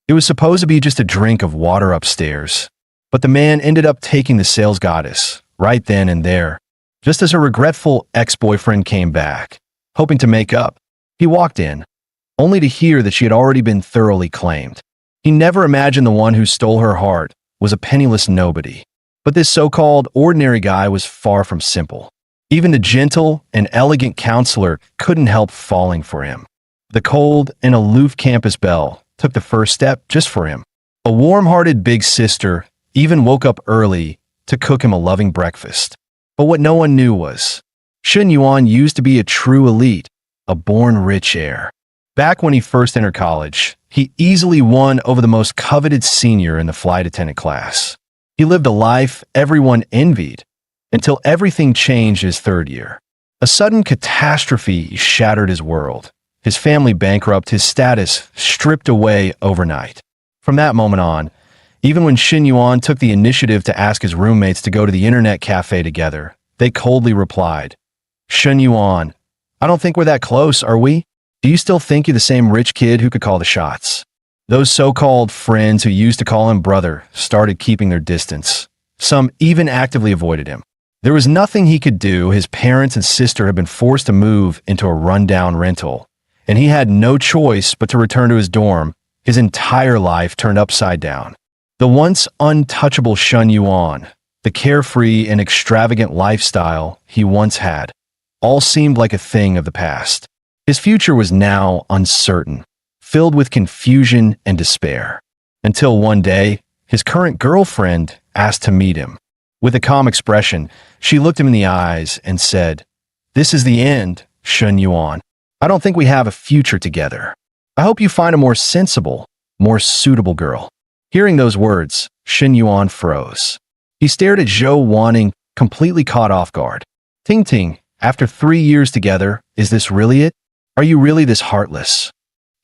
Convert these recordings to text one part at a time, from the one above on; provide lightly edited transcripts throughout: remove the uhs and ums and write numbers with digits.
It was supposed to be just a drink of water upstairs, but the man ended up taking the sales goddess right then and there, just as her regretful ex-boyfriend came back, hoping to make up. He walked in, only to hear that she had already been thoroughly claimed. He never imagined the one who stole her heart was a penniless nobody. But this so-called ordinary guy was far from simple. Even the gentle and elegant counselor couldn't help falling for him. The cold and aloof campus belle took the first step just for him. A warm-hearted big sister even woke up early to cook him a loving breakfast. But what no one knew was, Shen Yuan used to be a true elite, a born rich heir. Back when he first entered college, he easily won over the most coveted senior in the flight attendant class. He lived a life everyone envied, until everything changed his third year. A sudden catastrophe shattered his world. His family bankrupt, his status stripped away overnight. From that moment on, even when Shen Yuan took the initiative to ask his roommates to go to the internet cafe together, they coldly replied, "Shen Yuan, I don't think we're that close, are we? Do you still think you're the same rich kid who could call the shots?" Those so-called friends who used to call him brother started keeping their distance. Some even actively avoided him. There was nothing he could do. His parents and sister had been forced to move into a rundown rental, and he had no choice but to return to his dorm. His entire life turned upside down. The once untouchable Shen Yuan, the carefree and extravagant lifestyle he once had, all seemed like a thing of the past. His future was now uncertain, filled with confusion and despair. Until one day, his current girlfriend asked to meet him. With a calm expression, she looked him in the eyes and said, "This is the end, Shen Yuan. I don't think we have a future together. I hope you find a more sensible, more suitable girl." Hearing those words, Shen Yuan froze. He stared at Zhou Wanting, completely caught off guard. "Ting Ting, after 3 years together, is this really it? Are you really this heartless?"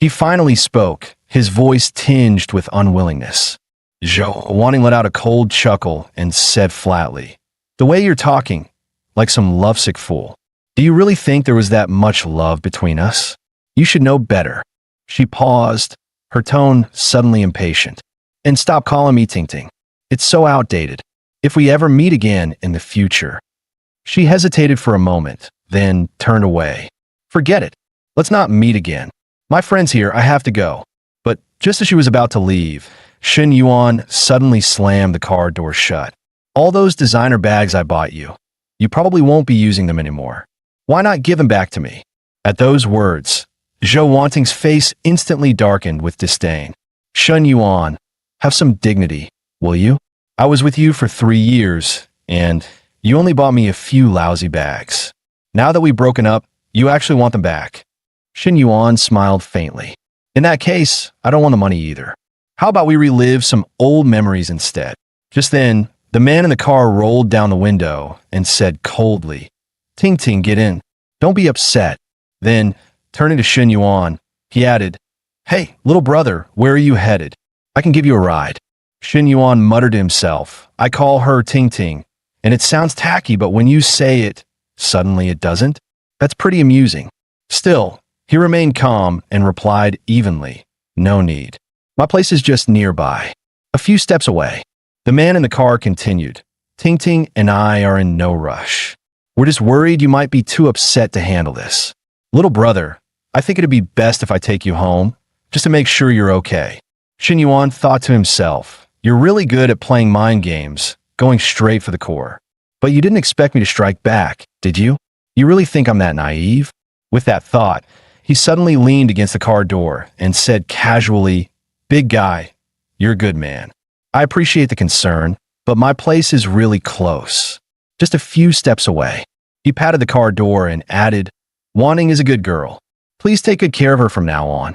He finally spoke, his voice tinged with unwillingness. Zhou Wanting let out a cold chuckle and said flatly, "The way you're talking, like some lovesick fool. Do you really think there was that much love between us? You should know better." She paused, her tone suddenly impatient. "And stop calling me Ting Ting. It's so outdated. If we ever meet again in the future." She hesitated for a moment, then turned away. "Forget it. Let's not meet again. My friend's here, I have to go." But just as she was about to leave, Shen Yuan suddenly slammed the car door shut. "All those designer bags I bought you, you probably won't be using them anymore. Why not give them back to me?" At those words, Zhou Wanting's face instantly darkened with disdain. "Shen Yuan, have some dignity, will you? I was with you for 3 years, and you only bought me a few lousy bags. Now that we've broken up, you actually want them back." Shen Yuan smiled faintly. "In that case, I don't want the money either. How about we relive some old memories instead?" Just then, the man in the car rolled down the window and said coldly, "Ting Ting, get in. Don't be upset." Then, turning to Shen Yuan, he added, "Hey, little brother, where are you headed? I can give you a ride." Shen Yuan muttered to himself, "I call her Ting Ting, and it sounds tacky, but when you say it, suddenly it doesn't? That's pretty amusing." Still, he remained calm and replied evenly, "No need. My place is just nearby, a few steps away." The man in the car continued, "Ting Ting and I are in no rush. We're just worried you might be too upset to handle this. Little brother, I think it'd be best if I take you home, just to make sure you're okay." Shen Yuan thought to himself, "You're really good at playing mind games, going straight for the core. But you didn't expect me to strike back, did you? You really think I'm that naive?" With that thought, he suddenly leaned against the car door and said casually, "Big guy, you're a good man. I appreciate the concern, but my place is really close, just a few steps away." He patted the car door and added, "Wanting is a good girl. Please take good care of her from now on."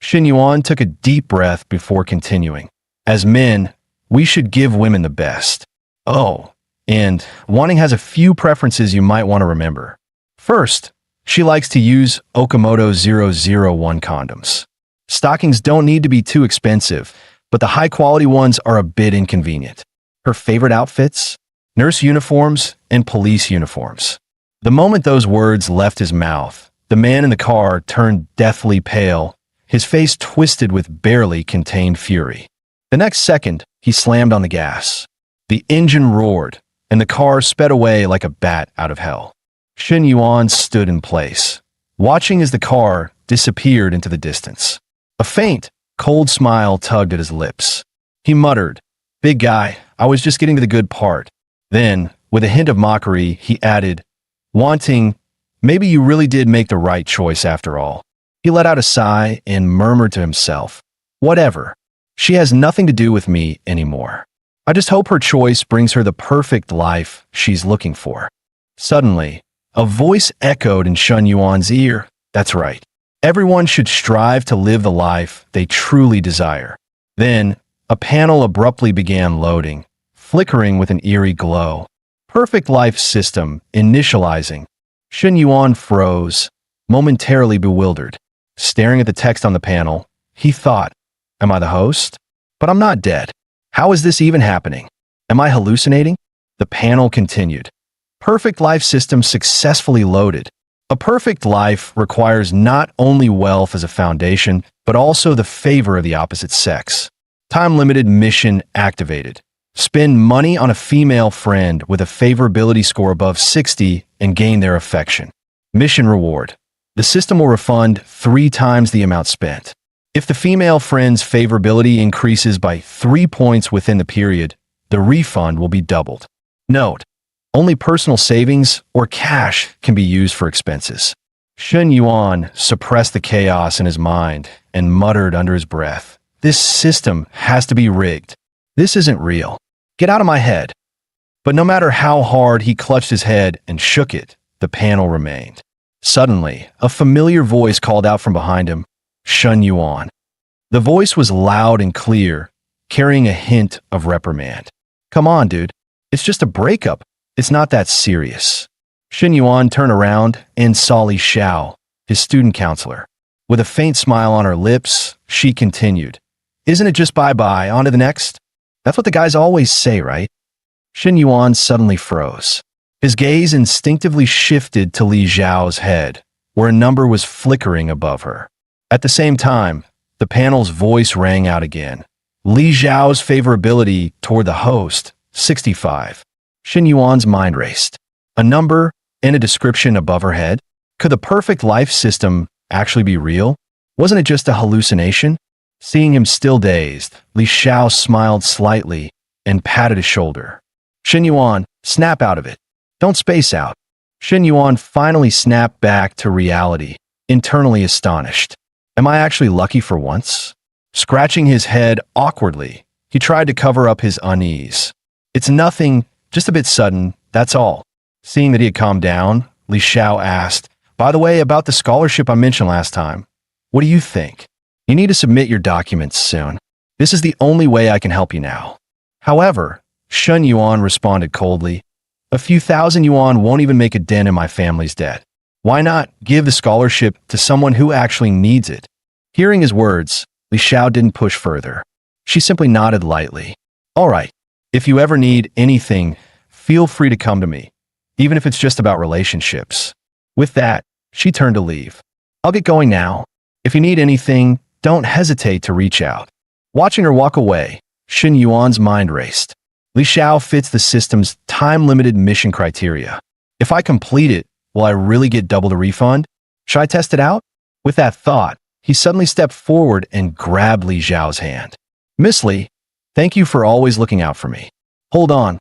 Shen Yuan took a deep breath before continuing, "As men, we should give women the best. Oh, and Wanting has a few preferences you might want to remember. First, she likes to use Okamoto 001 condoms. Stockings don't need to be too expensive, but the high-quality ones are a bit inconvenient. Her favorite outfits? Nurse uniforms and police uniforms." The moment those words left his mouth, the man in the car turned deathly pale his face twisted with barely contained fury. The next second, he slammed on the gas. The engine roared, and the car sped away like a bat out of hell. Shen Yuan stood in place, watching as the car disappeared into the distance. A faint, cold smile tugged at his lips. He muttered, "Big guy, I was just getting to the good part." Then, with a hint of mockery, he added, "Wanting, maybe you really did make the right choice after all." He let out a sigh and murmured to himself, "Whatever. She has nothing to do with me anymore. I just hope her choice brings her the perfect life she's looking for." Suddenly, a voice echoed in Shen Yuan's ear. "That's right. Everyone should strive to live the life they truly desire." Then, a panel abruptly began loading, flickering with an eerie glow. Perfect life system initializing. Shen Yuan froze, momentarily bewildered. Staring at the text on the panel, he thought, "Am I the host? But I'm not dead. How is this even happening? Am I hallucinating?" The panel continued. Perfect life system successfully loaded. A perfect life requires not only wealth as a foundation, but also the favor of the opposite sex. Time-limited mission activated. Spend money on a female friend with a favorability score above 60 and gain their affection. Mission reward. The system will refund 3 times the amount spent. If the female friend's favorability increases by 3 points within the period, the refund will be doubled. Note: only personal savings or cash can be used for expenses. Shen Yuan suppressed the chaos in his mind and muttered under his breath, "This system has to be rigged. This isn't real. Get out of my head." But no matter how hard he clutched his head and shook it, the panel remained. Suddenly, a familiar voice called out from behind him, "Shen Yuan." The voice was loud and clear, carrying a hint of reprimand. "Come on, dude. It's just a breakup. It's not that serious." Shen Yuan turned around and saw Li Xiao, his student counselor. With a faint smile on her lips, she continued, "Isn't it just bye-bye, on to the next? That's what the guys always say, right?" Shen Yuan suddenly froze. His gaze instinctively shifted to Li Xiao's head, where a number was flickering above her. At the same time, the panel's voice rang out again. Li Xiao's favorability toward the host, 65. Shen Yuan's mind raced. A number and a description above her head? Could the perfect life system actually be real? Wasn't it just a hallucination? Seeing him still dazed, Li Xiao smiled slightly and patted his shoulder. "Shen Yuan, snap out of it. Don't space out." Shen Yuan finally snapped back to reality, internally astonished. Am I actually lucky for once? Scratching his head awkwardly, he tried to cover up his unease. "It's nothing, just a bit sudden, that's all." Seeing that he had calmed down, Li Xiao asked, "By the way, about the scholarship I mentioned last time, what do you think? You need to submit your documents soon. This is the only way I can help you now." However, Shen Yuan responded coldly, "A few thousand yuan won't even make a dent in my family's debt. Why not give the scholarship to someone who actually needs it?" Hearing his words, Li Xiao didn't push further. She simply nodded lightly. "All right, if you ever need anything, feel free to come to me, even if it's just about relationships." With that, she turned to leave. "I'll get going now. If you need anything, don't hesitate to reach out." Watching her walk away, Shen Yuan's mind raced. Li Xiao fits the system's time-limited mission criteria. If I complete it, will I really get double the refund? Should I test it out? With that thought, he suddenly stepped forward and grabbed Li Xiao's hand. "Miss Li, thank you for always looking out for me. Hold on,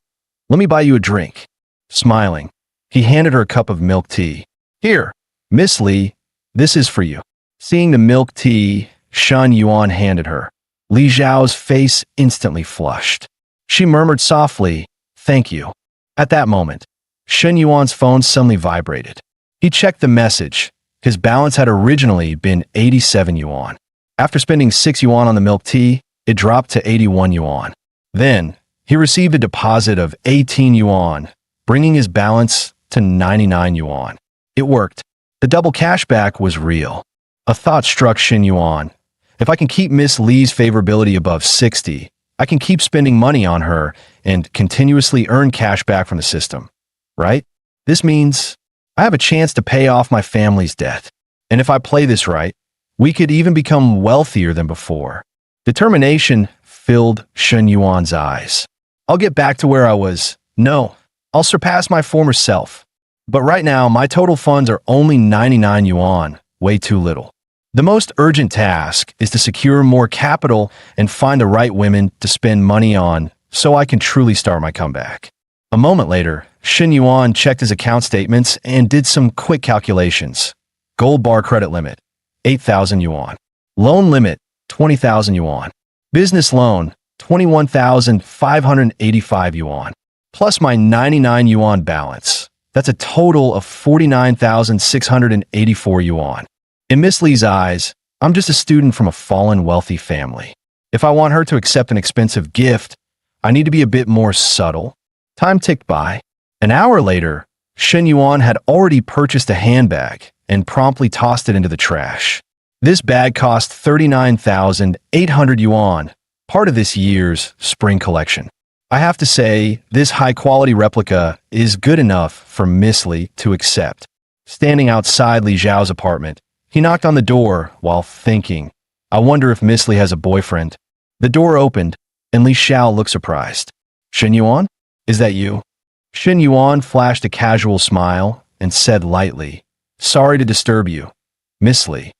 let me buy you a drink." Smiling, he handed her a cup of milk tea. "Here, Miss Li, this is for you." Seeing the milk tea Shen Yuan handed her, Li Xiao's face instantly flushed. She murmured softly, "Thank you." At that moment, Shen Yuan's phone suddenly vibrated. He checked the message. His balance had originally been 87 yuan. After spending 6 yuan on the milk tea, it dropped to 81 yuan. Then, he received a deposit of 18 yuan, bringing his balance to 99 yuan. It worked. The double cashback was real. A thought struck Shen Yuan. If I can keep Miss Li's favorability above 60, I can keep spending money on her and continuously earn cash back from the system, right? This means I have a chance to pay off my family's debt. And if I play this right, We could even become wealthier than before. Determination filled Shen Yuan's eyes. I'll get back to where I was. No, I'll surpass my former self. But right now, my total funds are only 99 yuan, way too little. The most urgent task is to secure more capital and find the right women to spend money on so I can truly start my comeback. A moment later, Shen Yuan checked his account statements and did some quick calculations. Gold bar credit limit, 8,000 yuan. Loan limit, 20,000 yuan. Business loan, 21,585 yuan. Plus my 99 yuan balance. That's a total of 49,684 yuan. In Miss Lee's eyes, I'm just a student from a fallen wealthy family. If I want her to accept an expensive gift, I need to be a bit more subtle. Time ticked by. An hour later, Shen Yuan had already purchased a handbag and promptly tossed it into the trash. This bag cost 39,800 yuan, part of this year's spring collection. I have to say, this high-quality replica is good enough for Miss Lee to accept. Standing outside Li Zhao's apartment, he knocked on the door while thinking, I wonder if Miss Lee has a boyfriend. The door opened, and Li Xiao looked surprised. Shen Yuan? Is that you? Shen Yuan flashed a casual smile and said lightly, Sorry to disturb you. Miss Lee,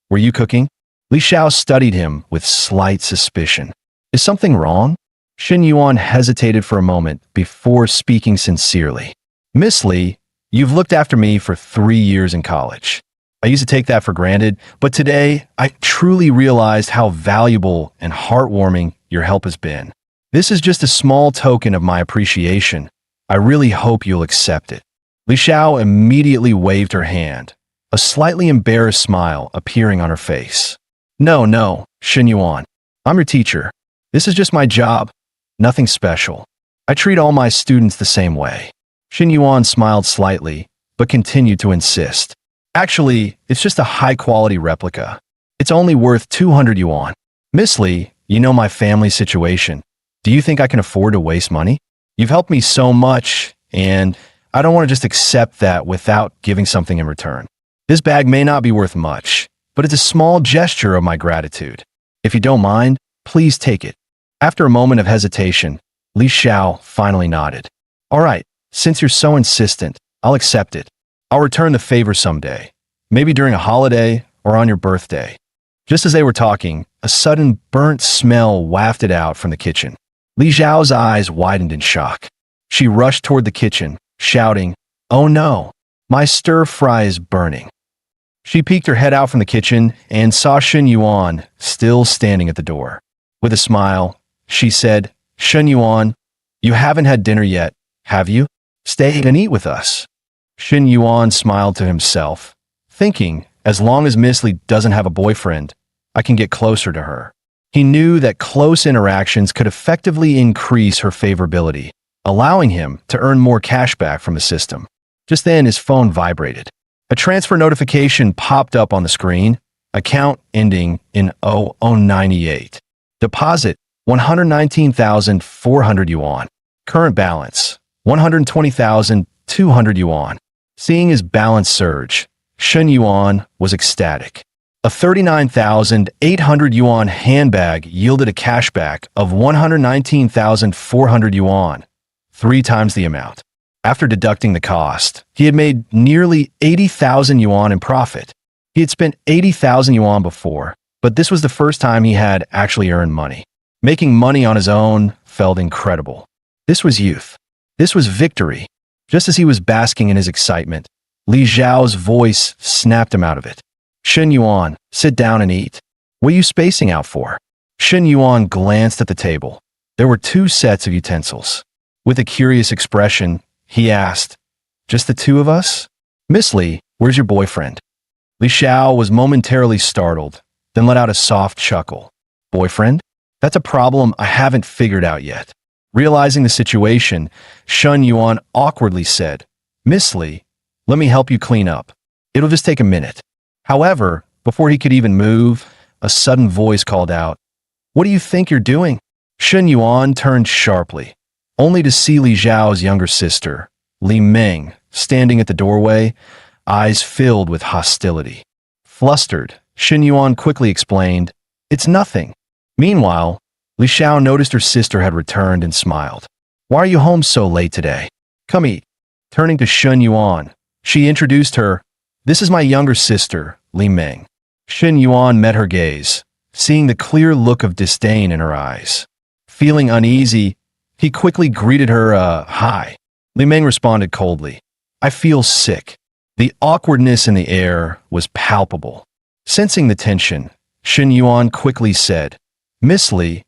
were you cooking? Li Xiao studied him with slight suspicion. Is something wrong? Shen Yuan hesitated for a moment before speaking sincerely. Miss Lee, you've looked after me for 3 years in college. I used to take that for granted, but today I truly realized how valuable and heartwarming your help has been. This is just a small token of my appreciation. I really hope you'll accept it. Li Xiao immediately waved her hand, a slightly embarrassed smile appearing on her face. No, Shen Yuan. I'm your teacher. This is just my job. Nothing special. I treat all my students the same way. Shen Yuan smiled slightly, but continued to insist. Actually, it's just a high-quality replica. It's only worth 200 yuan. Miss Lee, you know my family situation. Do you think I can afford to waste money? You've helped me so much, and I don't want to just accept that without giving something in return. This bag may not be worth much, but it's a small gesture of my gratitude. If you don't mind, please take it. After a moment of hesitation, Li Xiao finally nodded. All right, since you're so insistent, I'll accept it. I'll return the favor someday, maybe during a holiday or on your birthday. Just as they were talking, a sudden burnt smell wafted out from the kitchen. Li Xiao's eyes widened in shock. She rushed toward the kitchen, shouting, Oh no, my stir-fry is burning. She peeked her head out from the kitchen and saw Shen Yuan still standing at the door. With a smile, she said, Shen Yuan, you haven't had dinner yet, have you? Stay and eat with us. Shen Yuan smiled to himself, thinking, as long as Miss Lee doesn't have a boyfriend, I can get closer to her. He knew that close interactions could effectively increase her favorability, allowing him to earn more cash back from the system. Just then, his phone vibrated. A transfer notification popped up on the screen, account ending in 0098. Deposit, 119,400 yuan. Current balance, 120,200 yuan. Seeing his balance surge, Shen Yuan was ecstatic. A 39,800 yuan handbag yielded a cashback of 119,400 yuan, 3 times the amount. After deducting the cost, he had made nearly 80,000 yuan in profit. He had spent 80,000 yuan before, but this was the first time he had actually earned money. Making money on his own felt incredible. This was youth. This was victory. Just as he was basking in his excitement, Li Zhao's voice snapped him out of it. Shen Yuan, sit down and eat. What are you spacing out for? Shen Yuan glanced at the table. There were 2 sets of utensils. With a curious expression, he asked, Just the 2 of us? Miss Lee, where's your boyfriend? Li Xiao was momentarily startled, then let out a soft chuckle. Boyfriend? That's a problem I haven't figured out yet. Realizing the situation, Shen Yuan awkwardly said, Miss Lee, let me help you clean up. It'll just take a minute. However, before he could even move, a sudden voice called out, What do you think you're doing? Shen Yuan turned sharply, only to see Li Zhao's younger sister, Li Meng, standing at the doorway, eyes filled with hostility. Flustered, Shen Yuan quickly explained, "It's nothing." Meanwhile, Li Xiao noticed her sister had returned and smiled. "Why are you home so late today? Come eat." Turning to Shen Yuan, she introduced her. "This is my younger sister, Li Meng." Shen Yuan met her gaze, seeing the clear look of disdain in her eyes. Feeling uneasy, he quickly greeted her, "Hi." Li Meng responded coldly, "I feel sick." The awkwardness in the air was palpable. Sensing the tension, Shen Yuan quickly said, "Miss Li,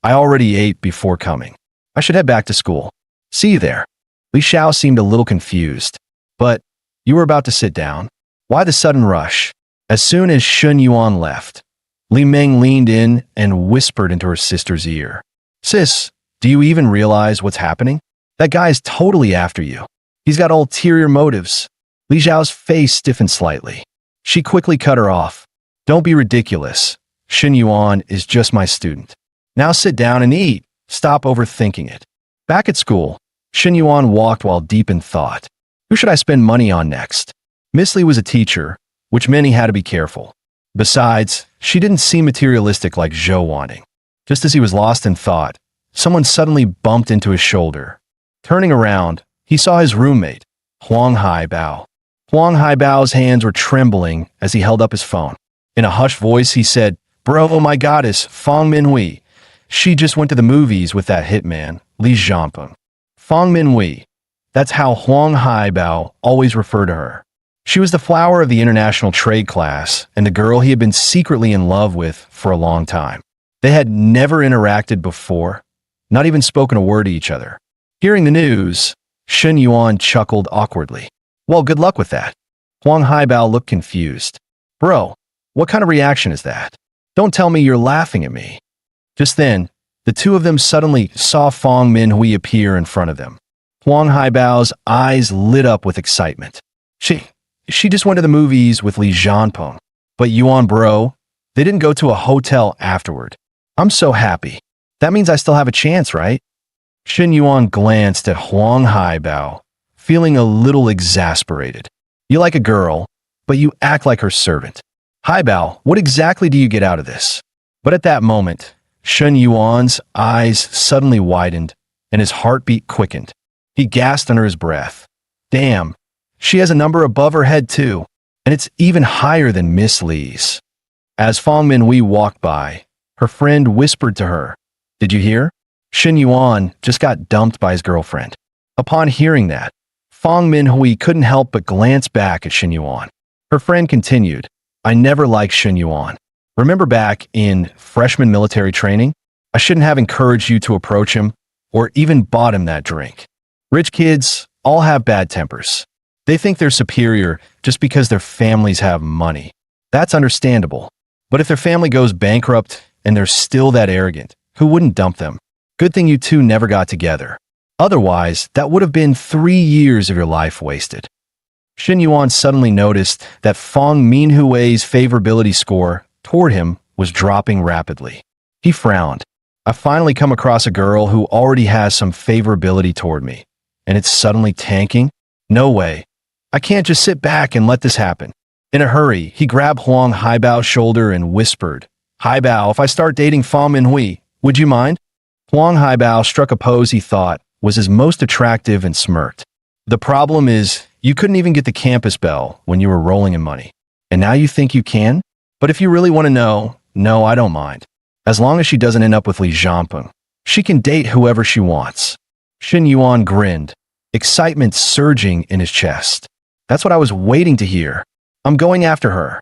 I already ate before coming. I should head back to school. See you there." Li Xiao seemed a little confused. "But you were about to sit down. Why the sudden rush?" As soon as Shen Yuan left, Li Meng leaned in and whispered into her sister's ear, "Sis, do you even realize what's happening? That guy is totally after you. He's got ulterior motives." Li Xiao's face stiffened slightly. She quickly cut her off. "Don't be ridiculous. Shen Yuan is just my student. Now sit down and eat. Stop overthinking it." Back at school, Shen Yuan walked while deep in thought. Who should I spend money on next? Miss Li was a teacher, which meant he had to be careful. Besides, she didn't seem materialistic like Zhou wanting. Just as he was lost in thought, someone suddenly bumped into his shoulder. Turning around, he saw his roommate, Huang Haibao. Huang Haibao's hands were trembling as he held up his phone. In a hushed voice, he said, "Bro, oh my goddess, Fang Minhui. She just went to the movies with that hitman, Li Jianpeng." Fang Minhui. That's how Huang Haibao always referred to her. She was the flower of the international trade class and the girl he had been secretly in love with for a long time. They had never interacted before, not even spoken a word to each other. Hearing the news, Shen Yuan chuckled awkwardly. "Well, good luck with that." Huang Haibao looked confused. "Bro, what kind of reaction is that? Don't tell me you're laughing at me." Just then, the two of them suddenly saw Fang Minhui appear in front of them. Huang Haibao's eyes lit up with excitement. She just went to the movies with Li Jianpeng. But Yuan bro, they didn't go to a hotel afterward. I'm so happy. That means I still have a chance, right? Shen Yuan glanced at Huang Haibao, feeling a little exasperated. "You like a girl, but you act like her servant. Haibao, what exactly do you get out of this?" But at that moment, Shen Yuan's eyes suddenly widened and his heartbeat quickened. He gasped under his breath. "Damn, she has a number above her head too, and it's even higher than Miss Li's." As Fang Minhui walked by, her friend whispered to her, "Did you hear? Shen Yuan just got dumped by his girlfriend." Upon hearing that, Fang Minhui couldn't help but glance back at Shen Yuan. Her friend continued, "I never liked Shen Yuan. Remember back in freshman military training? I shouldn't have encouraged you to approach him or even bought him that drink. Rich kids all have bad tempers. They think they're superior just because their families have money. That's understandable. But if their family goes bankrupt and they're still that arrogant, who wouldn't dump them? Good thing you two never got together. Otherwise, that would have been 3 years of your life wasted." Shen Yuan suddenly noticed that Fang Minhui's favorability score toward him was dropping rapidly. He frowned. "I finally come across a girl who already has some favorability toward me, and it's suddenly tanking? No way. I can't just sit back and let this happen." In a hurry, he grabbed Huang Haibao's shoulder and whispered, "Haibao, if I start dating Fang Minhui, would you mind?" Huang Haibao struck a pose he thought was his most attractive and smirked. "The problem is, you couldn't even get the campus bell when you were rolling in money. And now you think you can? But if you really want to know, no, I don't mind. As long as she doesn't end up with Li Jianpeng, she can date whoever she wants." Shen Yuan grinned, excitement surging in his chest. "That's what I was waiting to hear. I'm going after her."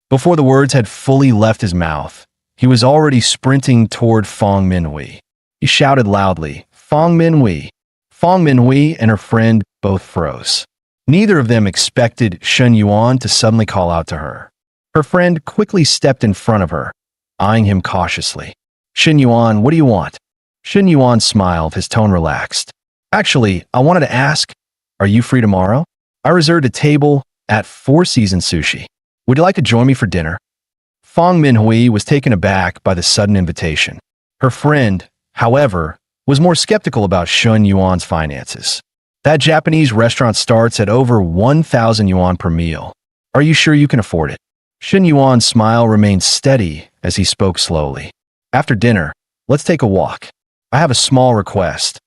Before the words had fully left his mouth, he was already sprinting toward Fang Minhui. He shouted loudly, "Fang Minhui!" Fang Minhui and her friend both froze. Neither of them expected Shen Yuan to suddenly call out to her. Her friend quickly stepped in front of her, eyeing him cautiously. "Shen Yuan, what do you want?" Shen Yuan smiled, his tone relaxed. "Actually, I wanted to ask, are you free tomorrow? I reserved a table at Four Seasons Sushi. Would you like to join me for dinner?" Fang Minhui was taken aback by the sudden invitation. Her friend, however, was more skeptical about Shen Yuan's finances. "That Japanese restaurant starts at over 1,000 yuan per meal. Are you sure you can afford it?" Shen Yuan's smile remained steady as he spoke slowly. After dinner, let's take a walk. I have a small request.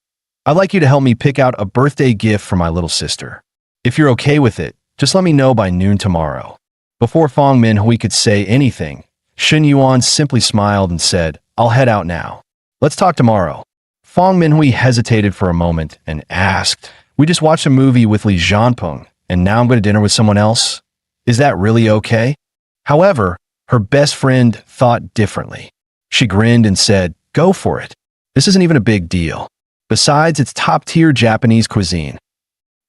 I'd like you to help me pick out a birthday gift for my little sister. If you're okay with it, just let me know by noon tomorrow. Before Fang Minhui could say anything, Shen Yuan simply smiled and said, I'll head out now. Let's talk tomorrow. Fang Minhui hesitated for a moment and asked, We just watched a movie with Li Jianpeng, and now I'm going to dinner with someone else? Is that really okay? However, her best friend thought differently. She grinned and said, Go for it. This isn't even a big deal. Besides, it's top-tier Japanese cuisine.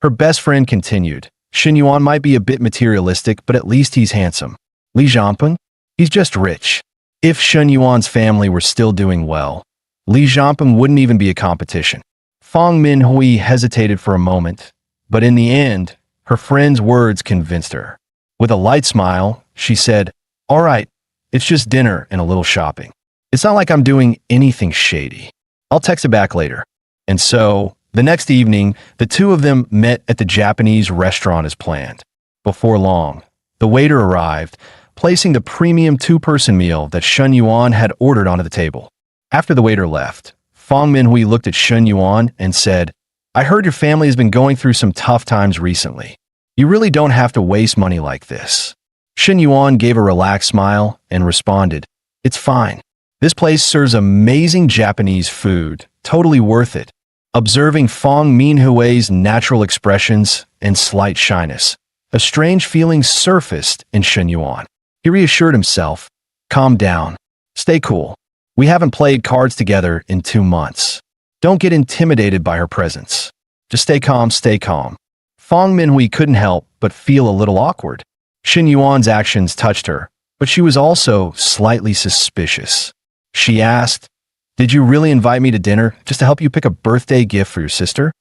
Her best friend continued, Shen Yuan might be a bit materialistic, but at least he's handsome. Li Jianpeng? He's just rich. If Shen Yuan's family were still doing well, Li Jianpeng wouldn't even be a competition. Fang Minhui hesitated for a moment, but in the end, her friend's words convinced her. With a light smile, she said, All right, it's just dinner and a little shopping. It's not like I'm doing anything shady. I'll text it back later. And so, the next evening, the two of them met at the Japanese restaurant as planned. Before long, the waiter arrived, placing the premium two-person meal that Shen Yuan had ordered onto the table. After the waiter left, Fang Minhui looked at Shen Yuan and said, I heard your family has been going through some tough times recently. You really don't have to waste money like this. Shen Yuan gave a relaxed smile and responded, It's fine. This place serves amazing Japanese food, totally worth it. Observing Fang Minhui's natural expressions and slight shyness, a strange feeling surfaced in Shen Yuan. He reassured himself, Calm down. Stay cool. We haven't played cards together in 2 months. Don't get intimidated by her presence. Just stay calm, stay calm. Fang Minhui couldn't help but feel a little awkward. Shen Yuan's actions touched her, but she was also slightly suspicious. She asked, Did you really invite me to dinner just to help you pick a birthday gift for your sister?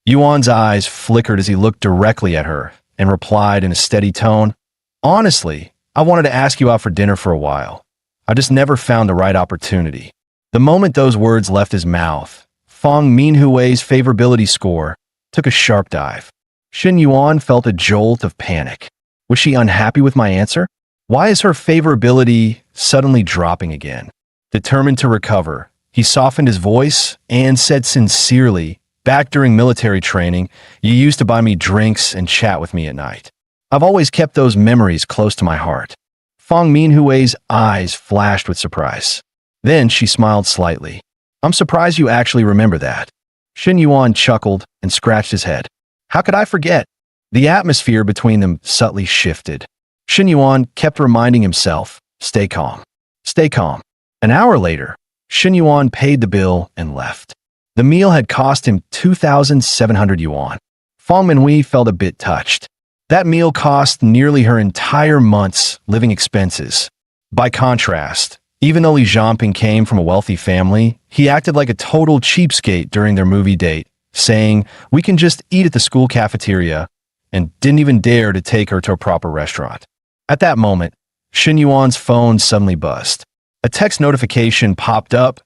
Yuan's eyes flickered as he looked directly at her and replied in a steady tone, Honestly, I wanted to ask you out for dinner for a while. I just never found the right opportunity. The moment those words left his mouth, Fang Minhui's favorability score took a sharp dive. Shen Yuan felt a jolt of panic. Was she unhappy with my answer? Why is her favorability suddenly dropping again? Determined to recover, he softened his voice and said sincerely, Back during military training, you used to buy me drinks and chat with me at night. I've always kept those memories close to my heart. Fang Minhui's eyes flashed with surprise. Then she smiled slightly. I'm surprised you actually remember that. Shen Yuan chuckled and scratched his head. How could I forget? The atmosphere between them subtly shifted. Shen Yuan kept reminding himself, Stay calm. Stay calm. An hour later, Shen Yuan paid the bill and left. The meal had cost him 2,700 yuan. Fang Minhui felt a bit touched. That meal cost nearly her entire month's living expenses. By contrast, even though Li Jianping came from a wealthy family, he acted like a total cheapskate during their movie date, saying, We can just eat at the school cafeteria, and didn't even dare to take her to a proper restaurant. At that moment, Shen Yuan's phone suddenly buzzed. A text notification popped up.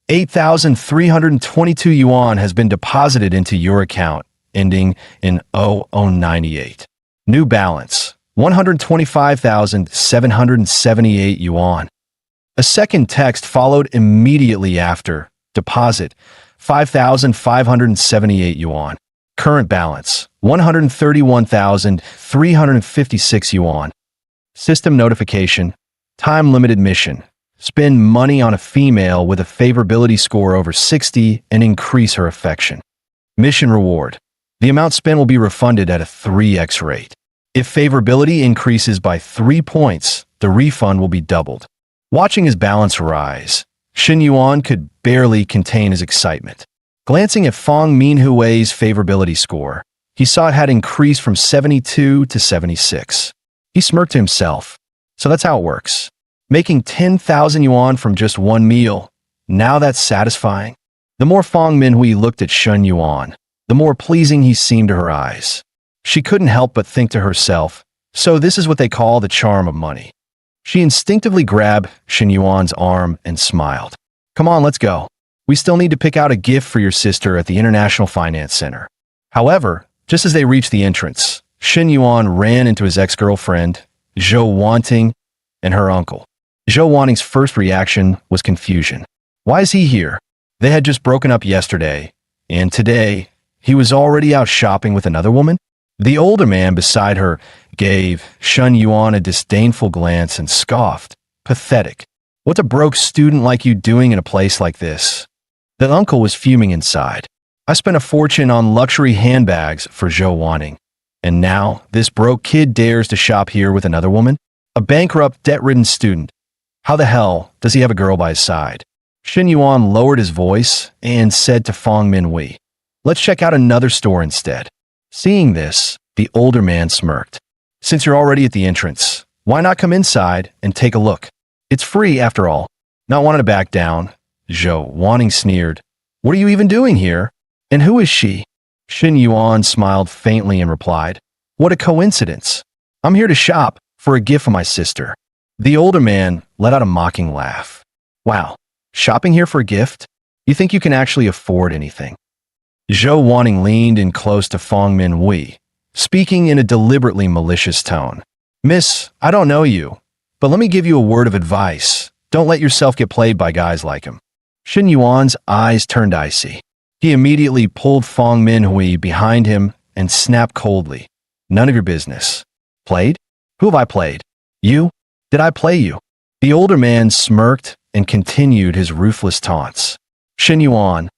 8,322 yuan has been deposited into your account, ending in 0098. New balance, 125,778 yuan. A second text followed immediately after. Deposit, 5,578 yuan. Current balance, 131,356 yuan. System notification, time-limited mission. Spend money on a female with a favorability score over 60 and increase her affection. Mission reward. The amount spent will be refunded at a 3x rate. If favorability increases by 3 points, the refund will be doubled. Watching his balance rise, Shen Yuan could barely contain his excitement. Glancing at Fang Minhui's favorability score, he saw it had increased from 72 to 76. He smirked to himself. So that's how it works. Making 10,000 yuan from just one meal. Now that's satisfying. The more Fang Minhui looked at Shen Yuan, the more pleasing he seemed to her eyes. She couldn't help but think to herself, so this is what they call the charm of money. She instinctively grabbed Shen Yuan's arm and smiled. Come on, let's go. We still need to pick out a gift for your sister at the International Finance Center. However, just as they reached the entrance, Shen Yuan ran into his ex-girlfriend, Zhou Wanting, and her uncle. Zhou Wanting's first reaction was confusion. Why is he here? They had just broken up yesterday, and today, he was already out shopping with another woman? The older man beside her gave Shen Yuan a disdainful glance and scoffed. Pathetic. What's a broke student like you doing in a place like this? The uncle was fuming inside. I spent a fortune on luxury handbags for Zhou Wanting, and now this broke kid dares to shop here with another woman? A bankrupt, debt-ridden student. How the hell does he have a girl by his side? Shen Yuan lowered his voice and said to Fong Minhui, "Let's check out another store instead." Seeing this, the older man smirked. "Since you're already at the entrance, why not come inside and take a look? It's free after all." Not wanting to back down, Zhou Wanting sneered. "What are you even doing here? And who is she?" Shen Yuan smiled faintly and replied, "What a coincidence. I'm here to shop for a gift for my sister." The older man let out a mocking laugh. "Wow, shopping here for a gift? You think you can actually afford anything?" Zhou Wanting leaned in close to Fong Minhui, speaking in a deliberately malicious tone. "Miss, I don't know you, but let me give you a word of advice. Don't let yourself get played by guys like him." Shen Yuan's eyes turned icy. He immediately pulled Fong Minhui behind him and snapped coldly, "None of your business." "Played? Who have I played? You? Did I play you?" The older man smirked and continued his ruthless taunts. "Shen Yuan,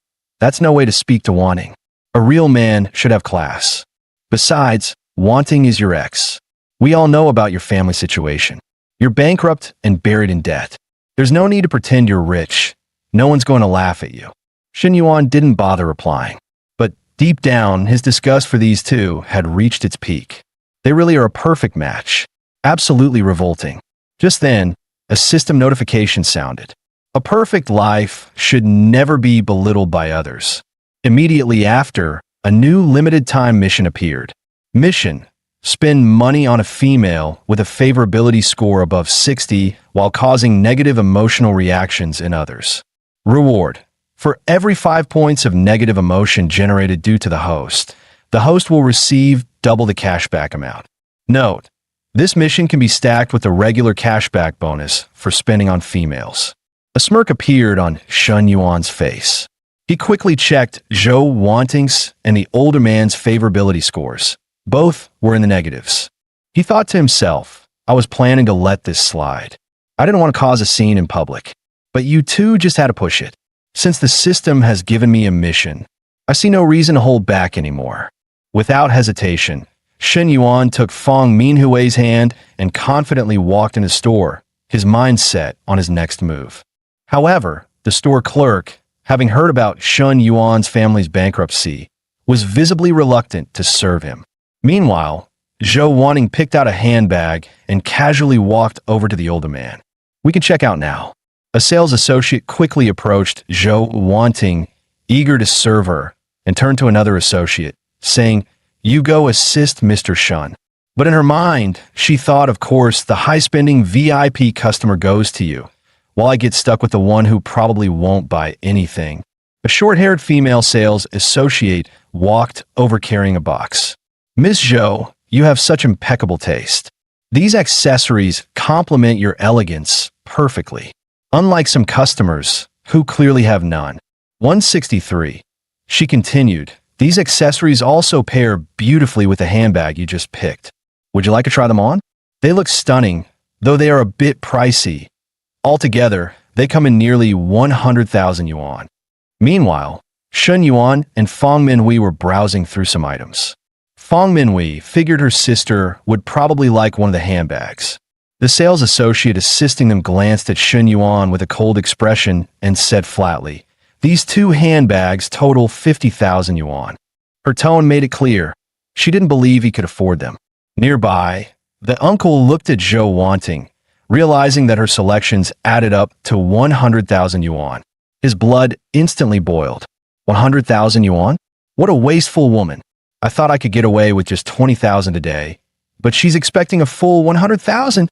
that's no way to speak to Wanting. A real man should have class. Besides, Wanting is your ex. We all know about your family situation. You're bankrupt and buried in debt. There's no need to pretend you're rich. No one's going to laugh at you." Shen Yuan didn't bother replying, but deep down, his disgust for these two had reached its peak. They really are a perfect match. Absolutely revolting. Just then, a system notification sounded. A perfect life should never be belittled by others. Immediately after, a new limited-time mission appeared. Mission: spend money on a female with a favorability score above 60 while causing negative emotional reactions in others. Reward: for every 5 points of negative emotion generated due to the host will receive double the cashback amount. Note: this mission can be stacked with a regular cashback bonus for spending on females. A smirk appeared on Shen Yuan's face. He quickly checked Zhou Wanting's and the older man's favorability scores. Both were in the negatives. He thought to himself, "I was planning to let this slide. I didn't want to cause a scene in public. But you two just had to push it. Since the system has given me a mission, I see no reason to hold back anymore." Without hesitation, Shen Yuan took Fong Minhui's hand and confidently walked in the store, his mind set on his next move. However, the store clerk, having heard about Shen Yuan's family's bankruptcy, was visibly reluctant to serve him. Meanwhile, Zhou Wanting picked out a handbag and casually walked over to the older man. "We can check out now." A sales associate quickly approached Zhou Wanting, eager to serve her, and turned to another associate, saying, "You go assist Mr. Shen." But in her mind, she thought, of course, the high-spending VIP customer goes to you, while I get stuck with the one who probably won't buy anything. A short-haired female sales associate walked over carrying a box. "Miss Zhou, you have such impeccable taste. These accessories complement your elegance perfectly, unlike some customers who clearly have none." 163. She continued, "These accessories also pair beautifully with the handbag you just picked. Would you like to try them on? They look stunning, though they are a bit pricey. Altogether, they come in nearly 100,000 yuan." Meanwhile, Shen Yuan and Fong Minhui were browsing through some items. Fong Minhui figured her sister would probably like one of the handbags. The sales associate assisting them glanced at Shen Yuan with a cold expression and said flatly, "These two handbags total 50,000 yuan. Her tone made it clear. She didn't believe he could afford them. Nearby, the uncle looked at Zhou Wanting, realizing that her selections added up to 100,000 yuan. His blood instantly boiled. 100,000 yuan? What a wasteful woman. I thought I could get away with just 20,000 a day, but she's expecting a full 100,000.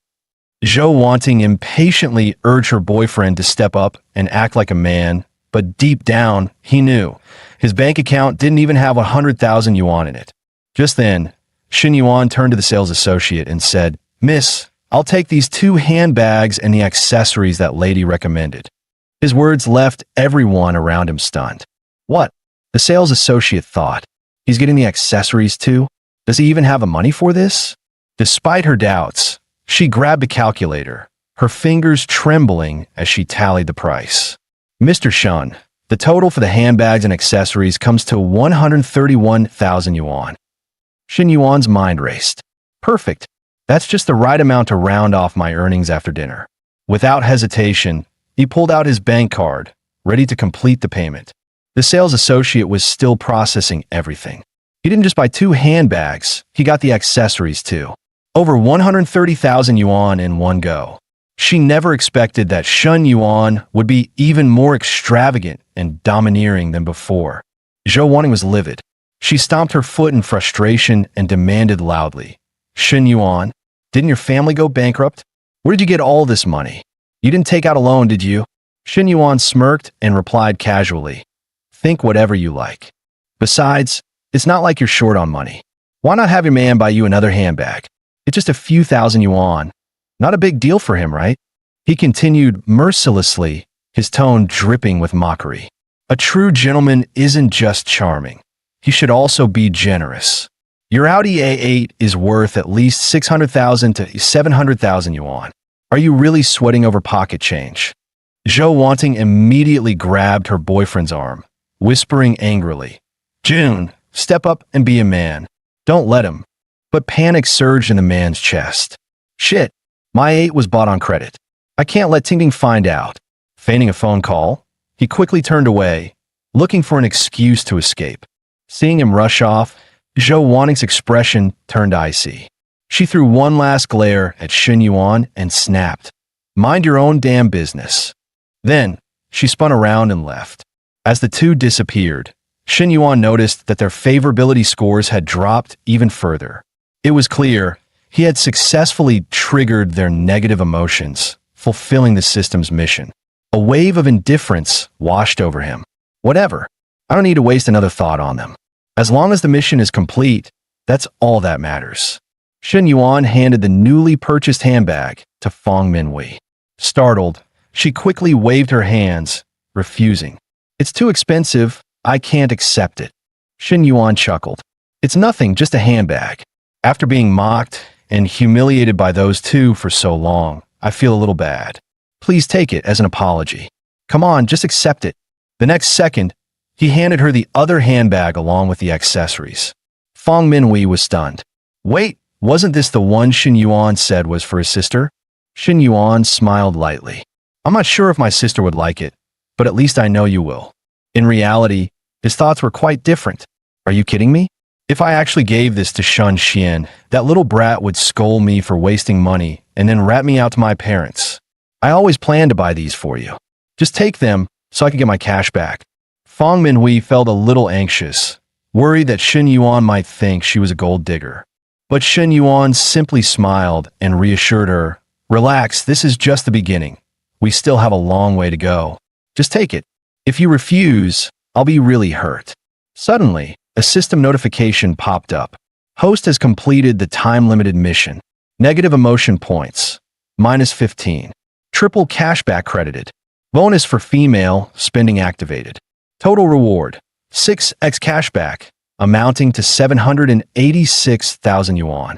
Zhou Wanting impatiently urged her boyfriend to step up and act like a man, but deep down, he knew. His bank account didn't even have 100,000 yuan in it. Just then, Shen Yuan turned to the sales associate and said, "Miss, I'll take these 2 handbags and the accessories that lady recommended. His words left everyone around him stunned. What? The sales associate thought. He's getting the accessories too? Does he even have the money for this? Despite her doubts, she grabbed a calculator, her fingers trembling as she tallied the price. Mr. Shun, the total for the handbags and accessories comes to 131,000 yuan. Shen Yuan's mind raced. Perfect. That's just the right amount to round off my earnings after dinner. Without hesitation, he pulled out his bank card, ready to complete the payment. The sales associate was still processing everything. He didn't just buy 2 handbags, he got the accessories too. Over 130,000 yuan in one go. She never expected that Shun Yuan would be even more extravagant and domineering than before. Zhou Wanting was livid. She stomped her foot in frustration and demanded loudly, Shen Yuan, didn't your family go bankrupt? Where did you get all this money? You didn't take out a loan, did you? Shen Yuan smirked and replied casually, think whatever you like. Besides, it's not like you're short on money. Why not have your man buy you another handbag? It's just a few thousand yuan. Not a big deal for him, right? He continued mercilessly, his tone dripping with mockery. A true gentleman isn't just charming. He should also be generous. Your Audi A8 is worth at least 600,000 to 700,000 yuan. Are you really sweating over pocket change? Zhou Wanting immediately grabbed her boyfriend's arm, whispering angrily, June, step up and be a man. Don't let him. But panic surged in the man's chest. Shit, my 8 was bought on credit. I can't let Ting Ting find out. Feigning a phone call, he quickly turned away, looking for an excuse to escape. Seeing him rush off, Zhou Wanting's expression turned icy. She threw one last glare at Shen Yuan and snapped, mind your own damn business. Then, she spun around and left. As the two disappeared, Shen Yuan noticed that their favorability scores had dropped even further. It was clear he had successfully triggered their negative emotions, fulfilling the system's mission. A wave of indifference washed over him. Whatever. I don't need to waste another thought on them. As long as the mission is complete, that's all that matters. Shen Yuan handed the newly purchased handbag to Fong Minhui. Startled, she quickly waved her hands, refusing. It's too expensive. I can't accept it. Shen Yuan chuckled. It's nothing, just a handbag. After being mocked and humiliated by those two for so long, I feel a little bad. Please take it as an apology. Come on, just accept it. The next second, he handed her the other handbag along with the accessories. Fong Minhui was stunned. Wait, wasn't this the one Shen Yuan said was for his sister? Shen Yuan smiled lightly. I'm not sure if my sister would like it, but at least I know you will. In reality, his thoughts were quite different. Are you kidding me? If I actually gave this to Shun Xian, that little brat would scold me for wasting money and then rat me out to my parents. I always planned to buy these for you. Just take them so I can get my cash back. Fong Minhui felt a little anxious, worried that Shen Yuan might think she was a gold digger. But Shen Yuan simply smiled and reassured her, relax, this is just the beginning. We still have a long way to go. Just take it. If you refuse, I'll be really hurt. Suddenly, a system notification popped up. Host has completed the time-limited mission. Negative emotion points. -15. Triple cashback credited. Bonus for female, spending activated. Total reward, 6x cashback, amounting to 786,000 yuan.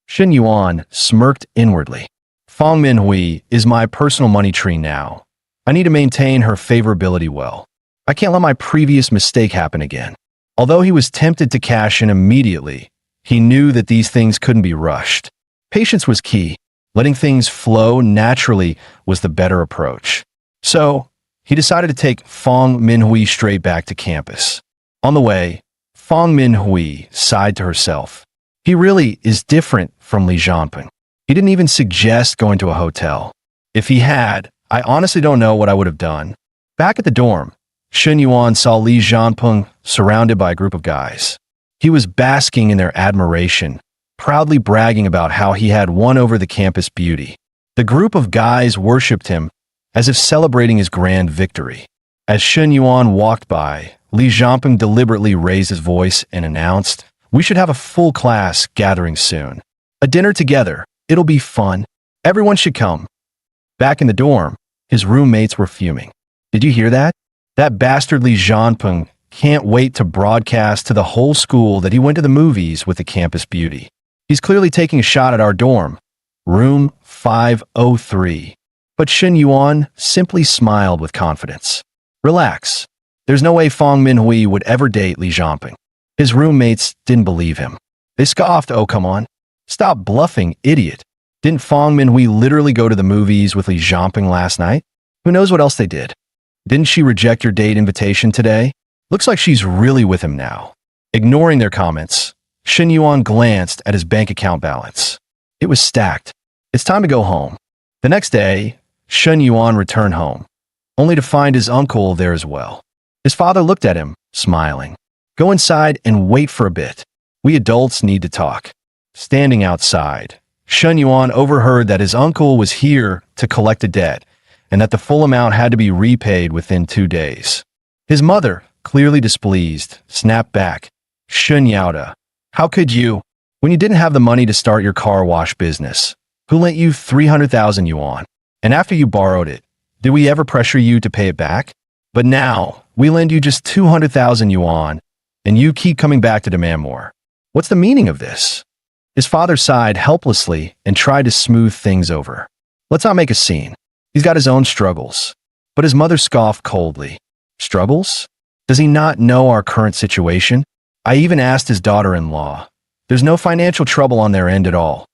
Shen Yuan smirked inwardly. Fong Minhui is my personal money tree now. I need to maintain her favorability well. I can't let my previous mistake happen again. Although he was tempted to cash in immediately, he knew that these things couldn't be rushed. Patience was key. Letting things flow naturally was the better approach. So, he decided to take Fong Minhui straight back to campus. On the way, Fong Minhui sighed to herself. He really is different from Li Zhanping. He didn't even suggest going to a hotel. If he had, I honestly don't know what I would have done. Back at the dorm, Shen Yuan saw Li Zhanping surrounded by a group of guys. He was basking in their admiration, proudly bragging about how he had won over the campus beauty. The group of guys worshipped him, as if celebrating his grand victory. As Shen Yuan walked by, Li Zhanping deliberately raised his voice and announced, we should have a full class gathering soon. A dinner together, it'll be fun. Everyone should come. Back in the dorm, his roommates were fuming. Did you hear that? That bastard Li Jianpeng can't wait to broadcast to the whole school that he went to the movies with the campus beauty. He's clearly taking a shot at our dorm, room 503. But Shen Yuan simply smiled with confidence. Relax. There's no way Fang Minhui would ever date Li Jianpeng. His roommates didn't believe him. They scoffed, oh come on. Stop bluffing, idiot. Didn't Fang Minhui literally go to the movies with Li Jianpeng last night? Who knows what else they did? Didn't she reject your date invitation today? Looks like she's really with him now. Ignoring their comments, Shen Yuan glanced at his bank account balance. It was stacked. It's time to go home. The next day, Shen Yuan returned home, only to find his uncle there as well. His father looked at him, smiling. Go inside and wait for a bit. We adults need to talk. Standing outside, Shen Yuan overheard that his uncle was here to collect a debt and that the full amount had to be repaid within 2 days. His mother, clearly displeased, snapped back. Shen Yaoda, how could you? When you didn't have the money to start your car wash business, who lent you 300,000 yuan? And after you borrowed it, did we ever pressure you to pay it back? But now, we lend you just 200,000 yuan, and you keep coming back to demand more. What's the meaning of this? His father sighed helplessly and tried to smooth things over. Let's not make a scene. He's got his own struggles. But his mother scoffed coldly. Struggles? Does he not know our current situation? I even asked his daughter-in-law. There's no financial trouble on their end at all.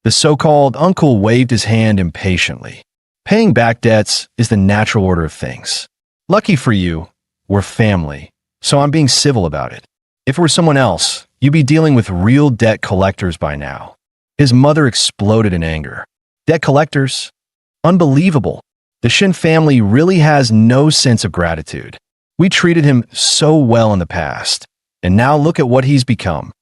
The so-called uncle waved his hand impatiently. Paying back debts is the natural order of things. Lucky for you, we're family, so I'm being civil about it. If it were someone else, you'd be dealing with real debt collectors by now. His mother exploded in anger. Debt collectors? Unbelievable. The Shen family really has no sense of gratitude. We treated him so well in the past, and now look at what he's become.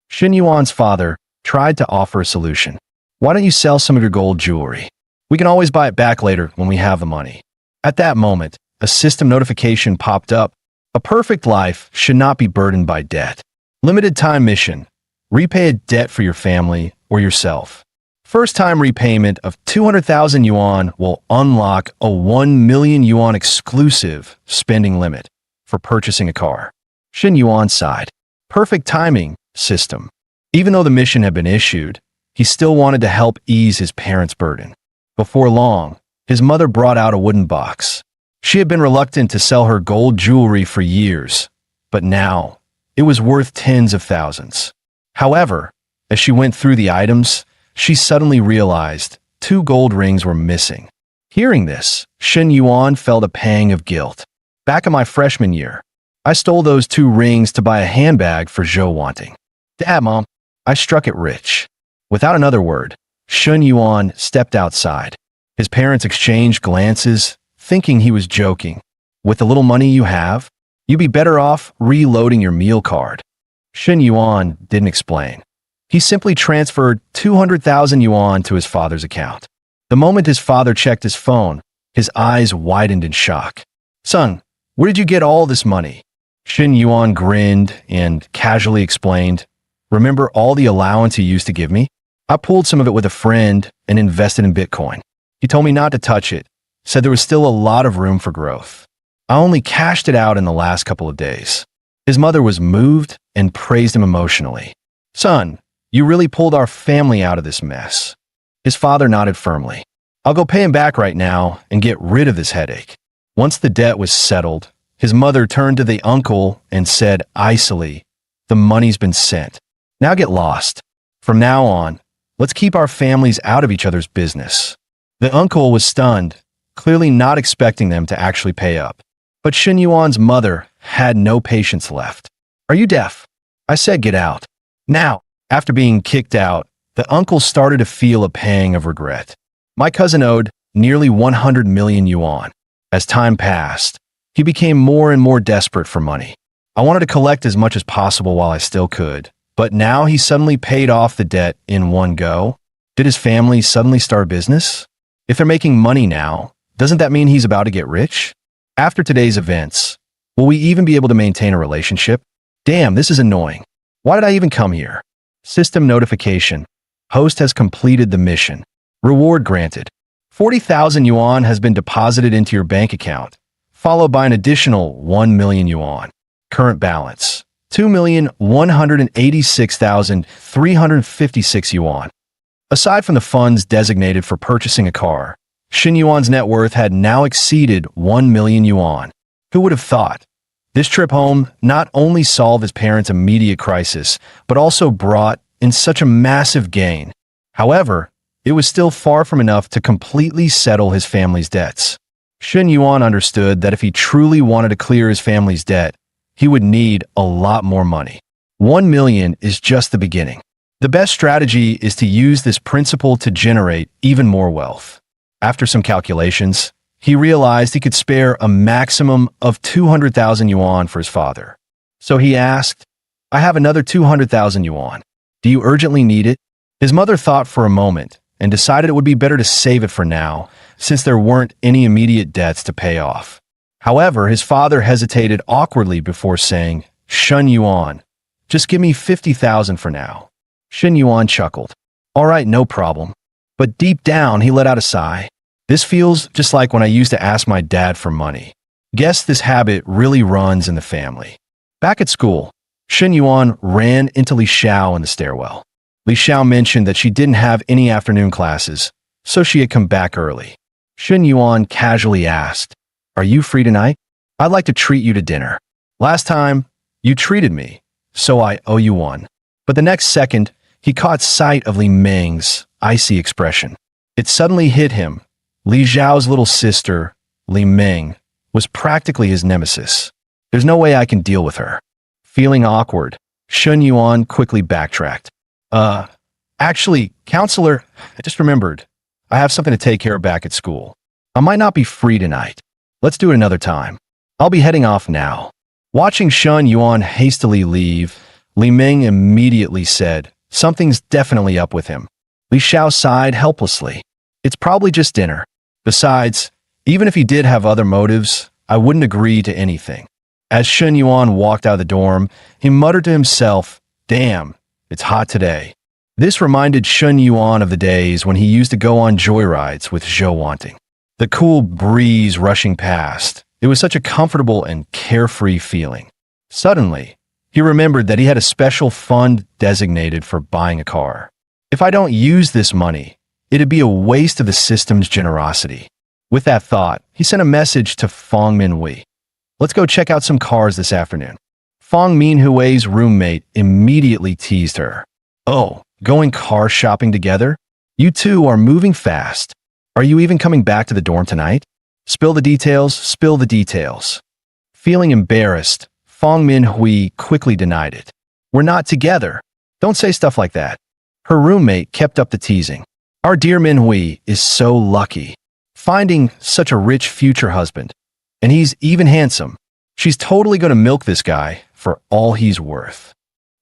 Shen Yuan's father tried to offer a solution. Why don't you sell some of your gold jewelry? We can always buy it back later when we have the money. At that moment, a system notification popped up. A perfect life should not be burdened by debt. Limited time mission. Repay a debt for your family or yourself. First-time repayment of 200,000 yuan will unlock a 1 million yuan exclusive spending limit for purchasing a car. Shen Yuan sighed. Perfect timing, system. Even though the mission had been issued, he still wanted to help ease his parents' burden. Before long, his mother brought out a wooden box. She had been reluctant to sell her gold jewelry for years, but now it was worth tens of thousands. However, as she went through the items, she suddenly realized 2 gold rings were missing. Hearing this, Shen Yuan felt a pang of guilt. Back in my freshman year, I stole those 2 rings to buy a handbag for Zhou wanting. Dad, Mom, I struck it rich. Without another word, Shen Yuan stepped outside. His parents exchanged glances, thinking he was joking. With the little money you have, you'd be better off reloading your meal card. Shen Yuan didn't explain. He simply transferred 200,000 yuan to his father's account. The moment his father checked his phone, his eyes widened in shock. Son, where did you get all this money? Shen Yuan grinned and casually explained, remember all the allowance you used to give me? I pulled some of it with a friend and invested in Bitcoin. He told me not to touch it, said there was still a lot of room for growth. I only cashed it out in the last couple of days. His mother was moved and praised him emotionally. Son, you really pulled our family out of this mess. His father nodded firmly. I'll go pay him back right now and get rid of this headache. Once the debt was settled, his mother turned to the uncle and said icily, the money's been sent. Now get lost. From now on, let's keep our families out of each other's business. The uncle was stunned, clearly not expecting them to actually pay up. But Shen Yuan's mother had no patience left. Are you deaf? I said get out. Now. After being kicked out, the uncle started to feel a pang of regret. My cousin owed nearly 100 million yuan. As time passed, he became more and more desperate for money. I wanted to collect as much as possible while I still could, but now he suddenly paid off the debt in one go. Did his family suddenly start business? If they're making money now, doesn't that mean he's about to get rich? After today's events, will we even be able to maintain a relationship? Damn, this is annoying. Why did I even come here? System notification. Host has completed the mission. Reward granted. 40,000 yuan has been deposited into your bank account, followed by an additional 1 million yuan. Current balance, 2,186,356 yuan. Aside from the funds designated for purchasing a car, Shen Yuan's net worth had now exceeded 1 million yuan. Who would have thought? This trip home not only solved his parents' immediate crisis, but also brought in such a massive gain. However, it was still far from enough to completely settle his family's debts. Shen Yuan understood that if he truly wanted to clear his family's debt, he would need a lot more money. 1 million is just the beginning. The best strategy is to use this principle to generate even more wealth. After some calculations, he realized he could spare a maximum of 200,000 yuan for his father. So he asked, "I have another 200,000 yuan. Do you urgently need it?" His mother thought for a moment and decided it would be better to save it for now, since there weren't any immediate debts to pay off. However, his father hesitated awkwardly before saying, "Shen Yuan, just give me 50,000 for now." Shen Yuan chuckled. "All right, no problem." But deep down, he let out a sigh. "This feels just like when I used to ask my dad for money. Guess this habit really runs in the family." Back at school, Shen Yuan ran into Li Xiao in the stairwell. Li Xiao mentioned that she didn't have any afternoon classes, so she had come back early. Shen Yuan casually asked, "Are you free tonight? I'd like to treat you to dinner. Last time, you treated me, so I owe you one." But the next second, he caught sight of Li Ming's icy expression. It suddenly hit him. Li Xiao's little sister, Li Ming, was practically his nemesis. There's no way I can deal with her. Feeling awkward, Shen Yuan quickly backtracked. Actually, counselor, I just remembered. I have something to take care of back at school. I might not be free tonight. Let's do it another time. I'll be heading off now." Watching Shen Yuan hastily leave, Li Ming immediately said, "Something's definitely up with him." Li Xiao sighed helplessly. "It's probably just dinner. Besides, even if he did have other motives, I wouldn't agree to anything." As Shen Yuan walked out of the dorm, he muttered to himself, "Damn, it's hot today." This reminded Shen Yuan of the days when he used to go on joyrides with Zhou Wanting. The cool breeze rushing past, it was such a comfortable and carefree feeling. Suddenly, he remembered that he had a special fund designated for buying a car. If I don't use this money, it'd be a waste of the system's generosity. With that thought, he sent a message to Fang Minhui. "Let's go check out some cars this afternoon." Fang Minhui's roommate immediately teased her. "Oh, going car shopping together? You two are moving fast. Are you even coming back to the dorm tonight? Spill the details, spill the details." Feeling embarrassed, Fang Minhui quickly denied it. "We're not together. Don't say stuff like that." Her roommate kept up the teasing. "Our dear Minhui is so lucky, finding such a rich future husband. And he's even handsome. She's totally going to milk this guy for all he's worth."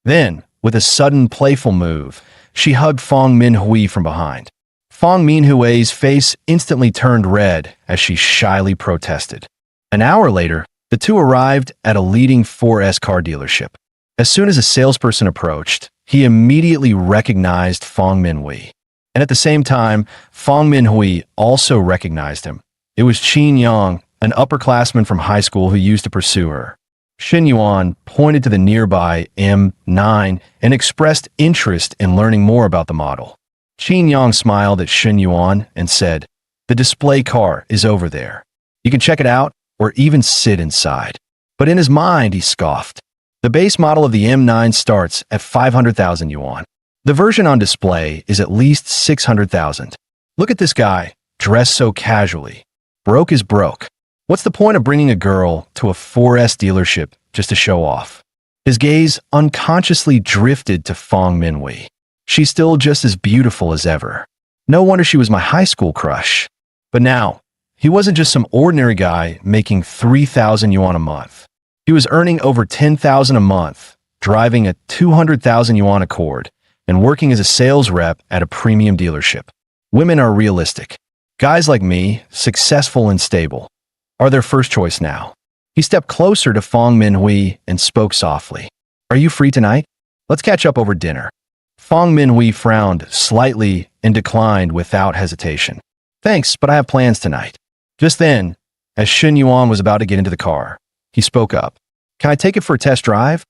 Then, with a sudden playful move, she hugged Fang Minhui from behind. Fang Minhui's face instantly turned red as she shyly protested. An hour later, the two arrived at a leading 4S car dealership. As soon as a salesperson approached, he immediately recognized Fang Minhui. And at the same time, Fang Minhui also recognized him. It was Qin Yang, an upperclassman from high school who used to pursue her. Shen Yuan pointed to the nearby M9 and expressed interest in learning more about the model. Qin Yang smiled at Shen Yuan and said, "The display car is over there. You can check it out or even sit inside." But in his mind, he scoffed. The base model of the M9 starts at 500,000 yuan. The version on display is at least 600,000. Look at this guy, dressed so casually. Broke is broke. What's the point of bringing a girl to a 4S dealership just to show off? His gaze unconsciously drifted to Fang Minhui. She's still just as beautiful as ever. No wonder she was my high school crush. But now, he wasn't just some ordinary guy making 3,000 yuan a month. He was earning over 10,000 a month, driving a 200,000 yuan Accord, and working as a sales rep at a premium dealership. Women are realistic. Guys like me, successful and stable, are their first choice now. He stepped closer to Fang Minhui and spoke softly. "Are you free tonight? Let's catch up over dinner." Fong Minhui frowned slightly and declined without hesitation. Thanks, but I have plans tonight. Just then, as Shen Yuan was about to get into the car, he spoke up. Can I take it for a test drive?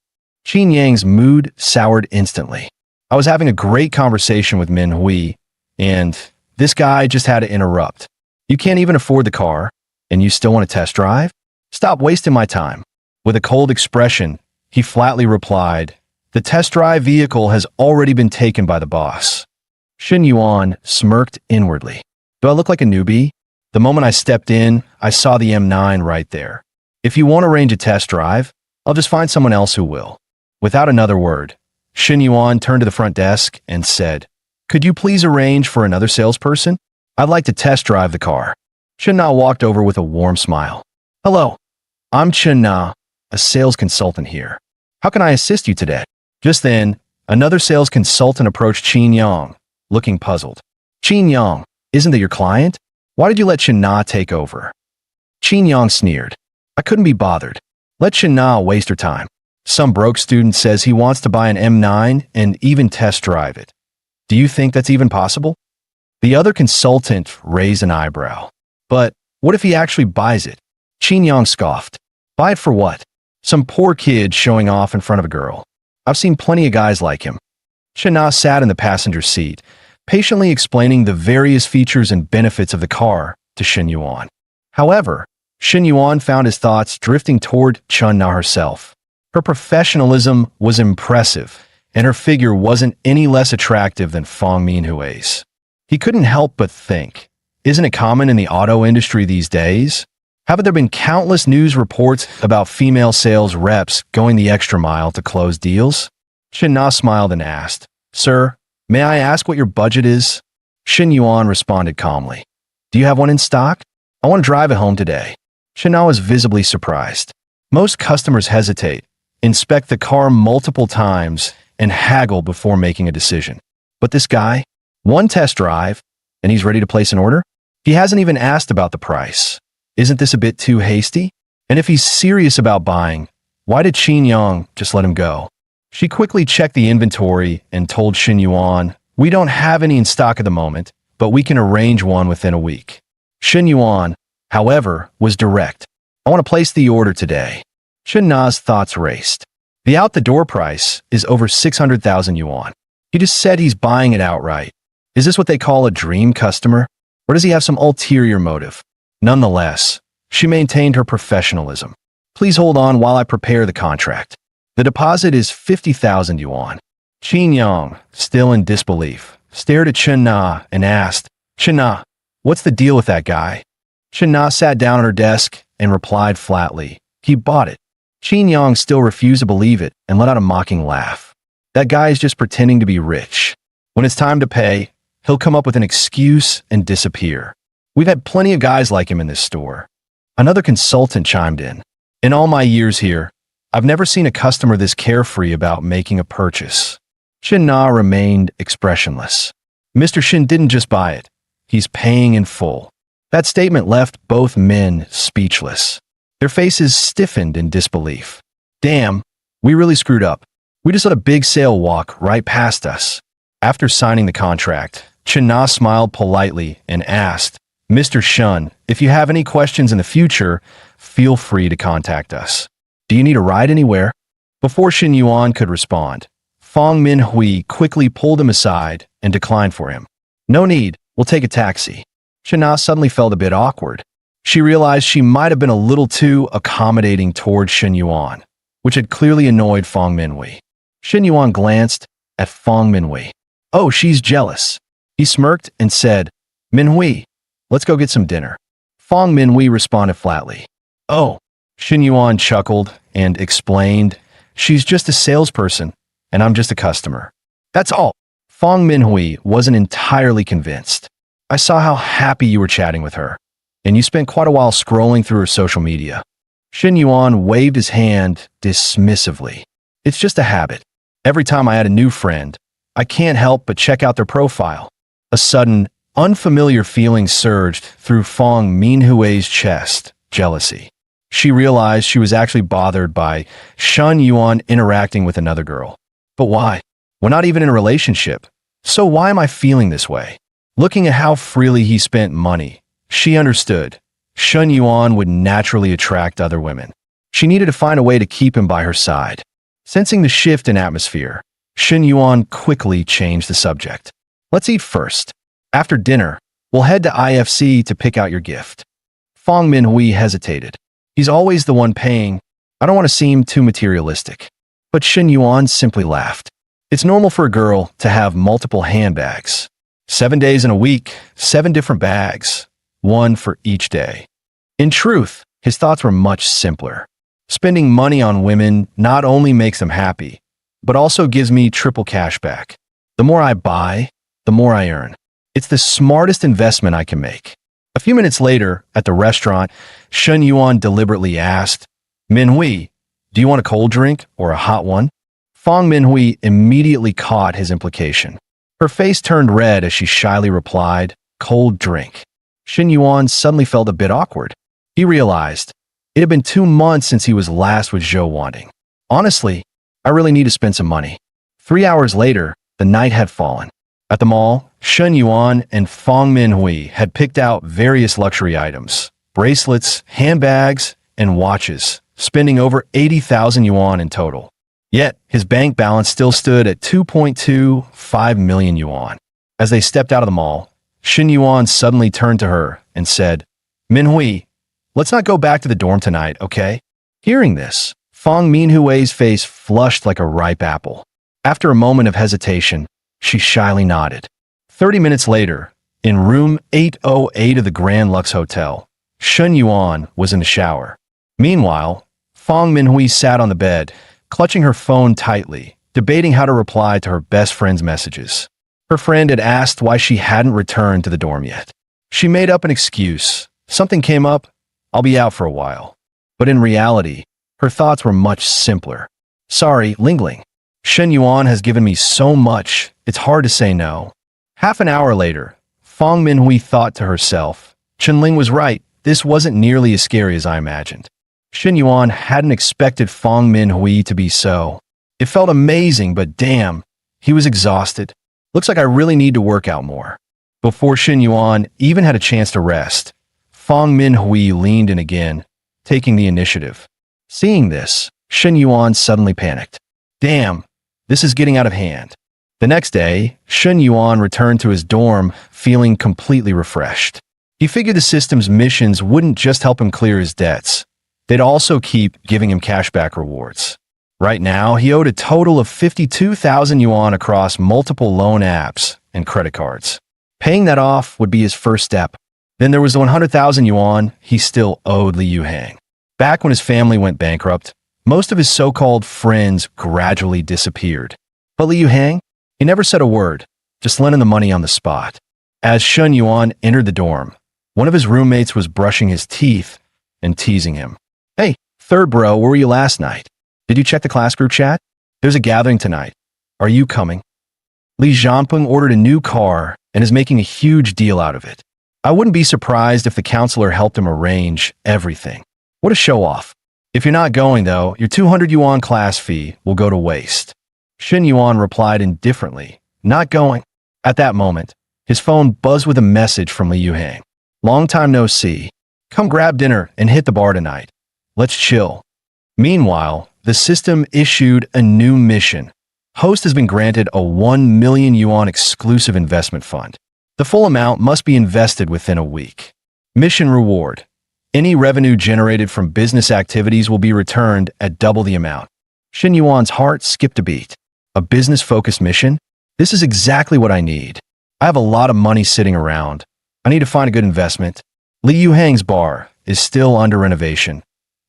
Qin Yang's mood soured instantly. I was having a great conversation with Min Hui, and this guy just had to interrupt. You can't even afford the car, and you still want to test drive? Stop wasting my time. With a cold expression, he flatly replied, the test drive vehicle has already been taken by the boss. Shen Yuan smirked inwardly. Do I look like a newbie? The moment I stepped in, I saw the M9 right there. If you won't arrange a test drive, I'll just find someone else who will. Without another word, Shen Yuan turned to the front desk and said, could you please arrange for another salesperson? I'd like to test drive the car. Chen Na walked over with a warm smile. Hello, I'm Chen Na, a sales consultant here. How can I assist you today? Just then, another sales consultant approached Qin Yang, looking puzzled. Qin Yang, isn't that your client? Why did you let Chen Na take over? Qin Yang sneered. I couldn't be bothered. Let Chen Na waste her time. Some broke student says he wants to buy an M9 and even test drive it. Do you think that's even possible? The other consultant raised an eyebrow. But what if he actually buys it? Qin Yang scoffed. Buy it for what? Some poor kid showing off in front of a girl. I've seen plenty of guys like him. Chen Na sat in the passenger seat, patiently explaining the various features and benefits of the car to Shen Yuan. However, Shen Yuan found his thoughts drifting toward Chen Na herself. Her professionalism was impressive, and her figure wasn't any less attractive than Fong Minhui's. He couldn't help but think, isn't it common in the auto industry these days? Haven't there been countless news reports about female sales reps going the extra mile to close deals? Chen Na smiled and asked, Sir, may I ask what your budget is? Shen Yuan responded calmly. Do you have one in stock? I want to drive it home today. Chen Na was visibly surprised. Most customers hesitate, inspect the car multiple times, and haggle before making a decision. But this guy, one test drive, and he's ready to place an order? He hasn't even asked about the price. Isn't this a bit too hasty? And if he's serious about buying, why did Qin Yang just let him go? She quickly checked the inventory and told Shen Yuan, we don't have any in stock at the moment, but we can arrange one within a week. Shen Yuan, however, was direct. I want to place the order today. Chen Na's thoughts raced. The out-the-door price is over 600,000 yuan. He just said he's buying it outright. Is this what they call a dream customer? Or does he have some ulterior motive? Nonetheless, she maintained her professionalism. Please hold on while I prepare the contract. The deposit is 50,000 yuan. Qin Yang, still in disbelief, stared at Chen Na and asked, Chen Na, what's the deal with that guy? Chen Na sat down at her desk and replied flatly, he bought it. Qin Yang still refused to believe it and let out a mocking laugh. That guy is just pretending to be rich. When it's time to pay, he'll come up with an excuse and disappear. We've had plenty of guys like him in this store. Another consultant chimed in. In all my years here, I've never seen a customer this carefree about making a purchase. Chen Na remained expressionless. Mr. Shin didn't just buy it. He's paying in full. That statement left both men speechless. Their faces stiffened in disbelief. Damn, we really screwed up. We just let a big sale walk right past us. After signing the contract, Chen Na smiled politely and asked, Mr. Shun, if you have any questions in the future, feel free to contact us. Do you need a ride anywhere? Before Shen Yuan could respond, Fong Minhui quickly pulled him aside and declined for him. No need, we'll take a taxi. Chen Na suddenly felt a bit awkward. She realized she might have been a little too accommodating towards Shen Yuan, which had clearly annoyed Fong Minhui. Shen Yuan glanced at Fong Minhui. Oh, she's jealous. He smirked and said, Minhui, let's go get some dinner. Fong Minhui responded flatly. Oh, Shen Yuan chuckled and explained, she's just a salesperson, and I'm just a customer. That's all. Fong Minhui wasn't entirely convinced. I saw how happy you were chatting with her, and you spent quite a while scrolling through her social media. Shen Yuan waved his hand dismissively. It's just a habit. Every time I add a new friend, I can't help but check out their profile. A sudden, unfamiliar feeling surged through Fong Minhui's chest, jealousy. She realized she was actually bothered by Shen Yuan interacting with another girl. But why? We're not even in a relationship. So why am I feeling this way? Looking at how freely he spent money, she understood. Shun Yuan would naturally attract other women. She needed to find a way to keep him by her side. Sensing the shift in atmosphere, Shun Yuan quickly changed the subject. Let's eat first. After dinner, we'll head to IFC to pick out your gift. Fang Minhui hesitated. He's always the one paying. I don't want to seem too materialistic. But Shun Yuan simply laughed. It's normal for a girl to have multiple handbags. 7 days in a week, 7 different bags, one for each day. In truth, his thoughts were much simpler. Spending money on women not only makes them happy, but also gives me triple cash back. The more I buy, the more I earn. It's the smartest investment I can make. A few minutes later, at the restaurant, Shun Yuan deliberately asked, Minhui, do you want a cold drink or a hot one? Fang Minhui immediately caught his implication. Her face turned red as she shyly replied, cold drink. Shun Yuan suddenly felt a bit awkward. He realized it had been 2 months since he was last with Zhou Wanting. Honestly, I really need to spend some money. 3 hours later, the night had fallen. At the mall, Shun Yuan and Fang Minhui had picked out various luxury items, bracelets, handbags, and watches, spending over 80,000 yuan in total. Yet, his bank balance still stood at 2.25 million yuan. As they stepped out of the mall, Shun Yuan suddenly turned to her and said, Minhui, let's not go back to the dorm tonight, okay? Hearing this, Fang Minhui's face flushed like a ripe apple. After a moment of hesitation, she shyly nodded. 30 minutes later, in room 808 of the Grand Lux Hotel, Shun Yuan was in the shower. Meanwhile, Fang Minhui sat on the bed, clutching her phone tightly, debating how to reply to her best friend's messages. Her friend had asked why she hadn't returned to the dorm yet. She made up an excuse. Something came up. I'll be out for a while. But in reality, her thoughts were much simpler. Sorry, Lingling. Shun Yuan has given me so much, it's hard to say no. Half an hour later, Fang Minhui thought to herself, Chunling was right, this wasn't nearly as scary as I imagined. Shun Yuan hadn't expected Fang Minhui to be so. It felt amazing, but damn, he was exhausted. Looks like I really need to work out more. Before Shun Yuan even had a chance to rest, Fang Minhui leaned in again, taking the initiative. Seeing this, Shun Yuan suddenly panicked. Damn, this is getting out of hand. The next day, Shun Yuan returned to his dorm feeling completely refreshed. He figured the system's missions wouldn't just help him clear his debts. They'd also keep giving him cashback rewards. Right now, he owed a total of 52,000 yuan across multiple loan apps and credit cards. Paying that off would be his first step. Then there was the 100,000 yuan he still owed Li Yuhang. Back when his family went bankrupt, most of his so-called friends gradually disappeared. But Li Yuhang, he never said a word, just lent him the money on the spot. As Shun Yuan entered the dorm, one of his roommates was brushing his teeth and teasing him. Hey, third bro, where were you last night? Did you check the class group chat? There's a gathering tonight. Are you coming? Li Zhanpeng ordered a new car and is making a huge deal out of it. I wouldn't be surprised if the counselor helped him arrange everything. What a show-off. If you're not going, though, your 200 yuan class fee will go to waste. Shun Yuan replied indifferently, not going. At that moment, his phone buzzed with a message from Li Yuhang. Long time no see. Come grab dinner and hit the bar tonight. Let's chill. Meanwhile, the system issued a new mission. Host has been granted a 1 million yuan exclusive investment fund. The full amount must be invested within a week. Mission reward. Any revenue generated from business activities will be returned at double the amount. Shun Yuan's heart skipped a beat. A business-focused mission? This is exactly what I need. I have a lot of money sitting around. I need to find a good investment. Li Yuhang's bar is still under renovation.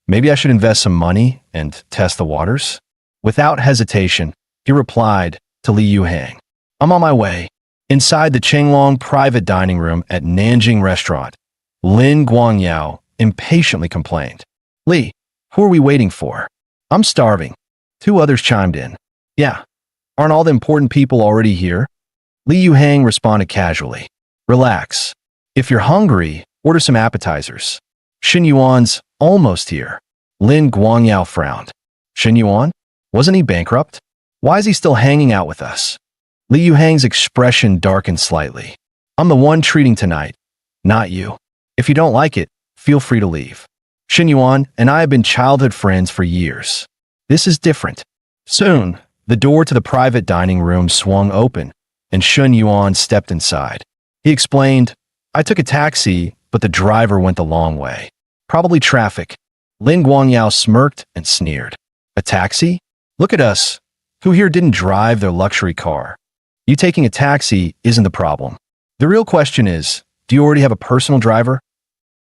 Maybe I should invest some money and test the waters? Without hesitation, he replied to Li Yuhang. I'm on my way. Inside the Chenglong private dining room at Nanjing restaurant, Lin Guangyao impatiently complained. Li, who are we waiting for? I'm starving. 2 others chimed in. Yeah, aren't all the important people already here? Li Yuhang responded casually. Relax. If you're hungry, order some appetizers. Shun Yuan's almost here. Lin Guangyao frowned. Shun Yuan? Wasn't he bankrupt? Why is he still hanging out with us? Li Yuhang's expression darkened slightly. I'm the one treating tonight, not you. If you don't like it, feel free to leave. Shen Yuan and I have been childhood friends for years. This is different. Soon, the door to the private dining room swung open, and Shen Yuan stepped inside. He explained, I took a taxi, but the driver went the long way. Probably traffic. Lin Guangyao smirked and sneered. A taxi? Look at us. Who here didn't drive their luxury car? You taking a taxi isn't the problem. The real question is, do you already have a personal driver?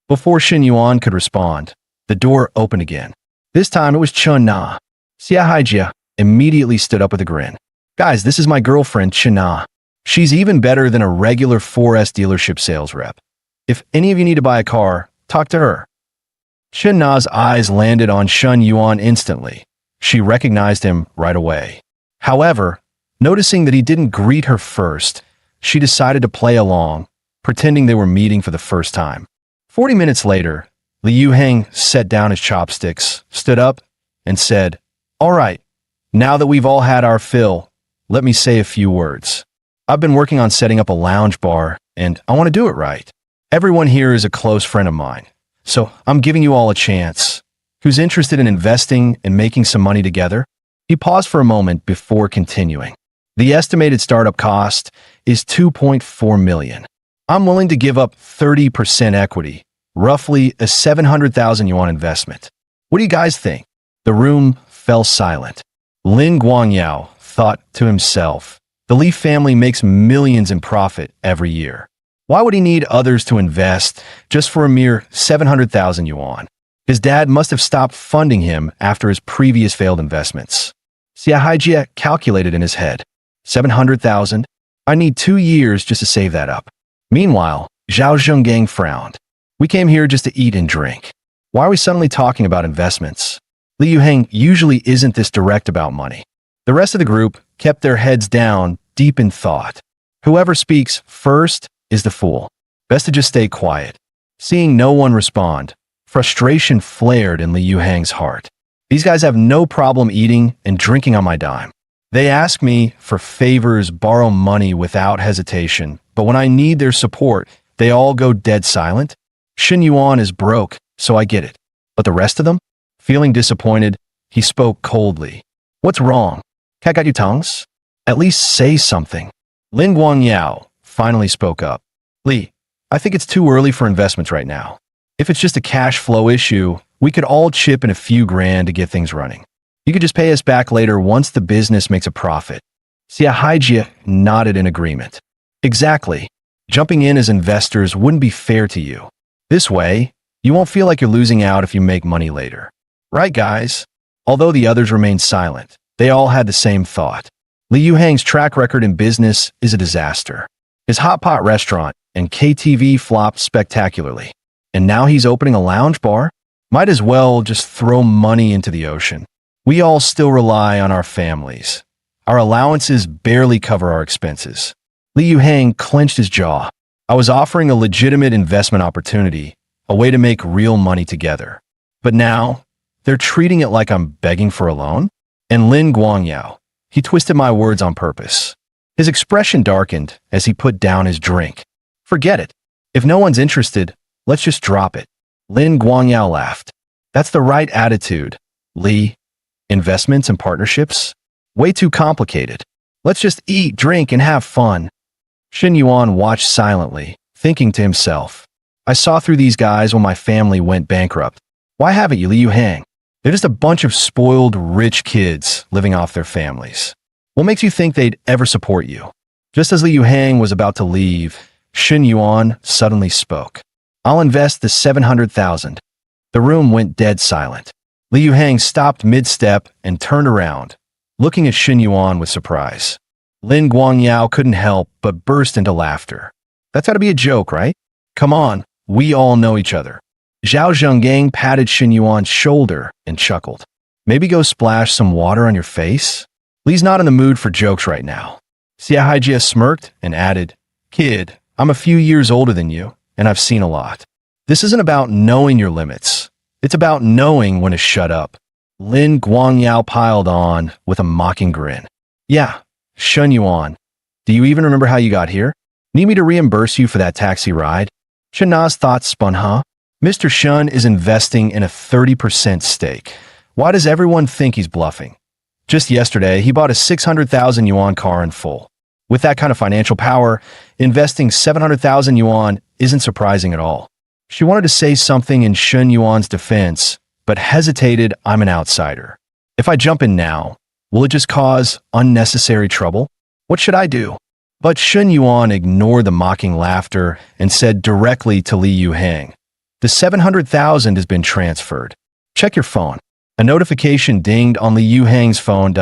Before Shen Yuan could respond, the door opened again. This time it was Chen Na. Xia Haijia immediately stood up with a grin. Guys, this is my girlfriend, Chen Na. She's even better than a regular 4S dealership sales rep. If any of you need to buy a car, talk to her. Chen Na's eyes landed on Shen Yuan instantly. She recognized him right away. However, noticing that he didn't greet her first, she decided to play along, pretending they were meeting for the first time. 40 minutes later, Li Yuhang set down his chopsticks, stood up, and said, All right, now that we've all had our fill, let me say a few words. I've been working on setting up a lounge bar, and I want to do it right. Everyone here is a close friend of mine, so I'm giving you all a chance. Who's interested in investing and making some money together? He paused for a moment before continuing. The estimated startup cost is 2.4 million. I'm willing to give up 30% equity, roughly a 700,000 yuan investment. What do you guys think? The room fell silent. Lin Guangyao thought to himself, the Li family makes millions in profit every year. Why would he need others to invest just for a mere 700,000 yuan? His dad must have stopped funding him after his previous failed investments. Xia Haijia calculated in his head. 700,000? I need 2 years just to save that up. Meanwhile, Zhao Zhenggang frowned. We came here just to eat and drink. Why are we suddenly talking about investments? Li Yuhang usually isn't this direct about money. The rest of the group kept their heads down, deep in thought. Whoever speaks first is the fool. Best to just stay quiet. Seeing no one respond, frustration flared in Li Yuhang's heart. These guys have no problem eating and drinking on my dime. They ask me for favors, borrow money without hesitation, but when I need their support, they all go dead silent. Shen Yuan is broke, so I get it. But the rest of them? Feeling disappointed, he spoke coldly. What's wrong? Got your tongues? At least say something. Lin Guangyao finally spoke up. Li, I think it's too early for investments right now. If it's just a cash flow issue, we could all chip in a few grand to get things running. You could just pay us back later once the business makes a profit. Xia Haijia nodded in agreement. Exactly. Jumping in as investors wouldn't be fair to you. This way, you won't feel like you're losing out if you make money later. Right, guys? Although the others remained silent, they all had the same thought. Li Yuhang's track record in business is a disaster. His hot pot restaurant and KTV flopped spectacularly. And now he's opening a lounge bar? Might as well just throw money into the ocean. We all still rely on our families. Our allowances barely cover our expenses. Li Yuhang clenched his jaw. I was offering a legitimate investment opportunity, a way to make real money together. But now, they're treating it like I'm begging for a loan? And Lin Guangyao, he twisted my words on purpose. His expression darkened as he put down his drink. Forget it. If no one's interested, let's just drop it. Lin Guangyao laughed. That's the right attitude, Li. Investments and partnerships? Way too complicated. Let's just eat, drink, and have fun. Shen Yuan watched silently, thinking to himself. I saw through these guys when my family went bankrupt. Why haven't you, Li Yuhang? They're just a bunch of spoiled, rich kids living off their families. What makes you think they'd ever support you? Just as Li Yuhang was about to leave, Shen Yuan suddenly spoke. I'll invest the 700,000. The room went dead silent. Li Yuhang stopped mid-step and turned around, looking at Shen Yuan with surprise. Lin Guangyao couldn't help but burst into laughter. That's got to be a joke, right? Come on, we all know each other. Zhao Zhenggang patted Shen Yuan's shoulder and chuckled. Maybe go splash some water on your face? Li's not in the mood for jokes right now. Xia Haijia smirked and added, Kid, I'm a few years older than you, and I've seen a lot. This isn't about knowing your limits. It's about knowing when to shut up. Lin Guangyao piled on with a mocking grin. Yeah, Shun Yuan. Do you even remember how you got here? Need me to reimburse you for that taxi ride? Chen Na's thoughts spun, huh? Mr. Shun is investing in a 30% stake. Why does everyone think he's bluffing? Just yesterday, he bought a 600,000 yuan car in full. With that kind of financial power, investing 700,000 yuan isn't surprising at all. She wanted to say something in Shun Yuan's defense, but hesitated. I'm an outsider. If I jump in now, will it just cause unnecessary trouble? What should I do? But Shun Yuan ignored the mocking laughter and said directly to Li Yuhang, the 700,000 has been transferred. Check your phone. A notification dinged on Li Yuhang's phone.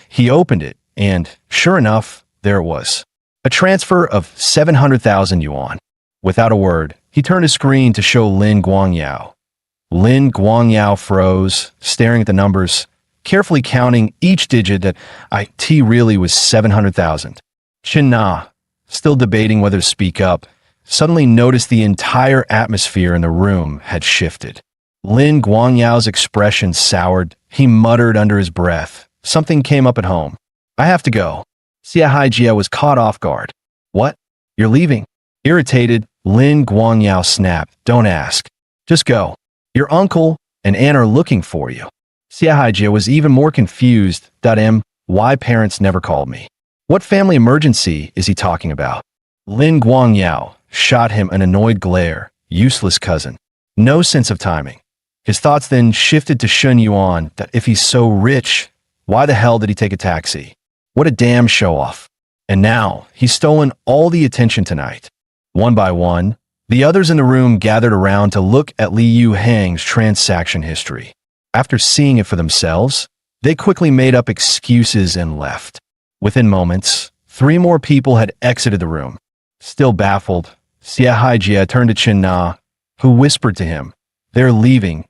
He opened it, and sure enough, there it was. A transfer of 700,000 yuan. Without a word, he turned his screen to show Lin Guangyao. Lin Guangyao froze, staring at the numbers, carefully counting each digit. That it really was 700,000. Chen Na, still debating whether to speak up, suddenly noticed the entire atmosphere in the room had shifted. Lin Guangyao's expression soured. He muttered under his breath. Something came up at home. I have to go. Xia Haijia was caught off guard. What? You're leaving? Irritated, Lin Guangyao snapped. Don't ask. Just go. Your uncle and aunt are looking for you. Xia Haijia was even more confused. Why parents never called me? What family emergency is he talking about? Lin Guangyao shot him an annoyed glare. Useless cousin. No sense of timing. His thoughts then shifted to Shun Yuan. That if he's so rich, why the hell did he take a taxi? What a damn show-off. And now, he's stolen all the attention tonight. One by one, the others in the room gathered around to look at Li Yuhang's transaction history. After seeing it for themselves, they quickly made up excuses and left. Within moments, 3 more people had exited the room. Still baffled, Xia Haijia turned to Chen Na, who whispered to him, they're leaving.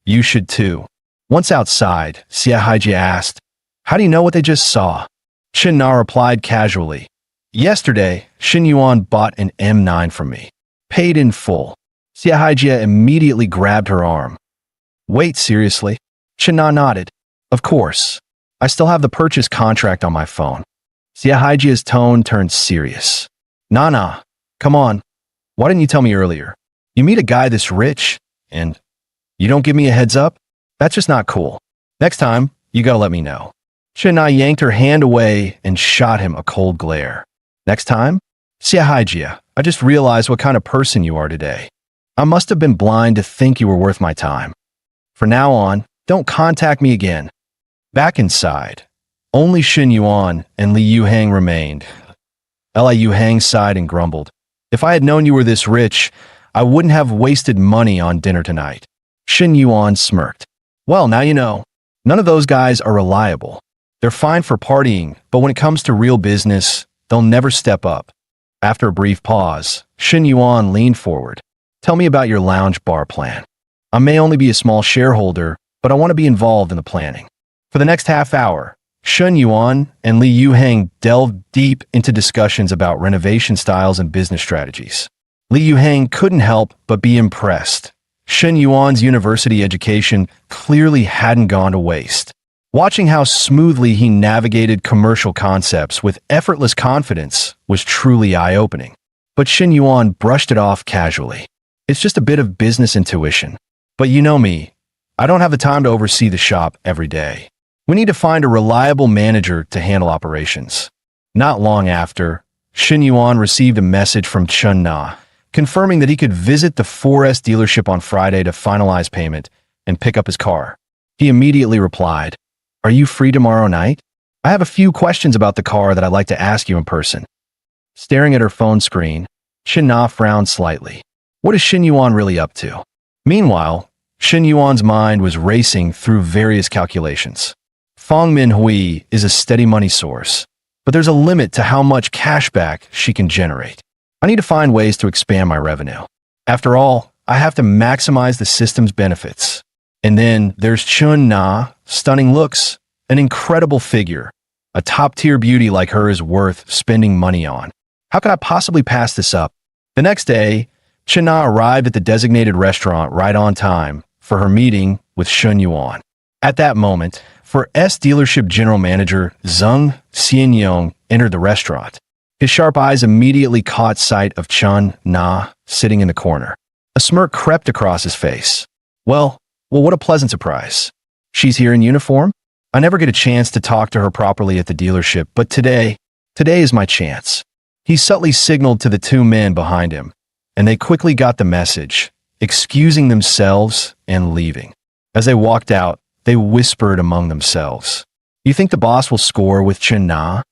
You should too. Once outside, Xia Haijia asked, how do you know what they just saw? Chen Na replied casually, yesterday, Shin Yuan bought an M9 from me. Paid in full. Xia Haijia immediately grabbed her arm. Wait, seriously? Chen Na nodded. Of course. I still have the purchase contract on my phone. Xia Haijia's tone turned serious. Nah, come on. Why didn't you tell me earlier? You meet a guy this rich, and you don't give me a heads up? That's just not cool. Next time, you gotta let me know. Chen Na yanked her hand away and shot him a cold glare. Next time? Xia Haijia, I just realized what kind of person you are today. I must have been blind to think you were worth my time. For now on, don't contact me again. Back inside, only Shin Yuan and Li Yuhang remained. Li Yuhang sighed and grumbled. If I had known you were this rich, I wouldn't have wasted money on dinner tonight. Shin Yuan smirked. Well, now you know. None of those guys are reliable. They're fine for partying, but when it comes to real business, they'll never step up. After a brief pause, Shin Yuan leaned forward. Tell me about your lounge bar plan. I may only be a small shareholder, but I want to be involved in the planning. For the next half hour, Shun Yuan and Li Yuhang delved deep into discussions about renovation styles and business strategies. Li Yuhang couldn't help but be impressed. Shun Yuan's university education clearly hadn't gone to waste. Watching how smoothly he navigated commercial concepts with effortless confidence was truly eye-opening. But Shin Yuan brushed it off casually. It's just a bit of business intuition. But you know me, I don't have the time to oversee the shop every day. We need to find a reliable manager to handle operations. Not long after, Shin Yuan received a message from Chen Na, confirming that he could visit the 4S dealership on Friday to finalize payment and pick up his car. He immediately replied, "Are you free tomorrow night? I have a few questions about the car that I'd like to ask you in person." Staring at her phone screen, Chen Na frowned slightly. What is Shin Yuan really up to? Meanwhile, Shin Yuan's mind was racing through various calculations. Fang Minhui is a steady money source, but there's a limit to how much cashback she can generate. I need to find ways to expand my revenue. After all, I have to maximize the system's benefits. And then there's Chun Na, stunning looks, an incredible figure. A top-tier beauty like her is worth spending money on. How could I possibly pass this up? The next day, Chen Na arrived at the designated restaurant right on time for her meeting with Shun Yuan. At that moment, For S dealership general manager Zhang Xianyong entered the restaurant. His sharp eyes immediately caught sight of Chun Na sitting in the corner. A smirk crept across his face. Well, what a pleasant surprise. She's here in uniform? I never get a chance to talk to her properly at the dealership, but today is my chance. He subtly signaled to the two men behind him, and they quickly got the message, excusing themselves and leaving. As they walked out, they whispered among themselves. You think the boss will score with Chun Na?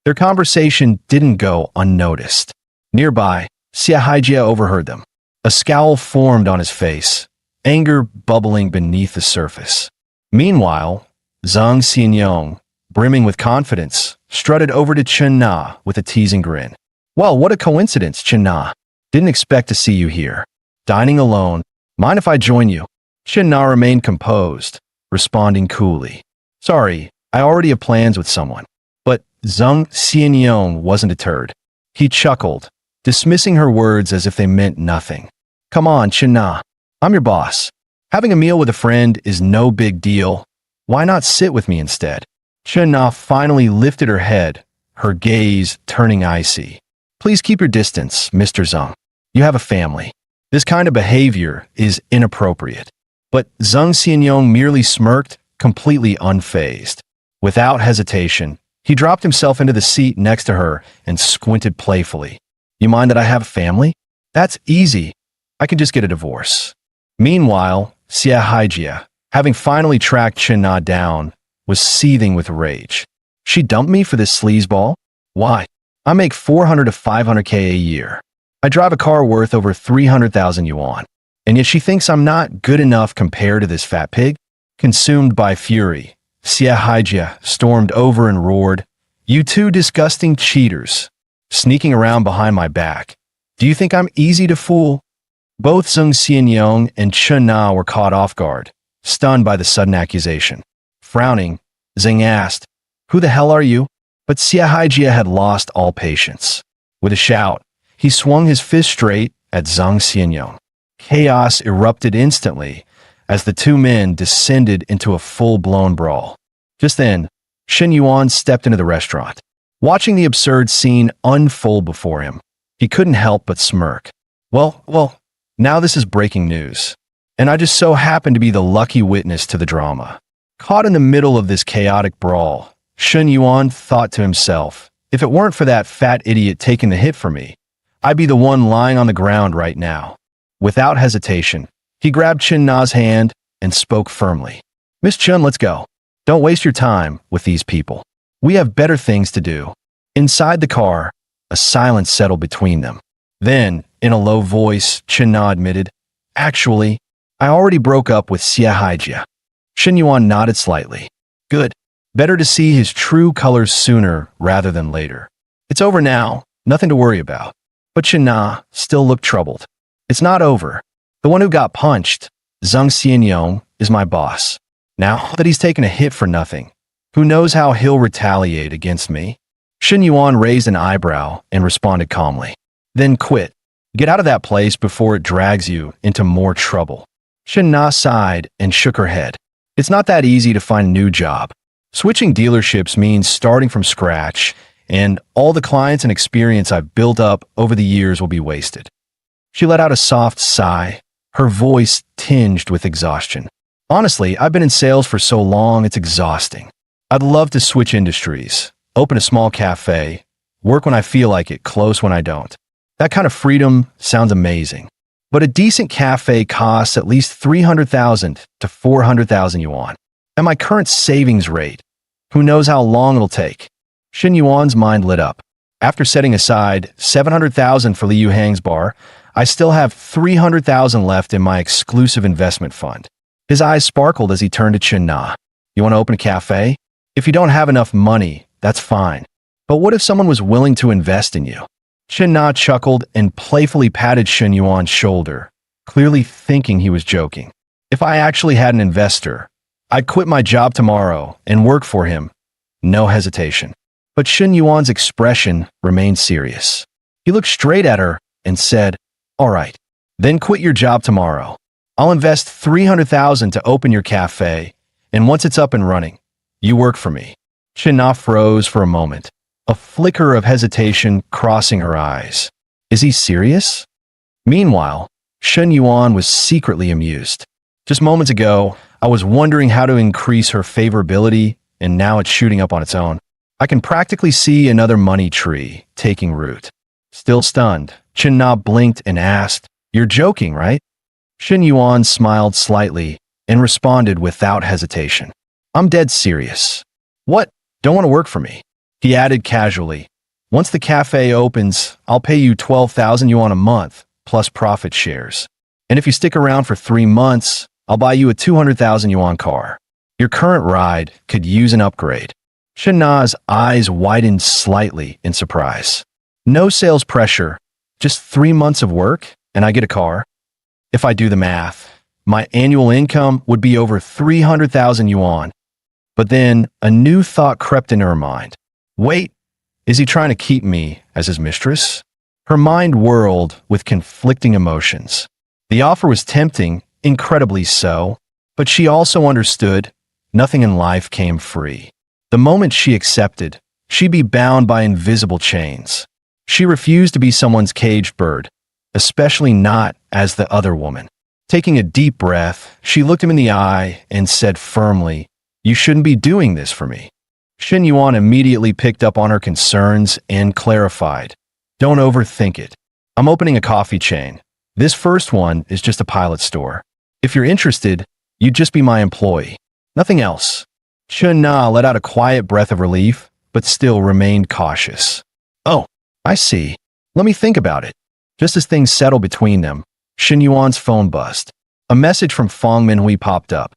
Their conversation didn't go unnoticed. Nearby, Xia Haijia overheard them. A scowl formed on his face, anger bubbling beneath the surface. Meanwhile, Zhang Xianyong, brimming with confidence, strutted over to Chun Na with a teasing grin. Well, what a coincidence, Chun Na. Didn't expect to see you here. Dining alone. Mind if I join you? Chun Na remained composed, responding coolly. Sorry, I already have plans with someone. But Zhang Xianyong wasn't deterred. He chuckled, dismissing her words as if they meant nothing. Come on, Chun Na. I'm your boss. Having a meal with a friend is no big deal. Why not sit with me instead? Chun Na finally lifted her head, her gaze turning icy. Please keep your distance, Mr. Zhang. You have a family. This kind of behavior is inappropriate. But Zhang Xianyong merely smirked, completely unfazed. Without hesitation, he dropped himself into the seat next to her and squinted playfully. You mind that I have a family? That's easy. I can just get a divorce. Meanwhile, Xia Haijia, having finally tracked Chun Na down, was seething with rage. She dumped me for this sleazeball? Why? I make 400 to 500k a year. I drive a car worth over 300,000 yuan. And yet she thinks I'm not good enough compared to this fat pig? Consumed by fury, Xia Haijia stormed over and roared, You two disgusting cheaters, sneaking around behind my back. Do you think I'm easy to fool? Both Zhang Xianyong and Chun Na were caught off guard, stunned by the sudden accusation. Frowning, Zhang asked, Who the hell are you? But Xia Haijia had lost all patience. With a shout, he swung his fist straight at Zhang Xianyong. Chaos erupted instantly as the two men descended into a full-blown brawl. Just then, Shen Yuan stepped into the restaurant. Watching the absurd scene unfold before him, he couldn't help but smirk. Well, now this is breaking news. And I just so happen to be the lucky witness to the drama. Caught in the middle of this chaotic brawl, Shen Yuan thought to himself, if it weren't for that fat idiot taking the hit for me, I'd be the one lying on the ground right now. Without hesitation, he grabbed Chun Na's hand and spoke firmly. Miss Chun, let's go. Don't waste your time with these people. We have better things to do. Inside the car, a silence settled between them. Then, in a low voice, Chun Na admitted, Actually, I already broke up with Xia Haijia. Shen Yuan nodded slightly. Good. Better to see his true colors sooner rather than later. It's over now, nothing to worry about. But Chun Na still looked troubled. It's not over. The one who got punched, Zhang Xianyong, is my boss. Now that he's taken a hit for nothing, who knows how he'll retaliate against me? Shen Yuan raised an eyebrow and responded calmly. Then quit. Get out of that place before it drags you into more trouble. Shen Na sighed and shook her head. It's not that easy to find a new job. Switching dealerships means starting from scratch, and all the clients and experience I've built up over the years will be wasted. She let out a soft sigh, her voice tinged with exhaustion. Honestly, I've been in sales for so long, it's exhausting. I'd love to switch industries, open a small cafe, work when I feel like it, close when I don't. That kind of freedom sounds amazing. But a decent cafe costs at least 300,000 to 400,000 yuan. At my current savings rate, who knows how long it'll take? Shen Yuan's mind lit up. After setting aside 700,000 for Liu Hang's bar, I still have 300,000 left in my exclusive investment fund. His eyes sparkled as he turned to Chun Na. You want to open a cafe? If you don't have enough money, that's fine. But what if someone was willing to invest in you? Chun Na chuckled and playfully patted Shen Yuan's shoulder, clearly thinking he was joking. If I actually had an investor, I'd quit my job tomorrow and work for him. No hesitation. But Shen Yuan's expression remained serious. He looked straight at her and said, All right, then quit your job tomorrow. I'll invest 300,000 to open your cafe, and once it's up and running, You work for me. Shin-na froze for a moment, a flicker of hesitation crossing her eyes. Is he serious? Meanwhile, Shen Yuan was secretly amused. Just moments ago, I was wondering how to increase her favorability, and now it's shooting up on its own. I can practically see another money tree taking root. Still stunned, Shin-na blinked and asked, "You're joking, right?" Shen Yuan smiled slightly and responded without hesitation. "I'm dead serious." "What? Don't want to work for me?" He added casually, "Once the cafe opens, I'll pay you 12,000 yuan a month, plus profit shares. And if you stick around for 3 months, I'll buy you a 200,000 yuan car. Your current ride could use an upgrade." Shin-na's eyes widened slightly in surprise. "No sales pressure, just 3 months of work, and I get a car?" If I do the math, my annual income would be over 300,000 yuan. But then a new thought crept into her mind. Wait, is he trying to keep me as his mistress? Her mind whirled with conflicting emotions. The offer was tempting, incredibly so, but she also understood nothing in life came free. The moment she accepted, she'd be bound by invisible chains. She refused to be someone's caged bird, especially not as the other woman. Taking a deep breath, she looked him in the eye and said firmly, "You shouldn't be doing this for me." Shen Yuan immediately picked up on her concerns and clarified, "Don't overthink it. I'm opening a coffee chain. This first one is just a pilot store. If you're interested, you'd just be my employee. Nothing else." Shen-na let out a quiet breath of relief, but still remained cautious. "Oh, I see. Let me think about it." Just as things settled between them, Shen Yuan's phone buzzed. A message from Fang Minhui popped up.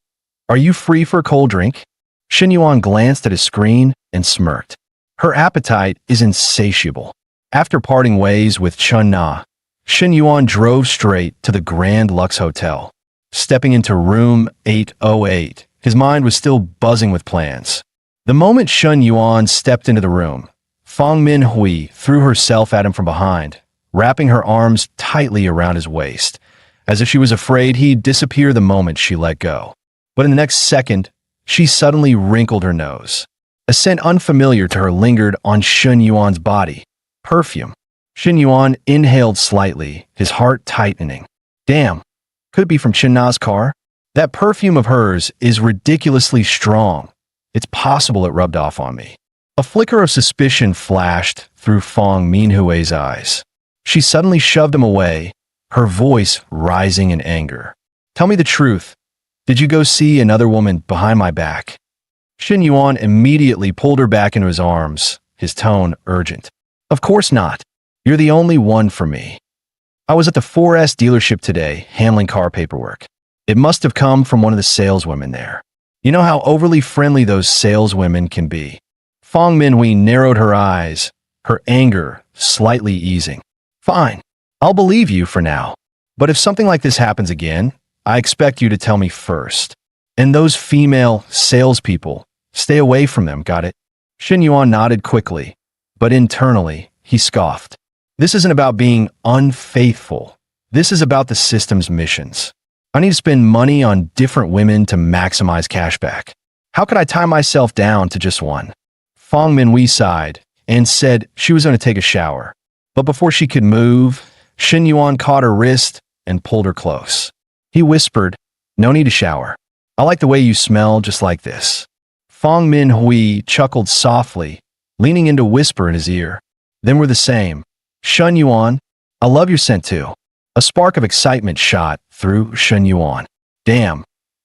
"Are you free for a cold drink?" Shen Yuan glanced at his screen and smirked. Her appetite is insatiable. After parting ways with Chun-na, Shen Yuan drove straight to the Grand Lux Hotel. Stepping into room 808, his mind was still buzzing with plans. The moment Shen Yuan stepped into the room, Fang Minhui threw herself at him from behind, wrapping her arms tightly around his waist, as if she was afraid he'd disappear the moment she let go. But in the next second, she suddenly wrinkled her nose. A scent unfamiliar to her lingered on Shen Yuan's body. Perfume. Shen Yuan inhaled slightly, his heart tightening. Damn, could it be from Shin-na's car? That perfume of hers is ridiculously strong. It's possible it rubbed off on me. A flicker of suspicion flashed through Fang Minhui's eyes. She suddenly shoved him away, her voice rising in anger. "Tell me the truth. Did you go see another woman behind my back?" Shen Yuan immediately pulled her back into his arms, his tone urgent. "Of course not. You're the only one for me. I was at the 4S dealership today, handling car paperwork. It must have come from one of the saleswomen there. You know how overly friendly those saleswomen can be." Fang Minhui narrowed her eyes, her anger slightly easing. "Fine, I'll believe you for now. But if something like this happens again, I expect you to tell me first. And those female salespeople, stay away from them, got it?" Shen Yuan nodded quickly, but internally, he scoffed. "This isn't about being unfaithful. This is about the system's missions. I need to spend money on different women to maximize cashback. How could I tie myself down to just one?" Fang Minhui sighed and said she was going to take a shower. But before she could move, Shen Yuan caught her wrist and pulled her close. He whispered, "No need to shower. I like the way you smell just like this." Fang Minhui chuckled softly, leaning in to whisper in his ear. Then we're the same. "Shen Yuan, I love your scent too." A spark of excitement shot through Shen Yuan. "Damn,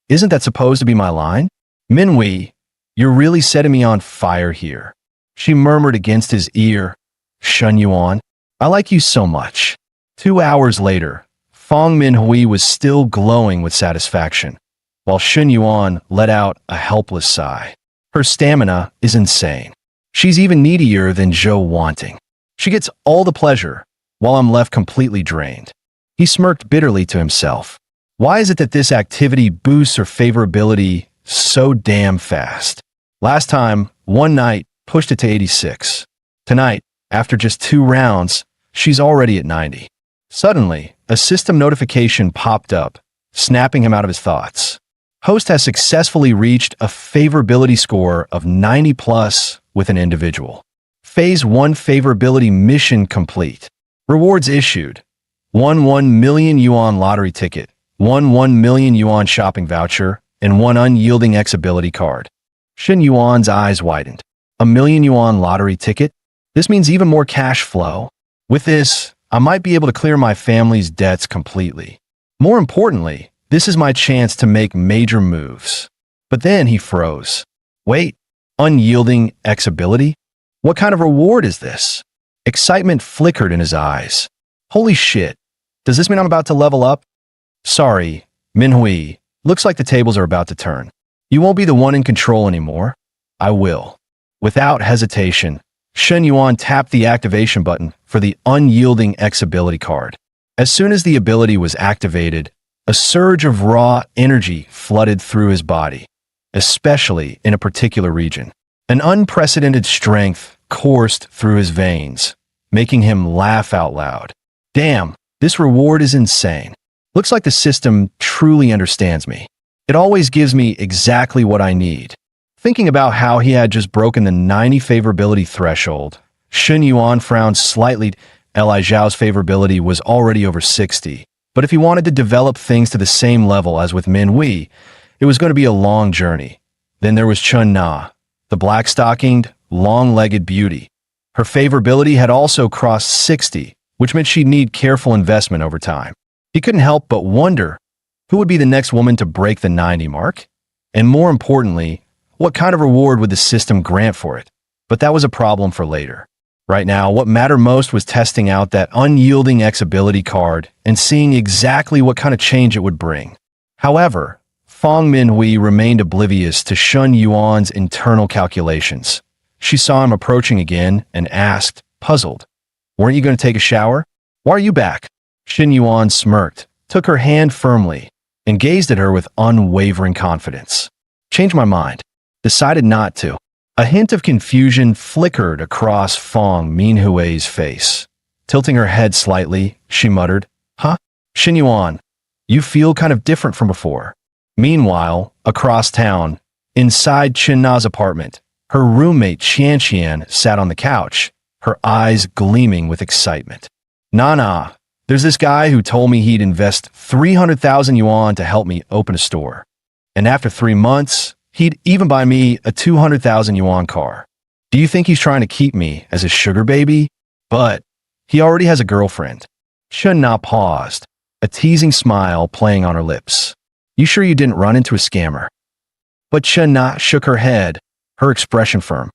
isn't that supposed to be my line?" "Minhui, you're really setting me on fire here." She murmured against his ear, "Shen Yuan, I like you so much." 2 hours later, Fang Minhui was still glowing with satisfaction, while Shen Yuan let out a helpless sigh. Her stamina is insane. She's even needier than Zhou wanting. She gets all the pleasure, while I'm left completely drained. He smirked bitterly to himself. Why is it that this activity boosts her favorability so damn fast? Last time, one night, pushed it to 86. Tonight, after just 2 rounds, she's already at 90. Suddenly, a system notification popped up, snapping him out of his thoughts. Host has successfully reached a favorability score of 90 plus with an individual. Phase 1 favorability mission complete. Rewards issued. 1 million yuan lottery ticket, 1 million yuan shopping voucher, and 1 unyielding X-ability card. Shen Yuan's eyes widened. 1 million yuan lottery ticket? This means even more cash flow. With this, I might be able to clear my family's debts completely. More importantly, this is my chance to make major moves. But then he froze. Wait, unyielding X-ability? What kind of reward is this? Excitement flickered in his eyes. Holy shit. Does this mean I'm about to level up? Sorry, MANHWA. Looks like the tables are about to turn. You won't be the one in control anymore. I will. Without hesitation, Shen Yuan tapped the activation button for the unyielding X-ability card. As soon as the ability was activated, a surge of raw energy flooded through his body, especially in a particular region. An unprecedented strength coursed through his veins, making him laugh out loud. Damn, this reward is insane. Looks like the system truly understands me. It always gives me exactly what I need. Thinking about how he had just broken the 90 favorability threshold, Shen Yuan frowned slightly. Li Zhao's favorability was already over 60, but if he wanted to develop things to the same level as with MANHWA, it was going to be a long journey. Then there was Chun Na, the black-stockinged, long-legged beauty. Her favorability had also crossed 60, which meant she'd need careful investment over time. He couldn't help but wonder who would be the next woman to break the 90 mark? And more importantly, what kind of reward would the system grant for it? But that was a problem for later. Right now, what mattered most was testing out that unyielding X-ability card and seeing exactly what kind of change it would bring. However, Fang Minhui remained oblivious to Shen Yuan's internal calculations. She saw him approaching again and asked, puzzled, "Weren't you going to take a shower? Why are you back?" Shen Yuan smirked, took her hand firmly, and gazed at her with unwavering confidence. "Changed my mind. Decided not to." A hint of confusion flickered across Fang Minhui's face. Tilting her head slightly, she muttered, "Huh? Shen Yuan, you feel kind of different from before." Meanwhile, across town, inside Chen Na's apartment, her roommate Qian sat on the couch, her eyes gleaming with excitement. "Nana, there's this guy who told me he'd invest 300,000 yuan to help me open a store. And after 3 months, he'd even buy me a 200,000 yuan car. Do you think he's trying to keep me as a sugar baby? But he already has a girlfriend." Chen Na paused, a teasing smile playing on her lips. "You sure you didn't run into a scammer?" But Chen Na shook her head, her expression firm.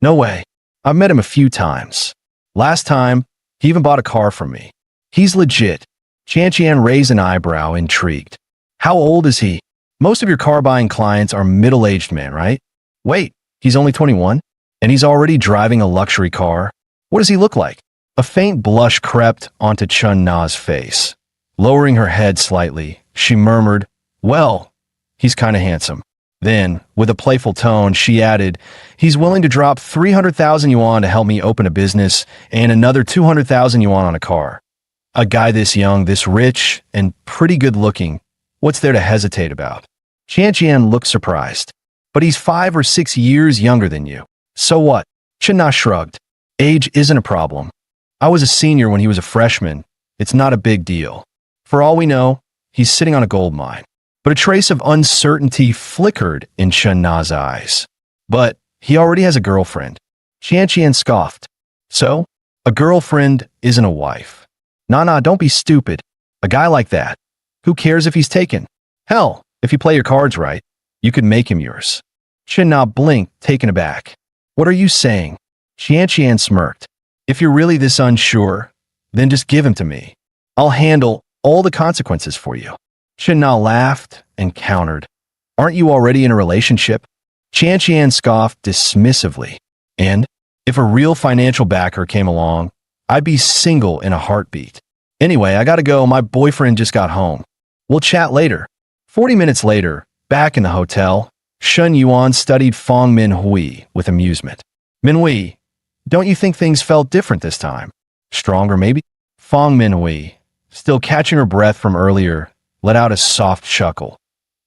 "No way. I've met him a few times. Last time, he even bought a car from me. He's legit." Qian raised an eyebrow, intrigued. "How old is he? Most of your car-buying clients are middle-aged men, right? Wait, he's only 21? And he's already driving a luxury car? What does he look like?" A faint blush crept onto Chun Na's face. Lowering her head slightly, she murmured, "Well, he's kind of handsome." Then, with a playful tone, she added, "He's willing to drop 300,000 yuan to help me open a business and another 200,000 yuan on a car. A guy this young, this rich, and pretty good-looking, what's there to hesitate about?" Qian looked surprised. "But he's 5 or 6 years younger than you. So what?" Chen Na shrugged. "Age isn't a problem. I was a senior when he was a freshman. It's not a big deal. For all we know, he's sitting on a gold mine." But a trace of uncertainty flickered in Chen Na's eyes. "But he already has a girlfriend." Qian scoffed. "So? A girlfriend isn't a wife. Nah, don't be stupid. A guy like that, who cares if he's taken? Hell, if you play your cards right, you could make him yours." Chen Na blinked, taken aback. "What are you saying?" Qian smirked. "If you're really this unsure, then just give him to me. I'll handle all the consequences for you." Chen Na laughed and countered, "Aren't you already in a relationship?" Qian scoffed dismissively. "And if a real financial backer came along, I'd be single in a heartbeat. Anyway, I gotta go. My boyfriend just got home. We'll chat later." 40 minutes later, back in the hotel, Shen Yuan studied Fang Minhui with amusement. "Minhui, don't you think things felt different this time? Stronger, maybe?" Fang Minhui, still catching her breath from earlier, let out a soft chuckle.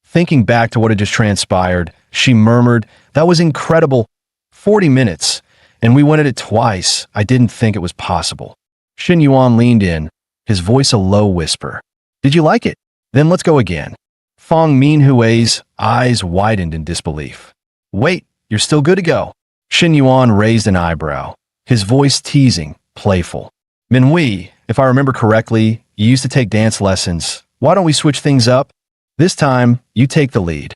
Thinking back to what had just transpired, she murmured, "That was incredible. 40 minutes. And we went at it twice. I didn't think it was possible." Shin Yuan leaned in, his voice a low whisper. "Did you like it? Then let's go again." Fang Minhui's eyes widened in disbelief. "Wait, you're still good to go." Shin Yuan raised an eyebrow, his voice teasing, playful. "Minhui, if I remember correctly, you used to take dance lessons. Why don't we switch things up? This time, you take the lead."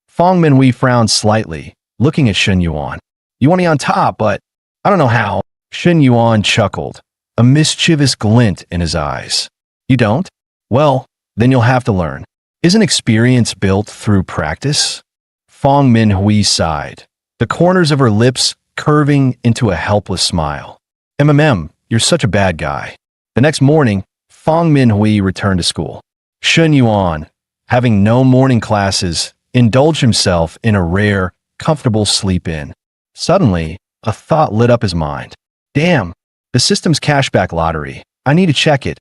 Fang Minhui frowned slightly, looking at Shin Yuan. "You want me on top, but I don't know how." Shin Yuan chuckled, a mischievous glint in his eyes. "You don't? Well, then you'll have to learn. Isn't experience built through practice?" Fang Minhui sighed, the corners of her lips curving into a helpless smile. You're such a bad guy." The next morning, Fang Minhui returned to school. Shin Yuan, having no morning classes, indulged himself in a rare, comfortable sleep-in. Suddenly, a thought lit up his mind. "Damn, the system's cashback lottery. I need to check it."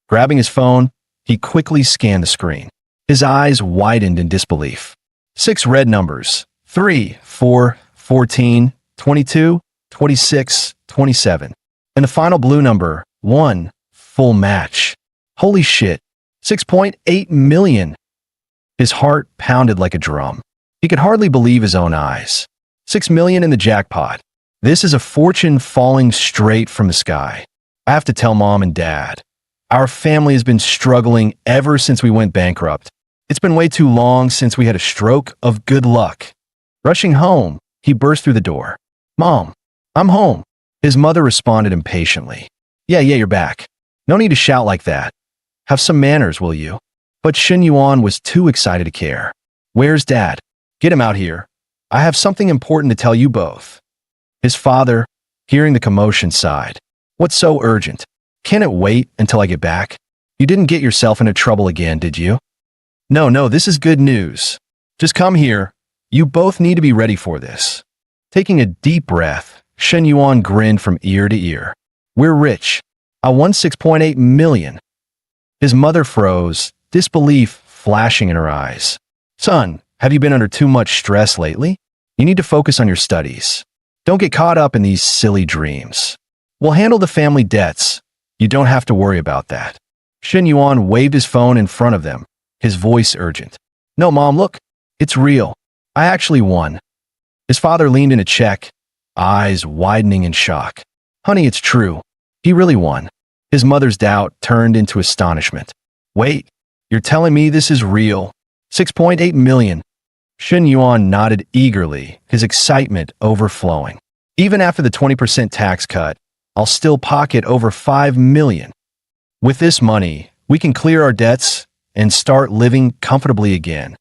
Grabbing his phone, he quickly scanned the screen. His eyes widened in disbelief. 6 red numbers: 3, 4, 14, 22, 26, 27. And the final blue number, 1, full match. Holy shit, 6.8 million. His heart pounded like a drum. He could hardly believe his own eyes. 6 million in the jackpot. This is a fortune falling straight from the sky. I have to tell Mom and Dad. Our family has been struggling ever since we went bankrupt. It's been way too long since we had a stroke of good luck. Rushing home, he burst through the door. "Mom, I'm home." His mother responded impatiently. Yeah, you're back. No need to shout like that. Have some manners, will you?" But Shin Yuan was too excited to care. "Where's Dad? Get him out here. I have something important to tell you both." His father, hearing the commotion, sighed. "What's so urgent? Can it wait until I get back? You didn't get yourself into trouble again, did you?" No, this is good news. Just come here. You both need to be ready for this." Taking a deep breath, Shen Yuan grinned from ear to ear. "We're rich. I won 6.8 million. His mother froze, disbelief flashing in her eyes. "Son, have you been under too much stress lately? You need to focus on your studies. Don't get caught up in these silly dreams. We'll handle the family debts. You don't have to worry about that." Shen Yuan waved his phone in front of them, his voice urgent. "No, Mom, look. It's real. I actually won." His father leaned in to check, eyes widening in shock. "Honey, it's true. He really won." His mother's doubt turned into astonishment. "Wait, you're telling me this is real? 6.8 million. Shen Yuan nodded eagerly, his excitement overflowing. "Even after the 20% tax cut, I'll still pocket over 5 million. With this money, we can clear our debts and start living comfortably again."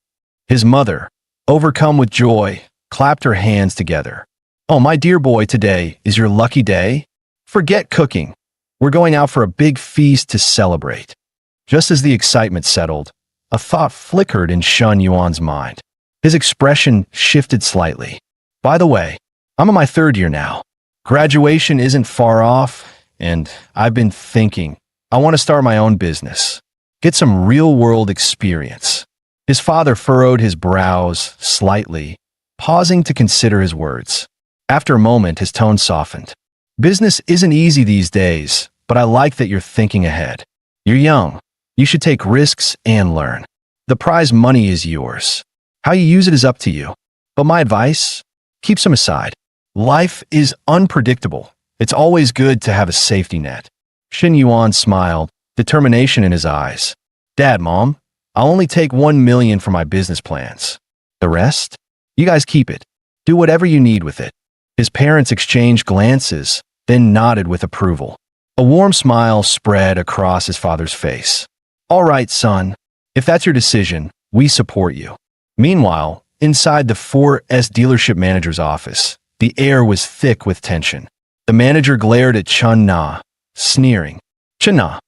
His mother, overcome with joy, clapped her hands together. "Oh, my dear boy, today is your lucky day. Forget cooking. We're going out for a big feast to celebrate." Just as the excitement settled, a thought flickered in Shen Yuan's mind. His expression shifted slightly. "By the way, I'm in my 3rd year now. Graduation isn't far off, and I've been thinking, I want to start my own business. Get some real-world experience." His father furrowed his brows slightly, pausing to consider his words. After a moment, his tone softened. "Business isn't easy these days, but I like that you're thinking ahead. You're young. You should take risks and learn. The prize money is yours. How you use it is up to you. But my advice? Keep some aside. Life is unpredictable. It's always good to have a safety net." Shen Yuan smiled, determination in his eyes. "Dad, Mom, I'll only take 1 million for my business plans. The rest? You guys keep it. Do whatever you need with it." His parents exchanged glances, then nodded with approval. A warm smile spread across his father's face. "All right, son. If that's your decision, we support you." Meanwhile, inside the 4S dealership manager's office, the air was thick with tension. The manager glared at Chun Na, sneering. "Chun Na,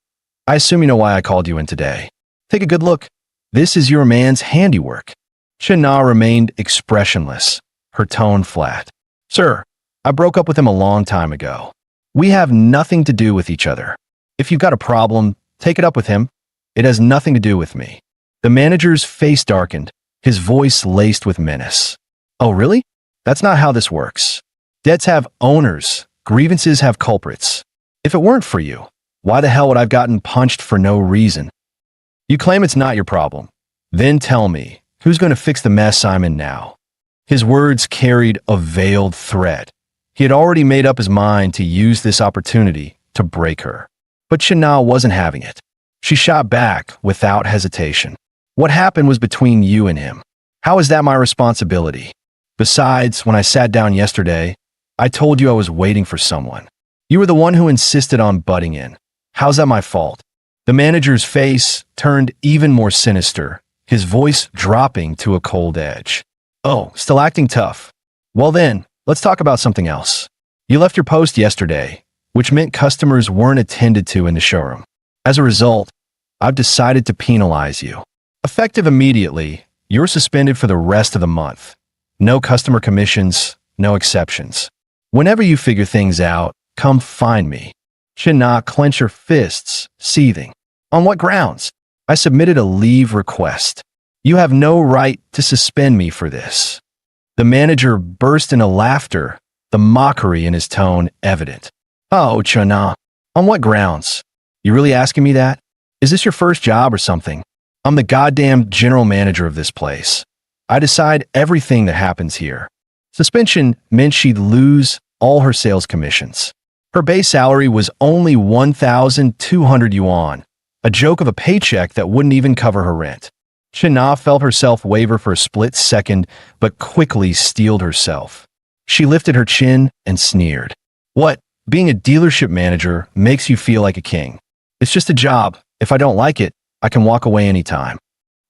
I assume you know why I called you in today. Take a good look. This is your man's handiwork." Chun Na remained expressionless, her tone flat. "Sir, I broke up with him a long time ago. We have nothing to do with each other. If you've got a problem, take it up with him. It has nothing to do with me." The manager's face darkened, his voice laced with menace. Oh, really? That's not how this works. Debts have owners, grievances have culprits. If it weren't for you, why the hell would I've gotten punched for no reason? You claim it's not your problem. Then tell me, who's going to fix the mess I'm in now? His words carried a veiled threat. He had already made up his mind to use this opportunity to break her. But Shana wasn't having it. She shot back without hesitation. What happened was between you and him. How is that my responsibility? Besides, when I sat down yesterday, I told you I was waiting for someone. You were the one who insisted on butting in. How's that my fault? The manager's face turned even more sinister, his voice dropping to a cold edge. Oh, still acting tough. Well then, let's talk about something else. You left your post yesterday, which meant customers weren't attended to in the showroom. As a result, I've decided to penalize you. Effective immediately, you're suspended for the rest of the month. No customer commissions, no exceptions. Whenever you figure things out, come find me. Shana clenched her fists, seething. On what grounds? I submitted a leave request. You have no right to suspend me for this. The manager burst into laughter, the mockery in his tone evident. Oh, Shana, on what grounds? You really asking me that? Is this your first job or something? I'm the goddamn general manager of this place. I decide everything that happens here. Suspension meant she'd lose all her sales commissions. Her base salary was only 1,200 yuan, a joke of a paycheck that wouldn't even cover her rent. Shana felt herself waver for a split second, but quickly steeled herself. She lifted her chin and sneered. What? Being a dealership manager makes you feel like a king. It's just a job. If I don't like it, I can walk away anytime.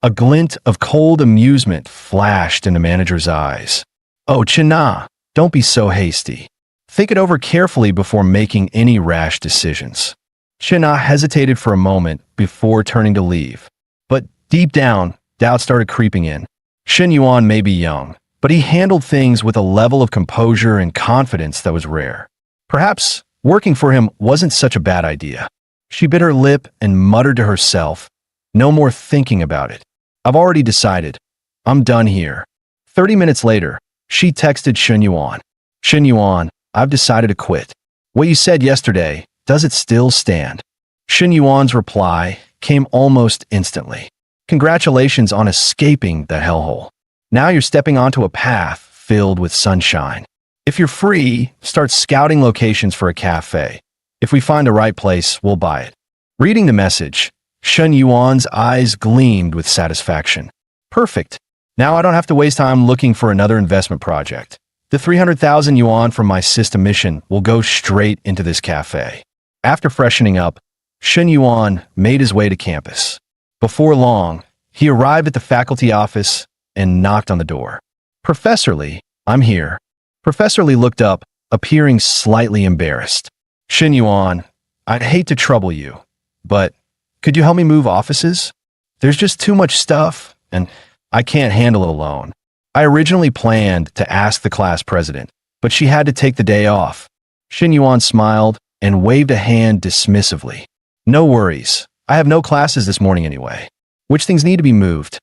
A glint of cold amusement flashed in the manager's eyes. Oh, Shana, don't be so hasty. Think it over carefully before making any rash decisions. Shana hesitated for a moment before turning to leave. But deep down, doubt started creeping in. Shen Yuan may be young, but he handled things with a level of composure and confidence that was rare. Perhaps working for him wasn't such a bad idea. She bit her lip and muttered to herself, no more thinking about it. I've already decided. I'm done here. 30 minutes later, she texted Shen Yuan. Shen Yuan, I've decided to quit. What you said yesterday, does it still stand? Shen Yuan's reply came almost instantly. Congratulations on escaping the hellhole. Now you're stepping onto a path filled with sunshine. If you're free, start scouting locations for a cafe. If we find the right place, we'll buy it. Reading the message, Shen Yuan's eyes gleamed with satisfaction. Perfect. Now I don't have to waste time looking for another investment project. The 300,000 yuan from my system mission will go straight into this cafe. After freshening up, Shen Yuan made his way to campus. Before long, he arrived at the faculty office and knocked on the door. Professor Lee, I'm here. Professor Lee looked up, appearing slightly embarrassed. Shen Yuan, I'd hate to trouble you, but could you help me move offices? There's just too much stuff, and I can't handle it alone. I originally planned to ask the class president, but she had to take the day off. Shen Yuan smiled and waved a hand dismissively. No worries. I have no classes this morning anyway. Which things need to be moved?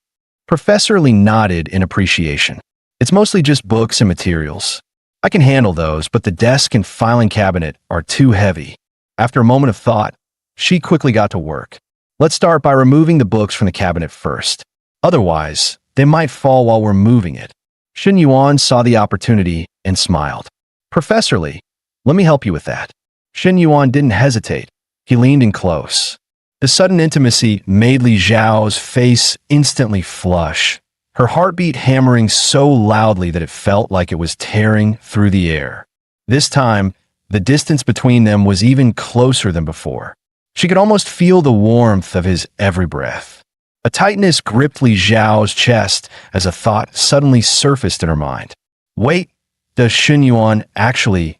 Professor Lee nodded in appreciation. It's mostly just books and materials. I can handle those, but the desk and filing cabinet are too heavy. After a moment of thought, she quickly got to work. Let's start by removing the books from the cabinet first. Otherwise, they might fall while we're moving it. Shen Yuan saw the opportunity and smiled. Professor Lee, let me help you with that. Shen Yuan didn't hesitate. He leaned in close. The sudden intimacy made Li Zhao's face instantly flush, her heartbeat hammering so loudly that it felt like it was tearing through the air. This time, the distance between them was even closer than before. She could almost feel the warmth of his every breath. A tightness gripped Li Zhao's chest as a thought suddenly surfaced in her mind. Wait, does Shen Yuan actually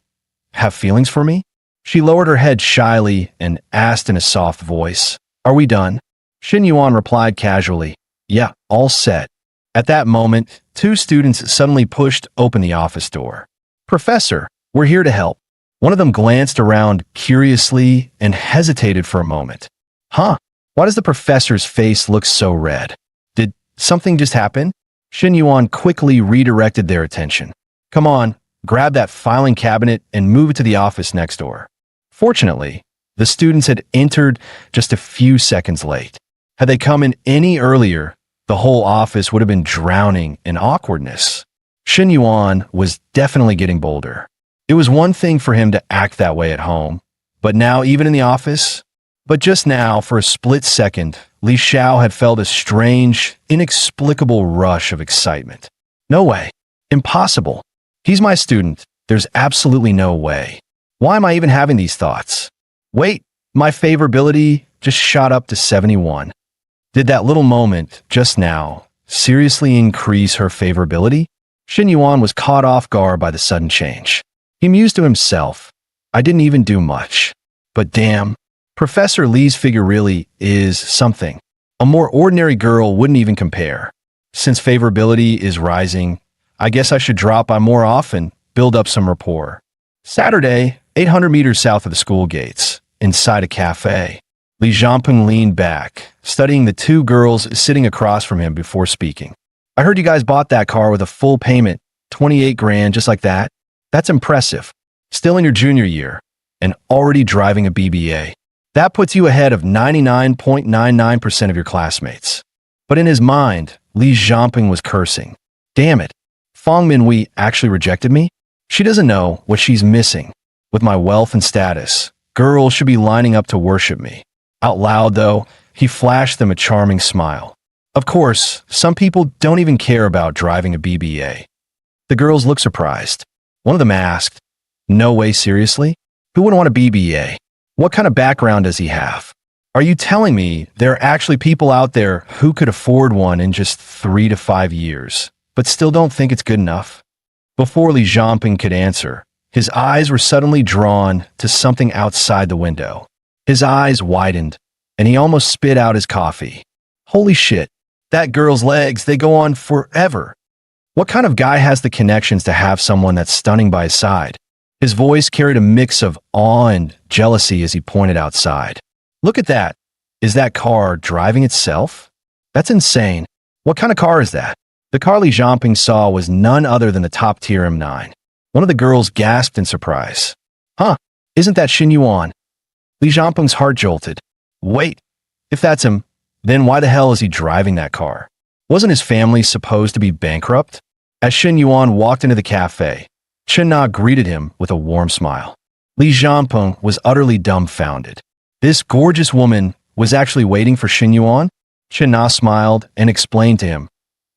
have feelings for me? She lowered her head shyly and asked in a soft voice, Are we done? Shen Yuan replied casually, Yeah, all set. At that moment, two students suddenly pushed open the office door. Professor, we're here to help. One of them glanced around curiously and hesitated for a moment. Huh? Why does the professor's face look so red? Did something just happen? Shin Yuan quickly redirected their attention. Come on, grab that filing cabinet and move it to the office next door. Fortunately, the students had entered just a few seconds late. Had they come in any earlier, the whole office would have been drowning in awkwardness. Shin Yuan was definitely getting bolder. It was one thing for him to act that way at home, but now even in the office? But just now, for a split second, Li Xiao had felt a strange, inexplicable rush of excitement. No way. Impossible. He's my student. There's absolutely no way. Why am I even having these thoughts? Wait, my favorability just shot up to 71. Did that little moment, just now, seriously increase her favorability? Shin Yuan was caught off guard by the sudden change. He mused to himself, I didn't even do much. But damn, Professor Li's figure really is something. A more ordinary girl wouldn't even compare. Since favorability is rising, I guess I should drop by more often, build up some rapport. Saturday, 800 meters south of the school gates, inside a cafe. Li Jianping leaned back, studying the two girls sitting across from him before speaking. I heard you guys bought that car with a full payment, 28 grand, just like that. That's impressive. Still in your junior year, and already driving a BBA. That puts you ahead of 99.99% of your classmates. But in his mind, Li Jianping was cursing. Damn it. Fang Minhui actually rejected me? She doesn't know what she's missing. With my wealth and status, girls should be lining up to worship me. Out loud, though, he flashed them a charming smile. Of course, some people don't even care about driving a BBA. The girls looked surprised. One of them asked, No way, seriously? Who would want a BBA? What kind of background does he have? Are you telling me there are actually people out there who could afford one in just 3 to 5 years, but still don't think it's good enough? Before Li Jianping could answer, his eyes were suddenly drawn to something outside the window. His eyes widened, and he almost spit out his coffee. Holy shit, that girl's legs, they go on forever. What kind of guy has the connections to have someone that's stunning by his side? His voice carried a mix of awe and jealousy as he pointed outside. Look at that. Is that car driving itself? That's insane. What kind of car is that? The car Li Jianping saw was none other than the top-tier M9. One of the girls gasped in surprise. Huh, isn't that Shin Yuan? Li Jianping's heart jolted. Wait, if that's him, then why the hell is he driving that car? Wasn't his family supposed to be bankrupt? As Shin Yuan walked into the cafe, Chen Na greeted him with a warm smile. Li Jianping was utterly dumbfounded. This gorgeous woman was actually waiting for Shin Yuan? Chen Na smiled and explained to him.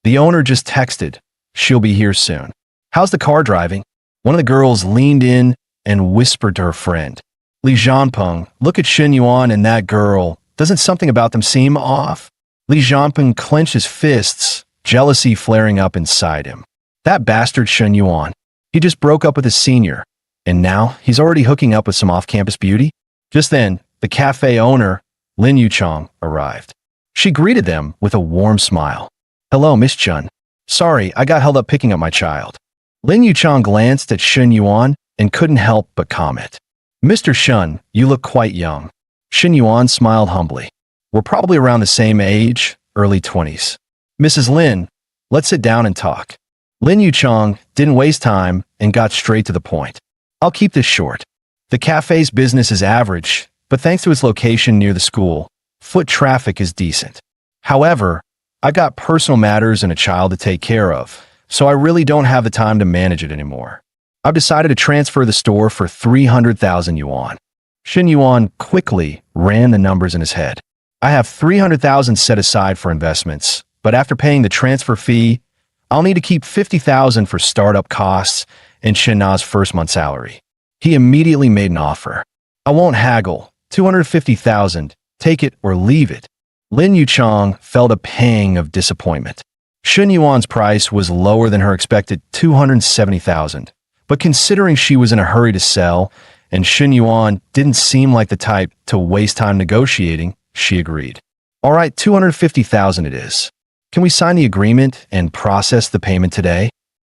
The owner just texted. She'll be here soon. How's the car driving? One of the girls leaned in and whispered to her friend. Li Jianping, look at Shin Yuan and that girl. Doesn't something about them seem off? Li Jianping clenched his fists, jealousy flaring up inside him. That bastard Shin Yuan. He just broke up with his senior, and now he's already hooking up with some off-campus beauty? Just then, the cafe owner, Lin Yuchong, arrived. She greeted them with a warm smile. Hello, Miss Chun. Sorry, I got held up picking up my child. Lin Yuchong glanced at Shin Yuan and couldn't help but comment. Mr. Shun, you look quite young. Shin Yuan smiled humbly. We're probably around the same age, early 20s. Mrs. Lin, let's sit down and talk. Lin Yuchong didn't waste time and got straight to the point. I'll keep this short. The cafe's business is average, but thanks to its location near the school, foot traffic is decent. However, I've got personal matters and a child to take care of, so I really don't have the time to manage it anymore. I've decided to transfer the store for 300,000 yuan. Shin Yuan quickly ran the numbers in his head. I have 300,000 set aside for investments, but after paying the transfer fee, I'll need to keep 50,000 for startup costs and Shin Na's first month's salary. He immediately made an offer. I won't haggle. 250,000. Take it or leave it. Lin Yuchong felt a pang of disappointment. Shin Yuan's price was lower than her expected 270,000, but considering she was in a hurry to sell and Shin Yuan didn't seem like the type to waste time negotiating, she agreed. All right, 250,000 it is. Can we sign the agreement and process the payment today?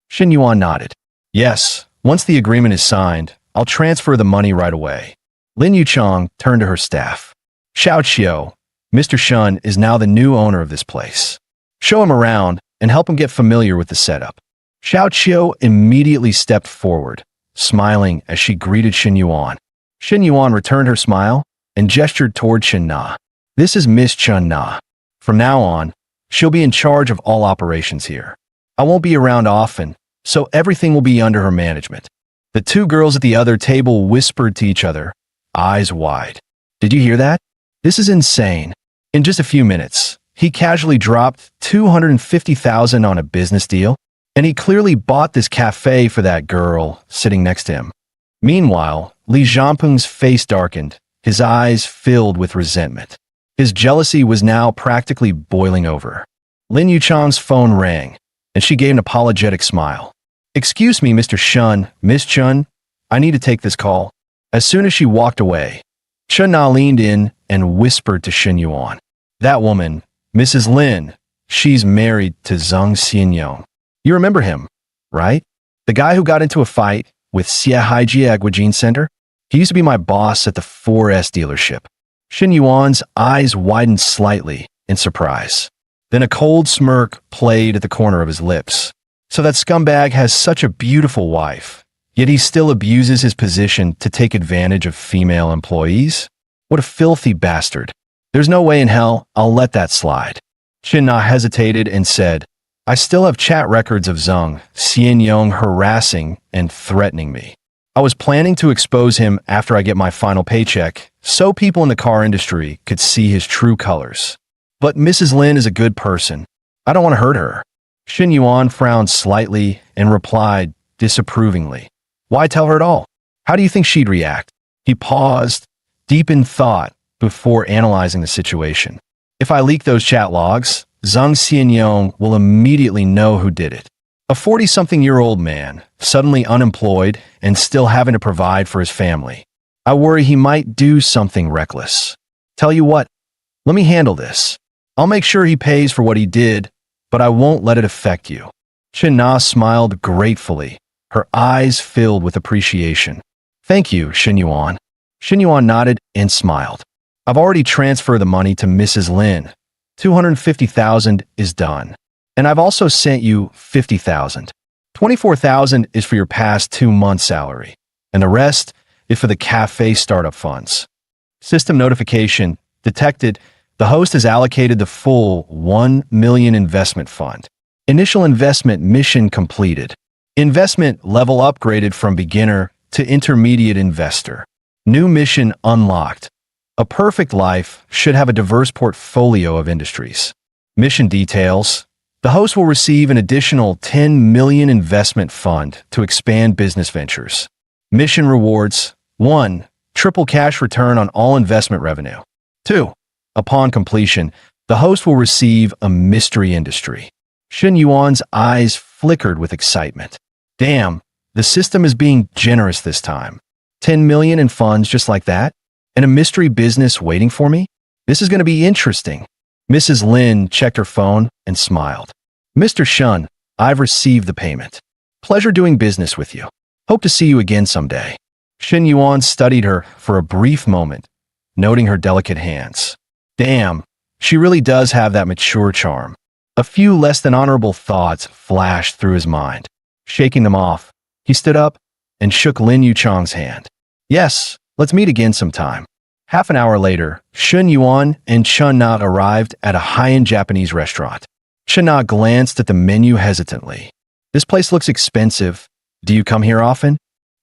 Shin Yuan nodded. Yes, once the agreement is signed, I'll transfer the money right away. Lin Yuchong turned to her staff. Xiao Qiu, Mr. Shun is now the new owner of this place. Show him around and help him get familiar with the setup. Xiao Qiu immediately stepped forward, smiling as she greeted Xin Yuan. Xin Yuan returned her smile and gestured toward Chen Na. This is Miss Chen Na. From now on, she'll be in charge of all operations here. I won't be around often, so everything will be under her management. The two girls at the other table whispered to each other, eyes wide. Did you hear that? This is insane. In just a few minutes, he casually dropped $250,000 on a business deal, and he clearly bought this cafe for that girl sitting next to him. Meanwhile, Li Jianpeng's face darkened, his eyes filled with resentment. His jealousy was now practically boiling over. Lin Yuchang's phone rang, and she gave an apologetic smile. Excuse me, Mr. Shun, Miss Chun, I need to take this call. As soon as she walked away, Chen Na leaned in and whispered to Xin Yuan. That woman, Mrs. Lin, she's married to Zhang Xianyong. You remember him, right? The guy who got into a fight with Xie Haijie Agwajin Center? He used to be my boss at the 4S dealership. Xin Yuan's eyes widened slightly in surprise. Then a cold smirk played at the corner of his lips. So that scumbag has such a beautiful wife, yet he still abuses his position to take advantage of female employees? What a filthy bastard. There's no way in hell I'll let that slide. Chen Na hesitated and said, I still have chat records of Zhang Xianyong harassing and threatening me. I was planning to expose him after I get my final paycheck, so people in the car industry could see his true colors. But Mrs. Lin is a good person. I don't want to hurt her. Xin Yuan frowned slightly and replied disapprovingly. Why tell her at all? How do you think she'd react? He paused, deep in thought, before analyzing the situation. If I leak those chat logs, Zhang Xianyong will immediately know who did it. A 40-something-year-old man, suddenly unemployed and still having to provide for his family. I worry he might do something reckless. Tell you what, let me handle this. I'll make sure he pays for what he did, but I won't let it affect you. Chen Na smiled gratefully, her eyes filled with appreciation. Thank you, Xin Yuan. Xin Yuan nodded and smiled. I've already transferred the money to Mrs. Lin. 250,000 is done. And I've also sent you 50,000. 24,000 is for your past 2 months' salary, and the rest is for the cafe startup funds. System notification detected. The host has allocated the full 1 million investment fund. Initial investment mission completed. Investment level upgraded from beginner to intermediate investor. New mission unlocked. A perfect life should have a diverse portfolio of industries. Mission details. The host will receive an additional 10 million investment fund to expand business ventures. Mission rewards. 1. Triple cash return on all investment revenue. 2. Upon completion, the host will receive a mystery industry. Xin Yuan's eyes flickered with excitement. Damn, the system is being generous this time. 10 million in funds just like that? And a mystery business waiting for me? This is going to be interesting. Mrs. Lin checked her phone and smiled. Mr. Shun, I've received the payment. Pleasure doing business with you. Hope to see you again someday. Xin Yuan studied her for a brief moment, noting her delicate hands. Damn, she really does have that mature charm. A few less than honorable thoughts flashed through his mind. Shaking them off, he stood up and shook Lin Yuchang's hand. Yes, let's meet again sometime. Half an hour later, Xin Yuan and Chen Na arrived at a high-end Japanese restaurant. Chen Na glanced at the menu hesitantly. This place looks expensive. Do you come here often?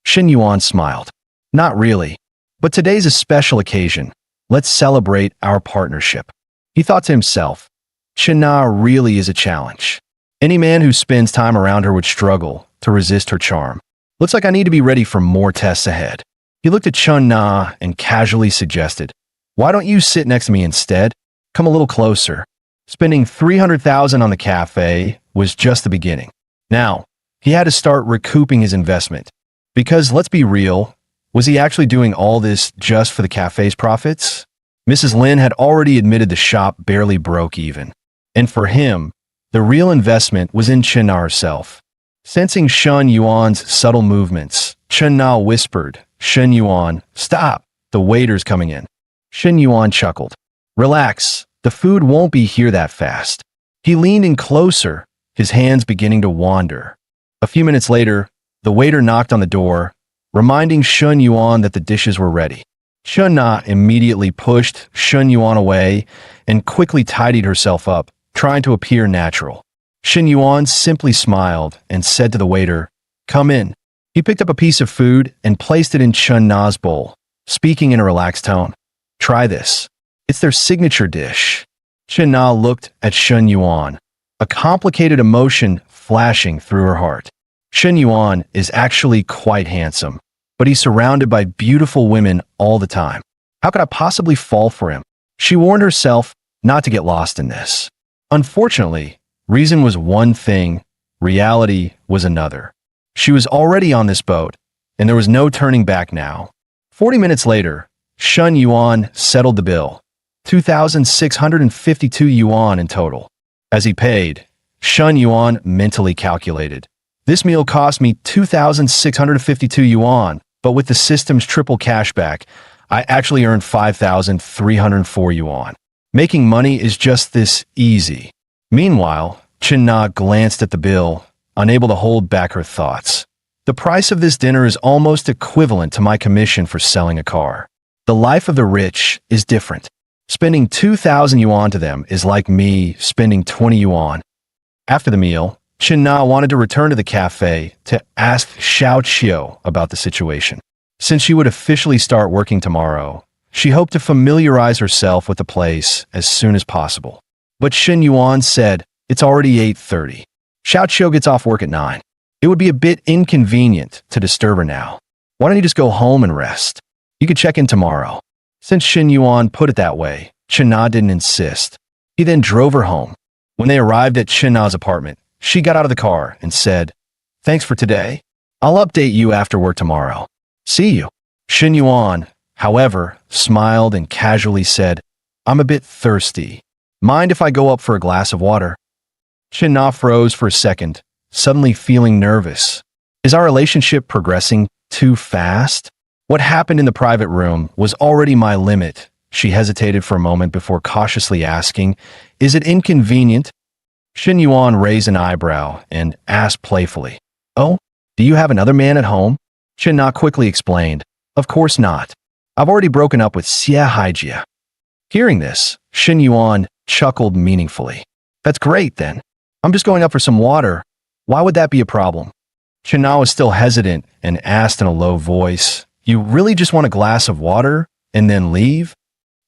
Xin Yuan smiled. Not really, but today's a special occasion. Let's celebrate our partnership. He thought to himself, Chen Na really is a challenge. Any man who spends time around her would struggle to resist her charm. Looks like I need to be ready for more tests ahead. He looked at Chen Na and casually suggested, why don't you sit next to me instead? Come a little closer. Spending 300,000 on the cafe was just the beginning. Now, he had to start recouping his investment. Because let's be real, was he actually doing all this just for the cafe's profits? Mrs. Lin had already admitted the shop barely broke even. And for him, the real investment was in Chen Na herself. Sensing Xin Yuan's subtle movements, Chen Na whispered, Xin Yuan, stop, the waiter's coming in. Xin Yuan chuckled. Relax, the food won't be here that fast. He leaned in closer, his hands beginning to wander. A few minutes later, the waiter knocked on the door, reminding Shun Yuan that the dishes were ready. Shun Na immediately pushed Shun Yuan away and quickly tidied herself up, trying to appear natural. Shun Yuan simply smiled and said to the waiter, "Come in." He picked up a piece of food and placed it in Shun Na's bowl, speaking in a relaxed tone. "Try this. It's their signature dish." Shun Na looked at Shun Yuan, a complicated emotion flashing through her heart. Shun Yuan is actually quite handsome, but he's surrounded by beautiful women all the time. How could I possibly fall for him? She warned herself not to get lost in this. Unfortunately, reason was one thing, reality was another. She was already on this boat, and there was no turning back now. 40 minutes later, Shun Yuan settled the bill, 2,652 yuan in total. As he paid, Shun Yuan mentally calculated. This meal cost me 2,652 yuan, but with the system's triple cashback, I actually earned 5,304 yuan. Making money is just this easy. Meanwhile, Chin Na glanced at the bill, unable to hold back her thoughts. The price of this dinner is almost equivalent to my commission for selling a car. The life of the rich is different. Spending 2,000 yuan to them is like me spending 20 yuan. After the meal, Chin Na wanted to return to the cafe to ask Xiao Qiu about the situation. Since she would officially start working tomorrow, she hoped to familiarize herself with the place as soon as possible. But Shun Yuan said, "It's already 8:30. Xiao Qiu gets off work at 9. It would be a bit inconvenient to disturb her now. Why don't you just go home and rest? You could check in tomorrow." Since Shun Yuan put it that way, Chin Na didn't insist. He then drove her home. When they arrived at Chin Na's apartment, she got out of the car and said, "Thanks for today. I'll update you after work tomorrow. See you." Shun Yuan, however, smiled and casually said, "I'm a bit thirsty. Mind if I go up for a glass of water?" Chin Na froze for a second, suddenly feeling nervous. Is our relationship progressing too fast? What happened in the private room was already my limit. She hesitated for a moment before cautiously asking, "Is it inconvenient?" Shun Yuan raised an eyebrow and asked playfully, "Oh, do you have another man at home?" Chin Na quickly explained, "Of course not. I've already broken up with Xie Haijia." Hearing this, Shun Yuan chuckled meaningfully. "That's great then. I'm just going up for some water. Why would that be a problem?" Chin Na was still hesitant and asked in a low voice, "You really just want a glass of water and then leave?"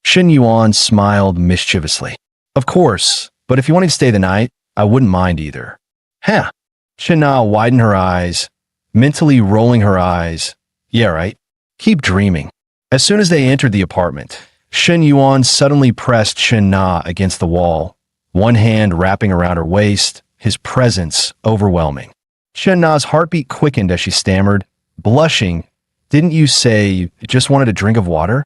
Shun Yuan smiled mischievously. "Of course, but if you wanted to stay the night, I wouldn't mind either." Huh. Chin Na widened her eyes, mentally rolling her eyes. "Yeah, right. Keep dreaming." As soon as they entered the apartment, Shun Yuan suddenly pressed Chin Na against the wall, one hand wrapping around her waist, his presence overwhelming. Chin Na's heartbeat quickened as she stammered, blushing, "Didn't you say you just wanted a drink of water?"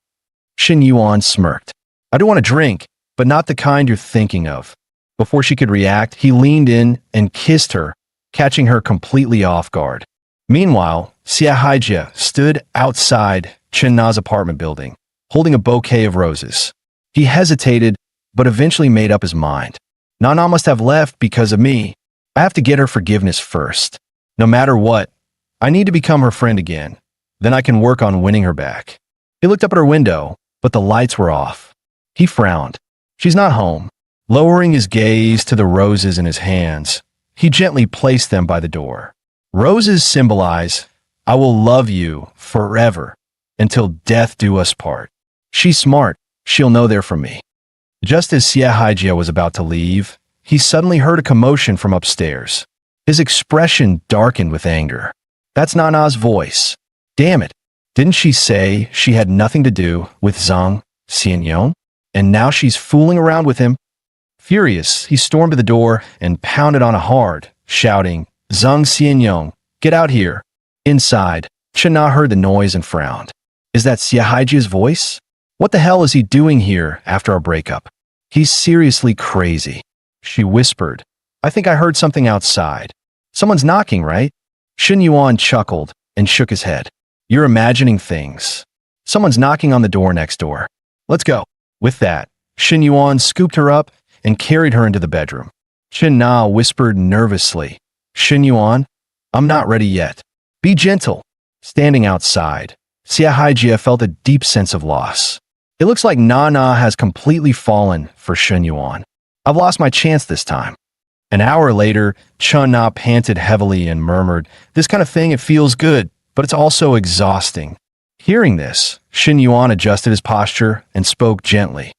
Shun Yuan smirked. "I do want a drink, but not the kind you're thinking of." Before she could react, he leaned in and kissed her, catching her completely off guard. Meanwhile, Xie Haijia stood outside Chin Na's apartment building, holding a bouquet of roses. He hesitated, but eventually made up his mind. "Nana must have left because of me. I have to get her forgiveness first. No matter what, I need to become her friend again. Then I can work on winning her back." He looked up at her window, but the lights were off. He frowned. She's not home. Lowering his gaze to the roses in his hands, he gently placed them by the door. Roses symbolize, "I will love you forever, until death do us part." She's smart. She'll know they're from me. Just as Xie Haijia was about to leave, he suddenly heard a commotion from upstairs. His expression darkened with anger. "That's Nana's voice. Damn it. Didn't she say she had nothing to do with Zhang Xianyong? And now she's fooling around with him?" Furious, he stormed to the door and pounded on it hard, shouting, "Zhang Xianyong, get out here." Inside, Chin Na heard the noise and frowned. Is that Xie Haijia's voice? What the hell is he doing here after our breakup? He's seriously crazy. She whispered, "I think I heard something outside. Someone's knocking, right?" Shun Yuan chuckled and shook his head. "You're imagining things. Someone's knocking on the door next door. Let's go." With that, Shun Yuan scooped her up and carried her into the bedroom. Chen Na whispered nervously. Shen Yuan, I'm not ready yet. Be gentle. Standing outside, Xia Haijia felt a deep sense of loss. It looks like Na has completely fallen for Shen Yuan. I've lost my chance this time. An hour later, Chen Na panted heavily and murmured, this kind of thing, it feels good, but it's also exhausting. Hearing this, Shen Yuan adjusted his posture and spoke gently.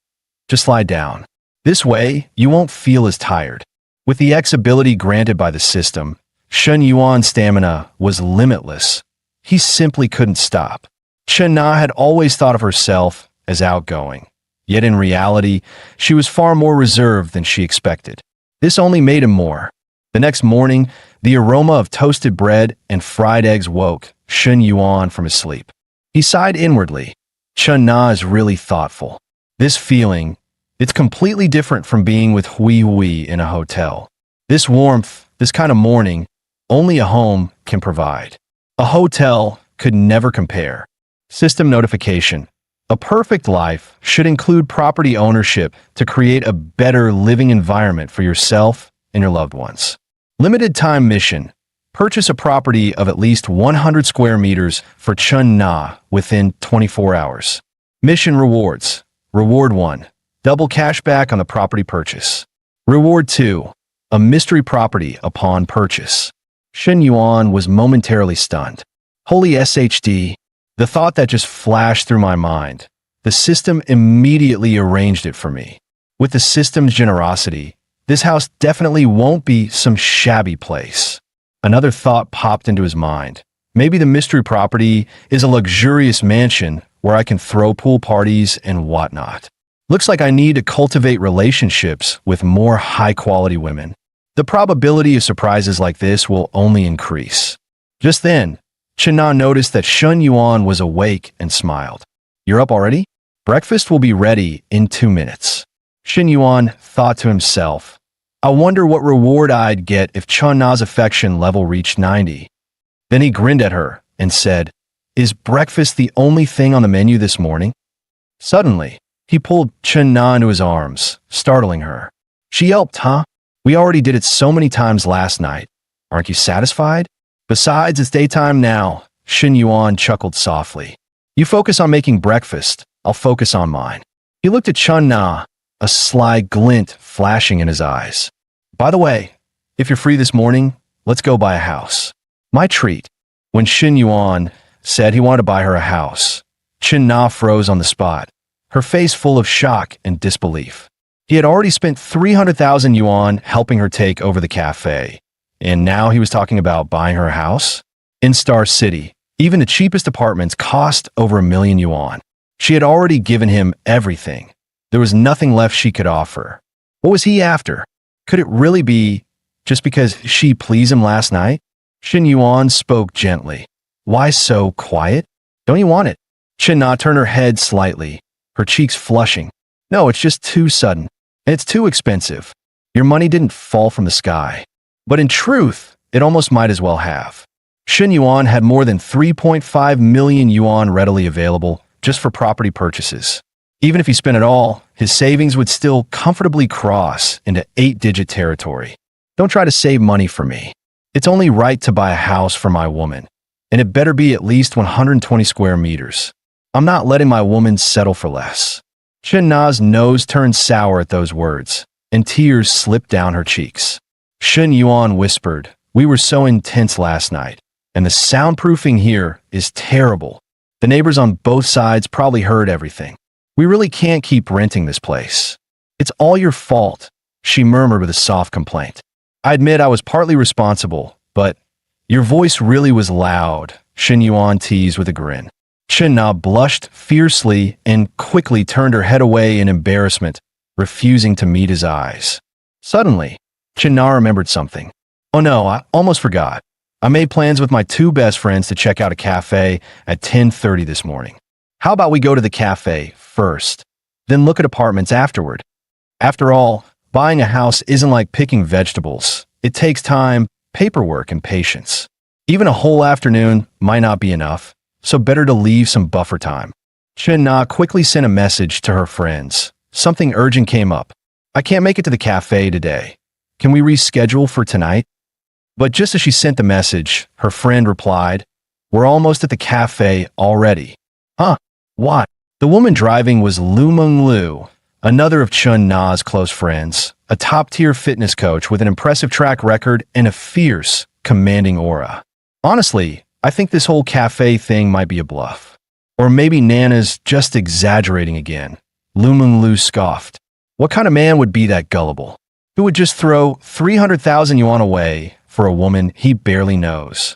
Just lie down. This way, you won't feel as tired. With the X ability granted by the system, Shen Yuan's stamina was limitless. He simply couldn't stop. Chen Na had always thought of herself as outgoing, yet in reality, she was far more reserved than she expected. This only made him more. The next morning, the aroma of toasted bread and fried eggs woke Shen Yuan from his sleep. He sighed inwardly. Chen Na is really thoughtful. This feeling, it's completely different from being with Hui in a hotel. This warmth, this kind of morning, only a home can provide. A hotel could never compare. System notification. A perfect life should include property ownership to create a better living environment for yourself and your loved ones. Limited time mission. Purchase a property of at least 100 square meters for Chen Na within 24 hours. Mission rewards. Reward 1. Double cashback on the property purchase. Reward 2. A mystery property upon purchase. Shen Yuan was momentarily stunned. Holy SHD. The thought that just flashed through my mind. The system immediately arranged it for me. With the system's generosity, this house definitely won't be some shabby place. Another thought popped into his mind. Maybe the mystery property is a luxurious mansion where I can throw pool parties and whatnot. Looks like I need to cultivate relationships with more high-quality women. The probability of surprises like this will only increase. Just then, Chen Na noticed that Shen Yuan was awake and smiled. You're up already? Breakfast will be ready in 2 minutes. Shen Yuan thought to himself, I wonder what reward I'd get if Chen Na's affection level reached 90. Then he grinned at her and said, Is breakfast the only thing on the menu this morning? Suddenly, he pulled Chen Na into his arms, startling her. She yelped, Huh? We already did it so many times last night. Aren't you satisfied? Besides, it's daytime now. Shen Yuan chuckled softly. You focus on making breakfast. I'll focus on mine. He looked at Chen Na, a sly glint flashing in his eyes. By the way, if you're free this morning, let's go buy a house. My treat. When Shen Yuan said he wanted to buy her a house, Chen Na froze on the spot, her face full of shock and disbelief. He had already spent 300,000 yuan helping her take over the cafe. And now he was talking about buying her a house? In Star City, even the cheapest apartments cost over 1 million yuan. She had already given him everything. There was nothing left she could offer. What was he after? Could it really be just because she pleased him last night? Shen Yuan spoke gently. Why so quiet? Don't you want it? Chen Na turned her head slightly, her cheeks flushing. No, it's just too sudden. And it's too expensive. Your money didn't fall from the sky. But in truth, it almost might as well have. Shen Yuan had more than 3.5 million yuan readily available just for property purchases. Even if he spent it all, his savings would still comfortably cross into 8-digit territory. Don't try to save money for me. It's only right to buy a house for my woman, and it better be at least 120 square meters. I'm not letting my woman settle for less. Chen Na's nose turned sour at those words, and tears slipped down her cheeks. Shen Yuan whispered, We were so intense last night, and the soundproofing here is terrible. The neighbors on both sides probably heard everything. We really can't keep renting this place. It's all your fault, she murmured with a soft complaint. I admit I was partly responsible, but your voice really was loud, Shen Yuan teased with a grin. Chen Na blushed fiercely and quickly turned her head away in embarrassment, refusing to meet his eyes. Suddenly, Chen Na remembered something. Oh no, I almost forgot. I made plans with my 2 best friends to check out a cafe at 10:30 this morning. How about we go to the cafe first, then look at apartments afterward? After all, buying a house isn't like picking vegetables. It takes time, paperwork, and patience. Even a whole afternoon might not be enough, so better to leave some buffer time. Chen Na quickly sent a message to her friends. Something urgent came up. I can't make it to the cafe today. Can we reschedule for tonight? But just as she sent the message, her friend replied, "We're almost at the cafe already." Huh? Why? The woman driving was Lu Meng Lu, another of Chun Na's close friends, a top-tier fitness coach with an impressive track record and a fierce, commanding aura. Honestly, I think this whole cafe thing might be a bluff. Or maybe Nana's just exaggerating again. Lu Meng Lu scoffed. What kind of man would be that gullible? Who would just throw 300,000 yuan away for a woman he barely knows?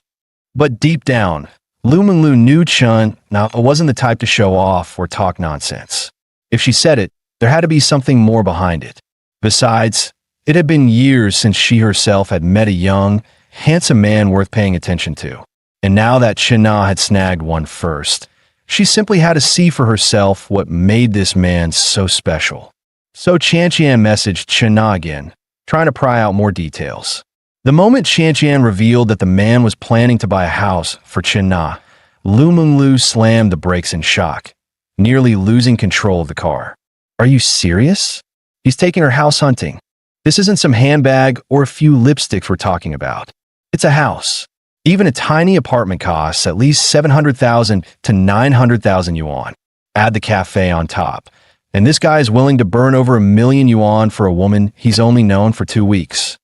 But deep down, Lu Meng Lu knew Chun Na wasn't the type to show off or talk nonsense. If she said it, there had to be something more behind it. Besides, it had been years since she herself had met a young, handsome man worth paying attention to. And now that Chun Na had snagged one first, she simply had to see for herself what made this man so special. So Qian messaged Chun Na again, trying to pry out more details. The moment Qian revealed that the man was planning to buy a house for Chun Na, Lu Meng Lu slammed the brakes in shock, nearly losing control of the car. Are you serious? He's taking her house hunting. This isn't some handbag or a few lipsticks we're talking about. It's a house. Even a tiny apartment costs at least 700,000 to 900,000 yuan. Add the cafe on top. And this guy is willing to burn over 1,000,000 yuan for a woman he's only known for 2 weeks.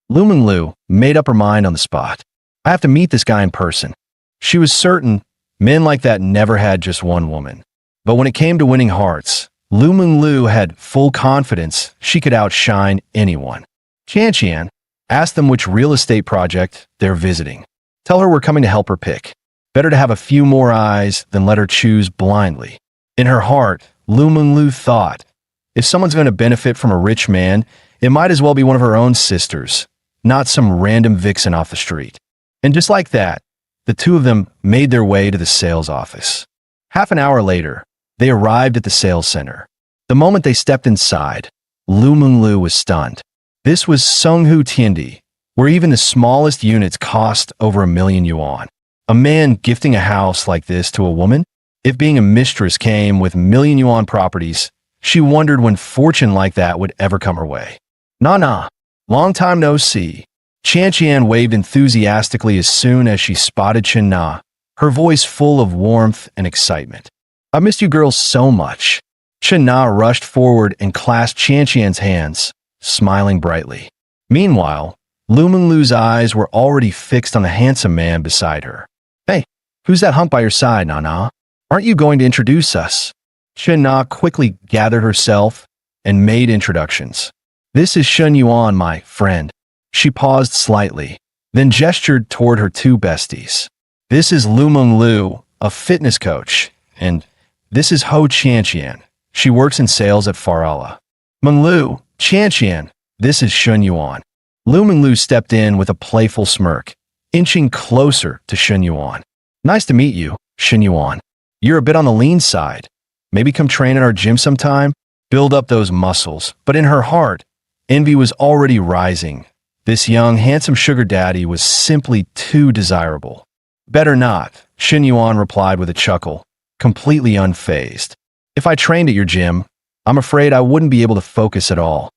Lu Meng Lu made up her mind on the spot. I have to meet this guy in person. She was certain men like that never had just one woman. But when it came to winning hearts, Lu Meng Lu had full confidence she could outshine anyone. Qian, ask them which real estate project they're visiting. Tell her we're coming to help her pick. Better to have a few more eyes than let her choose blindly. In her heart, Lu Meng Lu thought, if someone's going to benefit from a rich man, it might as well be one of her own sisters, not some random vixen off the street. And just like that, the two of them made their way to the sales office. Half an hour later, they arrived at the sales center. The moment they stepped inside, Lu Meng Lu was stunned. This was Songhu Tiandi, where even the smallest units cost over 1,000,000 yuan. A man gifting a house like this to a woman? If being a mistress came with 1,000,000 yuan properties, she wondered when fortune like that would ever come her way. Nah, long time no see. Qian waved enthusiastically as soon as she spotted Chun Na, her voice full of warmth and excitement. I missed you girls so much. Chun Na rushed forward and clasped Qian's hands, smiling brightly. Meanwhile, Lu Meng Lu's eyes were already fixed on the handsome man beside her. Hey, who's that hump by your side, Nana? Aren't you going to introduce us? Chun Na quickly gathered herself and made introductions. This is Shun Yuan, my friend. She paused slightly, then gestured toward her two besties. This is Lu Meng Lu, a fitness coach, and this is Ho Qian. She works in sales at Farala. Meng Lu, Qian, this is Shun Yuan. Lu Meng Lu stepped in with a playful smirk, inching closer to Shun Yuan. Nice to meet you, Shun Yuan. You're a bit on the lean side. Maybe come train at our gym sometime? Build up those muscles. But in her heart, envy was already rising. This young, handsome sugar daddy was simply too desirable. Better not, Shun Yuan replied with a chuckle, completely unfazed. If I trained at your gym, I'm afraid I wouldn't be able to focus at all.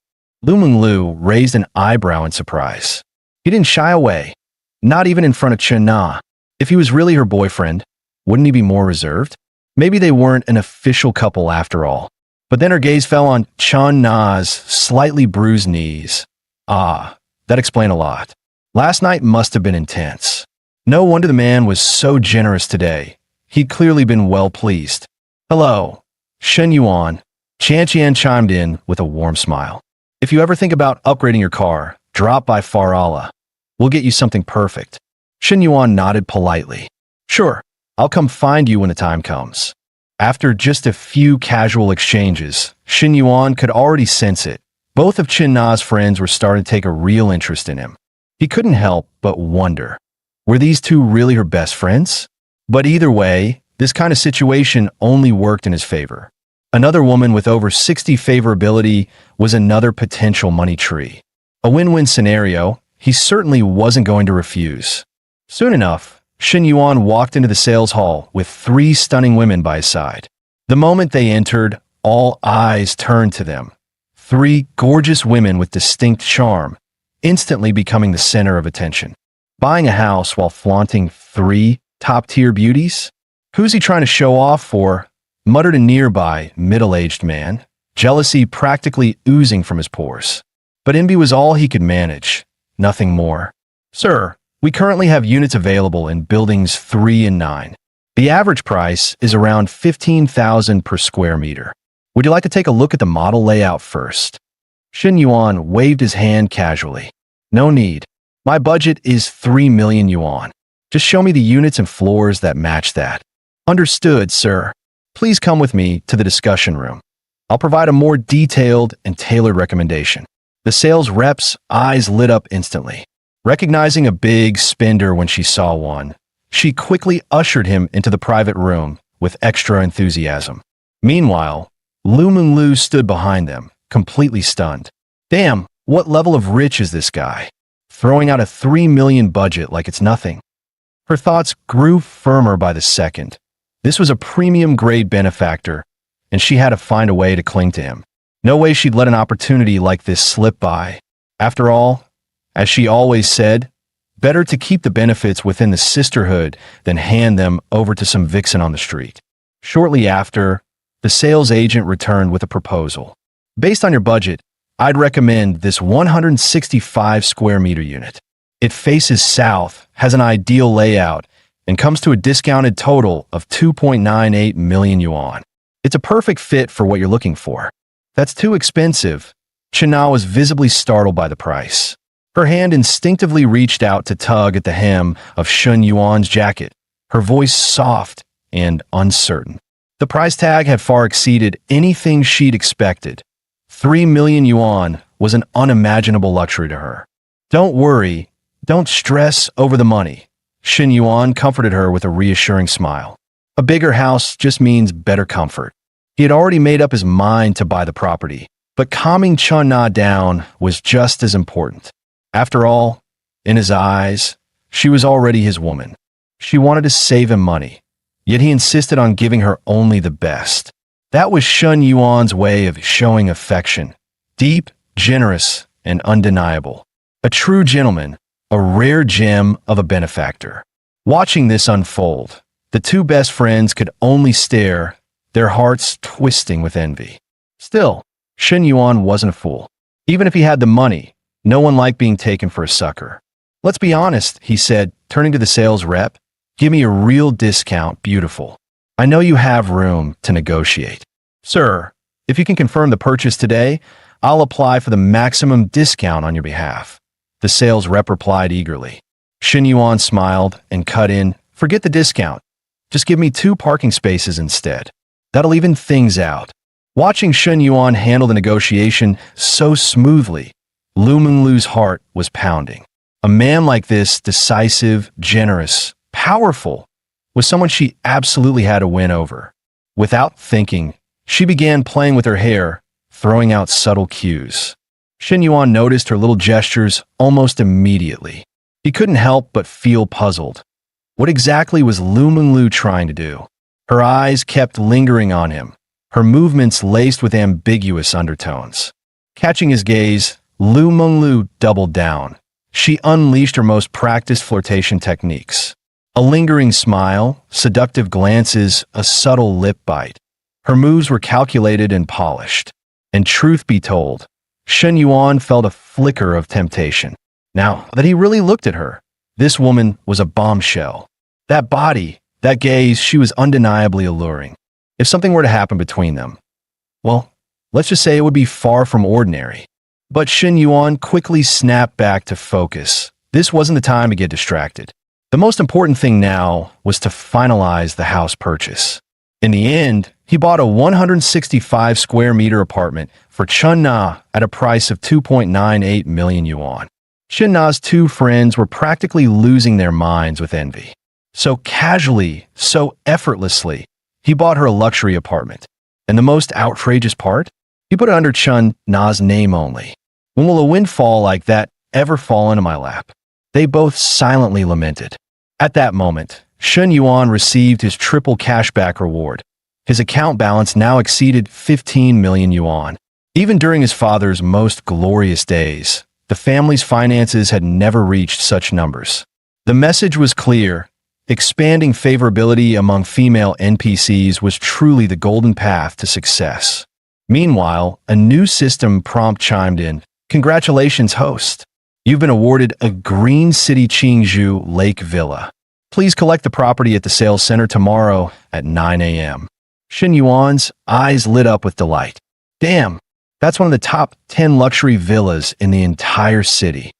Lu Meng Lu raised an eyebrow in surprise. He didn't shy away, not even in front of Chun Na. If he was really her boyfriend, wouldn't he be more reserved? Maybe they weren't an official couple after all. But then her gaze fell on Chun Na's slightly bruised knees. Ah, that explained a lot. Last night must have been intense. No wonder the man was so generous today. He'd clearly been well pleased. Hello, Shun Yuan. Qian chimed in with a warm smile. If you ever think about upgrading your car, drop by Farala. We'll get you something perfect. Shun Yuan nodded politely. Sure, I'll come find you when the time comes. After just a few casual exchanges, Shun Yuan could already sense it. Both of Chun Na's friends were starting to take a real interest in him. He couldn't help but wonder, were these two really her best friends? But either way, this kind of situation only worked in his favor. Another woman with over 60 favorability was another potential money tree. A win-win scenario he certainly wasn't going to refuse. Soon enough, Shun Yuan walked into the sales hall with 3 stunning women by his side. The moment they entered, all eyes turned to them. 3 gorgeous women with distinct charm, instantly becoming the center of attention. Buying a house while flaunting 3 top-tier beauties? Who's he trying to show off for? Muttered a nearby, middle-aged man, jealousy practically oozing from his pores. But envy was all he could manage, nothing more. Sir, we currently have units available in buildings 3 and 9. The average price is around $15,000 per square meter. Would you like to take a look at the model layout first? Shen Yuan waved his hand casually. No need. My budget is 3 million yuan. Just show me the units and floors that match that. Understood, sir. Please come with me to the discussion room. I'll provide a more detailed and tailored recommendation. The sales rep's eyes lit up instantly. Recognizing a big spender when she saw one, she quickly ushered him into the private room with extra enthusiasm. Meanwhile, Lu Menglu stood behind them, completely stunned. Damn, what level of rich is this guy? Throwing out a 3 million budget like it's nothing. Her thoughts grew firmer by the second. This was a premium-grade benefactor, and she had to find a way to cling to him. No way she'd let an opportunity like this slip by. After all, as she always said, better to keep the benefits within the sisterhood than hand them over to some vixen on the street. Shortly after, the sales agent returned with a proposal. Based on your budget, I'd recommend this 165 square meter unit. It faces south, has an ideal layout, and comes to a discounted total of 2.98 million yuan. It's a perfect fit for what you're looking for. That's too expensive. China was visibly startled by the price. Her hand instinctively reached out to tug at the hem of Shen Yuan's jacket, her voice soft and uncertain. The price tag had far exceeded anything she'd expected. 3 million yuan was an unimaginable luxury to her. Don't worry, don't stress over the money. Shen Yuan comforted her with a reassuring smile. A bigger house just means better comfort. He had already made up his mind to buy the property, but calming Chun Na down was just as important. After all, in his eyes, she was already his woman. She wanted to save him money, yet he insisted on giving her only the best. That was Shen Yuan's way of showing affection. Deep, generous, and undeniable. A true gentleman, a rare gem of a benefactor. Watching this unfold, the two best friends could only stare, their hearts twisting with envy. Still, Shen Yuan wasn't a fool. Even if he had the money, no one liked being taken for a sucker. Let's be honest, he said, turning to the sales rep. Give me a real discount, beautiful. I know you have room to negotiate. Sir, if you can confirm the purchase today, I'll apply for the maximum discount on your behalf. The sales rep replied eagerly. Shen Yuan smiled and cut in, forget the discount. Just give me 2 parking spaces instead. That'll even things out. Watching Shen Yuan handle the negotiation so smoothly, Lu Menglu's heart was pounding. A man like this, decisive, generous, powerful, was someone she absolutely had to win over. Without thinking, she began playing with her hair, throwing out subtle cues. Shen Yuan noticed her little gestures almost immediately. He couldn't help but feel puzzled. What exactly was Lu Menglu trying to do? Her eyes kept lingering on him, her movements laced with ambiguous undertones. Catching his gaze, Lu Menglu doubled down. She unleashed her most practiced flirtation techniques. A lingering smile, seductive glances, a subtle lip bite. Her moves were calculated and polished. And truth be told, Shen Yuan felt a flicker of temptation. Now that he really looked at her, this woman was a bombshell. That body, that gaze, she was undeniably alluring. If something were to happen between them, well, let's just say it would be far from ordinary. But Shen Yuan quickly snapped back to focus. This wasn't the time to get distracted. The most important thing now was to finalize the house purchase. In the end, he bought a 165 square meter apartment for Chun Na at a price of 2.98 million yuan. Shen Na's 2 friends were practically losing their minds with envy. So casually, so effortlessly, he bought her a luxury apartment. And the most outrageous part? He put it under Chun Na's name only. When will a windfall like that ever fall into my lap? They both silently lamented. At that moment, Shen Yuan received his triple cashback reward. His account balance now exceeded 15 million yuan. Even during his father's most glorious days, The family's finances had never reached such numbers. The message was clear. Expanding favorability among female NPCs was truly the golden path to success. Meanwhile, a new system prompt chimed in. Congratulations, host. You've been awarded a Green City Qingzhou Lake Villa. Please collect the property at the sales center tomorrow at 9 a.m. Shen Yuan's eyes lit up with delight. Damn, that's one of the top 10 luxury villas in the entire city.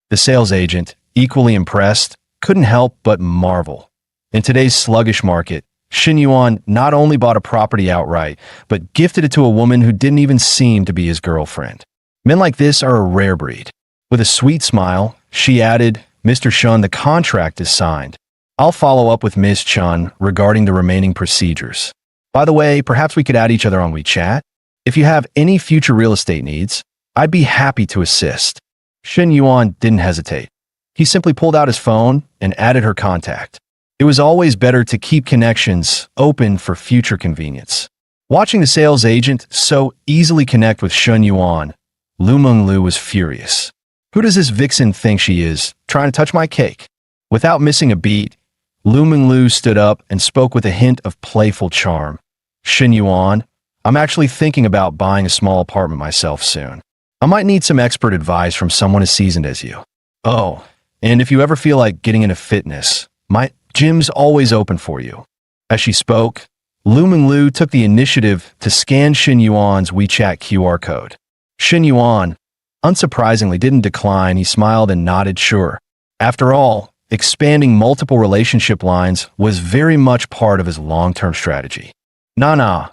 The sales agent, equally impressed, couldn't help but marvel. In today's sluggish market, Shen Yuan not only bought a property outright, but gifted it to a woman who didn't even seem to be his girlfriend. Men like this are a rare breed. With a sweet smile, she added, Mr. Shun, the contract is signed. I'll follow up with Ms. Chun regarding the remaining procedures. By the way, perhaps we could add each other on WeChat. If you have any future real estate needs, I'd be happy to assist. Shen Yuan didn't hesitate. He simply pulled out his phone and added her contact. It was always better to keep connections open for future convenience. Watching the sales agent so easily connect with Shen Yuan, Lu Menglu was furious. Who does this vixen think she is, trying to touch my cake? Without missing a beat, Lu Menglu stood up and spoke with a hint of playful charm. Shen Yuan, I'm actually thinking about buying a small apartment myself soon. I might need some expert advice from someone as seasoned as you. Oh, and if you ever feel like getting into fitness, my gym's always open for you. As she spoke, Lu Menglu took the initiative to scan Shen Yuan's WeChat QR code. Shen Yuan, unsurprisingly, didn't decline. He smiled and nodded sure. After all, expanding multiple relationship lines was very much part of his long-term strategy. Nah,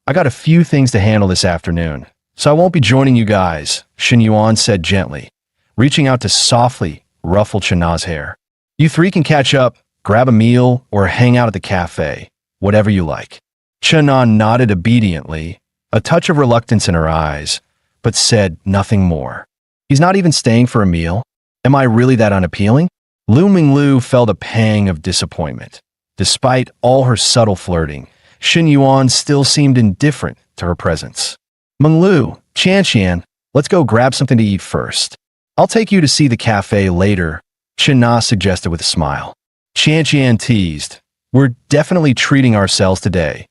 I got a few things to handle this afternoon, so I won't be joining you guys, Shen Yuan said gently, reaching out to softly ruffle Chena's hair. You three can catch up, grab a meal, or hang out at the cafe, whatever you like. Chena nodded obediently, a touch of reluctance in her eyes, but said nothing more. He's not even staying for a meal? Am I really that unappealing? Lu Menglu felt a pang of disappointment. Despite all her subtle flirting, Shen Yuan still seemed indifferent to her presence. Menglu, Qian, let's go grab something to eat first. I'll take you to see the cafe later, Chena suggested with a smile. Qian teased, we're definitely treating ourselves today.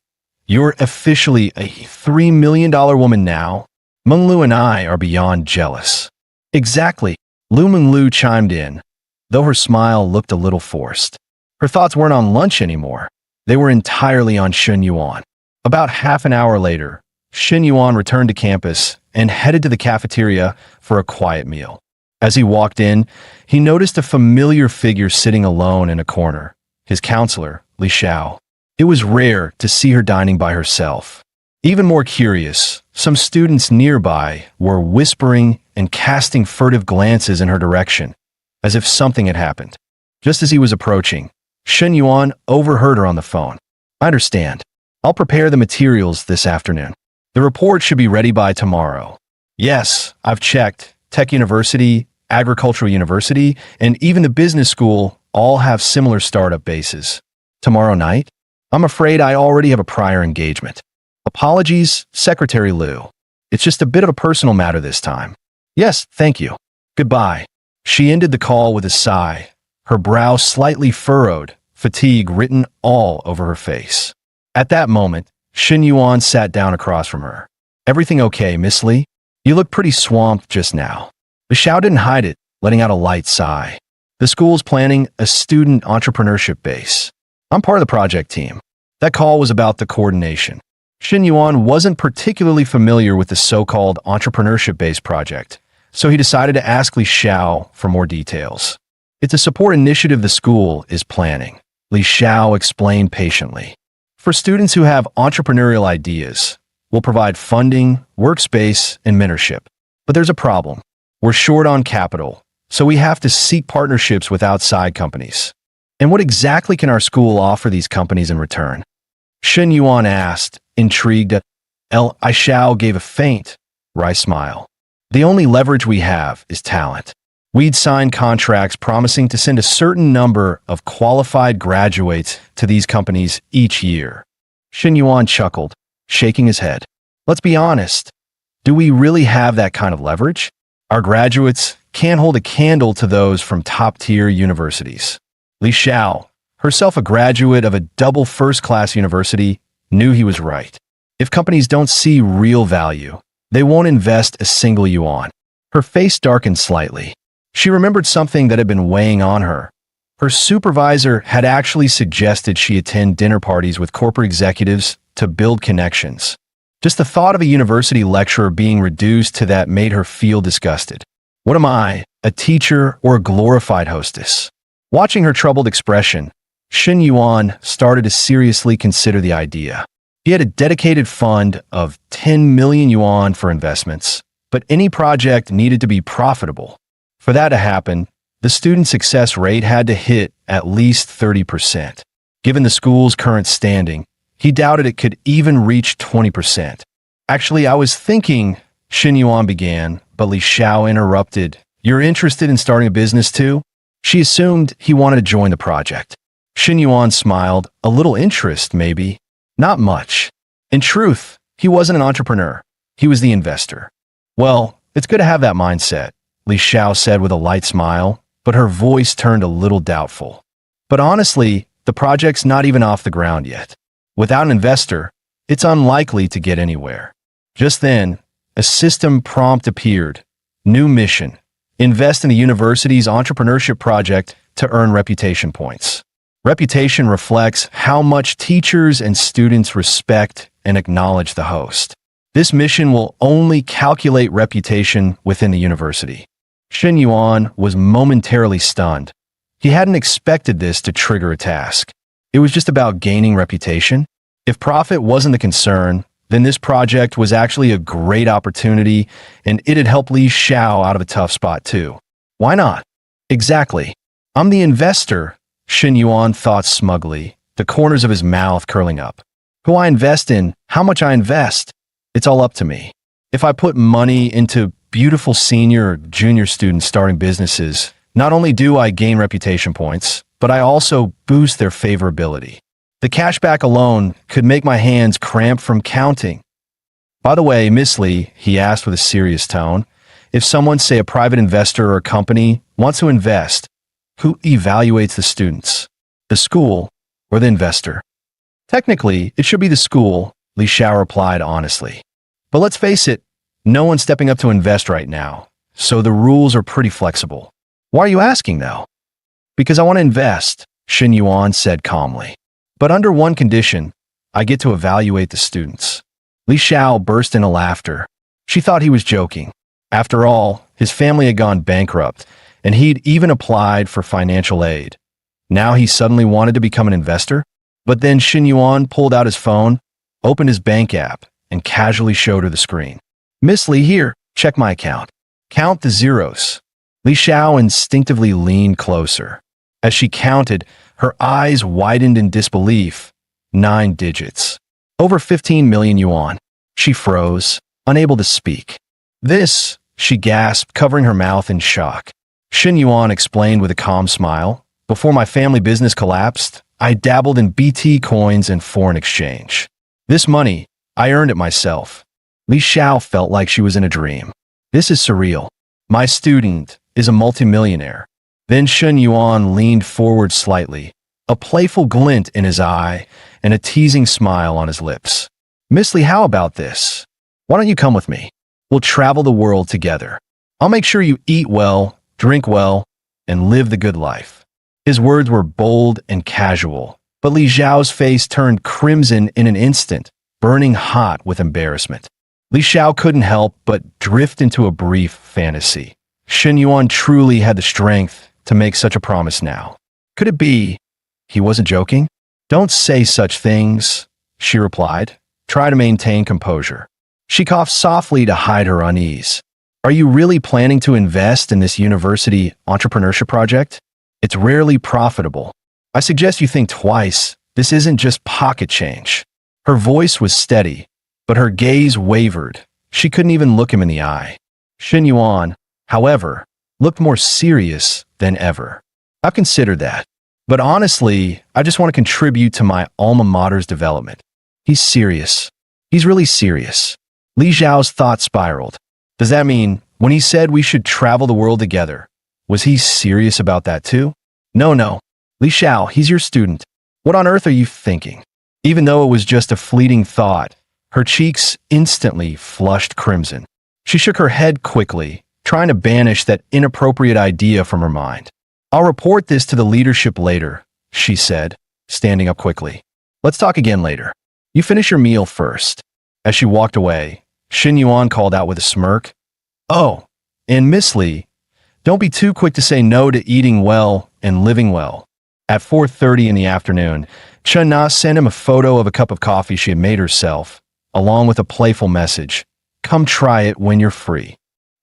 You're officially a $3 million woman now. Menglu and I are beyond jealous. Exactly, Lu Menglu chimed in, though her smile looked a little forced. Her thoughts weren't on lunch anymore. They were entirely on Shen Yuan. About half an hour later, Shen Yuan returned to campus and headed to the cafeteria for a quiet meal. As he walked in, he noticed a familiar figure sitting alone in a corner, his counselor, Li Xiao. It was rare to see her dining by herself. Even more curious, some students nearby were whispering and casting furtive glances in her direction, as if something had happened. Just as he was approaching, Shen Yuan overheard her on the phone. I understand. I'll prepare the materials this afternoon. The report should be ready by tomorrow. Yes, I've checked. Tech University, Agricultural University, and even the business school all have similar startup bases. Tomorrow night? I'm afraid I already have a prior engagement. Apologies, Secretary Liu. It's just a bit of a personal matter this time. Yes, thank you. Goodbye. She ended the call with a sigh, her brow slightly furrowed, fatigue written all over her face. At that moment, Shen Yuan sat down across from her. Everything okay, Miss Li? You look pretty swamped just now. Li Xiao didn't hide it, letting out a light sigh. The school's planning a student entrepreneurship base. I'm part of the project team. That call was about the coordination. Shen Yuan wasn't particularly familiar with the so-called entrepreneurship-based project, so he decided to ask Li Xiao for more details. It's a support initiative the school is planning, Li Xiao explained patiently. For students who have entrepreneurial ideas, we'll provide funding, workspace, and mentorship. But there's a problem. We're short on capital, so we have to seek partnerships with outside companies. And what exactly can our school offer these companies in return? Shen Yuan asked, intrigued. Li Xiao gave a faint, wry smile. The only leverage we have is talent. We'd sign contracts promising to send a certain number of qualified graduates to these companies each year. Shen Yuan chuckled, shaking his head. Let's be honest. Do we really have that kind of leverage? Our graduates can't hold a candle to those from top-tier universities. Li Xiao, herself a graduate of a double first-class university, knew he was right. If companies don't see real value, they won't invest a single yuan. Her face darkened slightly. She remembered something that had been weighing on her. Her supervisor had actually suggested she attend dinner parties with corporate executives to build connections. Just the thought of a university lecturer being reduced to that made her feel disgusted. What am I, a teacher or a glorified hostess? Watching her troubled expression, Shen Yuan started to seriously consider the idea. He had a dedicated fund of 10 million yuan for investments, but any project needed to be profitable. For that to happen, the student success rate had to hit at least 30%. Given the school's current standing, he doubted it could even reach 20%. Actually, I was thinking, Shen Yuan began, but Li Xiao interrupted. You're interested in starting a business too? She assumed he wanted to join the project. Shen Yuan smiled, a little interest maybe. Not much. In truth, he wasn't an entrepreneur. He was the investor. Well, it's good to have that mindset, Li Xiao said with a light smile, but her voice turned a little doubtful. But honestly, the project's not even off the ground yet. Without an investor, it's unlikely to get anywhere. Just then, a system prompt appeared. New mission. Invest in the university's entrepreneurship project to earn reputation points. Reputation reflects how much teachers and students respect and acknowledge the host. This mission will only calculate reputation within the university. Shen Yuan was momentarily stunned. He hadn't expected this to trigger a task. It was just about gaining reputation. If profit wasn't the concern, then this project was actually a great opportunity, and it'd help Li Xiao out of a tough spot too. Why not? Exactly. I'm the investor, Shen Yuan thought smugly, the corners of his mouth curling up. Who I invest in, how much I invest, it's all up to me. If I put money into beautiful senior or junior students starting businesses, not only do I gain reputation points, but I also boost their favorability. The cashback alone could make my hands cramp from counting. By the way, Miss Li, he asked with a serious tone, if someone, say a private investor or a company, wants to invest, who evaluates the students? The school or the investor? Technically, it should be the school, Li Xiao replied honestly. But let's face it, no one's stepping up to invest right now, so the rules are pretty flexible. Why are you asking, though? Because I want to invest, Shen Yuan said calmly. But under one condition, I get to evaluate the students. Li Xiao burst into laughter. She thought he was joking. After all, his family had gone bankrupt, and he'd even applied for financial aid. Now he suddenly wanted to become an investor? But then Shen Yuan pulled out his phone, opened his bank app, and casually showed her the screen. Miss Li, here, check my account. Count the zeros. Li Xiao instinctively leaned closer. As she counted, her eyes widened in disbelief. 9 digits. Over 15 million yuan. She froze, unable to speak. This, she gasped, covering her mouth in shock. Shen Yuan explained with a calm smile. Before my family business collapsed, I dabbled in BT coins and foreign exchange. This money, I earned it myself. Li Xiao felt like she was in a dream. This is surreal. My student is a multimillionaire. Then Shen Yuan leaned forward slightly, a playful glint in his eye and a teasing smile on his lips. Miss Li, how about this? Why don't you come with me? We'll travel the world together. I'll make sure you eat well, drink well, and live the good life. His words were bold and casual, but Li Xiao's face turned crimson in an instant, burning hot with embarrassment. Li Xiao couldn't help but drift into a brief fantasy. Shen Yuan truly had the strength to make such a promise now. Could it be he wasn't joking? Don't say such things, she replied. Try to maintain composure. She coughed softly to hide her unease. Are you really planning to invest in this university entrepreneurship project? It's rarely profitable. I suggest you think twice. This isn't just pocket change. Her voice was steady, but her gaze wavered. She couldn't even look him in the eye. Shen Yuan, however, looked more serious than ever. I've considered that. But honestly, I just want to contribute to my alma mater's development. He's serious. He's really serious. Li Xiao's thoughts spiraled. Does that mean When he said we should travel the world together, was he serious about that too? No. Li Xiao, he's your student. What on earth are you thinking? Even though it was just a fleeting thought, her cheeks instantly flushed crimson. She shook her head quickly, trying to banish that inappropriate idea from her mind. I'll report this to the leadership later, she said, standing up quickly. Let's talk again later. You finish your meal first. As she walked away, Xin Yuan called out with a smirk. Oh, and Miss Li, don't be too quick to say no to eating well and living well. At 4:30 in the afternoon, Chen Na sent him a photo of a cup of coffee she had made herself, along with a playful message. Come try it when you're free.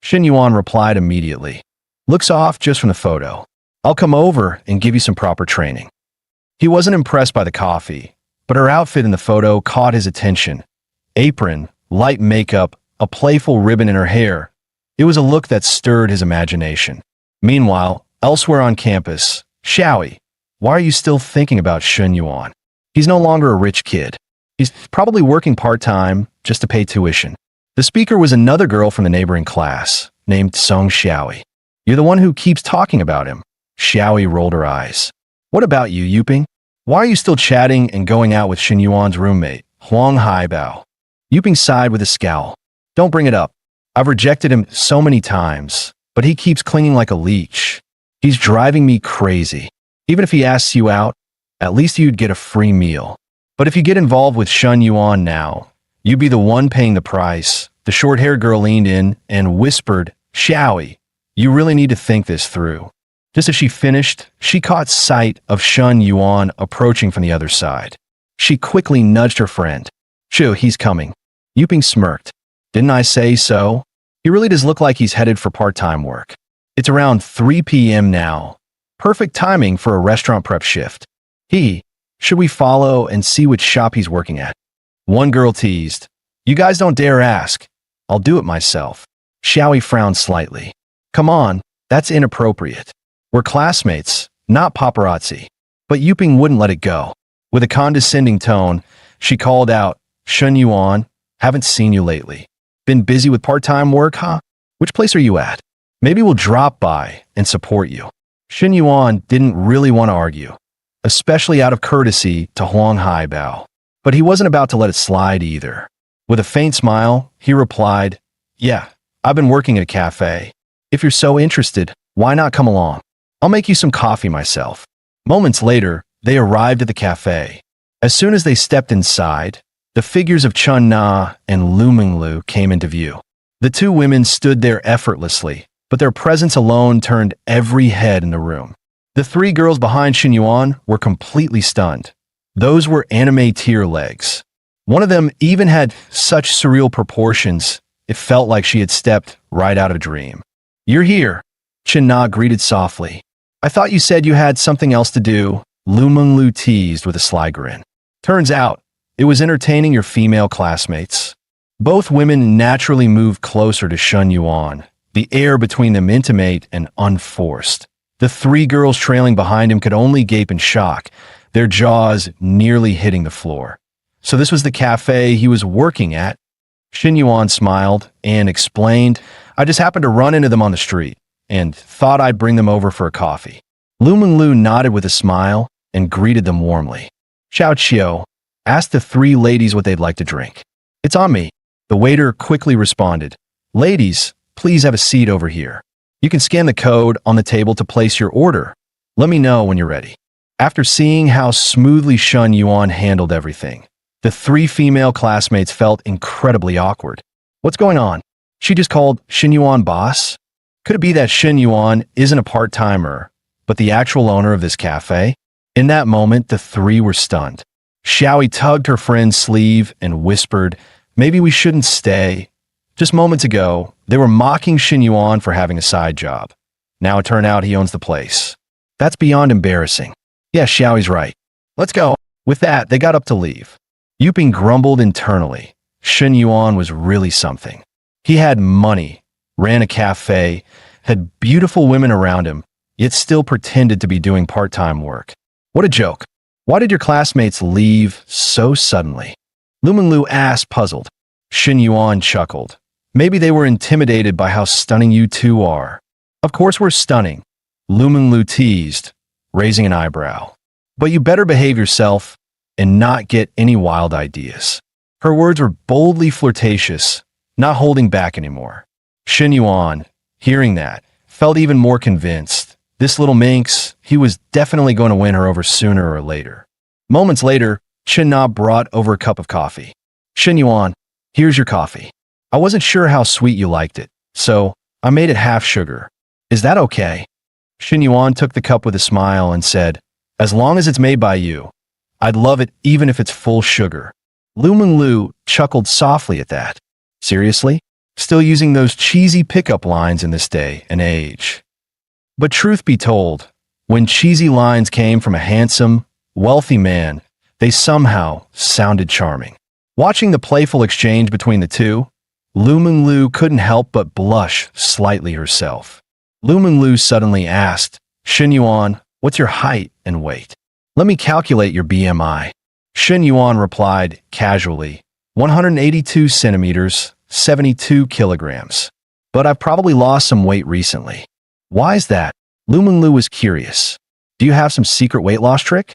Xin Yuan replied immediately. Looks off just from the photo. I'll come over and give you some proper training. He wasn't impressed by the coffee, but her outfit in the photo caught his attention. Apron, light makeup, a playful ribbon in her hair. It was a look that stirred his imagination. Meanwhile, elsewhere on campus, Xiaoi, why are you still thinking about Xin Yuan? He's no longer a rich kid. He's probably working part-time just to pay tuition. The speaker was another girl from the neighboring class, named Song Xiaoi. You're the one who keeps talking about him. Xiaoi rolled her eyes. What about you, Yuping? Why are you still chatting and going out with Xin Yuan's roommate, Huang Haibao? Yuping sighed with a scowl. Don't bring it up. I've rejected him so many times, but he keeps clinging like a leech. He's driving me crazy. Even if he asks you out, at least you'd get a free meal. But if you get involved with Xin Yuan now, you'd be the one paying the price. The short-haired girl leaned in and whispered, Xiaoi, you really need to think this through. Just as she finished, she caught sight of Xin Yuan approaching from the other side. She quickly nudged her friend. Shoo, he's coming. Yuping smirked. Didn't I say so? He really does look like he's headed for part-time work. It's around 3 p.m. now. Perfect timing for a restaurant prep shift. Should we follow and see which shop he's working at? One girl teased. You guys don't dare ask. I'll do it myself. Xiaoi frowned slightly. Come on, that's inappropriate. We're classmates, not paparazzi. But Yuping wouldn't let it go. With a condescending tone, she called out, Xin Yuan, haven't seen you lately. Been busy with part-time work, huh? Which place are you at? Maybe we'll drop by and support you. Xin Yuan didn't really want to argue, especially out of courtesy to Huang Haibao. But he wasn't about to let it slide either. With a faint smile, he replied, Yeah, I've been working at a cafe. If you're so interested, why not come along? I'll make you some coffee myself. Moments later, they arrived at the cafe. As soon as they stepped inside, the figures of Chun Na and Lu Minglu came into view. The two women stood there effortlessly, but their presence alone turned every head in the room. The three girls behind Xin Yuan were completely stunned. Those were anime tier legs. One of them even had such surreal proportions, it felt like she had stepped right out of a dream. You're here, Chen Na greeted softly. I thought you said you had something else to do, Lu Minglu teased with a sly grin. Turns out, it was entertaining your female classmates. Both women naturally moved closer to Xin Yuan, the air between them intimate and unforced. The three girls trailing behind him could only gape in shock, their jaws nearly hitting the floor. So this was the cafe he was working at? Xin Yuan smiled and explained, I just happened to run into them on the street and thought I'd bring them over for a coffee. Lu Minglu nodded with a smile and greeted them warmly. Xiao Qiu asked the three ladies what they'd like to drink. It's on me. The waiter quickly responded. Ladies, please have a seat over here. You can scan the code on the table to place your order. Let me know when you're ready. After seeing how smoothly Xin Yuan handled everything, the three female classmates felt incredibly awkward. What's going on? She just called Xin Yuan boss? Could it be that Xin Yuan isn't a part-timer, but the actual owner of this cafe? In that moment, the three were stunned. Xiaoi tugged her friend's sleeve and whispered, maybe we shouldn't stay. Just moments ago, they were mocking Xin Yuan for having a side job. Now it turned out he owns the place. That's beyond embarrassing. Yeah, Xiaoi's right. Let's go. With that, they got up to leave. Yuping grumbled internally. Xin Yuan was really something. He had money, ran a cafe, had beautiful women around him, yet still pretended to be doing part-time work. What a joke. Why did your classmates leave so suddenly? Lu Minglu asked, puzzled. Xin Yuan chuckled. Maybe they were intimidated by how stunning you two are. Of course we're stunning, Lu Menglu teased, raising an eyebrow. But you better behave yourself and not get any wild ideas. Her words were boldly flirtatious, not holding back anymore. Shen Yuan, hearing that, felt even more convinced. This little minx, he was definitely going to win her over sooner or later. Moments later, Chen Na brought over a cup of coffee. Shen Yuan, here's your coffee. I wasn't sure how sweet you liked it, so I made it half sugar. Is that okay? Shen Yuan took the cup with a smile and said, as long as it's made by you, I'd love it even if it's full sugar. Lu Menglu chuckled softly at that. Seriously? Still using those cheesy pickup lines in this day and age. But truth be told, when cheesy lines came from a handsome, wealthy man, they somehow sounded charming. Watching the playful exchange between the two, Lu Menglu couldn't help but blush slightly herself. Lu Menglu suddenly asked, Shen Yuan, what's your height and weight? Let me calculate your BMI. Shen Yuan replied casually, 182 centimeters, 72 kilograms. But I've probably lost some weight recently. Why is that? Lu Menglu was curious. Do you have some secret weight loss trick?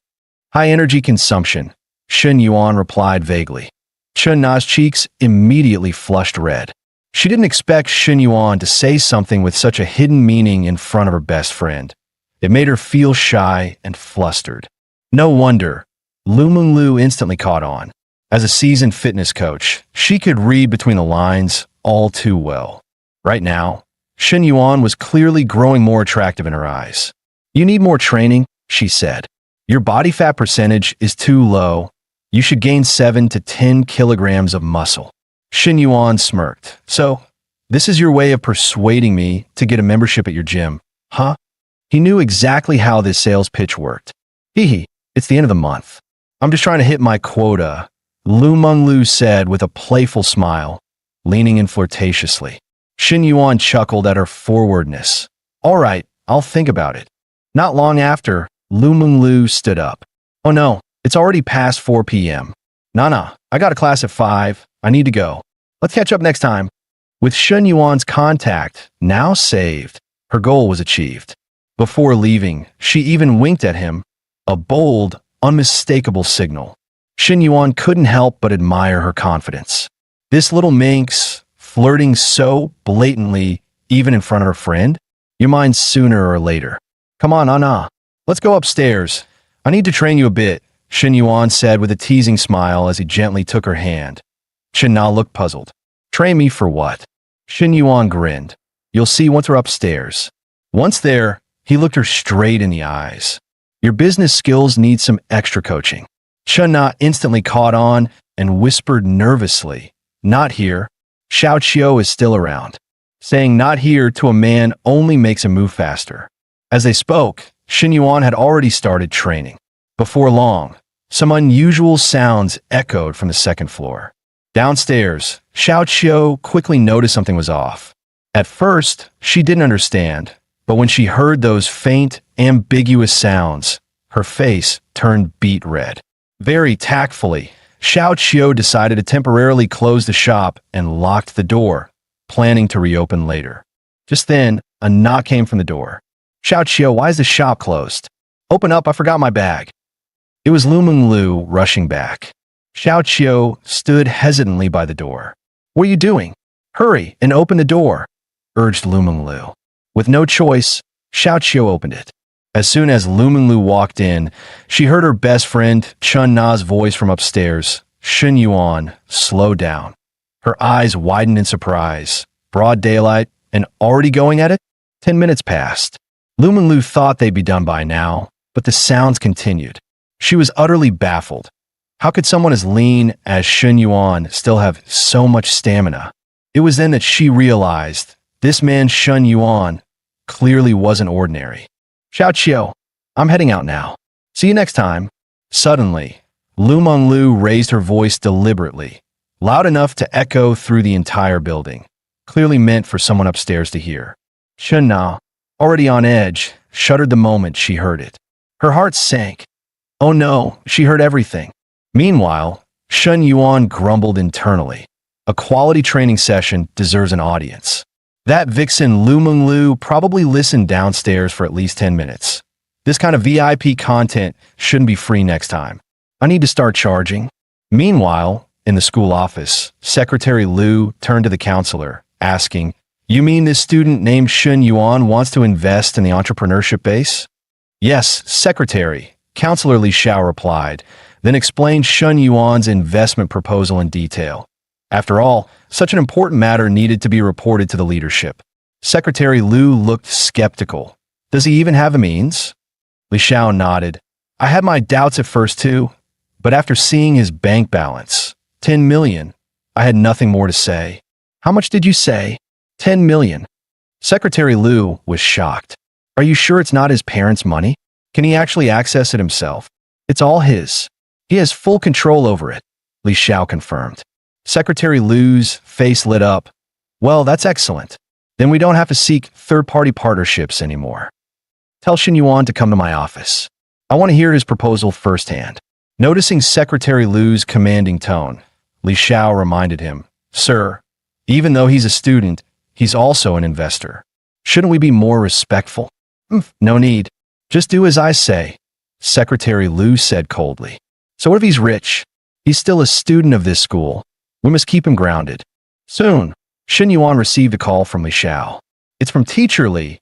High energy consumption, Shen Yuan replied vaguely. Chen Na's cheeks immediately flushed red. She didn't expect Shen Yuan to say something with such a hidden meaning in front of her best friend. It made her feel shy and flustered. No wonder. Lu Menglu instantly caught on. As a seasoned fitness coach, she could read between the lines all too well. Right now, Shen Yuan was clearly growing more attractive in her eyes. You need more training, she said. Your body fat percentage is too low. You should gain 7 to 10 kilograms of muscle. Shen Yuan smirked. So, this is your way of persuading me to get a membership at your gym, huh? He knew exactly how this sales pitch worked. Hee, it's the end of the month. I'm just trying to hit my quota, Lu Menglu said with a playful smile, leaning in flirtatiously. Shen Yuan chuckled at her forwardness. All right, I'll think about it. Not long after, Lu Menglu stood up. Oh no, it's already past 4 p.m. Nah, I got a class at 5. I need to go. Let's catch up next time. With Shen Yuan's contact now saved, her goal was achieved. Before leaving, she even winked at him, a bold, unmistakable signal. Shen Yuan couldn't help but admire her confidence. This little minx, flirting so blatantly, even in front of her friend? You're mine sooner or later. Come on, Anna. Let's go upstairs. I need to train you a bit, Shen Yuan said with a teasing smile as he gently took her hand. Chen Na looked puzzled. Train me for what? Shen Yuan grinned. You'll see once we're upstairs. Once there, he looked her straight in the eyes. Your business skills need some extra coaching. Chen Na instantly caught on and whispered nervously, not here. Xiao Qiu is still around. Saying not here to a man only makes him move faster. As they spoke, Shen Yuan had already started training. Before long, some unusual sounds echoed from the second floor. Downstairs, Xiao Qiu quickly noticed something was off. At first, she didn't understand, but when she heard those faint, ambiguous sounds, her face turned beet red. Very tactfully, Xiao Qiu decided to temporarily close the shop and locked the door, planning to reopen later. Just then, a knock came from the door. Xiao Qiu, why is the shop closed? Open up, I forgot my bag. It was Lu Menglu rushing back. Xiao Qiu stood hesitantly by the door. What are you doing? Hurry and open the door, urged Lu Menglu. With no choice, Xiao Qiu opened it. As soon as Lu Menglu walked in, she heard her best friend Chen Na's voice from upstairs. Shen Yuan, slow down. Her eyes widened in surprise. Broad daylight and already going at it? 10 minutes passed. Lu Menglu thought they'd be done by now, but the sounds continued. She was utterly baffled. How could someone as lean as Shen Yuan still have so much stamina? It was then that she realized this man Shen Yuan clearly wasn't ordinary. Xiao Qiu, I'm heading out now. See you next time. Suddenly, Lu Menglu raised her voice deliberately, loud enough to echo through the entire building, clearly meant for someone upstairs to hear. Chen Na, already on edge, shuddered the moment she heard it. Her heart sank. Oh no, she heard everything. Meanwhile, Shen Yuan grumbled internally. A quality training session deserves an audience. That vixen Lu Meng Lu probably listened downstairs for at least 10 minutes. This kind of VIP content shouldn't be free next time. I need to start charging. Meanwhile, in the school office, Secretary Lu turned to the counselor, asking, "You mean this student named Shun Yuan wants to invest in the entrepreneurship base?" "Yes, Secretary," Counselor Li Xiao replied, then explained Shun Yuan's investment proposal in detail. After all, such an important matter needed to be reported to the leadership. Secretary Lu looked skeptical. "Does he even have the means?" Li Xiao nodded. "I had my doubts at first too, but after seeing his bank balance, 10 million, I had nothing more to say." "How much did you say?" 10 million. Secretary Lu was shocked. "Are you sure it's not his parents' money? Can he actually access it himself?" "It's all his. He has full control over it," Li Xiao confirmed. Secretary Lu's face lit up. "Well, that's excellent. Then we don't have to seek third-party partnerships anymore. Tell Shun Yuan to come to my office. I want to hear his proposal firsthand." Noticing Secretary Lu's commanding tone, Li Xiao reminded him, "Sir, even though he's a student, he's also an investor. Shouldn't we be more respectful?" "No need. Just do as I say," Secretary Lu said coldly. "So what if he's rich? He's still a student of this school. We must keep him grounded." Soon, Shun Yuan received a call from Li Xiao. "It's from Teacher Li."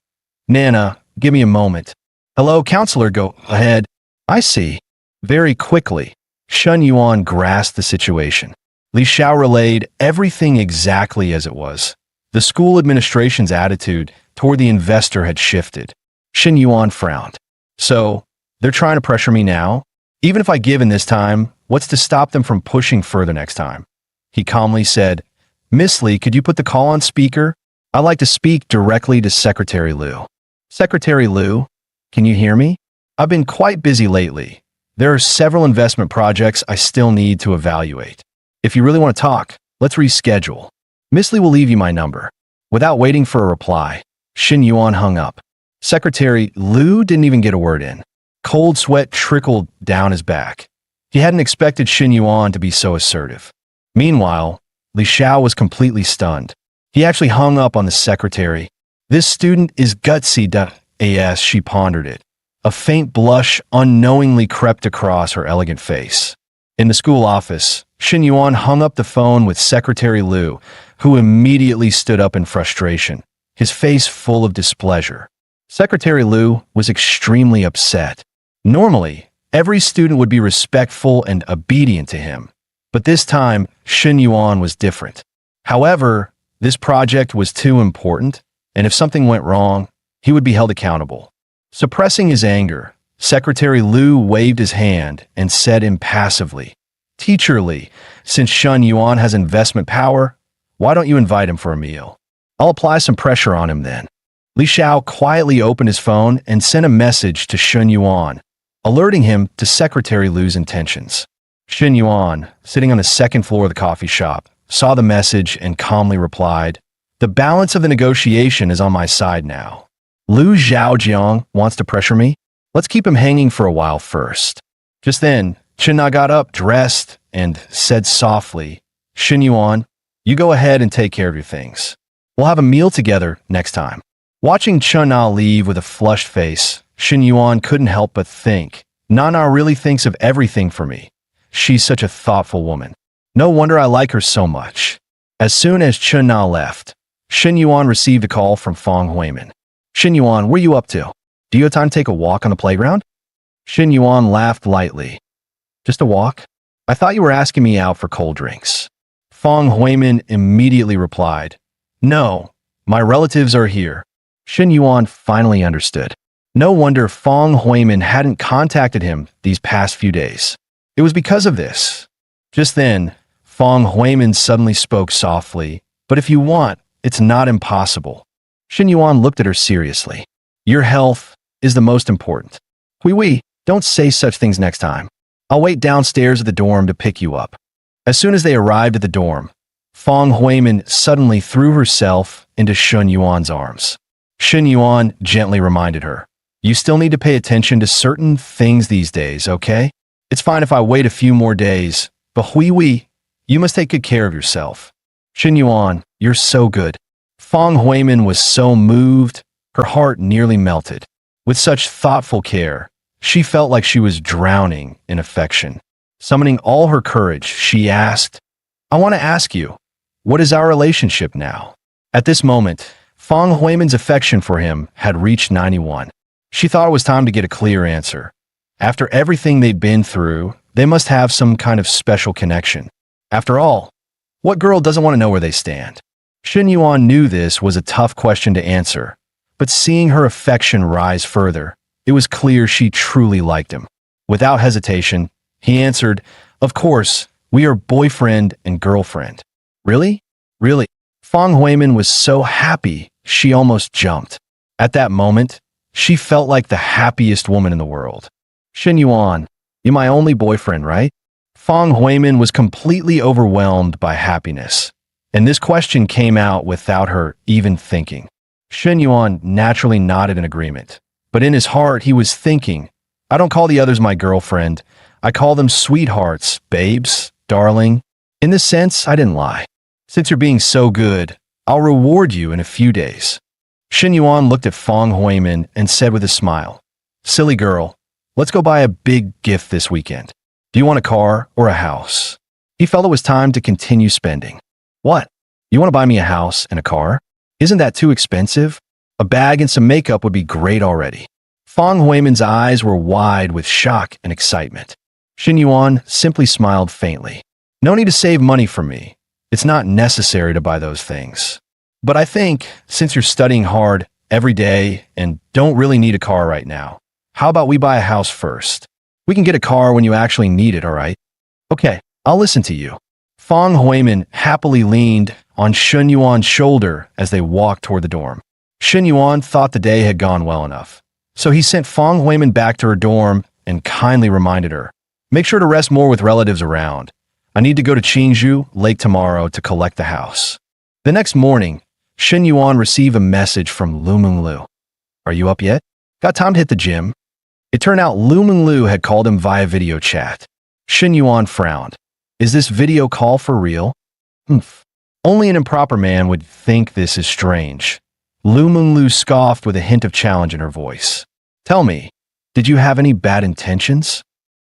"Nana, give me a moment." "Hello, Counselor, go ahead." "I see." Very quickly, Shun Yuan grasped the situation. Li Xiao relayed everything exactly as it was. The school administration's attitude toward the investor had shifted. Shun Yuan frowned. "So, they're trying to pressure me now? Even if I give in this time, what's to stop them from pushing further next time?" He calmly said, "Miss Li, could you put the call on speaker? I'd like to speak directly to Secretary Lu." "Secretary Lu, can you hear me? I've been quite busy lately. There are several investment projects I still need to evaluate. If you really want to talk, let's reschedule. Miss Li will leave you my number." Without waiting for a reply, Shun Yuan hung up. Secretary Lu didn't even get a word in. Cold sweat trickled down his back. He hadn't expected Shun Yuan to be so assertive. Meanwhile, Li Xiao was completely stunned. He actually hung up on the secretary. "This student is gutsy, as she pondered it. A faint blush unknowingly crept across her elegant face. In the school office, Shun Yuan hung up the phone with Secretary Lu, who immediately stood up in frustration, his face full of displeasure. Secretary Lu was extremely upset. Normally, every student would be respectful and obedient to him, but this time, Shun Yuan was different. However, this project was too important, and if something went wrong, he would be held accountable. Suppressing his anger, Secretary Lu waved his hand and said impassively, "Teacher Li, since Shun Yuan has investment power, why don't you invite him for a meal? I'll apply some pressure on him then." Li Xiao quietly opened his phone and sent a message to Shun Yuan, alerting him to Secretary Lu's intentions. Shun Yuan, sitting on the second floor of the coffee shop, saw the message and calmly replied, "The balance of the negotiation is on my side now. Lu Zhaojiang wants to pressure me? Let's keep him hanging for a while first." Just then, Chen Na got up, dressed, and said softly, "Shun Yuan, you go ahead and take care of your things. We'll have a meal together next time." Watching Chen Na leave with a flushed face, Shun Yuan couldn't help but think, "Nana really thinks of everything for me. She's such a thoughtful woman. No wonder I like her so much." As soon as Chen Na left, Shun Yuan received a call from Fong Huimin. "Shun Yuan, where are you up to? Do you have time to take a walk on the playground?" Shun Yuan laughed lightly. "Just a walk? I thought you were asking me out for cold drinks." Fong Huimin immediately replied, "No, my relatives are here." Shun Yuan finally understood. No wonder Fong Huimin hadn't contacted him these past few days. It was because of this. Just then, Fong Huimin suddenly spoke softly, "But if you want, it's not impossible." Shun Yuan looked at her seriously. "Your health is the most important. Oui, don't say such things next time. I'll wait downstairs at the dorm to pick you up." As soon as they arrived at the dorm, Fong Huimin suddenly threw herself into Shun Yuan's arms. Shun Yuan gently reminded her, "You still need to pay attention to certain things these days, okay? It's fine if I wait a few more days, but oui, you must take good care of yourself." Shin Yuan, you're so good. Fong Huimin was so moved, her heart nearly melted. With such thoughtful care, she felt like she was drowning in affection. Summoning all her courage, she asked, I want to ask you, what is our relationship now? At this moment, Fong Huimin's affection for him had reached 91. She thought it was time to get a clear answer. After everything they'd been through, they must have some kind of special connection. After all, what girl doesn't want to know where they stand? Shin Yuan knew this was a tough question to answer, but seeing her affection rise further, it was clear she truly liked him. Without hesitation, he answered, Of course, we are boyfriend and girlfriend. Really? Really? Fong Huimin was so happy, she almost jumped. At that moment, she felt like the happiest woman in the world. Shin Yuan, you're my only boyfriend, right? Fong Huimin was completely overwhelmed by happiness, and this question came out without her even thinking. Shin Yuan naturally nodded in agreement, but in his heart he was thinking, I don't call the others my girlfriend, I call them sweethearts, babes, darling. In this sense, I didn't lie. Since you're being so good, I'll reward you in a few days. Shin Yuan looked at Fong Huimin and said with a smile, Silly girl, let's go buy a big gift this weekend. Do you want a car or a house? He felt it was time to continue spending. What? You want to buy me a house and a car? Isn't that too expensive? A bag and some makeup would be great already. Fong Huimin's eyes were wide with shock and excitement. Shin Yuan simply smiled faintly. No need to save money from me. It's not necessary to buy those things. But I think, since you're studying hard every day and don't really need a car right now, how about we buy a house first? We can get a car when you actually need it, all right? Okay, I'll listen to you. Fong Huimin happily leaned on Shin Yuan's shoulder as they walked toward the dorm. Shin Yuan thought the day had gone well enough, so he sent Fong Huimin back to her dorm and kindly reminded her, Make sure to rest more with relatives around. I need to go to Qingzhou Lake tomorrow to collect the house. The next morning, Shin Yuan received a message from Lu Menglu. Are you up yet? Got time to hit the gym? It turned out Lu Menglu had called him via video chat. Shin Yuan frowned. Is this video call for real? Only an improper man would think this is strange. Lu Menglu scoffed with a hint of challenge in her voice. Tell me, did you have any bad intentions?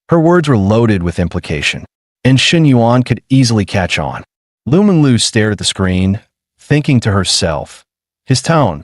Her words were loaded with implication, and Shin Yuan could easily catch on. Lu Menglu stared at the screen, thinking to herself, his tone.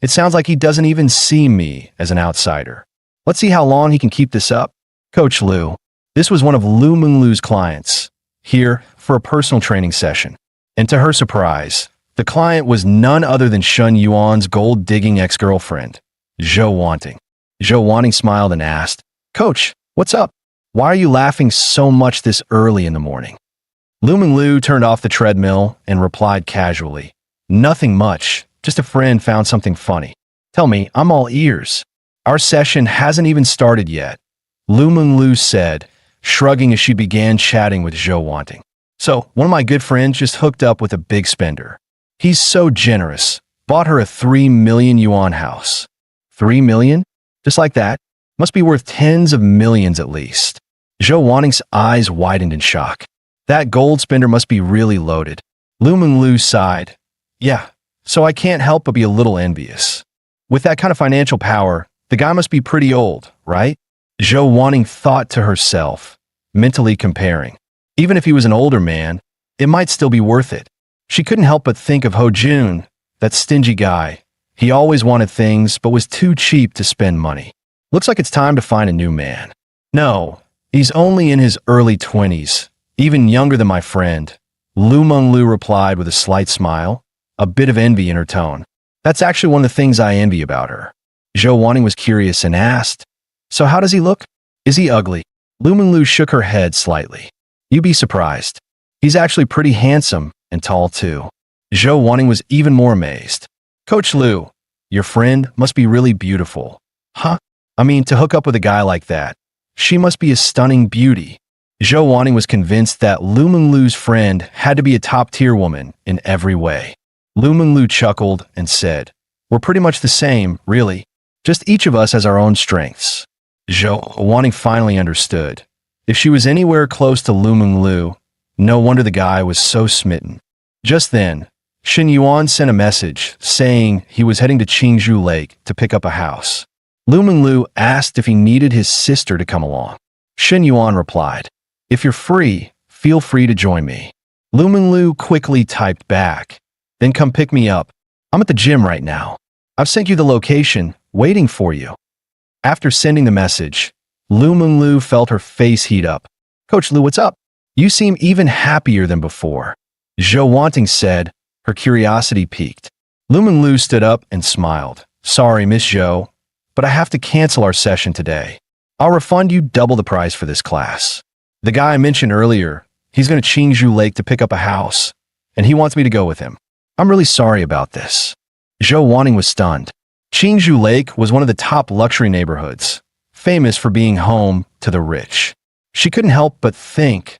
It sounds like he doesn't even see me as an outsider. Let's see how long he can keep this up. Coach Lu. This was one of Lu Menglu's clients, here for a personal training session. And to her surprise, the client was none other than Shin Yuan's gold-digging ex-girlfriend, Zhou Wanting. Zhou Wanting smiled and asked, Coach, what's up? Why are you laughing so much this early in the morning? Lu Menglu turned off the treadmill and replied casually, Nothing much, just a friend found something funny. Tell me, I'm all ears. Our session hasn't even started yet, Lu Menglu said, shrugging as she began chatting with Zhou Wanting. So, one of my good friends just hooked up with a big spender. He's so generous, bought her a 3 million yuan house. 3 million? Just like that? Must be worth tens of millions at least. Zhou Wanting's eyes widened in shock. That gold spender must be really loaded. Lu Menglu sighed. Yeah, so I can't help but be a little envious. With that kind of financial power, the guy must be pretty old, right? Zhou Wanting thought to herself, mentally comparing. Even if he was an older man, it might still be worth it. She couldn't help but think of Ho Jun, that stingy guy. He always wanted things but was too cheap to spend money. Looks like it's time to find a new man. No, he's only in his early 20s, even younger than my friend. Lu Menglu replied with a slight smile, a bit of envy in her tone. That's actually one of the things I envy about her. Zhou Wanting was curious and asked, So how does he look? Is he ugly? Lu Menglu shook her head slightly. You'd be surprised. He's actually pretty handsome and tall too. Zhou Wanting was even more amazed. Coach Lu, your friend must be really beautiful. Huh? I mean, to hook up with a guy like that. She must be a stunning beauty. Zhou Wanting was convinced that Lu Menglu's friend had to be a top-tier woman in every way. Lu Menglu chuckled and said, We're pretty much the same, really. Just each of us has our own strengths. Zhou Wanting finally understood. If she was anywhere close to Lu Menglu, no wonder the guy was so smitten. Just then, Shen Yuan sent a message saying he was heading to Qingzhou Lake to pick up a house. Lu Menglu asked if he needed his sister to come along. Shen Yuan replied, "If you're free, feel free to join me." Lu Menglu quickly typed back, "Then come pick me up. I'm at the gym right now. I've sent you the location, waiting for you." After sending the message, Lu Menglu felt her face heat up. "Coach Lu, what's up? You seem even happier than before," Zhou Wanting said, her curiosity piqued. Lu Menglu stood up and smiled. "Sorry, Miss Zhou, but I have to cancel our session today. I'll refund you double the price for this class. The guy I mentioned earlier, he's going to Qingzhou Lake to pick up a house, and he wants me to go with him. I'm really sorry about this." Zhou Wanting was stunned. Qingzhou Lake was one of the top luxury neighborhoods, famous for being home to the rich. She couldn't help but think,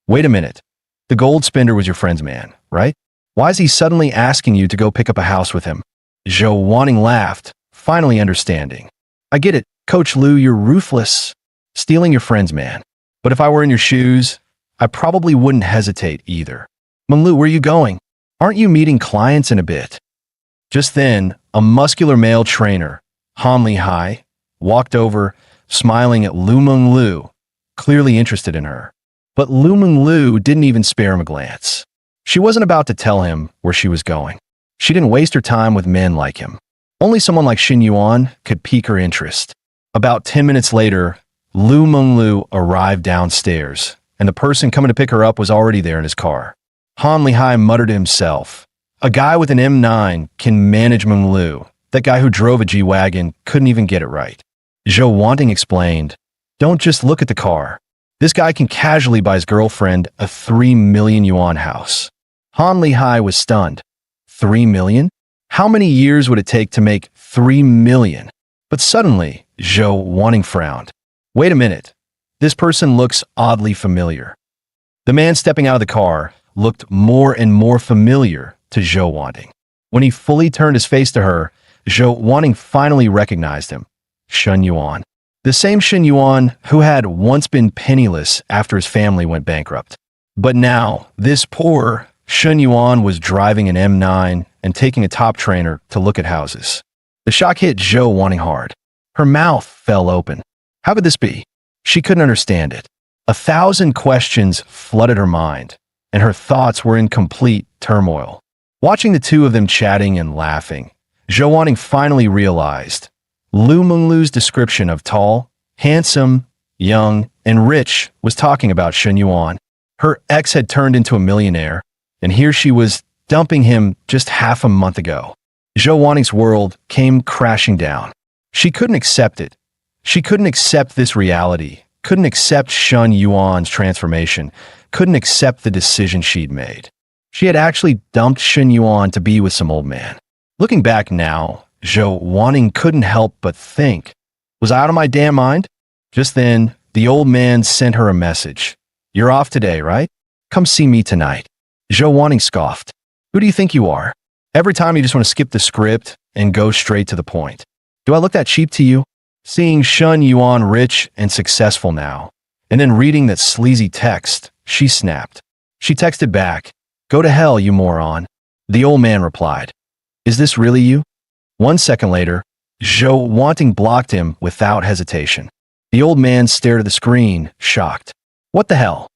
wait a minute, the gold spender was your friend's man, right? Why is he suddenly asking you to go pick up a house with him? Zhou Wanting laughed, finally understanding. "I get it, Coach Lu, you're ruthless, stealing your friend's man. But if I were in your shoes, I probably wouldn't hesitate either. Menglu, where are you going? Aren't you meeting clients in a bit?" Just then, a muscular male trainer, Han Lihai, walked over, smiling at Lu Menglu, clearly interested in her. But Lu Menglu didn't even spare him a glance. She wasn't about to tell him where she was going. She didn't waste her time with men like him. Only someone like Shen Yuan could pique her interest. About 10 minutes later, Lu Menglu arrived downstairs, and the person coming to pick her up was already there in his car. Han Lihai muttered to himself, "A guy with an M9 can manage Menglu. That guy who drove a G-Wagon couldn't even get it right." Zhou Wanting explained, "Don't just look at the car. This guy can casually buy his girlfriend a 3 million yuan house." Han Lihai was stunned. 3 million? How many years would it take to make 3 million? But suddenly, Zhou Wanting frowned. Wait a minute. This person looks oddly familiar. The man stepping out of the car looked more and more familiar to Zhou Wanting. When he fully turned his face to her, Zhou Wanting finally recognized him. Shen Yuan. The same Shen Yuan who had once been penniless after his family went bankrupt. But now, this poor Shen Yuan was driving an M9 and taking a top trainer to look at houses. The shock hit Zhou Wanting hard. Her mouth fell open. How could this be? She couldn't understand it. 1,000 questions flooded her mind, and her thoughts were in complete turmoil. Watching the two of them chatting and laughing, Zhou Wanting finally realized Lu Menglu's description of tall, handsome, young, and rich was talking about Shen Yuan. Her ex had turned into a millionaire, and here she was dumping him just half a month ago. Zhou Wanting's world came crashing down. She couldn't accept it. She couldn't accept this reality, couldn't accept Shen Yuan's transformation, couldn't accept the decision she'd made. She had actually dumped Shen Yuan to be with some old man. Looking back now, Zhou Wanting couldn't help but think, was I out of my damn mind? Just then, the old man sent her a message. You're off today, right? Come see me tonight. Zhou Wanting scoffed. Who do you think you are? Every time you just want to skip the script and go straight to the point. Do I look that cheap to you? Seeing Shen Yuan rich and successful now, and then reading that sleazy text, she snapped. She texted back, "Go to hell, you moron." The old man replied, "Is this really you?" 1 second later, Zhou Wanting blocked him without hesitation. The old man stared at the screen, shocked. What the hell?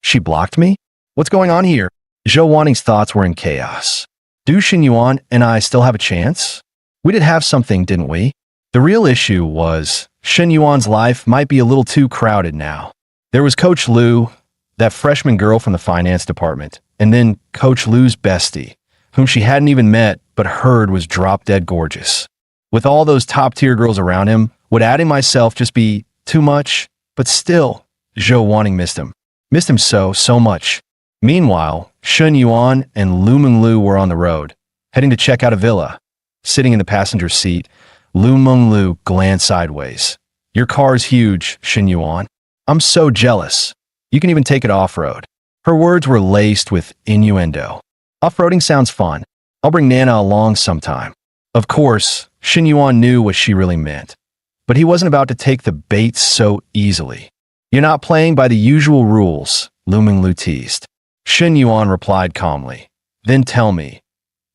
She blocked me? What's going on here? Zhou Wanting's thoughts were in chaos. Do Shen Yuan and I still have a chance? We did have something, didn't we? The real issue was Shen Yuan's life might be a little too crowded now. There was Coach Lu, that freshman girl from the finance department, and then Coach Lu's bestie, whom she hadn't even met but heard was drop-dead gorgeous. With all those top-tier girls around him, would adding myself just be too much? But still, Zhou Wanting missed him. Missed him so much. Meanwhile, Shen Yuan and Lu Menglu were on the road, heading to check out a villa. Sitting in the passenger seat, Lu Menglu glanced sideways. Your car's huge, Shen Yuan. I'm so jealous. You can even take it off-road. Her words were laced with innuendo. Off-roading sounds fun. I'll bring Nana along sometime. Of course, Shen Yuan knew what she really meant. But he wasn't about to take the bait so easily. You're not playing by the usual rules, Lu Menglu teased. Shen Yuan replied calmly. Then tell me,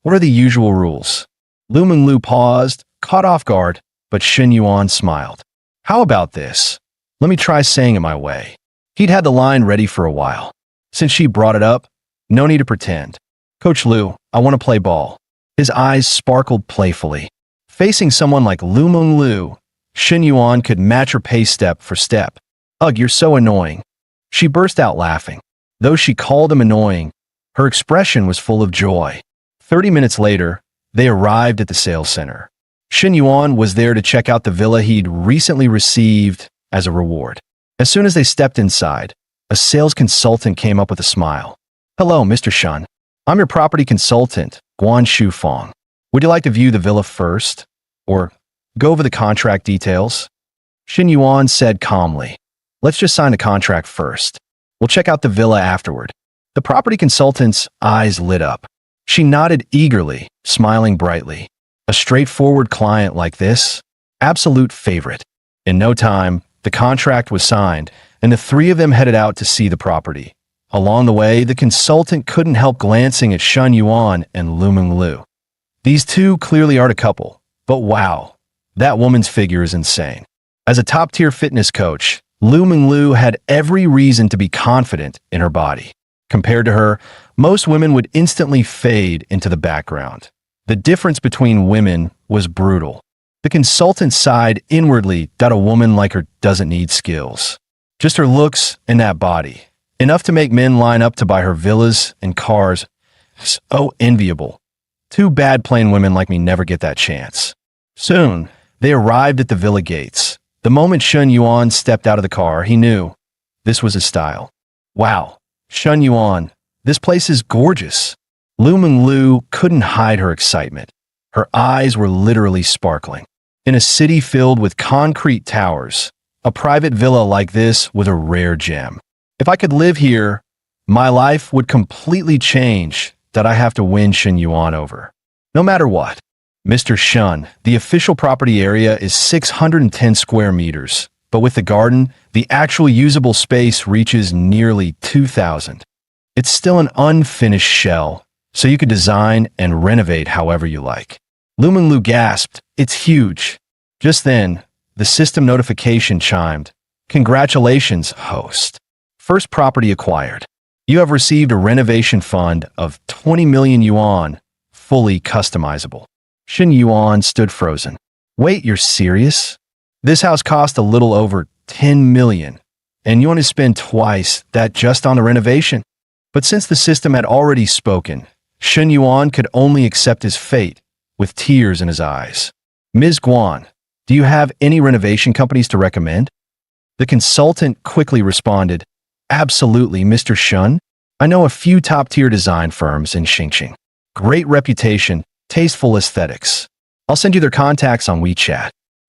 what are the usual rules? Lu Menglu paused, caught off guard, but Shen Yuan smiled. How about this? Let me try saying it my way. He'd had the line ready for a while. Since she brought it up, no need to pretend. Coach Lu, I want to play ball. His eyes sparkled playfully. Facing someone like Lu Menglu, Shen Yuan could match her pace step for step. Ugh, you're so annoying. She burst out laughing. Though she called him annoying, her expression was full of joy. 30 minutes later, they arrived at the sales center. Shen Yuan was there to check out the villa he'd recently received as a reward. As soon as they stepped inside, a sales consultant came up with a smile. Hello, Mr. Shen. I'm your property consultant, Guan Shufang. Would you like to view the villa first? Or go over the contract details? Shen Yuan said calmly. Let's just sign the contract first. We'll check out the villa afterward. The property consultant's eyes lit up. She nodded eagerly, smiling brightly. A straightforward client like this? Absolute favorite. In no time, the contract was signed, and the three of them headed out to see the property. Along the way, the consultant couldn't help glancing at Shen Yuan and Lu Menglu. These two clearly aren't a couple, but wow, that woman's figure is insane. As a top-tier fitness coach, Lu Menglu had every reason to be confident in her body. Compared to her, most women would instantly fade into the background. The difference between women was brutal. The consultant sighed inwardly that a woman like her doesn't need skills. Just her looks and that body. Enough to make men line up to buy her villas and cars. So enviable. Too bad plain women like me never get that chance. Soon, they arrived at the villa gates. The moment Shen Yuan stepped out of the car, he knew this was his style. Wow, Shen Yuan, this place is gorgeous. Lu Menglu couldn't hide her excitement. Her eyes were literally sparkling. In a city filled with concrete towers, a private villa like this was a rare gem. If I could live here, my life would completely change that I have to win Shen Yuan over. No matter what. Mr. Shen, the official property area is 610 square meters, but with the garden, the actual usable space reaches nearly 2,000. It's still an unfinished shell, so you could design and renovate however you like. Lu Menglu gasped, it's huge. Just then, the system notification chimed. Congratulations, host. First property acquired. You have received a renovation fund of 20 million yuan, fully customizable. Shen Yuan stood frozen. Wait, you're serious? This house cost a little over 10 million, and you want to spend twice that just on the renovation? But since the system had already spoken, Shen Yuan could only accept his fate with tears in his eyes. Ms. Guan, do you have any renovation companies to recommend? The consultant quickly responded, Absolutely, Mr. Shen. I know a few top-tier design firms in Xingqing. Great reputation, tasteful aesthetics. I'll send you their contacts on WeChat.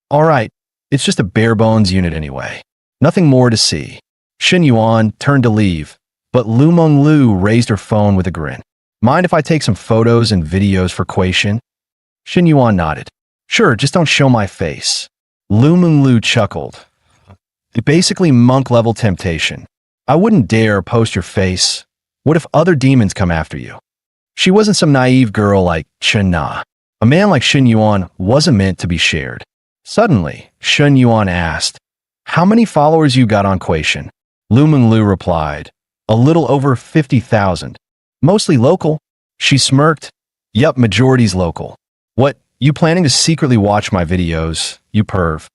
All right, it's just a bare-bones unit anyway. Nothing more to see. Shen Yuan turned to leave, but Lu Menglu raised her phone with a grin. Mind if I take some photos and videos for Kuei-shen? Shen Yuan nodded. Sure, just don't show my face. Lu Menglu chuckled. Basically monk-level temptation. I wouldn't dare post your face. What if other demons come after you? She wasn't some naive girl like Chen Na. A man like Shen Yuan wasn't meant to be shared. Suddenly, Shen Yuan asked, How many followers you got on Kuei-shen? Lu Menglu replied, A little over 50,000. Mostly local. She smirked. Yup, majority's local. What, you planning to secretly watch my videos, you perv?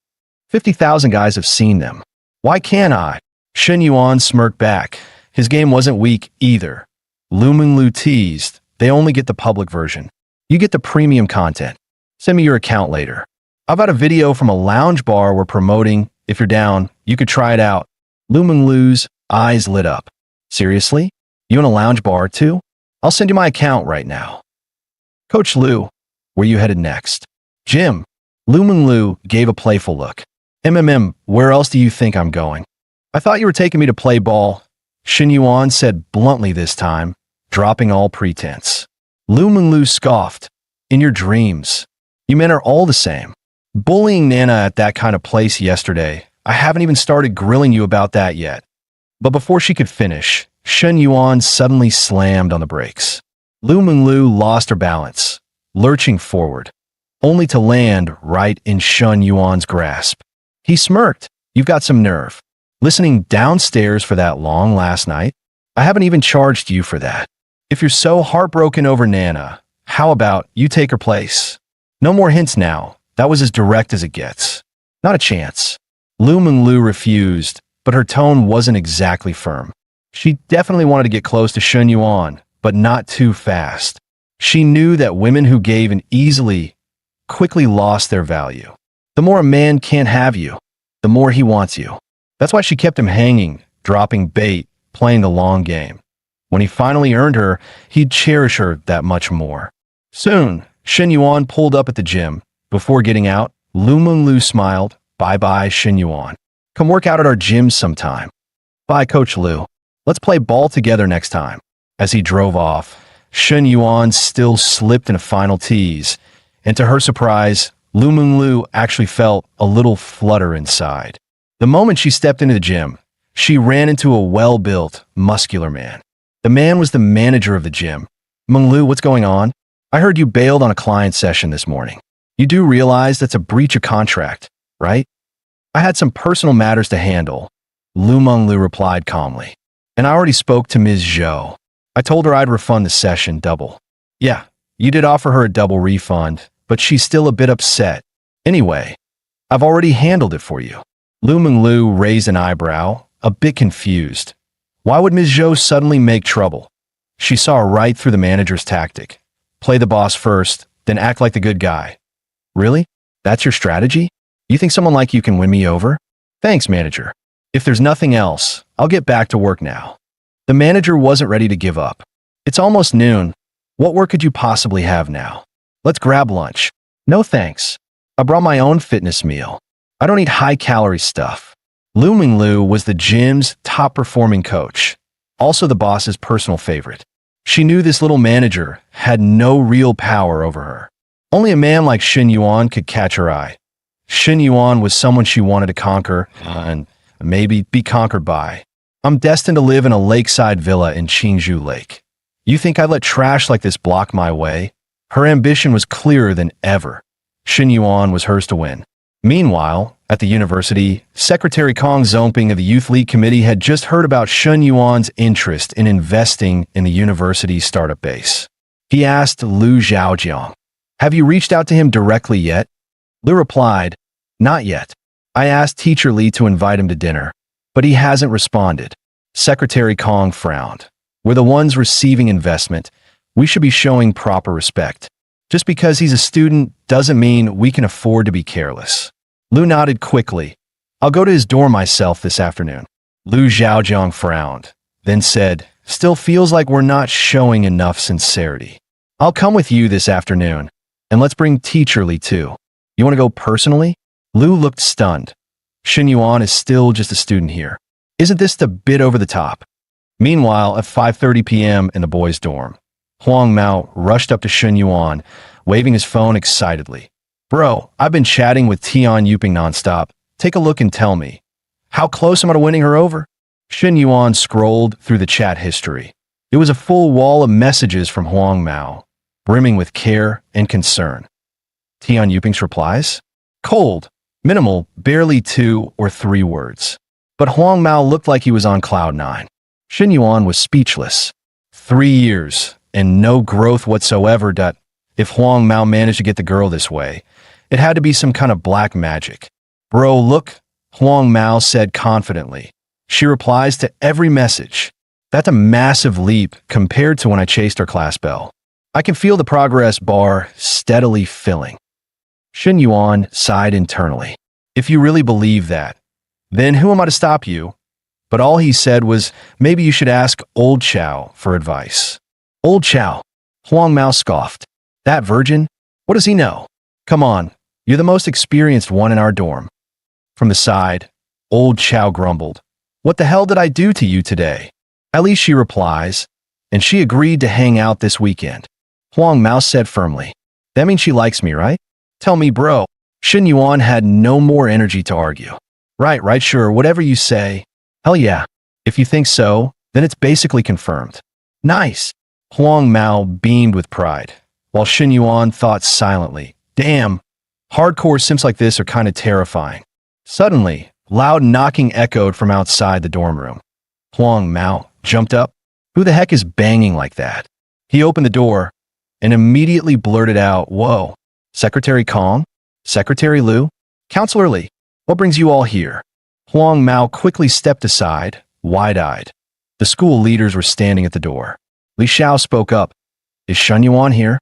50,000 guys have seen them. Why can't I? Shen Yuan smirked back. His game wasn't weak either. Lu Menglu teased, they only get the public version. You get the premium content. Send me your account later. I've got a video from a lounge bar we're promoting. If you're down, you could try it out. Lu Menglu's eyes lit up. Seriously? You in a lounge bar too? I'll send you my account right now. Coach Lu, where you headed next? Gym. Lu Menglu gave a playful look. Where else do you think I'm going? I thought you were taking me to play ball. Shen Yuan said bluntly this time, dropping all pretense. Lu Menglu scoffed. In your dreams. You men are all the same. Bullying Nana at that kind of place yesterday. I haven't even started grilling you about that yet. But before she could finish, Shen Yuan suddenly slammed on the brakes. Lu Menglu lost her balance, lurching forward, only to land right in Shun Yuan's grasp. He smirked. You've got some nerve. Listening downstairs for that long last night? I haven't even charged you for that. If you're so heartbroken over Nana, how about you take her place? No more hints now. That was as direct as it gets. Not a chance. Lu Menglu refused, but her tone wasn't exactly firm. She definitely wanted to get close to Shun Yuan, but not too fast. She knew that women who gave in easily quickly lost their value. The more a man can't have you, the more he wants you. That's why she kept him hanging, dropping bait, playing the long game. When he finally earned her, he'd cherish her that much more. Soon, Shen Yuan pulled up at the gym. Before getting out, Lu Menglu smiled. Bye-bye, Shen Yuan. Come work out at our gym sometime. Bye, Coach Lu. Let's play ball together next time. As he drove off, Shen Yuan still slipped in a final tease, and to her surprise, Lu Menglu actually felt a little flutter inside. The moment she stepped into the gym, she ran into a well-built, muscular man. The man was the manager of the gym. Menglu, what's going on? I heard you bailed on a client session this morning. You do realize that's a breach of contract, right? I had some personal matters to handle, Lu Menglu replied calmly. And I already spoke to Ms. Zhou. I told her I'd refund the session double. Yeah, you did offer her a double refund, but she's still a bit upset. Anyway, I've already handled it for you. Lu Menglu raised an eyebrow, a bit confused. Why would Ms. Zhou suddenly make trouble? She saw right through the manager's tactic. Play the boss first, then act like the good guy. Really? That's your strategy? You think someone like you can win me over? Thanks, manager. If there's nothing else, I'll get back to work now. The manager wasn't ready to give up. It's almost noon. What work could you possibly have now? Let's grab lunch. No thanks. I brought my own fitness meal. I don't eat high-calorie stuff. Lu Menglu was the gym's top-performing coach, also the boss's personal favorite. She knew this little manager had no real power over her. Only a man like Shen Yuan could catch her eye. Shen Yuan was someone she wanted to conquer and maybe be conquered by. I'm destined to live in a lakeside villa in Qingzhou Lake. You think I'd let trash like this block my way? Her ambition was clearer than ever. Shen Yuan was hers to win. Meanwhile, at the university, Secretary Kong Zongping of the Youth League Committee had just heard about Shen Yuan's interest in investing in the university's startup base. He asked Lu Zhaojiang, "Have you reached out to him directly yet?" Lu replied, "Not yet. I asked Teacher Li to invite him to dinner, but he hasn't responded." Secretary Kong frowned. We're the ones receiving investment. We should be showing proper respect. Just because he's a student doesn't mean we can afford to be careless. Lu nodded quickly. I'll go to his dorm myself this afternoon. Lu Zhaojiang frowned, then said, still feels like we're not showing enough sincerity. I'll come with you this afternoon, and let's bring Teacher Li too. You want to go personally? Lu looked stunned. Shen Yuan is still just a student here. Isn't this a bit over the top? Meanwhile, at 5:30 p.m. in the boys' dorm, Huang Mao rushed up to Shen Yuan, waving his phone excitedly. Bro, I've been chatting with Tian Yuping nonstop. Take a look and tell me. How close am I to winning her over? Shen Yuan scrolled through the chat history. It was a full wall of messages from Huang Mao, brimming with care and concern. Tian Yuping's replies? Cold, minimal, barely 2 or 3 words. But Huang Mao looked like he was on cloud 9. Shen Yuan was speechless. 3 years, and no growth whatsoever. If Huang Mao managed to get the girl this way, it had to be some kind of black magic. Bro, look, Huang Mao said confidently. She replies to every message. That's a massive leap compared to when I chased her class bell. I can feel the progress bar steadily filling. Shen Yuan sighed internally. If you really believe that, then who am I to stop you? But all he said was, maybe you should ask Old Chow for advice. Old Chow, Huang Mao scoffed. That virgin? What does he know? Come on, you're the most experienced one in our dorm. From the side, Old Chow grumbled. What the hell did I do to you today? At least she replies, and she agreed to hang out this weekend. Huang Mao said firmly. That means she likes me, right? Tell me, bro. Shen Yuan had no more energy to argue. Right, sure, whatever you say. Hell yeah. If you think so, then it's basically confirmed. Nice. Huang Mao beamed with pride, while Shen Yuan thought silently, damn, hardcore simps like this are kind of terrifying. Suddenly, loud knocking echoed from outside the dorm room. Huang Mao jumped up. Who the heck is banging like that? He opened the door and immediately blurted out, whoa, Secretary Kong? Secretary Liu? Counselor Li, what brings you all here? Huang Mao quickly stepped aside, wide-eyed. The school leaders were standing at the door. Li Xiao spoke up. Is Shen Yuan here?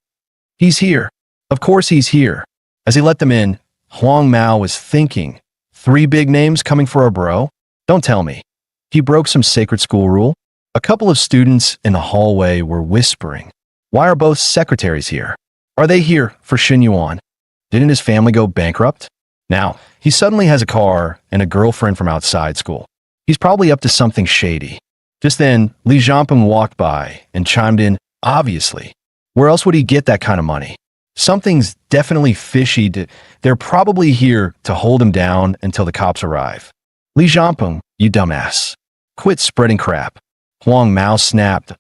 He's here. Of course he's here. As he let them in, Huang Mao was thinking, 3 big names coming for a bro? Don't tell me. He broke some sacred school rule? A couple of students in the hallway were whispering. Why are both secretaries here? Are they here for Shen Yuan? Didn't his family go bankrupt? Now, he suddenly has a car and a girlfriend from outside school. He's probably up to something shady. Just then, Li Jianpeng walked by and chimed in, obviously. Where else would he get that kind of money? Something's definitely fishy. They're probably here to hold him down until the cops arrive. Li Jianpeng, you dumbass. Quit spreading crap. Huang Mao snapped.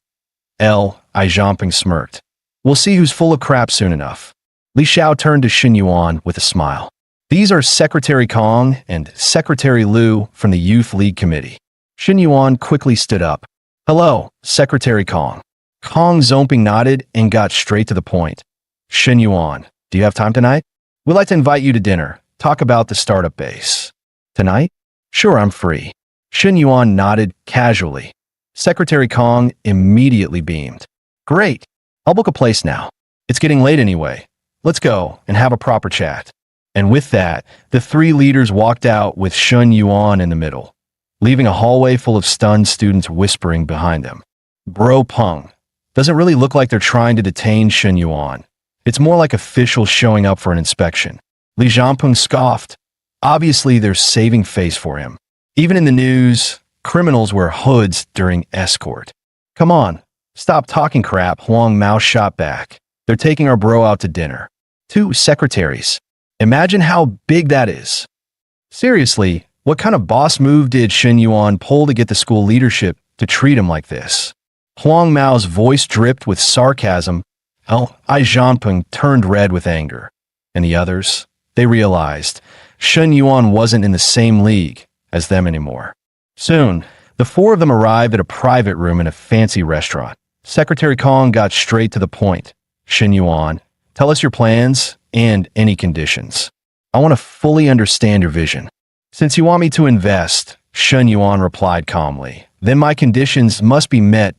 I Jianpeng smirked. We'll see who's full of crap soon enough. Li Xiao turned to Shen Yuan with a smile. These are Secretary Kong and Secretary Liu from the Youth League Committee. Shen Yuan quickly stood up. Hello, Secretary Kong. Kong Zomping nodded and got straight to the point. Shen Yuan, do you have time tonight? We'd like to invite you to dinner. Talk about the startup base. Tonight? Sure, I'm free. Shen Yuan nodded casually. Secretary Kong immediately beamed. Great. I'll book a place now. It's getting late anyway. Let's go and have a proper chat. And with that, the 3 leaders walked out with Shen Yuan in the middle, leaving a hallway full of stunned students whispering behind them. Bro Peng. Doesn't really look like they're trying to detain Shen Yuan. It's more like officials showing up for an inspection. Li Jianpeng scoffed. Obviously, they're saving face for him. Even in the news, criminals wear hoods during escort. Come on, stop talking crap, Huang Mao shot back. They're taking our bro out to dinner. 2 secretaries. Imagine how big that is. Seriously, what kind of boss move did Shen Yuan pull to get the school leadership to treat him like this? Huang Mao's voice dripped with sarcasm. I Jianpeng turned red with anger. And the others, they realized Shen Yuan wasn't in the same league as them anymore. Soon, the 4 of them arrived at a private room in a fancy restaurant. Secretary Kong got straight to the point. Shen Yuan, tell us your plans and any conditions. I want to fully understand your vision. Since you want me to invest, Shen Yuan replied calmly, then my conditions must be met.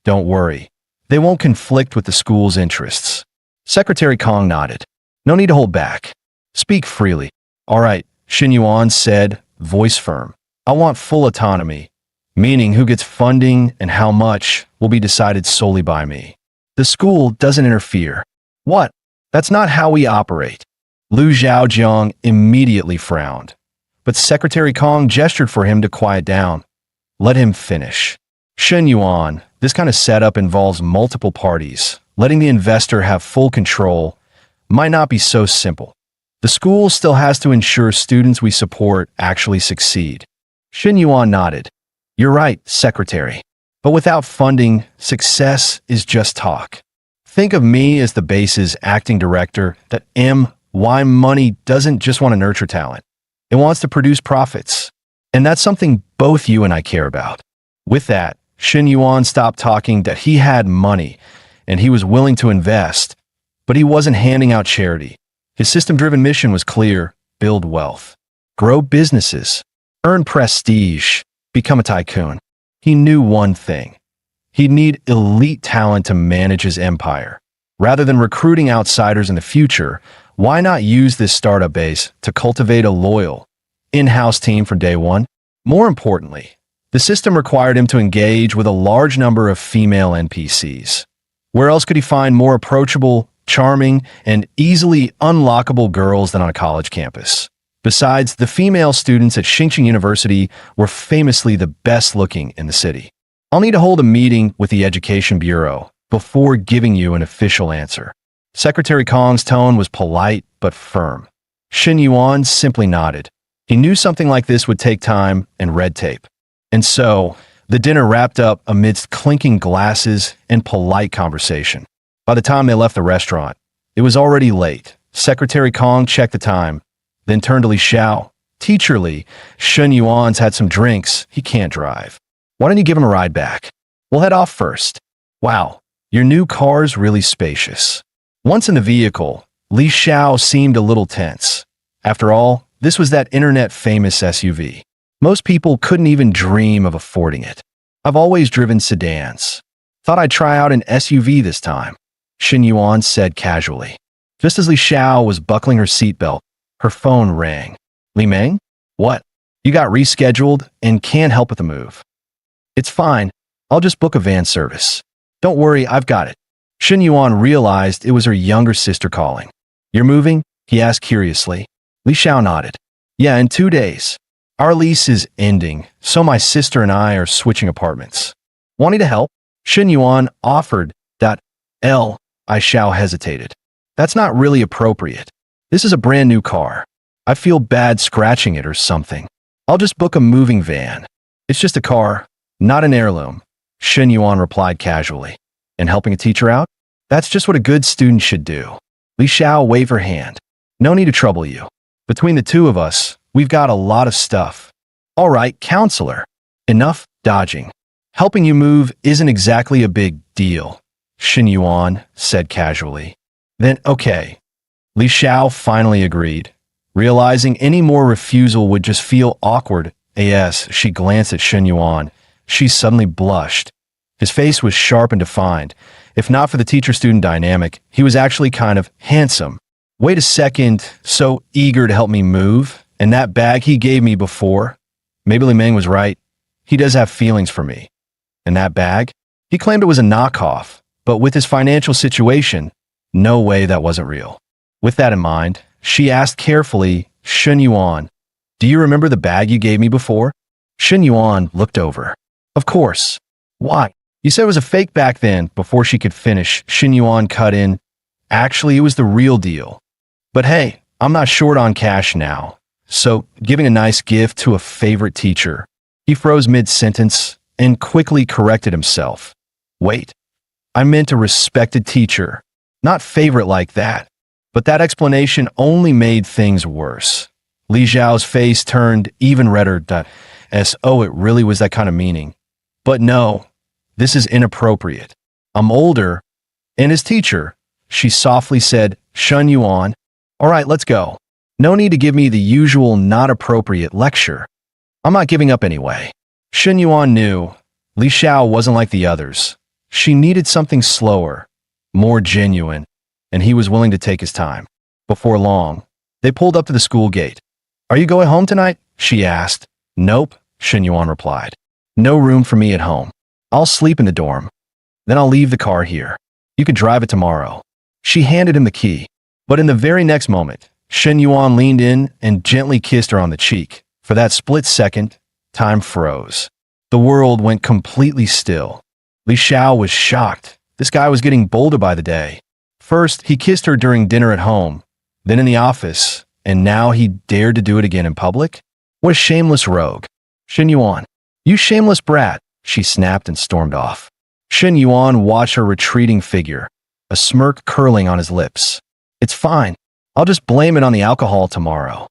Don't worry. They won't conflict with the school's interests. Secretary Kong nodded. No need to hold back. Speak freely. All right, Shen Yuan said, voice firm. I want full autonomy, meaning who gets funding and how much will be decided solely by me. The school doesn't interfere. What? That's not how we operate. Liu Zhaojiang immediately frowned, but Secretary Kong gestured for him to quiet down. Let him finish. Shen Yuan, this kind of setup involves multiple parties. Letting the investor have full control might not be so simple. The school still has to ensure students we support actually succeed. Shen Yuan nodded. You're right, Secretary. But without funding, success is just talk. Think of me as the base's acting director that why money doesn't just want to nurture talent. It wants to produce profits. And that's something both you and I care about. With that, Shen Yuan stopped talking that he had money and he was willing to invest, but he wasn't handing out charity. His system-driven mission was clear: build wealth, grow businesses, earn prestige, become a tycoon. He knew one thing. He'd need elite talent to manage his empire. Rather than recruiting outsiders in the future, why not use this startup base to cultivate a loyal, in-house team from day one? More importantly, the system required him to engage with a large number of female NPCs. Where else could he find more approachable, charming, and easily unlockable girls than on a college campus? Besides, the female students at Xingqing University were famously the best looking in the city. I'll need to hold a meeting with the Education Bureau before giving you an official answer. Secretary Kong's tone was polite but firm. Shen Yuan simply nodded. He knew something like this would take time and red tape. And so, The dinner wrapped up amidst clinking glasses and polite conversation. By the time they left the restaurant, it was already late. Secretary Kong checked the time, then turned to Li Xiao. Teacher Li, Shun Yuan's had some drinks. He can't drive. Why don't you give him a ride back? We'll head off first. Wow, your new car's really spacious. Once in the vehicle, Li Xiao seemed a little tense. After all, this was that internet-famous SUV. Most people couldn't even dream of affording it. I've always driven sedans. Thought I'd try out an SUV this time, Shun Yuan said casually. Just as Li Xiao was buckling her seatbelt, her phone rang. Li Meng? What? You got rescheduled and can't help with the move. It's fine. I'll just book a van service. Don't worry, I've got it. Shun Yuan realized it was her younger sister calling. You're moving? He asked curiously. Li Xiao nodded. Yeah, in 2 days. Our lease is ending, so my sister and I are switching apartments. Wanting to help? Shun Yuan offered. Li Xiao hesitated. That's not really appropriate. This is a brand new car. I feel bad scratching it or something. I'll just book a moving van. It's just a car, not an heirloom, Shun Yuan replied casually. And helping a teacher out? That's just what a good student should do. Li Xiao waved her hand. No need to trouble you. Between the two of us, we've got a lot of stuff. All right, counselor. Enough dodging. Helping you move isn't exactly a big deal, Shun Yuan said casually. Then, okay. Li Xiao finally agreed. Realizing any more refusal would just feel awkward, as she glanced at Shun Yuan, she suddenly blushed. His face was sharp and defined. If not for the teacher-student dynamic, he was actually kind of handsome. Wait a second, so eager to help me move? And that bag he gave me before? Maybe Li Meng was right. He does have feelings for me. And that bag? He claimed it was a knockoff, but with his financial situation, no way that wasn't real. With that in mind, she asked carefully, Shun Yuan, do you remember the bag you gave me before? Shun Yuan looked over. Of course. Why? You said it was a fake back then. Before she could finish, Shun Yuan cut in. Actually, it was the real deal. But hey, I'm not short on cash now. So, giving a nice gift to a favorite teacher. He froze mid-sentence and quickly corrected himself. Wait, I meant a respected teacher, not favorite like that. But that explanation only made things worse. Li Xiao's face turned even redder. Oh, it really was that kind of meaning. But no, this is inappropriate. I'm older, and his teacher, she softly said, Shun Yuan. All right, let's go. No need to give me the usual not appropriate lecture. I'm not giving up anyway. Shun Yuan knew Li Xiao wasn't like the others. She needed something slower, more genuine, and he was willing to take his time. Before long, they pulled up to the school gate. Are you going home tonight? She asked. Nope, Shun Yuan replied. No room for me at home. I'll sleep in the dorm. Then I'll leave the car here. You can drive it tomorrow. She handed him the key. But in the very next moment, Shun Yuan leaned in and gently kissed her on the cheek. For that split second, time froze. The world went completely still. Li Xiao was shocked. This guy was getting bolder by the day. First, he kissed her during dinner at home, then in the office, and now he dared to do it again in public? What a shameless rogue. Shun Yuan, you shameless brat, she snapped and stormed off. Shun Yuan watched her retreating figure, a smirk curling on his lips. It's fine. I'll just blame it on the alcohol tomorrow.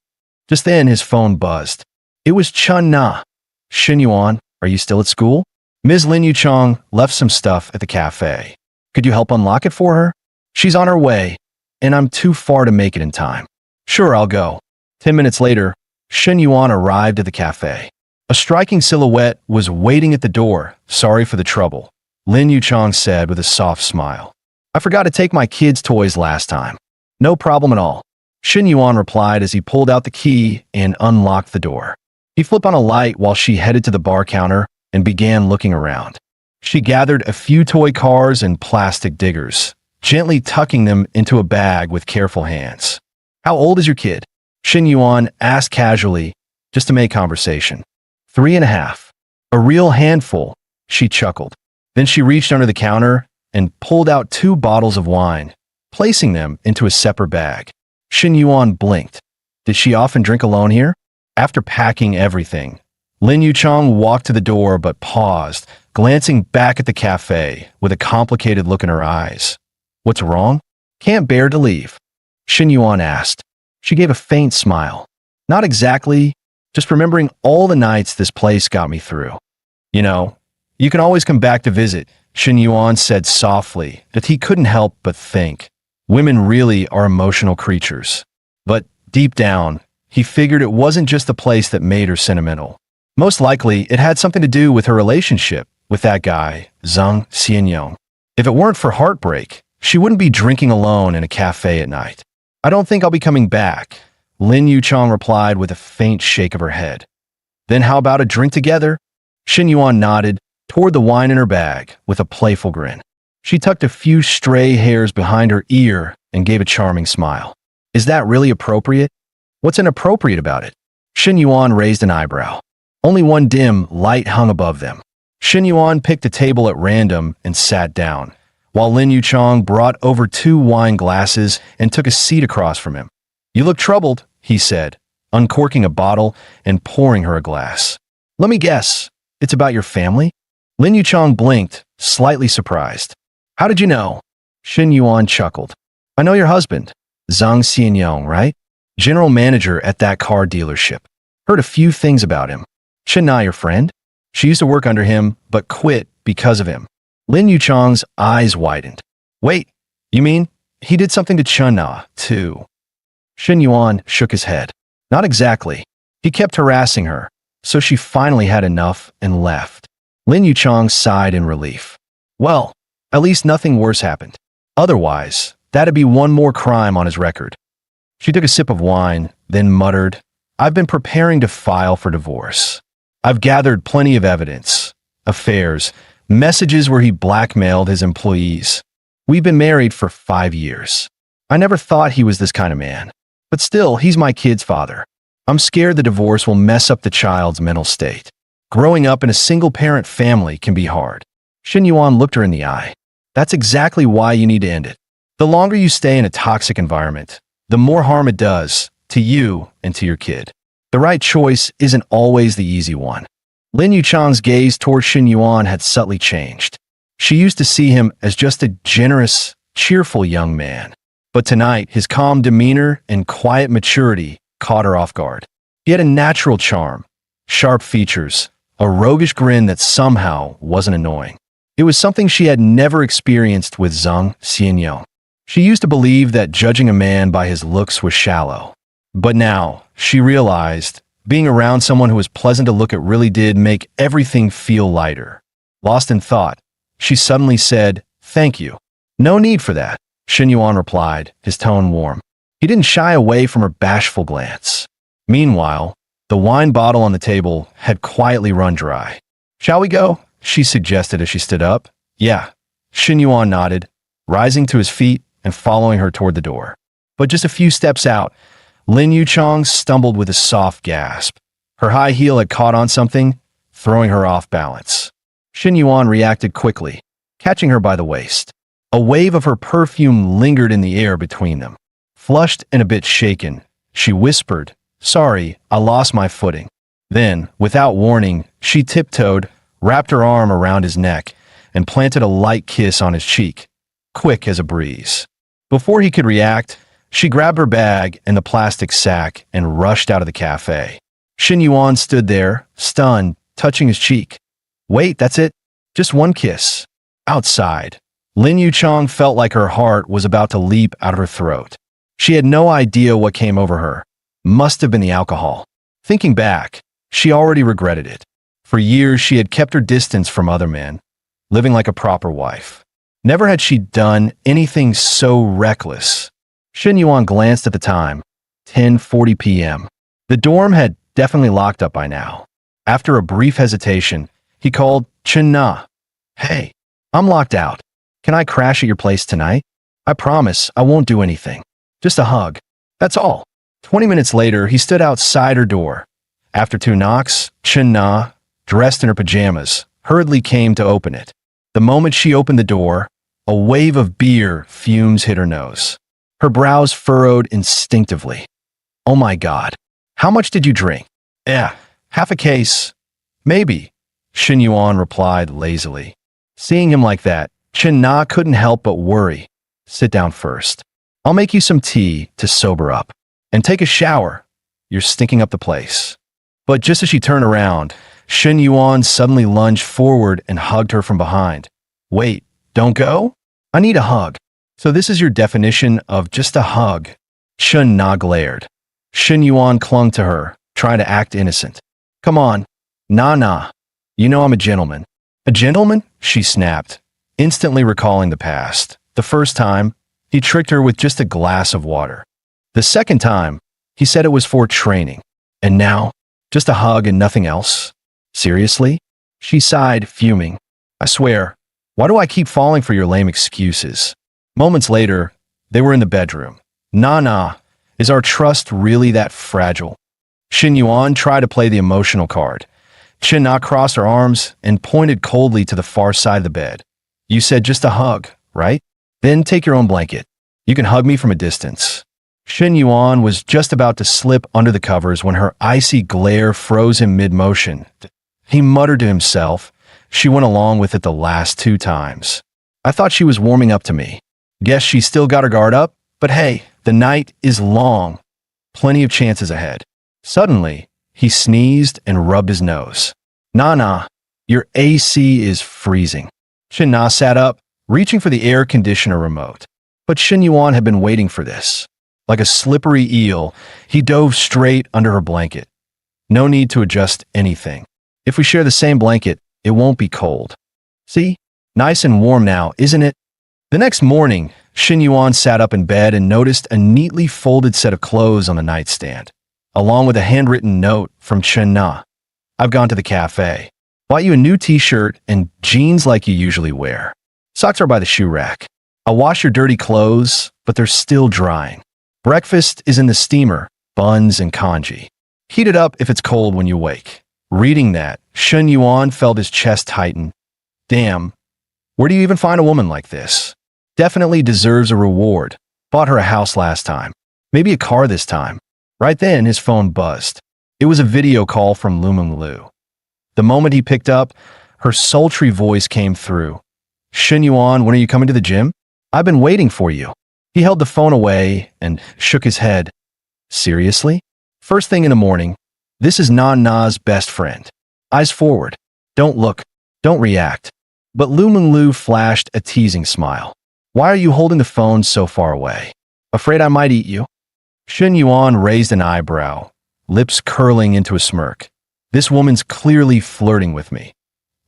Just then, his phone buzzed. It was Chun Na. Shun Yuan, are you still at school? Ms. Lin Yuchong left some stuff at the cafe. Could you help unlock it for her? She's on her way, and I'm too far to make it in time. Sure, I'll go. 10 minutes later, Shun Yuan arrived at the cafe. A striking silhouette was waiting at the door. Sorry for the trouble, Lin Yuchong said with a soft smile. I forgot to take my kids' toys last time. No problem at all, Shun Yuan replied as he pulled out the key and unlocked the door. He flipped on a light while she headed to the bar counter and began looking around. She gathered a few toy cars and plastic diggers, gently tucking them into a bag with careful hands. How old is your kid? Shun Yuan asked casually, just to make conversation. 3.5. A real handful, she chuckled. Then she reached under the counter and pulled out 2 bottles of wine, placing them into a separate bag. Shun Yuan blinked. Did she often drink alone here? After packing everything, Lin Yuchong walked to the door but paused, glancing back at the cafe with a complicated look in her eyes. What's wrong? Can't bear to leave. Xin Yuan asked. She gave a faint smile. Not exactly, just remembering all the nights this place got me through. You know, you can always come back to visit, Xin Yuan said softly, that he couldn't help but think. Women really are emotional creatures. But deep down, he figured it wasn't just the place that made her sentimental. Most likely, it had something to do with her relationship with that guy, Zhang Xianyong. If it weren't for heartbreak, she wouldn't be drinking alone in a cafe at night. I don't think I'll be coming back, Lin Yuchong replied with a faint shake of her head. Then how about a drink together? Xin Yuan nodded toward the wine in her bag with a playful grin. She tucked a few stray hairs behind her ear and gave a charming smile. Is that really appropriate? What's inappropriate about it? Xin Yuan raised an eyebrow. Only one dim light hung above them. Xin Yuan picked a table at random and sat down, while Lin Yuchong brought over 2 wine glasses and took a seat across from him. You look troubled, he said, uncorking a bottle and pouring her a glass. Let me guess, it's about your family? Lin Yuchong blinked, slightly surprised. How did you know? Xin Yuan chuckled. I know your husband, Zhang Xianyong, right? General manager at that car dealership. Heard a few things about him. Chen Na your friend? She used to work under him, but quit because of him. Lin Yuchong's eyes widened. Wait, you mean he did something to Chen Na, too? Xin Yuan shook his head. Not exactly. He kept harassing her, so she finally had enough and left. Lin Yuchong sighed in relief. Well, at least nothing worse happened. Otherwise, that'd be one more crime on his record. She took a sip of wine, then muttered, I've been preparing to file for divorce. I've gathered plenty of evidence, affairs, messages where he blackmailed his employees. We've been married for 5 years. I never thought he was this kind of man. But still, he's my kid's father. I'm scared the divorce will mess up the child's mental state. Growing up in a single-parent family can be hard. Xin Yuan looked her in the eye. That's exactly why you need to end it. The longer you stay in a toxic environment, the more harm it does to you and to your kid. The right choice isn't always the easy one. Lin Yuchong's gaze toward Xin Yuan had subtly changed. She used to see him as just a generous, cheerful young man. But tonight, his calm demeanor and quiet maturity caught her off guard. He had a natural charm, sharp features, a roguish grin that somehow wasn't annoying. It was something she had never experienced with Zhang Xianyong. She used to believe that judging a man by his looks was shallow. But now, she realized, being around someone who was pleasant to look at really did make everything feel lighter. Lost in thought, she suddenly said, Thank you. No need for that, Xin Yuan replied, his tone warm. He didn't shy away from her bashful glance. Meanwhile, the wine bottle on the table had quietly run dry. Shall we go? She suggested as she stood up. Yeah, Xin Yuan nodded, rising to his feet and following her toward the door. But just a few steps out, Lin Yuchong stumbled with a soft gasp. Her high heel had caught on something, throwing her off balance. Xin Yuan reacted quickly, catching her by the waist. A wave of her perfume lingered in the air between them. Flushed and a bit shaken, she whispered, Sorry, I lost my footing. Then, without warning, she tiptoed, wrapped her arm around his neck, and planted a light kiss on his cheek, quick as a breeze. Before he could react, she grabbed her bag and the plastic sack and rushed out of the cafe. Xin Yuan stood there, stunned, touching his cheek. Wait, that's it? Just one kiss. Outside, Lin Yuchong felt like her heart was about to leap out of her throat. She had no idea what came over her. Must have been the alcohol. Thinking back, she already regretted it. For years, she had kept her distance from other men, living like a proper wife. Never had she done anything so reckless. Xin Yuan glanced at the time, 10:40 p.m. The dorm had definitely locked up by now. After a brief hesitation, he called Chen Na. Hey, I'm locked out. Can I crash at your place tonight? I promise I won't do anything. Just a hug. That's all. 20 minutes later, he stood outside her door. After 2 knocks, Chen Na, dressed in her pajamas, hurriedly came to open it. The moment she opened the door, a wave of beer fumes hit her nose. Her brows furrowed instinctively. Oh my God. How much did you drink? Half a case. Maybe, Shin Yuan replied lazily. Seeing him like that, Chen Na couldn't help but worry. Sit down first. I'll make you some tea to sober up. And take a shower. You're stinking up the place. But just as she turned around, Shin Yuan suddenly lunged forward and hugged her from behind. Wait, don't go? I need a hug. So this is your definition of just a hug? Chen Na glared. Shin Yuan clung to her, trying to act innocent. Come on. Nah. You know I'm a gentleman. A gentleman? She snapped, instantly recalling the past. The first time, he tricked her with just a glass of water. The second time, he said it was for training. And now, just a hug and nothing else? Seriously? She sighed, fuming. I swear, why do I keep falling for your lame excuses? Moments later, they were in the bedroom. Nah. Is our trust really that fragile? Shin Yuan tried to play the emotional card. Chen Na crossed her arms and pointed coldly to the far side of the bed. You said just a hug, right? Then take your own blanket. You can hug me from a distance. Shin Yuan was just about to slip under the covers when her icy glare froze him mid-motion. He muttered to himself. She went along with it the last 2 times. I thought she was warming up to me. Guess she still got her guard up, but hey, the night is long. Plenty of chances ahead. Suddenly, he sneezed and rubbed his nose. Nah, your AC is freezing. Chen Na sat up, reaching for the air conditioner remote. But Shin Yuan had been waiting for this. Like a slippery eel, he dove straight under her blanket. No need to adjust anything. If we share the same blanket, it won't be cold. See? Nice and warm now, isn't it? The next morning, Shin Yuan sat up in bed and noticed a neatly folded set of clothes on the nightstand, along with a handwritten note from Chen Na. I've gone to the cafe. Bought you a new t-shirt and jeans like you usually wear. Socks are by the shoe rack. I'll wash your dirty clothes, but they're still drying. Breakfast is in the steamer, buns and congee. Heat it up if it's cold when you wake. Reading that, Shin Yuan felt his chest tighten. Damn, where do you even find a woman like this? Definitely deserves a reward. Bought her a house last time. Maybe a car this time. Right then, his phone buzzed. It was a video call from Lumeng Lu. The moment he picked up, her sultry voice came through. Shin Yuan, when are you coming to the gym? I've been waiting for you. He held the phone away and shook his head. Seriously? First thing in the morning. This is Na's best friend. Eyes forward. Don't look. Don't react. But Lumeng Lu flashed a teasing smile. Why are you holding the phone so far away? Afraid I might eat you? Shin Yuan raised an eyebrow, lips curling into a smirk. This woman's clearly flirting with me.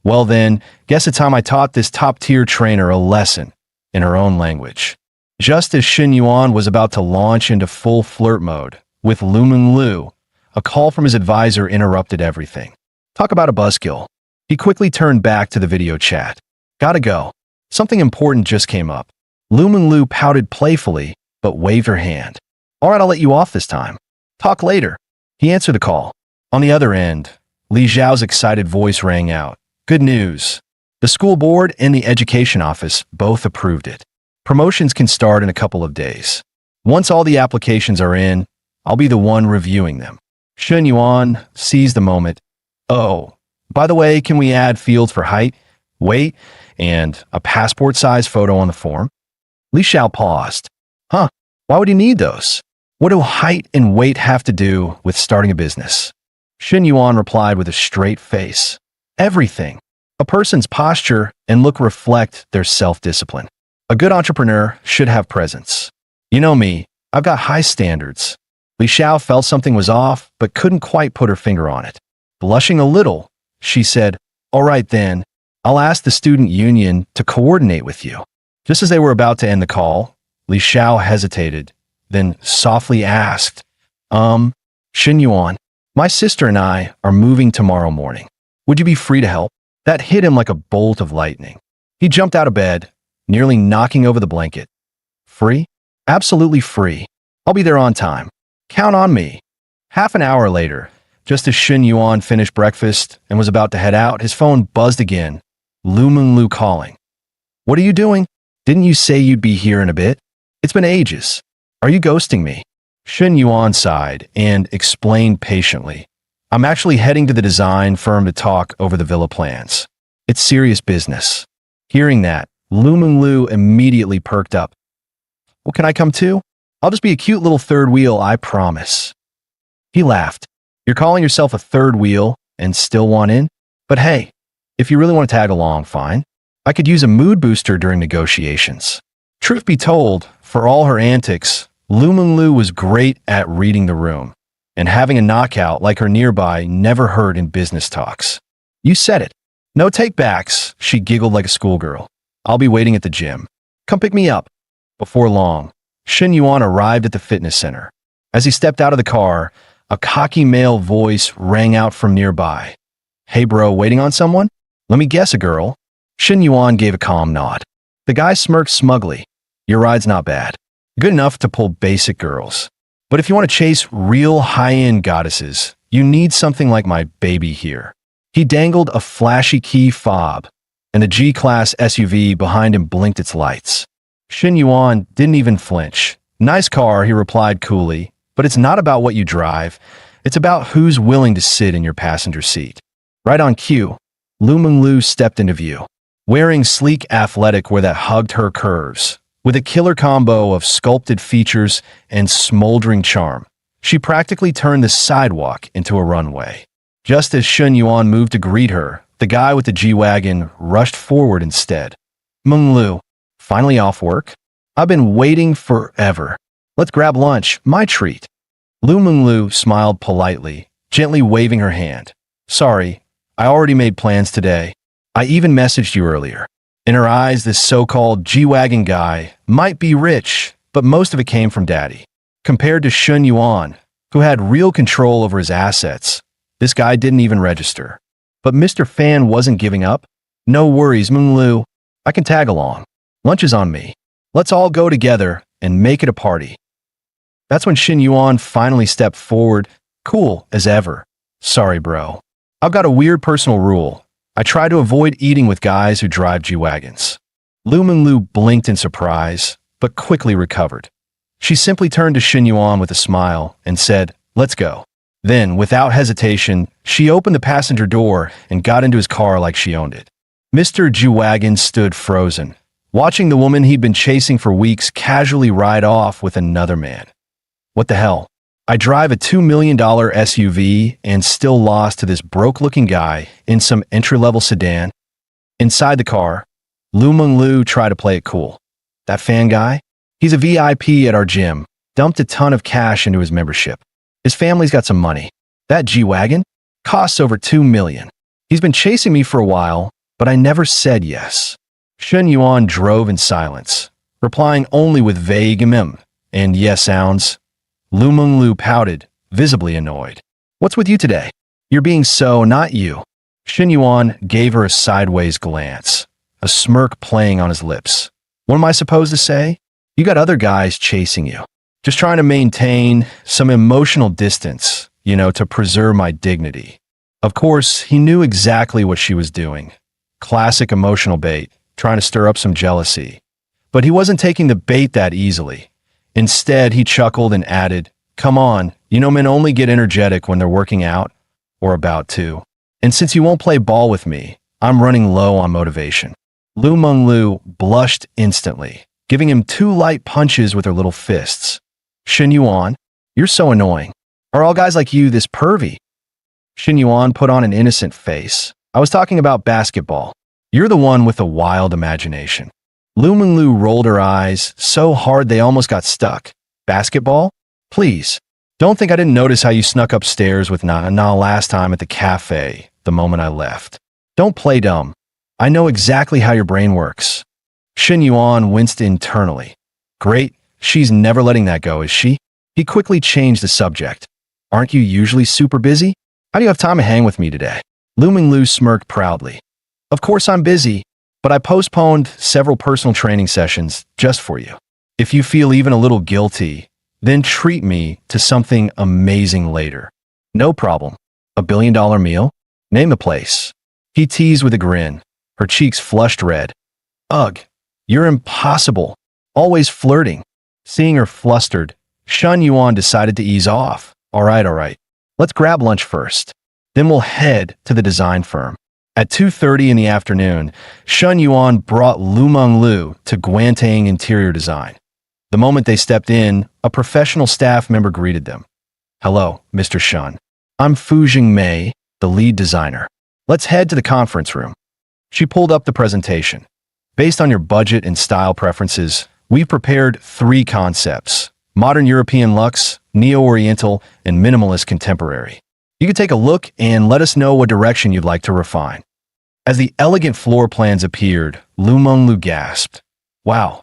Well then, guess it's time I taught this top-tier trainer a lesson in her own language. Just as Shin Yuan was about to launch into full flirt mode with Lumeng Lu, a call from his advisor interrupted everything. Talk about a buzzkill. He quickly turned back to the video chat. Gotta go. Something important just came up. Lumeng Lu pouted playfully, but waved her hand. All right, I'll let you off this time. Talk later. He answered the call. On the other end, Li Zhao's excited voice rang out. Good news. The school board and the education office both approved it. Promotions can start in a couple of days. Once all the applications are in, I'll be the one reviewing them. Shin Yuan seized the moment. Oh, by the way, can we add fields for height, weight, and a passport-size photo on the form? Li Xiao paused. Huh, why would you need those? What do height and weight have to do with starting a business? Shin Yuan replied with a straight face. Everything. A person's posture and look reflect their self-discipline. A good entrepreneur should have presence. You know me, I've got high standards. Li Xiao felt something was off, but couldn't quite put her finger on it. Blushing a little, she said, all right then, I'll ask the student union to coordinate with you. Just as they were about to end the call, Li Xiao hesitated, then softly asked, Shin Yuan, my sister and I are moving tomorrow morning. Would you be free to help? That hit him like a bolt of lightning. He jumped out of bed, nearly knocking over the blanket. Free? Absolutely free. I'll be there on time. Count on me. Half an hour later, just as Shin Yuan finished breakfast and was about to head out, his phone buzzed again. Lumeng Lu calling. What are you doing? Didn't you say you'd be here in a bit? It's been ages. Are you ghosting me? Shin Yuan sighed and explained patiently. I'm actually heading to the design firm to talk over the villa plans. It's serious business. Hearing that, Lu immediately perked up. Well, can I come too? I'll just be a cute little third wheel, I promise. He laughed. You're calling yourself a third wheel and still want in? But hey, if you really want to tag along, fine. I could use a mood booster during negotiations. Truth be told, for all her antics, Lu was great at reading the room, and having a knockout like her nearby never hurt in business talks. You said it. No take-backs, she giggled like a schoolgirl. I'll be waiting at the gym. Come pick me up. Before long, Shen Yuan arrived at the fitness center. As he stepped out of the car, a cocky male voice rang out from nearby. Hey bro, waiting on someone? Let me guess, a girl. Shen Yuan gave a calm nod. The guy smirked smugly. Your ride's not bad. Good enough to pull basic girls. But if you want to chase real high-end goddesses, you need something like my baby here. He dangled a flashy key fob, and the G-Class SUV behind him blinked its lights. Shen Yuan didn't even flinch. Nice car, he replied coolly, but it's not about what you drive. It's about who's willing to sit in your passenger seat. Right on cue, Lu stepped into view, wearing sleek athletic wear that hugged her curves. With a killer combo of sculpted features and smoldering charm, she practically turned the sidewalk into a runway. Just as Shen Yuan moved to greet her, the guy with the G-Wagon rushed forward instead. Lu, finally off work? I've been waiting forever. Let's grab lunch, my treat. Lu smiled politely, gently waving her hand. Sorry, I already made plans today. I even messaged you earlier. In her eyes, this so-called G-Wagon guy might be rich, but most of it came from daddy. Compared to Shen Yuan, who had real control over his assets, this guy didn't even register. But Mr. Fan wasn't giving up. No worries, Lu. I can tag along. Lunch is on me. Let's all go together and make it a party. That's when Shen Yuan finally stepped forward, cool as ever. Sorry, bro. I've got a weird personal rule. I try to avoid eating with guys who drive G-Wagons. Lu blinked in surprise, but quickly recovered. She simply turned to Shen Yuan with a smile and said, let's go. Then, without hesitation, she opened the passenger door and got into his car like she owned it. Mr. G-Wagon stood frozen, watching the woman he'd been chasing for weeks casually ride off with another man. What the hell? I drive a $2 million SUV and still lost to this broke-looking guy in some entry-level sedan. Inside the car, Lu tried to play it cool. That fan guy? He's a VIP at our gym, dumped a ton of cash into his membership. His family's got some money. That G-Wagon costs over $2 million. He's been chasing me for a while, but I never said yes. Shen Yuan drove in silence, replying only with vague and yes sounds. Lu pouted, visibly annoyed. What's with you today? You're being so not you. Shen Yuan gave her a sideways glance, a smirk playing on his lips. What am I supposed to say? You got other guys chasing you. Just trying to maintain some emotional distance, to preserve my dignity. Of course, he knew exactly what she was doing. Classic emotional bait, trying to stir up some jealousy. But he wasn't taking the bait that easily. Instead, he chuckled and added, come on, men only get energetic when they're working out, or about to. And since you won't play ball with me, I'm running low on motivation. Lu blushed instantly, giving him 2 light punches with her little fists. Shen Yuan, you're so annoying. Are all guys like you this pervy? Shen Yuan put on an innocent face. I was talking about basketball. You're the one with a wild imagination. Lu rolled her eyes so hard they almost got stuck. Basketball? Please. Don't think I didn't notice how you snuck upstairs with Na last time at the cafe the moment I left. Don't play dumb. I know exactly how your brain works. Shen Yuan winced internally. Great, she's never letting that go, is she? He quickly changed the subject. Aren't you usually super busy? How do you have time to hang with me today? Lu smirked proudly. Of course I'm busy, but I postponed several personal training sessions just for you. If you feel even a little guilty, then treat me to something amazing later. No problem. $1 billion meal? Name the place. He teased with a grin, her cheeks flushed red. Ugh, you're impossible. Always flirting. Seeing her flustered, Shen Yuan decided to ease off. All right. Let's grab lunch first. Then we'll head to the design firm. At 2:30 in the afternoon, Shun Yuan brought Lu Meng Lu to Guantang Interior Design. The moment they stepped in, a professional staff member greeted them. "Hello, Mr. Shun. I'm Fu Jingmei, the lead designer. Let's head to the conference room." She pulled up the presentation. "Based on your budget and style preferences, we've prepared 3 concepts: modern European luxe, neo-oriental, and minimalist contemporary. You can take a look and let us know what direction you'd like to refine." As the elegant floor plans appeared, Lu Meng Lu gasped. "Wow,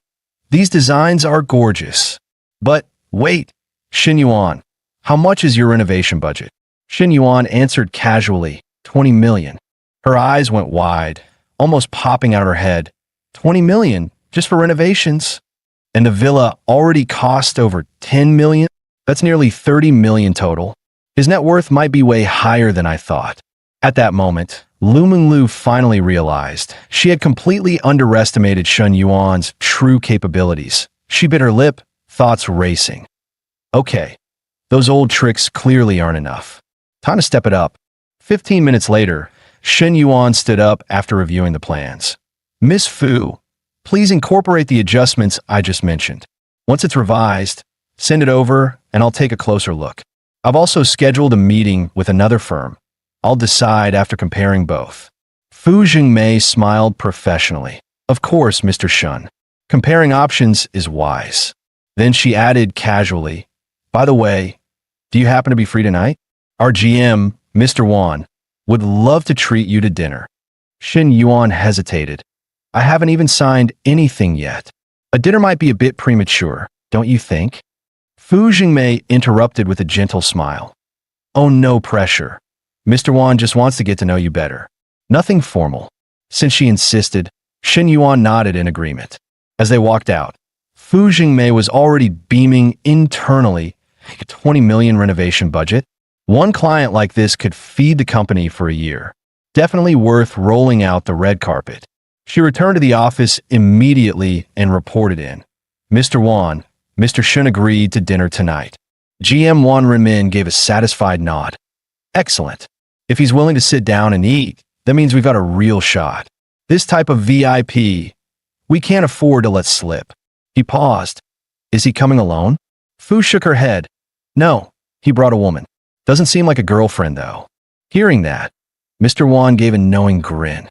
these designs are gorgeous. But wait, Xin Yuan, how much is your renovation budget?" Xin Yuan answered casually, 20 million. Her eyes went wide, almost popping out of her head. 20 million just for renovations? And the villa already cost over 10 million? That's nearly 30 million total. His net worth might be way higher than I thought. At that moment, Lu Meng Lu finally realized she had completely underestimated Shun Yuan's true capabilities. She bit her lip, thoughts racing. Okay, those old tricks clearly aren't enough. Time to step it up. 15 minutes later, Shun Yuan stood up after reviewing the plans. "Miss Fu, please incorporate the adjustments I just mentioned. Once it's revised, send it over and I'll take a closer look. I've also scheduled a meeting with another firm. I'll decide after comparing both." Fu Jingmei smiled professionally. "Of course, Mr. Shun. Comparing options is wise." Then she added casually, "By the way, do you happen to be free tonight? Our GM, Mr. Wan, would love to treat you to dinner." Xin Yuan hesitated. "I haven't even signed anything yet. A dinner might be a bit premature, don't you think?" Fu Jingmei interrupted with a gentle smile. "Oh, no pressure. Mr. Wan just wants to get to know you better. Nothing formal." Since she insisted, Xin Yuan nodded in agreement. As they walked out, Fu Jingmei was already beaming internally. A 20 million renovation budget? One client like this could feed the company for a year. Definitely worth rolling out the red carpet. She returned to the office immediately and reported in. "Mr. Wan, Mr. Shun agreed to dinner tonight." GM Wan Renmin gave a satisfied nod. "Excellent. If he's willing to sit down and eat, that means we've got a real shot. This type of VIP, we can't afford to let slip." He paused. "Is he coming alone?" Fu shook her head. "No, he brought a woman. Doesn't seem like a girlfriend, though." Hearing that, Mr. Wan gave a knowing grin.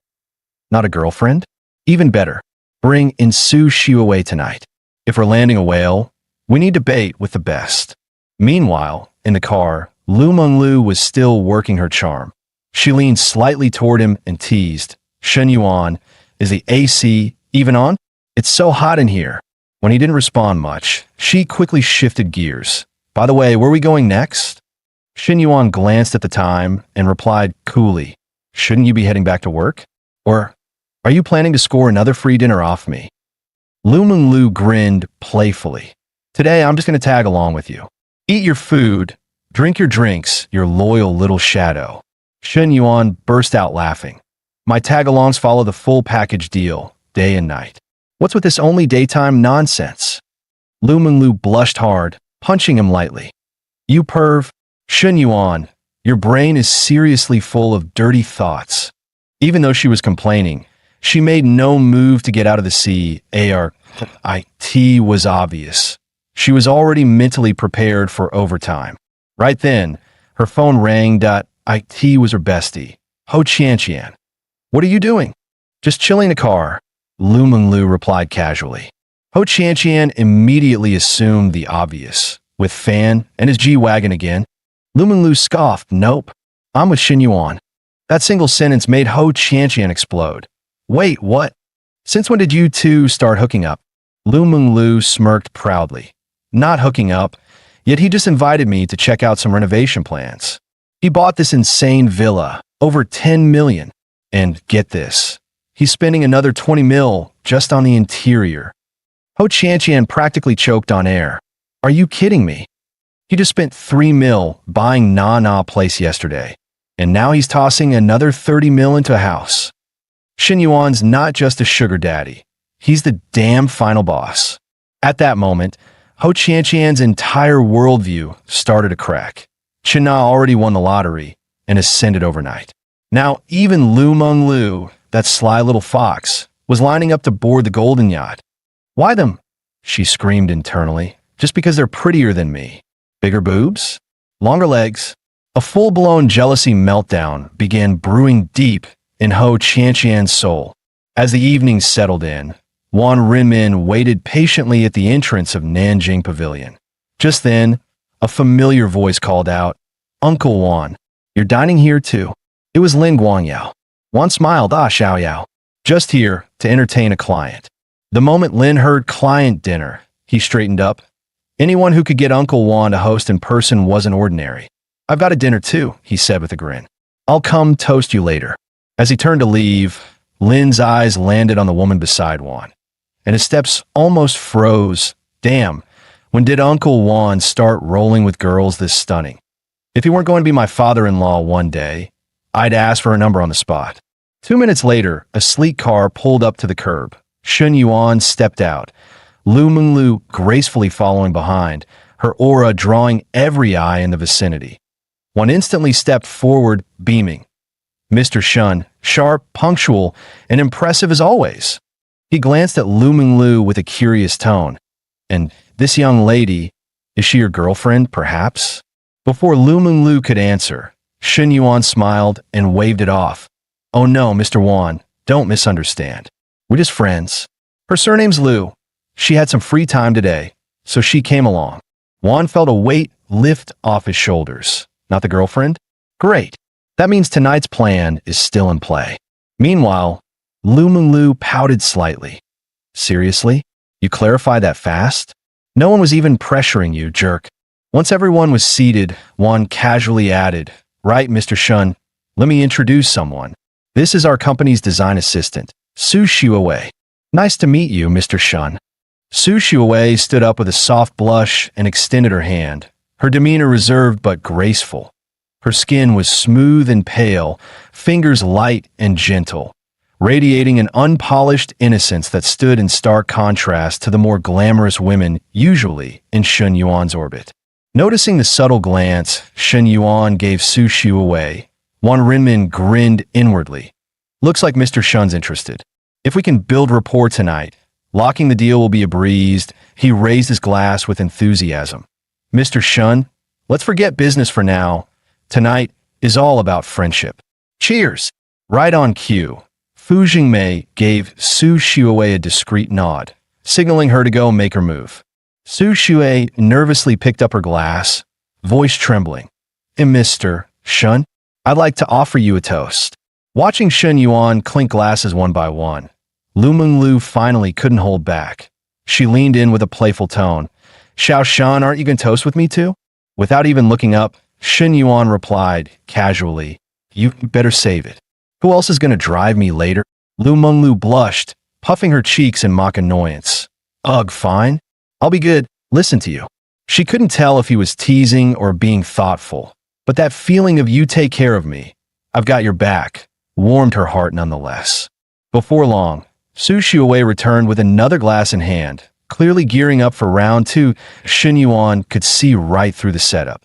"Not a girlfriend? Even better. Bring Insu Xiu away tonight. If we're landing a whale, we need to bait with the best." Meanwhile, in the car, Lu Meng Lu was still working her charm. She leaned slightly toward him and teased, "Shen Yuan, is the AC even on? It's so hot in here." When he didn't respond much, she quickly shifted gears. "By the way, where are we going next?" Shen Yuan glanced at the time and replied coolly, "Shouldn't you be heading back to work? Or are you planning to score another free dinner off me?" Lu Meng Lu grinned playfully. "Today, I'm just going to tag along with you. Eat your food, drink your drinks, your loyal little shadow." Shen Yuan burst out laughing. "My tag-alongs follow the full package deal, day and night. What's with this only daytime nonsense?" Lu Meng Lu blushed hard, punching him lightly. "You perv, Shen Yuan, your brain is seriously full of dirty thoughts." Even though she was complaining, she made no move to get out of the sea. ARIT was obvious. She was already mentally prepared for overtime. Right then, her phone rang. IT was her bestie, Ho Qianqian. "What are you doing?" "Just chilling in the car," Lu Meng Lu replied casually. Ho Qianqian immediately assumed the obvious. With Fan and his G-Wagon again, Lu Meng Lu scoffed, "Nope, I'm with Xin Yuan." That single sentence made Ho Qianqian explode. "Wait, what? Since when did you two start hooking up?" Lu Meng Lu smirked proudly. "Not hooking up, yet he just invited me to check out some renovation plans. He bought this insane villa, over 10 million. And get this, he's spending another 20 mil just on the interior." Ho Qianqian practically choked on air. "Are you kidding me? He just spent 3 mil buying Na Place yesterday, and now he's tossing another 30 mil into a house. Xin Yuan's not just a sugar daddy. He's the damn final boss." At that moment, Ho Qianqian's entire worldview started to crack. China already won the lottery. and ascended overnight. Now, even Lu Meng Lu, that sly little fox, was lining up to board the golden yacht. Why them? She screamed internally. Just because they're prettier than me. Bigger boobs? Longer legs? A full-blown jealousy meltdown began brewing deep in Ho Qianqian's soul. As the evening settled in, Wan Rinmin waited patiently at the entrance of Nanjing Pavilion. Just then, a familiar voice called out, "Uncle Wan, you're dining here too." It was Lin Guangyao. Wan smiled, Xiao Yao. Just here to entertain a client. The moment Lin heard client dinner, he straightened up. Anyone who could get Uncle Wan to host in person wasn't ordinary. "I've got a dinner too," he said with a grin. "I'll come toast you later." As he turned to leave, Lin's eyes landed on the woman beside Wan, and his steps almost froze. Damn, when did Uncle Wan start rolling with girls this stunning? If he weren't going to be my father-in-law one day, I'd ask for a number on the spot. 2 minutes later, a sleek car pulled up to the curb. Shun Yuan stepped out, Lu Menglu gracefully following behind, her aura drawing every eye in the vicinity. One instantly stepped forward, beaming. Mr. Shun, sharp, punctual, and impressive as always. He glanced at Lu Menglu with a curious tone. "And this young lady, is she your girlfriend, perhaps?" Before Lu Menglu could answer, Shun Yuan smiled and waved it off. "Oh no, Mr. Wan, don't misunderstand. We're just friends. Her surname's Lu. She had some free time today, so she came along." Wan felt a weight lift off his shoulders. Not the girlfriend? Great. That means tonight's plan is still in play. Meanwhile, Lu Menglu pouted slightly. "Seriously? You clarify that fast? No one was even pressuring you, jerk." Once everyone was seated, Wan casually added, "Right, Mr. Shun, let me introduce someone. This is our company's design assistant, Su Xiuwei. Nice to meet you, Mr. Shun." Su Xiuwei stood up with a soft blush and extended her hand, her demeanor reserved but graceful. Her skin was smooth and pale, fingers light and gentle, radiating an unpolished innocence that stood in stark contrast to the more glamorous women usually in Shun Yuan's orbit. Noticing the subtle glance Shun Yuan gave Su Xiuwei, Wan Rinmin grinned inwardly. "Looks like Mr. Shun's interested. If we can build rapport tonight, locking the deal will be a breeze." He raised his glass with enthusiasm. "Mr. Shun, let's forget business for now. Tonight is all about friendship. Cheers!" Right on cue, Fu Jingmei gave Su Xiuwei a discreet nod, signaling her to go make her move. Su Xiuwei nervously picked up her glass, voice trembling. "Mr. Shun, I'd like to offer you a toast." Watching Shun Yuan clink glasses one by one, Lu Menglu finally couldn't hold back. She leaned in with a playful tone. "Xiao Shan, aren't you going to toast with me too?" Without even looking up, Shun Yuan replied, casually, "You better save it. Who else is going to drive me later?" Lu Menglu blushed, puffing her cheeks in mock annoyance. "Ugh, fine. I'll be good. Listen to you." She couldn't tell if he was teasing or being thoughtful, but that feeling of "you take care of me, I've got your back," warmed her heart nonetheless. Before long, Su Xiuwei returned with another glass in hand, clearly gearing up for round two. Shun Yuan could see right through the setup.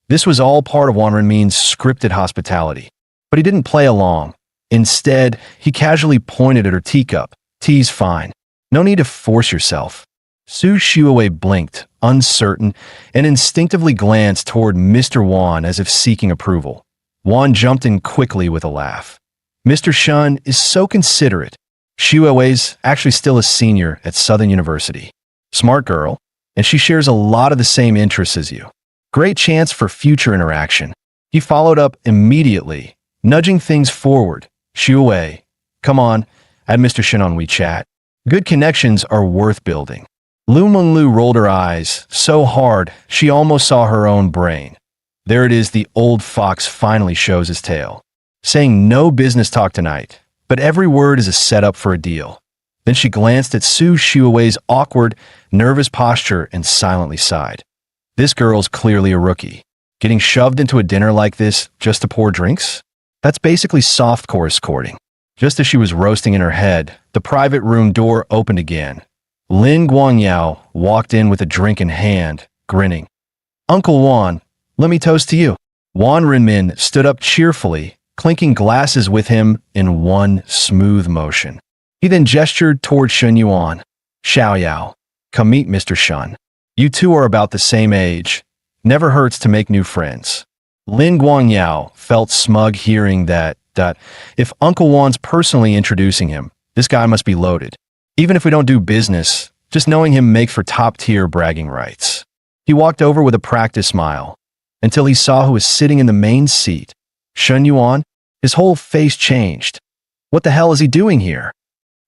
This was all part of Wan Renmin's scripted hospitality, but he didn't play along. Instead, he casually pointed at her teacup. "Tea's fine. No need to force yourself." Su Xiuwei blinked, uncertain, and instinctively glanced toward Mr. Wan as if seeking approval. Wan jumped in quickly with a laugh. "Mr. Shun is so considerate. Xiuwei's actually still a senior at Southern University. Smart girl, and she shares a lot of the same interests as you. Great chance for future interaction." He followed up immediately, nudging things forward. "Xiuwei, come on, add Mr. Shin on WeChat. Good connections are worth building." Lu Menglu rolled her eyes so hard she almost saw her own brain. There it is, the old fox finally shows his tail. Saying no business talk tonight, but every word is a setup for a deal. Then she glanced at Su Xiuwei's awkward, nervous posture and silently sighed. This girl's clearly a rookie. Getting shoved into a dinner like this just to pour drinks? That's basically softcore escorting. Just as she was roasting in her head, the private room door opened again. Lin Guangyao walked in with a drink in hand, grinning. "Uncle Wan, let me toast to you." Wan Renmin stood up cheerfully, clinking glasses with him in one smooth motion. He then gestured toward Shen Yuan. Xiao Yao, come meet Mr. Shun. You two are about the same age. Never hurts to make new friends. Lin Guangyao felt smug hearing that if Uncle Wan's personally introducing him, this guy must be loaded. Even if we don't do business, just knowing him makes for top-tier bragging rights. He walked over with a practiced smile, until he saw who was sitting in the main seat. Shen Yuan, his whole face changed. What the hell is he doing here?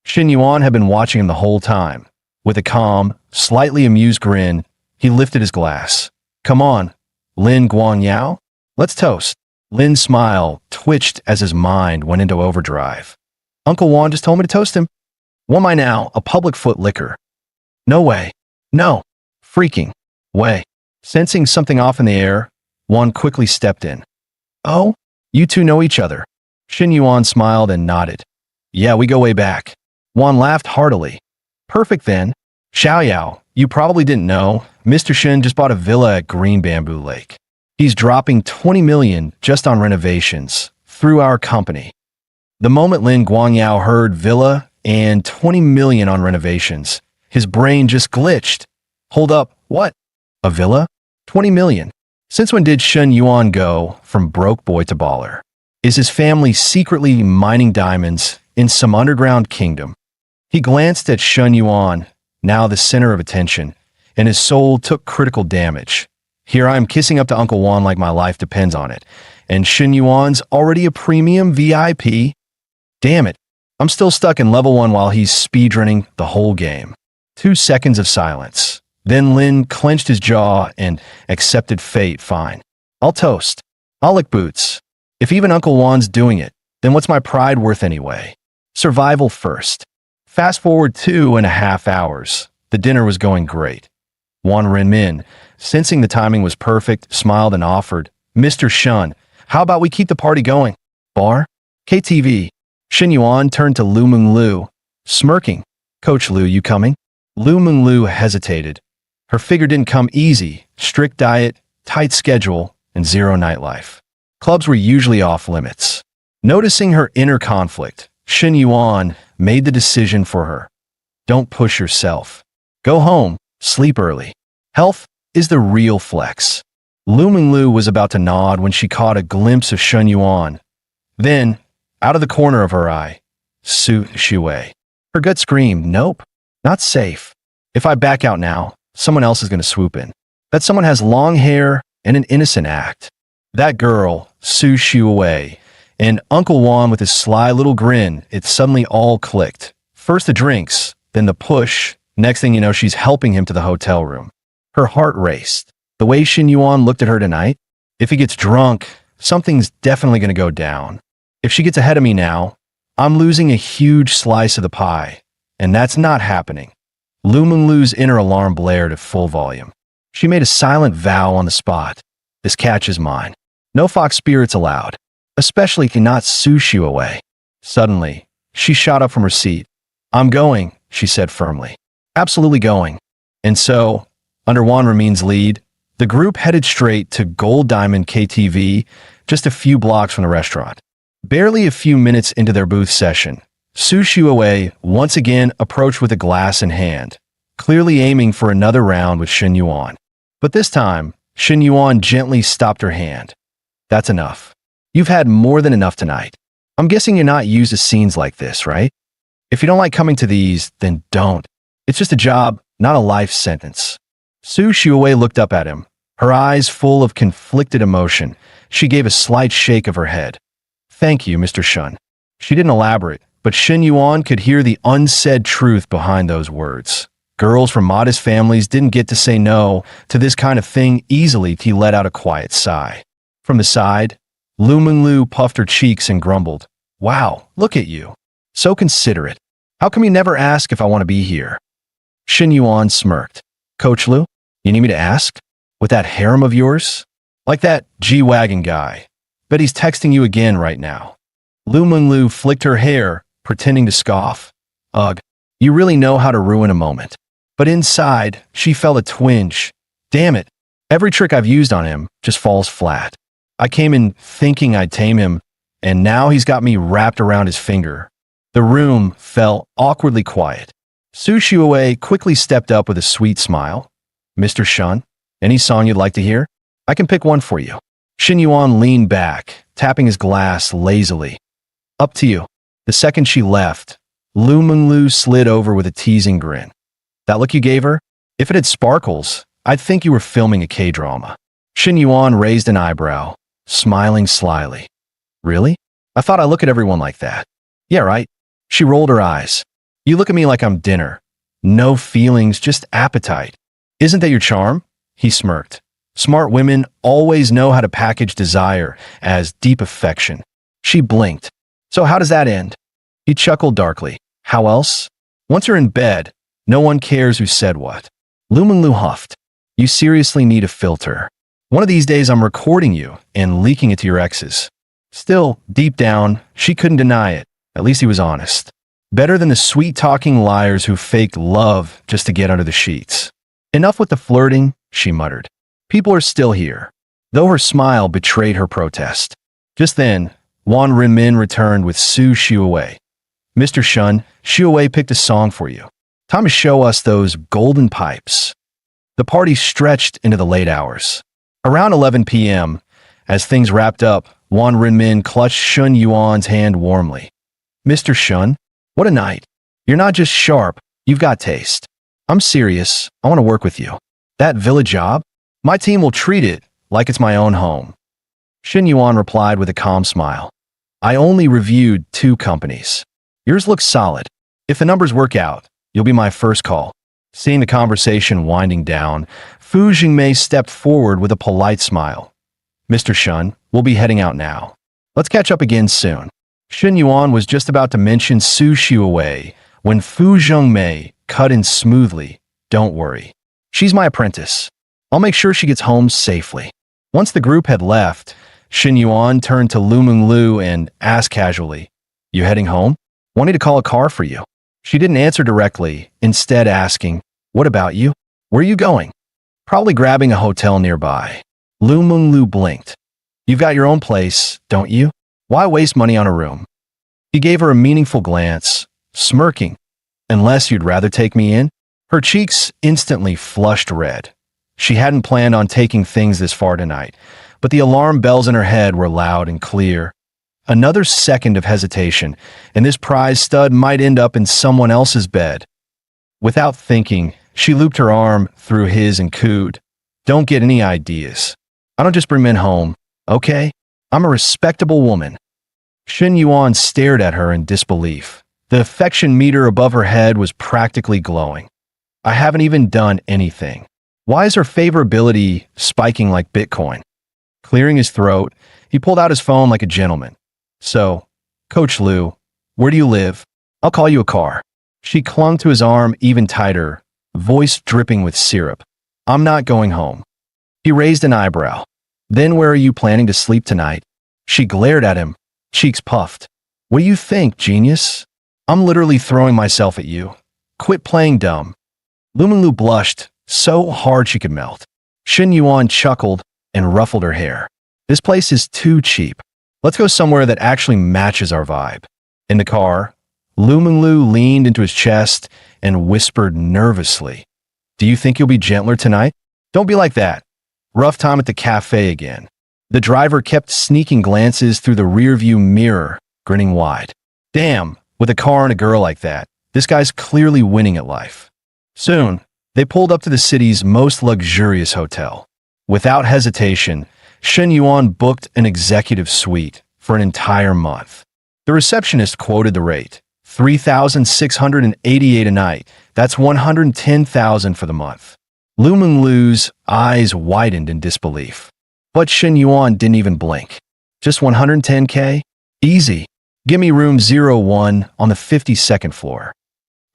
Shen Yuan had been watching him the whole time. With a calm, slightly amused grin, he lifted his glass. Come on, Lin Guangyao, let's toast. Lin's smile twitched as his mind went into overdrive. Uncle Wan just told me to toast him. What am I now, a public foot liquor? No way. No. Freaking way. Sensing something off in the air, Wan quickly stepped in. Oh, you two know each other. Shen Yuan smiled and nodded. Yeah, we go way back. Wan laughed heartily. Perfect then. Xiao Yao, you probably didn't know, Mr. Shen just bought a villa at Green Bamboo Lake. He's dropping 20 million just on renovations through our company. The moment Lin Guangyao heard villa and 20 million on renovations, his brain just glitched. Hold up, what? A villa? 20 million? Since when did Shen Yuan go from broke boy to baller? Is his family secretly mining diamonds in some underground kingdom? He glanced at Shen Yuan, now the center of attention, and his soul took critical damage. Here I am kissing up to Uncle Wan like my life depends on it, and Shen Yuan's already a premium VIP. Damn it, I'm still stuck in level 1 while he's speedrunning the whole game. 2 seconds of silence. Then Lin clenched his jaw and accepted fate fine. I'll toast. I'll lick boots. If even Uncle Wan's doing it, then what's my pride worth anyway? Survival first. Fast forward 2.5 hours. The dinner was going great. Wan Renmin, sensing the timing was perfect, smiled and offered, Mr. Shun, how about we keep the party going? Bar? KTV. Shen Yuan turned to Lu Menglu, smirking. Coach Lu, you coming? Lu Menglu hesitated. Her figure didn't come easy. Strict diet, tight schedule, and zero nightlife. Clubs were usually off limits. Noticing her inner conflict, Shen Yuan made the decision for her. Don't push yourself. Go home, sleep early. Health is the real flex. Lu Menglu was about to nod when she caught a glimpse of Shen Yuan. Then, out of the corner of her eye, Su Shuwei. Her gut screamed, nope, not safe. If I back out now, someone else is going to swoop in. That someone has long hair and an innocent act. That girl, Su Shuwei, and Uncle Wan with his sly little grin, it suddenly all clicked. First the drinks, then the push. Next thing you know, she's helping him to the hotel room. Her heart raced. The way Shen Yuan looked at her tonight, if he gets drunk, something's definitely going to go down. If she gets ahead of me now, I'm losing a huge slice of the pie, and that's not happening. Lu Menglu's inner alarm blared at full volume. She made a silent vow on the spot. This catch is mine. No fox spirits allowed, especially not sushi away. Suddenly, she shot up from her seat. I'm going, she said firmly. Absolutely going. And so, under Wan Renmin's lead, the group headed straight to Gold Diamond KTV, just a few blocks from the restaurant. Barely a few minutes into their booth session, Su Shuwei once again approached with a glass in hand, clearly aiming for another round with Shen Yuan. But this time, Shen Yuan gently stopped her hand. That's enough. You've had more than enough tonight. I'm guessing you're not used to scenes like this, right? If you don't like coming to these, then don't. It's just a job, not a life sentence. Su Shuwei looked up at him, her eyes full of conflicted emotion. She gave a slight shake of her head. Thank you, Mr. Shun. She didn't elaborate, but Shen Yuan could hear the unsaid truth behind those words. Girls from modest families didn't get to say no to this kind of thing easily. He let out a quiet sigh. From the side, Lu Menglu puffed her cheeks and grumbled, wow, look at you. So considerate. How come you never ask if I want to be here? Shen Yuan smirked. Coach Lu, you need me to ask? With that harem of yours? Like that G-Wagon guy. Bet he's texting you again right now. Lu Menglu flicked her hair, pretending to scoff. Ugh, you really know how to ruin a moment. But inside, she felt a twinge. Damn it, every trick I've used on him just falls flat. I came in thinking I'd tame him, and now he's got me wrapped around his finger." The room fell awkwardly quiet. Su Xiuwei quickly stepped up with a sweet smile. "Mr. Shun, any song you'd like to hear? I can pick one for you." Shin Yuan leaned back, tapping his glass lazily. "Up to you." The second she left, Lu Menglu slid over with a teasing grin. "That look you gave her? If it had sparkles, I'd think you were filming a K-drama." Shin Yuan raised an eyebrow, smiling slyly. "Really? I thought I look at everyone like that." "Yeah, right." She rolled her eyes. "You look at me like I'm dinner. No feelings, just appetite. Isn't that your charm?" He smirked. "Smart women always know how to package desire as deep affection." She blinked. "So how does that end?" He chuckled darkly. "How else? Once you're in bed, no one cares who said what." Lu Menglu huffed. "You seriously need a filter. One of these days I'm recording you and leaking it to your exes." Still, deep down, she couldn't deny it. At least he was honest. Better than the sweet-talking liars who faked love just to get under the sheets. "Enough with the flirting," she muttered. "People are still here," though her smile betrayed her protest. Just then, Wan Renmin returned with Su Xiuwei. "Mr. Shun, Xiuwei picked a song for you. Time to show us those golden pipes." The party stretched into the late hours. Around 11 p.m., as things wrapped up, Wan Renmin clutched Shun Yuan's hand warmly. "Mr. Shun, what a night. You're not just sharp, you've got taste. I'm serious, I want to work with you. That villa job? My team will treat it like it's my own home." Shin Yuan replied with a calm smile. "I only reviewed 2 companies. Yours looks solid. If the numbers work out, you'll be my first call." Seeing the conversation winding down, Fu Jingmei stepped forward with a polite smile. "Mr. Shun, we'll be heading out now. Let's catch up again soon." Shin Yuan was just about to mention Su Xiuwei when Fu Jingmei cut in smoothly. "Don't worry. She's my apprentice. I'll make sure she gets home safely." Once the group had left, Shin Yuan turned to Lu Menglu and asked casually, "You heading home? Wanting to call a car for you." She didn't answer directly, instead asking, "What about you? Where are you going?" "Probably grabbing a hotel nearby." Lu Menglu blinked. "You've got your own place, don't you? Why waste money on a room?" He gave her a meaningful glance, smirking. "Unless you'd rather take me in?" Her cheeks instantly flushed red. She hadn't planned on taking things this far tonight, but the alarm bells in her head were loud and clear. Another second of hesitation, and this prize stud might end up in someone else's bed. Without thinking, she looped her arm through his and cooed, "Don't get any ideas. I don't just bring men home, okay? I'm a respectable woman." Shin Yuan stared at her in disbelief. The affection meter above her head was practically glowing. "I haven't even done anything. Why is her favorability spiking like Bitcoin?" Clearing his throat, he pulled out his phone like a gentleman. "So, Coach Lu, where do you live? I'll call you a car." She clung to his arm even tighter, voice dripping with syrup. "I'm not going home." He raised an eyebrow. "Then where are you planning to sleep tonight?" She glared at him, cheeks puffed. "What do you think, genius? I'm literally throwing myself at you. Quit playing dumb." Lu Menglu blushed so hard she could melt. Shin Yuan chuckled and ruffled her hair. "This place is too cheap. Let's go somewhere that actually matches our vibe." In the car, Lu Menglu leaned into his chest and whispered nervously, "Do you think you'll be gentler tonight? Don't be like that. Rough time at the cafe again." The driver kept sneaking glances through the rearview mirror, grinning wide. "Damn, with a car and a girl like that, this guy's clearly winning at life." Soon, they pulled up to the city's most luxurious hotel. Without hesitation, Shen Yuan booked an executive suite for an entire month. The receptionist quoted the rate, $3,688 a night. That's $110,000 for the month. Lu Menglu's eyes widened in disbelief. But Shen Yuan didn't even blink. "Just $110K? Easy. Give me room 01 on the 52nd floor."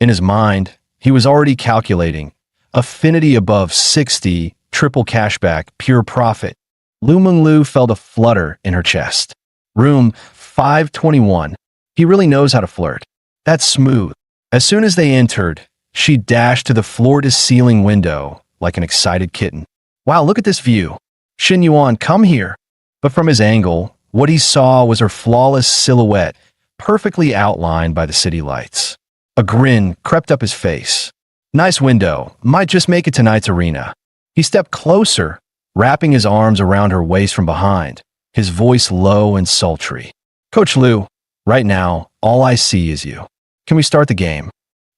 In his mind, he was already calculating affinity above 60, triple cashback, pure profit. Lu Menglu felt a flutter in her chest. Room 521. He really knows how to flirt. That's smooth. As soon as they entered, she dashed to the floor-to-ceiling window like an excited kitten. "Wow, look at this view. Shen Yuan, come here." But from his angle, what he saw was her flawless silhouette, perfectly outlined by the city lights. A grin crept up his face. Nice window, might just make it tonight's arena. He stepped closer, wrapping his arms around her waist from behind, his voice low and sultry. Coach Liu, right now, all I see is you. Can we start the game?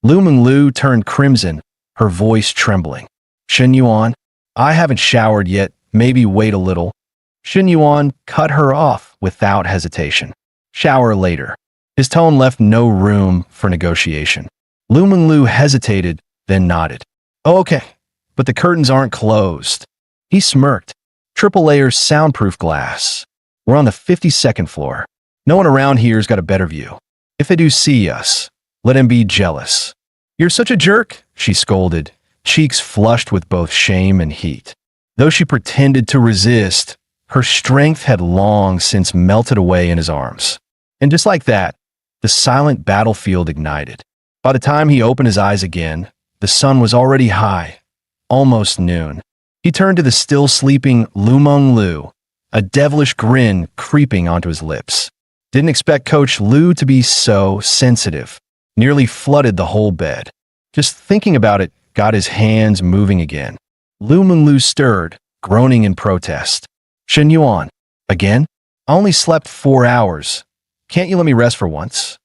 Lu Menglu turned crimson, her voice trembling. Shen Yuan, I haven't showered yet, maybe wait a little. Shen Yuan cut her off without hesitation. Shower later. His tone left no room for negotiation. Lu Menglu hesitated, then nodded. Oh, okay, but the curtains aren't closed. He smirked. Triple layer soundproof glass. We're on the 52nd floor. No one around here's got a better view. If they do see us, let him be jealous. You're such a jerk, she scolded, cheeks flushed with both shame and heat. Though she pretended to resist, her strength had long since melted away in his arms. And just like that, the silent battlefield ignited. By the time he opened his eyes again, the sun was already high, almost noon. He turned to the still sleeping Lu Menglu, a devilish grin creeping onto his lips. Didn't expect Coach Liu to be so sensitive. Nearly flooded the whole bed. Just thinking about it got his hands moving again. Lu Menglu stirred, groaning in protest. Shen Yuan, again? I only slept 4 hours. Can't you let me rest for once?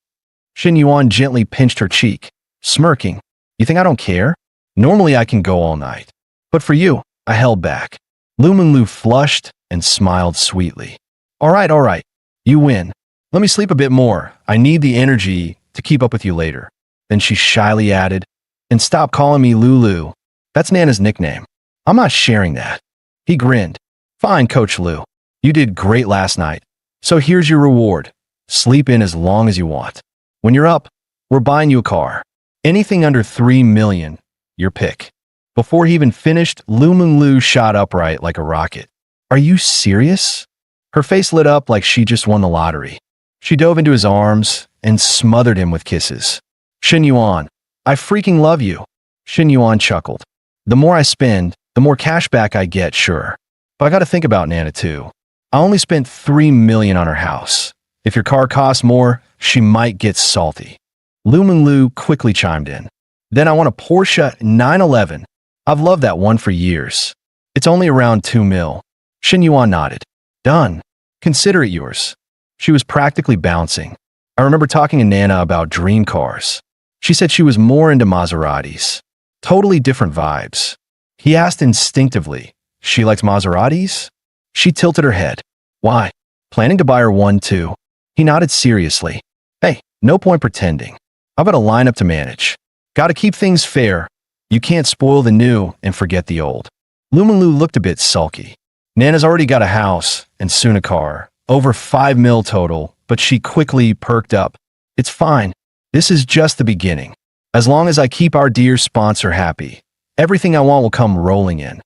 Shen Yuan gently pinched her cheek, smirking. You think I don't care? Normally I can go all night. But for you, I held back. Lu Menglu flushed and smiled sweetly. All right. You win. Let me sleep a bit more. I need the energy to keep up with you later. Then she shyly added, and stop calling me Lulu. That's Nana's nickname. I'm not sharing that. He grinned. Fine, Coach Liu. You did great last night. So here's your reward. Sleep in as long as you want. When you're up, we're buying you a car. Anything under 3 million, your pick. Before he even finished, Lu Menglu shot upright like a rocket. Are you serious? Her face lit up like she just won the lottery. She dove into his arms and smothered him with kisses. Shen Yuan, I freaking love you. Shen Yuan chuckled. The more I spend, the more cash back I get, sure. But I gotta think about Nana too. I only spent 3 million on her house. If your car costs more, she might get salty. Lu Menglu quickly chimed in. Then I want a Porsche 911. I've loved that one for years. It's only around 2 mil. Shen Yuan nodded. Done. Consider it yours. She was practically bouncing. I remember talking to Nana about dream cars. She said she was more into Maseratis. Totally different vibes. He asked instinctively, she likes Maseratis? She tilted her head. Why? Planning to buy her one too. He nodded seriously. Hey, no point pretending. I've got a lineup to manage. Gotta keep things fair. You can't spoil the new and forget the old. Lu Menglu looked a bit sulky. Nana's already got a house and soon a car. Over 5 mil total, but she quickly perked up. It's fine. This is just the beginning. As long as I keep our dear sponsor happy, everything I want will come rolling in.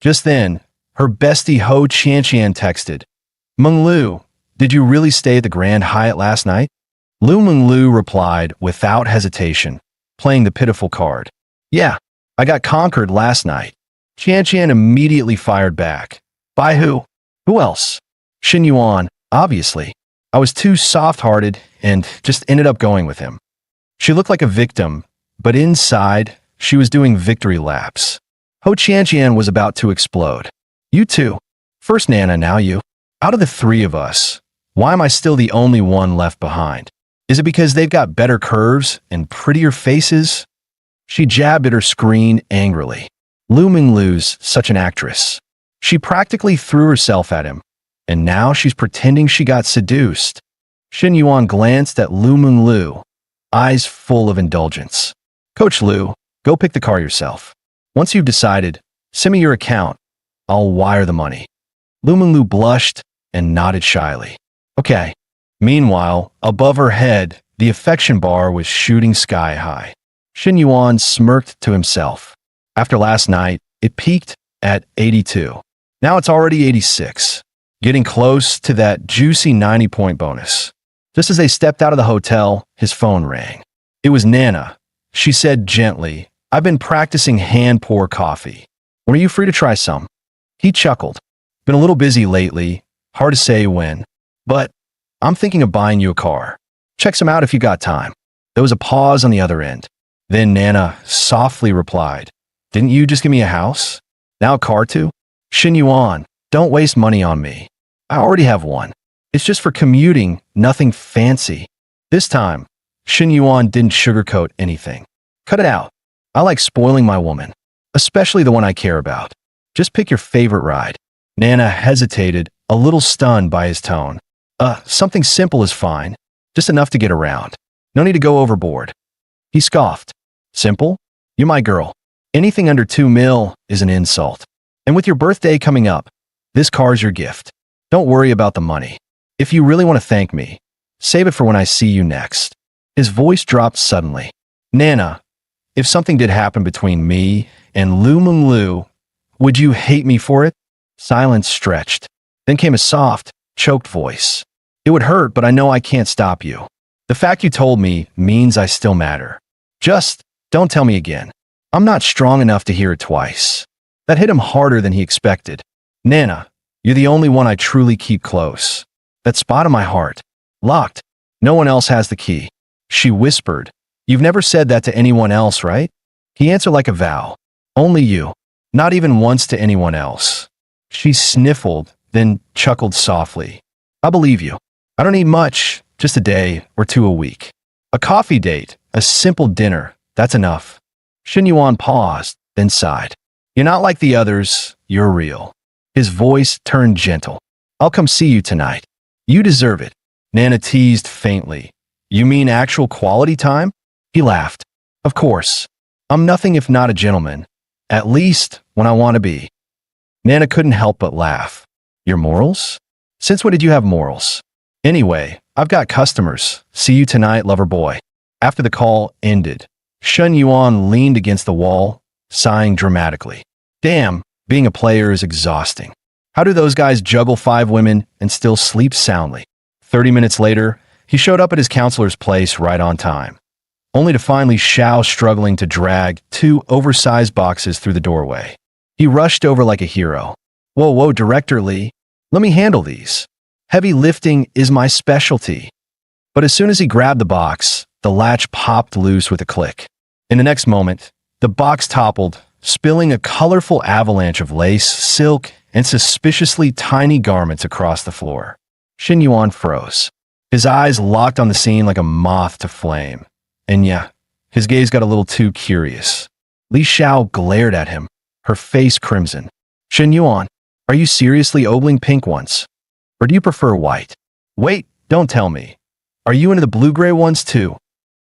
Just then, her bestie Ho Qianqian texted, Menglu, did you really stay at the Grand Hyatt last night? Lu Menglu replied without hesitation, playing the pitiful card. Yeah, I got conquered last night. Qianqian immediately fired back. By who? Who else? Shen Yuan, obviously. I was too soft-hearted and just ended up going with him. She looked like a victim, but inside, she was doing victory laps. Ho Qianqian was about to explode. You too. First Nana, now you. Out of the 3 of us, why am I still the only one left behind? Is it because they've got better curves and prettier faces? She jabbed at her screen angrily. Lu Menglu's such an actress. She practically threw herself at him, and now she's pretending she got seduced. Shen Yuan glanced at Lu Menglu, eyes full of indulgence. Coach Liu, go pick the car yourself. Once you've decided, send me your account. I'll wire the money. Lu Menglu blushed and nodded shyly. Okay. Meanwhile, above her head, the affection bar was shooting sky high. Shen Yuan smirked to himself. After last night, it peaked at 82. Now it's already 86, getting close to that juicy 90-point bonus. Just as they stepped out of the hotel, his phone rang. It was Nana. She said gently, I've been practicing hand-pour coffee. When are you free to try some? He chuckled. Been a little busy lately. Hard to say when, but I'm thinking of buying you a car. Check some out if you got time. There was a pause on the other end. Then Nana softly replied, Didn't you just give me a house? Now a car too? Shin Yuan, don't waste money on me. I already have one. It's just for commuting, nothing fancy. This time, Shin Yuan didn't sugarcoat anything. Cut it out. I like spoiling my woman, especially the one I care about. Just pick your favorite ride. Nana hesitated, a little stunned by his tone. Something simple is fine. Just enough to get around. No need to go overboard. He scoffed. Simple? You're my girl. Anything under 2 mil is an insult. And with your birthday coming up, this car's your gift. Don't worry about the money. If you really want to thank me, save it for when I see you next. His voice dropped suddenly. Nana, if something did happen between me and Lu Meng Lu, would you hate me for it? Silence stretched. Then came a soft, choked voice. It would hurt, but I know I can't stop you. The fact you told me means I still matter. Just don't tell me again. I'm not strong enough to hear it twice. That hit him harder than he expected. Nana, you're the only one I truly keep close. That spot in my heart. Locked. No one else has the key. She whispered. You've never said that to anyone else, right? He answered like a vow. Only you. Not even once to anyone else. She sniffled, then chuckled softly. I believe you. I don't need much, just a day or 2 a week. A coffee date, a simple dinner, that's enough. Shin Yuan paused, then sighed. You're not like the others, you're real. His voice turned gentle. I'll come see you tonight. You deserve it. Nana teased faintly. You mean actual quality time? He laughed. Of course. I'm nothing if not a gentleman. At least when I want to be. Nana couldn't help but laugh. Your morals? Since when did you have morals? Anyway, I've got customers. See you tonight, lover boy. After the call ended, Shin Yuan leaned against the wall, sighing dramatically. Damn, being a player is exhausting. How do those guys juggle 5 women and still sleep soundly? 30 minutes later, he showed up at his counselor's place right on time, only to find Li Xiao struggling to drag 2 oversized boxes through the doorway. He rushed over like a hero. Whoa, Director Li, let me handle these. Heavy lifting is my specialty. But as soon as he grabbed the box, the latch popped loose with a click. In the next moment, the box toppled, spilling a colorful avalanche of lace, silk, and suspiciously tiny garments across the floor. Shin Yuan froze. His eyes locked on the scene like a moth to flame. And yeah, his gaze got a little too curious. Li Xiao glared at him, her face crimson. Shin Yuan, are you seriously ogling pink ones? Or do you prefer white? Wait, don't tell me. Are you into the blue-gray ones too?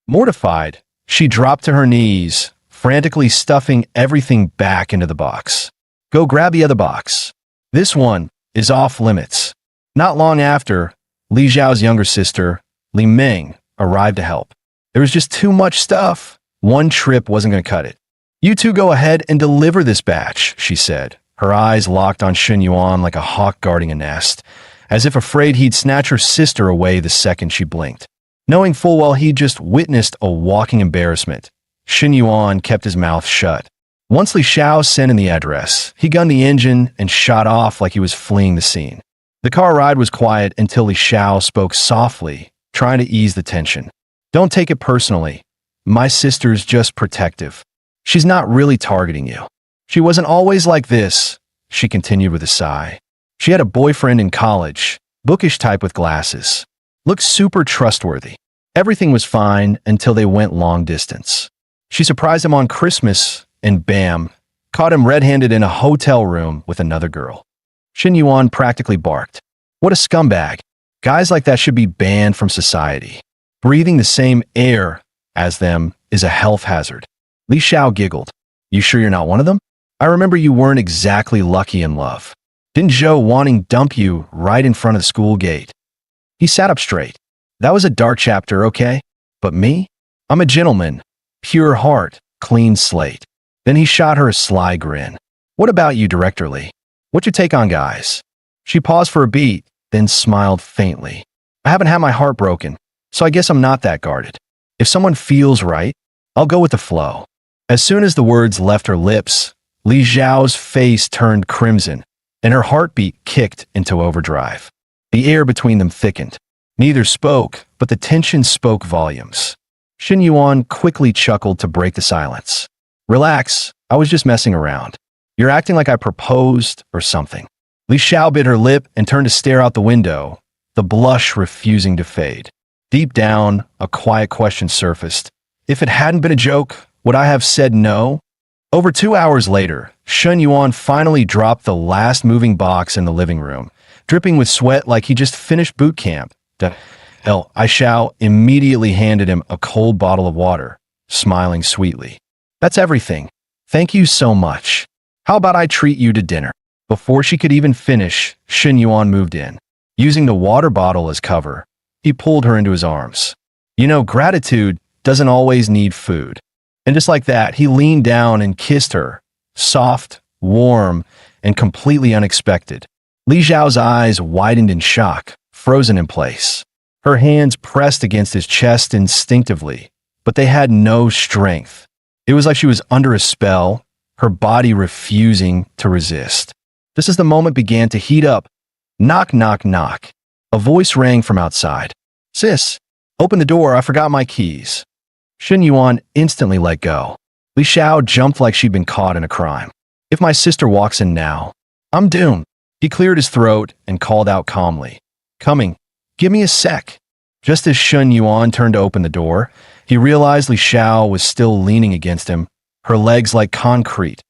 Mortified, she dropped to her knees, frantically stuffing everything back into the box. Go grab the other box. This one is off limits. Not long after, Li Zhao's younger sister, Li Ming, arrived to help. There was just too much stuff. One trip wasn't going to cut it. You two go ahead and deliver this batch, she said, her eyes locked on Shin Yuan like a hawk guarding a nest, as if afraid he'd snatch her sister away the second she blinked. Knowing full well he'd just witnessed a walking embarrassment, Shin Yuan kept his mouth shut. Once Li Xiao sent in the address, he gunned the engine and shot off like he was fleeing the scene. The car ride was quiet until Li Xiao spoke softly, trying to ease the tension. Don't take it personally. My sister's just protective. She's not really targeting you. She wasn't always like this, she continued with a sigh. She had a boyfriend in college, bookish type with glasses. Looked super trustworthy. Everything was fine until they went long distance. She surprised him on Christmas, and bam, caught him red-handed in a hotel room with another girl. Shin Yuan practically barked. What a scumbag. Guys like that should be banned from society. Breathing the same air as them is a health hazard. Li Xiao giggled. You sure you're not one of them? I remember you weren't exactly lucky in love. Didn't Zhou wanting dump you right in front of the school gate? He sat up straight. That was a dark chapter, okay? But me? I'm a gentleman. Pure heart, clean slate. Then he shot her a sly grin. What about you, Director Li? What's your take on guys? She paused for a beat, then smiled faintly. I haven't had my heart broken, so I guess I'm not that guarded. If someone feels right, I'll go with the flow. As soon as the words left her lips, Li Zhao's face turned crimson, and her heartbeat kicked into overdrive. The air between them thickened. Neither spoke, but the tension spoke volumes. Shen Yuan quickly chuckled to break the silence. Relax, I was just messing around. You're acting like I proposed or something. Li Xiao bit her lip and turned to stare out the window, the blush refusing to fade. Deep down, a quiet question surfaced. If it hadn't been a joke, would I have said no? Over 2 hours later, Shen Yuan finally dropped the last moving box in the living room, dripping with sweat like he just finished boot camp. Ai Xiao immediately handed him a cold bottle of water, smiling sweetly. That's everything. Thank you so much. How about I treat you to dinner? Before she could even finish, Shen Yuan moved in. Using the water bottle as cover, he pulled her into his arms. You know, gratitude doesn't always need food. And just like that, he leaned down and kissed her, soft, warm, and completely unexpected. Li Xiao's eyes widened in shock, frozen in place. Her hands pressed against his chest instinctively, but they had no strength. It was like she was under a spell, her body refusing to resist. Just as the moment began to heat up, knock, knock, knock. A voice rang from outside. Sis, open the door, I forgot my keys. Shen Yuan instantly let go. Li Xiao jumped like she'd been caught in a crime. If my sister walks in now, I'm doomed. He cleared his throat and called out calmly. Coming. Give me a sec. Just as Shen Yuan turned to open the door, he realized Li Xiao was still leaning against him, her legs like concrete.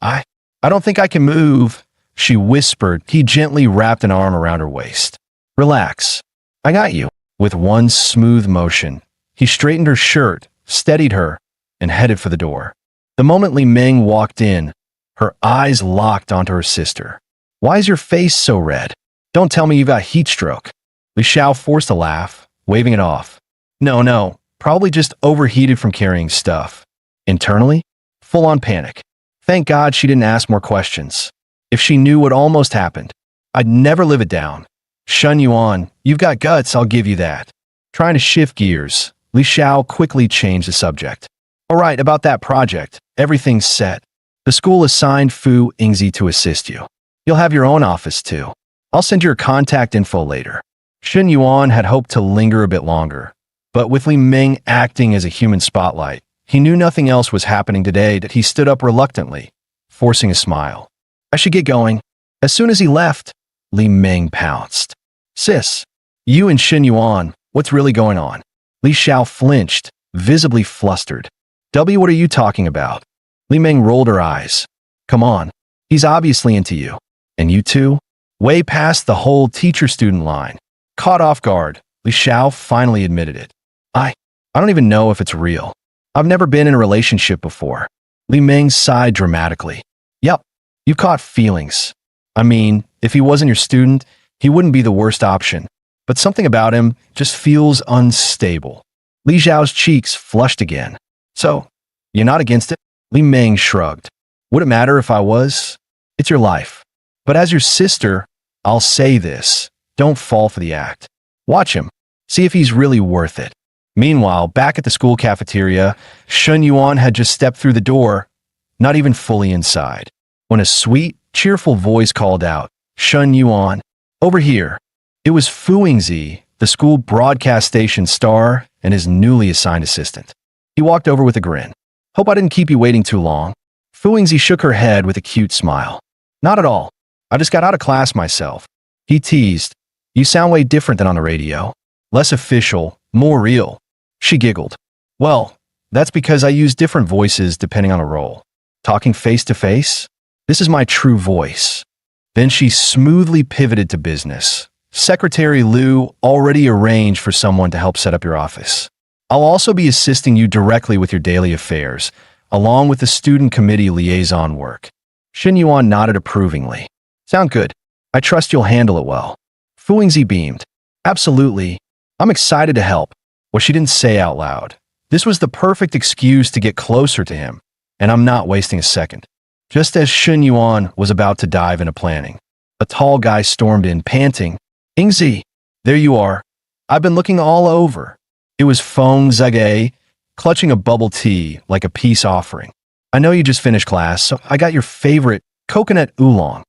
I don't think I can move, she whispered. He gently wrapped an arm around her waist. Relax. I got you. With one smooth motion, he straightened her shirt, steadied her, and headed for the door. The moment Li Meng walked in, her eyes locked onto her sister. Why is your face so red? Don't tell me you've got heat stroke. Li Xiao forced a laugh, waving it off. No, probably just overheated from carrying stuff. Internally, full-on panic. Thank God she didn't ask more questions. If she knew what almost happened, I'd never live it down. Shen Yuan, you've got guts, I'll give you that. Trying to shift gears, Li Xiao quickly changed the subject. All right, about that project, everything's set. The school assigned Fu Yingzi to assist you. You'll have your own office too. I'll send your contact info later. Shen Yuan had hoped to linger a bit longer, but with Li Meng acting as a human spotlight, he knew nothing else was happening today that he stood up reluctantly, forcing a smile. I should get going. As soon as he left, Li Meng pounced. Sis, you and Shen Yuan, what's really going on? Li Xiao flinched, visibly flustered. What are you talking about? Li Meng rolled her eyes. Come on, he's obviously into you. And you two? Way past the whole teacher-student line. Caught off guard, Li Xiao finally admitted it. I don't even know if it's real. I've never been in a relationship before. Li Meng sighed dramatically. Yep, you caught feelings. I mean, if he wasn't your student, he wouldn't be the worst option. But something about him just feels unstable. Li Xiao's cheeks flushed again. So, you're not against it? Li Meng shrugged. Would it matter if I was? It's your life. But as your sister, I'll say this. Don't fall for the act. Watch him. See if he's really worth it. Meanwhile, back at the school cafeteria, Shen Yuan had just stepped through the door, not even fully inside, when a sweet, cheerful voice called out, Shen Yuan, over here. It was Fu Yingzi, the school broadcast station star and his newly assigned assistant. He walked over with a grin. Hope I didn't keep you waiting too long. Fu Yingzi shook her head with a cute smile. Not at all. I just got out of class myself. He teased. You sound way different than on the radio. Less official, more real. She giggled. Well, that's because I use different voices depending on a role. Talking face to face? This is my true voice. Then she smoothly pivoted to business. Secretary Liu already arranged for someone to help set up your office. I'll also be assisting you directly with your daily affairs, along with the student committee liaison work. Shen Yuan nodded approvingly. Sound good. I trust you'll handle it well. Fu Yingzi beamed. Absolutely. I'm excited to help. What she didn't say out loud. This was the perfect excuse to get closer to him, and I'm not wasting a second. Just as Shen Yuan was about to dive into planning, a tall guy stormed in, panting. Yingzi, there you are. I've been looking all over. It was Feng Zege, clutching a bubble tea like a peace offering. I know you just finished class, so I got your favorite coconut oolong.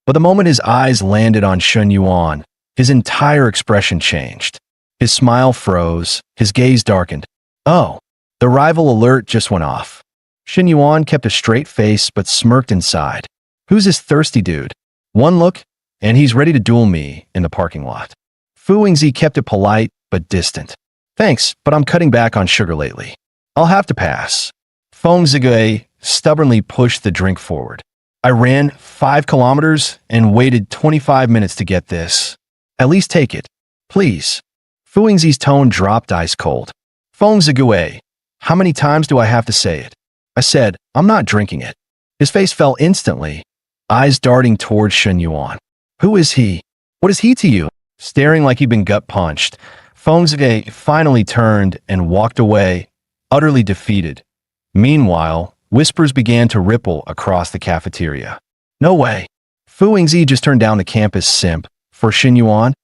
But the moment his eyes landed on Shen Yuan, His entire expression changed. His smile froze, his gaze darkened. Oh, the rival alert just went off. Shen Yuan kept a straight face but smirked inside. Who's this thirsty dude? One look, and he's ready to duel me in the parking lot. Fu Yingzi kept it polite but distant. Thanks, but I'm cutting back on sugar lately. I'll have to pass. Feng Zige stubbornly pushed the drink forward. I ran 5 kilometers and waited 25 minutes to get this. At least take it. Please. Fu Yingzi's tone dropped ice cold. Feng Zige, how many times do I have to say it? I said, I'm not drinking it. His face fell instantly, eyes darting towards Shen Yuan. Who is he? What is he to you? Staring like he'd been gut-punched, Feng Zige finally turned and walked away, utterly defeated. Meanwhile, whispers began to ripple across the cafeteria. No way. Fu Yingzi just turned down the campus simp for Shen Yuan.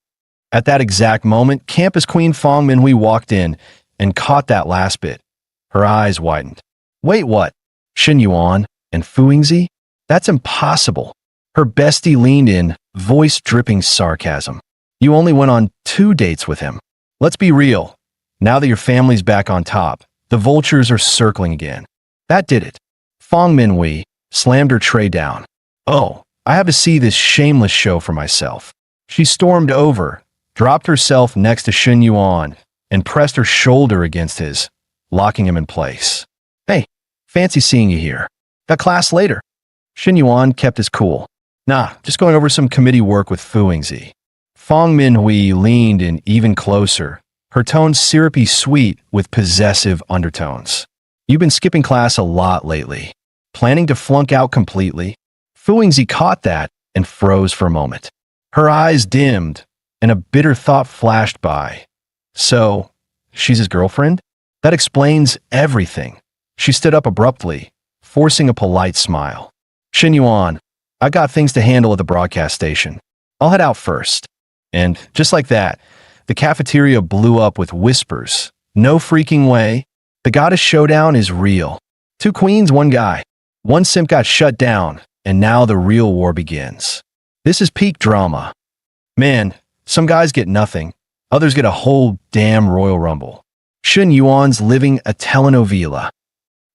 At that exact moment, campus queen Feng Minhui walked in and caught that last bit. Her eyes widened. Wait, what? Shen Yuan and Fu Yingzi? That's impossible. Her bestie leaned in, voice dripping sarcasm. You only went on 2 dates with him. Let's be real. Now that your family's back on top, the vultures are circling again. That did it. Feng Minhui slammed her tray down. Oh, I have to see this shameless show for myself. She stormed over, dropped herself next to Shen Yuan, and pressed her shoulder against his, locking him in place. Hey, fancy seeing you here. Got class later. Shen Yuan kept his cool. Nah, just going over some committee work with Fu Yingzi. Feng Minhui leaned in even closer, her tone syrupy sweet with possessive undertones. You've been skipping class a lot lately. Planning to flunk out completely? Fu Yingzi caught that and froze for a moment. Her eyes dimmed, and a bitter thought flashed by. So, she's his girlfriend? That explains everything. She stood up abruptly, forcing a polite smile. Shen Yuan, I got things to handle at the broadcast station. I'll head out first. And just like that, the cafeteria blew up with whispers. No freaking way. The goddess showdown is real. 2 queens, 1 guy. 1 simp got shut down, and now the real war begins. This is peak drama. Man, some guys get nothing. Others get a whole damn Royal Rumble. Shen Yuan's living a telenovela.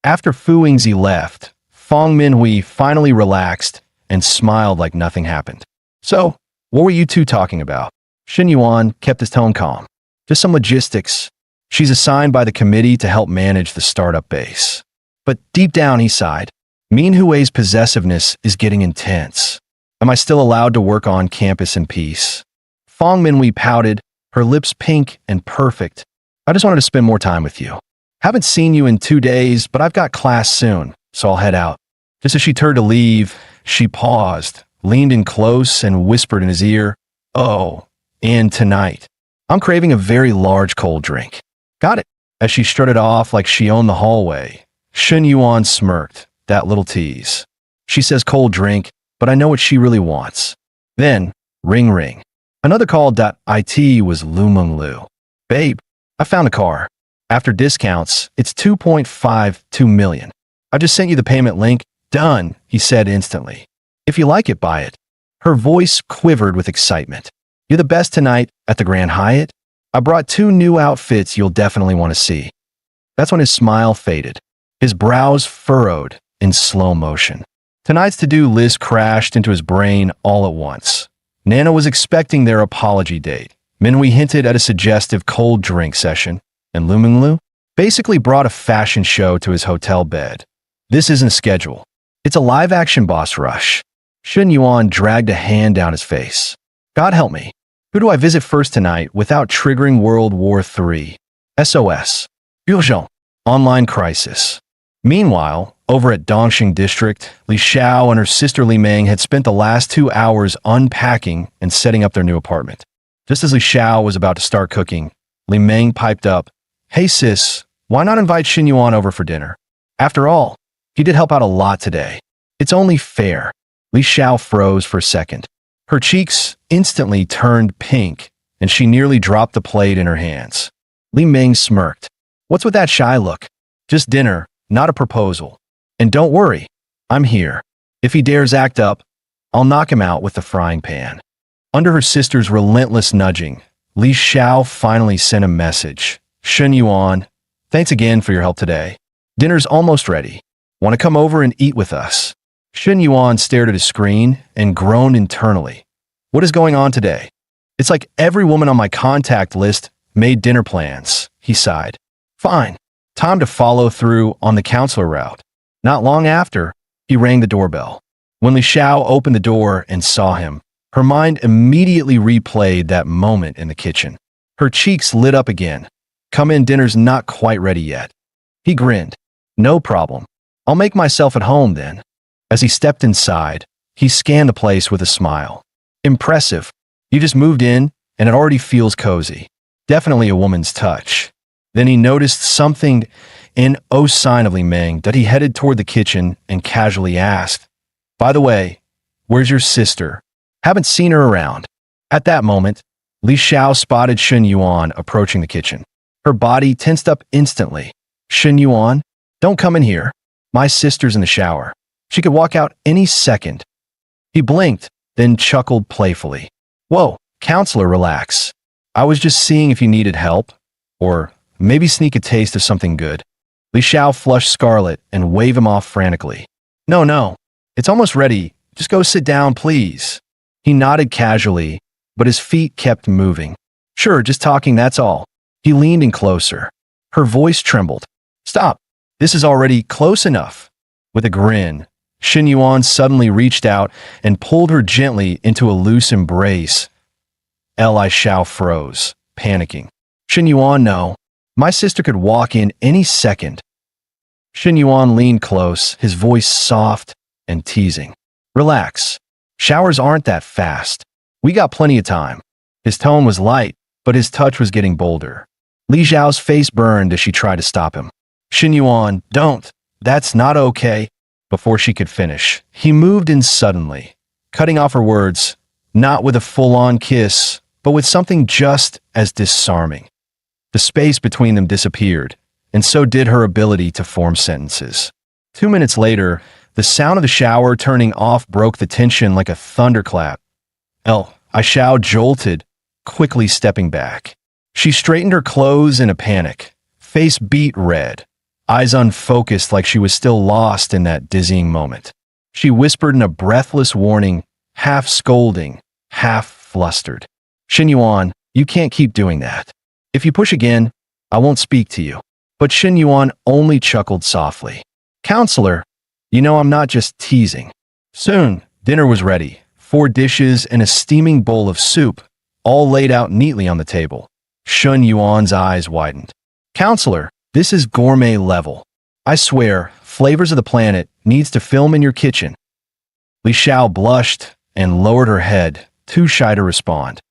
After Fu Yingzi left, Feng Minhui finally relaxed and smiled like nothing happened. So, what were you 2 talking about? Shen Yuan kept his tone calm. Just some logistics. She's assigned by the committee to help manage the startup base. But deep down, he sighed. Minhui's possessiveness is getting intense. Am I still allowed to work on campus in peace? Feng Minhui pouted, her lips pink and perfect. I just wanted to spend more time with you. Haven't seen you in 2 days, but I've got class soon, so I'll head out. Just as she turned to leave, she paused, leaned in close, and whispered in his ear, Oh, and tonight, I'm craving a very large cold drink. Got it. As she strutted off like she owned the hallway, Shen Yuan smirked, that little tease. She says cold drink, but I know what she really wants. Then, ring ring. Another call.it was Lu Meng Lu. Babe, I found a car. After discounts, it's 2.52 million. I just sent you the payment link. Done, he said instantly. If you like it, buy it. Her voice quivered with excitement. You're the best tonight at the Grand Hyatt? I brought 2 new outfits you'll definitely want to see. That's when his smile faded. His brows furrowed in slow motion. Tonight's to-do list crashed into his brain all at once. Nana was expecting their apology date. Minhui hinted at a suggestive cold drink session, and Lu Menglu basically brought a fashion show to his hotel bed. This isn't a schedule. It's a live-action boss rush. Shen Yuan dragged a hand down his face. God help me. Who do I visit first tonight without triggering World War III? SOS. Urgent. Online crisis. Meanwhile, over at Dongxing District, Li Xiao and her sister Li Meng had spent the last 2 hours unpacking and setting up their new apartment. Just as Li Xiao was about to start cooking, Li Meng piped up, Hey sis, why not invite Shen Yuan over for dinner? After all, he did help out a lot today. It's only fair. Li Xiao froze for a second. Her cheeks instantly turned pink, and she nearly dropped the plate in her hands. Li Meng smirked. What's with that shy look? Just dinner, not a proposal. And don't worry, I'm here. If he dares act up, I'll knock him out with the frying pan. Under her sister's relentless nudging, Li Xiao finally sent a message. Shen Yuan, thanks again for your help today. Dinner's almost ready. Want to come over and eat with us? Shen Yuan stared at his screen and groaned internally. What is going on today? It's like every woman on my contact list made dinner plans, he sighed. Fine. Time to follow through on the counselor route. Not long after, he rang the doorbell. When Li Xiao opened the door and saw him, her mind immediately replayed that moment in the kitchen. Her cheeks lit up again. Come in, dinner's not quite ready yet. He grinned. No problem. I'll make myself at home then. As he stepped inside, he scanned the place with a smile. Impressive. You just moved in, and it already feels cozy. Definitely a woman's touch. Then he noticed something in sign of Li Meng that he headed toward the kitchen and casually asked, By the way, where's your sister? Haven't seen her around. At that moment, Li Xiao spotted Shen Yuan approaching the kitchen. Her body tensed up instantly. Shen Yuan, don't come in here. My sister's in the shower. She could walk out any second. He blinked, then chuckled playfully. Whoa, counselor, relax. I was just seeing if you needed help, or maybe sneak a taste of something good. Li Xiao flushed scarlet and waved him off frantically. No, it's almost ready. Just go sit down, please. He nodded casually, but his feet kept moving. Sure, just talking, that's all. He leaned in closer. Her voice trembled. Stop. This is already close enough. With a grin, Shen Yuan suddenly reached out and pulled her gently into a loose embrace. Li Xiao froze, panicking. Shen Yuan, no. My sister could walk in any second. Shen Yuan leaned close, his voice soft and teasing. Relax. Showers aren't that fast. We got plenty of time. His tone was light, but his touch was getting bolder. Li Xiao's face burned as she tried to stop him. Shen Yuan, don't. That's not okay. Before she could finish, he moved in suddenly, cutting off her words, not with a full-on kiss, but with something just as disarming. The space between them disappeared, and so did her ability to form sentences. 2 minutes later, the sound of the shower turning off broke the tension like a thunderclap. Li Xiao jolted, quickly stepping back. She straightened her clothes in a panic, face beet red, eyes unfocused like she was still lost in that dizzying moment. She whispered in a breathless warning, half scolding, half flustered. Shen Yuan, you can't keep doing that. If you push again, I won't speak to you. But Shen Yuan only chuckled softly. Counselor, you know I'm not just teasing. Soon, dinner was ready. 4 dishes and a steaming bowl of soup, all laid out neatly on the table. Shen Yuan's eyes widened. Counselor, this is gourmet level. I swear, Flavors of the Planet needs to film in your kitchen. Li Xiao blushed and lowered her head, too shy to respond.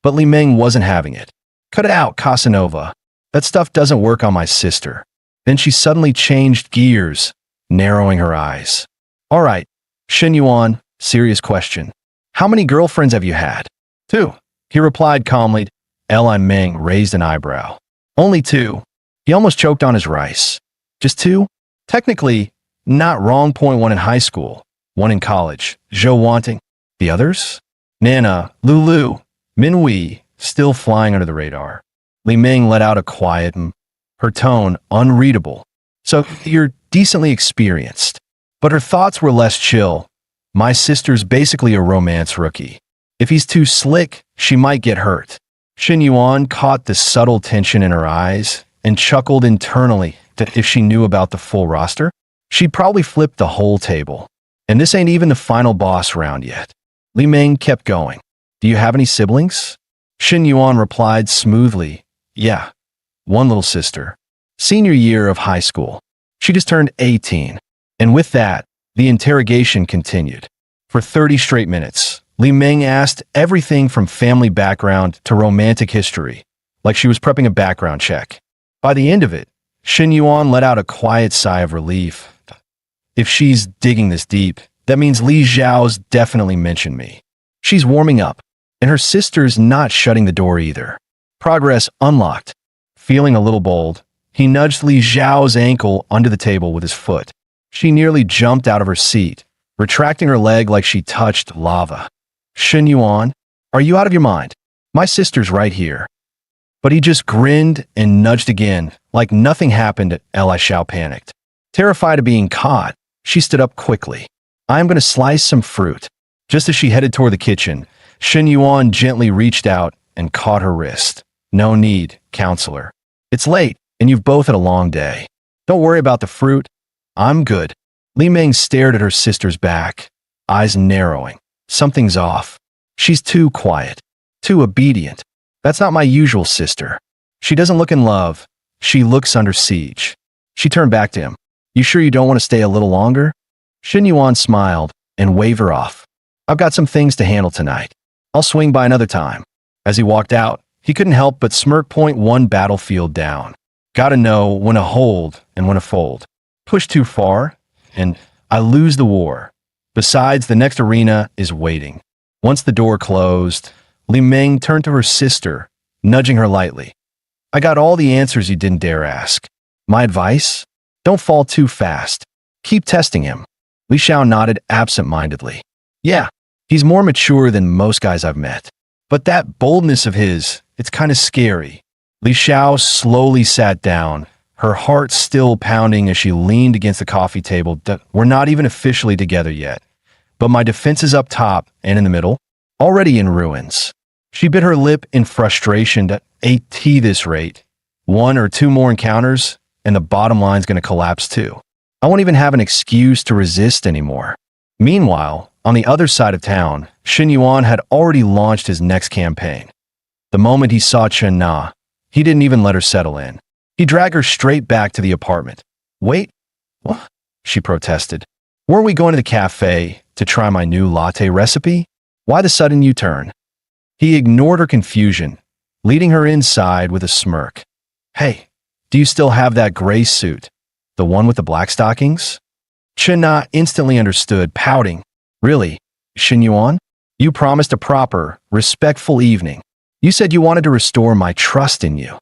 But Li Meng wasn't having it. Cut it out, Casanova. That stuff doesn't work on my sister. Then she suddenly changed gears, narrowing her eyes. All right, Shen Yuan, serious question. How many girlfriends have you had? 2. He replied calmly. Li Meng raised an eyebrow. Only 2. He almost choked on his rice. Just 2? Technically, not wrong. Point 1 in high school, 1 in college. Zhou wanting. The others? Nana, Lulu, Minhui, still flying under the radar. Li Meng let out a quiet her tone unreadable. So you're decently experienced. But her thoughts were less chill. My sister's basically a romance rookie. If he's too slick, she might get hurt. Shen Yuan caught the subtle tension in her eyes and chuckled internally that if she knew about the full roster, she'd probably flip the whole table. And this ain't even the final boss round yet. Li Meng kept going. Do you have any siblings? Shen Yuan replied smoothly. Yeah, 1 little sister. Senior year of high school. She just turned 18. And with that, the interrogation continued. For 30 straight minutes, Li Meng asked everything from family background to romantic history, like she was prepping a background check. By the end of it, Shen Yuan let out a quiet sigh of relief. If she's digging this deep, that means Li Xiao's definitely mentioned me. She's warming up, and her sister's not shutting the door either. Progress unlocked. Feeling a little bold, he nudged Li Xiao's ankle under the table with his foot. She nearly jumped out of her seat, retracting her leg like she touched lava. Shen Yuan, Are you out of your mind? My sister's right here. But he just grinned and nudged again, like nothing happened. Li Xiao panicked. Terrified of being caught, she stood up quickly. I am going to slice some fruit. Just as she headed toward the kitchen, Shen Yuan gently reached out and caught her wrist. No need, counselor. It's late, and you've both had a long day. Don't worry about the fruit. I'm good. Li Meng stared at her sister's back, eyes narrowing. Something's off. She's too quiet, too obedient. That's not my usual sister. She doesn't look in love. She looks under siege. She turned back to him. You sure you don't want to stay a little longer? Shen Yuan smiled and waved her off. I've got some things to handle tonight. I'll swing by another time. As he walked out, he couldn't help but smirk. Point one battlefield down. Gotta know when to hold and when to fold. Push too far, and I lose the war. Besides, the next arena is waiting. Once the door closed, Li Meng turned to her sister, nudging her lightly. I got all the answers you didn't dare ask. My advice? Don't fall too fast. Keep testing him. Li Xiao nodded absent-mindedly. Yeah, he's more mature than most guys I've met. But that boldness of his, it's kind of scary. Li Xiao slowly sat down, her heart still pounding as she leaned against the coffee table. We're not even officially together yet. But my defenses up top and in the middle, already in ruins. She bit her lip in frustration. At this rate, 1 or 2 more encounters, and the bottom line's going to collapse too. I won't even have an excuse to resist anymore. Meanwhile, on the other side of town, Shen Yuan had already launched his next campaign. The moment he saw Chen Na, he didn't even let her settle in. He dragged her straight back to the apartment. Wait, what? She protested. Weren't we going to the cafe to try my new latte recipe? Why the sudden U-turn? He ignored her confusion, leading her inside with a smirk. Hey, do you still have that gray suit? The one with the black stockings? Chen Na instantly understood, pouting. Really, Shen Yuan? You promised a proper, respectful evening. You said you wanted to restore my trust in you.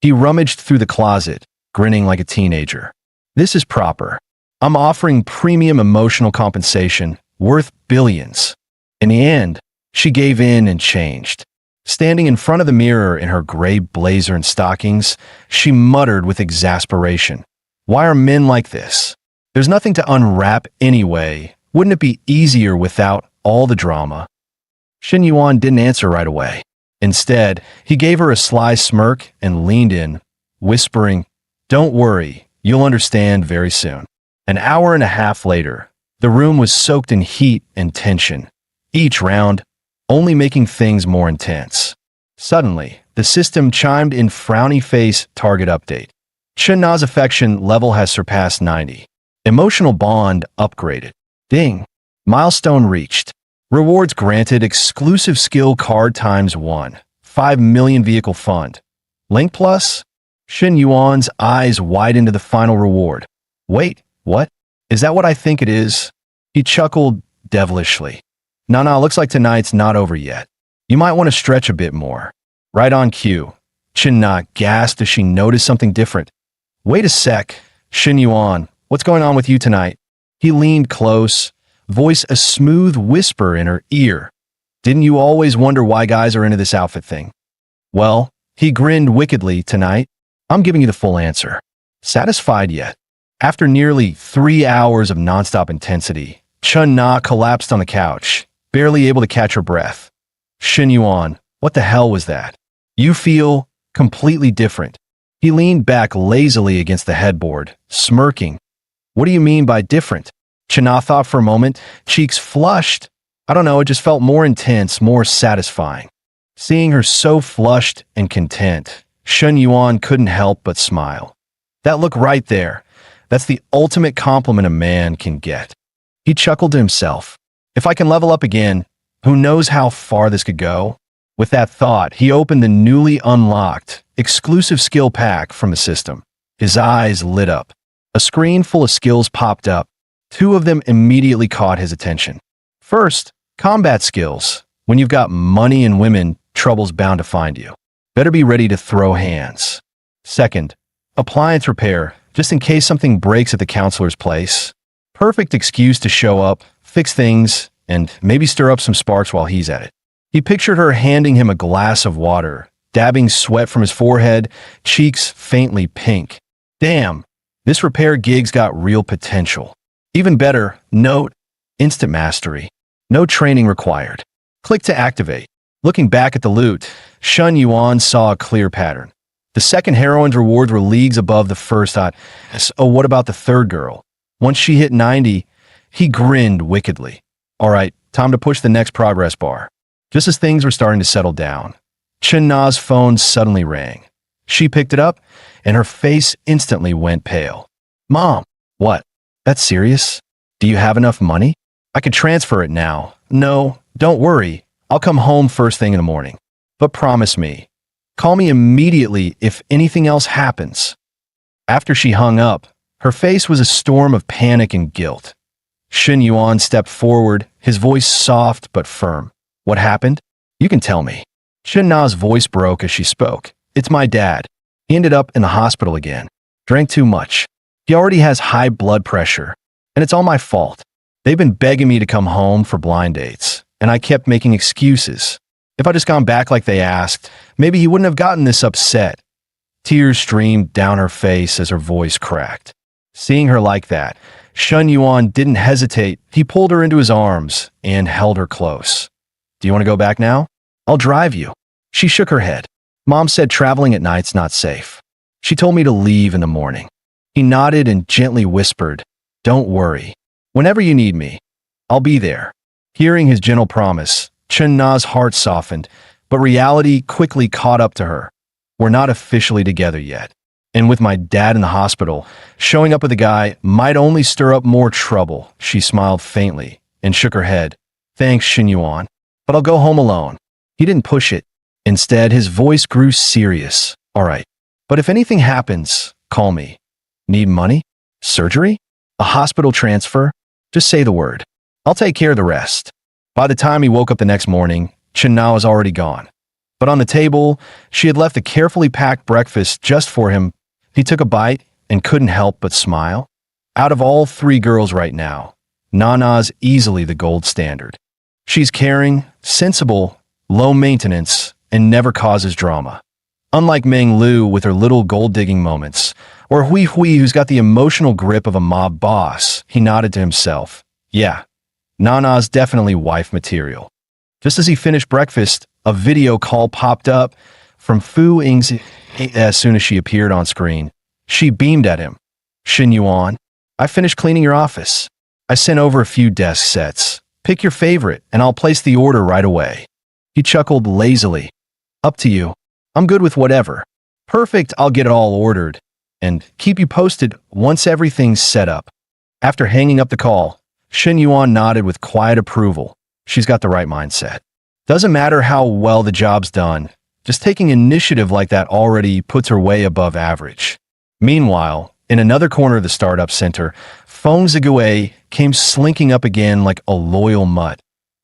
He rummaged through the closet, grinning like a teenager. This is proper. I'm offering premium emotional compensation, worth billions. In the end, she gave in and changed. Standing in front of the mirror in her gray blazer and stockings, she muttered with exasperation. Why are men like this? There's nothing to unwrap anyway. Wouldn't it be easier without all the drama? Shen Yuan didn't answer right away. Instead, he gave her a sly smirk and leaned in, whispering, Don't worry, you'll understand very soon. An hour and a half later, the room was soaked in heat and tension, each round only making things more intense. Suddenly, the system chimed in frowny face target update. Chen Na's affection level has surpassed 90. Emotional bond upgraded. Ding. Milestone reached. Rewards granted exclusive skill card ×1. 5 million vehicle fund. Link plus? Shen Yuan's eyes widened to the final reward. Wait, what? Is that what I think it is? He chuckled devilishly. Nah, looks like tonight's not over yet. You might want to stretch a bit more. Right on cue. Chen Na gasped as she noticed something different. Wait a sec, Shen Yuan, what's going on with you tonight? He leaned close, voice a smooth whisper in her ear. Didn't you always wonder why guys are into this outfit thing? Well, he grinned wickedly tonight. I'm giving you the full answer. Satisfied yet? After nearly 3 hours of nonstop intensity, Chen Na collapsed on the couch, barely able to catch her breath. Shen Yuan, what the hell was that? You feel completely different. He leaned back lazily against the headboard, smirking. What do you mean by different? Chen Na thought for a moment, cheeks flushed. I don't know, it just felt more intense, more satisfying. Seeing her so flushed and content, Shen Yuan couldn't help but smile. That look right there, that's the ultimate compliment a man can get. He chuckled to himself. If I can level up again, who knows how far this could go? With that thought, he opened the newly unlocked, exclusive skill pack from the system. His eyes lit up. A screen full of skills popped up. 2 of them immediately caught his attention. First, combat skills. When you've got money and women, trouble's bound to find you. Better be ready to throw hands. Second, appliance repair, just in case something breaks at the counselor's place. Perfect excuse to show up, fix things, and maybe stir up some sparks while he's at it. He pictured her handing him a glass of water, dabbing sweat from his forehead, cheeks faintly pink. Damn, this repair gig's got real potential. Even better, note, instant mastery. No training required. Click to activate. Looking back at the loot, Shun Yuan saw a clear pattern. The second heroine's rewards were leagues above the first. Oh, what about the third girl? Once she hit 90, he grinned wickedly. All right, time to push the next progress bar. Just as things were starting to settle down, Chen Na's phone suddenly rang. She picked it up, and her face instantly went pale. Mom, what? That's serious? Do you have enough money? I could transfer it now. No, don't worry. I'll come home first thing in the morning. But promise me, call me immediately if anything else happens. After she hung up, her face was a storm of panic and guilt. Shen Yuan stepped forward, his voice soft but firm. What happened? You can tell me. Chen Na's voice broke as she spoke. It's my dad. He ended up in the hospital again. Drank too much. He already has high blood pressure. And it's all my fault. They've been begging me to come home for blind dates, and I kept making excuses. If I'd just gone back like they asked, maybe he wouldn't have gotten this upset. Tears streamed down her face as her voice cracked. Seeing her like that, Shun Yuan didn't hesitate. He pulled her into his arms and held her close. Do you want to go back now? I'll drive you. She shook her head. Mom said traveling at night's not safe. She told me to leave in the morning. He nodded and gently whispered, Don't worry. Whenever you need me, I'll be there. Hearing his gentle promise, Chen Na's heart softened, but reality quickly caught up to her. We're not officially together yet. And with my dad in the hospital, showing up with a guy might only stir up more trouble. She smiled faintly and shook her head. Thanks, Shen Yuan, but I'll go home alone. He didn't push it. Instead, his voice grew serious. All right, but if anything happens, call me. Need money? Surgery? A hospital transfer? Just say the word. I'll take care of the rest. By the time he woke up the next morning, Chen Na was already gone. But on the table, she had left a carefully packed breakfast just for him. He took a bite and couldn't help but smile. Out of all three girls right now, Nana's easily the gold standard. She's caring, sensible, low maintenance, and never causes drama. Unlike Meng Lu with her little gold-digging moments, or Hui Hui who's got the emotional grip of a mob boss, he nodded to himself. Yeah, Nana's definitely wife material. Just as he finished breakfast, a video call popped up from Fu Yingzi. As soon as she appeared on screen, she beamed at him. Shen Yuan, I finished cleaning your office. I sent over a few desk sets. Pick your favorite, and I'll place the order right away. He chuckled lazily. Up to you. I'm good with whatever. Perfect, I'll get it all ordered. And keep you posted once everything's set up. After hanging up the call, Shen Yuan nodded with quiet approval. She's got the right mindset. Doesn't matter how well the job's done, just taking initiative like that already puts her way above average. Meanwhile, in another corner of the startup center, Feng Zigui came slinking up again like a loyal mutt.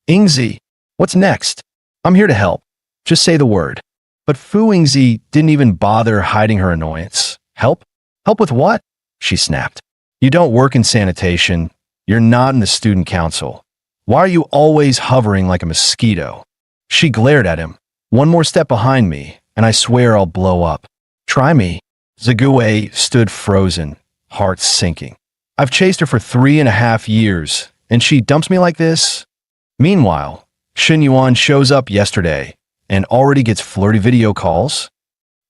Yingzi, what's next? I'm here to help. Just say the word. But Fu Yingzi didn't even bother hiding her annoyance. Help? Help with what? She snapped. You don't work in sanitation. You're not in the student council. Why are you always hovering like a mosquito? She glared at him. One more step behind me, and I swear I'll blow up. Try me. Zigui stood frozen, heart sinking. I've chased her for 3.5 years, and she dumps me like this? Meanwhile, Shen Yuan shows up yesterday and already gets flirty video calls?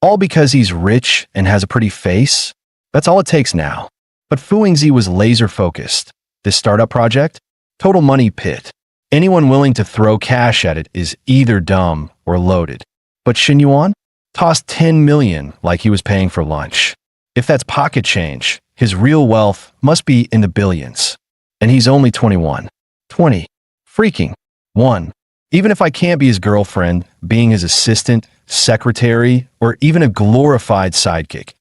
All because he's rich and has a pretty face? That's all it takes now. But Fu Yingzi was laser-focused. This startup project? Total money pit. Anyone willing to throw cash at it is either dumb or loaded. But Shen Yuan tossed 10 million like he was paying for lunch. If that's pocket change, his real wealth must be in the billions. And he's only 21. 20. Freaking. 1. Even if I can't be his girlfriend, being his assistant, secretary, or even a glorified sidekick,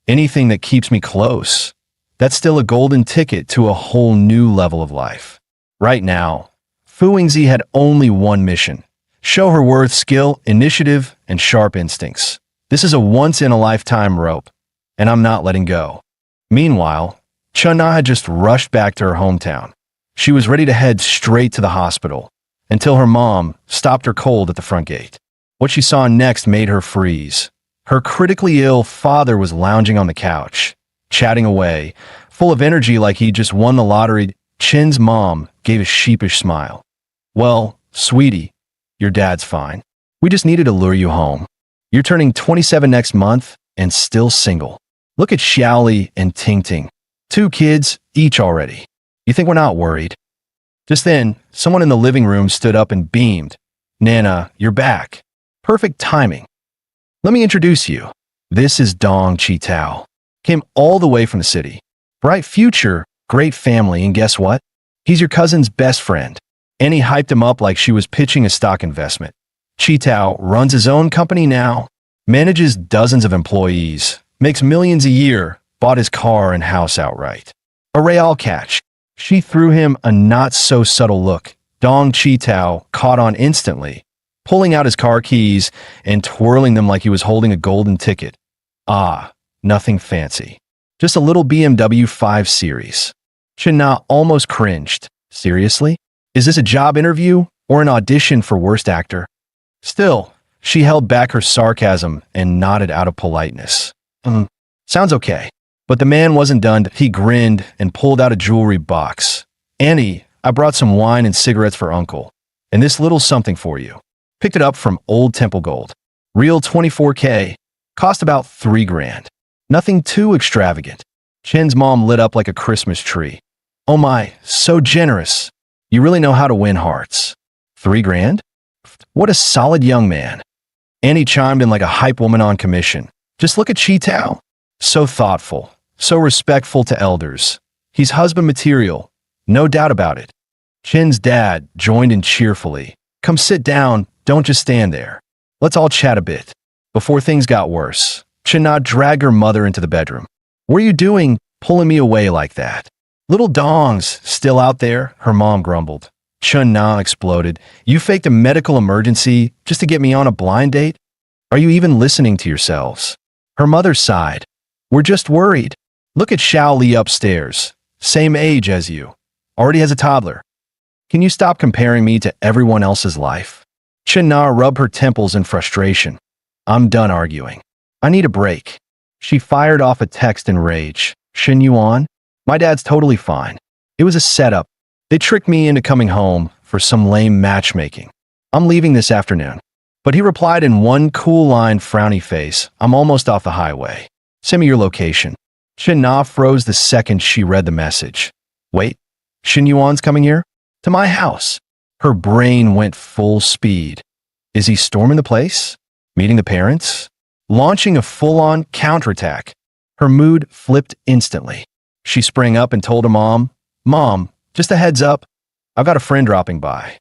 anything that keeps me close, that's still a golden ticket to a whole new level of life. Right now, Fu Yingzi had only one mission. Show her worth, skill, initiative, and sharp instincts. This is a once-in-a-lifetime rope, and I'm not letting go. Meanwhile, Chen Na had just rushed back to her hometown. She was ready to head straight to the hospital, until her mom stopped her cold at the front gate. What she saw next made her freeze. Her critically ill father was lounging on the couch, chatting away, full of energy like he just won the lottery. Chin's mom gave a sheepish smile. "Well, sweetie, your dad's fine. We just needed to lure you home. You're turning 27 next month and still single. Look at Xiaoli and Tingting. 2 kids each already. You think we're not worried?" Just then, someone in the living room stood up and beamed. "Nana, you're back. Perfect timing. Let me introduce you. This is Dong Chi-Tao. Came all the way from the city. Bright future, great family, and guess what? He's your cousin's best friend." And he hyped him up like she was pitching a stock investment. Chi-Tao runs his own company now, manages dozens of employees, makes millions a year, bought his car and house outright. A real catch. She threw him a not-so-subtle look. Dong Chi-Tao caught on instantly, pulling out his car keys and twirling them like he was holding a golden ticket. Ah, nothing fancy. Just a little BMW 5 Series. Chen-Na almost cringed. Seriously? Is this a job interview or an audition for worst actor? Still, she held back her sarcasm and nodded out of politeness. Sounds okay. But the man wasn't done. He grinned and pulled out a jewelry box. "Annie, I brought some wine and cigarettes for Uncle. And this little something for you. Picked it up from Old Temple Gold. Real 24K. Cost about 3 grand. Nothing too extravagant." Chen's mom lit up like a Christmas tree. "Oh my, so generous. You really know how to win hearts. 3 grand? What a solid young man." Annie chimed in like a hype woman on commission. "Just look at Chi-Tao. So thoughtful, so respectful to elders. He's husband material, no doubt about it." Chen's dad joined in cheerfully. "Come sit down, don't just stand there. Let's all chat a bit." Before things got worse, Chen-Na dragged her mother into the bedroom. "What are you doing, pulling me away like that?" "Little Dong's still out there," her mom grumbled. Chen-Na exploded. "You faked a medical emergency just to get me on a blind date? Are you even listening to yourselves?" Her mother sighed. "We're just worried. Look at Xiao Li upstairs. Same age as you. Already has a toddler. Can you stop comparing me to everyone else's life?" Chen-Na rubbed her temples in frustration. "I'm done arguing. I need a break." She fired off a text in rage. "Shin Yuan? My dad's totally fine. It was a setup. They tricked me into coming home for some lame matchmaking. I'm leaving this afternoon." But he replied in one cool line, frowny face. "I'm almost off the highway. Send me your location." Chen-Na froze the second she read the message. "Wait, Shin Yuan's coming here? To my house?" Her brain went full speed. Is he storming the place? Meeting the parents? Launching a full-on counterattack? Her mood flipped instantly. She sprang up and told her mom, "Mom, just a heads up. I've got a friend dropping by."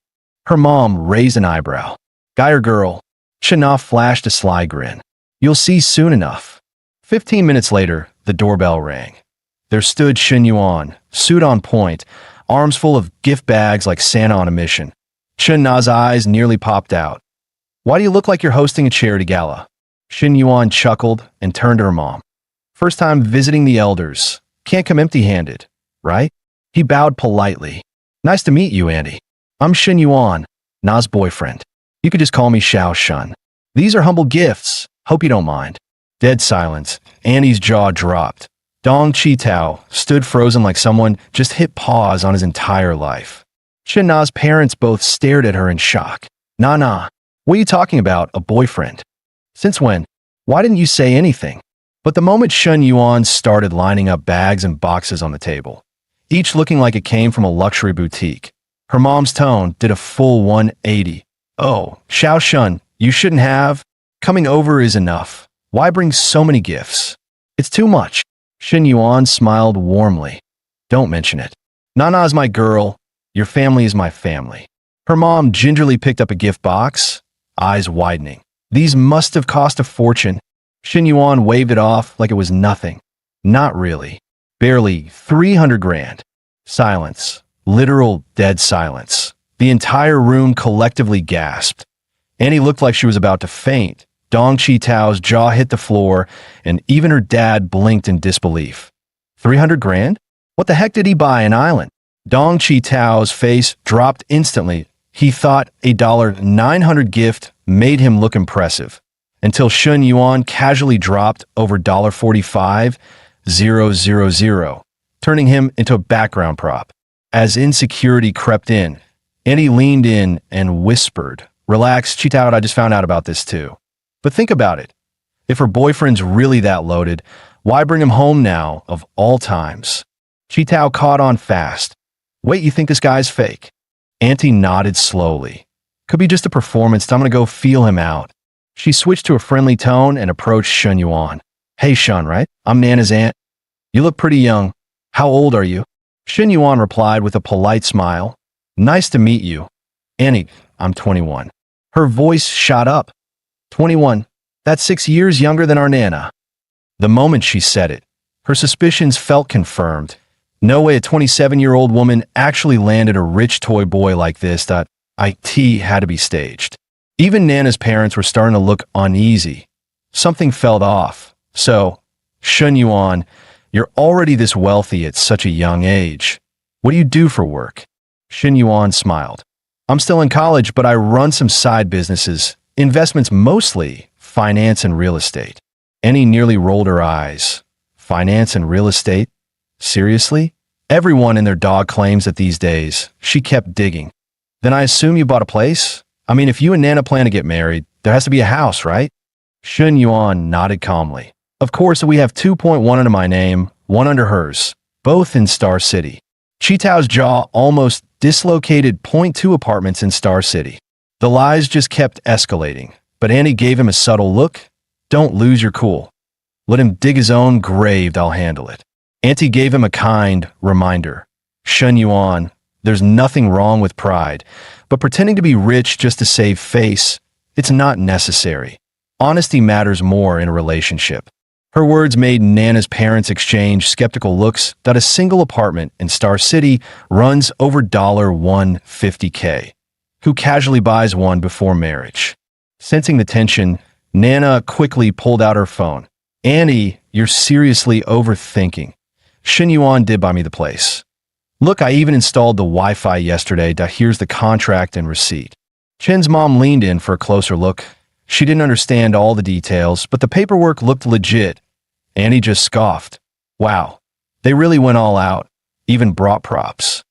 Her mom raised an eyebrow. "Guy or girl?" Chen-Na flashed a sly grin. "You'll see soon enough." 15 minutes later, the doorbell rang. There stood Shin Yuan, suit on point, arms full of gift bags like Santa on a mission. Chen-Na's eyes nearly popped out. "Why do you look like you're hosting a charity gala?" Shin Yuan chuckled and turned to her mom. "First time visiting the elders. Can't come empty-handed, right?" He bowed politely. "Nice to meet you, Andy. I'm Shin Yuan, Na's boyfriend. You could just call me Xiao Shun. These are humble gifts. Hope you don't mind." Dead silence. Annie's jaw dropped. Dong Chi-Tao stood frozen like someone just hit pause on his entire life. Chen-Na's parents both stared at her in shock. "Nah, what are you talking about, a boyfriend? Since when? Why didn't you say anything?" But the moment Shin Yuan started lining up bags and boxes on the table, each looking like it came from a luxury boutique, her mom's tone did a full 180. "Oh, Xiao Shun, you shouldn't have. Coming over is enough. Why bring so many gifts? It's too much." Shin Yuan smiled warmly. "Don't mention it. Nana is my girl. Your family is my family." Her mom gingerly picked up a gift box, eyes widening. "These must have cost a fortune." Shin Yuan waved it off like it was nothing. "Not really. Barely 300 grand. Silence. Literal dead silence. The entire room collectively gasped. Annie looked like she was about to faint. Dong Chi-Tao's jaw hit the floor, and even her dad blinked in disbelief. 300 grand? What the heck did he buy an island? Dong Chi-Tao's face dropped instantly. He thought a $900 gift made him look impressive, until Shun Yuan casually dropped over $45,000, turning him into a background prop. As insecurity crept in, Annie leaned in and whispered, "Relax, Chitao, I just found out about this too." But think about it. If her boyfriend's really that loaded, why bring him home now, of all times? Chitao caught on fast. "Wait, you think this guy's fake?" Auntie nodded slowly. "Could be just a performance, so I'm gonna go feel him out." She switched to a friendly tone and approached Shun Yuan. "Hey Shun, right? I'm Nana's aunt. You look pretty young. How old are you?" Shun Yuan replied with a polite smile. "Nice to meet you. Annie, I'm 21. Her voice shot up. 21. That's 6 years younger than our Nana. The moment she said it, her suspicions felt confirmed. No way a 27-year-old woman actually landed a rich toy boy like this. That IT had to be staged. Even Nana's parents were starting to look uneasy. Something felt off. "So, Shun Yuan, you're already this wealthy at such a young age. What do you do for work?" Shun Yuan smiled. "I'm still in college, but I run some side businesses, investments mostly, finance and real estate." Annie nearly rolled her eyes. "Finance and real estate? Seriously? Everyone and their dog claims that these days." She kept digging. "Then I assume you bought a place? I mean, if you and Nana plan to get married, there has to be a house, right?" Shun Yuan nodded calmly. "Of course, we have 2.1 under my name, 1 under hers, both in Star City." Chitao's jaw almost dislocated. .2 apartments in Star City. The lies just kept escalating, but Annie gave him a subtle look. "Don't lose your cool. Let him dig his own grave, I'll handle it." Auntie gave him a kind reminder. "Shun Yuan, there's nothing wrong with pride, but pretending to be rich just to save face, it's not necessary. Honesty matters more in a relationship." Her words made Nana's parents exchange skeptical looks. That a single apartment in Star City runs over $150K. Who casually buys one before marriage? Sensing the tension, Nana quickly pulled out her phone. "Annie, you're seriously overthinking. Shun Yuan did buy me the place. Look, I even installed the Wi-Fi yesterday. Here's the contract and receipt." Chen's mom leaned in for a closer look. She didn't understand all the details, but the paperwork looked legit. Annie just scoffed. "Wow, they really went all out, even brought props."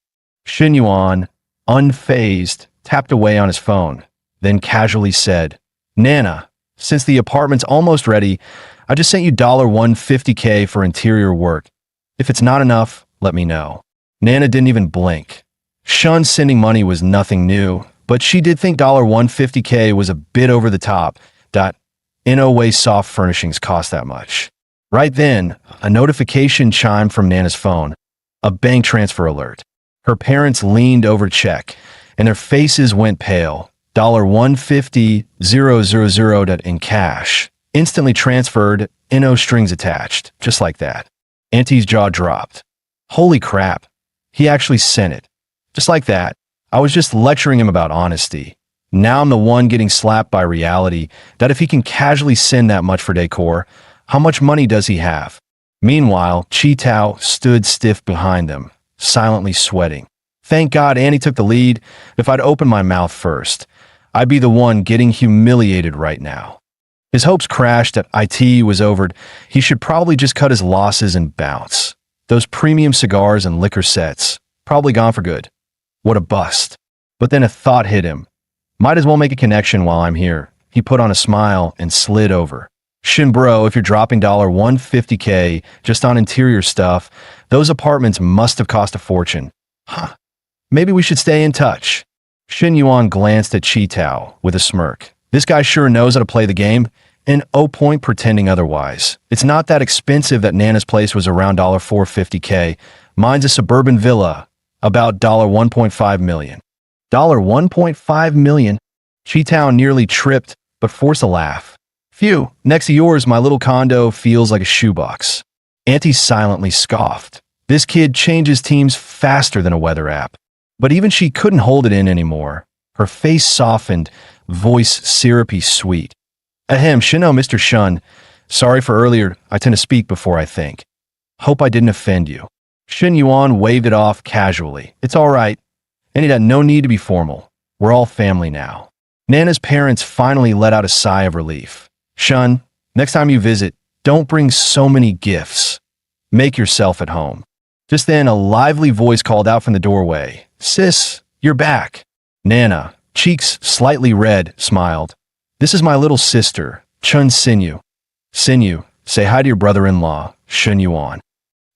Shun Yuan, unfazed, tapped away on his phone, then casually said, "Nana, since the apartment's almost ready, I just sent you $150K for interior work. If it's not enough, let me know." Nana didn't even blink. Shun sending money was nothing new, but she did think $150K was a bit over the top. No way soft furnishings cost that much. Right then, a notification chimed from Nana's phone. A bank transfer alert. Her parents leaned over check, and their faces went pale. $150,000 in cash. Instantly transferred, no strings attached, just like that. Auntie's jaw dropped. Holy crap. He actually sent it. Just like that. I was just lecturing him about honesty. Now I'm the one getting slapped by reality. That if he can casually send that much for decor, how much money does he have? Meanwhile, Chitao stood stiff behind them, silently sweating. Thank God Annie took the lead. If I'd opened my mouth first, I'd be the one getting humiliated right now. His hopes crashed that IT was over. He should probably just cut his losses and bounce. Those premium cigars and liquor sets, probably gone for good. What a bust. But then a thought hit him. Might as well make a connection while I'm here. He put on a smile and slid over. Shin bro, if you're dropping $150K just on interior stuff, those apartments must have cost a fortune. Huh. Maybe we should stay in touch. Shin Yuan glanced at Chitao with a smirk. This guy sure knows how to play the game, and point pretending otherwise. It's not that expensive. That Nana's place was around $450K. Mine's a suburban villa, about $1.5 million. $1.5 million? Chitao nearly tripped, but forced a laugh. Phew, next to yours, my little condo feels like a shoebox. Auntie silently scoffed. This kid changes teams faster than a weather app. But even she couldn't hold it in anymore. Her face softened, voice syrupy sweet. Ahem, Shino, Mr. Shun. Sorry for earlier. I tend to speak before I think. Hope I didn't offend you. Shin Yuan waved it off casually. It's all right. And it had no need to be formal. We're all family now. Nana's parents finally let out a sigh of relief. Shun, next time you visit, don't bring so many gifts. Make yourself at home. Just then, a lively voice called out from the doorway. Sis, you're back. Nana, cheeks slightly red, smiled. This is my little sister, Chun Sinyu. Sinyu, say hi to your brother-in-law, Shun Yuan.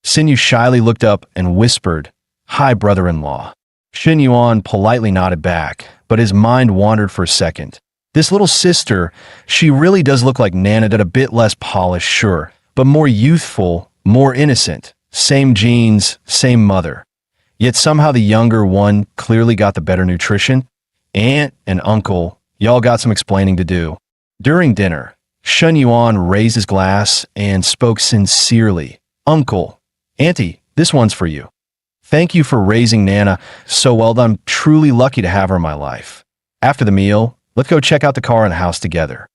Sinyu shyly looked up and whispered, Hi, brother-in-law. Shun Yuan politely nodded back, but his mind wandered for a second. This little sister, she really does look like Nana, but a bit less polished, sure, but more youthful, more innocent. Same genes, same mother. Yet somehow the younger one clearly got the better nutrition. Aunt and uncle, y'all got some explaining to do. During dinner, Shun Yuan raised his glass and spoke sincerely. Uncle, Auntie, this one's for you. Thank you for raising Nana so well. I'm truly lucky to have her in my life. After the meal, let's go check out the car and the house together.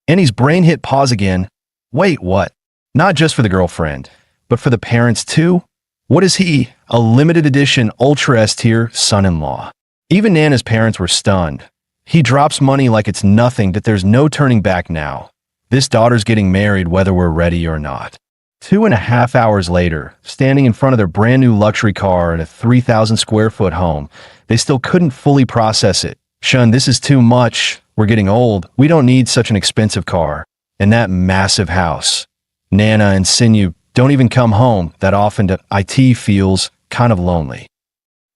Annie's brain hit pause again. Wait, what? Not just for the girlfriend, but for the parents too? What is he? A limited edition Ultra S-tier son-in-law. Even Nana's parents were stunned. He drops money like it's nothing, that there's no turning back now. This daughter's getting married whether we're ready or not. 2.5 hours later, standing in front of their brand new luxury car in a 3,000 square foot home, they still couldn't fully process it. Shun, this is too much. We're getting old. We don't need such an expensive car. And that massive house. Nana and Sinyu don't even come home that often. To IT feels kind of lonely.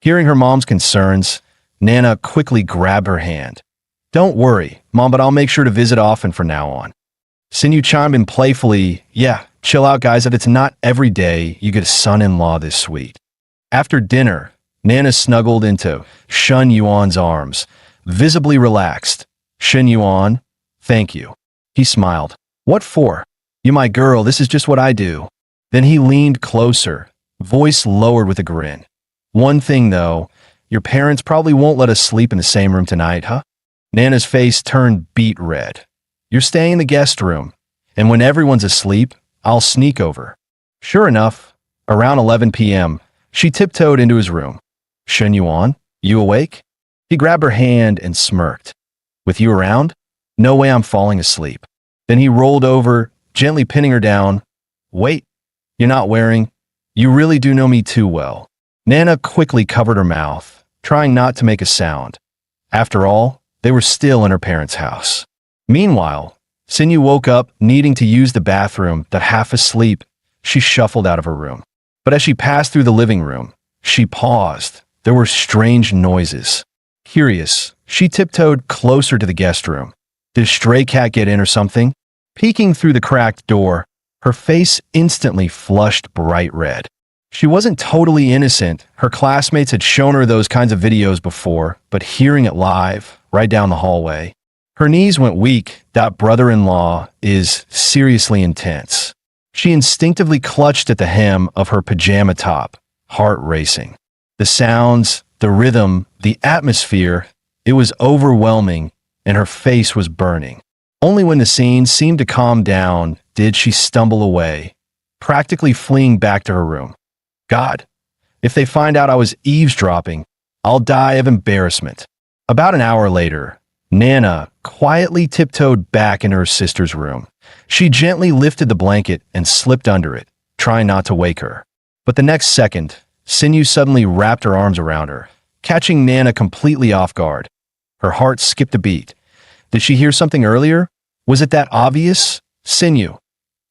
Hearing her mom's concerns, Nana quickly grabbed her hand. Don't worry, Mom, but I'll make sure to visit often from now on. Sinyu chimed in playfully, yeah, chill out guys, that it's not every day you get a son-in-law this sweet. After dinner, Nana snuggled into Shun Yuan's arms, visibly relaxed. Shun Yuan, thank you. He smiled. What for? You my girl, this is just what I do. Then he leaned closer, voice lowered with a grin. One thing though, your parents probably won't let us sleep in the same room tonight, huh? Nana's face turned beet red. You're staying in the guest room, and when everyone's asleep, I'll sneak over. Sure enough, around 11 p.m., she tiptoed into his room. Shun Yuan, you awake? He grabbed her hand and smirked. With you around? No way I'm falling asleep. Then he rolled over, gently pinning her down. Wait, you're not wearing? You really do know me too well. Nana quickly covered her mouth, trying not to make a sound. After all, they were still in her parents' house. Meanwhile, Sinyu woke up needing to use the bathroom, that half asleep, she shuffled out of her room. But as she passed through the living room, she paused. There were strange noises. Curious, she tiptoed closer to the guest room. Did a stray cat get in or something? Peeking through the cracked door, her face instantly flushed bright red. She wasn't totally innocent. Her classmates had shown her those kinds of videos before, but hearing it live, right down the hallway, her knees went weak. That brother-in-law is seriously intense. She instinctively clutched at the hem of her pajama top, heart racing. The sounds, the rhythm, the atmosphere, it was overwhelming, and her face was burning. Only when the scene seemed to calm down did she stumble away, practically fleeing back to her room. God, if they find out I was eavesdropping, I'll die of embarrassment. About an hour later, Nana quietly tiptoed back into her sister's room. She gently lifted the blanket and slipped under it, trying not to wake her. But the next second, Sinyu suddenly wrapped her arms around her, catching Nana completely off guard. Her heart skipped a beat. Did she hear something earlier? Was it that obvious? Sinyu,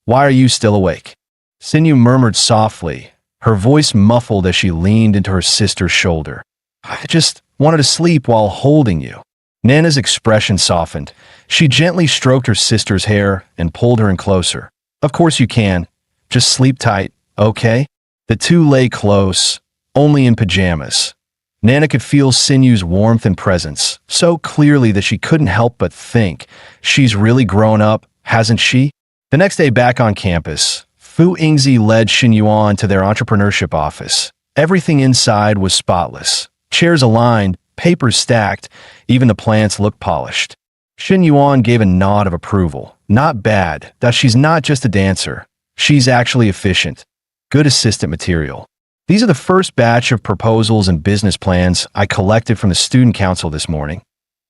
why are you still awake? Sinyu murmured softly, her voice muffled as she leaned into her sister's shoulder. I just wanted to sleep while holding you. Nana's expression softened. She gently stroked her sister's hair and pulled her in closer. Of course you can. Just sleep tight, okay? The two lay close, only in pajamas. Nana could feel Sinyu's warmth and presence so clearly that she couldn't help but think, she's really grown up, hasn't she? The next day back on campus, Fu Yingzi led Xin Yuan to their entrepreneurship office. Everything inside was spotless. Chairs aligned, papers stacked, even the plants looked polished. Xin Yuan gave a nod of approval. Not bad, that she's not just a dancer. She's actually efficient. Good assistant material. These are the first batch of proposals and business plans I collected from the student council this morning.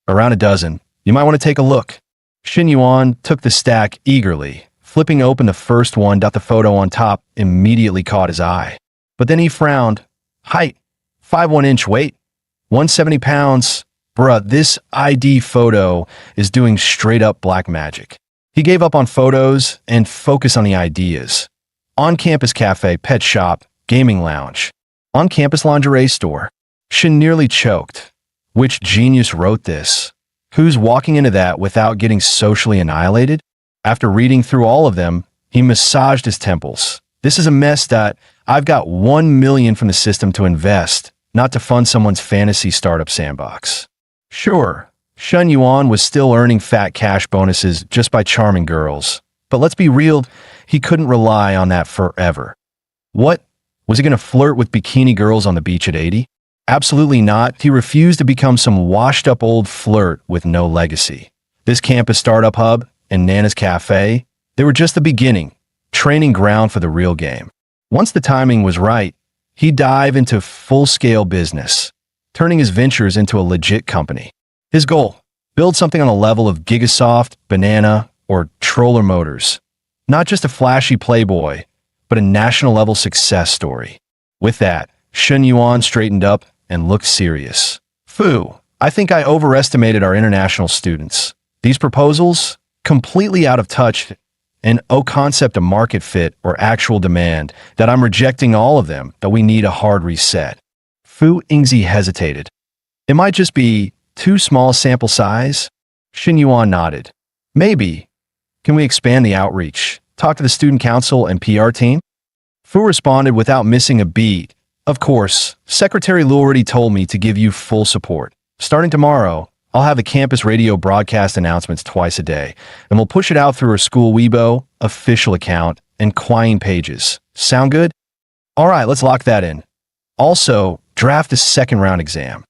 Around a dozen. You might want to take a look. Shen Yuan took the stack eagerly. Flipping open the first one, the photo on top immediately caught his eye. But then he frowned. Height, 5'1" weight, 170 pounds. Bruh, this ID photo is doing straight up black magic. He gave up on photos and focused on the ideas. On-campus cafe, pet shop, gaming lounge. On-campus lingerie store. Shen nearly choked. Which genius wrote this? Who's walking into that without getting socially annihilated? After reading through all of them, he massaged his temples. This is a mess that I've got 1 million from the system to invest, not to fund someone's fantasy startup sandbox. Sure, Shen Yuan was still earning fat cash bonuses just by charming girls. But let's be real, he couldn't rely on that forever. What? Was he going to flirt with bikini girls on the beach at 80? Absolutely not. He refused to become some washed-up old flirt with no legacy. This campus startup hub and Nana's Cafe, they were just the beginning, training ground for the real game. Once the timing was right, he'd dive into full-scale business, turning his ventures into a legit company. His goal, build something on the level of Gigasoft, Banana, or Troller Motors. Not just a flashy playboy, but a national-level success story. With that, Shen Yuan straightened up and looked serious. Fu, I think I overestimated our international students. These proposals, completely out of touch, and concept of market fit or actual demand, that I'm rejecting all of them, that we need a hard reset. Fu Yingzi hesitated. It might just be too small sample size? Shen Yuan nodded. Maybe. Can we expand the outreach? Talk to the student council and PR team? Fu responded without missing a beat. Of course, Secretary Liu already told me to give you full support. Starting tomorrow, I'll have a campus radio broadcast announcements twice a day, and we'll push it out through our school Weibo, official account, and Quine pages. Sound good? All right, let's lock that in. Also, draft a second-round exam.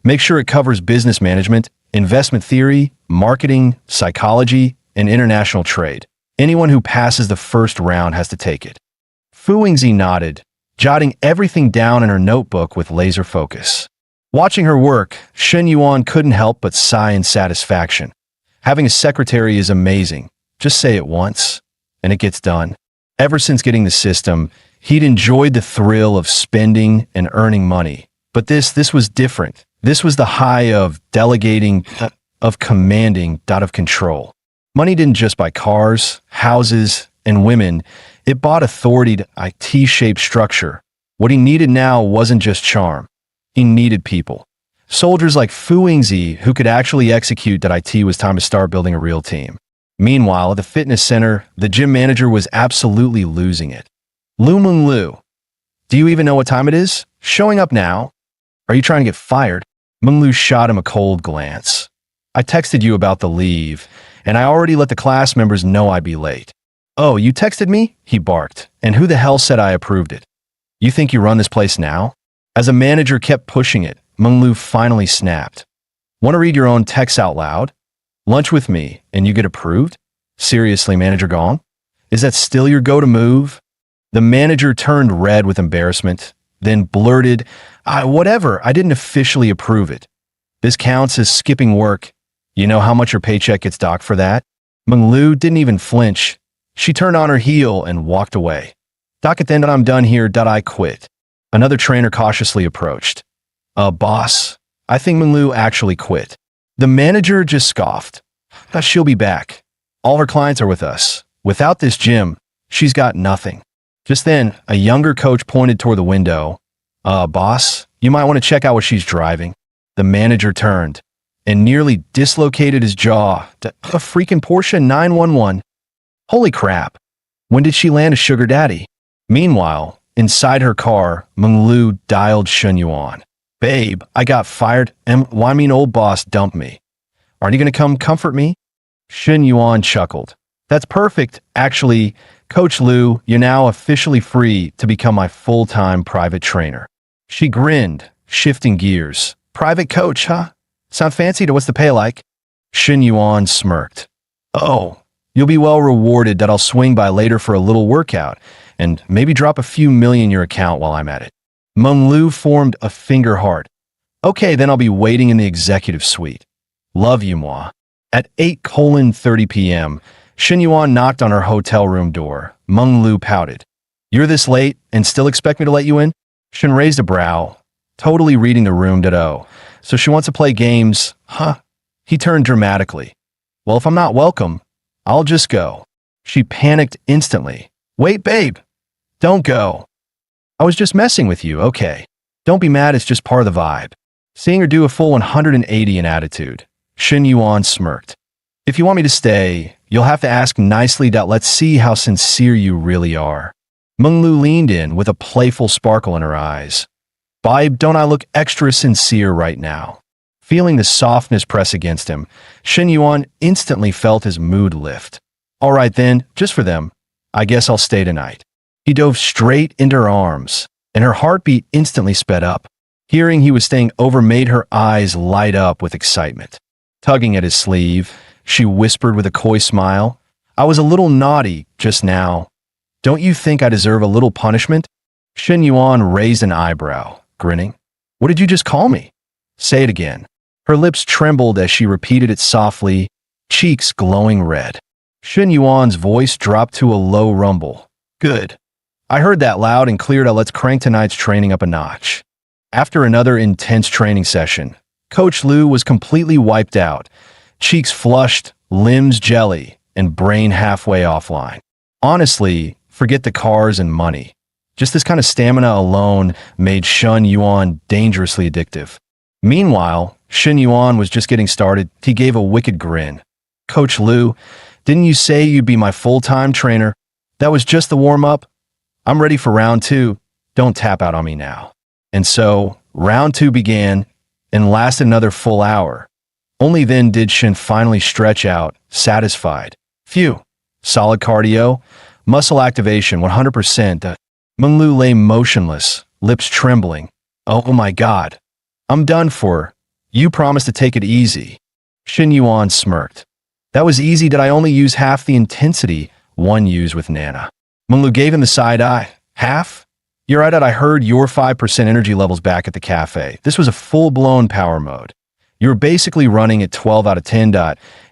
Make sure it covers business management, investment theory, marketing, psychology, and international trade. Anyone who passes the first round has to take it. Fu Yingzi nodded, jotting everything down in her notebook with laser focus. Watching her work, Shen Yuan couldn't help but sigh in satisfaction. Having a secretary is amazing. Just say it once, and it gets done. Ever since getting the system, he'd enjoyed the thrill of spending and earning money. But this was different. This was the high of delegating, of commanding, of control. Money didn't just buy cars, houses, and women. It bought authority to a T-shaped structure. What he needed now wasn't just charm. He needed people. Soldiers like Fu Yingzi who could actually execute that. It was time to start building a real team. Meanwhile, at the fitness center, the gym manager was absolutely losing it. Lu, do you even know what time it is? Showing up now? Are you trying to get fired? Menglu shot him a cold glance. I texted you about the leave, and I already let the class members know I'd be late. Oh, you texted me? He barked. And who the hell said I approved it? You think you run this place now? As a manager kept pushing it, Menglu finally snapped. Want to read your own text out loud? Lunch with me, and you get approved? Seriously, Manager Gong? Is that still your go-to move? The manager turned red with embarrassment, then blurted, whatever, I didn't officially approve it. This counts as skipping work. You know how much your paycheck gets docked for that? Menglu didn't even flinch. She turned on her heel and walked away. Doc, at the end I'm done here, I quit. Another trainer cautiously approached. Boss, I think Menglu actually quit. The manager just scoffed. She'll be back. All her clients are with us. Without this gym, she's got nothing. Just then, a younger coach pointed toward the window. Boss, you might want to check out what she's driving. The manager turned and nearly dislocated his jaw. A freaking Porsche 911. Holy crap. When did she land a sugar daddy? Meanwhile, inside her car, Menglu dialed Shen Yuan. Babe, I got fired, and old boss dumped me. Aren't you going to come comfort me? Shen Yuan chuckled. That's perfect. Actually, Coach Liu, you're now officially free to become my full-time private trainer. She grinned, shifting gears. Private coach, huh? Sound fancy? To what's the pay like? Shen Yuan smirked. Oh, you'll be well rewarded that I'll swing by later for a little workout and maybe drop a few million in your account while I'm at it. Menglu formed a finger heart. Okay, then I'll be waiting in the executive suite. Love you, moi. At 8:30 p.m., Shin Yuan knocked on her hotel room door. Meng Lu pouted. You're this late and still expect me to let you in? Shin raised a brow, totally reading the room ditto. So she wants to play games, huh? He turned dramatically. Well, if I'm not welcome, I'll just go. She panicked instantly. Wait, babe. Don't go. I was just messing with you, okay. Don't be mad, it's just part of the vibe. Seeing her do a full 180 in attitude, Shin Yuan smirked. If you want me to stay, you'll have to ask nicely. Let's see how sincere you really are. Meng Lu leaned in with a playful sparkle in her eyes. Babe, don't I look extra sincere right now? Feeling the softness press against him, Shin Yuan instantly felt his mood lift. All right then, just for them, I guess I'll stay tonight. He dove straight into her arms, and her heartbeat instantly sped up. Hearing he was staying over made her eyes light up with excitement. Tugging at his sleeve, she whispered with a coy smile, I was a little naughty just now. Don't you think I deserve a little punishment? Shin Yuan raised an eyebrow, grinning. What did you just call me? Say it again. Her lips trembled as she repeated it softly, cheeks glowing red. Shin Yuan's voice dropped to a low rumble. Good. I heard that loud and clear. Let's crank tonight's training up a notch. After another intense training session, Coach Liu was completely wiped out, cheeks flushed, limbs jelly, and brain halfway offline. Honestly, forget the cars and money. Just this kind of stamina alone made Shin Yuan dangerously addictive. Meanwhile, Shin Yuan was just getting started. He gave a wicked grin. Coach Liu, didn't you say you'd be my full-time trainer? That was just the warm-up. I'm ready for round 2. Don't tap out on me now. And so, round 2 began and lasted another full hour. Only then did Shin finally stretch out, satisfied. Phew. Solid cardio, muscle activation 100%. Meng Lu lay motionless, lips trembling. Oh my God. I'm done for. You promised to take it easy. Shin Yuan smirked. That was easy. Did I only use half the intensity one used with Nana? Meng Lu gave him the side eye. Half? You're right. I heard your 5% energy levels back at the cafe. This was a full-blown power mode. You were basically running at 12 out of 10.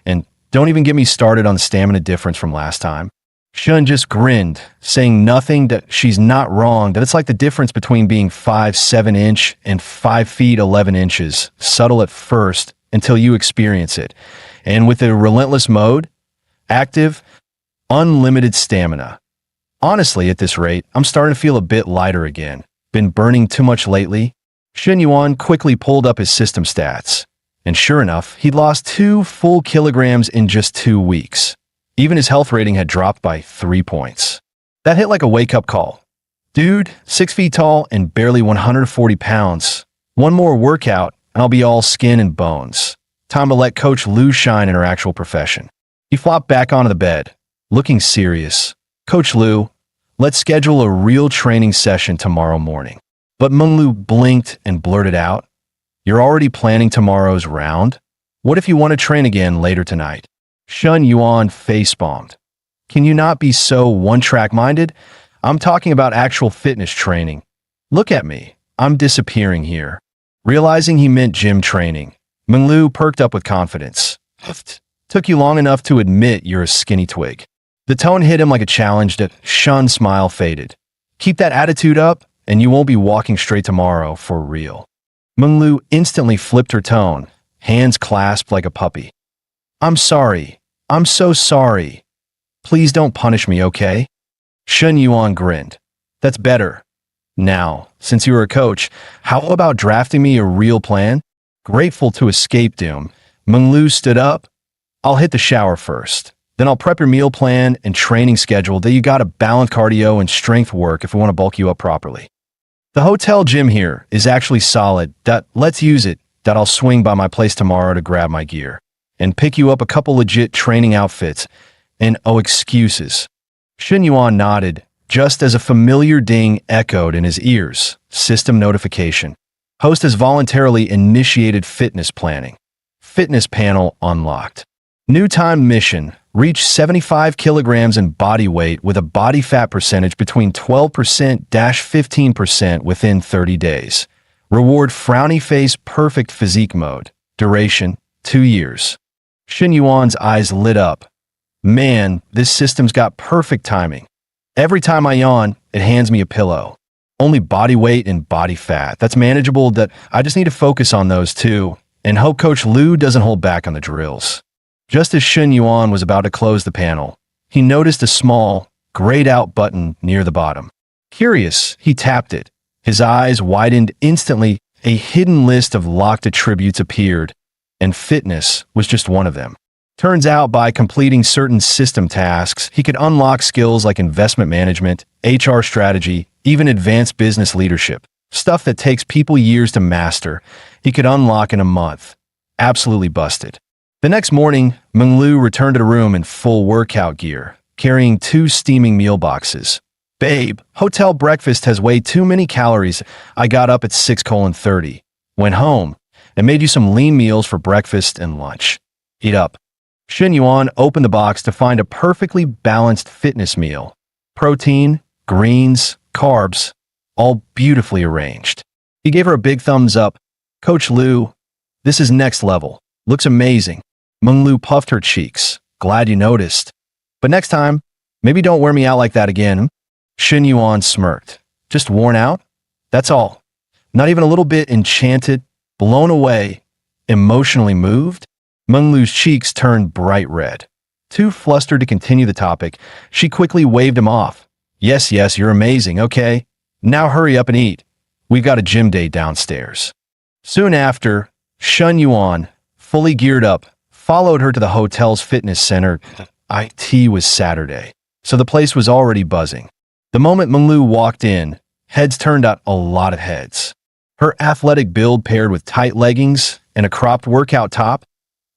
And don't even get me started on the stamina difference from last time. Shun just grinned, saying nothing. That she's not wrong, that it's like the difference between being 5'7" inch and 5 feet 11 inches, subtle at first until you experience it. And with a relentless mode, active, unlimited stamina. Honestly, at this rate, I'm starting to feel a bit lighter again. Been burning too much lately. Shin Yuan quickly pulled up his system stats. And sure enough, he'd lost 2 full kilograms in just 2 weeks. Even his health rating had dropped by 3 points. That hit like a wake-up call. Dude, 6 feet tall and barely 140 pounds. One more workout, and I'll be all skin and bones. Time to let Coach Liu shine in her actual profession. He flopped back onto the bed, looking serious. Coach Liu, let's schedule a real training session tomorrow morning. But Meng Lu blinked and blurted out, You're already planning tomorrow's round? What if you want to train again later tonight? Shun Yuan face-bombed. Can you not be so one-track minded? I'm talking about actual fitness training. Look at me. I'm disappearing here. Realizing he meant gym training, Meng Lu perked up with confidence. Took you long enough to admit you're a skinny twig. The tone hit him like a challenge. That Shun's smile faded. Keep that attitude up, and you won't be walking straight tomorrow for real. Meng Lu instantly flipped her tone, hands clasped like a puppy. I'm sorry. I'm so sorry. Please don't punish me, okay? Shun Yuan grinned. That's better. Now, since you're a coach, how about drafting me a real plan? Grateful to escape doom, Meng Lu stood up. I'll hit the shower first. Then I'll prep your meal plan and training schedule. That you got to balance cardio and strength work if we want to bulk you up properly. The hotel gym here is actually solid. Let's use it. I'll swing by my place tomorrow to grab my gear and pick you up a couple legit training outfits. And excuses. Shin Yuan nodded, just as a familiar ding echoed in his ears. System notification. Host has voluntarily initiated fitness planning. Fitness panel unlocked. New time mission. Reach 75 kilograms in body weight with a body fat percentage between 12%-15% within 30 days. Reward frowny face perfect physique mode. Duration, 2 years. Shin Yuan's eyes lit up. Man, this system's got perfect timing. Every time I yawn, it hands me a pillow. Only body weight and body fat. That's manageable. That I just need to focus on those too, and hope Coach Liu doesn't hold back on the drills. Just as Shin Yuan was about to close the panel, he noticed a small, grayed out button near the bottom. Curious, he tapped it. His eyes widened instantly. A hidden list of locked attributes appeared, and fitness was just one of them. Turns out by completing certain system tasks, he could unlock skills like investment management, HR strategy, even advanced business leadership. Stuff that takes people years to master, he could unlock in a month. Absolutely busted. The next morning, Menglu returned to the room in full workout gear, carrying 2 steaming meal boxes. Babe, hotel breakfast has way too many calories. I got up at 6:30. Went home and made you some lean meals for breakfast and lunch. Eat up. Shin Yuan opened the box to find a perfectly balanced fitness meal. Protein, greens, carbs, all beautifully arranged. He gave her a big thumbs up. Coach Liu, this is next level. Looks amazing. Menglu puffed her cheeks. Glad you noticed. But next time, maybe don't wear me out like that again. Shin Yuan smirked. Just worn out? That's all. Not even a little bit enchanted, blown away, emotionally moved? Menglu's cheeks turned bright red. Too flustered to continue the topic, she quickly waved him off. Yes, you're amazing, okay? Now hurry up and eat. We've got a gym day downstairs. Soon after, Shin Yuan, fully geared up, followed her to the hotel's fitness center. IT was Saturday, so the place was already buzzing. The moment Menglu walked in, heads turned out a lot of heads. Her athletic build paired with tight leggings and a cropped workout top?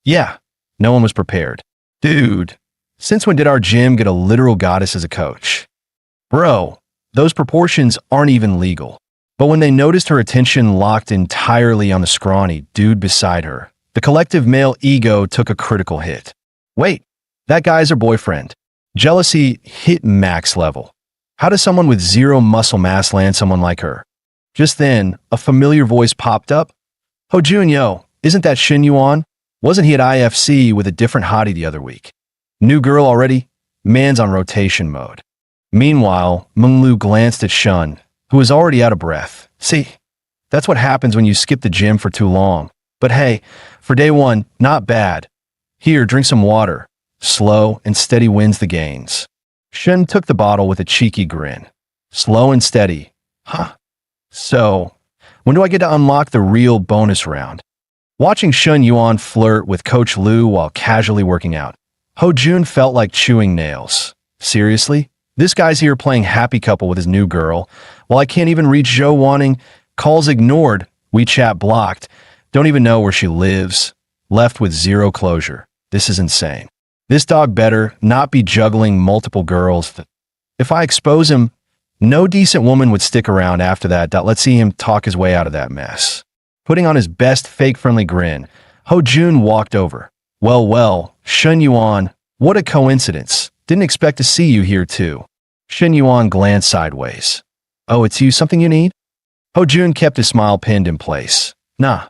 Yeah, no one was prepared. Dude, since when did our gym get a literal goddess as a coach? Bro, those proportions aren't even legal. But when they noticed her attention locked entirely on the scrawny dude beside her, the collective male ego took a critical hit. Wait, that guy's her boyfriend. Jealousy hit max level. How does someone with zero muscle mass land someone like her? Just then, a familiar voice popped up. Ho Jun, yo, isn't that Shin Yuan? Wasn't he at IFC with a different hottie the other week? New girl already? Man's on rotation mode. Meanwhile, Menglu glanced at Shun, who was already out of breath. See, that's what happens when you skip the gym for too long. But hey, for day one, not bad. Here, drink some water. Slow and steady wins the gains. Shun took the bottle with a cheeky grin. Slow and steady. Huh. So, when do I get to unlock the real bonus round? Watching Shin Yuan flirt with Coach Liu while casually working out, Ho Jun felt like chewing nails. Seriously? This guy's here playing happy couple with his new girl, while I can't even reach Zhou Wanning, calls ignored, WeChat blocked, don't even know where she lives, left with zero closure. This is insane. This dog better not be juggling multiple girls. If I expose him, no decent woman would stick around after that. Let's see him talk his way out of that mess. Putting on his best fake-friendly grin, Ho Jun walked over. Well, Shin Yuan, what a coincidence. Didn't expect to see you here too. Shin Yuan glanced sideways. Oh, it's you, something you need? Ho Jun kept his smile pinned in place. Nah,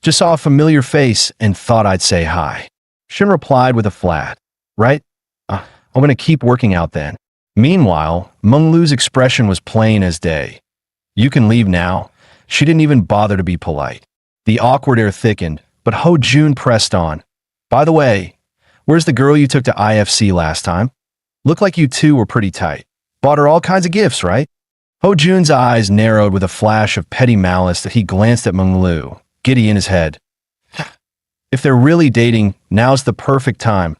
just saw a familiar face and thought I'd say hi. Shin replied with a flat. Right? I'm gonna keep working out then. Meanwhile, Menglu's expression was plain as day. You can leave now. She didn't even bother to be polite. The awkward air thickened, but Ho Jun pressed on. By the way, where's the girl you took to IFC last time? Looked like you two were pretty tight. Bought her all kinds of gifts, right? Ho Jun's eyes narrowed with a flash of petty malice that he glanced at Menglu, giddy in his head. If they're really dating, now's the perfect time.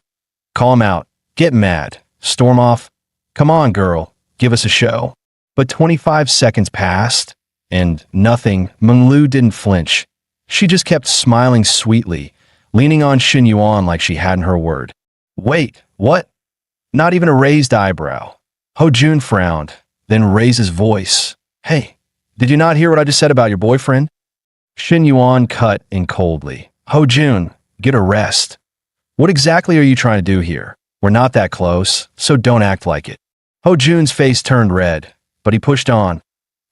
Call him out. Get mad. Storm off. Come on, girl. Give us a show. But 25 seconds passed, and nothing. Menglu didn't flinch. She just kept smiling sweetly, leaning on Shin Yuan like she hadn't her word. Wait, what? Not even a raised eyebrow. Ho Jun frowned, then raised his voice. Hey, did you not hear what I just said about your boyfriend? Shin Yuan cut in coldly. Ho Jun, get a rest. What exactly are you trying to do here? We're not that close, so don't act like it. Ho Jun's face turned red, but he pushed on.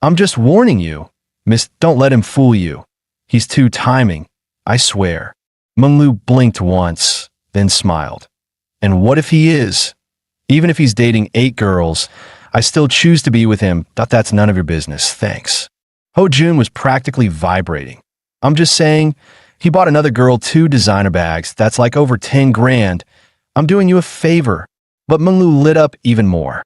I'm just warning you. Miss, don't let him fool you. He's too timing, I swear. Menglu blinked once, then smiled. And what if he is? Even if he's dating 8 girls, I still choose to be with him. That's none of your business, thanks. Ho Jun was practically vibrating. I'm just saying, he bought another girl 2 designer bags. That's like over 10 grand. I'm doing you a favor. But Menglu lit up even more.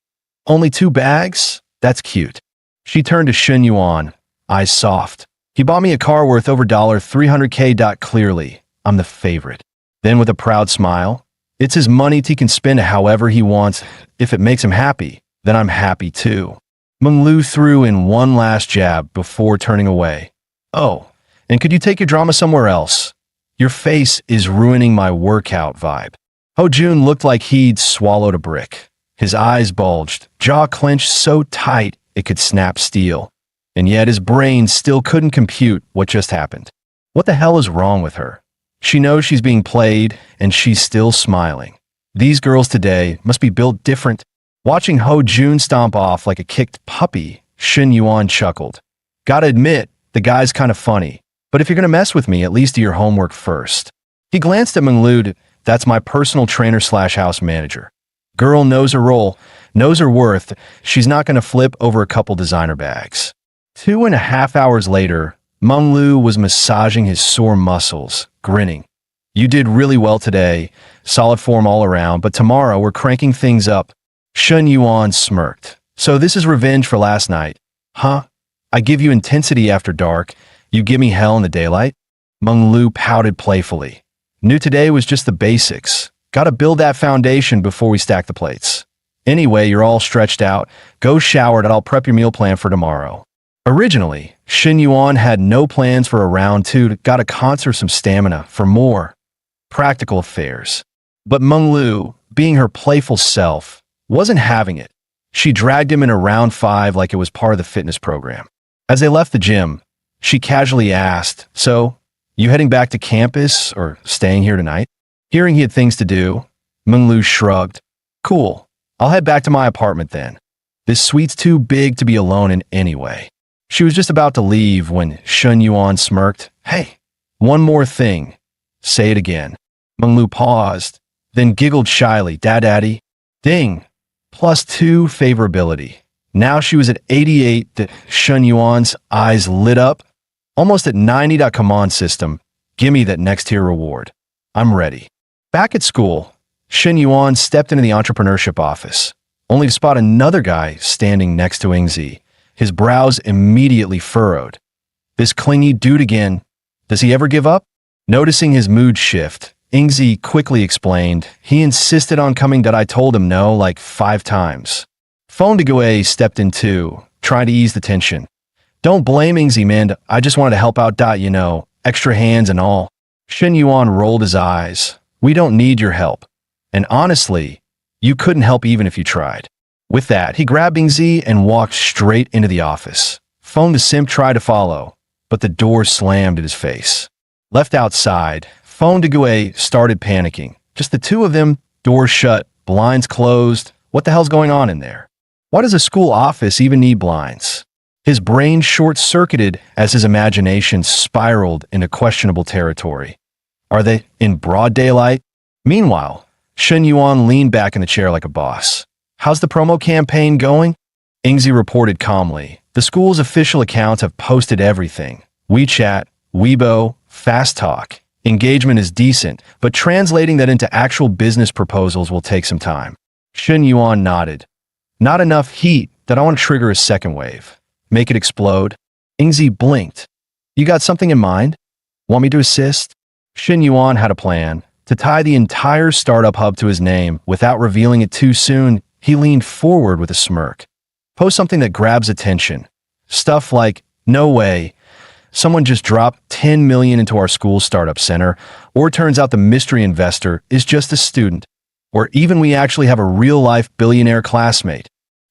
Only 2 bags? That's cute. She turned to Shun Yuan, eyes soft. He bought me a car worth over $300K. Clearly, I'm the favorite. Then with a proud smile, it's his money. He can spend it however he wants. If it makes him happy, then I'm happy too. Menglu threw in one last jab before turning away. Oh, and could you take your drama somewhere else? Your face is ruining my workout vibe. Ho Jun looked like he'd swallowed a brick. His eyes bulged, jaw clenched so tight it could snap steel. And yet his brain still couldn't compute what just happened. What the hell is wrong with her? She knows she's being played, and she's still smiling. These girls today must be built different. Watching Ho Jun stomp off like a kicked puppy, Shun Yuan chuckled. Gotta admit, the guy's kind of funny. But if you're gonna mess with me, at least do your homework first. He glanced at Menglu. That's my personal trainer/house manager. Girl knows her role, knows her worth. She's not gonna flip over a couple designer bags. 2.5 hours later, Menglu was massaging his sore muscles, grinning. You did really well today, solid form all around, but tomorrow we're cranking things up. Shun Yuan smirked. So this is revenge for last night, huh? I give you intensity after dark, you give me hell in the daylight? Menglu pouted playfully. Knew today was just the basics. Gotta build that foundation before we stack the plates. Anyway, you're all stretched out. Go shower and I'll prep your meal plan for tomorrow. Originally, Shun Yuan had no plans for a round 2. Gotta conserve some stamina for more practical affairs. But Menglu, being her playful self, wasn't having it. She dragged him in a round 5 like it was part of the fitness program. As they left the gym, she casually asked, So, you heading back to campus or staying here tonight? Hearing he had things to do, Menglu shrugged. Cool, I'll head back to my apartment then. This suite's too big to be alone in anyway. She was just about to leave when Shun Yuan smirked. Hey, one more thing. Say it again. Menglu paused, then giggled shyly. Daddy. Ding. +2 favorability. Now she was at 88. That Shun Yuan's eyes lit up. Almost at 90. Come on, system. Gimme that next tier reward. I'm ready. Back at school, Shun Yuan stepped into the entrepreneurship office, only to spot another guy standing next to Yingzi. His brows immediately furrowed. This clingy dude again. Does he ever give up? Noticing his mood shift, Yingzi quickly explained. He insisted on coming. I told him no like 5 times. Phone de Gouet stepped in too, trying to ease the tension. Don't blame Yingzi, man. I just wanted to help out. Extra hands and all. Shun Yuan rolled his eyes. We don't need your help. And honestly, you couldn't help even if you tried. With that, he grabbed Yingzi and walked straight into the office. Phone the simp tried to follow, but the door slammed in his face. Left outside, Phone de Gouet started panicking. Just the 2 of them, doors shut, blinds closed. What the hell's going on in there? Why does a school office even need blinds? His brain short-circuited as his imagination spiraled into questionable territory. Are they in broad daylight? Meanwhile, Shun Yuan leaned back in the chair like a boss. How's the promo campaign going? Yingzi reported calmly. The school's official accounts have posted everything. WeChat, Weibo, Fast Talk. Engagement is decent, but translating that into actual business proposals will take some time. Shun Yuan nodded. Not enough heat that I want to trigger a second wave. Make it explode. Yingzi blinked. You got something in mind? Want me to assist? Shun Yuan had a plan. To tie the entire startup hub to his name without revealing it too soon, he leaned forward with a smirk. Post something that grabs attention. Stuff like, no way, someone just dropped 10 million into our school startup center, or turns out the mystery investor is just a student, or even we actually have a real-life billionaire classmate.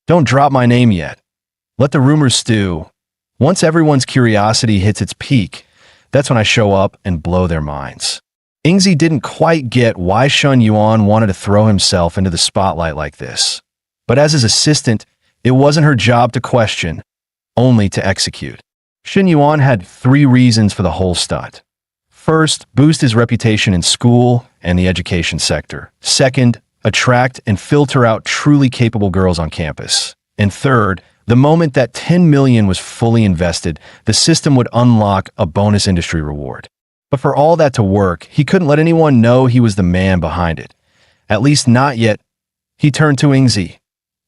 Don't drop my name yet. Let the rumors stew. Once everyone's curiosity hits its peak, that's when I show up and blow their minds. Yingzi didn't quite get why Shun Yuan wanted to throw himself into the spotlight like this. But as his assistant, it wasn't her job to question, only to execute. Shun Yuan had 3 reasons for the whole stunt. First, boost his reputation in school and the education sector. Second, attract and filter out truly capable girls on campus. And third, the moment that 10 million was fully invested, the system would unlock a bonus industry reward. But for all that to work, he couldn't let anyone know he was the man behind it. At least not yet. He turned to Ingzi.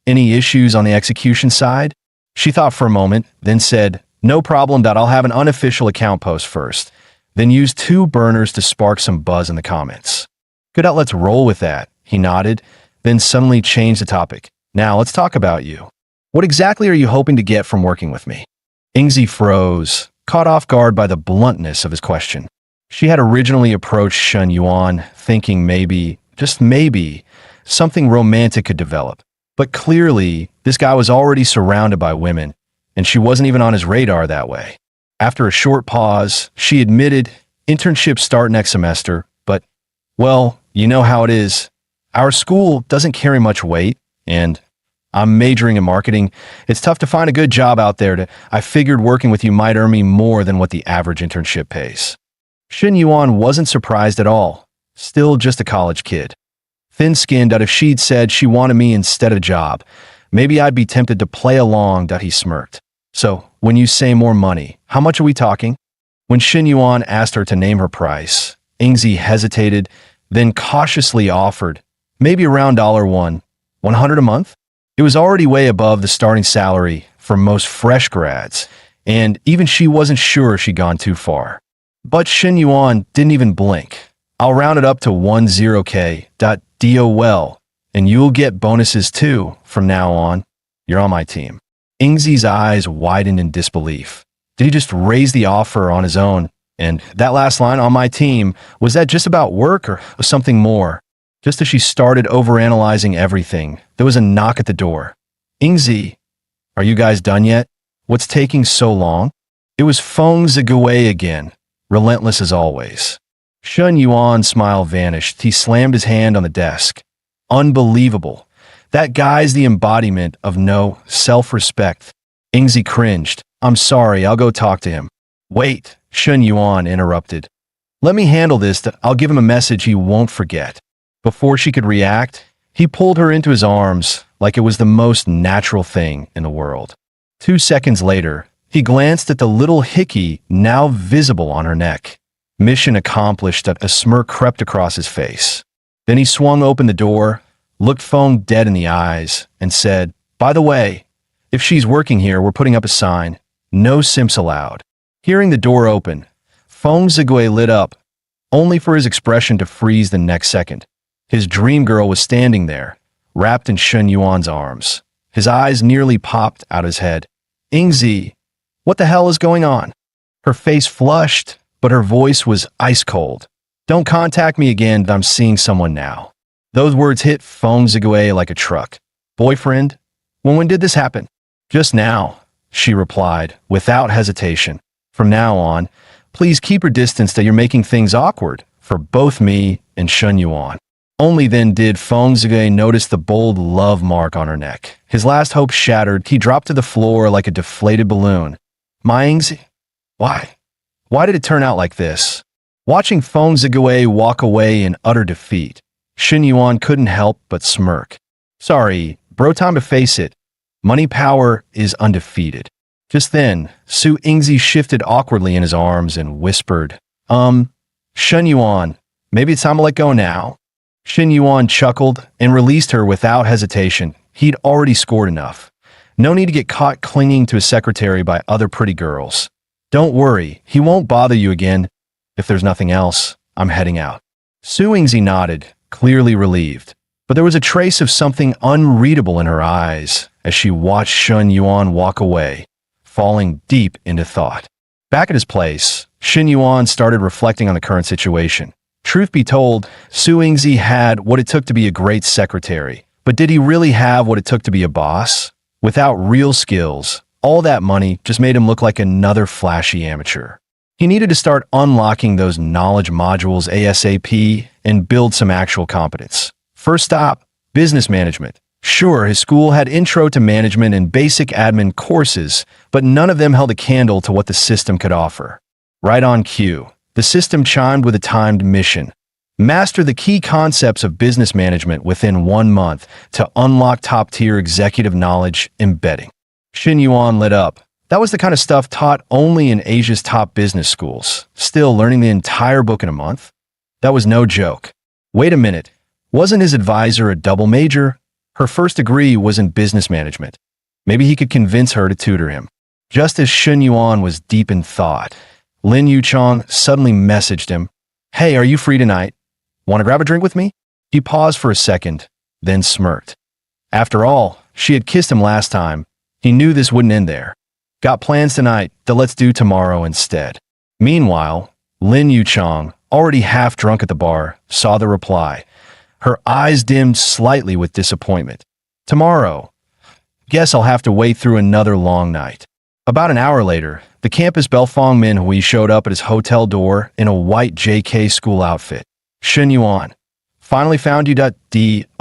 Any issues on the execution side? She thought for a moment, then said, no problem. I'll have an unofficial account post first, then use 2 burners to spark some buzz in the comments. Good, let's roll with that. He nodded, then suddenly changed the topic. Now let's talk about you. What exactly are you hoping to get from working with me? Ingzi froze, caught off guard by the bluntness of his question. She had originally approached Shen Yuan, thinking maybe, just maybe, something romantic could develop. But clearly, this guy was already surrounded by women, and she wasn't even on his radar that way. After a short pause, she admitted, internships start next semester, but, well, you know how it is. Our school doesn't carry much weight, and I'm majoring in marketing. It's tough to find a good job out there. I figured working with you might earn me more than what the average internship pays. Shen Yuan wasn't surprised at all. Still just a college kid. Thin-skinned, if she'd said she wanted me instead of a job, maybe I'd be tempted to play along. He smirked. So, when you say more money, how much are we talking? When Shen Yuan asked her to name her price, Ingzi hesitated, then cautiously offered, maybe around $100 a month? It was already way above the starting salary for most fresh grads, and even she wasn't sure she'd gone too far. But Shen Yuan didn't even blink. I'll round it up to 10K. DOL, and you'll get bonuses too from now on. You're on my team. Ingzi's eyes widened in disbelief. Did he just raise the offer on his own? And that last line, on my team, was that just about work or something more? Just as she started overanalyzing everything, there was a knock at the door. Ingzi, are you guys done yet? What's taking so long? It was Feng Zigui again, relentless as always. Shen Yuan's smile vanished. He slammed his hand on the desk. Unbelievable. That guy's the embodiment of no self-respect. Ingzi cringed. I'm sorry, I'll go talk to him. Wait, Shen Yuan interrupted. Let me handle this. I'll give him a message he won't forget. Before she could react, he pulled her into his arms like it was the most natural thing in the world. 2 seconds later, he glanced at the little hickey now visible on her neck. Mission accomplished. A smirk crept across his face. Then he swung open the door, looked Feng dead in the eyes, and said, by the way, if she's working here, we're putting up a sign, no simps allowed. Hearing the door open, Feng Zigui lit up, only for his expression to freeze the next second. His dream girl was standing there, wrapped in Shen Yuan's arms. His eyes nearly popped out his head. Ingzi, what the hell is going on? Her face flushed, but her voice was ice cold. Don't contact me again. I'm seeing someone now. Those words hit Feng Zigui like a truck. Boyfriend? When did this happen? Just now, she replied, without hesitation. From now on, please keep your distance. That you're making things awkward for both me and Shen Yuan. Only then did Feng Zigui notice the bold love mark on her neck. His last hope shattered. He dropped to the floor like a deflated balloon. My Ingzi? Why? Why did it turn out like this? Watching Feng Zigui walk away in utter defeat, Shen Yuan couldn't help but smirk. Sorry, bro, time to face it. Money power is undefeated. Just then, Su Ingzi shifted awkwardly in his arms and whispered, Shen Yuan, maybe it's time to let go now. Shen Yuan chuckled and released her without hesitation. He'd already scored enough. No need to get caught clinging to his secretary by other pretty girls. Don't worry, he won't bother you again. If there's nothing else, I'm heading out. Su Ingzi nodded, clearly relieved, but there was a trace of something unreadable in her eyes as she watched Shen Yuan walk away, falling deep into thought. Back at his place, Shen Yuan started reflecting on the current situation. Truth be told, Su Ingzi had what it took to be a great secretary, but did he really have what it took to be a boss? Without real skills, all that money just made him look like another flashy amateur. He needed to start unlocking those knowledge modules ASAP and build some actual competence. First stop, business management. Sure, his school had intro to management and basic admin courses, but none of them held a candle to what the system could offer. Right on cue, The system chimed with a timed mission. Master the key concepts of business management within 1 month to unlock top-tier executive knowledge embedding. Shin Yuan lit up. That was the kind of stuff taught only in Asia's top business schools. Still, learning the entire book in a month? That was no joke. Wait a minute. Wasn't his advisor a double major? Her first degree was in business management. Maybe he could convince her to tutor him. Just as Shin Yuan was deep in thought, Lin Yuchong suddenly messaged him, "Hey, are you free tonight? Want to grab a drink with me?" He paused for a second, then smirked. After all, she had kissed him last time. He knew this wouldn't end there. Got plans tonight that let's do tomorrow instead. Meanwhile, Lin Yuchong, already half drunk at the bar, saw the reply. Her eyes dimmed slightly with disappointment. Tomorrow. Guess I'll have to wait through another long night. About an hour later, the campus belle Fong Minhui showed up at his hotel door in a white JK school outfit. Shin Yuan. Finally found you.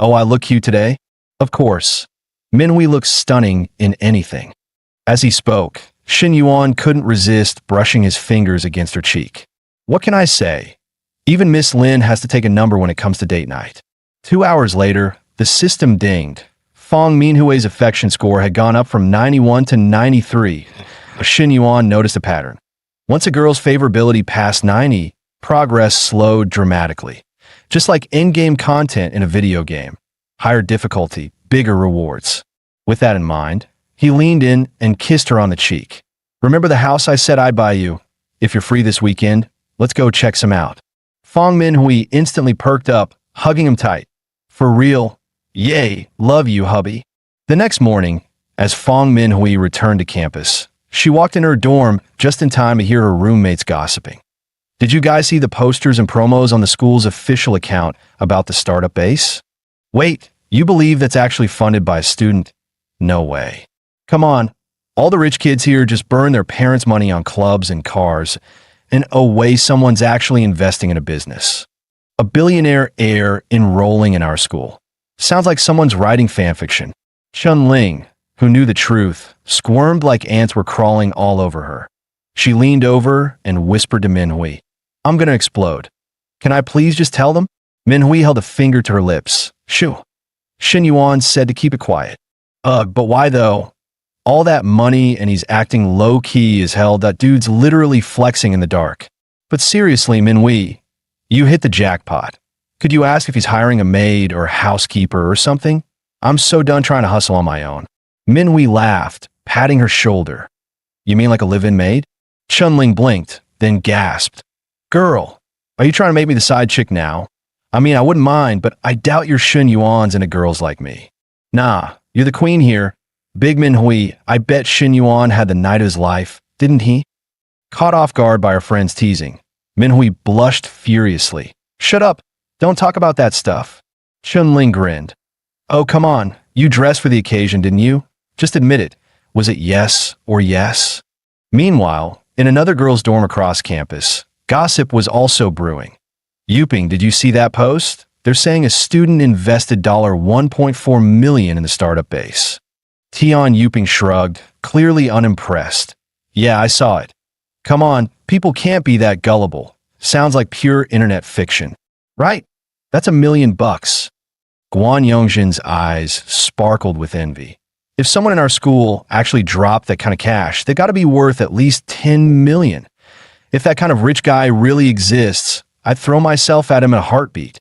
Oh, I look cute today? Of course. Minhui looked stunning in anything. As he spoke, Shin Yuan couldn't resist brushing his fingers against her cheek. What can I say? Even Miss Lin has to take a number when it comes to date night. 2 hours later, the system dinged. Fong Minhui's affection score had gone up from 91 to 93. Shin Yuan noticed a pattern. Once a girl's favorability passed 90, progress slowed dramatically. Just like in-game content in a video game. Higher difficulty, bigger rewards. With that in mind, he leaned in and kissed her on the cheek. Remember the house I said I'd buy you? If you're free this weekend, let's go check some out. Fong Minhui instantly perked up, hugging him tight. For real? Yay, love you, hubby. The next morning, as Fong Minhui returned to campus, she walked in her dorm just in time to hear her roommates gossiping. Did you guys see the posters and promos on the school's official account about the startup base? Wait, you believe that's actually funded by a student? No way. Come on, all the rich kids here just burn their parents' money on clubs and cars, and oh wait, someone's actually investing in a business. A billionaire heir enrolling in our school. Sounds like someone's writing fanfiction. Chun Ling, who knew the truth, squirmed like ants were crawling all over her. She leaned over and whispered to Minhui, "I'm gonna explode. Can I please just tell them?" Minhui held a finger to her lips. Shoo. Shin Yuan said to keep it quiet. Ugh, but why though? All that money and he's acting low-key as hell. That dude's literally flexing in the dark. But seriously, Minhui, you hit the jackpot. Could you ask if he's hiring a maid or housekeeper or something? I'm so done trying to hustle on my own. Minhui laughed, patting her shoulder. You mean like a live-in maid? Chunling blinked, then gasped. Girl, are you trying to make me the side chick now? I mean, I wouldn't mind, but I doubt your Shin Yuans into girls like me. Nah, you're the queen here. Big Minhui, I bet Shin Yuan had the night of his life, didn't he? Caught off guard by her friend's teasing, Minhui blushed furiously. Shut up. Don't talk about that stuff. Chunling grinned. Oh, come on. You dressed for the occasion, didn't you? Just admit it. Was it yes or yes? Meanwhile, in another girl's dorm across campus, gossip was also brewing. Yuping, did you see that post? They're saying a student invested $1.4 million in the startup base. Tian Yuping shrugged, clearly unimpressed. Yeah, I saw it. Come on, people can't be that gullible. Sounds like pure internet fiction. Right? That's $1 million. Guan Yongjin's eyes sparkled with envy. If someone in our school actually dropped that kind of cash, they got to be worth at least $10 million. If that kind of rich guy really exists, I'd throw myself at him in a heartbeat.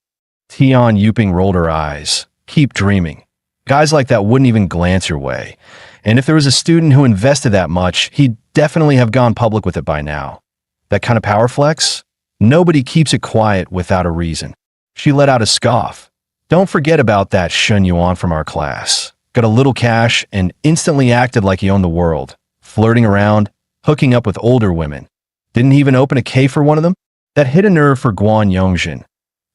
Tian Yuping rolled her eyes. Keep dreaming. Guys like that wouldn't even glance your way. And if there was a student who invested that much, he'd definitely have gone public with it by now. That kind of power flex? Nobody keeps it quiet without a reason. She let out a scoff. Don't forget about that Shun Yuan from our class. Got a little cash and instantly acted like he owned the world. Flirting around, hooking up with older women. Didn't he even open a K for one of them? That hit a nerve for Guan Yongjin.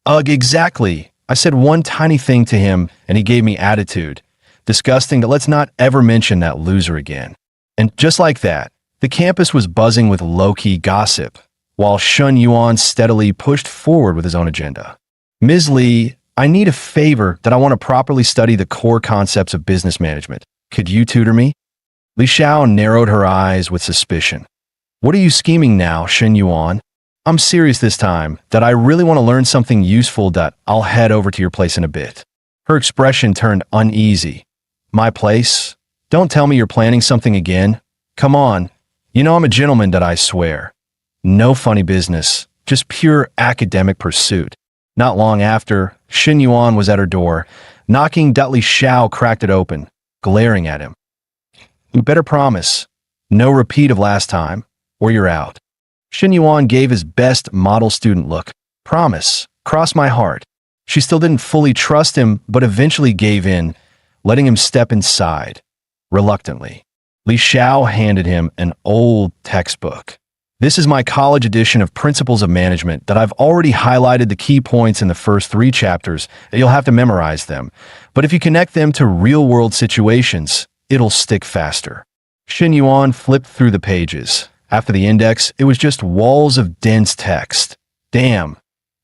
Ugh, exactly. I said one tiny thing to him and he gave me attitude. Disgusting, but let's not ever mention that loser again. And just like that, the campus was buzzing with low-key gossip, while Shun Yuan steadily pushed forward with his own agenda. Ms. Lee, I need a favor that I want to properly study the core concepts of business management. Could you tutor me? Li Xiao narrowed her eyes with suspicion. What are you scheming now, Shun Yuan? I'm serious this time, that I really want to learn something useful. That I'll head over to your place in a bit. Her expression turned uneasy. My place? Don't tell me you're planning something again. Come on. You know I'm a gentleman, that I swear. No funny business, just pure academic pursuit. Not long after, Xin Yuan was at her door, knocking. Li Xiao cracked it open, glaring at him. You better promise. No repeat of last time, or you're out. Xin Yuan gave his best model student look. Promise. Cross my heart. She still didn't fully trust him, but eventually gave in, letting him step inside. Reluctantly, Li Xiao handed him an old textbook. This is my college edition of Principles of Management that I've already highlighted the key points in the first 3 chapters. You'll have to memorize them. But if you connect them to real-world situations, it'll stick faster. Xin Yuan flipped through the pages. After the index, it was just walls of dense text. Damn,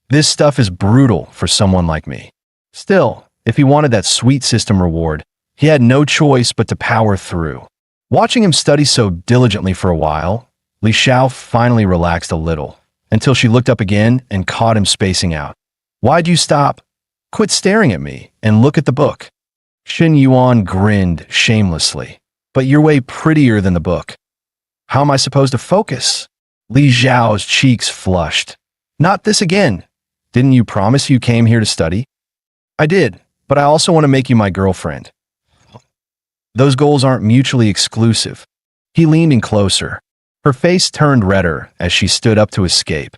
this stuff is brutal for someone like me. Still, if he wanted that sweet system reward, he had no choice but to power through. Watching him study so diligently for a while, Li Xiao finally relaxed a little, until she looked up again and caught him spacing out. Why'd you stop? Quit staring at me and look at the book. Xin Yuan grinned shamelessly. But you're way prettier than the book. How am I supposed to focus? Li Xiao's cheeks flushed. Not this again. Didn't you promise you came here to study? I did, but I also want to make you my girlfriend. Those goals aren't mutually exclusive. He leaned in closer. Her face turned redder as she stood up to escape.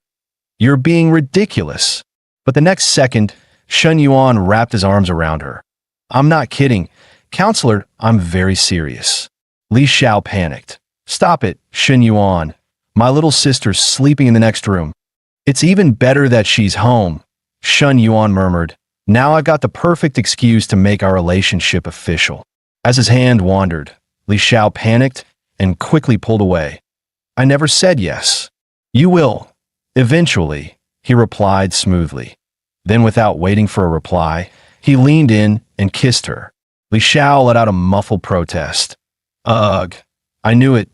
You're being ridiculous. But the next second, Xin Yuan wrapped his arms around her. I'm not kidding. Counselor, I'm very serious. Li Xiao panicked. Stop it, Xin Yuan. My little sister's sleeping in the next room. It's even better that she's home, Xin Yuan murmured. Now I've got the perfect excuse to make our relationship official. As his hand wandered, Li Xiao panicked and quickly pulled away. I never said yes. You will. Eventually, he replied smoothly. Then, without waiting for a reply, he leaned in and kissed her. Li Xiao let out a muffled protest. Ugh, I knew it.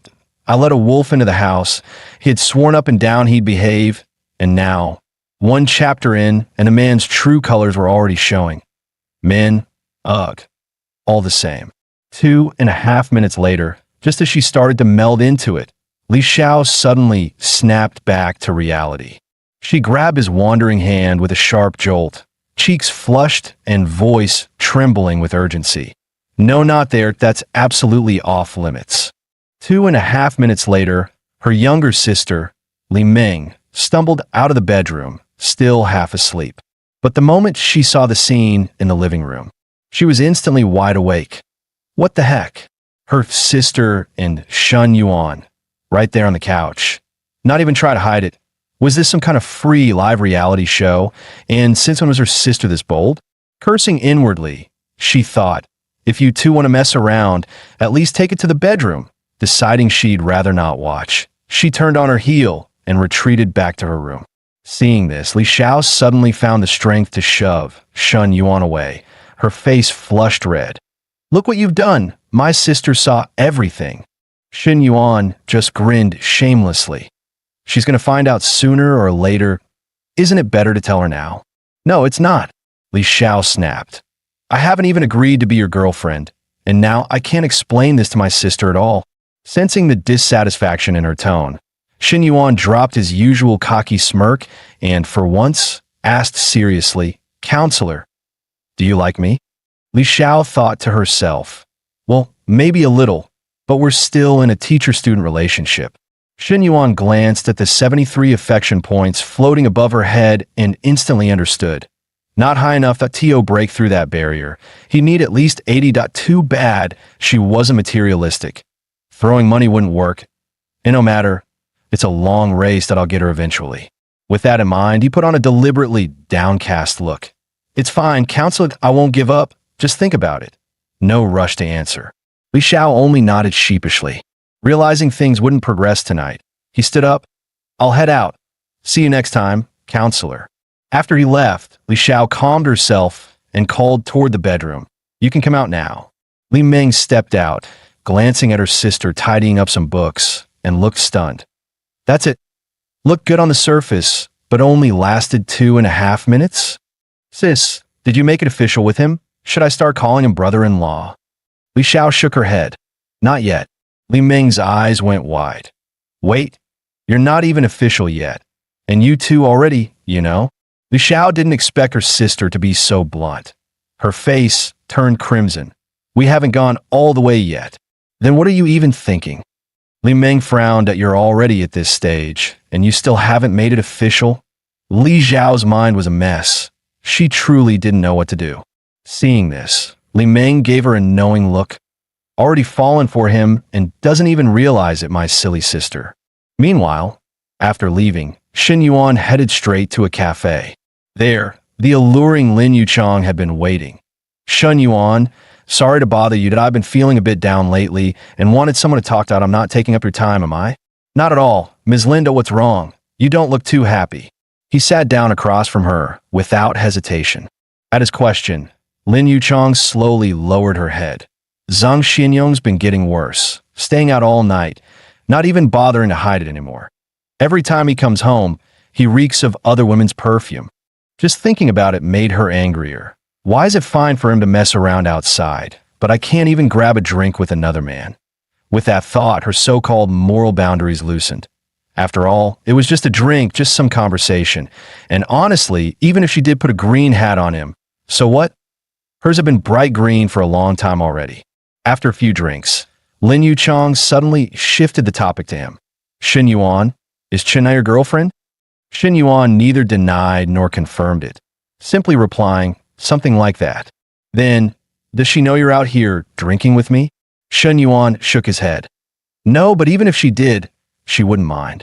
I let a wolf into the house. He had sworn up and down he'd behave, and now, 1 chapter in, and a man's true colors were already showing. Men, ugh, all the same. 2.5 minutes later, just as she started to meld into it, Li Xiao suddenly snapped back to reality. She grabbed his wandering hand with a sharp jolt, cheeks flushed and voice trembling with urgency. No, not there. That's absolutely off limits. 2.5 minutes later, her younger sister, Li Ming, stumbled out of the bedroom, still half asleep. But the moment she saw the scene in the living room, she was instantly wide awake. What the heck? Her sister and Xin Yuan, right there on the couch. Not even try to hide it. Was this some kind of free live reality show? And since when was her sister this bold? Cursing inwardly, she thought, if you two want to mess around, at least take it to the bedroom. Deciding she'd rather not watch, she turned on her heel and retreated back to her room. Seeing this, Li Xiao suddenly found the strength to shove Xin Yuan away. Her face flushed red. Look what you've done. My sister saw everything. Xin Yuan just grinned shamelessly. She's going to find out sooner or later. Isn't it better to tell her now? No, it's not. Li Xiao snapped. I haven't even agreed to be your girlfriend, and now I can't explain this to my sister at all. Sensing the dissatisfaction in her tone, Xin Yuan dropped his usual cocky smirk and, for once, asked seriously, Counselor, do you like me? Li Xiao thought to herself, well, maybe a little, but we're still in a teacher-student relationship. Xin Yuan glanced at the 73 affection points floating above her head and instantly understood. Not high enough that Tio break through that barrier. He'd need at least 80. Too bad she wasn't materialistic. Throwing money wouldn't work. And no matter, it's a long race that I'll get her eventually. With that in mind, he put on a deliberately downcast look. It's fine, Counselor, I won't give up. Just think about it. No rush to answer. Li Xiao only nodded sheepishly. Realizing things wouldn't progress tonight, he stood up. I'll head out. See you next time, Counselor. After he left, Li Xiao calmed herself and called toward the bedroom. You can come out now. Li Ming stepped out, glancing at her sister tidying up some books, and looked stunned. That's it. Looked good on the surface, but only lasted 2.5 minutes? Sis, did you make it official with him? Should I start calling him brother-in-law? Li Xiao shook her head. Not yet. Li Ming's eyes went wide. Wait, you're not even official yet. And you two already, you know? Li Xiao didn't expect her sister to be so blunt. Her face turned crimson. We haven't gone all the way yet. Then what are you even thinking? Li Ming frowned at you're already at this stage, and you still haven't made it official? Li Xiao's mind was a mess. She truly didn't know what to do. Seeing this, Li Ming gave her a knowing look. Already fallen for him and doesn't even realize it, my silly sister. Meanwhile, after leaving, Xin Yuan headed straight to a cafe. There, the alluring Lin Yuchang had been waiting. Shun Yuan, sorry to bother you, that I've been feeling a bit down lately and wanted someone to talk to. I'm not taking up your time, am I? Not at all. Ms. Linda, what's wrong? You don't look too happy. He sat down across from her without hesitation. At his question, Lin Yuchang slowly lowered her head. Zhang Xinyong's been getting worse, staying out all night, not even bothering to hide it anymore. Every time he comes home, he reeks of other women's perfume. Just thinking about it made her angrier. Why is it fine for him to mess around outside, but I can't even grab a drink with another man? With that thought, her so-called moral boundaries loosened. After all, it was just a drink, just some conversation. And honestly, even if she did put a green hat on him, so what? Hers had been bright green for a long time already. After a few drinks, Lin Yuchang suddenly shifted the topic to him. Xin Yuan, is China your girlfriend? Xin Yuan neither denied nor confirmed it, simply replying something like that. Then, does she know you're out here drinking with me? Xin Yuan shook his head. No, but even if she did, she wouldn't mind.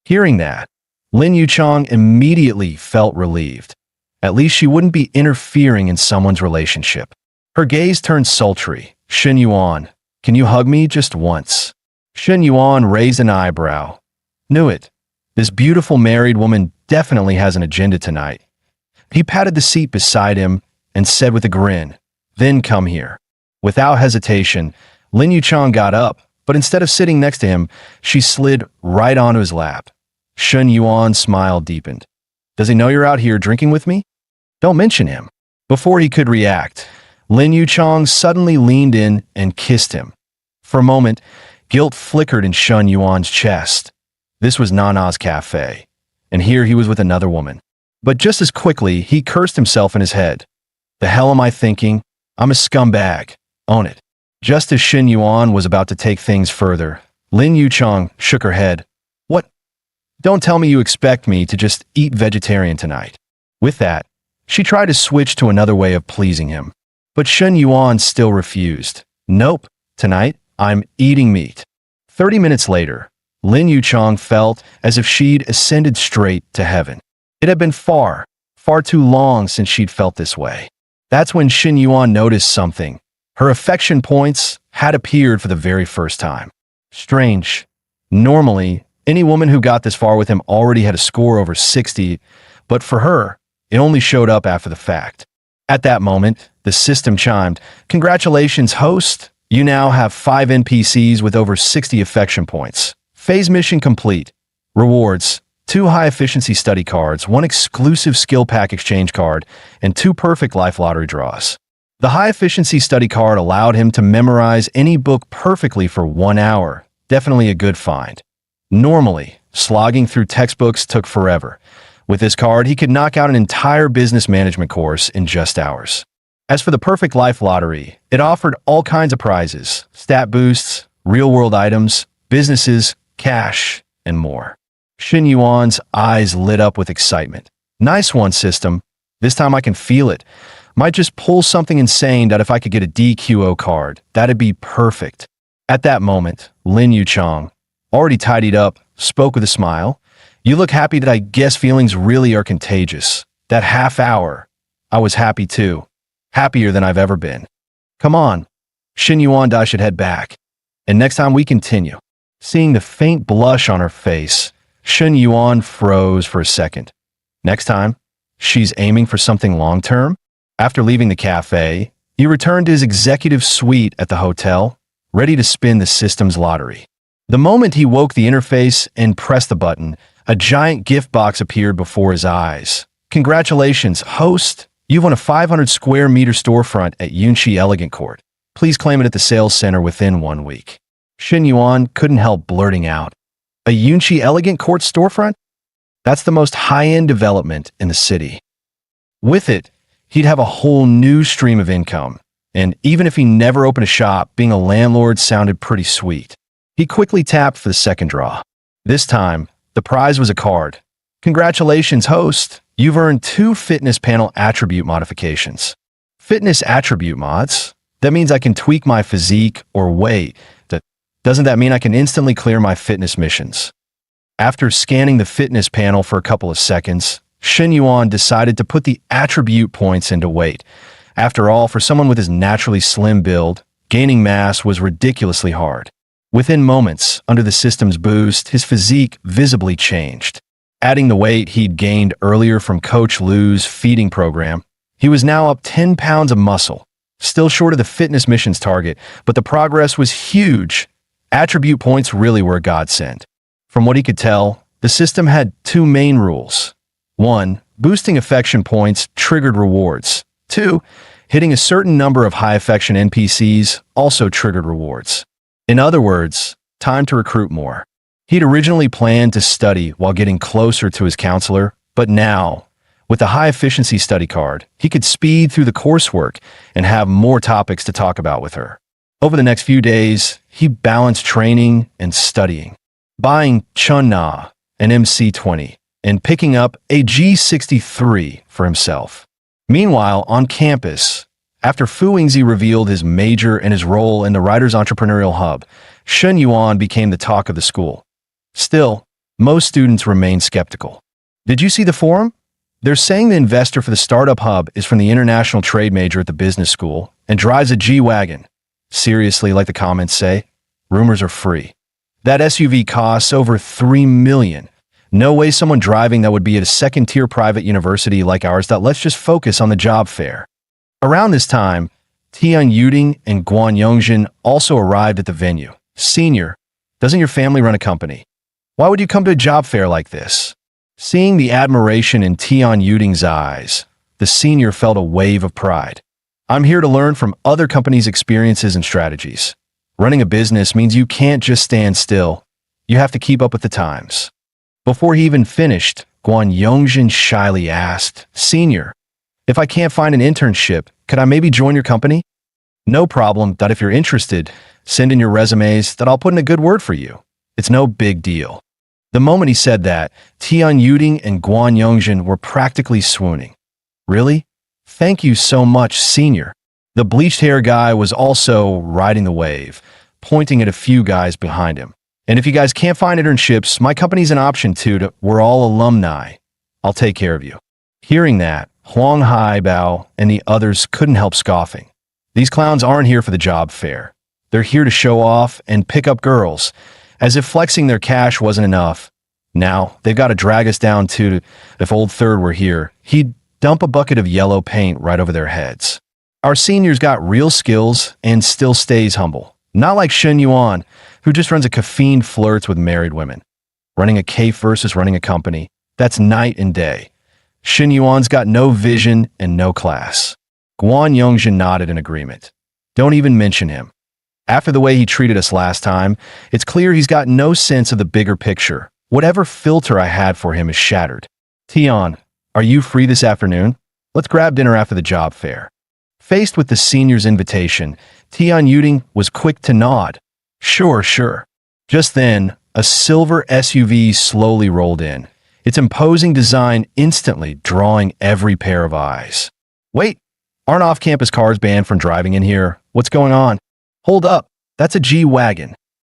Hearing that, Lin Yuchang immediately felt relieved. At least she wouldn't be interfering in someone's relationship. Her gaze turned sultry. Xin Yuan, can you hug me just once? Xin Yuan raised an eyebrow. Knew it. This beautiful married woman definitely has an agenda tonight. He patted the seat beside him and said with a grin, then come here. Without hesitation, Lin Yuchang got up, but instead of sitting next to him, she slid right onto his lap. Shun Yuan's smile deepened. Does he know you're out here drinking with me? Don't mention him. Before he could react, Lin Yuchang suddenly leaned in and kissed him. For a moment, guilt flickered in Shun Yuan's chest. This was Nana's cafe, and here he was with another woman. But just as quickly, he cursed himself in his head. The hell am I thinking? I'm a scumbag. Own it. Just as Xin Yuan was about to take things further, Lin Yuchang shook her head. What? Don't tell me you expect me to just eat vegetarian tonight. With that, she tried to switch to another way of pleasing him. But Xin Yuan still refused. Nope, tonight I'm eating meat. 30 minutes later, Lin Yuchang felt as if she'd ascended straight to heaven. It had been far, far too long since she'd felt this way. That's when Xin Yuan noticed something. Her affection points had appeared for the very first time. Strange. Normally, any woman who got this far with him already had a score over 60, but for her, it only showed up after the fact. At that moment, the system chimed, "Congratulations, host! You now have 5 NPCs with over 60 affection points. Phase mission complete. Rewards: 2 high-efficiency study cards, 1 exclusive skill pack exchange card, and 2 perfect life lottery draws." The high-efficiency study card allowed him to memorize any book perfectly for 1 hour. Definitely a good find. Normally, slogging through textbooks took forever. With this card, he could knock out an entire business management course in just hours. As for the perfect life lottery, it offered all kinds of prizes, stat boosts, real-world items, businesses, cash, and more. Xin Yuan's eyes lit up with excitement. Nice one, system. This time I can feel it. Might just pull something insane that if I could get a DQO card, that'd be perfect. At that moment, Lin Yuchang, already tidied up, spoke with a smile. You look happy. That I guess feelings really are contagious. That half hour, I was happy too. Happier than I've ever been. Come on. Xin Yuan, I should head back. And next time we continue. Seeing the faint blush on her face, Xin Yuan froze for a second. Next time, she's aiming for something long-term? After leaving the cafe, he returned to his executive suite at the hotel, ready to spin the system's lottery. The moment he woke the interface and pressed the button, A giant gift box appeared before his eyes. Congratulations, host! You've won a 500 square meter storefront at Yunxi Elegant Court. Please claim it at the sales center within 1 week. Shen Yuan couldn't help blurting out, a Yunxi Elegant Court storefront? That's the most high-end development in the city. With it, he'd have a whole new stream of income, and even if he never opened a shop, being a landlord sounded pretty sweet. He quickly tapped for the second draw. This time, the prize was a card. Congratulations, host! You've earned 2 fitness panel attribute modifications. Fitness attribute mods? That means I can tweak my physique or weight. Doesn't that mean I can instantly clear my fitness missions? After scanning the fitness panel for a couple of seconds, Shen Yuan decided to put the attribute points into weight. After all, for someone with his naturally slim build, gaining mass was ridiculously hard. Within moments, under the system's boost, his physique visibly changed. Adding the weight he'd gained earlier from Coach Lu's feeding program, he was now up 10 pounds of muscle. Still short of the fitness missions target, but the progress was huge. Attribute points really were a godsend. From what he could tell, the system had 2 main rules. 1. Boosting affection points triggered rewards. 2. Hitting a certain number of high affection NPCs also triggered rewards. In other words, time to recruit more. He'd originally planned to study while getting closer to his counselor, but now, with the high-efficiency study card, he could speed through the coursework and have more topics to talk about with her. Over the next few days, he balanced training and studying, buying Chun Na, an MC-20, and picking up a G63 for himself. Meanwhile, on campus, after Fu Yingzi revealed his major and his role in the Writers' Entrepreneurial Hub, Shen Yuan became the talk of the school. Still, most students remain skeptical. Did you see the forum? They're saying the investor for the startup hub is from the international trade major at the business school and drives a G-Wagon. Seriously, like the comments say, rumors are free. That SUV costs over $3 million. No way someone driving that would be at a second-tier private university like ours. Let's just focus on the job fair. Around this time, Tian Yuding and Guan Yongjin also arrived at the venue. Senior, doesn't your family run a company? Why would you come to a job fair like this? Seeing the admiration in Tian Yuding's eyes, the senior felt a wave of pride. I'm here to learn from other companies' experiences and strategies. Running a business means you can't just stand still. You have to keep up with the times. Before he even finished, Guan Yongjin shyly asked, Senior, if I can't find an internship, could I maybe join your company? No problem. If you're interested, send in your resumes that I'll put in a good word for you. It's no big deal. The moment he said that, Tian Yuding and Guan Yongjin were practically swooning. Really? Thank you so much, Senior. The bleached hair guy was also riding the wave, pointing at a few guys behind him. And if you guys can't find internships, my company's an option too. We're all alumni. I'll take care of you. Hearing that, Huang Haibao and the others couldn't help scoffing. These clowns aren't here for the job fair. They're here to show off and pick up girls, as if flexing their cash wasn't enough. Now, they've got to drag us down too. If Old Third were here, he'd dump a bucket of yellow paint right over their heads. Our senior's got real skills and still stays humble. Not like Shen Yuan, who just runs a caffeine flirts with married women. Running a cafe versus running a company, that's night and day. Shen Yuan's got no vision and no class. Guan Yongjin nodded in agreement. Don't even mention him. After the way he treated us last time, it's clear he's got no sense of the bigger picture. Whatever filter I had for him is shattered. Tian, are you free this afternoon? Let's grab dinner after the job fair. Faced with the senior's invitation, Tian Yuding was quick to nod. Sure. Just then, a silver SUV slowly rolled in, its imposing design instantly drawing every pair of eyes. Wait, aren't off-campus cars banned from driving in here? What's going on? Hold up, that's a G-Wagon.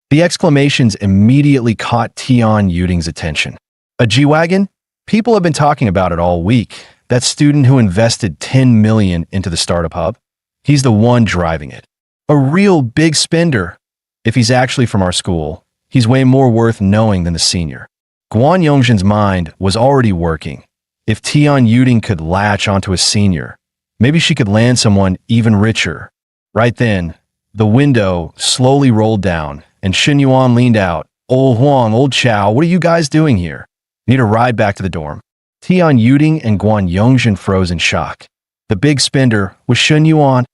The exclamations immediately caught Tian Yuding's attention. A G-Wagon? People have been talking about it all week. That student who invested $10 million into the startup hub, he's the one driving it. A real big spender. If he's actually from our school, he's way more worth knowing than the senior. Guan Yongjin's mind was already working. If Tian Yuding could latch onto a senior, maybe she could land someone even richer. Right then, the window slowly rolled down, and Shen Yuan leaned out. Old Huang, old Chow, what are you guys doing here? Need a ride back to the dorm. Tian Yuding and Guan Yongjin froze in shock. The big spender was Shun Yuan.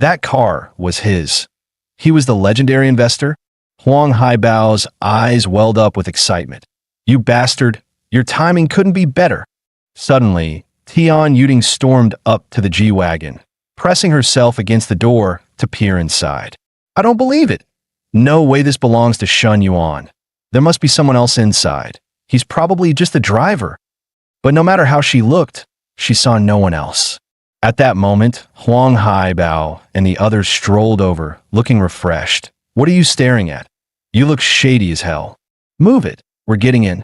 That car was his. He was the legendary investor? Huang Haibao's eyes welled up with excitement. You bastard, your timing couldn't be better. Suddenly, Tian Yuding stormed up to the G-Wagon, pressing herself against the door to peer inside. I don't believe it. No way this belongs to Shun Yuan. There must be someone else inside. He's probably just the driver. But no matter how she looked, she saw no one else. At that moment, Huang Haibao and the others strolled over, looking refreshed. What are you staring at? You look shady as hell. Move it. We're getting in.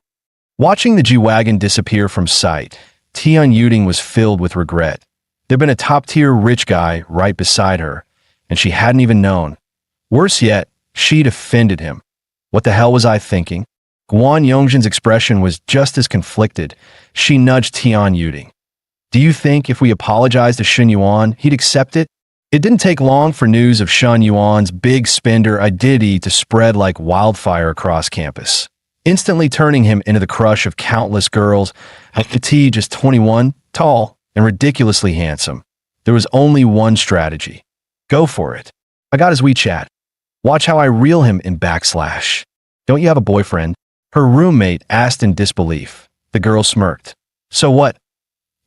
Watching the G-Wagon disappear from sight, Tian Yuding was filled with regret. There'd been a top-tier rich guy right beside her, and she hadn't even known. Worse yet, she'd offended him. What the hell was I thinking? Guan Yongjin's expression was just as conflicted. She nudged Tian Yuding. Do you think if we apologized to Shun Yuan, he'd accept it? It didn't take long for news of Shun Yuan's big spender identity to spread like wildfire across campus, instantly turning him into the crush of countless girls. At T, just 21, tall, and ridiculously handsome. There was only one strategy. Go for it. I got his WeChat. Watch how I reel him in backslash. Don't you have a boyfriend? Her roommate asked in disbelief. The girl smirked. So what?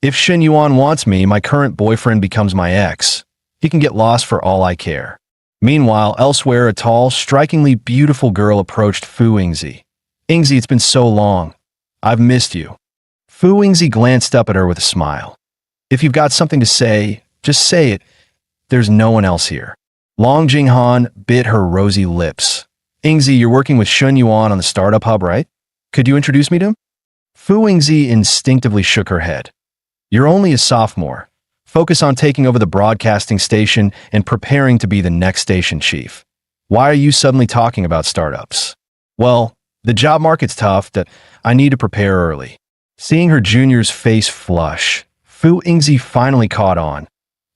If Shun Yuan wants me, my current boyfriend becomes my ex. He can get lost for all I care. Meanwhile, elsewhere, a tall, strikingly beautiful girl approached Fu Yingzi. Yingzi, it's been so long. I've missed you. Fu Yingzi glanced up at her with a smile. If you've got something to say, just say it. There's no one else here. Long Jinghan bit her rosy lips. Yingzi, you're working with Shun Yuan on the startup hub, right? Could you introduce me to him? Fu Yingzi instinctively shook her head. You're only a sophomore. Focus on taking over the broadcasting station and preparing to be the next station chief. Why are you suddenly talking about startups? Well, the job market's tough that I need to prepare early. Seeing her junior's face flush, Fu Yingzi finally caught on.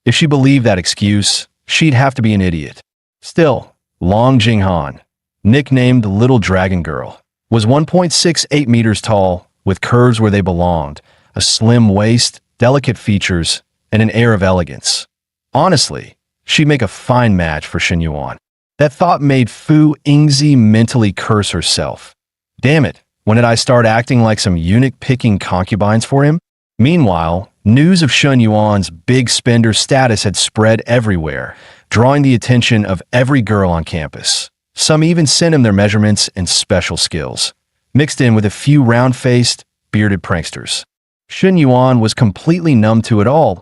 If she believed that excuse, she'd have to be an idiot. Still, Long Jinghan, nicknamed Little Dragon Girl, was 1.68 meters tall, with curves where they belonged, a slim waist, delicate features, and an air of elegance. Honestly, she'd make a fine match for Shun Yuan. That thought made Fu Yingzi mentally curse herself. Damn it, when did I start acting like some eunuch-picking concubines for him? Meanwhile, news of Shun Yuan's big spender status had spread everywhere, drawing the attention of every girl on campus. Some even sent him their measurements and special skills, mixed in with a few round-faced, bearded pranksters. Shun Yuan was completely numb to it all.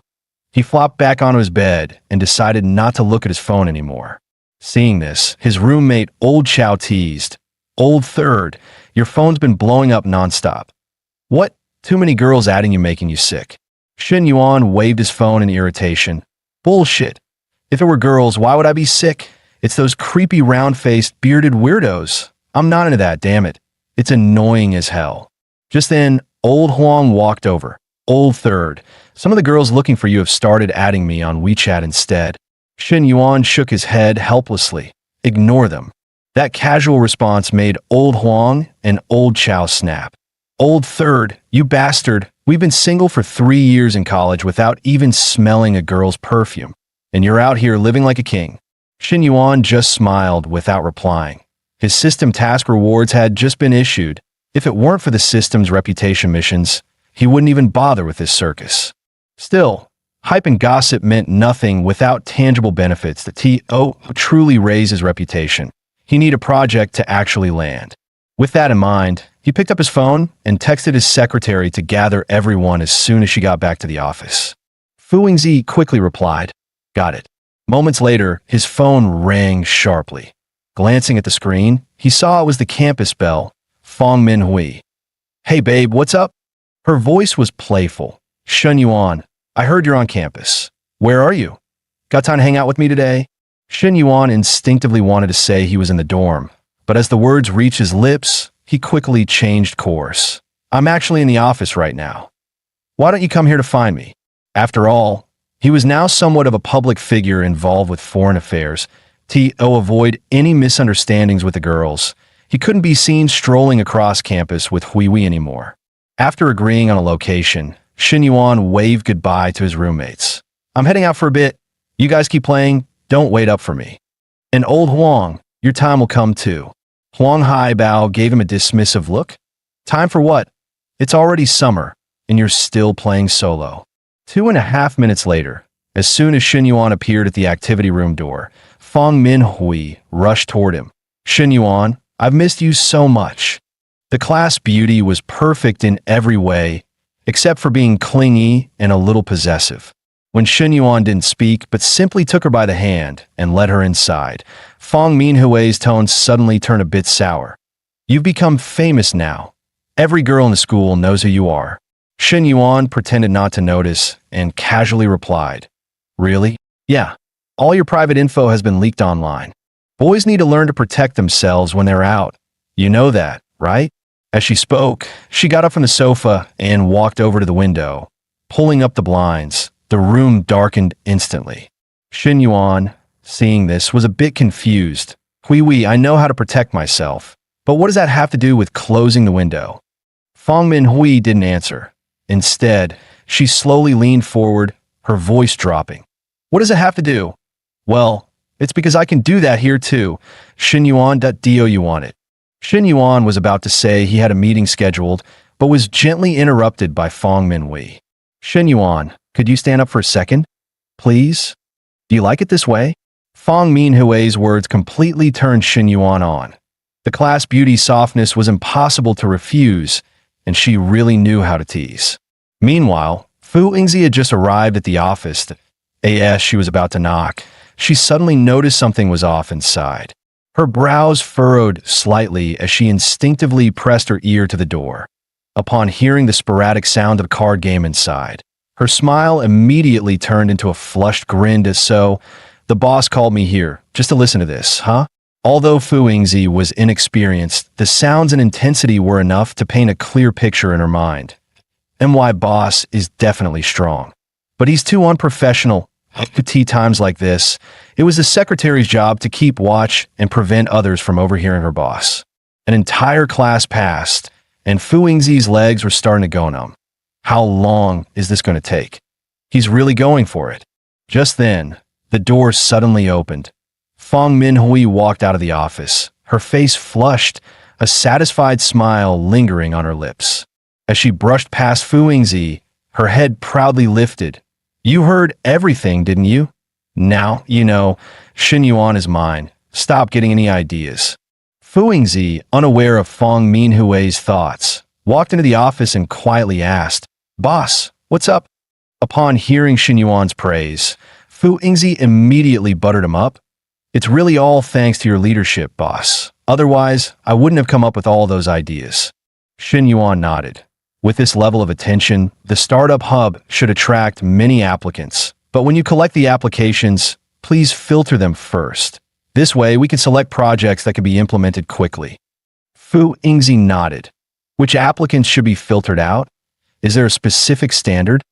He flopped back onto his bed and decided not to look at his phone anymore. Seeing this, his roommate Old Chow teased, Old Third, your phone's been blowing up nonstop. What? Too many girls adding you making you sick. Shun Yuan waved his phone in irritation. Bullshit. If it were girls, why would I be sick? It's those creepy round-faced, bearded weirdos. I'm not into that, damn it. It's annoying as hell. Just then, Old Huang walked over. Old Third, some of the girls looking for you have started adding me on WeChat instead. Shun Yuan shook his head helplessly. Ignore them. That casual response made Old Huang and Old Chow snap. Old Third, you bastard, we've been single for 3 years in college without even smelling a girl's perfume. And you're out here living like a king. Shun Yuan just smiled without replying. His system task rewards had just been issued. If it weren't for the system's reputation missions, he wouldn't even bother with this circus. Still, hype and gossip meant nothing without tangible benefits that T.O. truly raise his reputation. He needed a project to actually land. With that in mind, he picked up his phone and texted his secretary to gather everyone as soon as she got back to the office. Fu Yingzi quickly replied, Got it. Moments later, his phone rang sharply. Glancing at the screen, he saw it was the campus bell, Fong Minhui. Hey babe, what's up? Her voice was playful. Shun Yuan, I heard you're on campus. Where are you? Got time to hang out with me today? Shun Yuan instinctively wanted to say he was in the dorm, but as the words reached his lips, he quickly changed course. I'm actually in the office right now. Why don't you come here to find me? After all, he was now somewhat of a public figure involved with foreign affairs. To avoid any misunderstandings with the girls, he couldn't be seen strolling across campus with Hui Wei anymore. After agreeing on a location, Shin Yuan waved goodbye to his roommates. I'm heading out for a bit. You guys keep playing. Don't wait up for me. And old Huang, your time will come too. Huang Haibao gave him a dismissive look. Time for what? It's already summer, and you're still playing solo. 2.5 minutes later, as soon as Shin Yuan appeared at the activity room door, Fang Minhui rushed toward him. Shin Yuan, I've missed you so much. The class beauty was perfect in every way, except for being clingy and a little possessive. When Shin Yuan didn't speak, but simply took her by the hand and led her inside, Fang Minhui's tone suddenly turned a bit sour. You've become famous now. Every girl in the school knows who you are. Shin Yuan pretended not to notice and casually replied, Really? Yeah. All your private info has been leaked online. Boys need to learn to protect themselves when they're out. You know that, right? As she spoke, she got up from the sofa and walked over to the window. Pulling up the blinds, the room darkened instantly. Shin Yuan, seeing this, was a bit confused. Hui, I know how to protect myself, but what does that have to do with closing the window? Fang Minhui didn't answer. Instead, she slowly leaned forward, her voice dropping. What does it have to do? Well, it's because I can do that here too. Shin Yuan, do you want it? Shin Yuan was about to say he had a meeting scheduled, but was gently interrupted by Fang Minhui. Shin Yuan, could you stand up for a second? Please? Do you like it this way? Fang Minhui's words completely turned Shin Yuan on. The class beauty's softness was impossible to refuse, and she really knew how to tease. Meanwhile, Fu Yingzi had just arrived at the office. As she was about to knock, she suddenly noticed something was off inside. Her brows furrowed slightly as she instinctively pressed her ear to the door. Upon hearing the sporadic sound of a card game inside, her smile immediately turned into a flushed grin as so, the boss called me here, just to listen to this, huh? Although Fu Yingzi was inexperienced, the sounds and intensity were enough to paint a clear picture in her mind. MY boss is definitely strong, but he's too unprofessional. At tea times like this, it was the secretary's job to keep watch and prevent others from overhearing her boss. An entire class passed, and Fu Yingzi's legs were starting to go numb. How long is this going to take? He's really going for it. Just then, the door suddenly opened. Fang Minhui walked out of the office, her face flushed, a satisfied smile lingering on her lips. As she brushed past Fu Yingzi, her head proudly lifted. You heard everything, didn't you? Now, you know, Shin Yuan is mine. Stop getting any ideas. Fu Yingzi, unaware of Fang Minhui's thoughts, walked into the office and quietly asked, Boss, what's up? Upon hearing Shin Yuan's praise, Fu Yingzi immediately buttered him up. It's really all thanks to your leadership, boss. Otherwise, I wouldn't have come up with all those ideas. Shin Yuan nodded. With this level of attention, the startup hub should attract many applicants. But when you collect the applications, please filter them first. This way, we can select projects that can be implemented quickly. Fu Yingzi nodded. Which applicants should be filtered out? Is there a specific standard?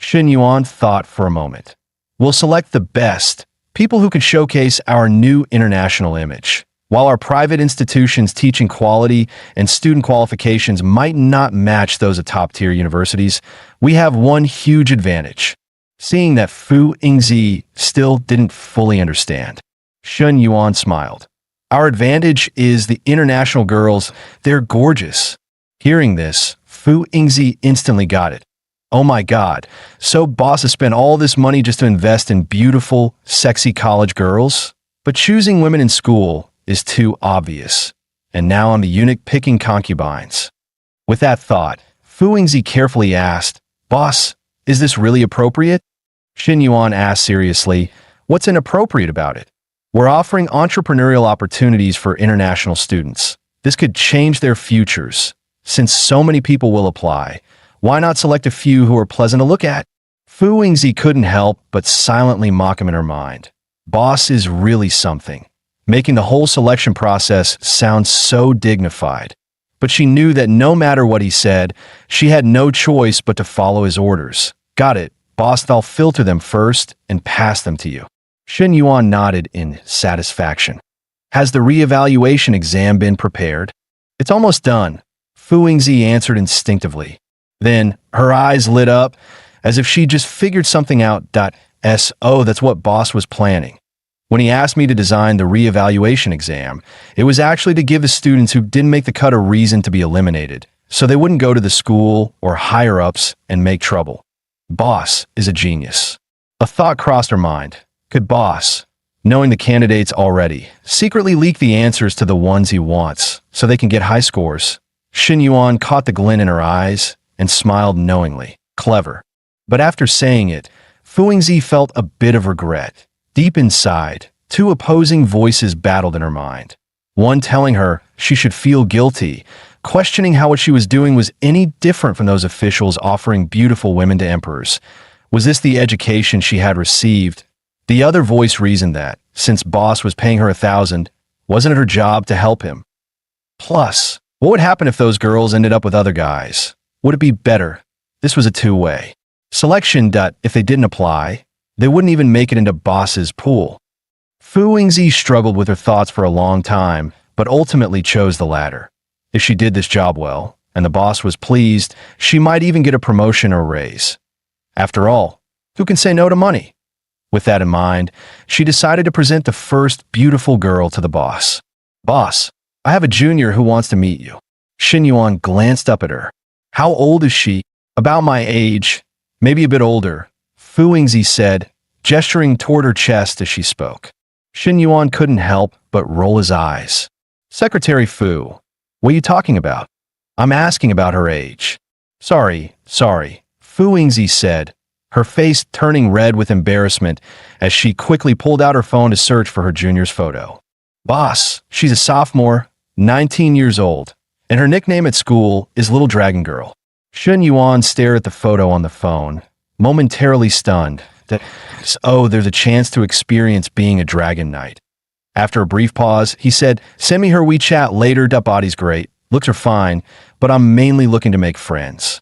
Shin Yuan thought for a moment. We'll select the best, people who can showcase our new international image. While our private institutions teaching quality and student qualifications might not match those of top-tier universities, we have one huge advantage. Seeing that Fu Yingzi still didn't fully understand, Shin Yuan smiled. Our advantage is the international girls. They're gorgeous. Hearing this, Fu Yingzi instantly got it. Oh my God, so bosses spend all this money just to invest in beautiful, sexy college girls? But choosing women in school is too obvious, and now I'm the eunuch picking concubines. With that thought, Fu Yingzi carefully asked, Boss, is this really appropriate? Shin Yuan asked seriously, what's inappropriate about it? We're offering entrepreneurial opportunities for international students. This could change their futures. Since so many people will apply, why not select a few who are pleasant to look at? Fu Yingzi couldn't help but silently mock him in her mind. Boss is really something, making the whole selection process sound so dignified. But she knew that no matter what he said, she had no choice but to follow his orders. Got it, boss, I'll filter them first and pass them to you. Shin Yuan nodded in satisfaction. Has the re-evaluation exam been prepared? It's almost done, Fu Yingzi answered instinctively. Then her eyes lit up as if she just figured something out. Oh, that's what boss was planning. When he asked me to design the reevaluation exam, it was actually to give the students who didn't make the cut a reason to be eliminated, so they wouldn't go to the school or higher-ups and make trouble. Boss is a genius. A thought crossed her mind. Could boss, knowing the candidates already, secretly leak the answers to the ones he wants so they can get high scores? Shin Yuan caught the glint in her eyes and smiled knowingly. Clever. But after saying it, Fu Yingzi felt a bit of regret. Deep inside, two opposing voices battled in her mind. One telling her she should feel guilty, questioning how what she was doing was any different from those officials offering beautiful women to emperors. Was this the education she had received? The other voice reasoned that, since boss was paying her 1,000, wasn't it her job to help him? Plus, what would happen if those girls ended up with other guys? Would it be better? This was a two-way. Selection. If they didn't apply, they wouldn't even make it into boss's pool. Fu Yingzi struggled with her thoughts for a long time, but ultimately chose the latter. If she did this job well, and the boss was pleased, she might even get a promotion or raise. After all, who can say no to money? With that in mind, she decided to present the first beautiful girl to the boss. Boss, I have a junior who wants to meet you. Shin Yuan glanced up at her. How old is she? About my age, maybe a bit older, Fu Yingzi said, gesturing toward her chest as she spoke. Shin Yuan couldn't help but roll his eyes. Secretary Fu, what are you talking about? I'm asking about her age. Sorry, Fu Yingzi said, her face turning red with embarrassment as she quickly pulled out her phone to search for her junior's photo. Boss, she's a sophomore, 19 years old, and her nickname at school is Little Dragon Girl. Shin Yuan stared at the photo on the phone, momentarily stunned that, oh, there's a chance to experience being a dragon knight. After a brief pause, he said, send me her WeChat later. Body's great, looks are fine, but I'm mainly looking to make friends.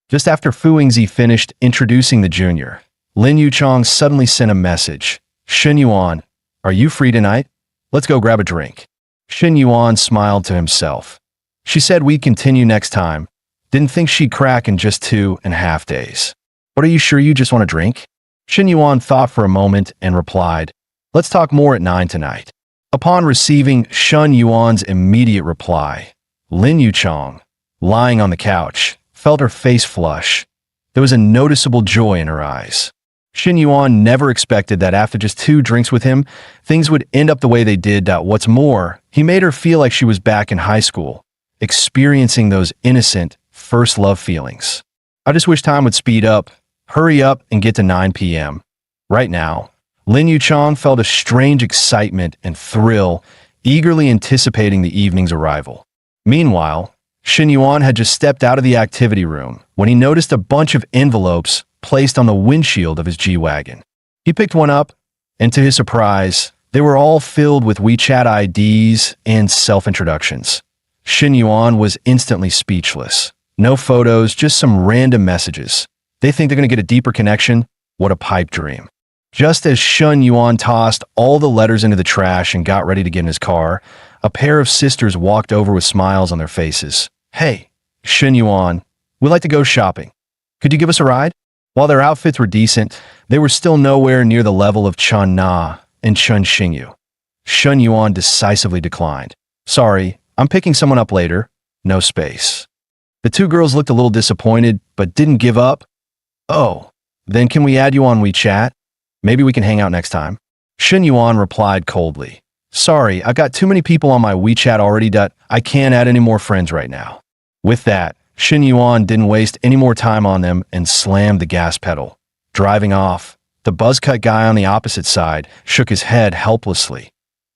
Just after Fu Yingzi finished introducing the junior, Lin Yuchong suddenly sent a message. Shin Yuan, are you free tonight? Let's go grab a drink. Shin Yuan smiled to himself. She said we'd continue next time. Didn't think she'd crack in just 2.5 days. But are you sure you just want to drink? Shin Yuan thought for a moment and replied, let's talk more at 9 tonight. Upon receiving Shin Yuan's immediate reply, Lin Yuchong, lying on the couch, felt her face flush. There was a noticeable joy in her eyes. Shin Yuan never expected that after just 2 drinks with him, things would end up the way they did. What's more, he made her feel like she was back in high school, experiencing those innocent, first love feelings. I just wish time would speed up, hurry up, and get to 9 p.m. Right now, Lin Yuchong felt a strange excitement and thrill, eagerly anticipating the evening's arrival. Meanwhile, Shin Yuan had just stepped out of the activity room when he noticed a bunch of envelopes placed on the windshield of his G-Wagon. He picked one up, and to his surprise, they were all filled with WeChat IDs and self-introductions. Shin Yuan was instantly speechless. No photos, just some random messages. They think they're going to get a deeper connection? What a pipe dream. Just as Shin Yuan tossed all the letters into the trash and got ready to get in his car, a pair of sisters walked over with smiles on their faces. Hey, Shin Yuan, we'd like to go shopping. Could you give us a ride? While their outfits were decent, they were still nowhere near the level of Chun Na and Chun Xingyu. Shin Yuan decisively declined. Sorry, I'm picking someone up later. No space. The 2 girls looked a little disappointed, but didn't give up. Oh, then can we add you on WeChat? Maybe we can hang out next time. Shin Yuan replied coldly. Sorry, I've got too many people on my WeChat already. I can't add any more friends right now. With that, Shin Yuan didn't waste any more time on them and slammed the gas pedal. Driving off, the buzzcut guy on the opposite side shook his head helplessly.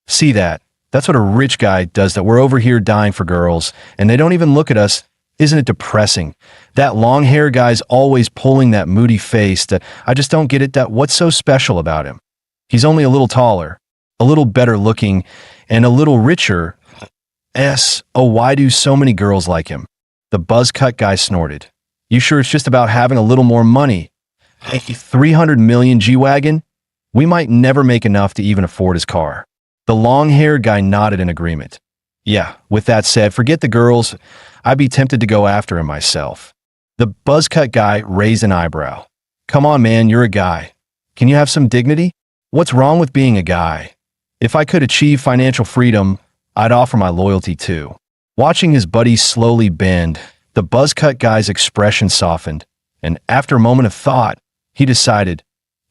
See that? That's what a rich guy does. That we're over here dying for girls, and they don't even look at us. Isn't it depressing? That long hair guy's always pulling that moody face. That I just don't get it. That what's so special about him? He's only a little taller, a little better looking, and a little richer. Oh, why do so many girls like him? The buzzcut guy snorted. You sure it's just about having a little more money? 300 million G-Wagon? We might never make enough to even afford his car. The long-haired guy nodded in agreement. Yeah, with that said, forget the girls. I'd be tempted to go after him myself. The buzzcut guy raised an eyebrow. Come on, man, you're a guy. Can you have some dignity? What's wrong with being a guy? If I could achieve financial freedom, I'd offer my loyalty too. Watching his buddy slowly bend, the buzzcut guy's expression softened, and after a moment of thought, he decided,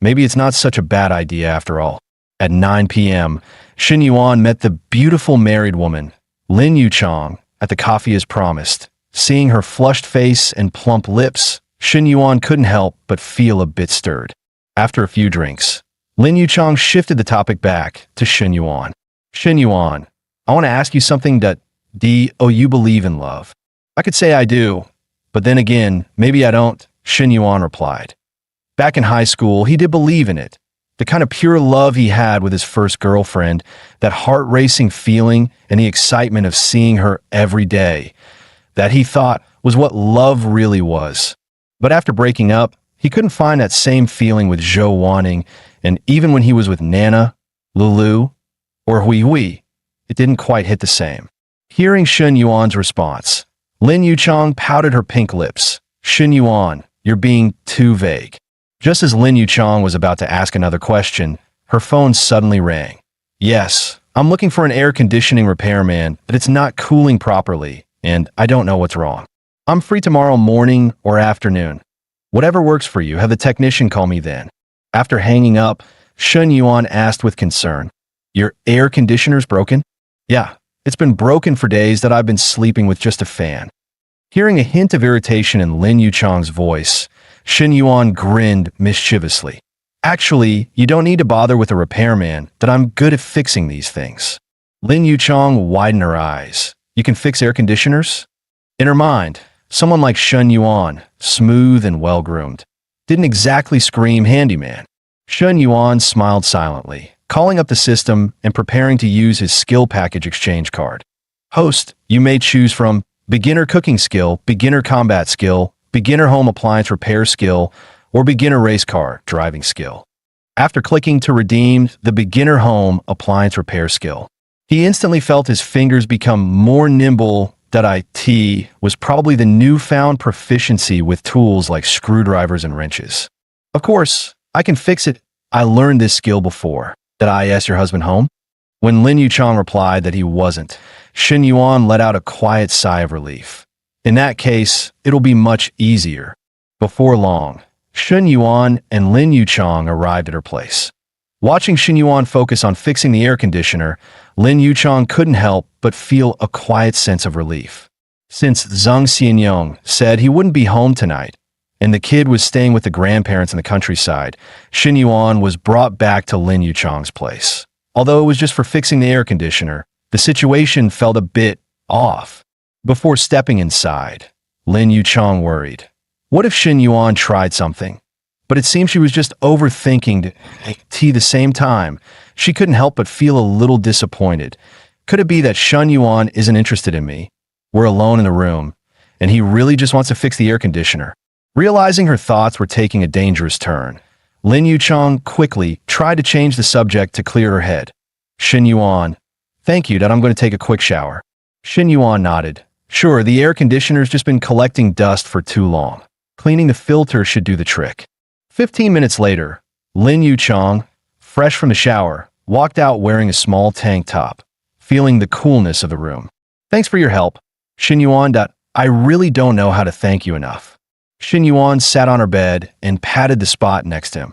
maybe it's not such a bad idea after all. At 9 p.m., Shin Yuan met the beautiful married woman, Lin Yuchong, at the coffee as promised. Seeing her flushed face and plump lips, Shin Yuan couldn't help but feel a bit stirred. After a few drinks, Lin Yuchong shifted the topic back to Shin Yuan. Shin Yuan, I want to ask you something that you believe in love. I could say I do, but then again, maybe I don't, Shin Yuan replied. Back in high school, he did believe in it. The kind of pure love he had with his first girlfriend, that heart-racing feeling and the excitement of seeing her every day, that he thought was what love really was. But after breaking up, he couldn't find that same feeling with Zhou Wanning, and even when he was with Nana, Lulu, or Hui Hui, it didn't quite hit the same. Hearing Shin Yuan's response, Lin Yuchong pouted her pink lips. Shin Yuan, you're being too vague. Just as Lin Yuchong was about to ask another question, her phone suddenly rang. Yes, I'm looking for an air conditioning repairman, but it's not cooling properly, and I don't know what's wrong. I'm free tomorrow morning or afternoon. Whatever works for you, have the technician call me then. After hanging up, Shin Yuan asked with concern, your air conditioner's broken? Yeah, it's been broken for days that I've been sleeping with just a fan. Hearing a hint of irritation in Lin Yuchong's voice, Shin Yuan grinned mischievously. Actually, you don't need to bother with a repairman, that I'm good at fixing these things. Lin Yuchong widened her eyes. You can fix air conditioners? In her mind, someone like Shin Yuan, smooth and well-groomed, didn't exactly scream handyman. Shin Yuan smiled silently, calling up the system and preparing to use his skill package exchange card. Host, you may choose from beginner cooking skill, beginner combat skill, beginner home appliance repair skill, or beginner race car driving skill. After clicking to redeem the beginner home appliance repair skill, he instantly felt his fingers become more nimble. That IT was probably the newfound proficiency with tools like screwdrivers and wrenches. Of course, I can fix it. I learned this skill before. Did I ask your husband home? When Lin Yuchong replied that he wasn't, Shin Yuan let out a quiet sigh of relief. In that case, it'll be much easier. Before long, Shin Yuan and Lin Yuchong arrived at her place. Watching Shin Yuan focus on fixing the air conditioner, Lin Yuchong couldn't help but feel a quiet sense of relief. Since Zhang Xianyong said he wouldn't be home tonight, and the kid was staying with the grandparents in the countryside, Shin Yuan was brought back to Lin Yuchong's place. Although it was just for fixing the air conditioner, the situation felt a bit off. Before stepping inside, Lin Yuchong worried. What if Shin Yuan tried something? But it seemed she was just overthinking at the same time. She couldn't help but feel a little disappointed. Could it be that Shin Yuan isn't interested in me? We're alone in the room, and he really just wants to fix the air conditioner. Realizing her thoughts were taking a dangerous turn, Lin Yuchong quickly tried to change the subject to clear her head. Shin Yuan, thank you that I'm going to take a quick shower. Shin Yuan nodded. Sure, the air conditioner's just been collecting dust for too long. Cleaning the filter should do the trick. 15 minutes later, Lin Yuchong, fresh from the shower, walked out wearing a small tank top, feeling the coolness of the room. Thanks for your help, Shin Yuan. I really don't know how to thank you enough. Shin Yuan sat on her bed and patted the spot next to him.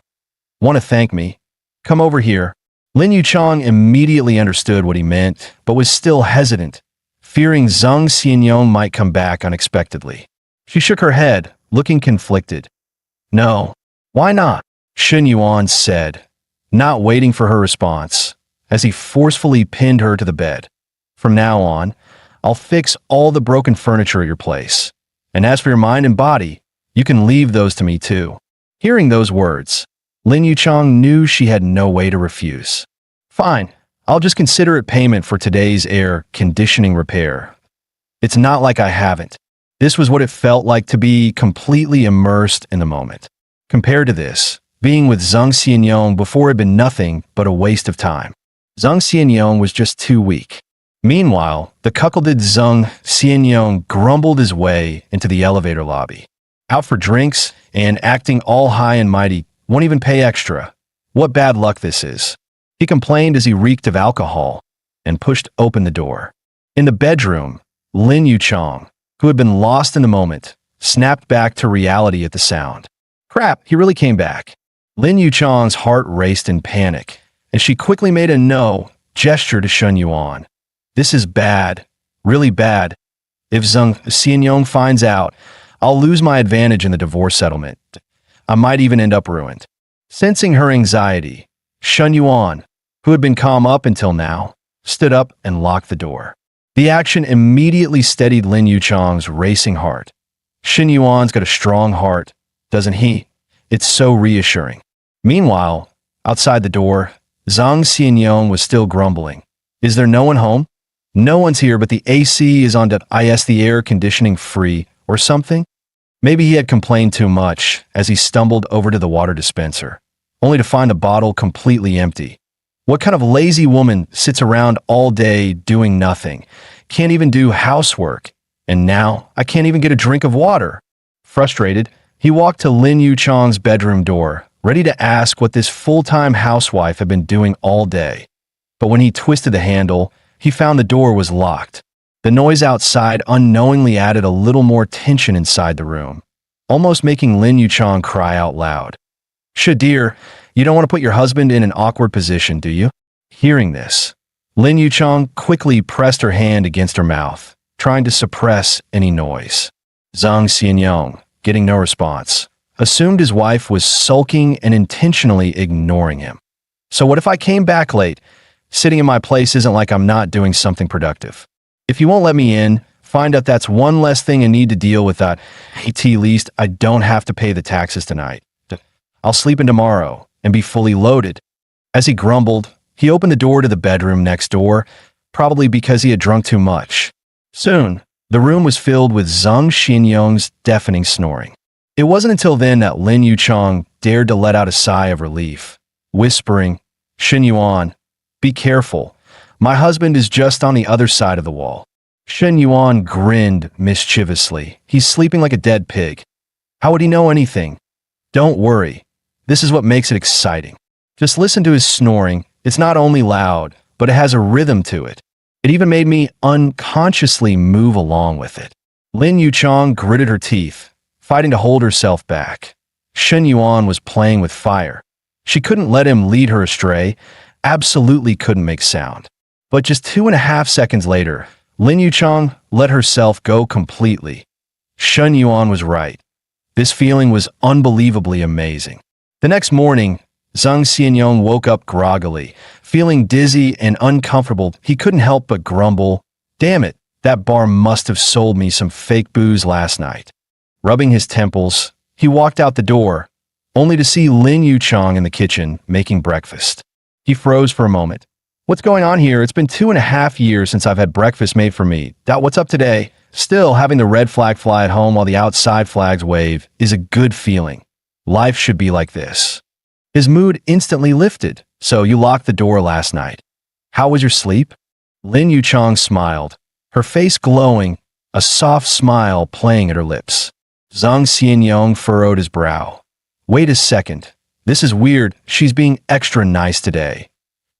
Want to thank me? Come over here. Lin Yuchong immediately understood what he meant, but was still hesitant, fearing Zhang Xianyong might come back unexpectedly. She shook her head, looking conflicted. No. Why not? Shin Yuan said, not waiting for her response, as he forcefully pinned her to the bed. From now on, I'll fix all the broken furniture at your place. And as for your mind and body, you can leave those to me too. Hearing those words, Lin Yuchong knew she had no way to refuse. Fine, I'll just consider it payment for today's air conditioning repair. It's not like I haven't. This was what it felt like to be completely immersed in the moment. Compared to this, being with Zhang Xianyong before had been nothing but a waste of time. Zhang Xianyong was just too weak. Meanwhile, the cuckolded Zhang Xianyong grumbled his way into the elevator lobby. Out for drinks and acting all high and mighty, won't even pay extra. What bad luck this is. He complained as he reeked of alcohol and pushed open the door. In the bedroom, Lin Yuchong, who had been lost in the moment, snapped back to reality at the sound. Crap, he really came back. Lin Yuchong's heart raced in panic, and she quickly made a no gesture to Shen Yuan. This is bad, really bad. If Zhang Xianyong finds out, I'll lose my advantage in the divorce settlement. I might even end up ruined. Sensing her anxiety, Shen Yuan, who had been calm up until now, stood up and locked the door. The action immediately steadied Lin Yuchong's racing heart. Shen Yuan's got a strong heart, doesn't he? It's so reassuring. Meanwhile, outside the door, Zhang Xianyong was still grumbling. Is there no one home? No one's here, but the AC is on the air conditioning free or something? Maybe he had complained too much as he stumbled over to the water dispenser, only to find the bottle completely empty. What kind of lazy woman sits around all day doing nothing, can't even do housework, and now I can't even get a drink of water? Frustrated, he walked to Lin Yuchong's bedroom door, ready to ask what this full-time housewife had been doing all day. But when he twisted the handle, he found the door was locked. The noise outside unknowingly added a little more tension inside the room, almost making Lin Yuchong cry out loud. Dear, you don't want to put your husband in an awkward position, do you? Hearing this, Lin Yuchong quickly pressed her hand against her mouth, trying to suppress any noise. Zhang Xianyong, getting no response, assumed his wife was sulking and intentionally ignoring him. So what if I came back late? Sitting in my place isn't like I'm not doing something productive. If you won't let me in, find out that's one less thing I need to deal with that. At least I don't have to pay the taxes tonight. I'll sleep in tomorrow and be fully loaded. As he grumbled, he opened the door to the bedroom next door, probably because he had drunk too much. Soon, the room was filled with Zhang Xianyong's deafening snoring. It wasn't until then that Lin Yuchong dared to let out a sigh of relief, whispering, Shen Yuan, be careful. My husband is just on the other side of the wall. Shen Yuan grinned mischievously. He's sleeping like a dead pig. How would he know anything? Don't worry. This is what makes it exciting. Just listen to his snoring. It's not only loud, but it has a rhythm to it. It even made me unconsciously move along with it. Lin Yuchong gritted her teeth, fighting to hold herself back. Shen Yuan was playing with fire. She couldn't let him lead her astray, absolutely couldn't make sound. But just 2.5 seconds later, Lin Yuchong let herself go completely. Shen Yuan was right. This feeling was unbelievably amazing. The next morning, Zhang Xianyong woke up groggily, feeling dizzy and uncomfortable. He couldn't help but grumble, damn it, that bar must have sold me some fake booze last night. Rubbing his temples, he walked out the door, only to see Lin Yuchong in the kitchen making breakfast. He froze for a moment. What's going on here? It's been 2.5 years since I've had breakfast made for me. What's up today? Still, having the red flag fly at home while the outside flags wave is a good feeling. Life should be like this. His mood instantly lifted. So you locked the door last night. How was your sleep? Lin Yuchong smiled, her face glowing, a soft smile playing at her lips. Zhang Xianyong furrowed his brow. Wait a second. This is weird. She's being extra nice today.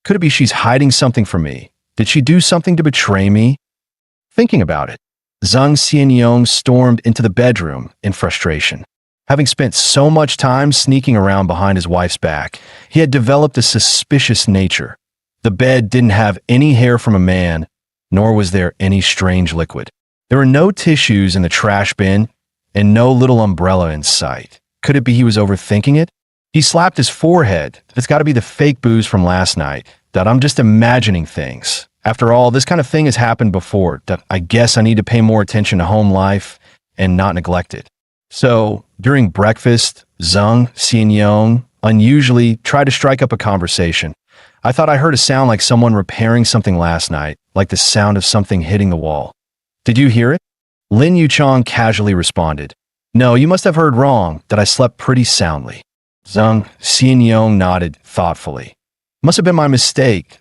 Could it be she's hiding something from me? Did she do something to betray me? Thinking about it, Zhang Xianyong stormed into the bedroom in frustration. Having spent so much time sneaking around behind his wife's back, he had developed a suspicious nature. The bed didn't have any hair from a man, nor was there any strange liquid. There were no tissues in the trash bin, and no little umbrella in sight. Could it be he was overthinking it? He slapped his forehead. It's got to be the fake booze from last night. I'm just imagining things. After all, this kind of thing has happened before. I guess I need to pay more attention to home life and not neglect it. So, during breakfast, Zhang Xianyong unusually tried to strike up a conversation. I thought I heard a sound like someone repairing something last night, like the sound of something hitting the wall. Did you hear it? Lin Yuchong casually responded. No, you must have heard wrong, that I slept pretty soundly. Zhang Xianyong nodded thoughtfully. Must have been my mistake.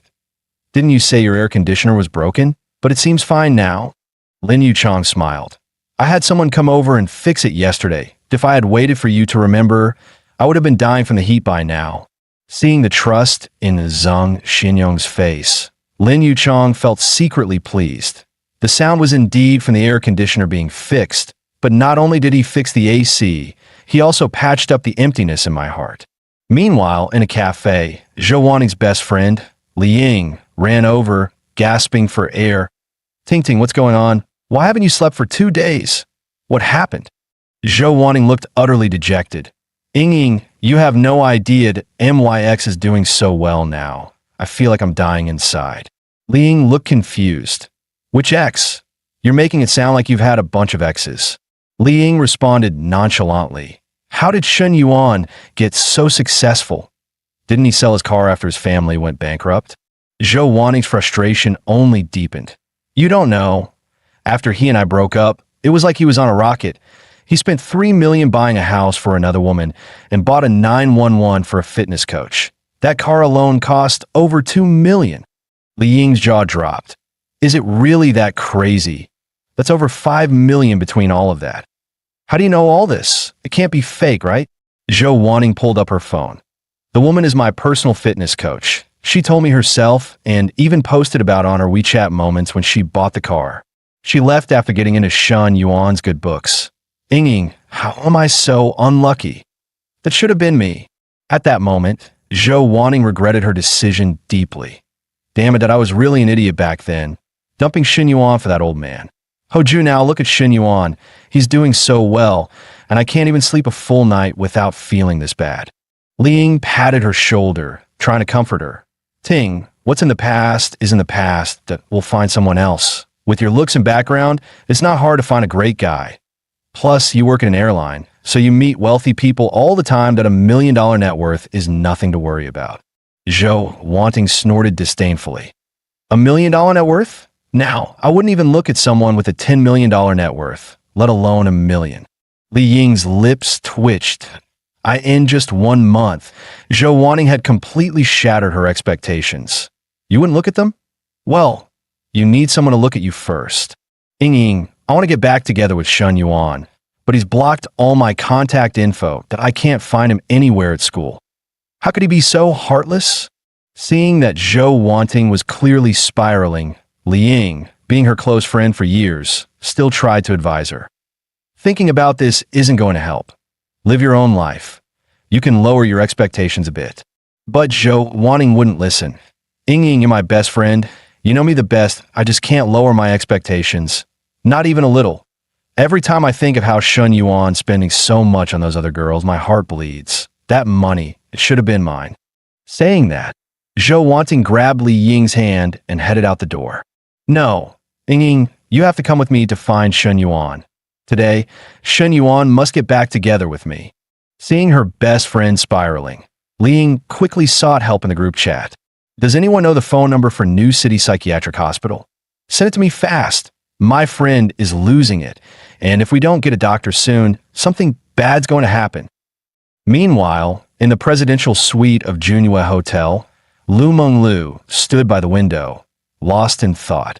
Didn't you say your air conditioner was broken? But it seems fine now. Lin Yuchong smiled. I had someone come over and fix it yesterday. If I had waited for you to remember, I would have been dying from the heat by now. Seeing the trust in Zhang Xinyong's face, Lin Yuchong felt secretly pleased. The sound was indeed from the air conditioner being fixed, but not only did he fix the AC, he also patched up the emptiness in my heart. Meanwhile, in a cafe, Zhou Wanting's best friend, Li Ying, ran over, gasping for air. Ting, what's going on? Why haven't you slept for 2 days? What happened? Zhou Wanting looked utterly dejected. Ying, you have no idea that MYX is doing so well now. I feel like I'm dying inside. Li Ying looked confused. Which X? You're making it sound like you've had a bunch of X's. Li Ying responded nonchalantly. How did Shen Yuan get so successful? Didn't he sell his car after his family went bankrupt? Zhou Wanting's frustration only deepened. You don't know. After he and I broke up, it was like he was on a rocket. He spent $3 million buying a house for another woman and bought a 911 for a fitness coach. That car alone cost over $2 million. Li Ying's jaw dropped. Is it really that crazy? That's over $5 million between all of that. How do you know all this? It can't be fake, right? Zhou Wanting pulled up her phone. The woman is my personal fitness coach. She told me herself and even posted about on her WeChat moments when she bought the car. She left after getting into Shen Yuan's good books. Ying, how am I so unlucky? That should have been me. At that moment, Zhou Wanting regretted her decision deeply. Damn it, that I was really an idiot back then, dumping Shen Yuan for that old man. Hoju, now look at Shen Yuan. He's doing so well, and I can't even sleep a full night without feeling this bad. Li Ying patted her shoulder, trying to comfort her. Ting, what's in the past is in the past. That we'll find someone else. With your looks and background, it's not hard to find a great guy. Plus, you work in an airline, so you meet wealthy people all the time that $1 million net worth is nothing to worry about. Zhou Wanting snorted disdainfully. $1 million net worth? Now, I wouldn't even look at someone with a $10 million net worth, let alone $1 million. Li Ying's lips twitched. In just 1 month, Zhou Wanting had completely shattered her expectations. You wouldn't look at them? Well, you need someone to look at you first. Ying, I want to get back together with Shen Yuan, but he's blocked all my contact info that I can't find him anywhere at school. How could he be so heartless? Seeing that Zhou Wanting was clearly spiraling, Li Ying, being her close friend for years, still tried to advise her. Thinking about this isn't going to help. Live your own life. You can lower your expectations a bit. But Zhou Wanting wouldn't listen. Ying, you're my best friend. You know me the best. I just can't lower my expectations. Not even a little. Every time I think of how Shen Yuan spending so much on those other girls, my heart bleeds. That money, it should have been mine. Saying that, Zhou Wanting grabbed Li Ying's hand and headed out the door. No, Ying, you have to come with me to find Shen Yuan. Today, Shen Yuan must get back together with me. Seeing her best friend spiraling, Li Ying quickly sought help in the group chat. Does anyone know the phone number for New City Psychiatric Hospital? Send it to me fast. My friend is losing it, and if we don't get a doctor soon, something bad's going to happen. Meanwhile, in the presidential suite of Junhua Hotel, Lu Menglu stood by the window, lost in thought.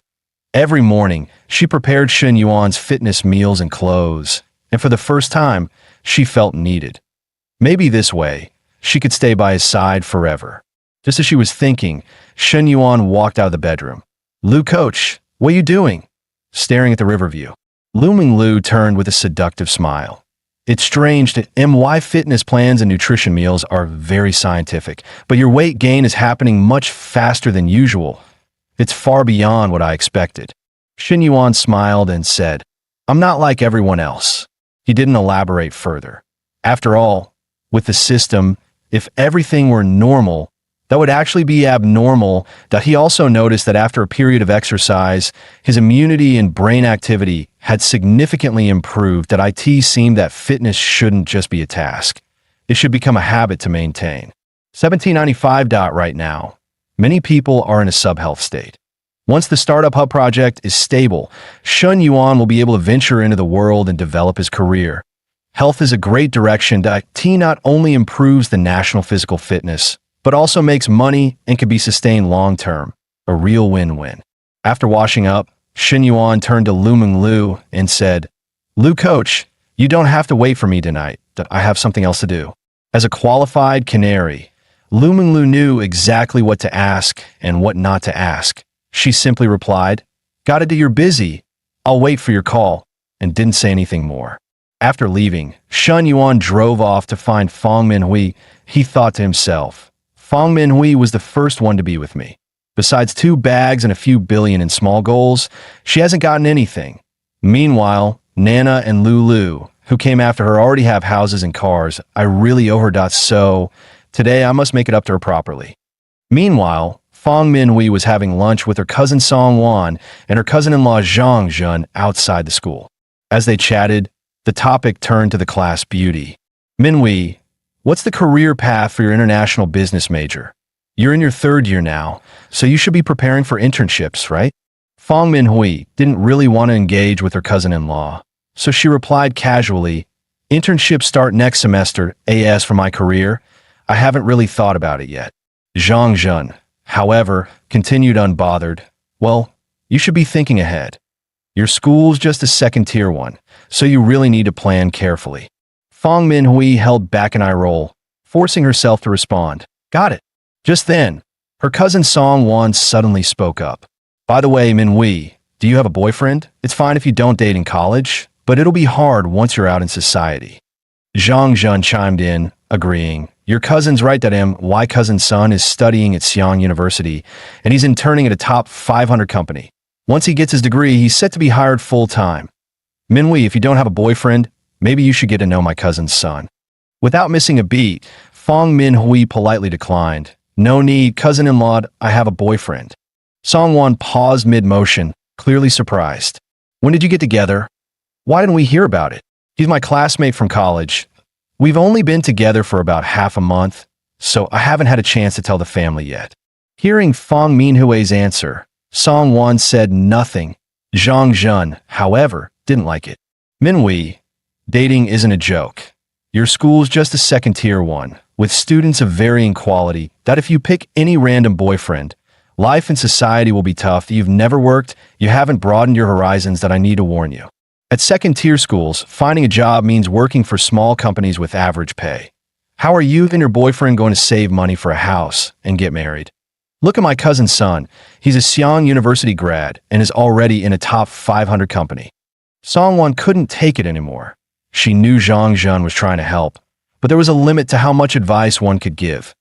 Every morning, she prepared Shen Yuan's fitness meals and clothes, and for the first time, she felt needed. Maybe this way, she could stay by his side forever. Just as she was thinking, Shen Yuan walked out of the bedroom. Lu, coach, what are you doing? Staring at the river view. Lu Menglu turned with a seductive smile. It's strange that MY fitness plans and nutrition meals are very scientific, but your weight gain is happening much faster than usual. It's far beyond what I expected. Shen Yuan smiled and said, I'm not like everyone else. He didn't elaborate further. After all, with the system, if everything were normal, that would actually be abnormal. That he also noticed that after a period of exercise, his immunity and brain activity had significantly improved. That it seemed that fitness shouldn't just be a task. It should become a habit to maintain. 1795. Right now, many people are in a sub-health state. Once the Startup Hub project is stable, Shen Yuan will be able to venture into the world and develop his career. Health is a great direction that not only improves the national physical fitness, but also makes money and can be sustained long-term. A real win-win. After washing up, Shen Yuan turned to Lu Menglu and said, Lu, coach, You don't have to wait for me tonight. I have something else to do. As a qualified canary, Lu Minglu knew exactly what to ask and what not to ask. She simply replied, "Got it, you're busy. I'll wait for your call," and didn't say anything more. After leaving, Shen Yuan drove off to find Fang Minhui. He thought to himself, Fang Minhui was the first one to be with me. Besides 2 bags and a few billion in small goals, she hasn't gotten anything. Meanwhile, Nana and Lulu, who came after her, already have houses and cars. I really owe her. So today I must make it up to her properly. Meanwhile, Fang Minhui was having lunch with her cousin Song Wan and her cousin-in-law Zhang Zhen outside the school. As they chatted, the topic turned to the class beauty. "Minhui, what's the career path for your international business major? You're in your 3rd year now, so you should be preparing for internships, right?" Fang Minhui didn't really want to engage with her cousin-in-law, so she replied casually, "Internships start next semester. As for my career, I haven't really thought about it yet." Zhang Zhen, however, continued unbothered, "Well, you should be thinking ahead. Your school's just a 2nd-tier one, so you really need to plan carefully." Fang Minhui held back an eye roll, forcing herself to respond, "Got it." Just then, her cousin Song Wan suddenly spoke up. "By the way, Minhui, do you have a boyfriend? It's fine if you don't date in college, but it'll be hard once you're out in society." Zhang Zhen chimed in, agreeing, "Your cousin's right that my cousin's son is studying at Xi'an University, and he's interning at a top 500 company. Once he gets his degree, he's set to be hired full-time. Minhui, if you don't have a boyfriend, maybe you should get to know my cousin's son." Without missing a beat, Fang Minhui politely declined. "No need, cousin-in-law, I have a boyfriend." Song Wan paused mid-motion, clearly surprised. "When did you get together? Why didn't we hear about it? He's my classmate from college. We've only been together for about half a month, so I haven't had a chance to tell the family yet." Hearing Fang Minhui's answer, Song Wan said nothing. Zhang Zhen, however, didn't like it. "Minhui, dating isn't a joke. Your school's just a 2nd-tier one, with students of varying quality, that if you pick any random boyfriend, life in society will be tough. You've never worked, you haven't broadened your horizons, that I need to warn you. At 2nd-tier schools, finding a job means working for small companies with average pay. How are you and your boyfriend going to save money for a house and get married? Look at my cousin's son. He's a Xi'an University grad and is already in a top 500 company." Song Wan couldn't take it anymore. She knew Zhang Zhen was trying to help, but there was a limit to how much advice one could give.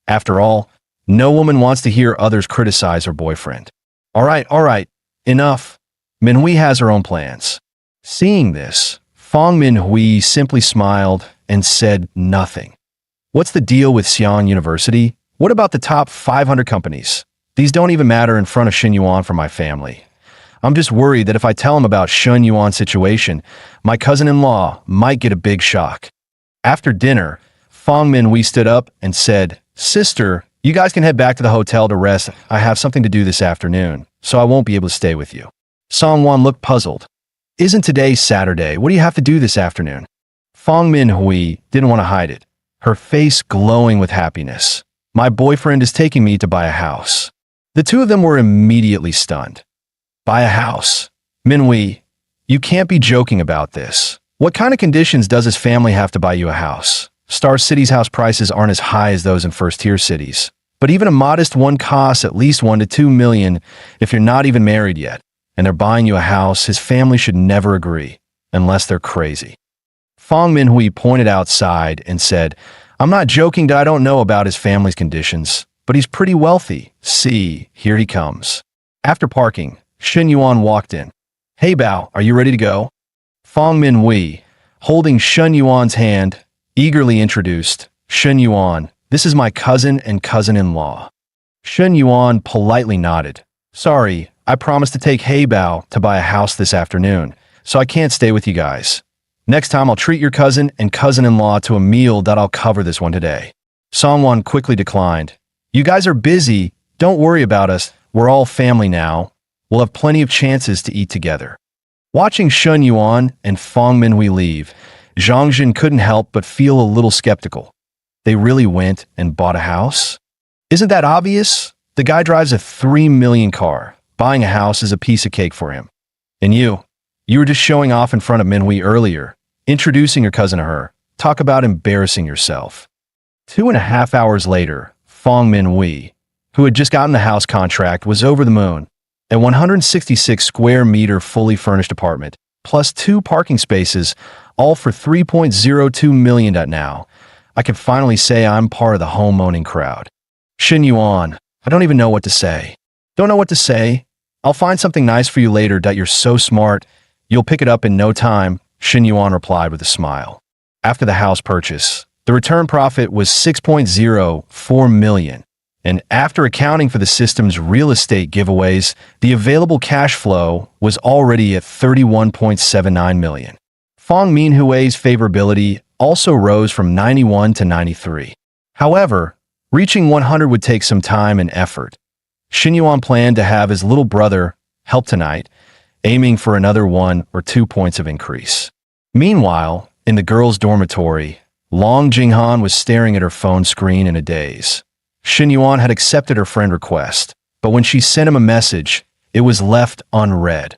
After all, no woman wants to hear others criticize her boyfriend. All right, enough. Minhui has her own plans." Seeing this, Fang Minhui simply smiled and said nothing. "What's the deal with Xi'an University? What about the top 500 companies? These don't even matter in front of Shen Yuan for my family. I'm just worried that if I tell him about Shen Yuan's situation, my cousin-in-law might get a big shock." After dinner, Fang Minhui stood up and said, "Sister, you guys can head back to the hotel to rest. I have something to do this afternoon, so I won't be able to stay with you." Song Wan looked puzzled. "Isn't today Saturday? What do you have to do this afternoon?" Fang Minhui didn't want to hide it, her face glowing with happiness. "My boyfriend is taking me to buy a house." The two of them were immediately stunned. "Buy a house? Minhui, you can't be joking about this. What kind of conditions does his family have to buy you a house? Star City's house prices aren't as high as those in 1st-tier cities, but even a modest one costs at least 1 to 2 million if you're not even married yet, and they're buying you a house. His family should never agree, unless they're crazy." Fang Minhui pointed outside and said, "I'm not joking that I don't know about his family's conditions, but he's pretty wealthy. See, here he comes." After parking, Shen Yuan walked in. "Hey Bao, are you ready to go?" Fang Minhui, holding Shen Yuan's hand, eagerly introduced, "Shen Yuan, this is my cousin and cousin-in-law." Shen Yuan politely nodded. "Sorry, I promised to take Hey Bao to buy a house this afternoon, so I can't stay with you guys. Next time I'll treat your cousin and cousin-in-law to a meal that I'll cover this one today." Song Wan quickly declined. "You guys are busy. Don't worry about us. We're all family now. We'll have plenty of chances to eat together." Watching Shen Yuan and Fang Minhui leave, Zhang Zhen couldn't help but feel a little skeptical. They really went and bought a house? Isn't that obvious? The guy drives a 3 million car. Buying a house is a piece of cake for him. And you were just showing off in front of Minhui earlier. introducing her cousin to her. Talk about embarrassing yourself. 2.5 hours later, Fong Min-wei, who had just gotten the house contract, was over the moon. A 166 square meter fully furnished apartment, plus 2 parking spaces, all for $3.02 million. Now, I can finally say I'm part of the home-owning crowd. Shin Yuan, I don't even know what to say. Don't know what to say? I'll find something nice for you later. You're so smart. You'll pick it up in no time, Shin Yuan replied with a smile. After the house purchase, the return profit was $6.04 million. And after accounting for the system's real estate giveaways, the available cash flow was already at $31.79 million. Fong Minhui's favorability also rose from 91 to 93. However, reaching 100 would take some time and effort. Shin Yuan planned to have his little brother help tonight, aiming for another 1 or 2 points of increase. Meanwhile, in the girls' dormitory, Long Jinghan was staring at her phone screen in a daze. Shin Yuan had accepted her friend request, but when she sent him a message, it was left unread.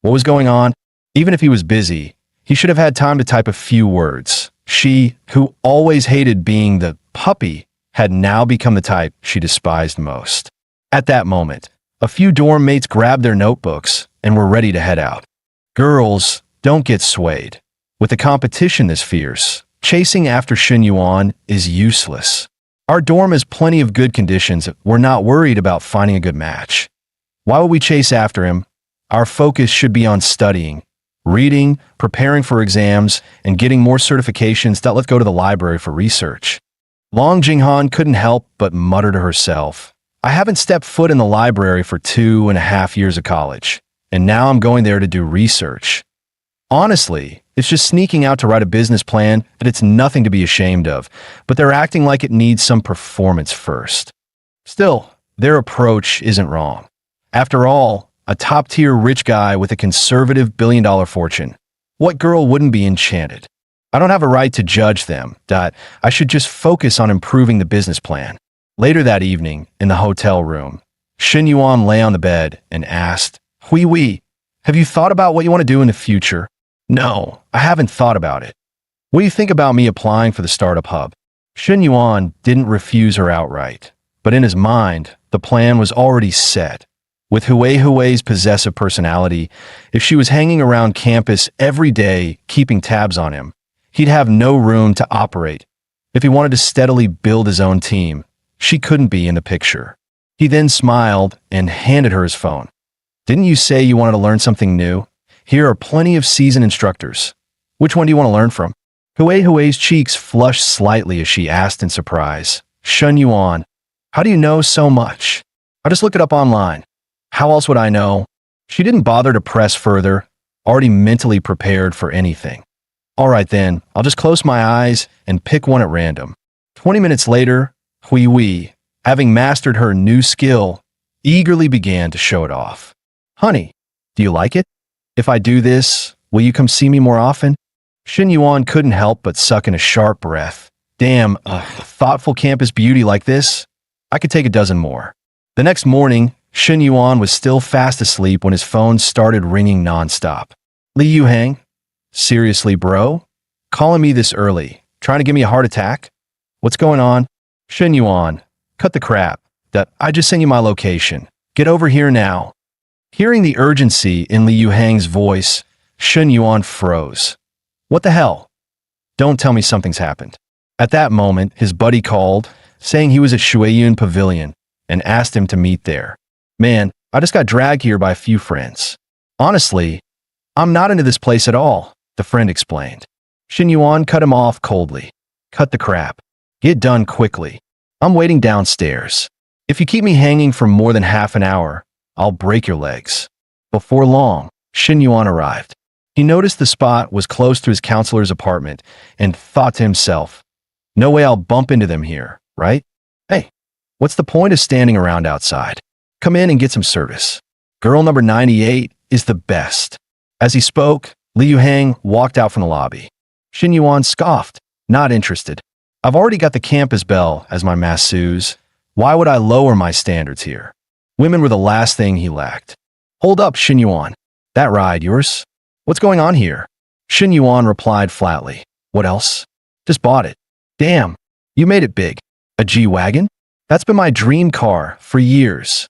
What was going on? Even if he was busy, he should have had time to type a few words. She, who always hated being the puppy, had now become the type she despised most. At that moment, a few dorm mates grabbed their notebooks and were ready to head out. Girls, don't get swayed. With the competition this fierce, chasing after Shin Yuan is useless. Our dorm has plenty of good conditions. We're not worried about finding a good match. Why would we chase after him? Our focus should be on studying, reading, preparing for exams, and getting more certifications. Let's go to the library for research. Long Jinghan couldn't help but mutter to herself, I haven't stepped foot in the library for 2.5 years of college, and now I'm going there to do research. Honestly, it's just sneaking out to write a business plan that it's nothing to be ashamed of, but they're acting like it needs some performance first. Still, their approach isn't wrong. After all, a top-tier rich guy with a conservative billion-dollar fortune. What girl wouldn't be enchanted? I don't have a right to judge them. I should just focus on improving the business plan. Later that evening, in the hotel room, Shin Yuan lay on the bed and asked, Hui Wei, have you thought about what you want to do in the future? No, I haven't thought about it. What do you think about me applying for the startup hub? Shin Yuan didn't refuse her outright, but in his mind, the plan was already set. With Hui's possessive personality, if she was hanging around campus every day, keeping tabs on him, he'd have no room to operate. If he wanted to steadily build his own team, she couldn't be in the picture. He then smiled and handed her his phone. Didn't you say you wanted to learn something new? Here are plenty of seasoned instructors. Which one do you want to learn from? Hui's cheeks flushed slightly as she asked in surprise. Shin Yuan, how do you know so much? I just looked it up online. How else would I know? She didn't bother to press further, already mentally prepared for anything. All right then, I'll just close my eyes and pick one at random. 20 minutes later, Hui, having mastered her new skill, eagerly began to show it off. Honey, do you like it? If I do this, will you come see me more often? Shin Yuan couldn't help but suck in a sharp breath. Damn, a thoughtful campus beauty like this? I could take a dozen more. The next morning, Shin Yuan was still fast asleep when his phone started ringing nonstop. Li Yuhang? Seriously, bro? Calling me this early? Trying to give me a heart attack? What's going on? Shin Yuan, cut the crap. I just sent you my location. Get over here now. Hearing the urgency in Li Yuhang's voice, Shin Yuan froze. What the hell? Don't tell me something's happened. At that moment, his buddy called, saying he was at Shuiyun Pavilion, and asked him to meet there. Man, I just got dragged here by a few friends. Honestly, I'm not into this place at all, the friend explained. Shin Yuan cut him off coldly. Cut the crap. Get done quickly. I'm waiting downstairs. If you keep me hanging for more than half an hour, I'll break your legs. Before long, Shin Yuan arrived. He noticed the spot was close to his counselor's apartment and thought to himself, no way I'll bump into them here, right? Hey, what's the point of standing around outside? Come in and get some service. Girl number 98 is the best. As he spoke, Li Yuhang walked out from the lobby. Shin Yuan scoffed, not interested. I've already got the campus belle as my masseuse. Why would I lower my standards here? Women were the last thing he lacked. Hold up, Shin Yuan. That ride yours? What's going on here? Shen Yuan replied flatly. What else? Just bought it. Damn, you made it big. A G-Wagon? That's been my dream car for years.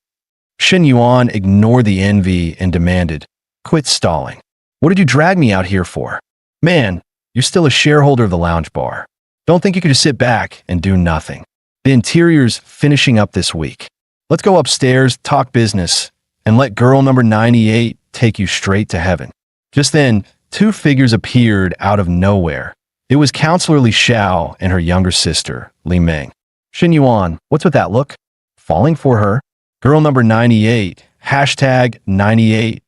Shen Yuan ignored the envy and demanded, quit stalling. What did you drag me out here for? Man, you're still a shareholder of the lounge bar. Don't think you could just sit back and do nothing. The interior's finishing up this week. Let's go upstairs, talk business, and let girl number 98 take you straight to heaven. Just then, two figures appeared out of nowhere. It was Counselor Li Xiao and her younger sister, Li Meng. Shen Yuan, what's with that look? Falling for her? Girl number 98, hashtag 98.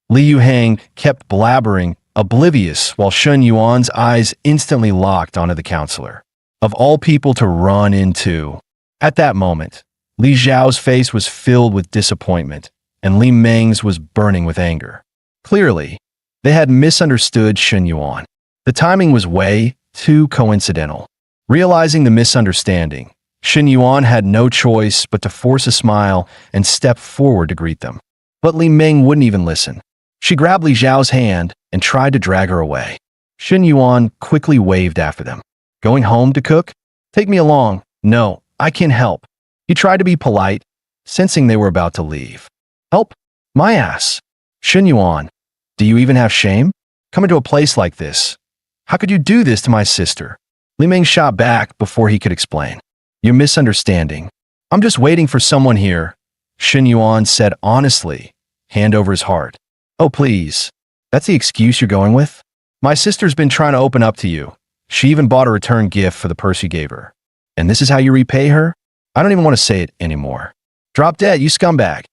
Li Yuhang kept blabbering, oblivious, while Shen Yuan's eyes instantly locked onto the counselor. Of all people to run into. At that moment, Li Xiao's face was filled with disappointment, and Li Meng's was burning with anger. Clearly, they had misunderstood Shen Yuan. The timing was way too coincidental. Realizing the misunderstanding, Shen Yuan had no choice but to force a smile and step forward to greet them. But Li Meng wouldn't even listen. She grabbed Li Xiao's hand and tried to drag her away. Shen Yuan quickly waved after them. Going home to cook? Take me along. No, I can't help. He tried to be polite, sensing they were about to leave. Help? My ass. Shen Yuan, do you even have shame? Coming to a place like this. How could you do this to my sister? Li Meng shot back before he could explain. You're misunderstanding. I'm just waiting for someone here, Shen Yuan said honestly, hand over his heart. Oh, please. That's the excuse you're going with? My sister's been trying to open up to you. She even bought a return gift for the purse you gave her. And this is how you repay her? I don't even want to say it anymore. Drop dead, you scumbag.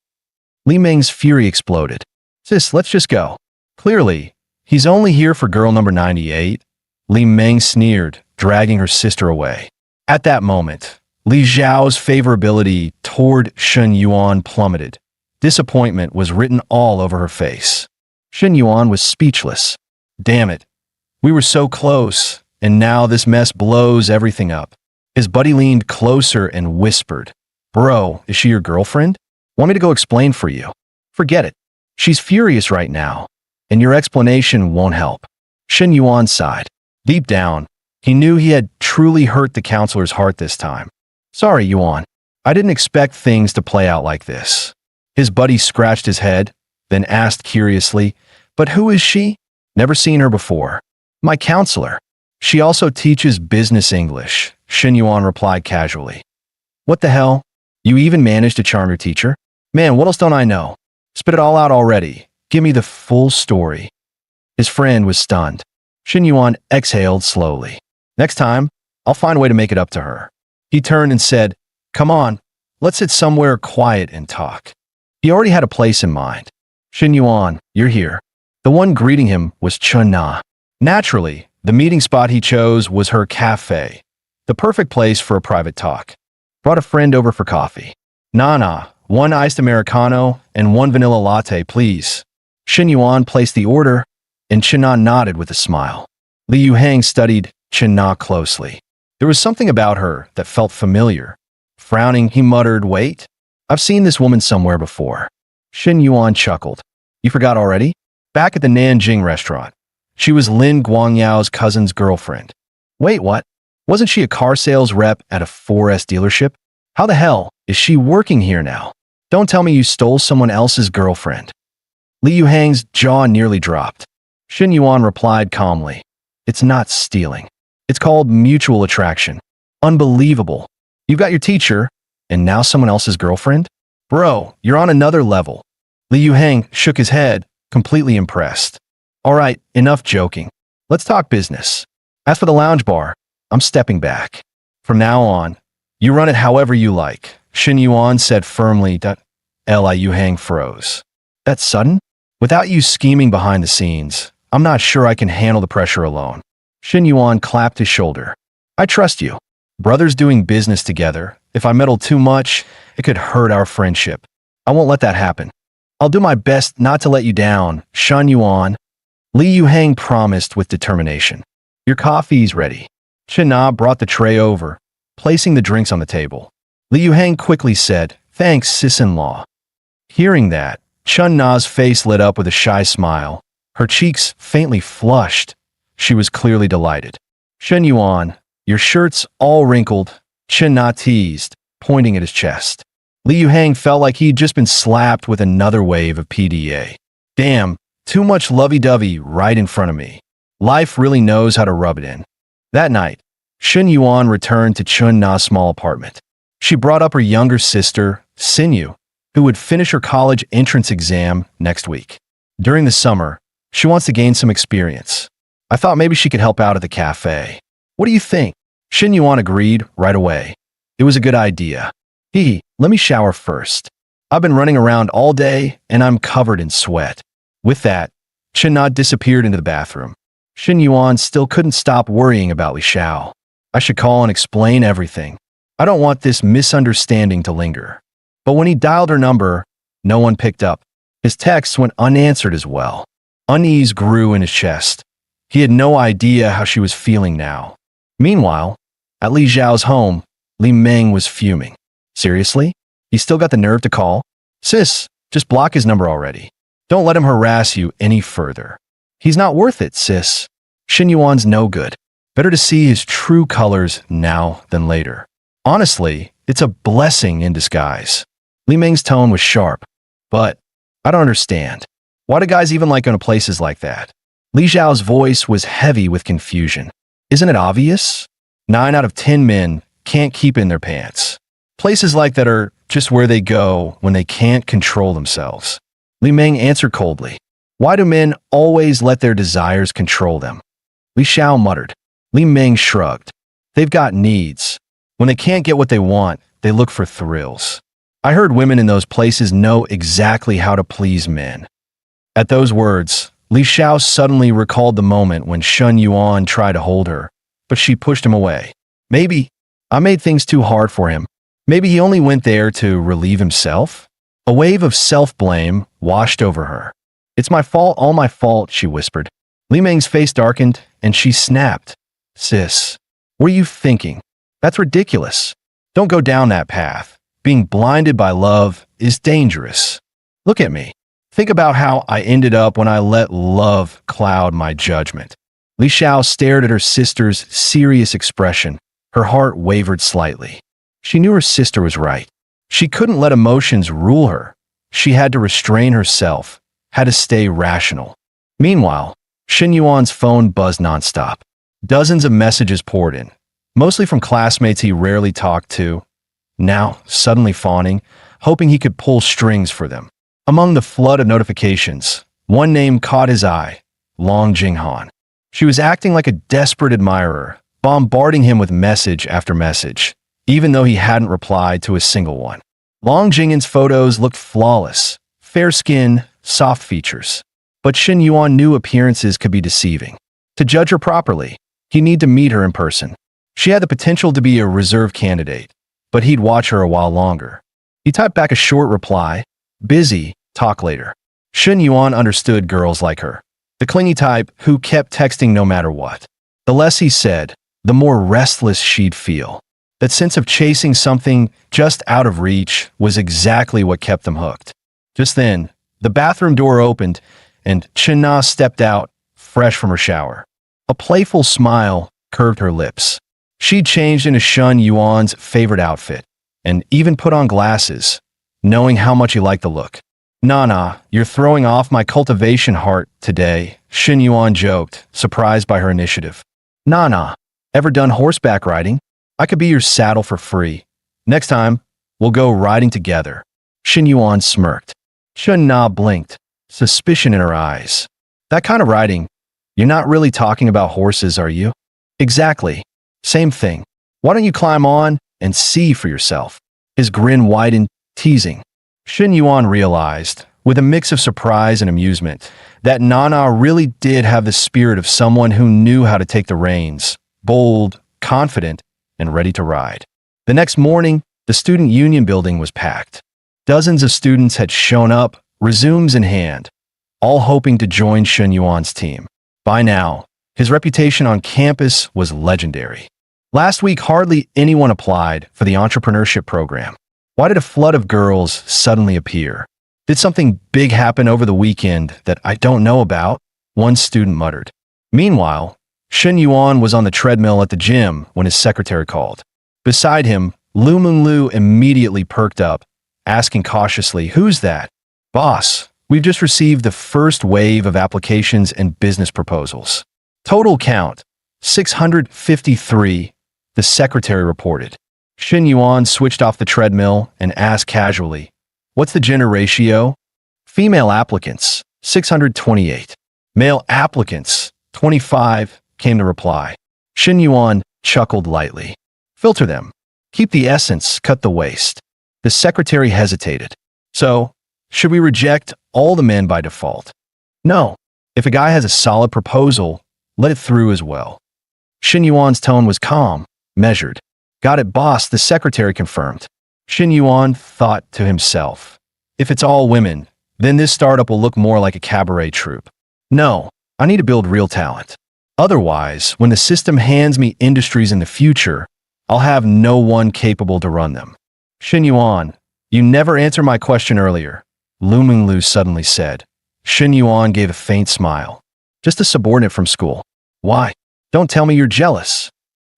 Li Meng's fury exploded. Sis, let's just go. Clearly, he's only here for girl number 98. Li Meng sneered, dragging her sister away. At that moment, Li Xiao's favorability toward Shen Yuan plummeted. Disappointment was written all over her face. Shen Yuan was speechless. Damn it. We were so close, and now this mess blows everything up. His buddy leaned closer and whispered, Bro, is she your girlfriend? Want me to go explain for you? Forget it. She's furious right now, and your explanation won't help. Shen Yuan sighed. Deep down, he knew he had truly hurt the counselor's heart this time. Sorry, Yuan. I didn't expect things to play out like this. His buddy scratched his head, then asked curiously, But who is she? Never seen her before. My counselor. She also teaches business English, Shen Yuan replied casually. What the hell? You even managed to charm your teacher? Man, what else don't I know? Spit it all out already. Give me the full story. His friend was stunned. Shen Yuan exhaled slowly. Next time, I'll find a way to make it up to her. He turned and said, Come on, let's sit somewhere quiet and talk. He already had a place in mind. Shen Yuan, you're here. The one greeting him was Chun Na. Naturally, the meeting spot he chose was her cafe, the perfect place for a private talk. Brought a friend over for coffee. Nah, one iced Americano and one vanilla latte, please. Shen Yuan placed the order, and Chen Na nodded with a smile. Li Yuhang studied Chen Na closely. There was something about her that felt familiar. Frowning, he muttered, Wait, I've seen this woman somewhere before. Shen Yuan chuckled. You forgot already? Back at the Nanjing restaurant. She was Lin Guangyao's cousin's girlfriend. Wait, what? Wasn't she a car sales rep at a 4S dealership? How the hell is she working here now? Don't tell me you stole someone else's girlfriend. Li Yuhang's jaw nearly dropped. Shen Yuan replied calmly. It's not stealing. It's called mutual attraction. Unbelievable. You've got your teacher, and now someone else's girlfriend? Bro, you're on another level. Li Yuhang shook his head, completely impressed. All right, enough joking. Let's talk business. As for the lounge bar, I'm stepping back. From now on, you run it however you like, Shen Yuan said firmly. Li Yuhang froze. That's sudden? Without you scheming behind the scenes, I'm not sure I can handle the pressure alone. Shen Yuan clapped his shoulder. I trust you. Brothers doing business together. If I meddle too much, it could hurt our friendship. I won't let that happen. I'll do my best not to let you down, Shen Yuan. Li Yuhang promised with determination. Your coffee's ready. Chen Na brought the tray over, placing the drinks on the table. Li Yuhang quickly said, Thanks, sis-in-law. Hearing that, Chen Na's face lit up with a shy smile. Her cheeks faintly flushed, She was clearly delighted. Shen Yuan, your shirt's all wrinkled, Chen Na teased, pointing at his chest. Li Yuhang felt like he'd just been slapped with another wave of PDA. Damn, too much lovey-dovey right in front of me. Life really knows how to rub it in. That night, Shen Yuan returned to Chun Na's small apartment. She brought up her younger sister, Sinyu, who would finish her college entrance exam next week. During the summer, she wants to gain some experience. I thought maybe she could help out at the cafe. What do you think? Shen Yuan agreed right away. It was a good idea. Let me shower first. I've been running around all day and I'm covered in sweat. With that, Chen Na disappeared into the bathroom. Shen Yuan still couldn't stop worrying about Li Xiao. I should call and explain everything. I don't want this misunderstanding to linger. But when he dialed her number, no one picked up. His texts went unanswered as well. Unease grew in his chest. He had no idea how she was feeling now. Meanwhile, at Li Xiao's home, Li Meng was fuming. Seriously? He still got the nerve to call? Sis, just block his number already. Don't let him harass you any further. He's not worth it, sis. Shen Yuan's no good. Better to see his true colors now than later. Honestly, it's a blessing in disguise. Li Meng's tone was sharp. But I don't understand. Why do guys even like going to places like that? Li Xiao's voice was heavy with confusion. Isn't it obvious? 9 out of 10 men can't keep in their pants. Places like that are just where they go when they can't control themselves. Li Meng answered coldly. Why do men always let their desires control them? Li Xiao muttered. Li Meng shrugged. They've got needs. When they can't get what they want, they look for thrills. I heard women in those places know exactly how to please men. At those words, Li Xiao suddenly recalled the moment when Shen Yuan tried to hold her, but she pushed him away. Maybe I made things too hard for him. Maybe he only went there to relieve himself? A wave of self-blame washed over her. It's my fault, all my fault, she whispered. Li Meng's face darkened, and she snapped. Sis, what are you thinking? That's ridiculous. Don't go down that path. Being blinded by love is dangerous. Look at me. Think about how I ended up when I let love cloud my judgment. Li Xiao stared at her sister's serious expression. Her heart wavered slightly. She knew her sister was right. She couldn't let emotions rule her. She had to restrain herself, had to stay rational. Meanwhile, Shen Yuan's phone buzzed nonstop. Dozens of messages poured in, mostly from classmates he rarely talked to, now suddenly fawning, hoping he could pull strings for them. Among the flood of notifications, one name caught his eye, Long Jinghan. She was acting like a desperate admirer, bombarding him with message after message, even though he hadn't replied to a single one. Long Jinghan's photos looked flawless, fair skin, soft features. But Shen Yuan knew appearances could be deceiving. To judge her properly, he'd need to meet her in person. She had the potential to be a reserve candidate, but he'd watch her a while longer. He typed back a short reply, busy, talk later. Shen Yuan understood girls like her, the clingy type who kept texting no matter what. The less he said, the more restless she'd feel. That sense of chasing something just out of reach was exactly what kept them hooked. Just then, the bathroom door opened, and Chen Na stepped out, fresh from her shower. A playful smile curved her lips. She'd changed into Shen Yuan's favorite outfit, and even put on glasses, knowing how much he liked the look. Nah, you're throwing off my cultivation heart today, Shen Yuan joked, surprised by her initiative. Nah, ever done horseback riding? I could be your saddle for free. Next time, we'll go riding together. Shen Yuan smirked. Chen Na blinked, suspicion in her eyes. That kind of riding, you're not really talking about horses, are you? Exactly. Same thing. Why don't you climb on and see for yourself? His grin widened, teasing. Shen Yuan realized, with a mix of surprise and amusement, that Nana really did have the spirit of someone who knew how to take the reins, bold, confident, and ready to ride. The next morning, the student union building was packed. Dozens of students had shown up, resumes in hand, all hoping to join Shen Yuan's team. By now, his reputation on campus was legendary. Last week, hardly anyone applied for the entrepreneurship program. Why did a flood of girls suddenly appear? Did something big happen over the weekend that I don't know about? One student muttered. Meanwhile, Shen Yuan was on the treadmill at the gym when his secretary called. Beside him, Lu Menglu immediately perked up, asking cautiously, "Who's that?" "Boss, we've just received the first wave of applications and business proposals. Total count, 653, the secretary reported. Shen Yuan switched off the treadmill and asked casually, "What's the gender ratio?" "Female applicants, 628. Male applicants, 25, came the reply. Shen Yuan chuckled lightly. "Filter them. Keep the essence, cut the waste." The secretary hesitated. "So, should we reject all the men by default?" "No. If a guy has a solid proposal, let it through as well." Shen Yuan's tone was calm, measured. "Got it, boss," the secretary confirmed. Shen Yuan thought to himself, "If it's all women, then this startup will look more like a cabaret troupe. No, I need to build real talent. Otherwise, when the system hands me industries in the future, I'll have no one capable to run them." "Shen Yuan, you never answered my question earlier," Lu Menglu suddenly said. Shen Yuan gave a faint smile. "Just a subordinate from school." "Why? Don't tell me you're jealous."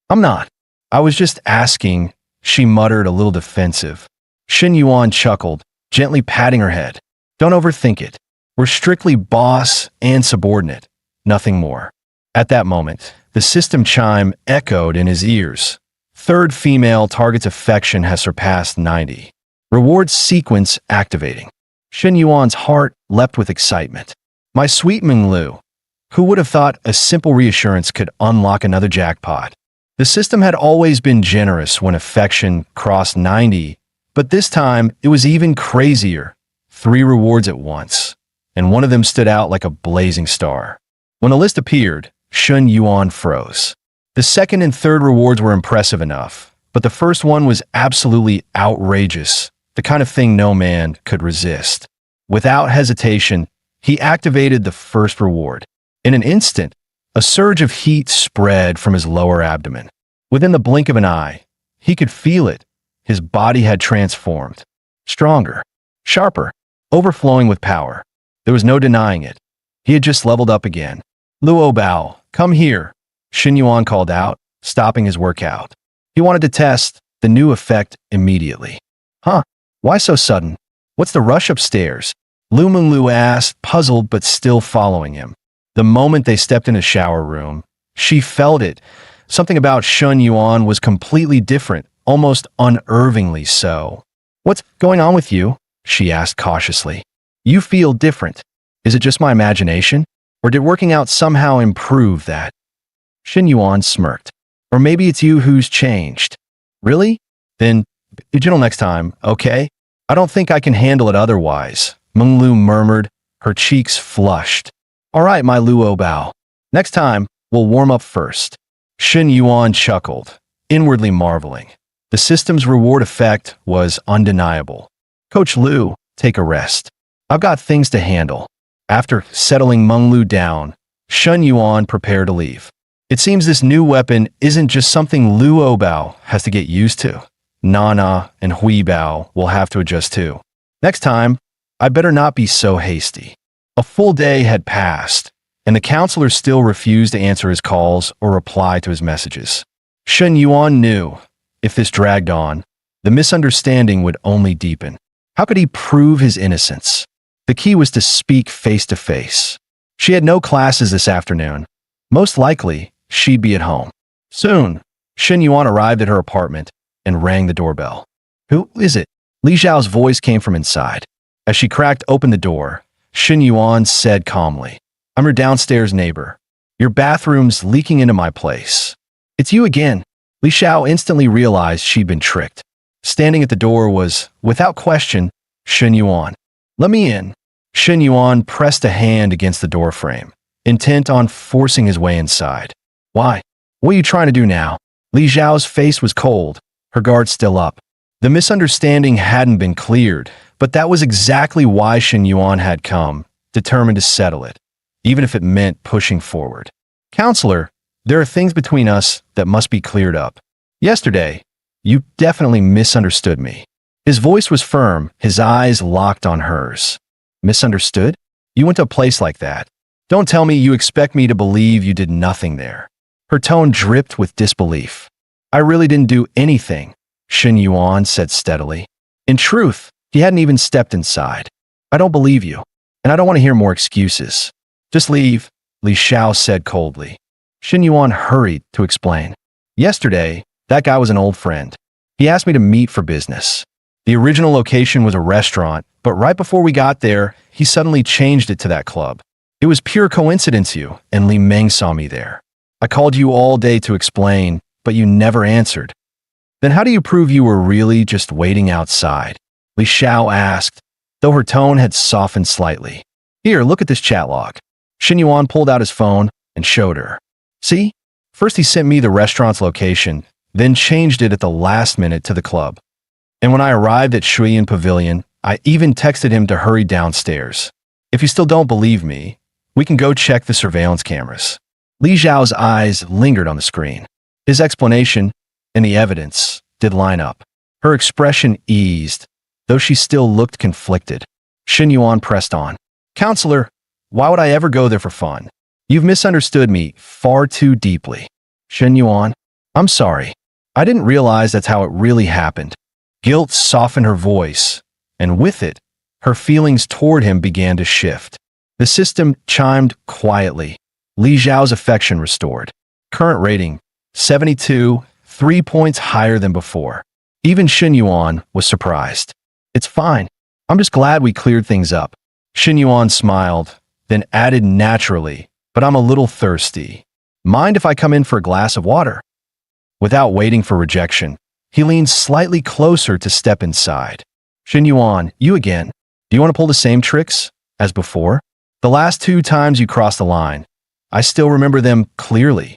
"I'm not. I was just asking," she muttered, a little defensive. Shen Yuan chuckled, gently patting her head. "Don't overthink it. We're strictly boss and subordinate, nothing more." At that moment, the system chime echoed in his ears. Third female target's affection has surpassed 90. Reward sequence activating. Shen Yuan's heart leapt with excitement. "My sweet Menglu, who would have thought a simple reassurance could unlock another jackpot?" The system had always been generous when affection crossed 90, but this time it was even crazier. 3 rewards at once, and one of them stood out like a blazing star. When the list appeared, Shen Yuan froze. The second and third rewards were impressive enough, but the first one was absolutely outrageous, the kind of thing no man could resist. Without hesitation, he activated the first reward. In an instant, a surge of heat spread from his lower abdomen. Within the blink of an eye, he could feel it. His body had transformed. Stronger, sharper, overflowing with power. There was no denying it. He had just leveled up again. "Luo Bao, come here," Shen Yuan called out, stopping his workout. He wanted to test the new effect immediately. "Huh? Why so sudden? What's the rush upstairs?" Lu Menglu asked, puzzled but still following him. The moment they stepped in a shower room, she felt it. Something about Shen Yuan was completely different, almost unnervingly so. "What's going on with you?" she asked cautiously. "You feel different. Is it just my imagination? Or did working out somehow improve that?" Shen Yuan smirked. "Or maybe it's you who's changed." "Really? Then be gentle next time, okay? I don't think I can handle it otherwise," Menglu murmured, her cheeks flushed. "All right, my Luo Bao. Next time, we'll warm up first." Shen Yuan chuckled, inwardly marveling. The system's reward effect was undeniable. "Coach Lu, take a rest. I've got things to handle." After settling Menglu down, Shen Yuan prepared to leave. It seems this new weapon isn't just something Luo Bao has to get used to. Nana and Hui Bao will have to adjust too. Next time, I better not be so hasty. A full day had passed, and the counselor still refused to answer his calls or reply to his messages. Shen Yuan knew, if this dragged on, the misunderstanding would only deepen. How could he prove his innocence? The key was to speak face to face. She had no classes this afternoon. Most likely, she'd be at home. Soon, Shen Yuan arrived at her apartment and rang the doorbell. "Who is it?" Li Zhao's voice came from inside. As she cracked open the door, Shen Yuan said calmly, "I'm your downstairs neighbor. Your bathroom's leaking into my place." "It's you again." Li Zhao instantly realized she'd been tricked. Standing at the door was, without question, Shen Yuan. "Let me in." Shen Yuan pressed a hand against the doorframe, intent on forcing his way inside. "Why? What are you trying to do now?" Li Zhao's face was cold, her guard still up. The misunderstanding hadn't been cleared, but that was exactly why Shen Yuan had come, determined to settle it, even if it meant pushing forward. "Counselor, there are things between us that must be cleared up. Yesterday, you definitely misunderstood me." His voice was firm, his eyes locked on hers. "Misunderstood? You went to a place like that. Don't tell me you expect me to believe you did nothing there." Her tone dripped with disbelief. I really didn't do anything, Shen Yuan said steadily. In truth, he hadn't even stepped inside. I don't believe you, and I don't want to hear more excuses. Just leave, Li Xiao said coldly. Shen Yuan hurried to explain. Yesterday, that guy was an old friend. He asked me to meet for business. The original location was a restaurant, but right before we got there, he suddenly changed it to that club. It was pure coincidence you and Li Meng saw me there. I called you all day to explain, but you never answered. Then how do you prove you were really just waiting outside? Li Xiao asked, though her tone had softened slightly. Here, look at this chat log. Shen Yuan pulled out his phone and showed her. See? First he sent me the restaurant's location, then changed it at the last minute to the club. And when I arrived at Shuyan Pavilion, I even texted him to hurry downstairs. If you still don't believe me, we can go check the surveillance cameras. Li Zhao's eyes lingered on the screen. His explanation and the evidence did line up. Her expression eased, though she still looked conflicted. Shen Yuan pressed on. Counselor, why would I ever go there for fun? You've misunderstood me far too deeply. Shen Yuan, I'm sorry. I didn't realize that's how it really happened. Guilt softened her voice, and with it, her feelings toward him began to shift. The system chimed quietly. Li Zhao's affection restored. Current rating, 72, 3 points higher than before. Even Shen Yuan was surprised. It's fine. I'm just glad we cleared things up. Shen Yuan smiled, then added naturally, but I'm a little thirsty. Mind if I come in for a glass of water? Without waiting for rejection, he leaned slightly closer to step inside. Shen Yuan, you again. Do you want to pull the same tricks as before? The last 2 times you crossed the line, I still remember them clearly.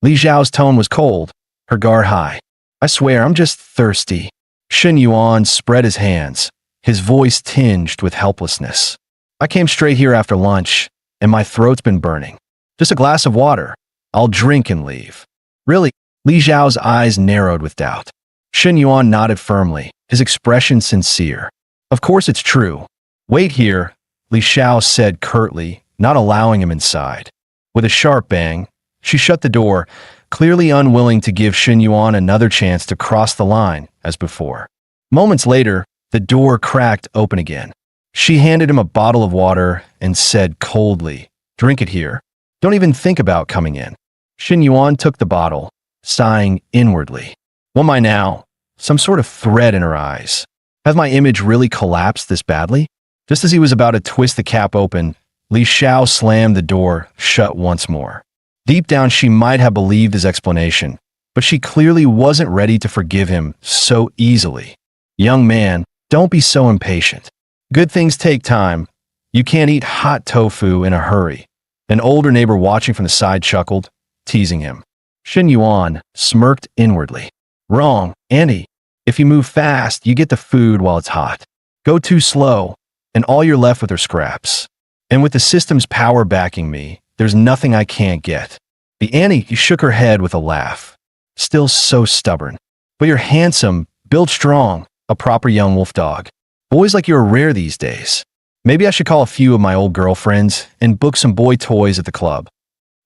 Li Zhao's tone was cold, her guard high. I swear, I'm just thirsty. Shen Yuan spread his hands, his voice tinged with helplessness. I came straight here after lunch, and my throat's been burning. Just a glass of water. I'll drink and leave. Really? Li Zhao's eyes narrowed with doubt. Shen Yuan nodded firmly, his expression sincere. Of course it's true. Wait here, Li Xiao said curtly, not allowing him inside. With a sharp bang, she shut the door, clearly unwilling to give Shen Yuan another chance to cross the line as before. Moments later, the door cracked open again. She handed him a bottle of water and said coldly, drink it here. Don't even think about coming in. Shen Yuan took the bottle, sighing inwardly. What am I now? Some sort of thread in her eyes. Has my image really collapsed this badly? Just as he was about to twist the cap open, Li Xiao slammed the door shut once more. Deep down, she might have believed his explanation, but she clearly wasn't ready to forgive him so easily. Young man, don't be so impatient. Good things take time. You can't eat hot tofu in a hurry. An older neighbor watching from the side chuckled, teasing him. Shen Yuan smirked inwardly. Wrong, Annie. If you move fast, you get the food while it's hot. Go too slow, and all you're left with are scraps. And with the system's power backing me, there's nothing I can't get. The Annie shook her head with a laugh. Still so stubborn. But you're handsome, built strong, a proper young wolf dog. Boys like you are rare these days. Maybe I should call a few of my old girlfriends and book some boy toys at the club.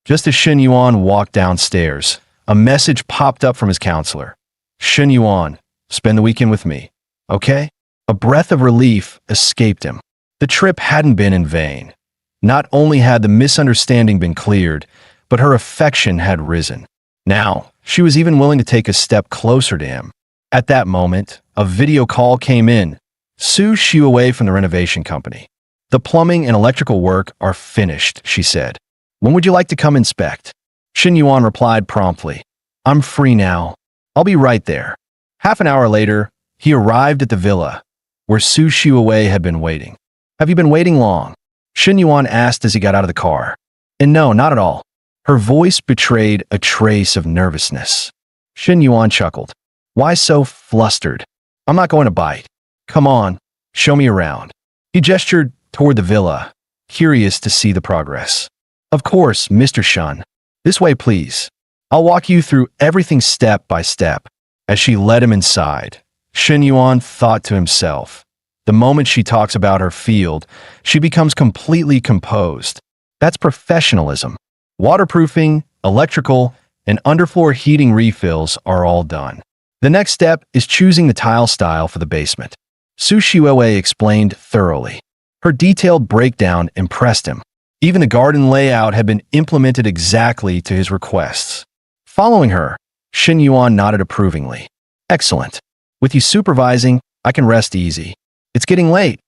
Just as Shen Yuan walked downstairs, a message popped up from his counselor. Shen Yuan, spend the weekend with me, okay? A breath of relief escaped him. The trip hadn't been in vain. Not only had the misunderstanding been cleared, but her affection had risen. Now, she was even willing to take a step closer to him. At that moment, a video call came in. Su Xiuwei from the renovation company. The plumbing and electrical work are finished, she said. When would you like to come inspect? Shen Yuan replied promptly. I'm free now. I'll be right there. Half an hour later, he arrived at the villa, where Su Xiuwei had been waiting. Have you been waiting long? Shen Yuan asked as he got out of the car. And no, not at all. Her voice betrayed a trace of nervousness. Shen Yuan chuckled. Why so flustered? I'm not going to bite. Come on, show me around. He gestured toward the villa, curious to see the progress. Of course, Mr. Shun. This way, please. I'll walk you through everything step by step. As she led him inside, Shen Yuan thought to himself. The moment she talks about her field, she becomes completely composed. That's professionalism. Waterproofing, electrical, and underfloor heating refills are all done. The next step is choosing the tile style for the basement. Su Shiwei explained thoroughly. Her detailed breakdown impressed him. Even the garden layout had been implemented exactly to his requests. Following her, Shen Yuan nodded approvingly. Excellent. With you supervising, I can rest easy. It's getting late.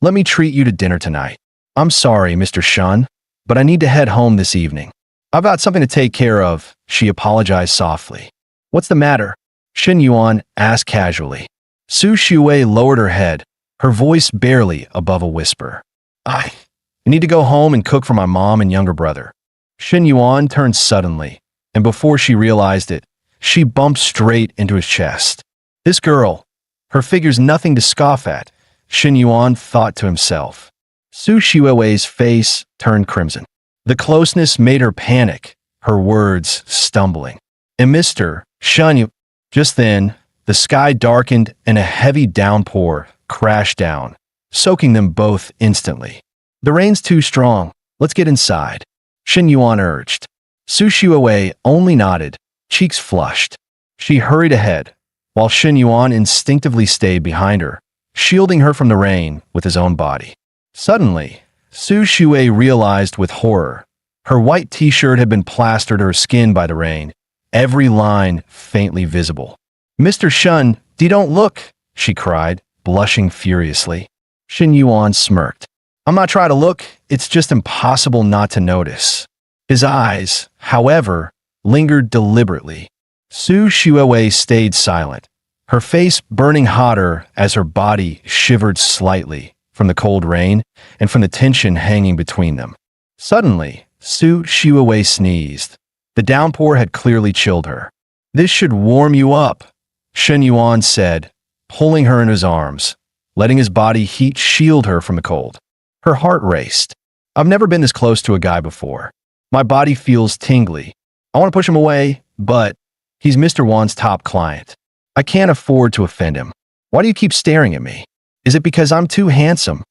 Let me treat you to dinner tonight. I'm sorry, Mr. Shun, but I need to head home this evening. I've got something to take care of, she apologized softly. What's the matter? Shen Yuan asked casually. Su Shiwei lowered her head, her voice barely above a whisper. I need to go home and cook for my mom and younger brother. Shen Yuan turned suddenly, and before she realized it, she bumped straight into his chest. This girl, her figure's nothing to scoff at, Shen Yuan thought to himself. Su Shiwei's face turned crimson. The closeness made her panic, her words stumbling. And Mr. Shun, just then, the sky darkened and a heavy downpour crashed down, soaking them both instantly. The rain's too strong. Let's get inside, Shen Yuan urged. Su Shiwei only nodded, cheeks flushed. She hurried ahead, while Shen Yuan instinctively stayed behind her, shielding her from the rain with his own body. Suddenly, Su Shiwei realized with horror. Her white t-shirt had been plastered to her skin by the rain, every line faintly visible. Mr. Shun, don't look, she cried, blushing furiously. Shen Yuan smirked. I'm not trying to look, it's just impossible not to notice. His eyes, however, lingered deliberately. Su Shiwei stayed silent, her face burning hotter as her body shivered slightly from the cold rain and from the tension hanging between them. Suddenly, Su Shiwei sneezed. The downpour had clearly chilled her. This should warm you up, Shen Yuan said, pulling her in his arms, letting his body heat shield her from the cold. Her heart raced. I've never been this close to a guy before. My body feels tingly. I want to push him away, but he's Mr. Wan's top client. I can't afford to offend him. Why do you keep staring at me? Is it because I'm too handsome?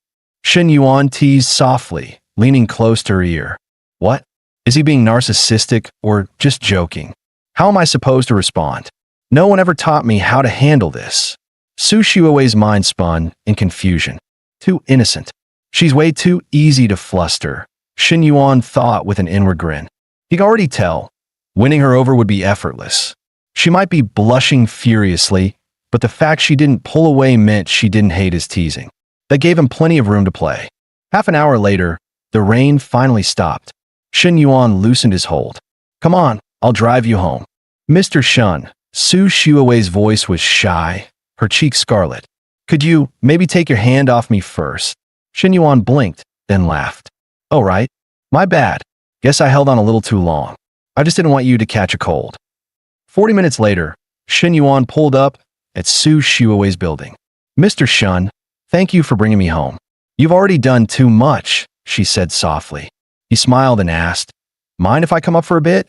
Shen Yuan teased softly, leaning close to her ear. What? Is he being narcissistic or just joking? How am I supposed to respond? No one ever taught me how to handle this. Su Shiwei's mind spun in confusion. Too innocent. She's way too easy to fluster, Shen Yuan thought with an inward grin. He could already tell. Winning her over would be effortless. She might be blushing furiously, but the fact she didn't pull away meant she didn't hate his teasing. That gave him plenty of room to play. Half an hour later, the rain finally stopped. Shen Yuan loosened his hold. Come on, I'll drive you home. Mr. Shun, Su Shiwei's voice was shy, her cheeks scarlet. Could you maybe take your hand off me first? Shen Yuan blinked, then laughed. Oh right, my bad. Guess I held on a little too long. I just didn't want you to catch a cold. 40 minutes later, Shen Yuan pulled up at Su Shiwei's building. Mr. Shun, thank you for bringing me home. You've already done too much, she said softly. He smiled and asked, mind if I come up for a bit?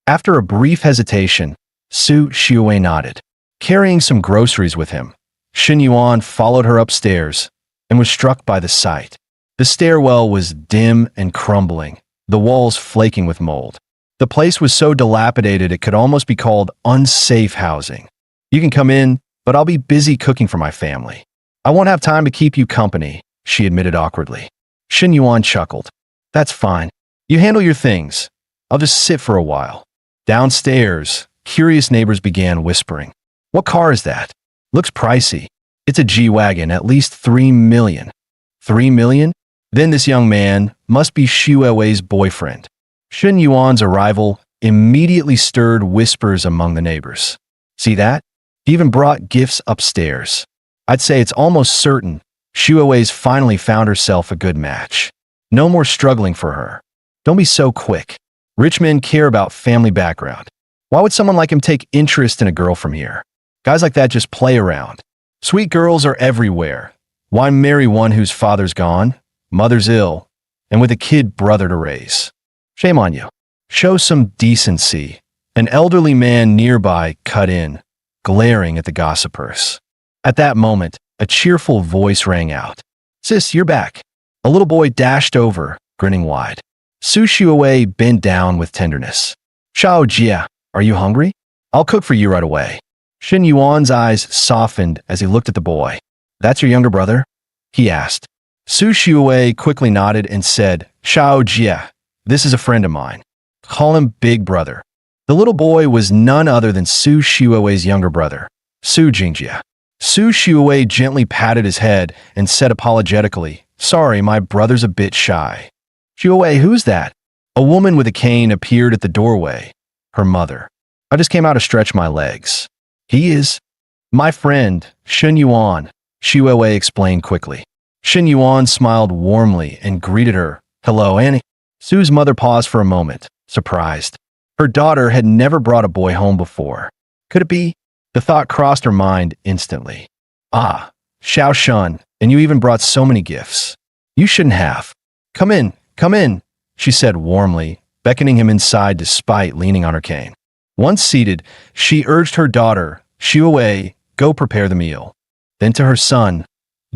After a brief hesitation, Su Shiwei nodded. Carrying some groceries with him, Shen Yuan followed her upstairs and was struck by the sight. The stairwell was dim and crumbling, the walls flaking with mold. The place was so dilapidated it could almost be called unsafe housing. You can come in, but I'll be busy cooking for my family. I won't have time to keep you company, she admitted awkwardly. Shen Yuan chuckled. That's fine. You handle your things. I'll just sit for a while. Downstairs, curious neighbors began whispering. What car is that? Looks pricey. It's a G-Wagon, at least 3 million. 3 million? Then this young man must be Shiwei's boyfriend. Shen Yuan's arrival immediately stirred whispers among the neighbors. See that? He even brought gifts upstairs. I'd say it's almost certain Shiwei's finally found herself a good match. No more struggling for her. Don't be so quick. Rich men care about family background. Why would someone like him take interest in a girl from here? Guys like that just play around. Sweet girls are everywhere. Why marry one whose father's gone, mother's ill, and with a kid brother to raise? Shame on you. Show some decency. An elderly man nearby cut in, glaring at the gossipers. At that moment, a cheerful voice rang out. Sis, you're back. A little boy dashed over, grinning wide. Su Shiwei bent down with tenderness. Xiao Jia, Are you hungry? I'll cook for you right away. Shin Yuan's eyes softened as he looked at the boy. That's your younger brother? He asked. Su Xiuwei quickly nodded and said, Xiao Jie, this is a friend of mine. Call him Big Brother. The little boy was none other than Su Xiuwei's younger brother, Su Jingjie. Su Xiuwei gently patted his head and said apologetically, Sorry, my brother's a bit shy. Xiuwei, who's that? A woman with a cane appeared at the doorway. Her mother. I just came out to stretch my legs. He is my friend, Shin Yuan, Xiuwei explained quickly. Shin Yuan smiled warmly and greeted her. Hello, Annie. Su's mother paused for a moment, surprised. Her daughter had never brought a boy home before. Could it be? The thought crossed her mind instantly. Ah, Xiao Shun, and you even brought so many gifts. You shouldn't have. Come in, she said warmly, beckoning him inside despite leaning on her cane. Once seated, she urged her daughter, Xiuwei, go prepare the meal. Then to her son,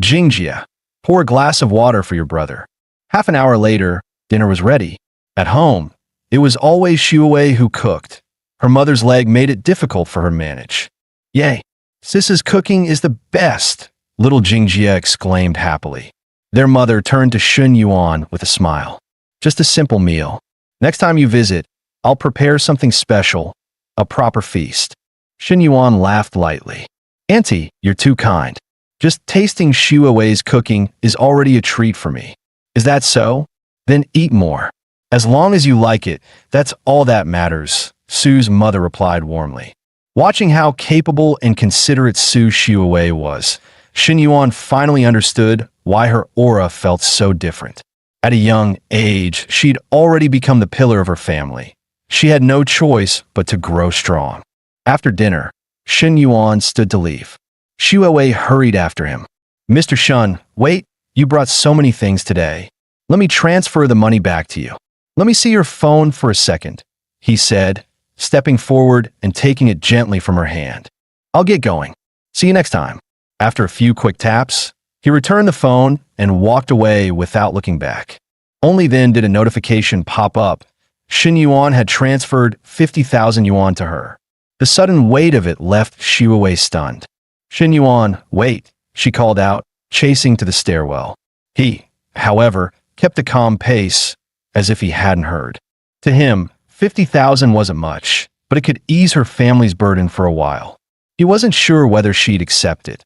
Jingjie, pour a glass of water for your brother. Half an hour later, dinner was ready. At home, it was always Xiuwei who cooked. Her mother's leg made it difficult for her to manage. Yay, Sis's cooking is the best, little Jingjie exclaimed happily. Their mother turned to Shin Yuan with a smile. Just a simple meal. Next time you visit, I'll prepare something special, a proper feast. Shin Yuan laughed lightly. Auntie, you're too kind. Just tasting Xiuwei's cooking is already a treat for me. Is that so? Then eat more. As long as you like it, that's all that matters, Su's mother replied warmly. Watching how capable and considerate Su Xiuwei was, Shin Yuan finally understood why her aura felt so different. At a young age, she'd already become the pillar of her family. She had no choice but to grow strong. After dinner, Shin Yuan stood to leave. Xiuwei hurried after him. Mr. Shun, wait, you brought so many things today. Let me transfer the money back to you. Let me see your phone for a second, he said, stepping forward and taking it gently from her hand. I'll get going. See you next time. After a few quick taps, he returned the phone and walked away without looking back. Only then did a notification pop up. Shin Yuan had transferred 50,000 yuan to her. The sudden weight of it left Xiuwei stunned. Shin Yuan, wait, she called out, chasing to the stairwell. He, however, kept a calm pace, as if he hadn't heard. To him, 50,000 wasn't much, but it could ease her family's burden for a while. He wasn't sure whether she'd accept it.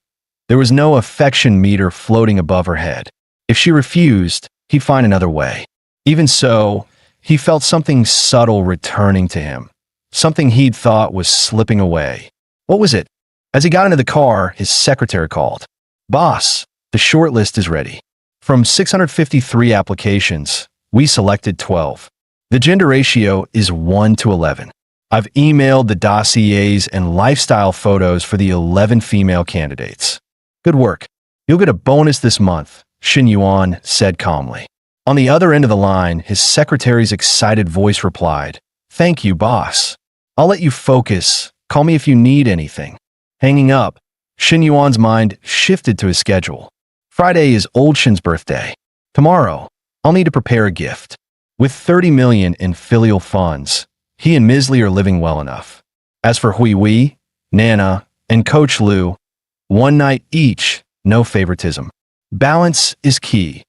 There was no affection meter floating above her head. If she refused, he'd find another way. Even so, he felt something subtle returning to him, something he'd thought was slipping away. What was it? As he got into the car, his secretary called. Boss, the shortlist is ready. From 653 applications, we selected 12. The gender ratio is 1 to 11. I've emailed the dossiers and lifestyle photos for the 11 female candidates. Good work. You'll get a bonus this month, Shin Yuan said calmly. On the other end of the line, his secretary's excited voice replied, Thank you, boss. I'll let you focus. Call me if you need anything. Hanging up, Shin Yuan's mind shifted to his schedule. Friday is Old Shin's birthday. Tomorrow, I'll need to prepare a gift. With 30 million in filial funds, he and Ms. Li are living well enough. As for Hui Wei, Nana, and Coach Lu, one night each, no favoritism. Balance is key.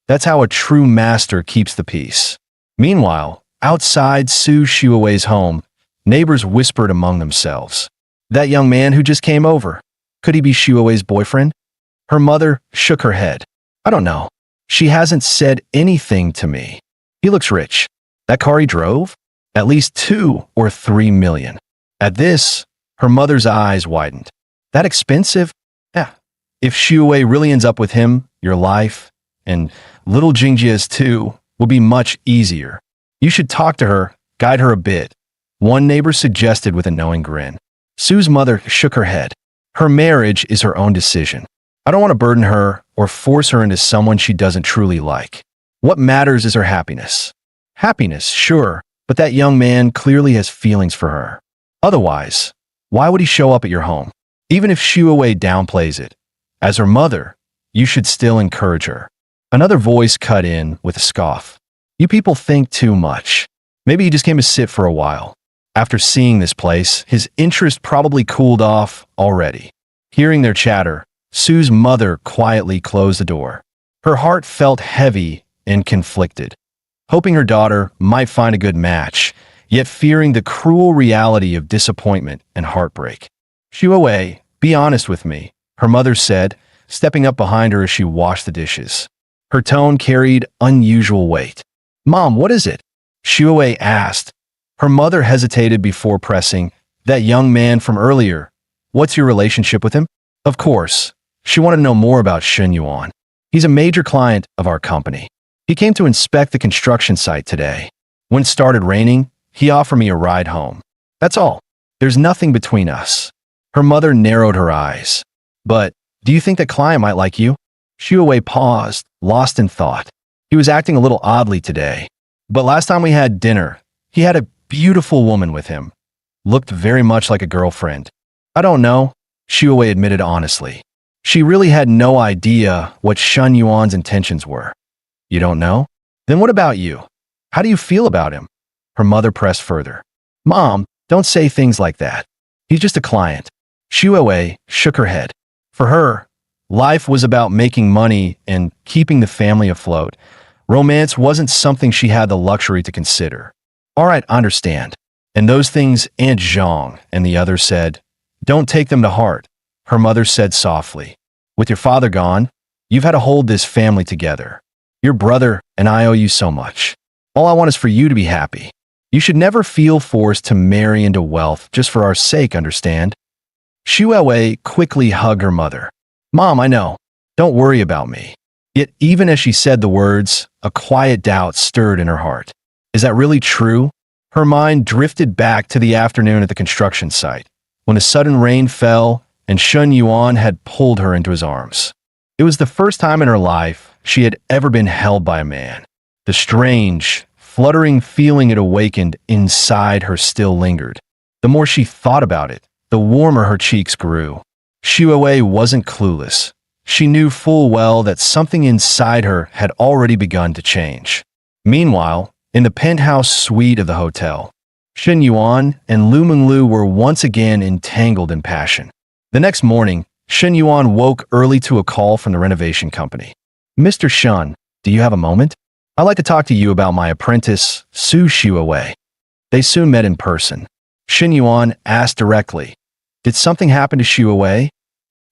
That's how a true master keeps the peace. Meanwhile, outside Su Xiuwei's home, neighbors whispered among themselves. That young man who just came over, could he be Xiuwei's boyfriend? Her mother shook her head. I don't know. She hasn't said anything to me. He looks rich. That car he drove? At least 2 or 3 million. At this, her mother's eyes widened. That expensive? Yeah. If Xiuwei really ends up with him, your life, and little Jingjie's too, will be much easier. You should talk to her, guide her a bit, one neighbor suggested with a knowing grin. Su's mother shook her head. Her marriage is her own decision. I don't want to burden her or force her into someone she doesn't truly like. What matters is her happiness. Happiness, sure, but that young man clearly has feelings for her. Otherwise, why would he show up at your home? Even if Xiuwei downplays it, as her mother, you should still encourage her. Another voice cut in with a scoff. You people think too much. Maybe you just came to sit for a while. After seeing this place, his interest probably cooled off already. Hearing their chatter, Sue's mother quietly closed the door. Her heart felt heavy and conflicted, hoping her daughter might find a good match, yet fearing the cruel reality of disappointment and heartbreak. "Shuawei, be honest with me," her mother said, stepping up behind her as she washed the dishes. Her tone carried unusual weight. "Mom, what is it?" Shuawei asked. Her mother hesitated before pressing, "That young man from earlier. What's your relationship with him?" Of course, she wanted to know more about Shen Yuan. "He's a major client of our company. He came to inspect the construction site today. When it started raining, he offered me a ride home. That's all. There's nothing between us." Her mother narrowed her eyes. "But do you think that client might like you?" Shuawei paused, lost in thought. He was acting a little oddly today. "But last time we had dinner, he had a beautiful woman with him. Looked very much like a girlfriend." "I don't know," Shuawei admitted honestly. She really had no idea what Shen Yuan's intentions were. "You don't know? Then what about you? How do you feel about him?" Her mother pressed further. "Mom, don't say things like that. He's just a client." Shuawei shook her head. For her, life was about making money and keeping the family afloat. Romance wasn't something she had the luxury to consider. "All right, I understand." And those things Aunt Zhang and the others said, "Don't take them to heart," her mother said softly. "With your father gone, you've had to hold this family together. Your brother and I owe you so much. All I want is for you to be happy. You should never feel forced to marry into wealth just for our sake, understand?" Shuawei quickly hugged her mother. "Mom, I know. Don't worry about me." Yet even as she said the words, a quiet doubt stirred in her heart. Is that really true? Her mind drifted back to the afternoon at the construction site, when a sudden rain fell and Shen Yuan had pulled her into his arms. It was the first time in her life she had ever been held by a man. The strange, fluttering feeling it awakened inside her still lingered. The more she thought about it, the warmer her cheeks grew. Shuawei wasn't clueless. She knew full well that something inside her had already begun to change. Meanwhile, in the penthouse suite of the hotel, Shen Yuan and Lu Menglu were once again entangled in passion. The next morning, Shen Yuan woke early to a call from the renovation company. "Mr. Shen, do you have a moment? I'd like to talk to you about my apprentice, Su Shuawei." They soon met in person. Shen Yuan asked directly, "Did something happen to Shuawei?"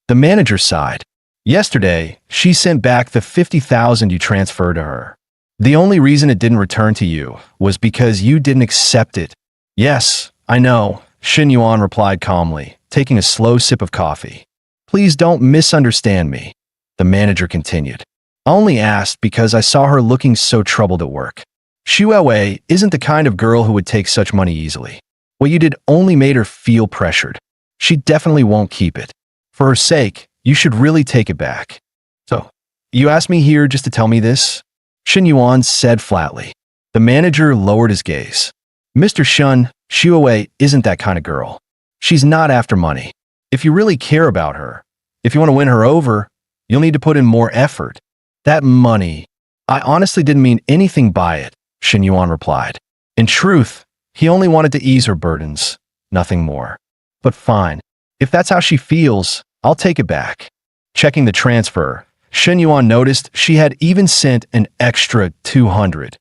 The manager sighed. "Yesterday, she sent back the 50,000 you transferred to her. The only reason it didn't return to you was because you didn't accept it." "Yes, I know," Shen Yuan replied calmly, taking a slow sip of coffee. "Please don't misunderstand me," the manager continued. "I only asked because I saw her looking so troubled at work. Shuawei isn't the kind of girl who would take such money easily. What you did only made her feel pressured. She definitely won't keep it. For her sake, you should really take it back." "So, you asked me here just to tell me this?" Shen Yuan said flatly. The manager lowered his gaze. "Mr. Shen, Shuawei isn't that kind of girl. She's not after money. If you really care about her, if you want to win her over, you'll need to put in more effort. That money, I honestly didn't mean anything by it," Shen Yuan replied. In truth, he only wanted to ease her burdens, nothing more. "But fine, if that's how she feels, I'll take it back." Checking the transfer, Shen Yuan noticed she had even sent an extra 200,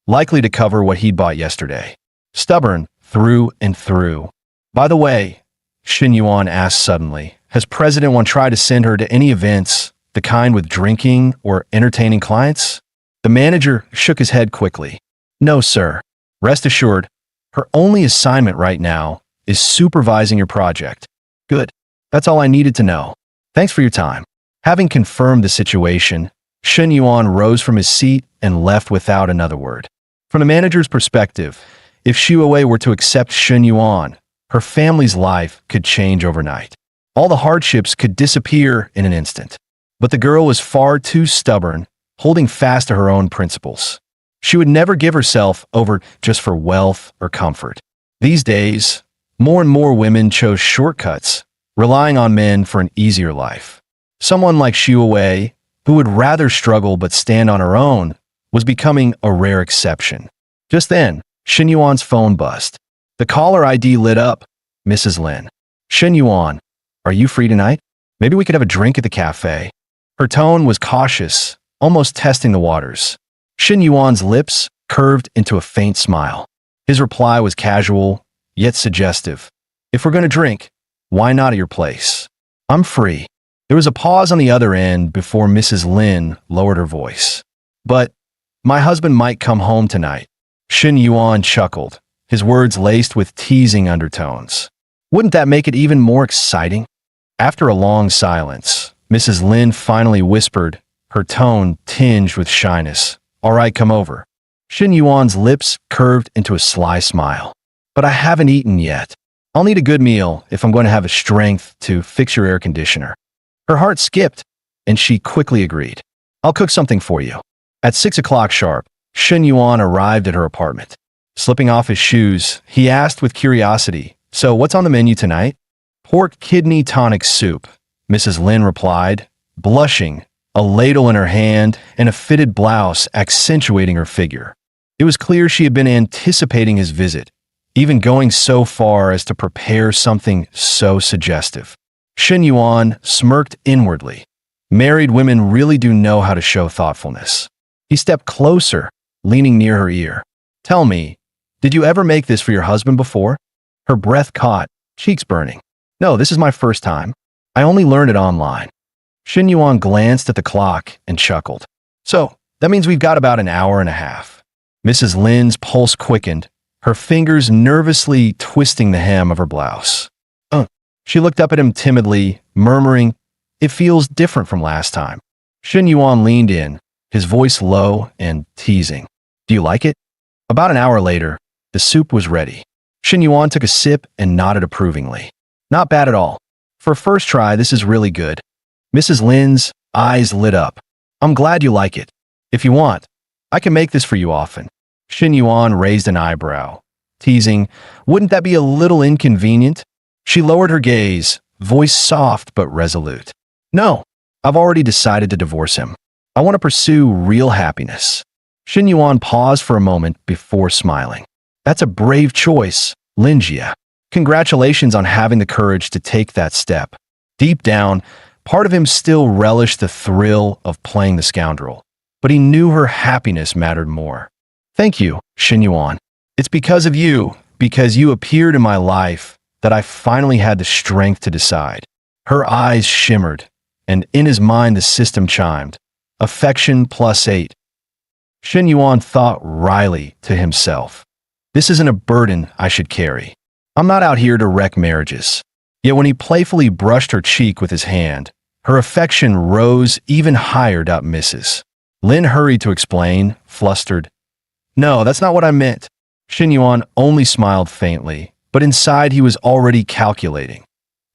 likely to cover what he'd bought yesterday. Stubborn through and through. "By the way," Shen Yuan asked suddenly, "has President Wan tried to send her to any events, the kind with drinking or entertaining clients?" The manager shook his head quickly. "No, sir. Rest assured, her only assignment right now is supervising your project." "Good. That's all I needed to know. Thanks for your time." Having confirmed the situation, Shen Yuan rose from his seat and left without another word. From the manager's perspective, if Shuawei were to accept Shen Yuan, her family's life could change overnight. All the hardships could disappear in an instant. But the girl was far too stubborn, holding fast to her own principles. She would never give herself over just for wealth or comfort. These days, more and more women chose shortcuts, relying on men for an easier life. Someone like Shuawei, who would rather struggle but stand on her own, was becoming a rare exception. Just then, Shen Yuan's phone buzzed. The caller ID lit up. Mrs. Lin. Shen Yuan, are you free tonight? Maybe we could have a drink at the cafe. Her tone was cautious, almost testing the waters. Shen Yuan's lips curved into a faint smile. His reply was casual, yet suggestive. If we're going to drink, why not at your place? I'm free. There was a pause on the other end before Mrs. Lin lowered her voice. But my husband might come home tonight. Shen Yuan chuckled, his words laced with teasing undertones. Wouldn't that make it even more exciting? After a long silence, Mrs. Lin finally whispered, her tone tinged with shyness. All right, come over. Shen Yuan's lips curved into a sly smile. But I haven't eaten yet. I'll need a good meal if I'm going to have the strength to fix your air conditioner. Her heart skipped, and she quickly agreed. I'll cook something for you. At 6 o'clock sharp, Shen Yuan arrived at her apartment. Slipping off his shoes, he asked with curiosity, so what's on the menu tonight? Pork kidney tonic soup, Mrs. Lin replied, blushing, a ladle in her hand and a fitted blouse accentuating her figure. It was clear she had been anticipating his visit, even going so far as to prepare something so suggestive. Shen Yuan smirked inwardly. Married women really do know how to show thoughtfulness. He stepped closer, leaning near her ear. Tell me, did you ever make this for your husband before? Her breath caught, cheeks burning. No, this is my first time. I only learned it online. Shen Yuan glanced at the clock and chuckled. So, that means we've got about an hour and a half. Mrs. Lin's pulse quickened, her fingers nervously twisting the hem of her blouse. She looked up at him timidly, murmuring, It feels different from last time. Shen Yuan leaned in, his voice low and teasing. Do you like it? About an hour later, the soup was ready. Shen Yuan took a sip and nodded approvingly. Not bad at all. For a first try, this is really good. Mrs. Lin's eyes lit up. I'm glad you like it. If you want, I can make this for you often. Shen Yuan raised an eyebrow, teasing, Wouldn't that be a little inconvenient? She lowered her gaze, voice soft but resolute. No, I've already decided to divorce him. I want to pursue real happiness. Shen Yuan paused for a moment before smiling. That's a brave choice, Linjia. Congratulations on having the courage to take that step. Deep down, part of him still relished the thrill of playing the scoundrel, but he knew her happiness mattered more. Thank you, Shen Yuan. It's because of you, because you appeared in my life, that I finally had the strength to decide. Her eyes shimmered, and in his mind the system chimed. Affection +8. Shen Yuan thought wryly to himself. This isn't a burden I should carry. I'm not out here to wreck marriages. Yet when he playfully brushed her cheek with his hand, her affection rose even higher. Mrs. Lin hurried to explain, flustered. No, that's not what I meant. Shen Yuan only smiled faintly, but inside he was already calculating.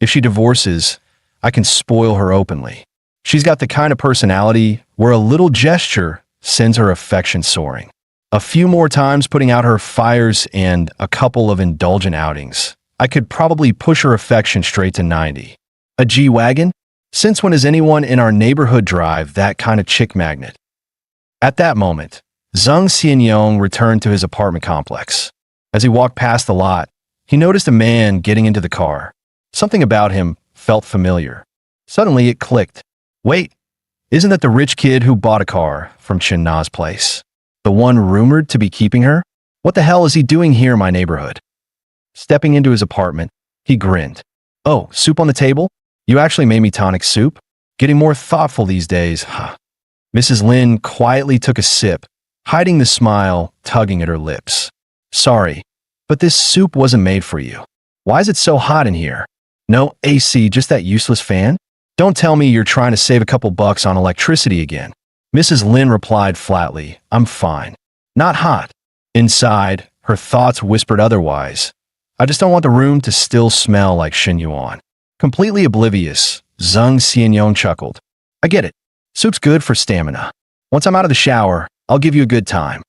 If she divorces, I can spoil her openly. She's got the kind of personality where a little gesture sends her affection soaring. A few more times putting out her fires and a couple of indulgent outings, I could probably push her affection straight to 90. A G-Wagon? Since when has anyone in our neighborhood drive that kind of chick magnet? At that moment, Zhang Xianyong returned to his apartment complex. As he walked past the lot, he noticed a man getting into the car. Something about him felt familiar. Suddenly it clicked. Wait, isn't that the rich kid who bought a car from Chen Na's place? The one rumored to be keeping her? What the hell is he doing here in my neighborhood? Stepping into his apartment, he grinned. Oh, soup on the table? You actually made me tonic soup? Getting more thoughtful these days, huh? Mrs. Lin quietly took a sip, hiding the smile tugging at her lips. Sorry, but this soup wasn't made for you. Why is it so hot in here? No AC, just that useless fan? Don't tell me you're trying to save a couple bucks on electricity again. Mrs. Lin replied flatly, I'm fine. Not hot. Inside, her thoughts whispered otherwise. I just don't want the room to still smell like Shen Yuan. Completely oblivious, Zhang Xianyong chuckled. I get it. Soup's good for stamina. Once I'm out of the shower, I'll give you a good time.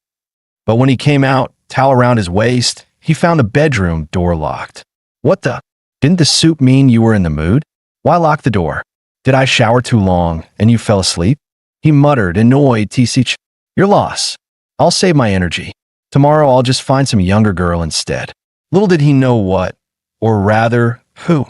But when he came out, towel around his waist, he found the bedroom door locked. What the? Didn't the soup mean you were in the mood? Why lock the door? Did I shower too long and you fell asleep? He muttered, annoyed, Tisich. Your loss. I'll save my energy. Tomorrow I'll just find some younger girl instead. Little did he know what, or rather, who,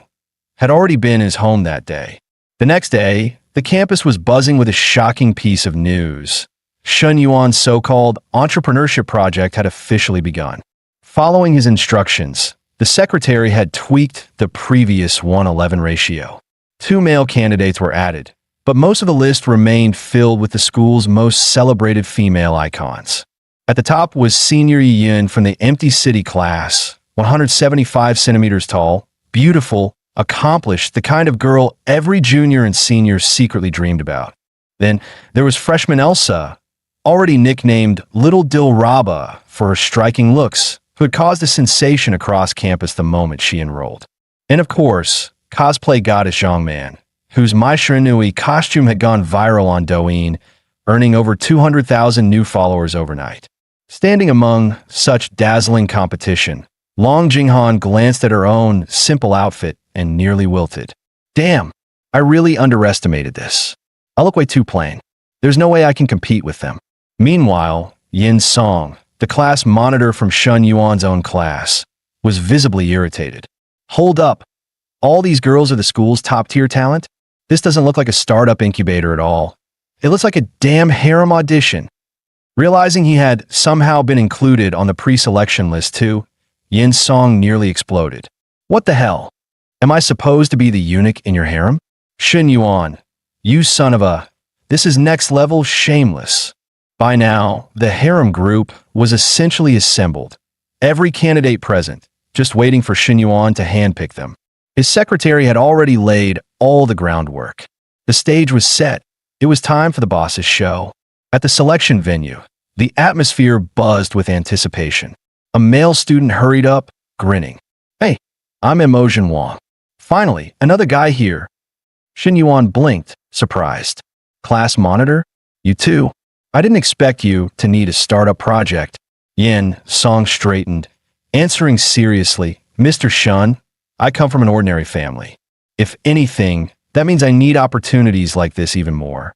had already been his home that day. The next day, the campus was buzzing with a shocking piece of news. Shun Yuan's so-called entrepreneurship project had officially begun. Following his instructions, the secretary had tweaked the previous 1:11 ratio. 2 male candidates were added, but most of the list remained filled with the school's most celebrated female icons. At the top was Senior Yin from the Empty City class, 175 centimeters tall, beautiful, accomplished, the kind of girl every junior and senior secretly dreamed about. Then there was freshman Elsa, already nicknamed Little Dilraba for her striking looks, who had caused a sensation across campus the moment she enrolled. And of course, cosplay goddess Zhongman, whose Mai Shiranui costume had gone viral on Douyin, earning over 200,000 new followers overnight. Standing among such dazzling competition, Long Jinghan glanced at her own simple outfit and nearly wilted. Damn, I really underestimated this. I look way too plain. There's no way I can compete with them. Meanwhile, Yin Song, the class monitor from Shun Yuan's own class, was visibly irritated. Hold up. All these girls are the school's top-tier talent? This doesn't look like a startup incubator at all. It looks like a damn harem audition. Realizing he had somehow been included on the pre-selection list too, Yin Song nearly exploded. What the hell? Am I supposed to be the eunuch in your harem? Shun Yuan, you son of a... This is next-level shameless. By now, the harem group was essentially assembled. Every candidate present, just waiting for Shun Yuan to handpick them. His secretary had already laid all the groundwork. The stage was set. It was time for the boss's show. At the selection venue, the atmosphere buzzed with anticipation. A male student hurried up, grinning. Hey, I'm Imogen Wang. Finally, another guy here. Shun Yuan blinked, surprised. Class monitor? You too? I didn't expect you to need a startup project. Yin Song straightened, answering seriously, Mr. Shun, I come from an ordinary family. If anything, that means I need opportunities like this even more.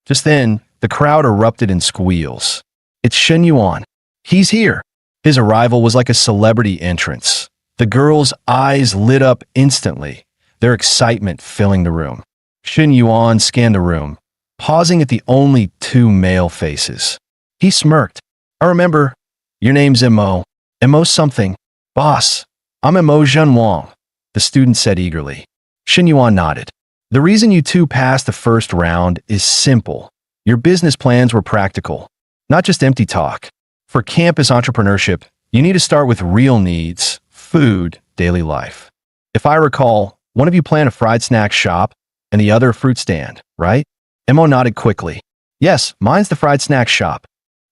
Just then, the crowd erupted in squeals. It's Shun Yuan. He's here. His arrival was like a celebrity entrance. The girls' eyes lit up instantly, their excitement filling the room. Shun Yuan scanned the room, pausing at the only 2 male faces. He smirked. I remember. Your name's Mo. Mo something. Boss, I'm Imogen Wang, the student said eagerly. Shun Yuan nodded. The reason you two passed the first round is simple. Your business plans were practical, not just empty talk. For campus entrepreneurship, you need to start with real needs, food, daily life. If I recall, one of you planned a fried snack shop and the other a fruit stand, right? Mo nodded quickly. Yes, mine's the fried snack shop.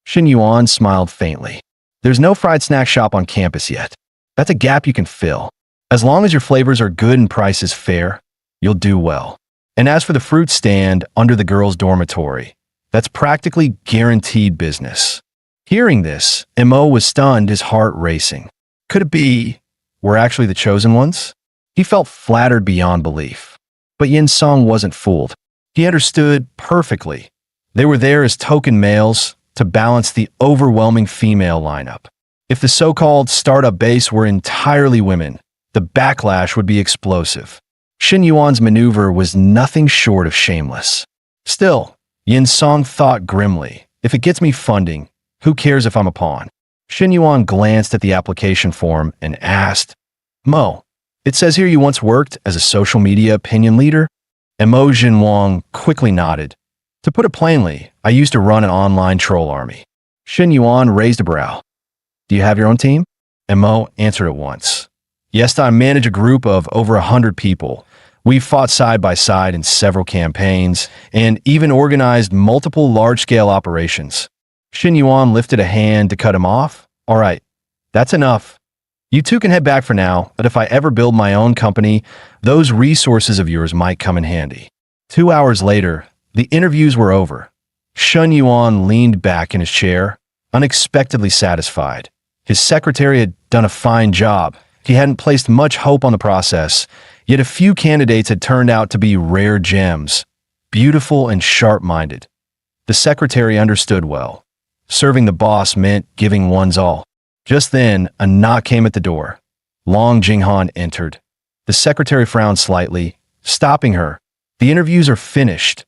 Shun Yuan smiled faintly. There's no fried snack shop on campus yet. That's a gap you can fill. As long as your flavors are good and price is fair, you'll do well. And as for the fruit stand under the girls' dormitory, that's practically guaranteed business. Hearing this, Mo was stunned, his heart racing. Could it be we're actually the chosen ones? He felt flattered beyond belief. But Yin Song wasn't fooled. He understood perfectly. They were there as token males to balance the overwhelming female lineup. If the so-called startup base were entirely women, the backlash would be explosive. Shun Yuan's maneuver was nothing short of shameless. Still, Yin Song thought grimly, if it gets me funding, who cares if I'm a pawn? Shun Yuan glanced at the application form and asked, Mo, it says here you once worked as a social media opinion leader? Imogen Wang quickly nodded. To put it plainly, I used to run an online troll army. Shun Yuan raised a brow. Do you have your own team? Mo answered at once. Yes, I manage a group of over 100 people. We've fought side by side in several campaigns and even organized multiple large-scale operations. Shun Yuan lifted a hand to cut him off. All right, that's enough. You two can head back for now, but if I ever build my own company, those resources of yours might come in handy. 2 hours later, the interviews were over. Shun Yuan leaned back in his chair, unexpectedly satisfied. His secretary had done a fine job. He hadn't placed much hope on the process, yet a few candidates had turned out to be rare gems, beautiful and sharp-minded. The secretary understood well. Serving the boss meant giving one's all. Just then, a knock came at the door. Long Jinghan entered. The secretary frowned slightly, stopping her. The interviews are finished.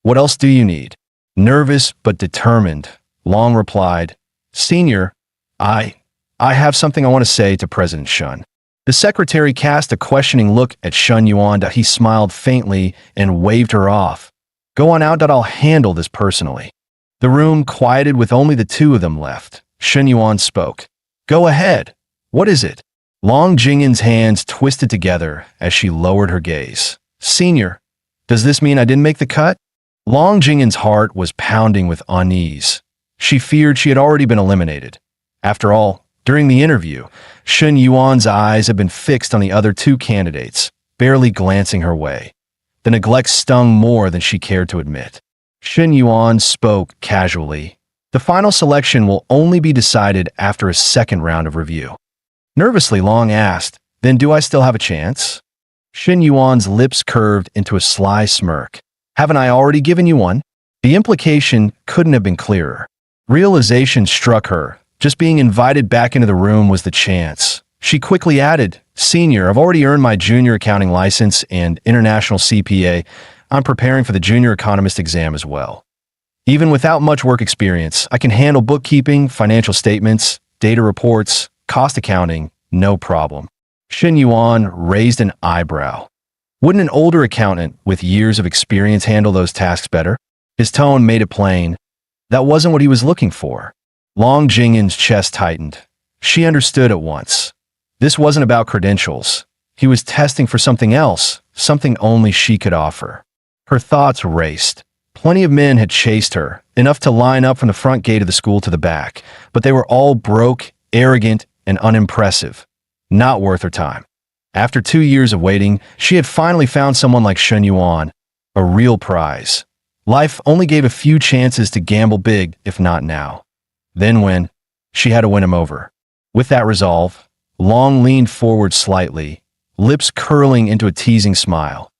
What else do you need? Nervous but determined, Long replied, Senior, I have something I want to say to President Shun. The secretary cast a questioning look at Shun Yuan. He smiled faintly and waved her off. Go on out. I'll handle this personally. The room quieted with only the two of them left. Shun Yuan spoke. Go ahead. What is it? Long Jingyan's hands twisted together as she lowered her gaze. Senior, does this mean I didn't make the cut? Long Jingyan's heart was pounding with unease. She feared she had already been eliminated. After all, during the interview, Shun Yuan's eyes had been fixed on the other two candidates, barely glancing her way. The neglect stung more than she cared to admit. Shun Yuan spoke casually. The final selection will only be decided after a second round of review. Nervously, Long asked, Then do I still have a chance? Shun Yuan's lips curved into a sly smirk. Haven't I already given you one? The implication couldn't have been clearer. Realization struck her. Just being invited back into the room was the chance. She quickly added, Senior, I've already earned my junior accounting license and international CPA. I'm preparing for the junior economist exam as well. Even without much work experience, I can handle bookkeeping, financial statements, data reports, cost accounting, no problem. Shun Yuan raised an eyebrow. Wouldn't an older accountant with years of experience handle those tasks better? His tone made it plain. That wasn't what he was looking for. Long Jingyan's chest tightened. She understood at once. This wasn't about credentials. He was testing for something else, something only she could offer. Her thoughts raced. Plenty of men had chased her, enough to line up from the front gate of the school to the back, but they were all broke, arrogant, and unimpressive. Not worth her time. After 2 years of waiting, she had finally found someone like Shun Yuan, a real prize. Life only gave a few chances to gamble big, if not now. Then when, she had to win him over. With that resolve, Long leaned forward slightly, lips curling into a teasing smile.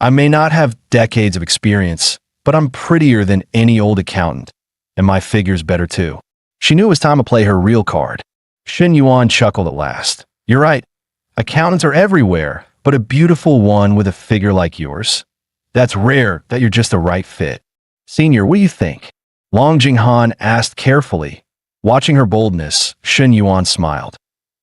I may not have decades of experience, but I'm prettier than any old accountant, and my figure's better too. She knew it was time to play her real card. Shun Yuan chuckled at last. You're right. Accountants are everywhere, but a beautiful one with a figure like yours. That's rare that you're just the right fit. Senior, what do you think? Long Jinghan asked carefully. Watching her boldness, Shun Yuan smiled.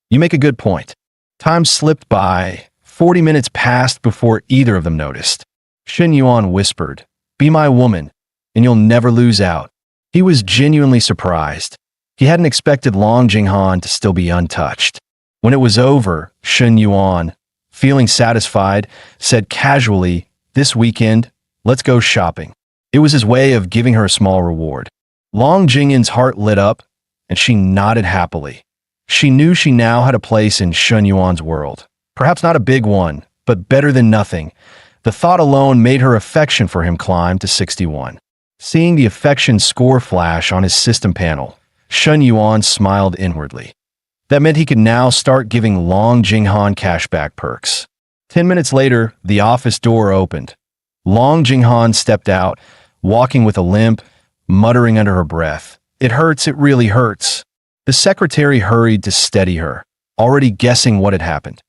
You make a good point. Time slipped by. 40 minutes passed before either of them noticed. Shun Yuan whispered, Be my woman, and you'll never lose out. He was genuinely surprised. He hadn't expected Long Jinghan to still be untouched. When it was over, Shun Yuan, feeling satisfied, said casually, This weekend, let's go shopping. It was his way of giving her a small reward. Long Jingyan's heart lit up, and she nodded happily. She knew she now had a place in Shun Yuan's world. Perhaps not a big one, but better than nothing. The thought alone made her affection for him climb to 61. Seeing the affection score flash on his system panel, Shun Yuan smiled inwardly. That meant he could now start giving Long Jinghan cashback perks. 10 minutes later, the office door opened. Long Jinghan stepped out, walking with a limp, muttering under her breath. It hurts, it really hurts. The secretary hurried to steady her, already guessing what had happened.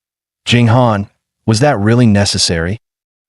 Jinghan, was that really necessary?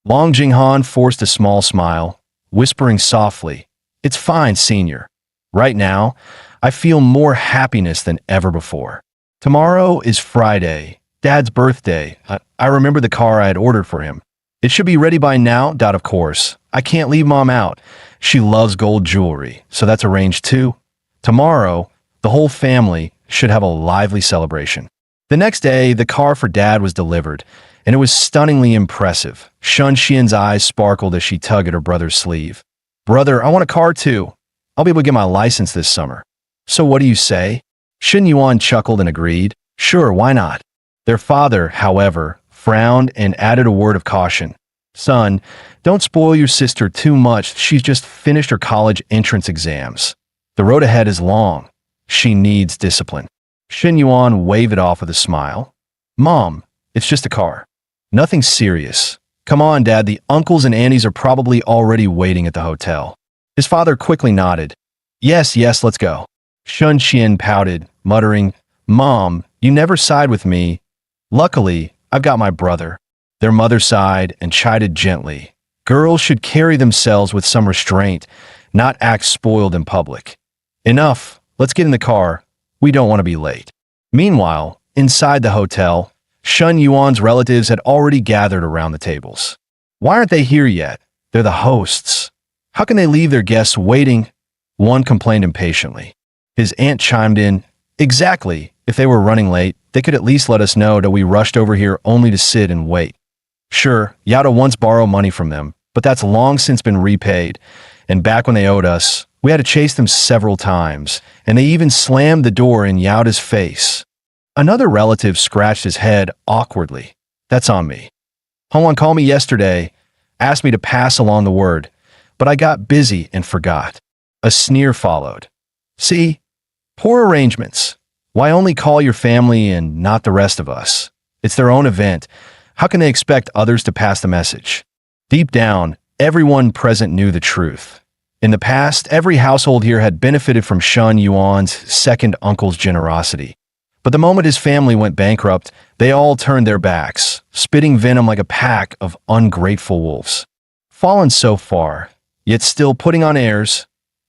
Long Jinghan forced a small smile, whispering softly, It's fine, Senior. Right now, I feel more happiness than ever before. Tomorrow is Friday, Dad's birthday. I remember the car I had ordered for him. It should be ready by now, of course. I can't leave Mom out. She loves gold jewelry, so that's arranged too. Tomorrow, the whole family should have a lively celebration. The next day, the car for Dad was delivered, and it was stunningly impressive. Shun Xian's eyes sparkled as she tugged at her brother's sleeve. Brother, I want a car too. I'll be able to get my license this summer. So what do you say? Shun Yuan chuckled and agreed. Sure, why not? Their father, however, frowned and added a word of caution. Son, don't spoil your sister too much. She's just finished her college entrance exams. The road ahead is long. She needs discipline. Shun Yuan waved it off with a smile. Mom, it's just a car. Nothing serious. Come on, Dad, the uncles and aunties are probably already waiting at the hotel. His father quickly nodded. Yes, let's go. Shun Xian pouted, muttering, Mom, you never side with me. Luckily, I've got my brother. Their mother sighed and chided gently. Girls should carry themselves with some restraint, not act spoiled in public. Enough, let's get in the car. We don't want to be late. Meanwhile, inside the hotel, Shun Yuan's relatives had already gathered around the tables. Why aren't they here yet? They're the hosts. How can they leave their guests waiting? One complained impatiently. His aunt chimed in, exactly. If they were running late, they could at least let us know that we rushed over here only to sit and wait. Sure, Yada once borrowed money from them, but that's long since been repaid. And back when they owed us, we had to chase them several times, and they even slammed the door in Yada's face. Another relative scratched his head awkwardly. That's on me. Hongwan called me yesterday, asked me to pass along the word, but I got busy and forgot. A sneer followed. See? Poor arrangements. Why only call your family and not the rest of us? It's their own event. How can they expect others to pass the message? Deep down, everyone present knew the truth. In the past, every household here had benefited from Shun Yuan's second uncle's generosity. But the moment his family went bankrupt, they all turned their backs, spitting venom like a pack of ungrateful wolves. Fallen so far, yet still putting on airs.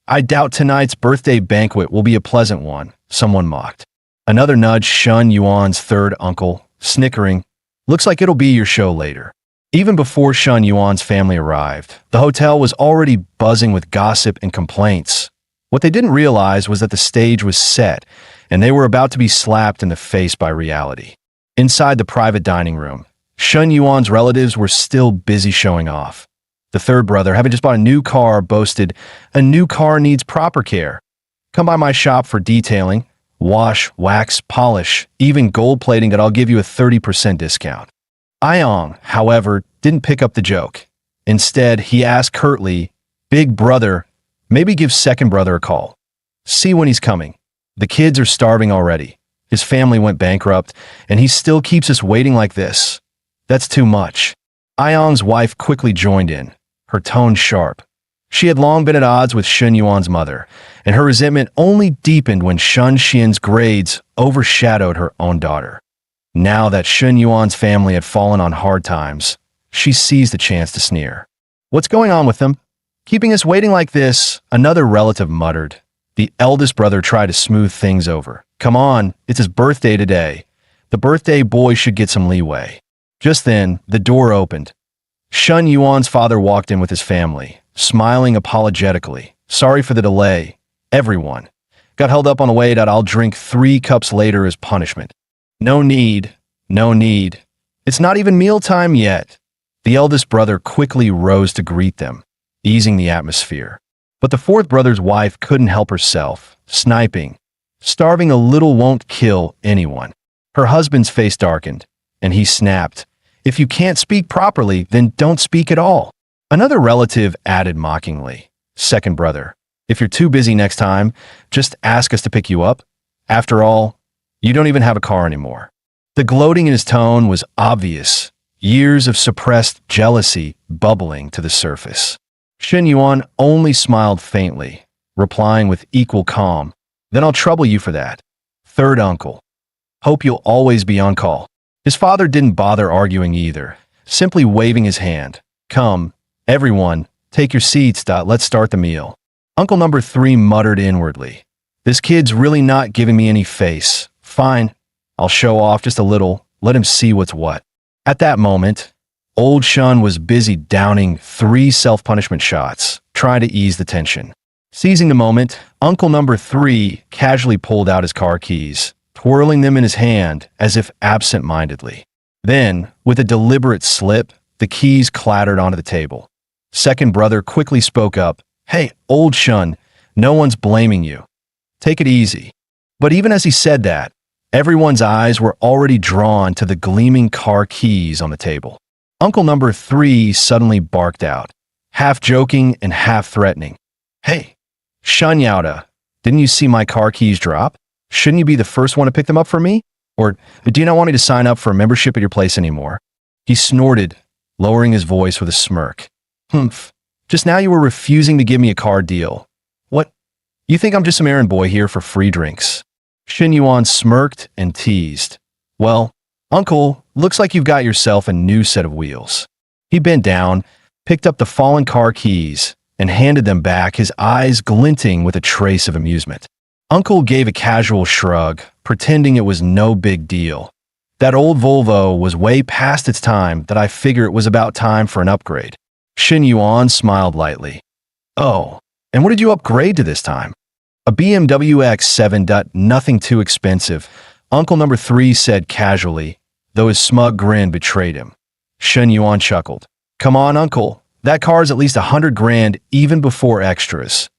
I doubt tonight's birthday banquet will be a pleasant one, someone mocked. Another nudged Shun Yuan's third uncle, snickering. Looks like it'll be your show later. Even before Shun Yuan's family arrived, the hotel was already buzzing with gossip and complaints. What they didn't realize was that the stage was set, and they were about to be slapped in the face by reality. Inside the private dining room, Shun Yuan's relatives were still busy showing off. The third brother, having just bought a new car, boasted, "A new car needs proper care. Come by my shop for detailing, wash, wax, polish, even gold plating that I'll give you a 30% discount." Ayong, however, didn't pick up the joke. Instead, he asked curtly, "Big brother, maybe give second brother a call. See when he's coming. The kids are starving already. His family went bankrupt, and he still keeps us waiting like this. That's too much." Ayong's wife quickly joined in, her tone sharp. She had long been at odds with Shun Yuan's mother, and her resentment only deepened when Shun Xian's grades overshadowed her own daughter. Now that Shun Yuan's family had fallen on hard times, she seized the chance to sneer. "What's going on with them? Keeping us waiting like this," another relative muttered. The eldest brother tried to smooth things over. "Come on, it's his birthday today. The birthday boy should get some leeway." Just then, the door opened. Shun Yuan's father walked in with his family, smiling apologetically. "Sorry for the delay, everyone. Got held up on the way that I'll drink 3 cups later as punishment." "No need, no need. It's not even mealtime yet." The eldest brother quickly rose to greet them, easing the atmosphere. But the fourth brother's wife couldn't help herself, sniping. "Starving a little won't kill anyone." Her husband's face darkened, and he snapped, "If you can't speak properly, then don't speak at all." Another relative added mockingly, "Second brother, if you're too busy next time, just ask us to pick you up. After all, you don't even have a car anymore." The gloating in his tone was obvious, years of suppressed jealousy bubbling to the surface. Shun Yuan only smiled faintly, replying with equal calm, "Then I'll trouble you for that. Third uncle. Hope you'll always be on call." His father didn't bother arguing either, simply waving his hand. "Come, everyone, take your seats. Let's start the meal." Uncle number 3 muttered inwardly, "This kid's really not giving me any face. Fine, I'll show off just a little, let him see what's what." At that moment, old Shun was busy downing 3 self-punishment shots, trying to ease the tension. Seizing the moment, Uncle number 3 casually pulled out his car keys, twirling them in his hand as if absent-mindedly. Then, with a deliberate slip, the keys clattered onto the table. Second brother quickly spoke up, "Hey, old Shun, no one's blaming you. Take it easy." But even as he said that, everyone's eyes were already drawn to the gleaming car keys on the table. Uncle number 3 suddenly barked out, half joking and half threatening, "Hey, Shun Yada, didn't you see my car keys drop? Shouldn't you be the first one to pick them up for me? Or do you not want me to sign up for a membership at your place anymore?" He snorted, lowering his voice with a smirk. "Humph, just now you were refusing to give me a car deal. What? You think I'm just some errand boy here for free drinks?" Shun Yuan smirked and teased. "Well, Uncle, looks like you've got yourself a new set of wheels. He bent down, picked up the fallen car keys, and handed them back, his eyes glinting with a trace of amusement. Uncle gave a casual shrug, pretending it was no big deal. That old Volvo was way past its time that I figure it was about time for an upgrade. Shin Yuan smiled lightly. Oh, and what did you upgrade to this time? A BMW X7. Nothing too expensive, Uncle number 3 said casually, though his smug grin betrayed him. Shen Yuan chuckled. Come on, Uncle. That car's at least 100 grand even before extras.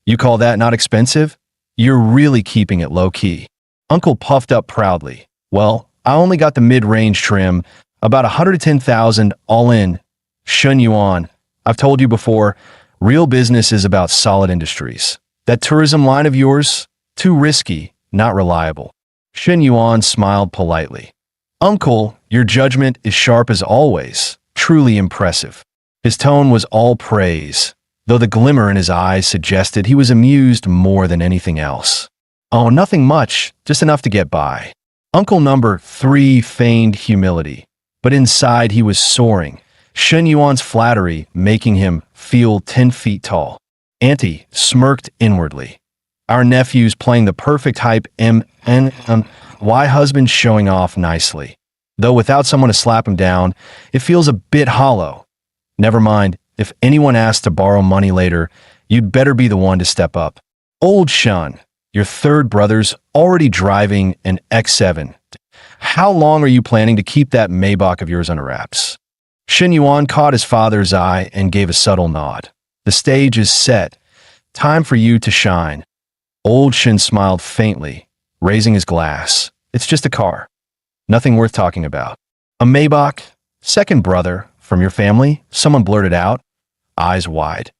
You call that not expensive? You're really keeping it low-key. Uncle puffed up proudly. Well, I only got the mid-range trim, about 110,000 all in. Shen Yuan, I've told you before, real business is about solid industries. That tourism line of yours, too risky, not reliable. Shen Yuan smiled politely. Uncle, your judgment is sharp as always, truly impressive. His tone was all praise, though the glimmer in his eyes suggested he was amused more than anything else. Oh, nothing much, just enough to get by. Uncle number 3 feigned humility, but inside he was soaring, Shen Yuan's flattery making him feel 10 feet tall. Auntie smirked inwardly. Our nephew's playing the perfect hype MNY husband showing off nicely. Though without someone to slap him down, it feels a bit hollow. Never mind, if anyone asks to borrow money later, you'd better be the one to step up. Old Shun, your third brother's already driving an X7. How long are you planning to keep that Maybach of yours under wraps? Shen Yuan caught his father's eye and gave a subtle nod. The stage is set. Time for you to shine. Old Shin smiled faintly, raising his glass. It's just a car. Nothing worth talking about. A Maybach? Second brother? From your family? Someone blurted out, eyes wide.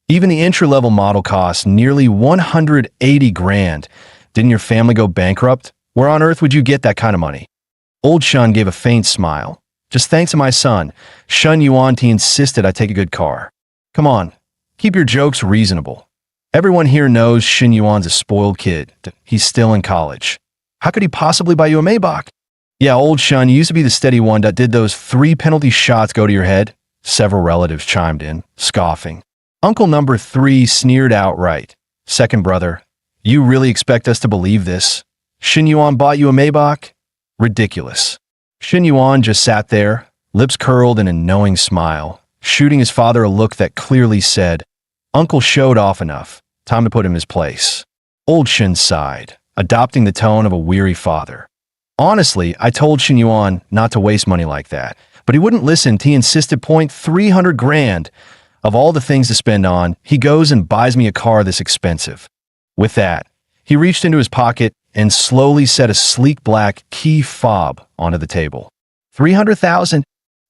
Even the entry-level model costs nearly 180 grand. Didn't your family go bankrupt? Where on earth would you get that kind of money? Old Shun gave a faint smile. Just thanks to my son, Shun Yuan, he insisted I take a good car. Come on, keep your jokes reasonable. Everyone here knows Shin Yuan's a spoiled kid. He's still in college. How could he possibly buy you a Maybach? Yeah, old Shun, you used to be the steady one. Did those 3 penalty shots go to your head? Several relatives chimed in, scoffing. Uncle number 3 sneered outright. Second brother, you really expect us to believe this? Shin Yuan bought you a Maybach? Ridiculous. Shin Yuan just sat there, lips curled in a knowing smile, shooting his father a look that clearly said, Uncle showed off enough. Time to put him in his place. Old Shin sighed, adopting the tone of a weary father. Honestly, I told Shin Yuan not to waste money like that, but he wouldn't listen. He insisted, point 300 grand. Of all the things to spend on, he goes and buys me a car this expensive. With that, he reached into his pocket and slowly set a sleek black key fob onto the table. 300,000?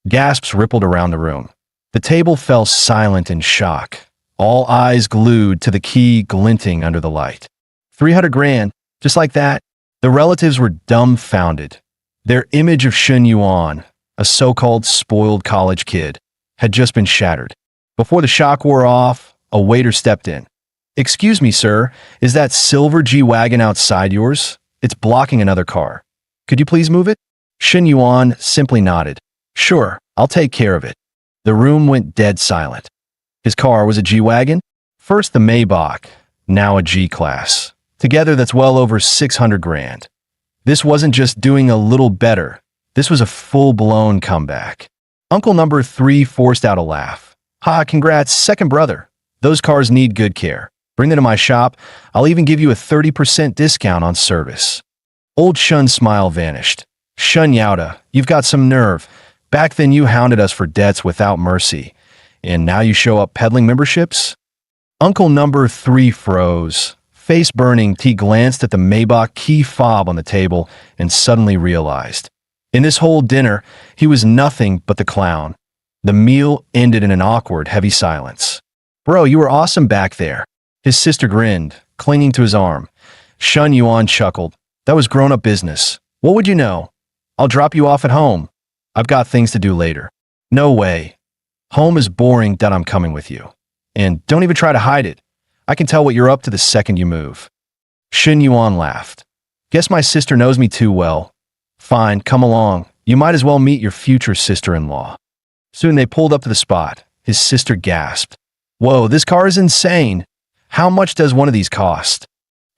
Gasps rippled around the room. The table fell silent in shock, all eyes glued to the key glinting under the light. 300 grand, just like that? The relatives were dumbfounded. Their image of Shen Yuan, a so-called spoiled college kid, had just been shattered. Before the shock wore off, a waiter stepped in. Excuse me, sir, is that silver G-Wagon outside yours? It's blocking another car. Could you please move it? Shen Yuan simply nodded. Sure, I'll take care of it. The room went dead silent. His car was a G-Wagon? First the Maybach, now a G-Class. Together that's well over 600 grand. This wasn't just doing a little better. This was a full-blown comeback. Uncle number 3 forced out a laugh. Ha, congrats, second brother. Those cars need good care. Bring them to my shop. I'll even give you a 30% discount on service. Old Shun's smile vanished. Shun Yauda, you've got some nerve. Back then you hounded us for debts without mercy. And now you show up peddling memberships? Uncle number 3 froze. Face burning, he glanced at the Maybach key fob on the table and suddenly realized. In this whole dinner, he was nothing but the clown. The meal ended in an awkward, heavy silence. Bro, you were awesome back there. His sister grinned, clinging to his arm. Shun Yuan chuckled. That was grown-up business. What would you know? I'll drop you off at home. I've got things to do later. No way. Home is boring. That I'm coming with you. And don't even try to hide it. I can tell what you're up to the second you move. Shin Yuan laughed. Guess my sister knows me too well. Fine, come along. You might as well meet your future sister-in-law. Soon they pulled up to the spot. His sister gasped. Whoa, this car is insane. How much does one of these cost?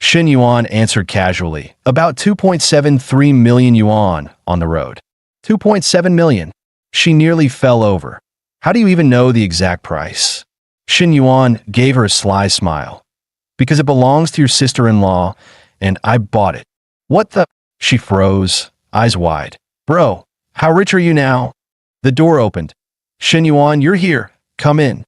Shen Yuan answered casually. About 2.73 million yuan on the road. 2.7 million. She nearly fell over. How do you even know the exact price? Shen Yuan gave her a sly smile. Because it belongs to your sister-in-law, and I bought it. What the? She froze, eyes wide. Bro, how rich are you now? The door opened. Shen Yuan, you're here. Come in.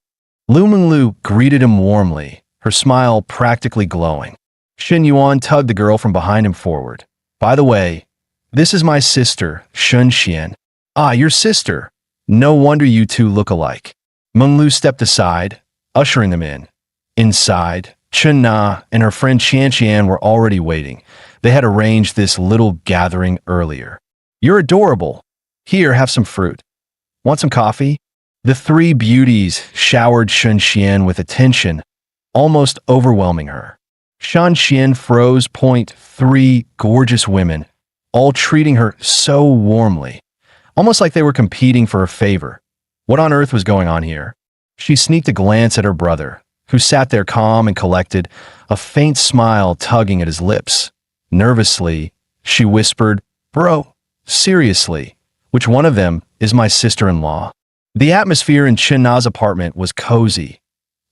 Lu Menglu greeted him warmly, her smile practically glowing. Shen Yuan tugged the girl from behind him forward. By the way, this is my sister, Shen Xian. Ah, your sister. No wonder you two look alike. Menglu stepped aside, ushering them in. Inside, Chen Na and her friend Qian Qian were already waiting. They had arranged this little gathering earlier. You're adorable. Here, have some fruit. Want some coffee? The three beauties showered Shen Xian with attention, almost overwhelming her. Shen Xian froze. Three gorgeous women, all treating her so warmly, almost like they were competing for a favor. What on earth was going on here? She sneaked a glance at her brother, who sat there calm and collected, a faint smile tugging at his lips. Nervously, she whispered, Bro, seriously, which one of them is my sister-in-law? The atmosphere in Chen Na's apartment was cozy.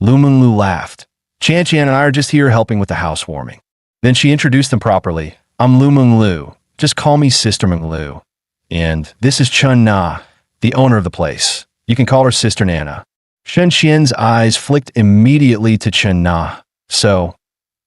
Lu Menglu laughed. Qian Qian and I are just here helping with the housewarming. Then she introduced them properly. I'm Lu Menglu. Just call me Sister Menglu. And this is Chen Na, the owner of the place. You can call her Sister Nana. Shen Xian's eyes flicked immediately to Chen Na. So,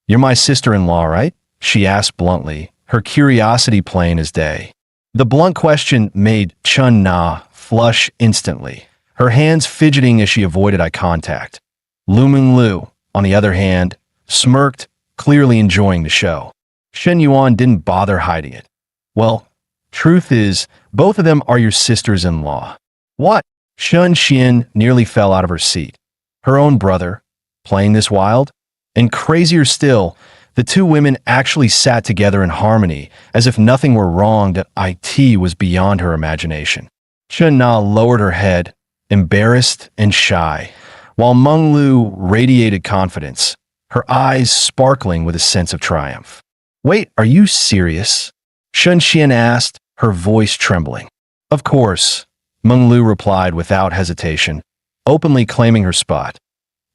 you're my sister-in-law, right? She asked bluntly, her curiosity plain as day. The blunt question made Chen Na flush instantly, her hands fidgeting as she avoided eye contact. Lu Menglu, on the other hand, smirked, clearly enjoying the show. Shen Yuan didn't bother hiding it. Well, truth is, both of them are your sisters-in-law. What? Shen Xian nearly fell out of her seat. Her own brother, playing this wild? And crazier still, the two women actually sat together in harmony, as if nothing were wrong, that it was beyond her imagination. Chen Na lowered her head, embarrassed and shy, while Menglu radiated confidence, her eyes sparkling with a sense of triumph. Wait, are you serious? Shen Xian asked, her voice trembling. Of course, Menglu replied without hesitation, openly claiming her spot.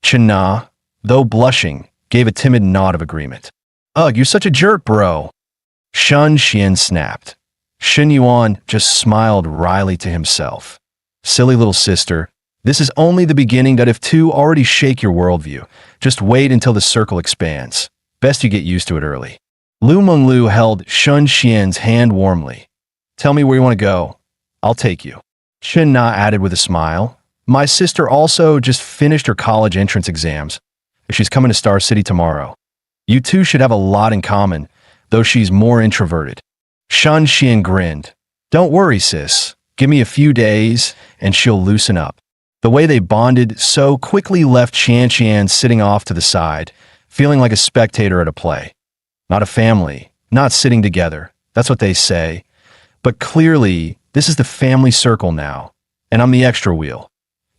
Chen Na, though blushing, gave a timid nod of agreement. Ugh, you're such a jerk, bro. Shen Xian snapped. Shen Yuan just smiled wryly to himself. Silly little sister, this is only the beginning. That if two already shake your worldview, just wait until the circle expands. Best you get used to it early. Lu Menglu held Shen Xian's hand warmly. Tell me where you want to go. I'll take you. Chen Na added with a smile. My sister also just finished her college entrance exams. She's coming to Star City tomorrow. You two should have a lot in common, though she's more introverted. Shen Xian grinned. Don't worry, sis. Give me a few days, and she'll loosen up. The way they bonded so quickly left Qian Qian sitting off to the side, feeling like a spectator at a play. Not a family, not sitting together. That's what they say. But clearly, this is the family circle now, and I'm the extra wheel.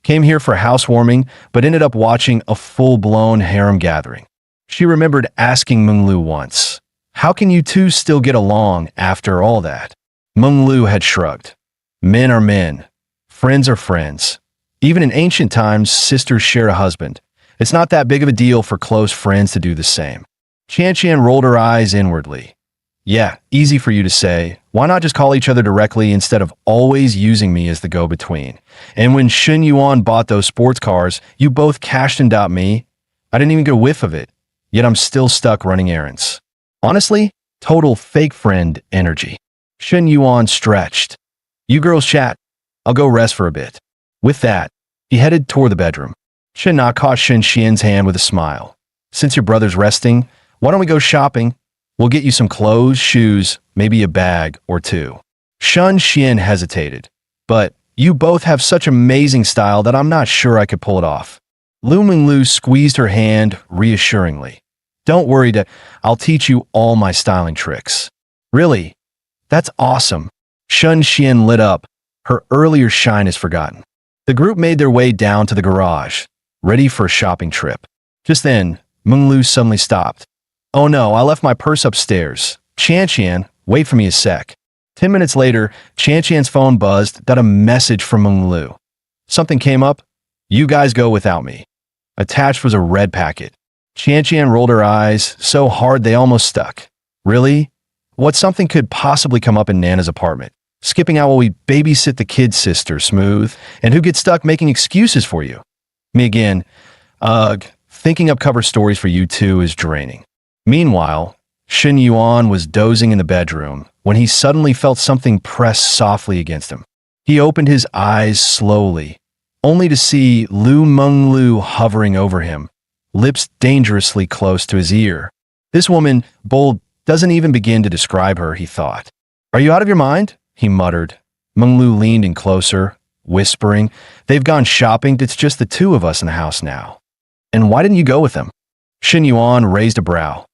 Came here for housewarming, but ended up watching a full-blown harem gathering. She remembered asking Menglu once, how can you two still get along after all that? Menglu had shrugged. Men are men. Friends are friends. Even in ancient times, sisters shared a husband. It's not that big of a deal for close friends to do the same. Qian Qian rolled her eyes inwardly. Yeah, easy for you to say. Why not just call each other directly instead of always using me as the go-between? And when Shen Yuan bought those sports cars, you both cashed in me. I didn't even get a whiff of it. Yet I'm still stuck running errands. Honestly, total fake friend energy. Shen Yuan stretched. You girls chat. I'll go rest for a bit. With that, he headed toward the bedroom. Chen Na caught Shen Xian's hand with a smile. Since your brother's resting, why don't we go shopping? We'll get you some clothes, shoes, maybe a bag or two. Shen Xian hesitated. But you both have such amazing style that I'm not sure I could pull it off. Lu Menglu squeezed her hand reassuringly. Don't worry, I'll teach you all my styling tricks. Really? That's awesome. Shun Xian lit up, her earlier shyness forgotten. The group made their way down to the garage, ready for a shopping trip. Just then, Menglu suddenly stopped. Oh no, I left my purse upstairs. Qian, wait for me a sec. 10 minutes later, Qian's phone buzzed, got a message from Menglu. Something came up. You guys go without me. Attached was a red packet. Qian rolled her eyes so hard they almost stuck. Really? What something could possibly come up in Nana's apartment? Skipping out while we babysit the kid's sister, smooth, and who gets stuck making excuses for you? Me again. Ugh, thinking up cover stories for you two is draining. Meanwhile, Shen Yuan was dozing in the bedroom when he suddenly felt something press softly against him. He opened his eyes slowly, only to see Lu Menglu hovering over him, lips dangerously close to his ear. This woman, bold, doesn't even begin to describe her, he thought. Are you out of your mind? He muttered. Menglu leaned in closer, whispering, They've gone shopping, it's just the two of us in the house now. And why didn't you go with them? Shen Yuan raised a brow.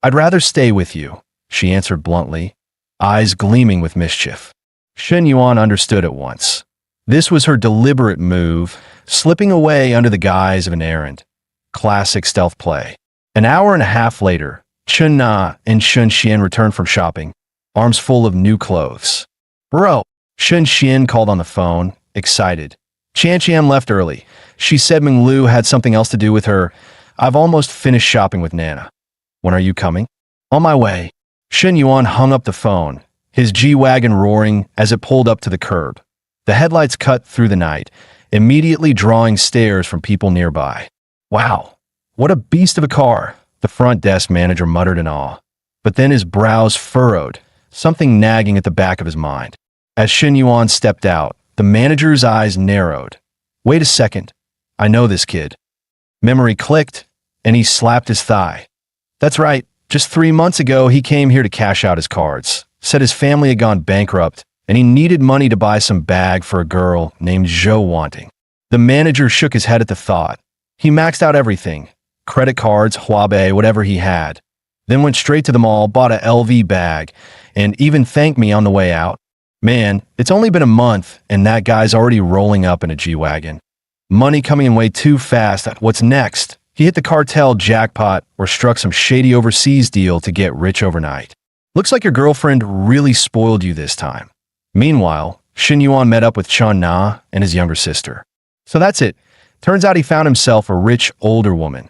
I'd rather stay with you, she answered bluntly, eyes gleaming with mischief. Shen Yuan understood at once. This was her deliberate move, slipping away under the guise of an errand. Classic stealth play. An hour and a half later, Chen Na and Shun Xian returned from shopping, arms full of new clothes. Bro, Shun Xian called on the phone, excited. Qian left early. She said Menglu had something else to do with her. I've almost finished shopping with Nana. When are you coming? On my way. Shen Yuan hung up the phone, his G-Wagon roaring as it pulled up to the curb. The headlights cut through the night, immediately drawing stares from people nearby. Wow, what a beast of a car, the front desk manager muttered in awe. But then his brows furrowed, something nagging at the back of his mind. As Shen Yuan stepped out, the manager's eyes narrowed. Wait a second, I know this kid. Memory clicked, and he slapped his thigh. That's right, just 3 months ago he came here to cash out his cards, said his family had gone bankrupt, and he needed money to buy some bag for a girl named Zhou Wanting. The manager shook his head at the thought. He maxed out everything, credit cards, Huabei, whatever he had, then went straight to the mall, bought a LV bag, and even thanked me on the way out. Man, it's only been a month, and that guy's already rolling up in a G-Wagon. Money coming in way too fast. What's next? He hit the cartel jackpot or struck some shady overseas deal to get rich overnight. Looks like your girlfriend really spoiled you this time. Meanwhile, Shen Yuan met up with Chen Na and his younger sister. So that's it. Turns out he found himself a rich, older woman.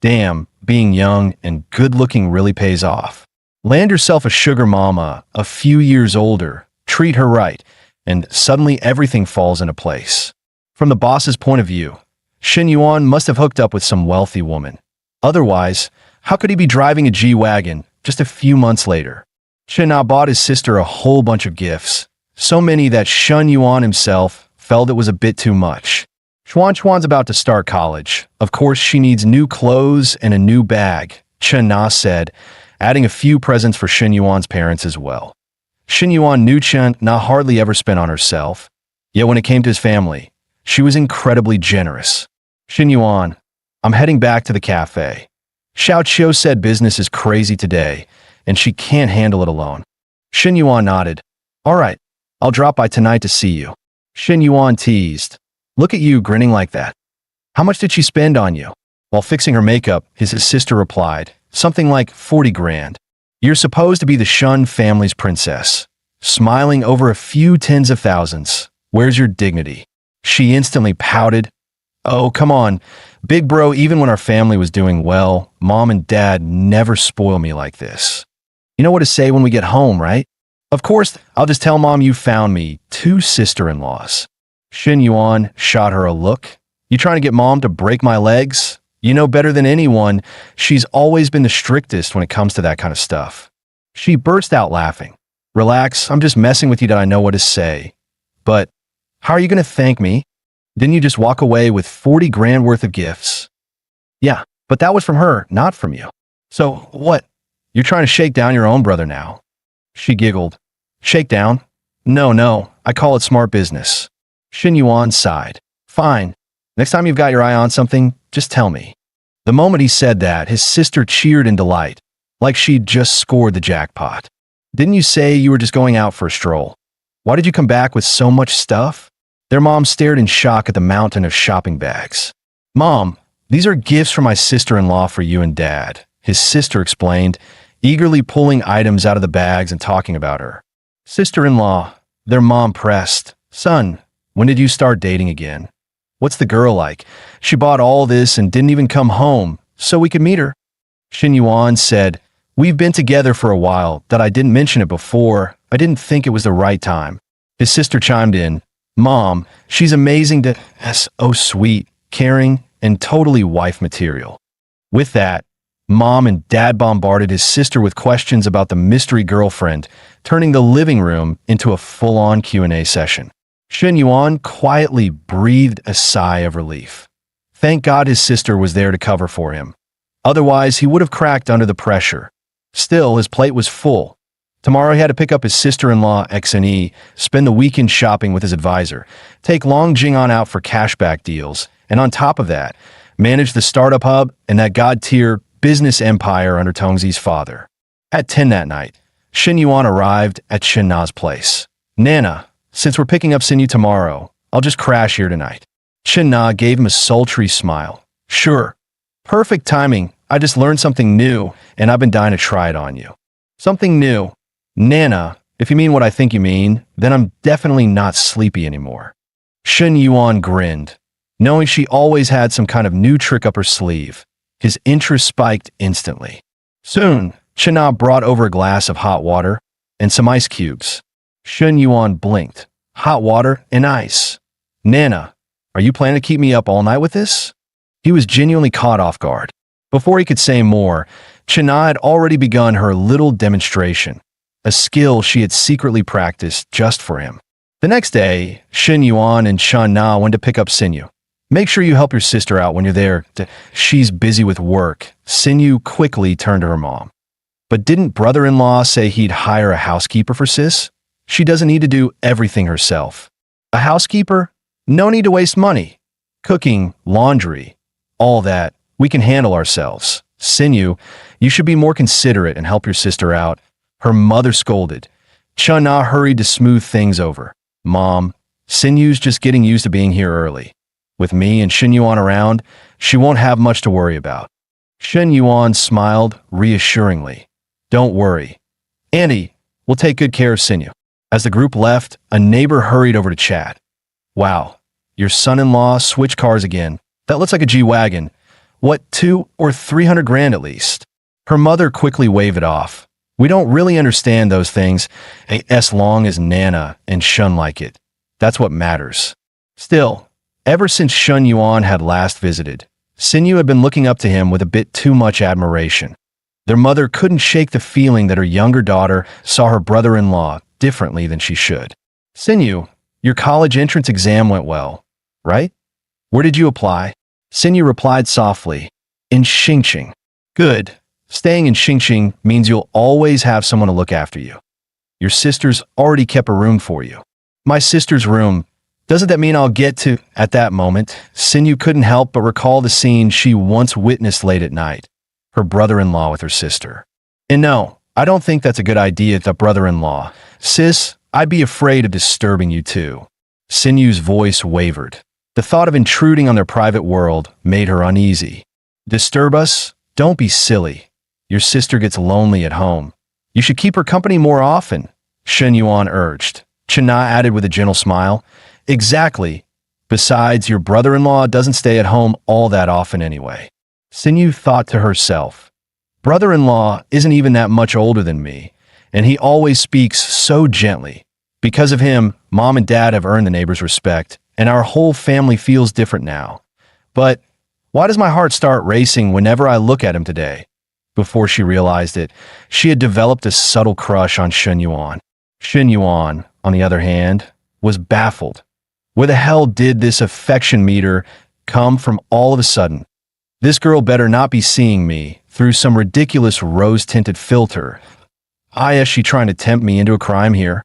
Damn, being young and good-looking really pays off. Land yourself a sugar mama, a few years older, treat her right, and suddenly everything falls into place. From the boss's point of view, Shen Yuan must have hooked up with some wealthy woman. Otherwise, how could he be driving a G-Wagon just a few months later? Chen Na bought his sister a whole bunch of gifts, so many that Shen Yuan himself felt it was a bit too much. Chuan's about to start college. Of course, she needs new clothes and a new bag, Chen Na said, adding a few presents for Shen Yuan's parents as well. Shen Yuan knew Chen Na hardly ever spent on herself, yet when it came to his family, she was incredibly generous. Shen Yuan, I'm heading back to the cafe. Xiao Qiu said business is crazy today, and she can't handle it alone. Shen Yuan nodded. All right, I'll drop by tonight to see you. Shen Yuan teased. Look at you grinning like that. How much did she spend on you? While fixing her makeup, his sister replied, something like 40 grand. You're supposed to be the Shun family's princess. Smiling over a few tens of thousands. Where's your dignity? She instantly pouted. Oh, come on. Big bro, even when our family was doing well, mom and dad never spoil me like this. You know what to say when we get home, right? Of course, I'll just tell mom you found me 2 sister-in-laws. Shen Yuan shot her a look. You trying to get mom to break my legs? You know better than anyone, she's always been the strictest when it comes to that kind of stuff. She burst out laughing. Relax, I'm just messing with you that I know what to say. But how are you going to thank me? Didn't you just walk away with 40 grand worth of gifts? Yeah, but that was from her, not from you. So what? You're trying to shake down your own brother now. She giggled. Shake down? No, I call it smart business. Shen Yuan sighed. Fine. Next time you've got your eye on something, just tell me. The moment he said that, his sister cheered in delight, like she'd just scored the jackpot. Didn't you say you were just going out for a stroll? Why did you come back with so much stuff? Their mom stared in shock at the mountain of shopping bags. Mom, these are gifts from my sister-in-law for you and Dad, his sister explained, eagerly pulling items out of the bags and talking about her. Sister-in-law, their mom pressed. Son, when did you start dating again? What's the girl like? She bought all this and didn't even come home, so we could meet her. Shin Yuan said, We've been together for a while, that I didn't mention it before. I didn't think it was the right time. His sister chimed in, Mom, she's amazing to, oh sweet, caring, and totally wife material. With that, Mom and Dad bombarded his sister with questions about the mystery girlfriend, turning the living room into a full-on Q&A session. Shin Yuan quietly breathed a sigh of relief. Thank God his sister was there to cover for him. Otherwise, he would have cracked under the pressure. Still, his plate was full. Tomorrow he had to pick up his sister-in-law XNE, spend the weekend shopping with his advisor, take Long Jing'an out for cashback deals, and on top of that, manage the startup hub and that god-tier business empire under Tongzi's father. At 10 that night, Shin Yuan arrived at Shin Na's place. Nana, since we're picking up Sinyu tomorrow, I'll just crash here tonight. Shin Na gave him a sultry smile. Sure. Perfect timing. I just learned something new, and I've been dying to try it on you. Something new. Nana, if you mean what I think you mean, then I'm definitely not sleepy anymore. Shin Yuan grinned. Knowing she always had some kind of new trick up her sleeve, his interest spiked instantly. Soon, Shin Na brought over a glass of hot water and some ice cubes. Shin Yuan blinked. Hot water and ice. Nana, are you planning to keep me up all night with this? He was genuinely caught off guard. Before he could say more, China had already begun her little demonstration, a skill she had secretly practiced just for him. The next day, Shin Yuan and Shan Na went to pick up Sinyu. Make sure you help your sister out when you're there. She's busy with work. Sinyu quickly turned to her mom. But didn't brother-in-law say he'd hire a housekeeper for sis? She doesn't need to do everything herself. A housekeeper? No need to waste money. Cooking, laundry, all that, we can handle ourselves. Sinyu, you should be more considerate and help your sister out. Her mother scolded. Chun Na hurried to smooth things over. Mom, Sinyu's just getting used to being here early. With me and Shin Yuan around, she won't have much to worry about. Shin Yuan smiled reassuringly. Don't worry. Auntie, we'll take good care of Sinyu. As the group left, a neighbor hurried over to chat. Wow, your son-in-law switched cars again. That looks like a G-Wagon. What, 200 or 300 grand at least? Her mother quickly waved it off. We don't really understand those things, as long as Nana and Shun like it. That's what matters. Still, ever since Shun Yuan had last visited, Sinyu had been looking up to him with a bit too much admiration. Their mother couldn't shake the feeling that her younger daughter saw her brother-in-law differently than she should. Sinyu, your college entrance exam went well, right? Where did you apply? Sinyu replied softly, in Xingqing. Good. Staying in Xingqing means you'll always have someone to look after you. Your sister's already kept a room for you. My sister's room. Doesn't that mean I'll get to? At that moment, Sinyu couldn't help but recall the scene she once witnessed late at night. Her brother-in-law with her sister. And no, I don't think that's a good idea, the brother-in-law. Sis, I'd be afraid of disturbing you too. Sinyu's voice wavered. The thought of intruding on their private world made her uneasy. Disturb us? Don't be silly. Your sister gets lonely at home. You should keep her company more often, Shen Yuan urged. Chen Na added with a gentle smile. Exactly. Besides, your brother-in-law doesn't stay at home all that often anyway. Sinyu thought to herself. Brother-in-law isn't even that much older than me, and he always speaks so gently. Because of him, Mom and Dad have earned the neighbors' respect, and our whole family feels different now. But why does my heart start racing whenever I look at him today? Before she realized it, she had developed a subtle crush on Shen Yuan. Shen Yuan, on the other hand, was baffled. Where the hell did this affection meter come from all of a sudden? This girl better not be seeing me through some ridiculous rose-tinted filter. Is she trying to tempt me into a crime here?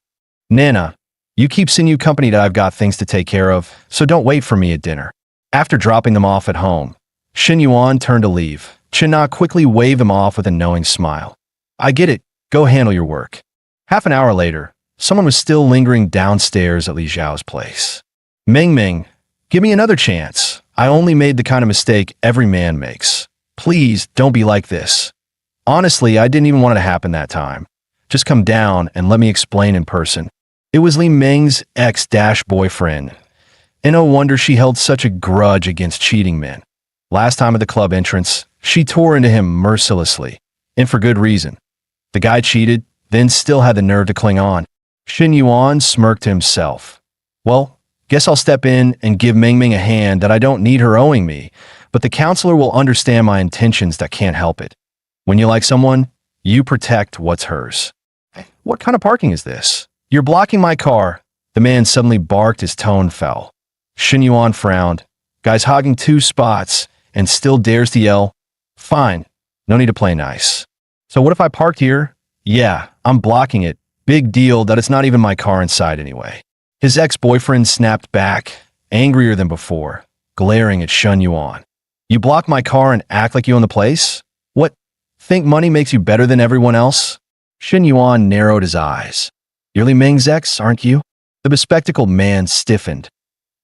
Nana, you keep Sinyu company that I've got things to take care of, so don't wait for me at dinner. After dropping them off at home, Shin Yuan turned to leave. Chen Na quickly waved him off with a knowing smile. I get it. Go handle your work. Half an hour later, Someone was still lingering downstairs at Li Xiao's place. Ming Ming, give me another chance. I only made the kind of mistake every man makes. Please, don't be like this. Honestly, I didn't even want it to happen that time. Just come down and let me explain in person. It was Li Ming's ex-boyfriend. And no wonder she held such a grudge against cheating men. Last time at the club entrance, she tore into him mercilessly. And for good reason. The guy cheated, then still had the nerve to cling on. Xin Yuan smirked to himself. Well, guess I'll step in and give Ming Ming a hand that I don't need her owing me, but the counselor will understand my intentions that can't help it. When you like someone, you protect what's hers. What kind of parking is this? You're blocking my car. The man suddenly barked, his tone fell. Xin Yuan frowned. Guy's hogging 2 spots and still dares to yell. Fine, no need to play nice. So what if I parked here? Yeah, I'm blocking it. Big deal that it's not even my car inside anyway. His ex-boyfriend snapped back, angrier than before, glaring at Xin Yuan. You block my car and act like you own the place? What? Think money makes you better than everyone else? Xin Yuan narrowed his eyes. You're Li Ming's ex, aren't you? The bespectacled man stiffened.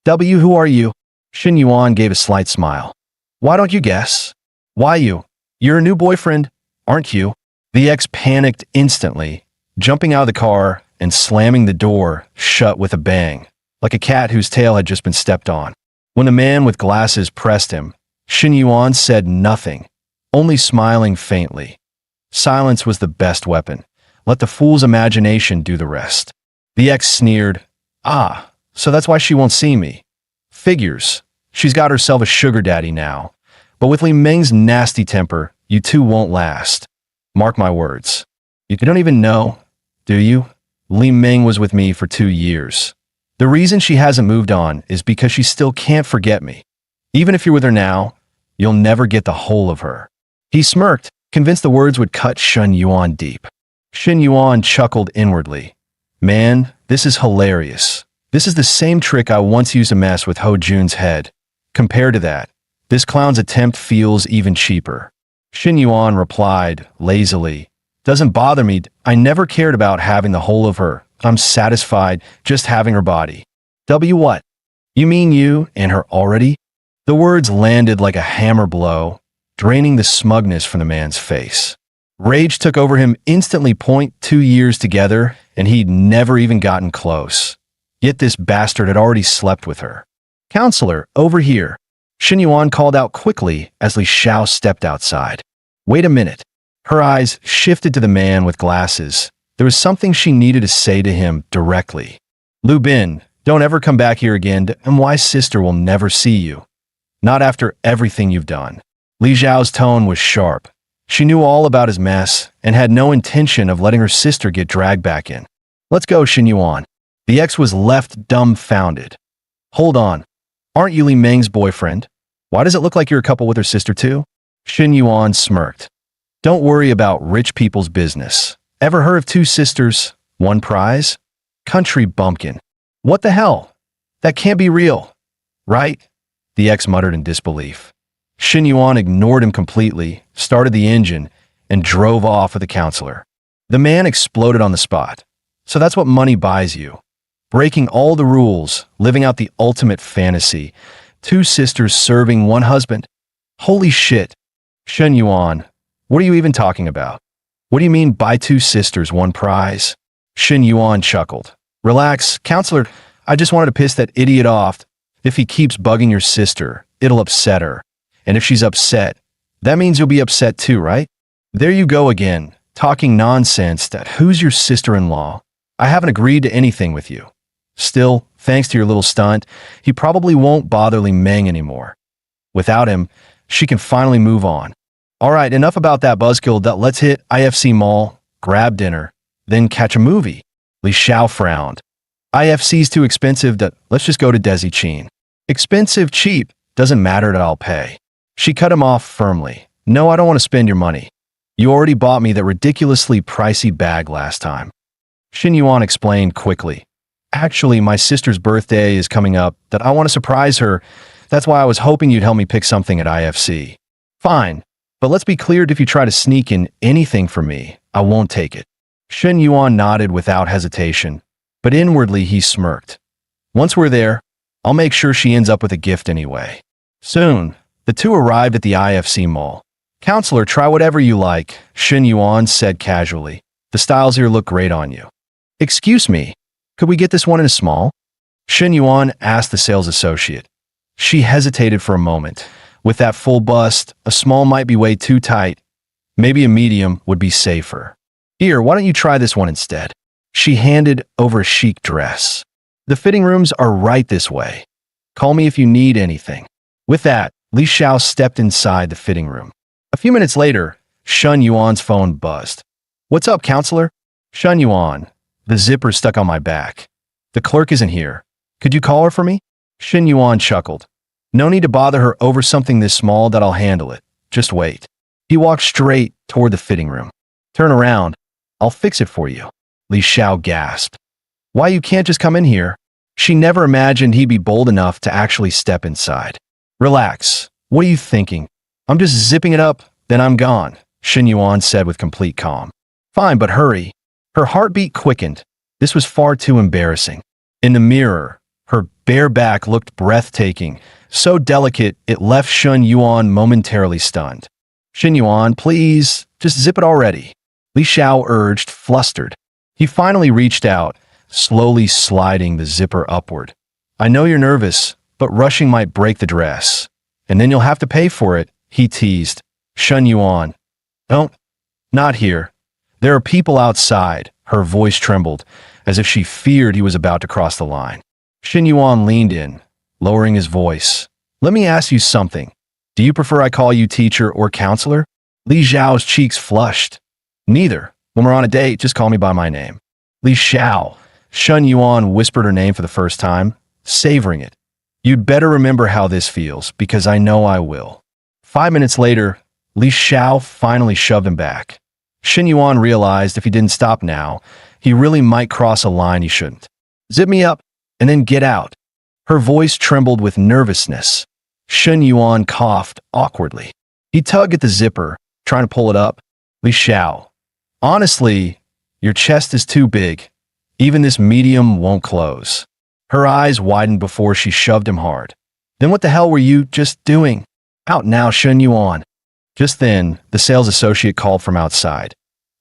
Who are you? Xin Yuan gave a slight smile. Why don't you guess? Why you? You're a new boyfriend, aren't you? The ex panicked instantly, jumping out of the car and slamming the door shut with a bang, like a cat whose tail had just been stepped on. When the man with glasses pressed him, Xin Yuan said nothing, only smiling faintly. Silence was the best weapon. Let the fool's imagination do the rest. The ex sneered. Ah, so that's why she won't see me. Figures. She's got herself a sugar daddy now. But with Li Ming's nasty temper, you two won't last. Mark my words. You don't even know, do you? Li Ming was with me for 2 years. The reason she hasn't moved on is because she still can't forget me. Even if you're with her now, you'll never get the whole of her. He smirked, convinced the words would cut Xin Yuan deep. Xin Yuan chuckled inwardly. Man, this is hilarious. This is the same trick I once used to mess with Ho Jun's head. Compared to that, this clown's attempt feels even cheaper. Xin Yuan replied, lazily. Doesn't bother me. I never cared about having the whole of her. I'm satisfied just having her body. What? You mean you and her already? The words landed like a hammer blow, draining the smugness from the man's face. Rage took over him instantly. 2 years together, and he'd never even gotten close. Yet this bastard had already slept with her. Counselor, over here. Xin Yuan called out quickly as Li Xiao stepped outside. Wait a minute. Her eyes shifted to the man with glasses. There was something she needed to say to him directly. Lu Bin, don't ever come back here again, and my sister will never see you. Not after everything you've done. Li Xiao's tone was sharp. She knew all about his mess and had no intention of letting her sister get dragged back in. Let's go, Xin Yuan. The ex was left dumbfounded. Hold on. Aren't you Li Ming's boyfriend? Why does it look like you're a couple with her sister too? Xin Yuan smirked. Don't worry about rich people's business. Ever heard of 2 sisters, 1 prize? Country bumpkin. What the hell? That can't be real. Right? The ex muttered in disbelief. Xin Yuan ignored him completely, started the engine, and drove off with the counselor. The man exploded on the spot. So that's what money buys you. Breaking all the rules, living out the ultimate fantasy. 2 sisters serving 1 husband. Holy shit. Xin Yuan, what are you even talking about? What do you mean buy 2 sisters, 1 prize? Xin Yuan chuckled. Relax, counselor. I just wanted to piss that idiot off. If he keeps bugging your sister, it'll upset her. And if she's upset, that means you'll be upset too, right? There you go again, talking nonsense that who's your sister-in-law? I haven't agreed to anything with you. Still, thanks to your little stunt, he probably won't bother Li Ming anymore. Without him, she can finally move on. All right, enough about that buzzkill. Let's hit IFC Mall, grab dinner, then catch a movie. Li Xiao frowned. IFC's too expensive. Let's just go to Desi Chin. Expensive, cheap, doesn't matter that I'll pay. She cut him off firmly. No, I don't want to spend your money. You already bought me that ridiculously pricey bag last time. Xin Yuan explained quickly. Actually, my sister's birthday is coming up that I want to surprise her. That's why I was hoping you'd help me pick something at IFC. Fine, but let's be clear, if you try to sneak in anything for me, I won't take it. Xin Yuan nodded without hesitation, but inwardly he smirked. Once we're there, I'll make sure she ends up with a gift anyway. Soon, the two arrived at the IFC mall. Counselor, try whatever you like, Shen Yuan said casually. The styles here look great on you. Excuse me, could we get this one in a small? Shen Yuan asked the sales associate. She hesitated for a moment. With that full bust, a small might be way too tight. Maybe a medium would be safer. Here, why don't you try this one instead? She handed over a chic dress. The fitting rooms are right this way. Call me if you need anything. With that, Li Xiao stepped inside the fitting room. A few minutes later, Shen Yuan's phone buzzed. What's up, counselor? Shen Yuan. The zipper's stuck on my back. The clerk isn't here. Could you call her for me? Shen Yuan chuckled. No need to bother her over something this small that I'll handle it. Just wait. He walked straight toward the fitting room. Turn around. I'll fix it for you. Li Xiao gasped. Why, you can't just come in here? She never imagined he'd be bold enough to actually step inside. Relax. What are you thinking? I'm just zipping it up, then I'm gone, Shen Yuan said with complete calm. Fine, but hurry. Her heartbeat quickened. This was far too embarrassing. In the mirror, her bare back looked breathtaking, so delicate it left Shen Yuan momentarily stunned. Shen Yuan, please, just zip it already. Li Xiao urged, flustered. He finally reached out, slowly sliding the zipper upward. I know you're nervous, but rushing might break the dress. And then you'll have to pay for it, he teased. Shen Yuan. Don't. Not here. There are people outside. Her voice trembled, as if she feared he was about to cross the line. Shen Yuan leaned in, lowering his voice. Let me ask you something. Do you prefer I call you teacher or counselor? Li Xiao's cheeks flushed. Neither. When we're on a date, just call me by my name. Li Xiao. Shen Yuan whispered her name for the first time, savoring it. You'd better remember how this feels, because I know I will. 5 minutes later, Li Xiao finally shoved him back. Shen Yuan realized if he didn't stop now, he really might cross a line he shouldn't. Zip me up, and then get out. Her voice trembled with nervousness. Shen Yuan coughed awkwardly. He tugged at the zipper, trying to pull it up. Li Xiao. Honestly, your chest is too big. Even this medium won't close. Her eyes widened before she shoved him hard. Then what the hell were you just doing? Out now, Shen Yuan. Just then, the sales associate called from outside.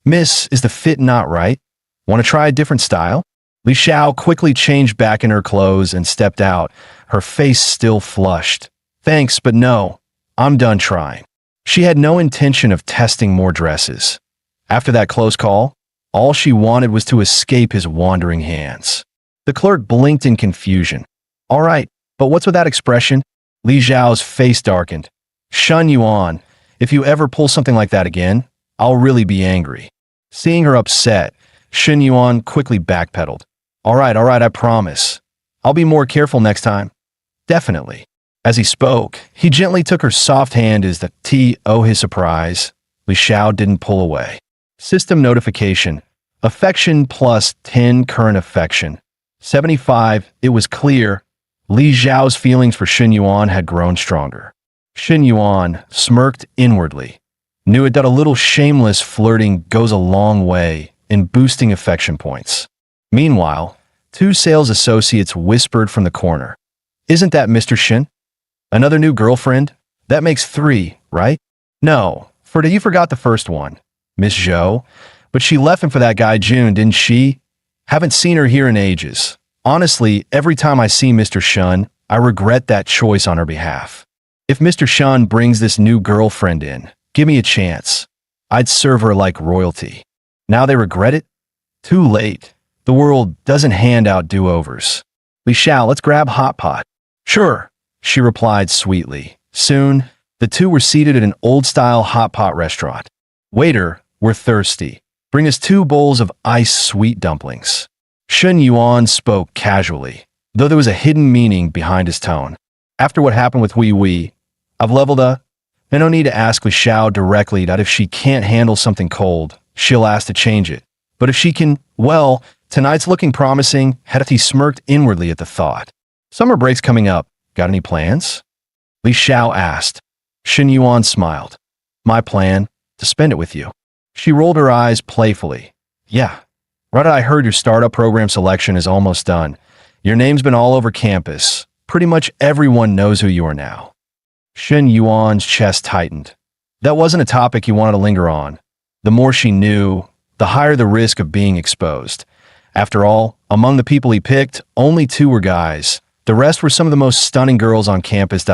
Miss, is the fit not right? Want to try a different style? Li Xiao quickly changed back in her clothes and stepped out, her face still flushed. Thanks, but no. I'm done trying. She had no intention of testing more dresses. After that close call, all she wanted was to escape his wandering hands. The clerk blinked in confusion. All right, but what's with that expression? Li Xiao's face darkened. Shen Yuan, if you ever pull something like that again, I'll really be angry. Seeing her upset, Shen Yuan quickly backpedaled. All right, I promise. I'll be more careful next time. Definitely. As he spoke, he gently took her soft hand as the his surprise. Li Xiao didn't pull away. System notification. Affection plus 10 current affection. 75. It was clear. Li Xiao's feelings for Shen Yuan had grown stronger. Shen Yuan smirked inwardly, knew it that a little shameless flirting goes a long way in boosting affection points. Meanwhile, two sales associates whispered from the corner. Isn't that Mr. Shen? Another new girlfriend? That makes 3, right? No, you forgot the first one, Miss Zhou. But she left him for that guy June, didn't she? Haven't seen her here in ages. Honestly, every time I see Mr. Shen, I regret that choice on her behalf. If Mr. Shen brings this new girlfriend in, give me a chance. I'd serve her like royalty. Now they regret it? Too late. The world doesn't hand out do-overs. Li Xiao, let's grab hot pot. Sure, she replied sweetly. Soon, the two were seated at an old-style hot pot restaurant. Waiter, we're thirsty. Bring us 2 bowls of iced sweet dumplings. Shen Yuan spoke casually, though there was a hidden meaning behind his tone. After what happened with Wei Wei, I've leveled up. I don't need to ask Li Xiao directly that if she can't handle something cold, she'll ask to change it. But if she can, well, tonight's looking promising. He smirked inwardly at the thought. Summer break's coming up. Got any plans? Li Xiao asked. Shen Yuan smiled. My plan? To spend it with you. She rolled her eyes playfully. Yeah, Right, I heard your startup program selection is almost done. Your name's been all over campus. Pretty much everyone knows who you are now. Shen Yuan's chest tightened. That wasn't a topic he wanted to linger on. The more she knew, the higher the risk of being exposed. After all, among the people he picked, only 2 were guys. The rest were some of the most stunning girls on campus.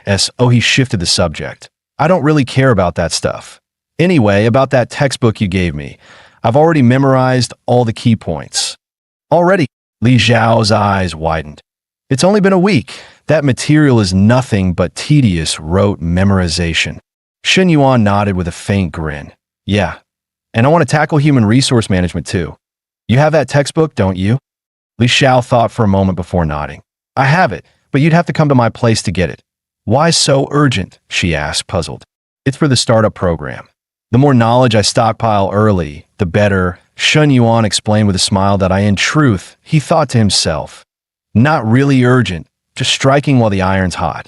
He shifted the subject. I don't really care about that stuff. Anyway, about that textbook you gave me. I've already memorized all the key points. Already? Li Xiao's eyes widened. It's only been a week. That material is nothing but tedious rote memorization. Shen Yuan nodded with a faint grin. Yeah, and I want to tackle human resource management too. You have that textbook, don't you? Li Xiao thought for a moment before nodding. I have it, but you'd have to come to my place to get it. Why so urgent? She asked, puzzled. It's for the startup program. The more knowledge I stockpile early, the better, Shen Yuan explained with a smile that in truth, he thought to himself. Not really urgent, just striking while the iron's hot.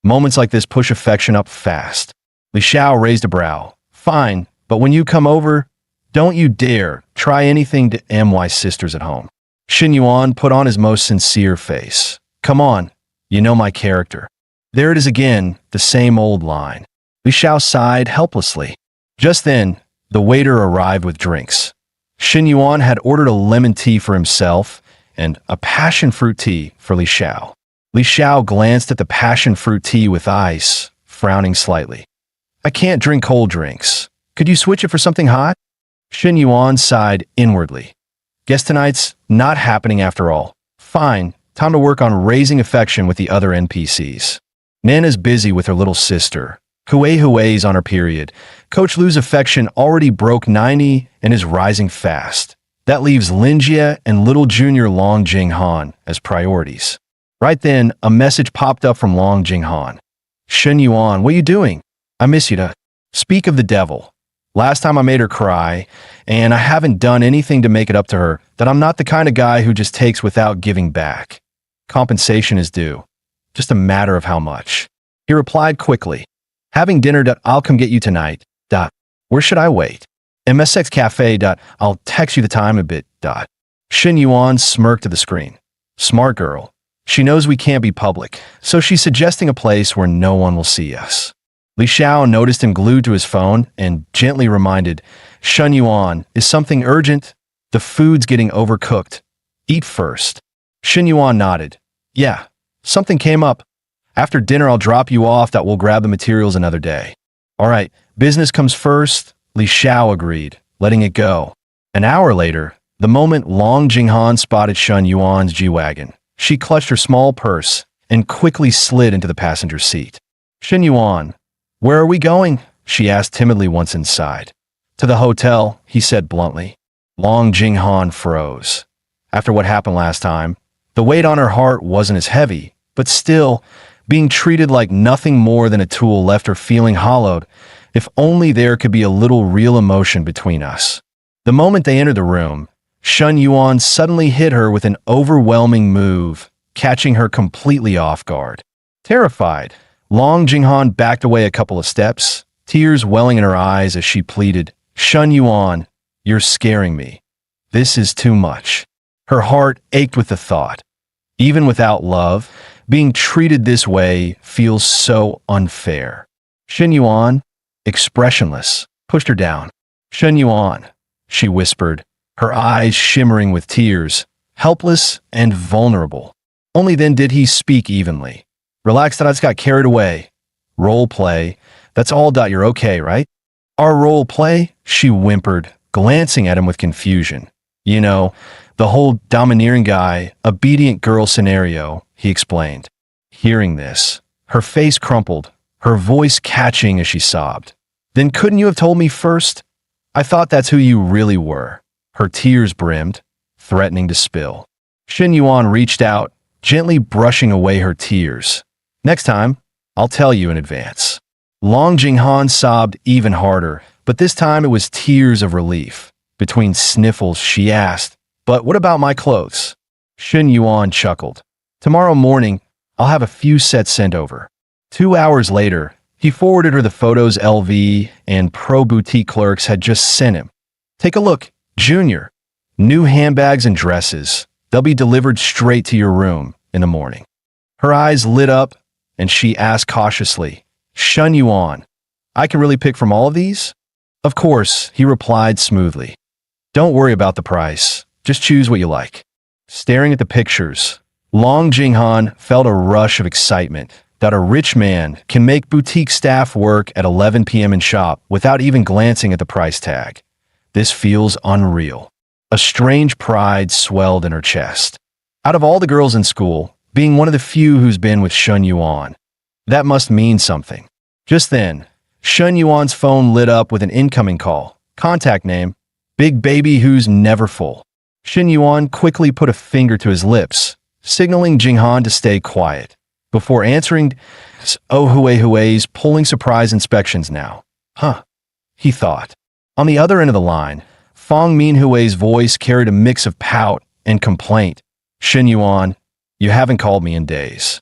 Moments like this push affection up fast. Li Xiao raised a brow. Fine, but when you come over, don't you dare try anything to my sisters at home. Shen Yuan put on his most sincere face. Come on, you know my character. There it is again, the same old line. Li Xiao sighed helplessly. Just then, the waiter arrived with drinks. Shen Yuan had ordered a lemon tea for himself and a passion fruit tea for Li Xiao. Li Xiao glanced at the passion fruit tea with ice, frowning slightly. I can't drink cold drinks. Could you switch it for something hot? Shen Yuan sighed inwardly. Guess tonight's not happening after all. Fine, time to work on raising affection with the other NPCs. Nana's busy with her little sister. Huey's on her period. Coach Lu's affection already broke 90 and is rising fast. That leaves Linjia and little junior Long Jinghan as priorities. Right then, a message popped up from Long Jinghan. Shen Yuan, what are you doing? I miss you to speak of the devil. Last time I made her cry, and I haven't done anything to make it up to her, that I'm not the kind of guy who just takes without giving back. Compensation is due. Just a matter of how much. He replied quickly. Having dinner. I'll come get you tonight. Where should I wait? MSX Cafe. I'll text you the time a bit. Shen Yuan smirked at the screen. Smart girl. She knows we can't be public, so she's suggesting a place where no one will see us. Li Xiao noticed him glued to his phone and gently reminded, Shen Yuan, is something urgent? The food's getting overcooked. Eat first. Shen Yuan nodded. Yeah, something came up. After dinner, I'll drop you off. We'll grab the materials another day. All right, business comes first. Li Xiao agreed, letting it go. An hour later, the moment Long Jinghan spotted Shen Yuan's G-Wagon, she clutched her small purse and quickly slid into the passenger seat. Shen Yuan, where are we going? She asked timidly once inside. To the hotel, he said bluntly. Long Jinghan froze. After what happened last time, the weight on her heart wasn't as heavy, but still, being treated like nothing more than a tool left her feeling hollowed. If only there could be a little real emotion between us. The moment they entered the room, Shen Yuan suddenly hit her with an overwhelming move, catching her completely off guard. Terrified, Long Jinghan backed away a couple of steps, tears welling in her eyes as she pleaded, Shen Yuan, you're scaring me. This is too much. Her heart ached with the thought. Even without love, being treated this way feels so unfair. Shen Yuan, expressionless, pushed her down. Shen Yuan, she whispered, her eyes shimmering with tears, helpless and vulnerable. Only then did he speak evenly. Relax, that I just got carried away. Role play. That's all. You're okay, right? Our role play? She whimpered, glancing at him with confusion. You know, the whole domineering guy, obedient girl scenario, he explained. Hearing this, her face crumpled, her voice catching as she sobbed. Then couldn't you have told me first? I thought that's who you really were. Her tears brimmed, threatening to spill. Shen Yuan reached out, gently brushing away her tears. Next time, I'll tell you in advance. Long Jinghan sobbed even harder, but this time it was tears of relief. Between sniffles, she asked, but what about my clothes? Shen Yuan chuckled. Tomorrow morning, I'll have a few sets sent over. 2 hours later, he forwarded her the photos LV and Pro Boutique clerks had just sent him. Take a look, Junior. New handbags and dresses. They'll be delivered straight to your room in the morning." Her eyes lit up, and she asked cautiously, "Shun Yuan, I can really pick from all of these?" "Of course," he replied smoothly. "Don't worry about the price. Just choose what you like." Staring at the pictures, Long Jinghan felt a rush of excitement that a rich man can make boutique staff work at 11 p.m. in shop without even glancing at the price tag. This feels unreal. A strange pride swelled in her chest. Out of all the girls in school, being one of the few who's been with Shun Yuan, that must mean something. Just then, Shun Yuan's phone lit up with an incoming call. Contact name, Big Baby Who's Never Full. Shun Yuan quickly put a finger to his lips, signaling Jinghan to stay quiet. Before answering, "Oh, Huey's pulling surprise inspections now." "Huh," he thought. On the other end of the line, Fong Minhui's voice carried a mix of pout and complaint. "Shun Yuan, you haven't called me in days."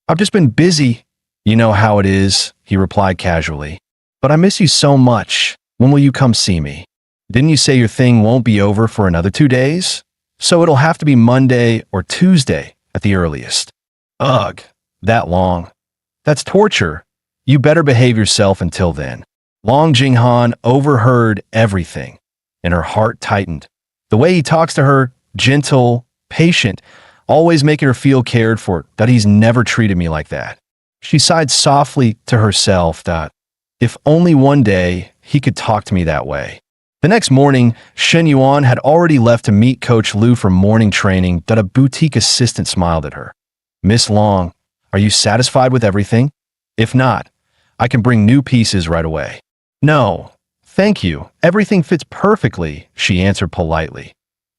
"I've just been busy. You know how it is," he replied casually. "But I miss you so much. When will you come see me? Didn't you say your thing won't be over for another 2 days? So it'll have to be Monday or Tuesday at the earliest." "Ugh, that long. That's torture. You better behave yourself until then." Long Jinghan overheard everything, and her heart tightened. The way he talks to her, gentle, patient, always making her feel cared for, that he's never treated me like that. She sighed softly to herself that, if only one day he could talk to me that way. The next morning, Shun Yuan had already left to meet Coach Lu for morning training that a boutique assistant smiled at her. "Miss Long, are you satisfied with everything? If not, I can bring new pieces right away." "No, thank you. Everything fits perfectly," she answered politely.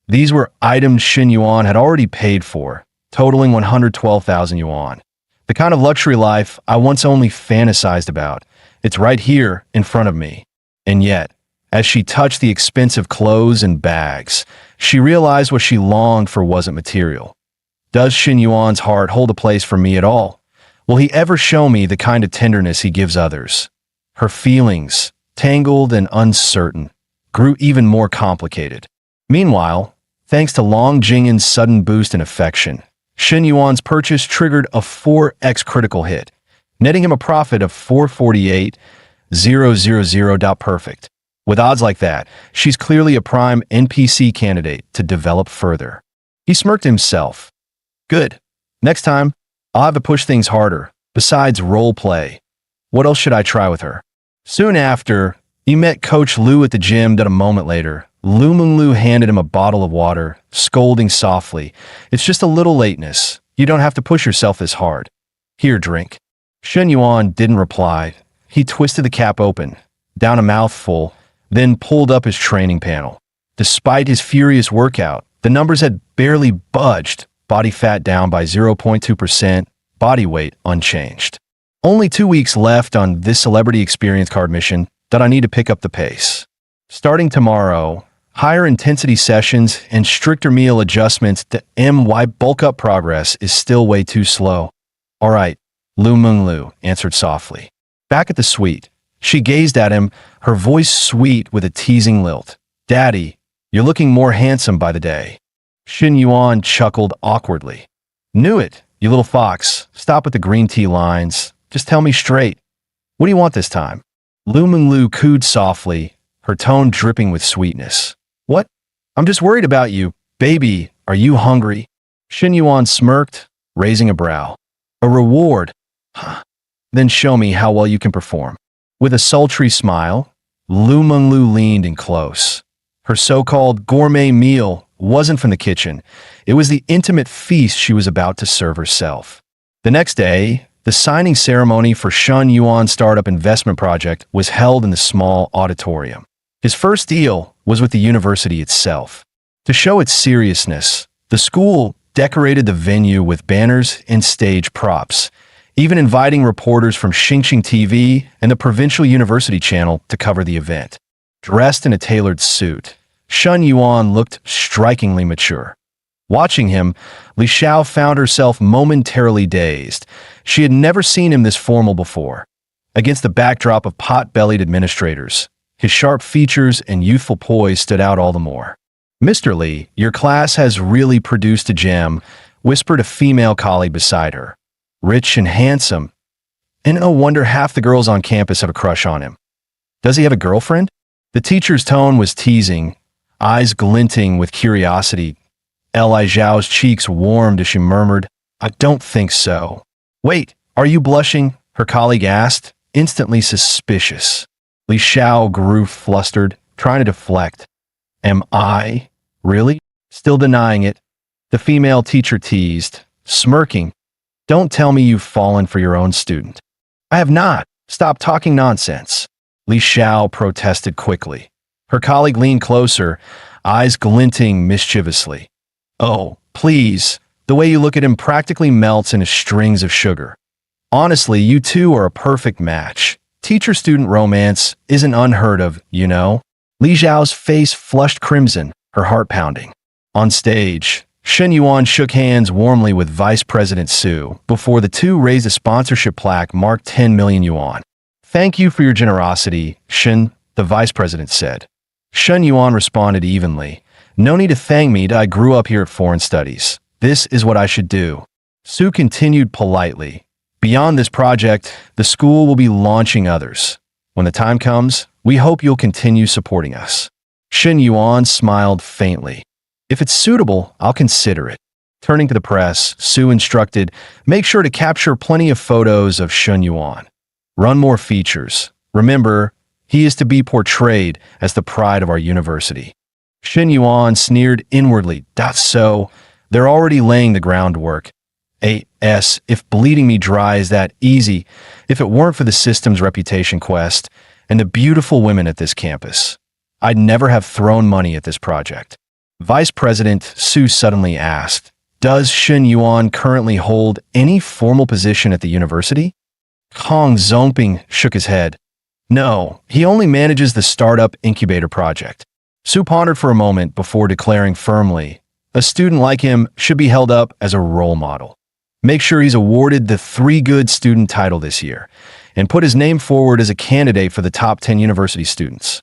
These were items Shun Yuan had already paid for, totaling 112,000 yuan. The kind of luxury life I once only fantasized about. It's right here in front of me. And yet, as she touched the expensive clothes and bags, she realized what she longed for wasn't material. Does Shun Yuan's heart hold a place for me at all? Will he ever show me the kind of tenderness he gives others? Her feelings, tangled and uncertain, grew even more complicated. Meanwhile, thanks to Long Jinghan's sudden boost in affection, Shun Yuan's purchase triggered a 4x critical hit, netting him a profit of 448,000. Perfect. With odds like that, she's clearly a prime NPC candidate to develop further. He smirked to himself. Good. Next time, I'll have to push things harder. Besides role play, what else should I try with her? Soon after, he met Coach Lu at the gym. A moment later, Lu handed him a bottle of water, scolding softly. "It's just a little lateness. You don't have to push yourself this hard. Here, drink." Shun Yuan didn't reply. He twisted the cap open, down a mouthful, then pulled up his training panel. Despite his furious workout, the numbers had barely budged. Body fat down by 0.2%, body weight unchanged. Only 2 weeks left on this celebrity experience card mission that I need to pick up the pace. Starting tomorrow, higher intensity sessions and stricter meal adjustments. The MY bulk up progress is still way too slow. All right, Lu answered softly. Back at the suite, she gazed at him, her voice sweet with a teasing lilt. "Daddy, you're looking more handsome by the day." Shun Yuan chuckled awkwardly. "Knew it, you little fox. Stop with the green tea lines. Just tell me straight. What do you want this time?" Lu cooed softly, her tone dripping with sweetness. "What? I'm just worried about you. Baby, are you hungry?" Shun Yuan smirked, raising a brow. "A reward? Huh. Then show me how well you can perform." With a sultry smile, Lu leaned in close. Her so-called gourmet meal wasn't from the kitchen. It was the intimate feast she was about to serve herself. The next day, the signing ceremony for Shun Yuan's startup investment project was held in the small auditorium. His first deal was with the university itself. To show its seriousness, the school decorated the venue with banners and stage props, even inviting reporters from Xingxing TV and the provincial university channel to cover the event. Dressed in a tailored suit, Shun Yuan looked strikingly mature. Watching him, Li Xiao found herself momentarily dazed. She had never seen him this formal before. Against the backdrop of pot-bellied administrators, his sharp features and youthful poise stood out all the more. Mr. Lee, your class has really produced a gem, whispered a female colleague beside her. Rich and handsome. And no wonder half the girls on campus have a crush on him. Does he have a girlfriend? The teacher's tone was teasing, eyes glinting with curiosity. Li Zhao's cheeks warmed as she murmured, I don't think so. Wait, are you blushing? Her colleague asked, instantly suspicious. Li Xiao grew flustered, trying to deflect. Am I? Really? Still denying it? The female teacher teased, smirking. Don't tell me you've fallen for your own student. I have not. Stop talking nonsense. Li Xiao protested quickly. Her colleague leaned closer, eyes glinting mischievously. Oh, please. The way you look at him practically melts into strings of sugar. Honestly, you two are a perfect match. Teacher-student romance isn't unheard of, you know. Li Zhao's face flushed crimson, her heart pounding. On stage, Shen Yuan shook hands warmly with Vice President Su before the two raised a sponsorship plaque marked 10 million yuan. Thank you for your generosity, Shen, the Vice President said. Shen Yuan responded evenly. No need to thank me, I grew up here at Foreign Studies. This is what I should do. Su continued politely. Beyond this project, the school will be launching others. When the time comes, we hope you'll continue supporting us. Shen Yuan smiled faintly. If it's suitable, I'll consider it. Turning to the press, Su instructed, make sure to capture plenty of photos of Shen Yuan. Run more features. Remember, he is to be portrayed as the pride of our university. Shen Yuan sneered inwardly. That's so. They're already laying the groundwork. If bleeding me dry is that easy, if it weren't for the system's reputation quest and the beautiful women at this campus, I'd never have thrown money at this project. Vice President Su suddenly asked, does Shen Yuan currently hold any formal position at the university? Kong Zongping shook his head. No, he only manages the startup incubator project. Su pondered for a moment before declaring firmly, a student like him should be held up as a role model. Make sure he's awarded the 3 Good Student title this year, and put his name forward as a candidate for the top 10 university students.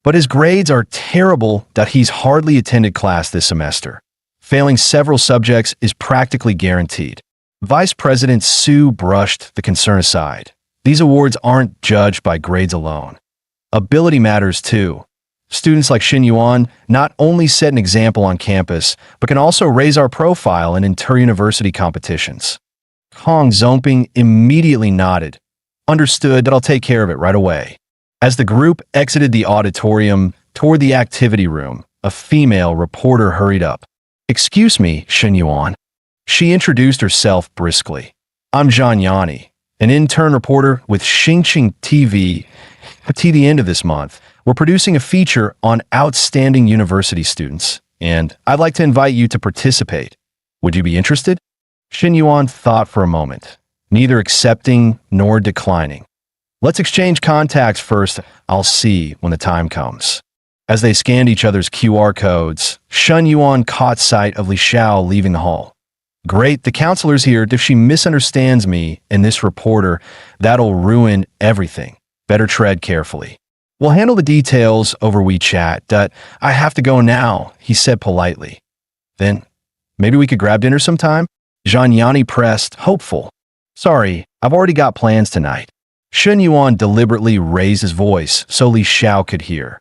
But his grades are terrible that he's hardly attended class this semester. Failing several subjects is practically guaranteed. Vice President Su brushed the concern aside. These awards aren't judged by grades alone. Ability matters too. Students like Shen Yuan not only set an example on campus, but can also raise our profile in inter-university competitions. Kong Zongping immediately nodded. Understood that I'll take care of it right away. As the group exited the auditorium toward the activity room, a female reporter hurried up. Excuse me, Shen Yuan. She introduced herself briskly. I'm Zhang Yani, an intern reporter with Xingqing TV. At the end of this month, we're producing a feature on outstanding university students, and I'd like to invite you to participate. Would you be interested? Shen Yuan thought for a moment, neither accepting nor declining. Let's exchange contacts first. I'll see when the time comes. As they scanned each other's QR codes, Shen Yuan caught sight of Li Xiao leaving the hall. Great, the counselor's here. If she misunderstands me and this reporter, that'll ruin everything. Better tread carefully. We'll handle the details over WeChat. I have to go now, he said politely. Then, maybe we could grab dinner sometime? Zhang Yani pressed, hopeful. Sorry, I've already got plans tonight. Shen Yuan deliberately raised his voice so Li Xiao could hear.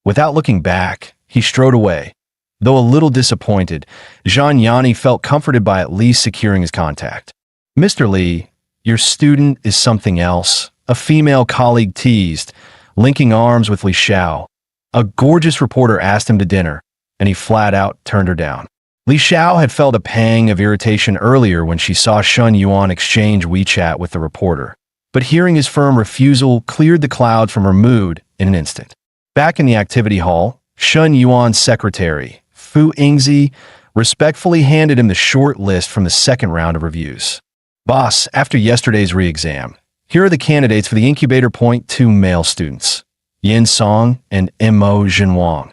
Without looking back, he strode away. Though a little disappointed, Zhang Yani felt comforted by at least securing his contact. Mr. Li, your student is something else, a female colleague teased, linking arms with Li Xiao. A gorgeous reporter asked him to dinner, and he flat out turned her down. Li Xiao had felt a pang of irritation earlier when she saw Shen Yuan exchange WeChat with the reporter. But hearing his firm refusal cleared the cloud from her mood in an instant. Back in the activity hall, Shen Yuan's secretary, Fu Yingzi, respectfully handed him the short list from the second round of reviews. Boss, after yesterday's re-exam, here are the candidates for the Incubator Point 2 male students, Yin Song and Mo Jinwang,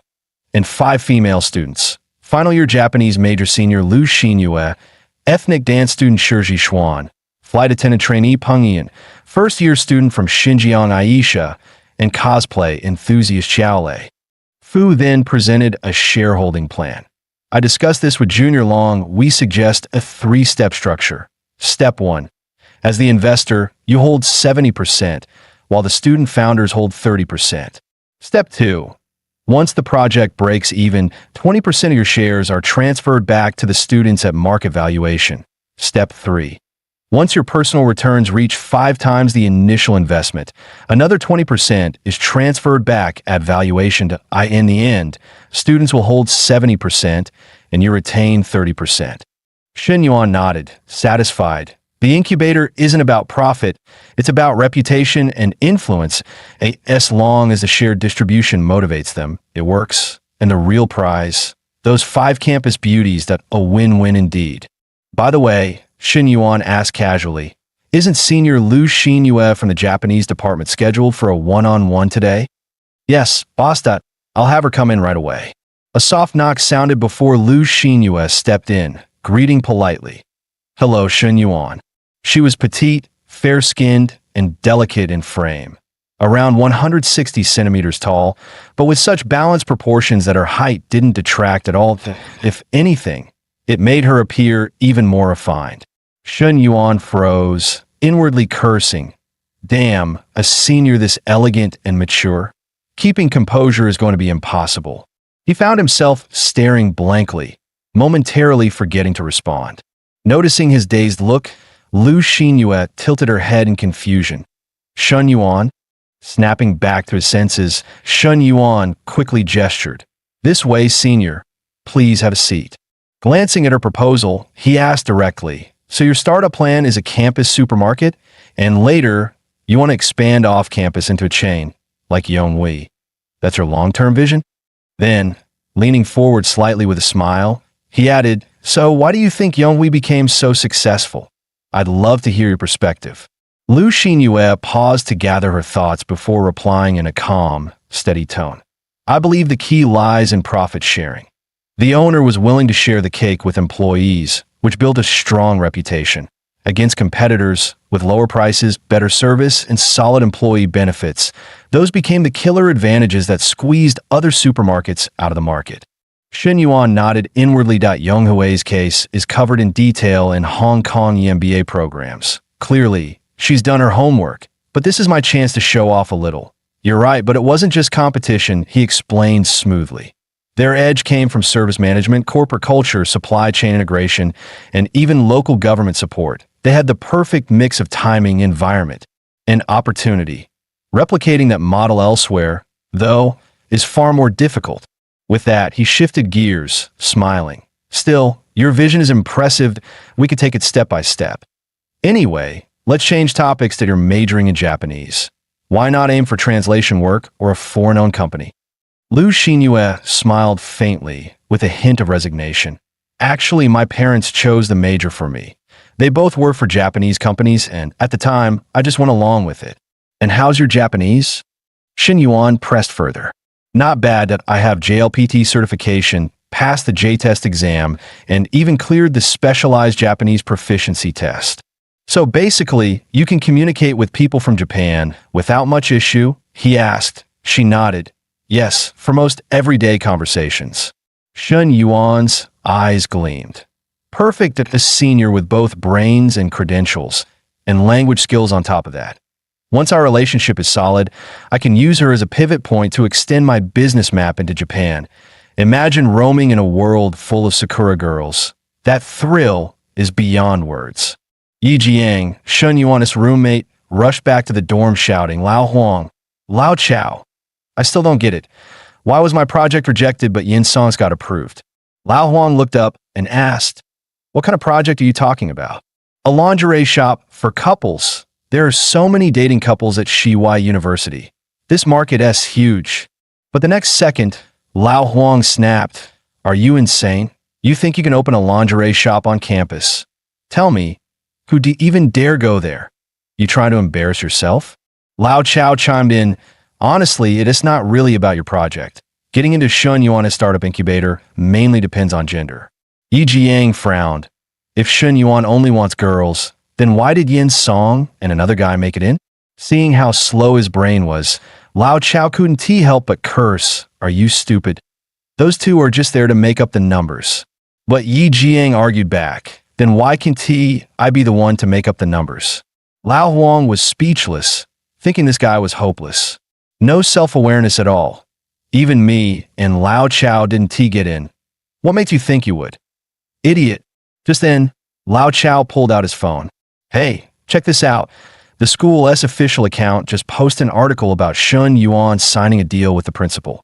and 5 female students, final year Japanese major senior Lu Xinyue, ethnic dance student Shiji Xuan, flight attendant trainee Peng Yin, first year student from Xinjiang Aisha, and cosplay enthusiast Xiaolei. Fu then presented a shareholding plan. I discussed this with Junior Long. We suggest a three-step structure. Step 1. As the investor, you hold 70%, while the student founders hold 30%. Step 2. Once the project breaks even, 20% of your shares are transferred back to the students at market valuation. Step 3. Once your personal returns reach 5 times the initial investment, another 20% is transferred back at valuation in the end, students will hold 70% and you retain 30%. Shen Yuan nodded, satisfied. The incubator isn't about profit, it's about reputation and influence. As long as the shared distribution motivates them, it works. And the real prize, those 5 campus beauties, that a win-win indeed. By the way, Shen Yuan asked casually, isn't Senior Liu Xinyue from the Japanese department scheduled for a one-on-one today? Yes, boss. I'll have her come in right away. A soft knock sounded before Liu Xinyue stepped in, greeting politely. Hello, Shen Yuan. She was petite, fair-skinned, and delicate in frame. Around 160 centimeters tall, but with such balanced proportions that her height didn't detract at all. If anything, it made her appear even more refined. Shen Yuan froze, inwardly cursing. Damn, a senior this elegant and mature? Keeping composure is going to be impossible. He found himself staring blankly, momentarily forgetting to respond. Noticing his dazed look, Liu Xinyue tilted her head in confusion. Shen Yuan? Snapping back to his senses, Shen Yuan quickly gestured. This way, senior. Please have a seat. Glancing at her proposal, he asked directly, so your startup plan is a campus supermarket, and later, you want to expand off campus into a chain, like Yonghui. That's your long-term vision? Then, leaning forward slightly with a smile, he added, so why do you think Yonghui became so successful? I'd love to hear your perspective. Liu Xinyue paused to gather her thoughts before replying in a calm, steady tone. I believe the key lies in profit sharing. The owner was willing to share the cake with employees, which built a strong reputation. Against competitors, with lower prices, better service, and solid employee benefits, those became the killer advantages that squeezed other supermarkets out of the market. Shen Yuan nodded inwardly. Yonghui's case is covered in detail in Hong Kong MBA programs. Clearly, she's done her homework, but this is my chance to show off a little. You're right, but it wasn't just competition, he explained smoothly. Their edge came from service management, corporate culture, supply chain integration, and even local government support. They had the perfect mix of timing, environment, and opportunity. Replicating that model elsewhere, though, is far more difficult. With that, he shifted gears, smiling. Still, your vision is impressive. We could take it step by step. Anyway, let's change topics that you're majoring in Japanese. Why not aim for translation work or a foreign-owned company? Liu Xinyue smiled faintly, with a hint of resignation. Actually, my parents chose the major for me. They both work for Japanese companies, and at the time, I just went along with it. And how's your Japanese? Shen Yuan pressed further. Not bad. That I have JLPT certification, passed the J-test exam, and even cleared the specialized Japanese proficiency test. So basically, you can communicate with people from Japan without much issue? He asked. She nodded. Yes, for most everyday conversations. Shen Yuan's eyes gleamed. Perfect at a senior with both brains and credentials, and language skills on top of that. Once our relationship is solid, I can use her as a pivot point to extend my business map into Japan. Imagine roaming in a world full of Sakura girls. That thrill is beyond words. Yi Jiang, Shen Yuan's roommate, rushed back to the dorm shouting, Lao Huang, Lao Chao. I still don't get it. Why was my project rejected but Yin Song's got approved? Lao Huang looked up and asked, what kind of project are you talking about? A lingerie shop for couples. There are so many dating couples at Shiwai University. This market is huge. But the next second, Lao Huang snapped, are you insane? You think you can open a lingerie shop on campus? Tell me, who even dare go there? You trying to embarrass yourself? Lao Chao chimed in, honestly, it is not really about your project. Getting into Shen Yuan's startup incubator mainly depends on gender. Yi Jiang frowned. If Shen Yuan only wants girls, then why did Yin Song and another guy make it in? Seeing how slow his brain was, Lao Chao couldn't help but curse, "Are you stupid? Those two are just there to make up the numbers." But Yi Jiang argued back, "Then why can't I be the one to make up the numbers?" Lao Huang was speechless, thinking this guy was hopeless. No self-awareness at all. Even me and Lao Chao didn't get in. "What makes you think you would?" "Idiot." Just then, Lao Chao pulled out his phone. "Hey, check this out. The school's official account just posted an article about Shun Yuan signing a deal with the principal.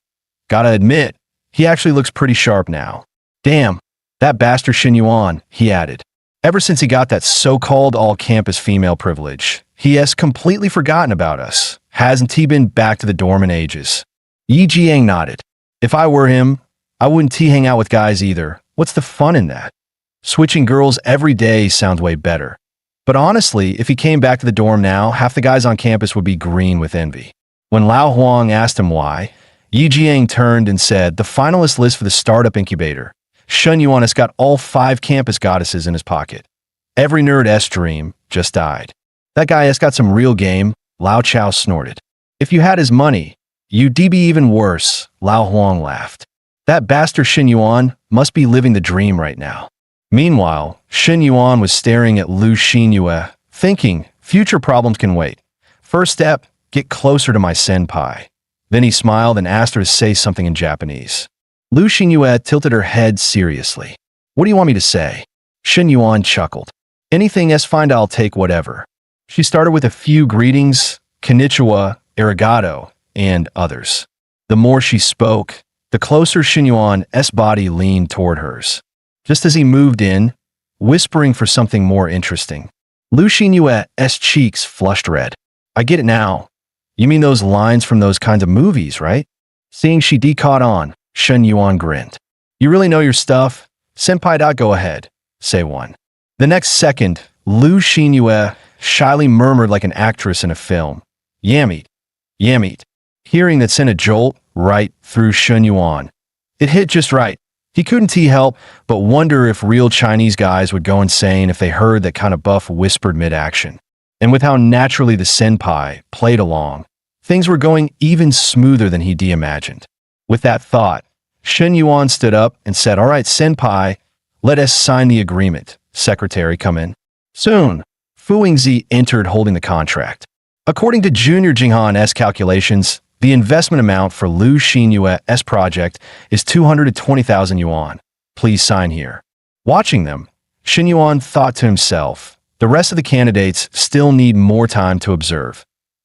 Gotta admit, he actually looks pretty sharp now. Damn, that bastard Shun Yuan," he added. "Ever since he got that so-called all-campus female privilege, he has completely forgotten about us. Hasn't he been back to the dorm in ages?" Yi Jiang nodded. "If I were him, I wouldn't hang out with guys either. What's the fun in that? Switching girls every day sounds way better. But honestly, if he came back to the dorm now, half the guys on campus would be green with envy." When Lao Huang asked him why, Yi Jiang turned and said, "The finalist list for the startup incubator. Shun Yuan has got all 5 campus goddesses in his pocket. Every nerd's dream just died. That guy has got some real game," Lao Chao snorted. "If you had his money, you'd be even worse," Lao Huang laughed. "That bastard Shun Yuan must be living the dream right now." Meanwhile, Shun Yuan was staring at Lu Xinyue, thinking, future problems can wait. First step, get closer to my senpai. Then he smiled and asked her to say something in Japanese. Lu Xinyue tilted her head seriously. "What do you want me to say?" Shun Yuan chuckled. "Anything is fine, I'll take whatever." She started with a few greetings, konnichiwa, arigato, and others. The more she spoke, the closer Shun Yuan's body leaned toward hers. Just as he moved in, whispering for something more interesting, Lu Xinyue's cheeks flushed red. "I get it now. You mean those lines from those kinds of movies, right?" Seeing she caught on, Shun Yuan grinned. "You really know your stuff? Senpai, go ahead. Say one." The next second, Lu Xinyue shyly murmured like an actress in a film, "Yammeet, yammeet." Hearing that sent a jolt right through Shun Yuan. It hit just right. He couldn't help but wonder if real Chinese guys would go insane if they heard that kind of buff whispered mid-action. And with how naturally the senpai played along, things were going even smoother than he'd imagined. With that thought, Shun Yuan stood up and said, "All right, senpai, let us sign the agreement. Secretary, come in." Soon, Fu Yingzi entered holding the contract. According to Junior Jinghan's calculations, the investment amount for Lu Xinyue's project is 220,000 yuan. Please sign here. Watching them, Shun Yuan thought to himself, the rest of the candidates still need more time to observe.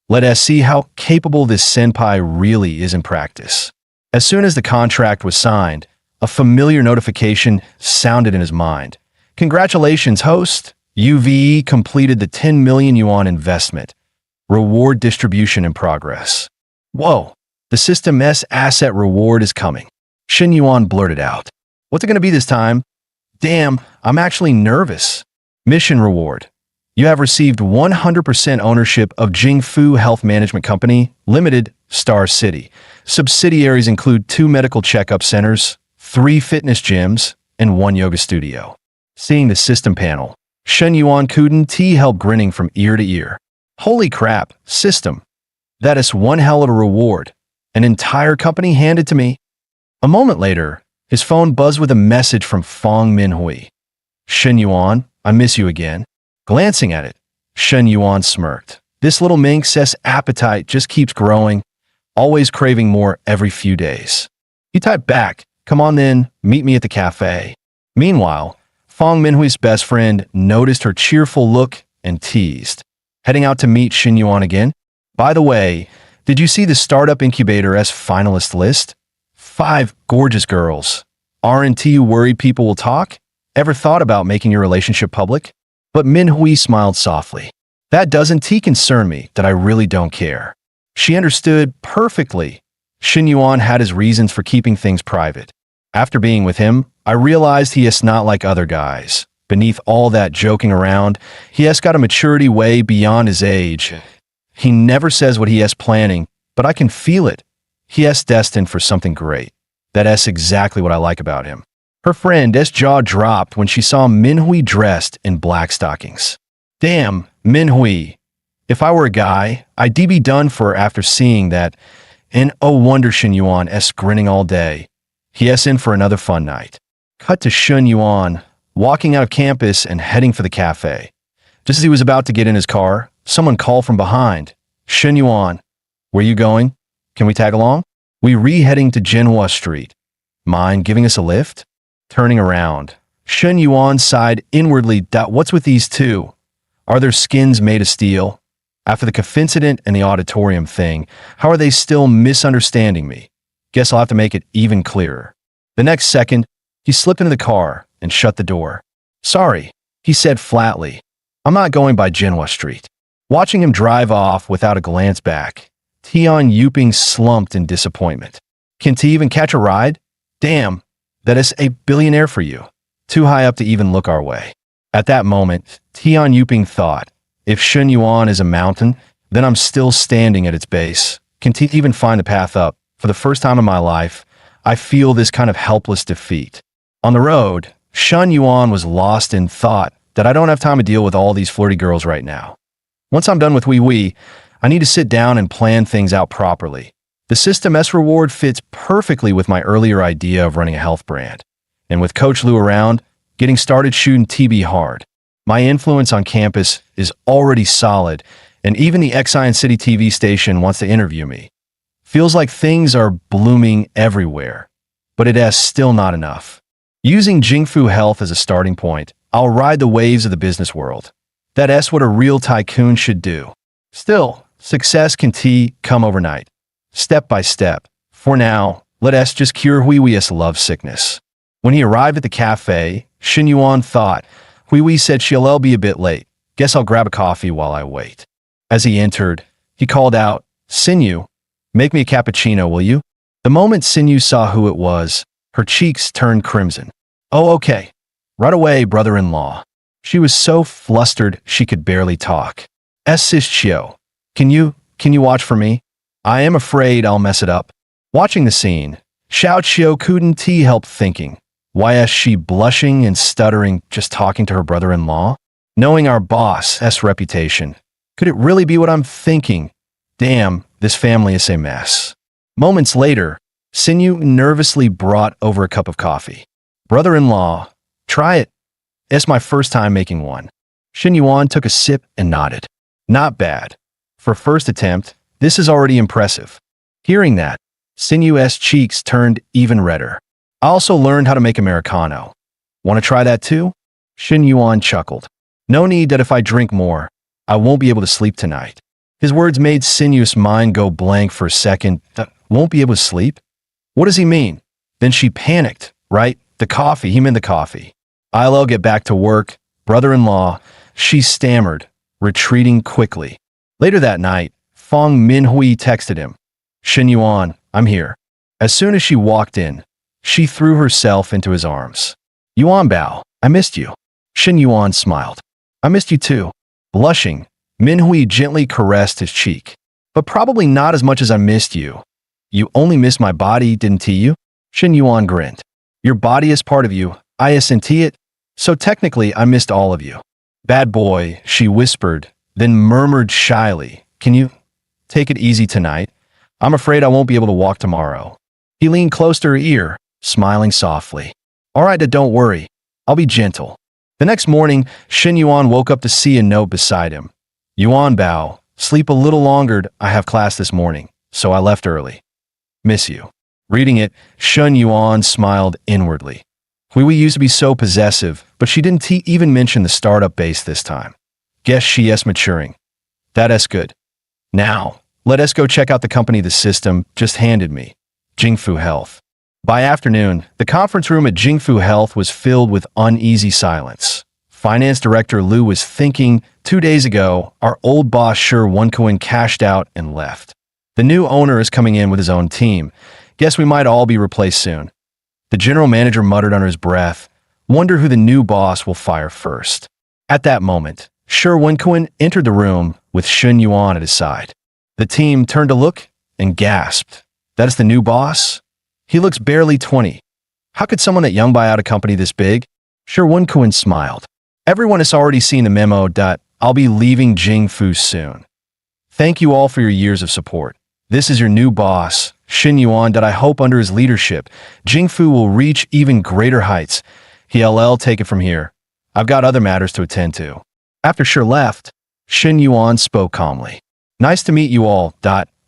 Let us see how capable this senpai really is in practice. As soon as the contract was signed, a familiar notification sounded in his mind. "Congratulations, host! UVE completed the 10 million yuan investment. Reward distribution in progress." "Whoa, the system's asset reward is coming." Shun Yuan blurted out. "What's it going to be this time?" "Damn, I'm actually nervous." "Mission reward. You have received 100% ownership of Jingfu Health Management Company, Limited, Star City. Subsidiaries include 2 medical checkup centers, 3 fitness gyms, and 1 yoga studio." Seeing the system panel, Shun Yuan couldn't help grinning from ear to ear. "Holy crap, system. That is one hell of a reward. An entire company handed to me." A moment later, his phone buzzed with a message from Fong Minhui. "Shun Yuan, I miss you again." Glancing at it, Shun Yuan smirked. This little minx's appetite just keeps growing, always craving more every few days. He typed back, "Come on then, meet me at the cafe." Meanwhile, Fong Minhui's best friend noticed her cheerful look and teased. "Heading out to meet Shun Yuan again? By the way, did you see the startup incubator's finalist list? 5 gorgeous girls. Aren't you worried people will talk? Ever thought about making your relationship public?" But Minhui smiled softly. "That doesn't concern me, that I really don't care." She understood perfectly. Shun Yuan had his reasons for keeping things private. After being with him, I realized he is not like other guys. Beneath all that joking around, he has got a maturity way beyond his age. He never says what he is planning, but I can feel it. He is destined for something great. That's exactly what I like about him. Her friend's jaw dropped when she saw Minhui dressed in black stockings. "Damn, Minhui. If I were a guy, I'd be done for after seeing that. And oh wonder Shen Yuan s grinning all day. He s in for another fun night. Cut to Shen Yuan, walking out of campus and heading for the cafe. Just as he was about to get in his car, someone called from behind. Shen Yuan, where you going? Can we tag along? We re-heading to Jinhua Street. Mind giving us a lift? Turning around, Shen Yuan sighed inwardly. What's with these two? Are their skins made of steel? After the incident and the auditorium thing, how are they still misunderstanding me? Guess I'll have to make it even clearer. The next second, he slipped into the car and shut the door. Sorry, he said flatly. I'm not going by Jinhua Street. Watching him drive off without a glance back, Tian Yuping slumped in disappointment. Can't he even catch a ride? Damn, that is a billionaire for you. Too high up to even look our way. At that moment, Tian Yuping thought, if Shen Yuan is a mountain, then I'm still standing at its base. Can he even find a path up? For the first time in my life, I feel this kind of helpless defeat. On the road, Shen Yuan was lost in thought that I don't have time to deal with all these flirty girls right now. Once I'm done with wee-wee, I need to sit down and plan things out properly. The System S reward fits perfectly with my earlier idea of running a health brand. And with Coach Liu around, getting started shooting TB hard. My influence on campus is already solid, and even the Xian City TV station wants to interview me. Feels like things are blooming everywhere, but it is still not enough. Using Jingfu Health as a starting point, I'll ride the waves of the business world. That's what a real tycoon should do. Still, success can come overnight, step by step. For now, let us just cure Hui's love sickness. When he arrived at the cafe, Shen Yuan thought, Hui said she'll be a bit late. Guess I'll grab a coffee while I wait. As he entered, he called out, Sinyu, make me a cappuccino, will you? The moment Sinyu saw who it was, her cheeks turned crimson. Oh, okay. Right away, brother-in-law. She was so flustered she could barely talk. Sis Chio, can you watch for me? I am afraid I'll mess it up. Watching the scene, Xiao Chio couldn't help thinking. Why is she blushing and stuttering just talking to her brother-in-law? Knowing our boss's reputation, could it really be what I'm thinking? Damn, this family is a mess. Moments later, Sinyu nervously brought over a cup of coffee. Brother-in-law, try it. It's my first time making one. Shen Yuan took a sip and nodded. Not bad. For first attempt, this is already impressive. Hearing that, Sinyu's cheeks turned even redder. I also learned how to make Americano. Want to try that too? Shen Yuan chuckled. No need that if I drink more, I won't be able to sleep tonight. His words made Sinu's mind go blank for a second. Won't be able to sleep? What does he mean? Then she panicked, right? The coffee, he meant the coffee. I'll get back to work, brother-in-law, she stammered, retreating quickly. Later that night, Feng Minhui texted him. Shen Yuan, I'm here. As soon as she walked in, she threw herself into his arms. Yuan Bao, I missed you. Shen Yuan smiled. I missed you too. Blushing, Minhui gently caressed his cheek. But probably not as much as I missed you. You only missed my body, didn't you? Shen Yuan grinned. Your body is part of you. I sent it. So technically, I missed all of you. Bad boy, she whispered, then murmured shyly. Can you take it easy tonight? I'm afraid I won't be able to walk tomorrow. He leaned close to her ear, smiling softly. All right, don't worry. I'll be gentle. The next morning, Shen Yuan woke up to see a note beside him. Yuan Bao, sleep a little longer. I have class this morning, so I left early. Miss you. Reading it, Shen Yuan smiled inwardly. We used to be so possessive, but she didn't even mention the startup base this time. Guess she is maturing. That's good. Now, let us go check out the company the system just handed me, Jingfu Health. By afternoon, the conference room at Jingfu Health was filled with uneasy silence. Finance Director Liu was thinking, 2 days ago, our old boss Shi Wenkuan cashed out and left. The new owner is coming in with his own team. Guess we might all be replaced soon. The general manager muttered under his breath, wonder who the new boss will fire first. At that moment, Shi Wenkuan entered the room with Shen Yuan at his side. The team turned to look and gasped. That is the new boss? He looks barely 20. How could someone that young buy out a company this big? Shi Wenkuan smiled. Everyone has already seen the memo. I'll be leaving Jingfu soon. Thank you all for your years of support. This is your new boss, Shin Yuan, that I hope under his leadership, Jingfu will reach even greater heights. He'll take it from here. I've got other matters to attend to. After Shi left, Shin Yuan spoke calmly. Nice to meet you all.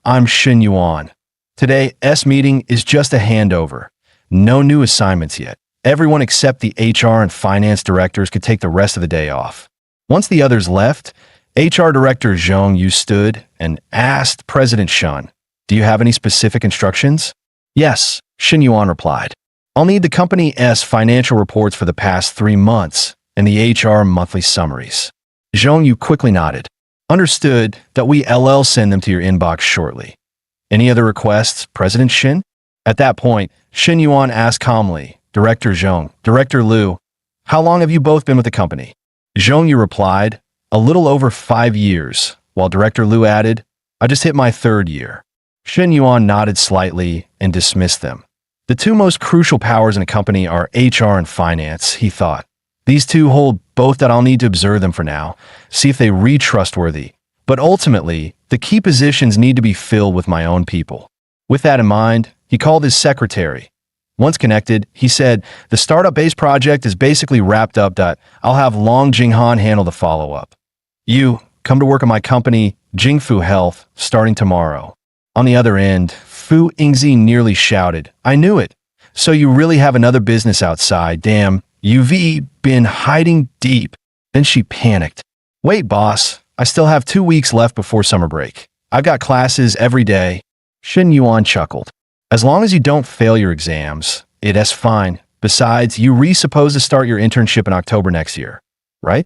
I'm Shin Yuan. Today's meeting is just a handover. No new assignments yet. Everyone except the HR and finance directors could take the rest of the day off. Once the others left, HR Director Zhong Yu stood and asked President Shun, "Do you have any specific instructions?" "Yes," Shin Yuan replied. "I'll need the company's financial reports for the past 3 months and the HR monthly summaries." Zhong Yu quickly nodded. "Understood. That we'll send them to your inbox shortly." "Any other requests, President Shin?" At that point, Shin Yuan asked calmly, "Director Zhong, Director Liu, how long have you both been with the company?" Zhong Yu replied, "A little over 5 years," while Director Liu added, "I just hit my 3rd year." Shin Yuan nodded slightly and dismissed them. The two most crucial powers in a company are HR and finance, he thought. These two hold both that I'll need to observe them for now, see if they read trustworthy. But ultimately, the key positions need to be filled with my own people. With that in mind, he called his secretary. Once connected, he said, "The startup-based project is basically wrapped up. I'll have Long Jinghan handle the follow-up. You, come to work at my company, Jingfu Health, starting tomorrow." On the other end, Fu Yingzi nearly shouted, "I knew it. So you really have another business outside. Damn, you've been hiding deep." Then she panicked. "Wait, boss. I still have 2 weeks left before summer break. I've got classes every day." Shin Yuan chuckled. "As long as you don't fail your exams, it's fine. Besides, you're supposed to start your internship in October next year, right?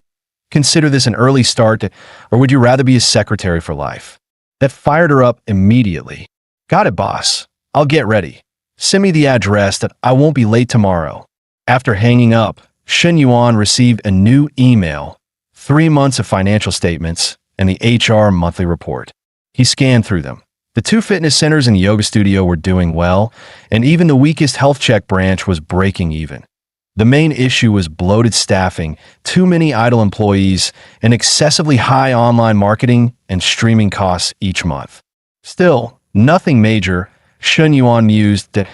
Consider this an early start, or would you rather be a secretary for life?" That fired her up immediately. "Got it, boss. I'll get ready. Send me the address that I won't be late tomorrow." After hanging up, Shin Yuan received a new email, 3 months of financial statements, and the HR monthly report. He scanned through them. The 2 fitness centers and yoga studio were doing well, and even the weakest health check branch was breaking even. The main issue was bloated staffing, too many idle employees, and excessively high online marketing and streaming costs each month. Still, nothing major. Shin Yuan mused that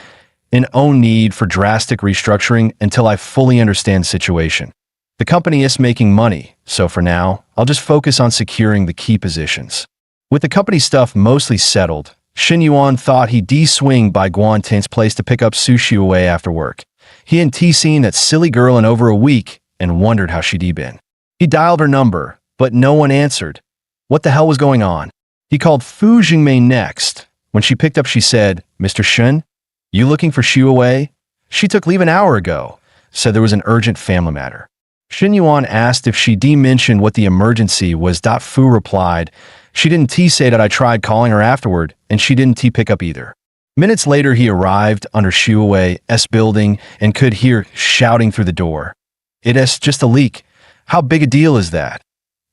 in own need for drastic restructuring until I fully understand the situation. The company is making money, so for now, I'll just focus on securing the key positions. With the company stuff mostly settled, Shin Yuan thought he'd swing by Guan Tin's place to pick up sushi away after work. He hadn't seen that silly girl in over a week and wondered how she'd been. He dialed her number, but no one answered. What the hell was going on? He called Fu Jingmei next. When she picked up, she said, "Mr. Shin, you looking for Xu Wei? She took leave an hour ago," said there was an urgent family matter. Shin Yuan asked if she mentioned what the emergency was. Fu replied, "She didn't say that I tried calling her afterward, and she didn't pick up either." Minutes later, he arrived under Xu Wei's building and could hear shouting through the door. "It's just a leak. How big a deal is that?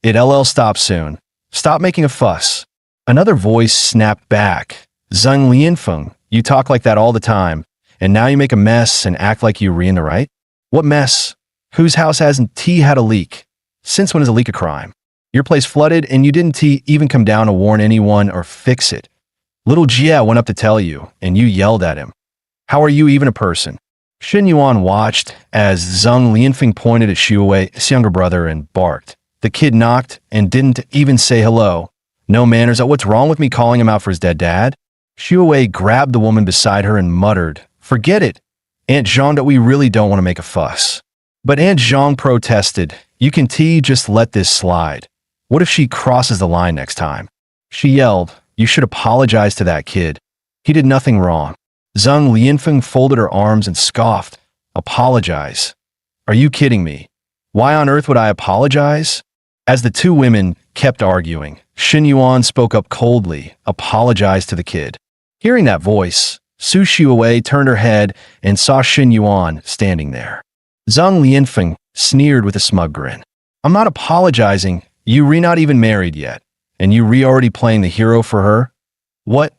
It'll stop soon. Stop making a fuss." Another voice snapped back. "Zhang Lianfeng, you talk like that all the time, and now you make a mess and act like you're in the right? What mess? Whose house hasn't had a leak? Since when is a leak a crime? Your place flooded and you didn't even come down to warn anyone or fix it. Little Jia went up to tell you, and you yelled at him. How are you even a person?" Shin Yuan watched as Zhang Lianfeng pointed at Xu Wei's younger brother and barked. The kid knocked and didn't even say hello. No manners. What's wrong with me calling him out for his dead dad? Xu Wei grabbed the woman beside her and muttered, "Forget it, Aunt Zhang, that we really don't want to make a fuss." But Aunt Zhang protested, "You can just let this slide. What if she crosses the line next time?" She yelled, "You should apologize to that kid. He did nothing wrong." Zhang Lianfeng folded her arms and scoffed, "Apologize? Are you kidding me? Why on earth would I apologize?" As the two women kept arguing, Shin Yuan spoke up coldly, "Apologize to the kid." Hearing that voice, Su Xiuwei turned her head and saw Shin Yuan standing there. Zhang Lianfeng sneered with a smug grin. "I'm not apologizing. You're not even married yet, and you're already playing the hero for her? What?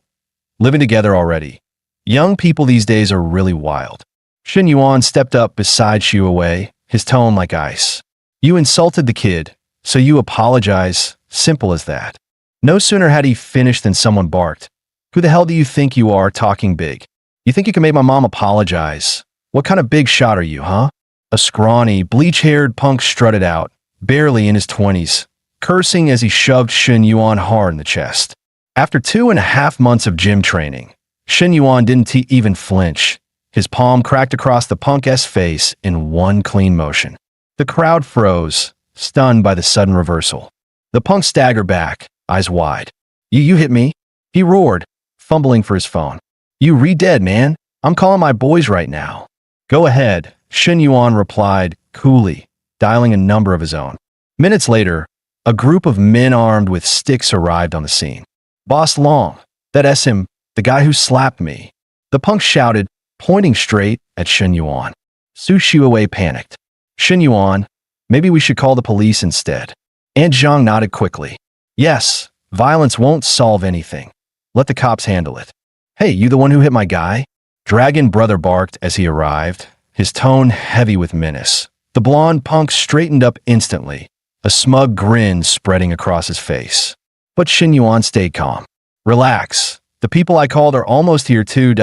Living together already? Young people these days are really wild." Shin Yuan stepped up beside Xiuwei, his tone like ice. "You insulted the kid, so you apologize. Simple as that." No sooner had he finished than someone barked. Who the hell do you think you are talking big? You think you can make my mom apologize? What kind of big shot are you, huh? A scrawny, bleach-haired punk strutted out, barely in his 20s, cursing as he shoved Shen Yuan hard in the chest. After 2.5 months of gym training, Shen Yuan didn't even flinch. His palm cracked across the punk's face in one clean motion. The crowd froze, stunned by the sudden reversal. The punk staggered back, eyes wide. You hit me? He roared, fumbling for his phone. You re-dead, man. I'm calling my boys right now. Go ahead, Shen Yuan replied coolly, dialing a number of his own. Minutes later, a group of men armed with sticks arrived on the scene. Boss Long, that's him, the guy who slapped me. The punk shouted, pointing straight at Shen Yuan. Su Xiaowei panicked. Shen Yuan, maybe we should call the police instead. Aunt Zhang nodded quickly. Yes, violence won't solve anything. Let the cops handle it. Hey, you the one who hit my guy? Dragon Brother barked as he arrived, his tone heavy with menace. The blonde punk straightened up instantly, a smug grin spreading across his face. But Shen Yuan stayed calm. Relax. The people I called are almost here too.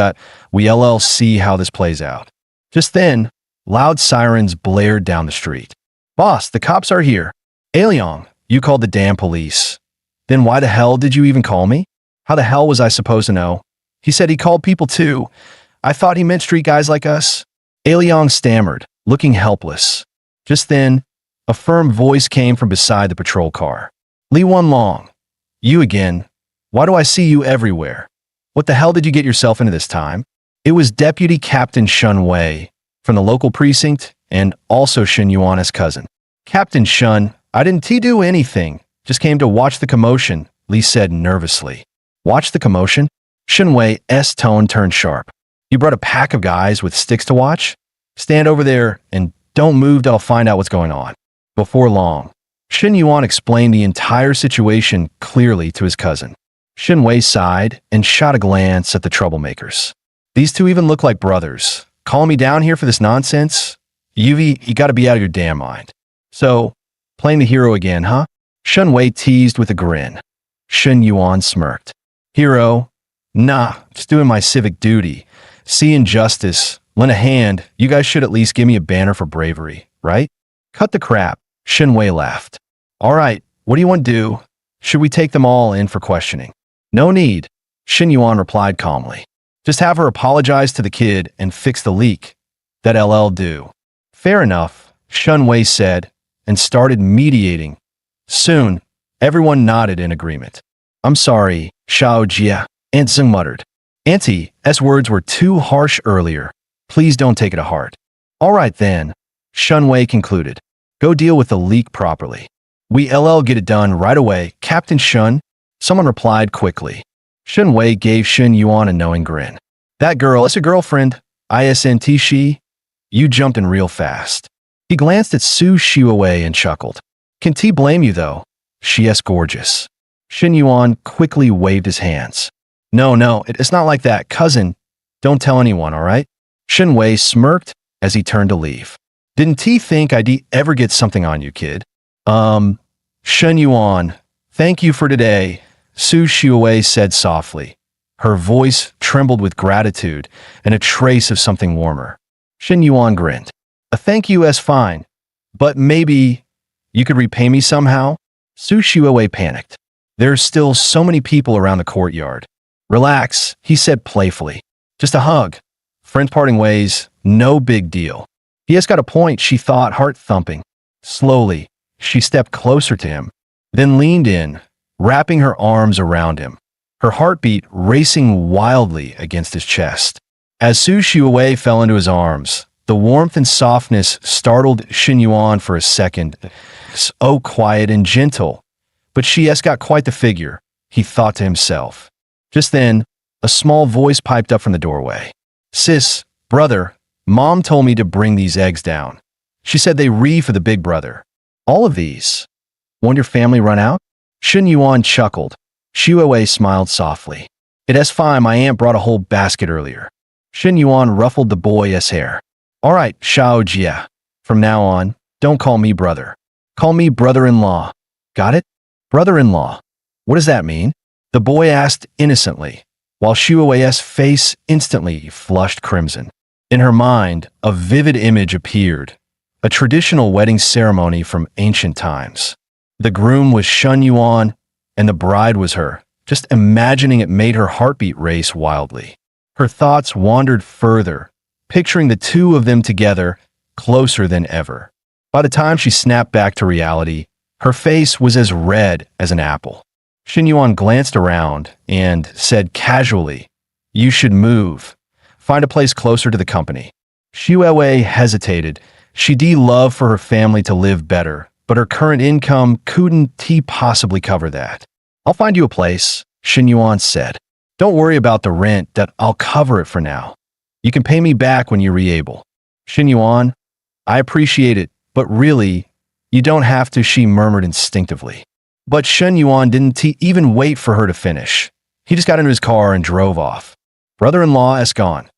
We'll see how this plays out. Just then, loud sirens blared down the street. Boss, the cops are here. Aliong, you called the damn police. Then why the hell did you even call me? How the hell was I supposed to know? He said he called people too. I thought he meant street guys like us. Aliong stammered, looking helpless. Just then, a firm voice came from beside the patrol car. Li Wanlong. You again. Why do I see you everywhere? What the hell did you get yourself into this time? It was Deputy Captain Shun Wei from the local precinct and also Shen Yuan's cousin. Captain Shun, I didn't do anything. Just came to watch the commotion, Li said nervously. Watch the commotion? Shen Wei's tone turned sharp. You brought a pack of guys with sticks to watch? Stand over there and don't move till I'll find out what's going on. Before long, Shen Yuan explained the entire situation clearly to his cousin. Shen Wei sighed and shot a glance at the troublemakers. These two even look like brothers. Calling me down here for this nonsense? You gotta be out of your damn mind. So, playing the hero again, huh? Shen Wei teased with a grin. Shen Yuan smirked. Hero? Nah, just doing my civic duty. See injustice, lend a hand. You guys should at least give me a banner for bravery, right? Cut the crap. Shen Wei laughed. All right, what do you want to do? Should we take them all in for questioning? No need, Shen Yuan replied calmly. Just have her apologize to the kid and fix the leak. That'll do. Fair enough, Shen Wei said, and started mediating. Soon, everyone nodded in agreement. I'm sorry, Xiao Jia, Aunt Zeng muttered. Auntie, S words were too harsh earlier. Please don't take it to heart. All right then, Shen Wei concluded. Go deal with the leak properly. We'll get it done right away, Captain Shun. Someone replied quickly. Shen Wei gave Shen Yuan a knowing grin. That girl is a girlfriend. Isn't she? You jumped in real fast. He glanced at Su Xiaowei and chuckled. Can T blame you though? She's gorgeous. Shen Yuan quickly waved his hands. No, it's not like that, cousin. Don't tell anyone, all right? Shen Wei smirked as he turned to leave. Didn't T think I'd ever get something on you, kid? Shen Yuan, thank you for today, Su Xiaowei said softly. Her voice trembled with gratitude and a trace of something warmer. Shen Yuan grinned. A thank you is fine, but maybe you could repay me somehow? Su Xiaowei panicked. There's still so many people around the courtyard. Relax, he said playfully. Just a hug. Friends parting ways, no big deal. He has got a point, she thought, heart thumping. Slowly, she stepped closer to him, then leaned in, wrapping her arms around him, her heartbeat racing wildly against his chest. As Su Xiaowei fell into his arms, the warmth and softness startled Shen Yuan for a second. So quiet and gentle, but she has got quite the figure, he thought to himself. Just then, a small voice piped up from the doorway. Sis, brother, Mom told me to bring these eggs down. She said they re for the big brother. All of these. Won't your family run out? Shen Yuan chuckled. Xiaowei smiled softly. It is fine, my aunt brought a whole basket earlier. Shen Yuan ruffled the boy's hair. All right, Xiao Jia. From now on, don't call me brother. Call me brother-in-law. Got it? Brother-in-law. What does that mean? The boy asked innocently, while Shuo's face instantly flushed crimson. In her mind, a vivid image appeared, a traditional wedding ceremony from ancient times. The groom was Shun Yuan, and the bride was her. Just imagining it made her heartbeat race wildly. Her thoughts wandered further, picturing the two of them together, closer than ever. By the time she snapped back to reality, her face was as red as an apple. Shin Yuan glanced around and said casually, "You should move. Find a place closer to the company." Shuo hesitated. She'd love for her family to live better, but her current income couldn't possibly cover that. "I'll find you a place," Shin Yuan said. "Don't worry about the rent, that I'll cover it for now. You can pay me back when you're re-able." "Shin Yuan, I appreciate it, but really, you don't have to," she murmured instinctively. But Shin Yuan didn't even wait for her to finish. He just got into his car and drove off. "Brother-in-law is gone.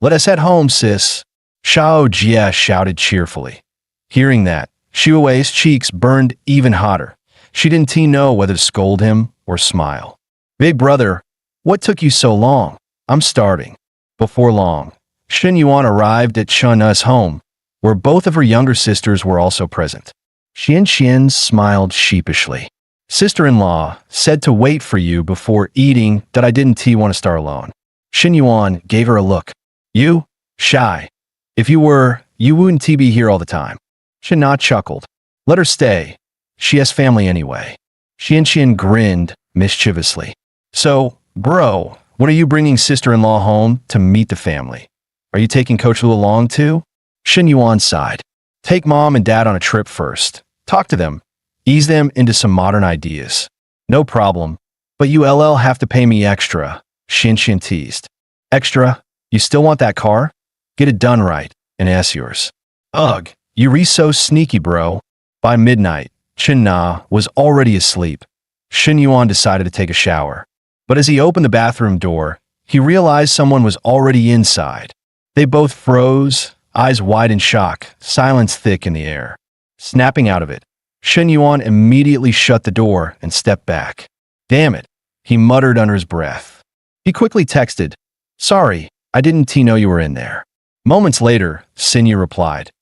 Let us head home, sis," Xiao Jia shouted cheerfully. Hearing that, Shuo's cheeks burned even hotter. She didn't know whether to scold him or smile. "Big brother, what took you so long? I'm starving." Before long, Shin Yuan arrived at Shun's home, where both of her younger sisters were also present. Xian smiled sheepishly. "Sister-in-law said to wait for you before eating, that I didn't want to start alone." Shin Yuan gave her a look. "You? Shy. If you were, you wouldn't be here all the time." Shin Na chuckled. "Let her stay. She has family anyway." Xian grinned mischievously. "So, bro, when are you bringing sister-in-law home to meet the family? Are you taking Coach Lu along too?" Shin Yuan sighed. "Take mom and dad on a trip first. Talk to them. Ease them into some modern ideas." "No problem. But you'll have to pay me extra," Xian teased. "Extra? You still want that car? Get it done right, and it's yours." "Ugh, you so sneaky, bro." By midnight, Chin Na was already asleep. Shin Yuan decided to take a shower. But as he opened the bathroom door, he realized someone was already inside. They both froze, eyes wide in shock, silence thick in the air. Snapping out of it, Shin Yuan immediately shut the door and stepped back. "Damn it," he muttered under his breath. He quickly texted, "Sorry, I didn't know you were in there." Moments later, Sinyu replied,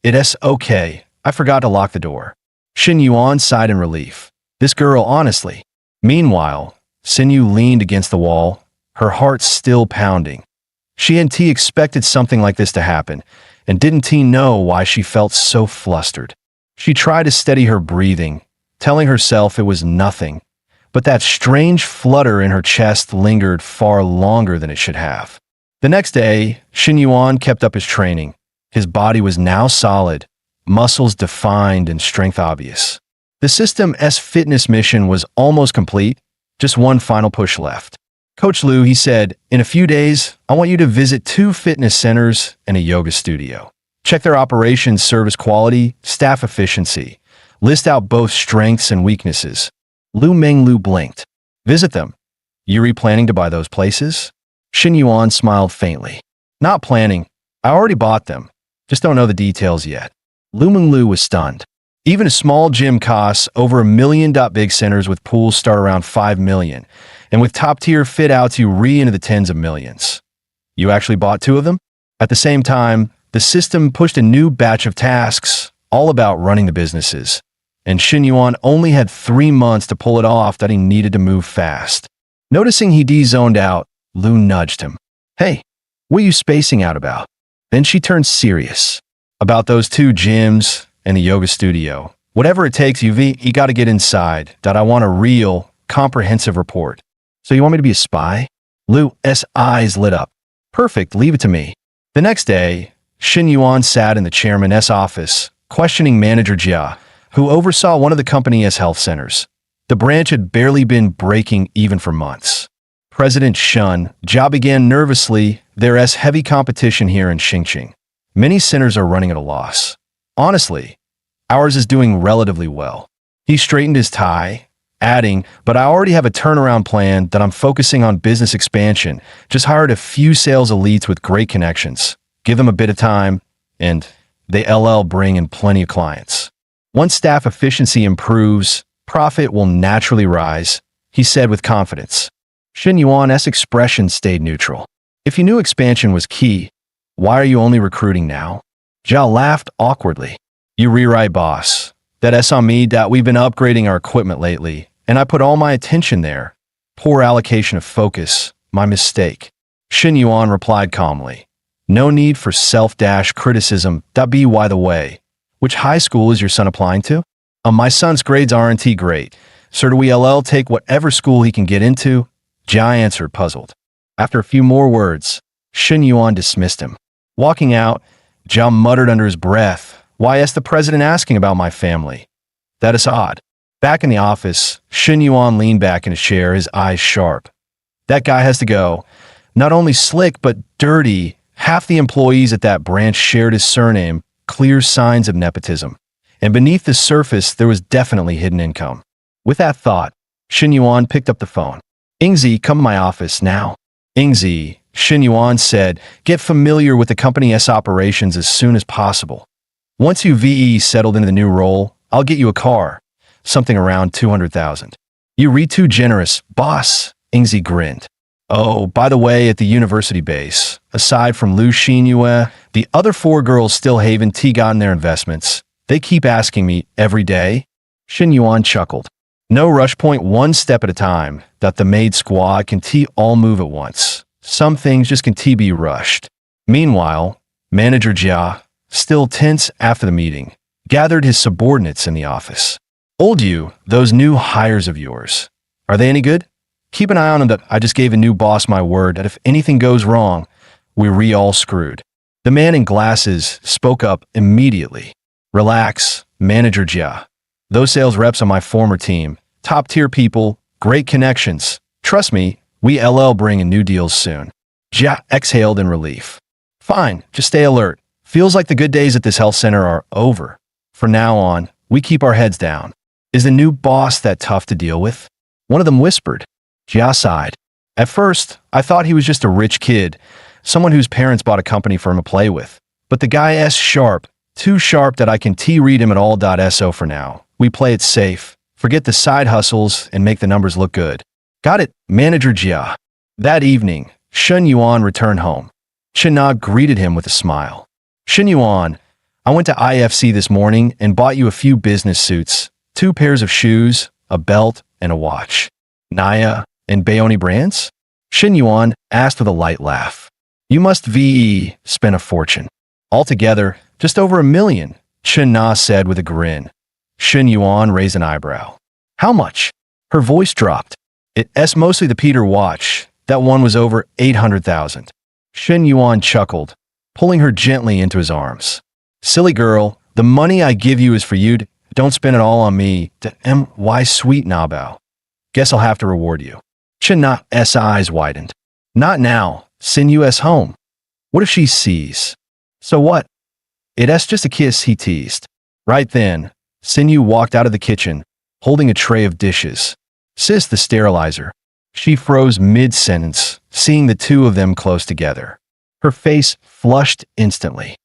"It's okay, I forgot to lock the door." Shin Yuan sighed in relief. This girl, honestly. Meanwhile, Sinyu leaned against the wall, her heart still pounding. She and expected something like this to happen, and didn't know why she felt so flustered. She tried to steady her breathing, telling herself it was nothing, but that strange flutter in her chest lingered far longer than it should have. The next day, Shin Yuan kept up his training. His body was now solid, muscles defined and strength obvious. The System's fitness mission was almost complete, just one final push left. "Coach Lu," he said, "in a few days, I want you to visit 2 fitness centers and a yoga studio. Check their operations, service quality, staff efficiency. List out both strengths and weaknesses." Lu Menglu blinked. "Visit them. Yuri planning to buy those places?" Shin Yuan smiled faintly. "Not planning. I already bought them. Just don't know the details yet." Lu Menglu was stunned. Even a small gym costs over $1 million. Big centers with pools start around $5 million. And with top-tier fit-outs, you into the tens of millions. "You actually bought 2 of them?" At the same time, the system pushed a new batch of tasks, all about running the businesses. And Shin Yuan only had 3 months to pull it off, that he needed to move fast. Noticing he zoned out, Lu nudged him. "Hey, what are you spacing out about?" Then she turned serious. "About those 2 gyms and the yoga studio. Whatever it takes, you got to get inside. That I want a real, comprehensive report." "So you want me to be a spy?" Lu's eyes lit up. "Perfect, leave it to me." The next day, Shin Yuan sat in the chairman's office, questioning manager Jia, who oversaw one of the company's health centers. The branch had barely been breaking even for months. President Shun, Jia began nervously, "There's heavy competition here in Xingqing. Many centers are running at a loss. Honestly, ours is doing relatively well." He straightened his tie, adding, "But I already have a turnaround plan that I'm focusing on business expansion. Just hired a few sales elites with great connections. Give them a bit of time, and they'll bring in plenty of clients. Once staff efficiency improves, profit will naturally rise." he said with confidence. Shin Yuan's expression stayed neutral. If you knew expansion was key, why are you only recruiting now? Jia laughed awkwardly. You rewrite, boss. That's on me. We've been upgrading our equipment lately, and I put all my attention there. Poor allocation of focus. My mistake. Shin Yuan replied calmly. No need for self-criticism. By the way, which high school is your son applying to? My son's grades aren't great. So do we take whatever school he can get into? Jia answered, puzzled. After a few more words, Shin Yuan dismissed him. Walking out, Jia muttered under his breath, why is the president asking about my family? That is odd. Back in the office, Shin Yuan leaned back in his chair, his eyes sharp. That guy has to go. Not only slick, but dirty. Half the employees at that branch shared his surname, clear signs of nepotism. And beneath the surface, there was definitely hidden income. With that thought, Shin Yuan picked up the phone. Ingzi, come to my office now. Ingzi, Shin Yuan said, get familiar with the company's operations as soon as possible. Once you settled into the new role, I'll get you a car, something around 200,000. You read too generous, boss, Ingzi grinned. Oh, by the way, at the university base, aside from Lu Xinyue, the other 4 girls still haven't gotten their investments. They keep asking me every day. Shin Yuan chuckled. No rush, point one step at a time, that the maid squad can all move at once. Some things just can be rushed. Meanwhile, Manager Jia, still tense after the meeting, gathered his subordinates in the office. Old you, those new hires of yours, are they any good? Keep an eye on them. I just gave a new boss my word that if anything goes wrong, we're all screwed. The man in glasses spoke up immediately. Relax, Manager Jia. Those sales reps on my former team, top-tier people, great connections. Trust me, we bring in new deals soon. Jia exhaled in relief. Fine, just stay alert. Feels like the good days at this health center are over. From now on, we keep our heads down. Is the new boss that tough to deal with? One of them whispered. Jia sighed. At first, I thought he was just a rich kid, someone whose parents bought a company for him to play with. But the guy's sharp, too sharp that I can read him at all. So for now, we play it safe, forget the side hustles, and make the numbers look good. Got it, Manager Jia. That evening, Shin Yuan returned home. Shin Na greeted him with a smile. Shin Yuan, I went to IFC this morning and bought you a few business suits, 2 pairs of shoes, a belt, and a watch. Naya and Bayoni brands? Shin Yuan asked with a light laugh. You must spend a fortune. Altogether, just over $1 million, Shin Na said with a grin. Shin Yuan raised an eyebrow. How much? Her voice dropped. It's mostly the Peter watch. That one was over 800,000. Shin Yuan chuckled, pulling her gently into his arms. Silly girl, the money I give you is for you. Don't spend it all on me. Why sweet Nabao? Guess I'll have to reward you. Shin Na's eyes widened. Not now. Send us home. What if she sees? So what? It's just a kiss, he teased. Right then, Sinyu walked out of the kitchen, holding a tray of dishes. Sis, the sterilizer. She froze mid-sentence, seeing the 2 of them close together. Her face flushed instantly.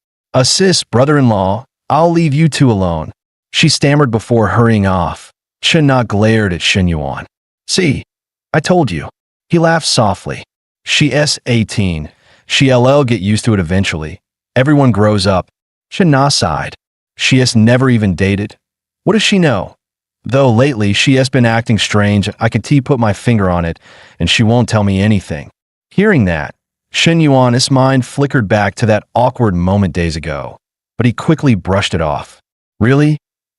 Sis, brother-in-law, I'll leave you 2 alone. She stammered before hurrying off. Shin Na glared at Shin Yuan. See, I told you. He laughed softly. She's 18. She'll get used to it eventually. Everyone grows up. Shin Na sighed. She's never even dated. What does she know? Though lately she has been acting strange, I can put my finger on it, and she won't tell me anything. Hearing that, Shin Yuan's mind flickered back to that awkward moment days ago, but he quickly brushed it off. Really?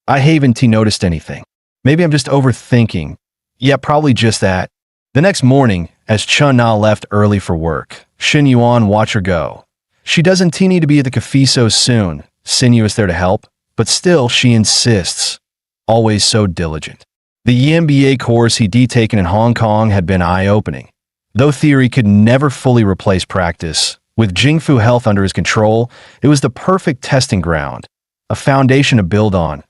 I haven't noticed anything. Maybe I'm just overthinking. Yeah, probably just that. The next morning, as Chun Na left early for work, Shin Yuan watched her go. She doesn't need to be at the cafe so soon. Sinyu is there to help, but still she insists. Always so diligent. The MBA course he'd taken in Hong Kong had been eye-opening. Though theory could never fully replace practice, with Jingfu Health under his control, it was the perfect testing ground, a foundation to build on.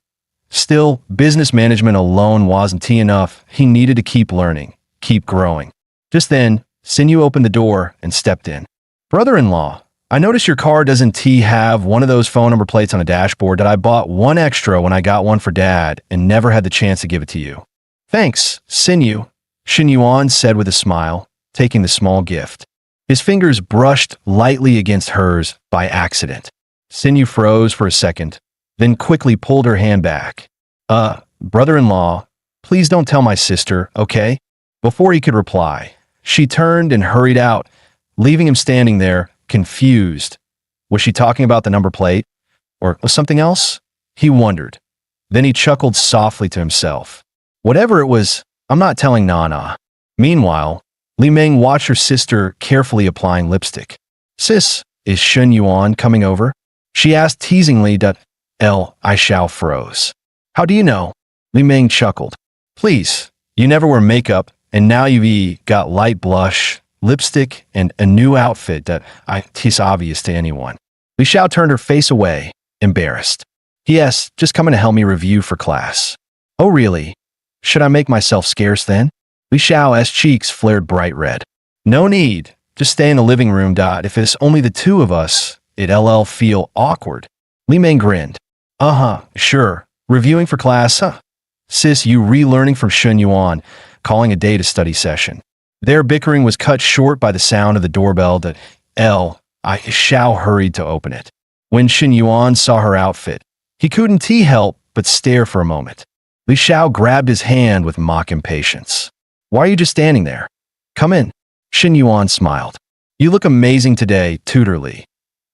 Still, business management alone wasn't enough. He needed to keep learning, keep growing. Just then, Sinyu opened the door and stepped in. Brother-in-law, I noticed your car doesn't have one of those phone number plates on a dashboard that I bought one extra when I got one for Dad and never had the chance to give it to you. Thanks, Sinyu. Xin Yuan said with a smile, taking the small gift. His fingers brushed lightly against hers by accident. Xin froze for a second, then quickly pulled her hand back. Brother-in-law, please don't tell my sister, okay? Before he could reply, she turned and hurried out, leaving him standing there, confused. Was she talking about the number plate? Or something else? He wondered. Then he chuckled softly to himself. Whatever it was, I'm not telling Nana. Meanwhile, Li Meng watched her sister carefully applying lipstick. Sis, is Shun Yuan coming over? She asked teasingly. I shall froze. How do you know? Li Meng chuckled. Please, you never wear makeup, and now you've got light blush, lipstick, and a new outfit tis obvious to anyone. Li Xiao turned her face away, embarrassed. Yes, just coming to help me review for class. Oh really? Should I make myself scarce then? Li Xiao's cheeks flared bright red. No need. Just stay in the living room. If it's only the two of us, it'll feel awkward. Li Meng grinned. Sure. Reviewing for class, huh? Sis, you relearning from Shun Yuan, calling a data study session. Their bickering was cut short by the sound of the doorbell. Xiao hurried to open it. When Shun Yuan saw her outfit, he couldn't help but stare for a moment. Li Xiao grabbed his hand with mock impatience. Why are you just standing there? Come in. Shun Yuan smiled. You look amazing today, Tutor Li.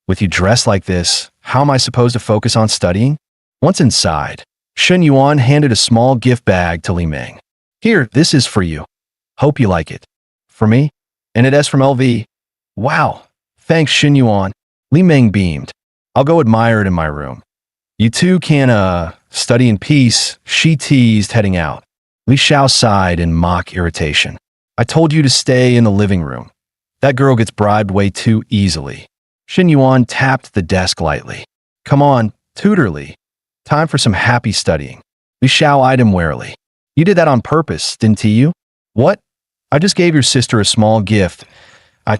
With you dressed like this, how am I supposed to focus on studying? Once inside, Shun Yuan handed a small gift bag to Li Meng. Here, this is for you. Hope you like it. For me? And it is from LV. Wow. Thanks, Shun Yuan. Li Meng beamed. I'll go admire it in my room. You two can, study in peace, she teased, heading out. Li Xiao sighed in mock irritation. I told you to stay in the living room. That girl gets bribed way too easily. Shun Yuan tapped the desk lightly. Come on, Tutor Li. Time for some happy studying. Li Xiao eyed him warily. You did that on purpose, didn't you? What? I just gave your sister a small gift.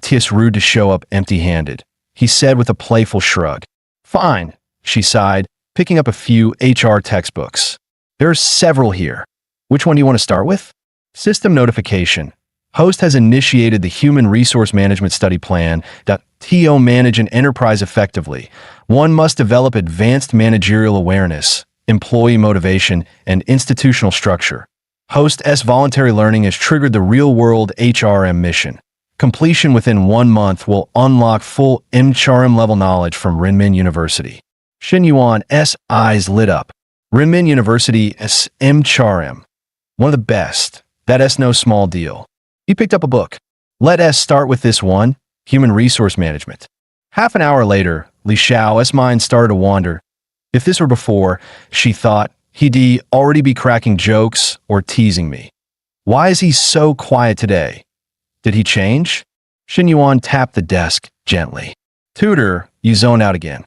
Tis rude to show up empty-handed, he said with a playful shrug. Fine, she sighed, picking up a few HR textbooks. There are several here. Which one do you want to start with? System notification. Host has initiated the Human Resource Management Study Plan. To manage an enterprise effectively, one must develop advanced managerial awareness, employee motivation, and institutional structure. Host's voluntary learning has triggered the real-world HRM mission. Completion within 1 month will unlock full MHRM level knowledge from Renmin University. Shun Yuan's eyes lit up. Renmin University's MHRM. One of the best. That's no small deal. He picked up a book. Let us start with this one, Human Resource Management. Half an hour later, Li Xiao's mind started to wander. If this were before, she thought, he'd already be cracking jokes or teasing me. Why is he so quiet today? Did he change? Shun Yuan tapped the desk gently. Tutor, you zoned out again.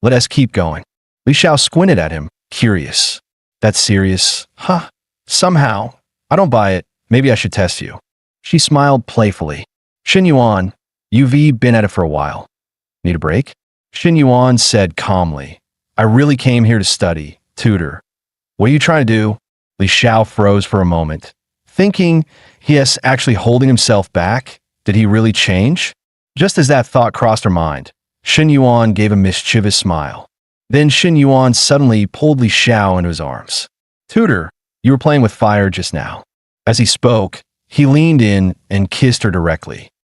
Let us keep going. Li Xiao squinted at him, curious. That's serious? Huh. Somehow. I don't buy it. Maybe I should test you. She smiled playfully. Shun Yuan, you've been at it for a while. Need a break? Shun Yuan said calmly. I really came here to study, Tutor. What are you trying to do? Li Xiao froze for a moment, thinking he's actually holding himself back. Did he really change? Just as that thought crossed her mind, Shun Yuan gave a mischievous smile. Then Shun Yuan suddenly pulled Li Xiao into his arms. Tutor, you were playing with fire just now. As he spoke, he leaned in and kissed her directly.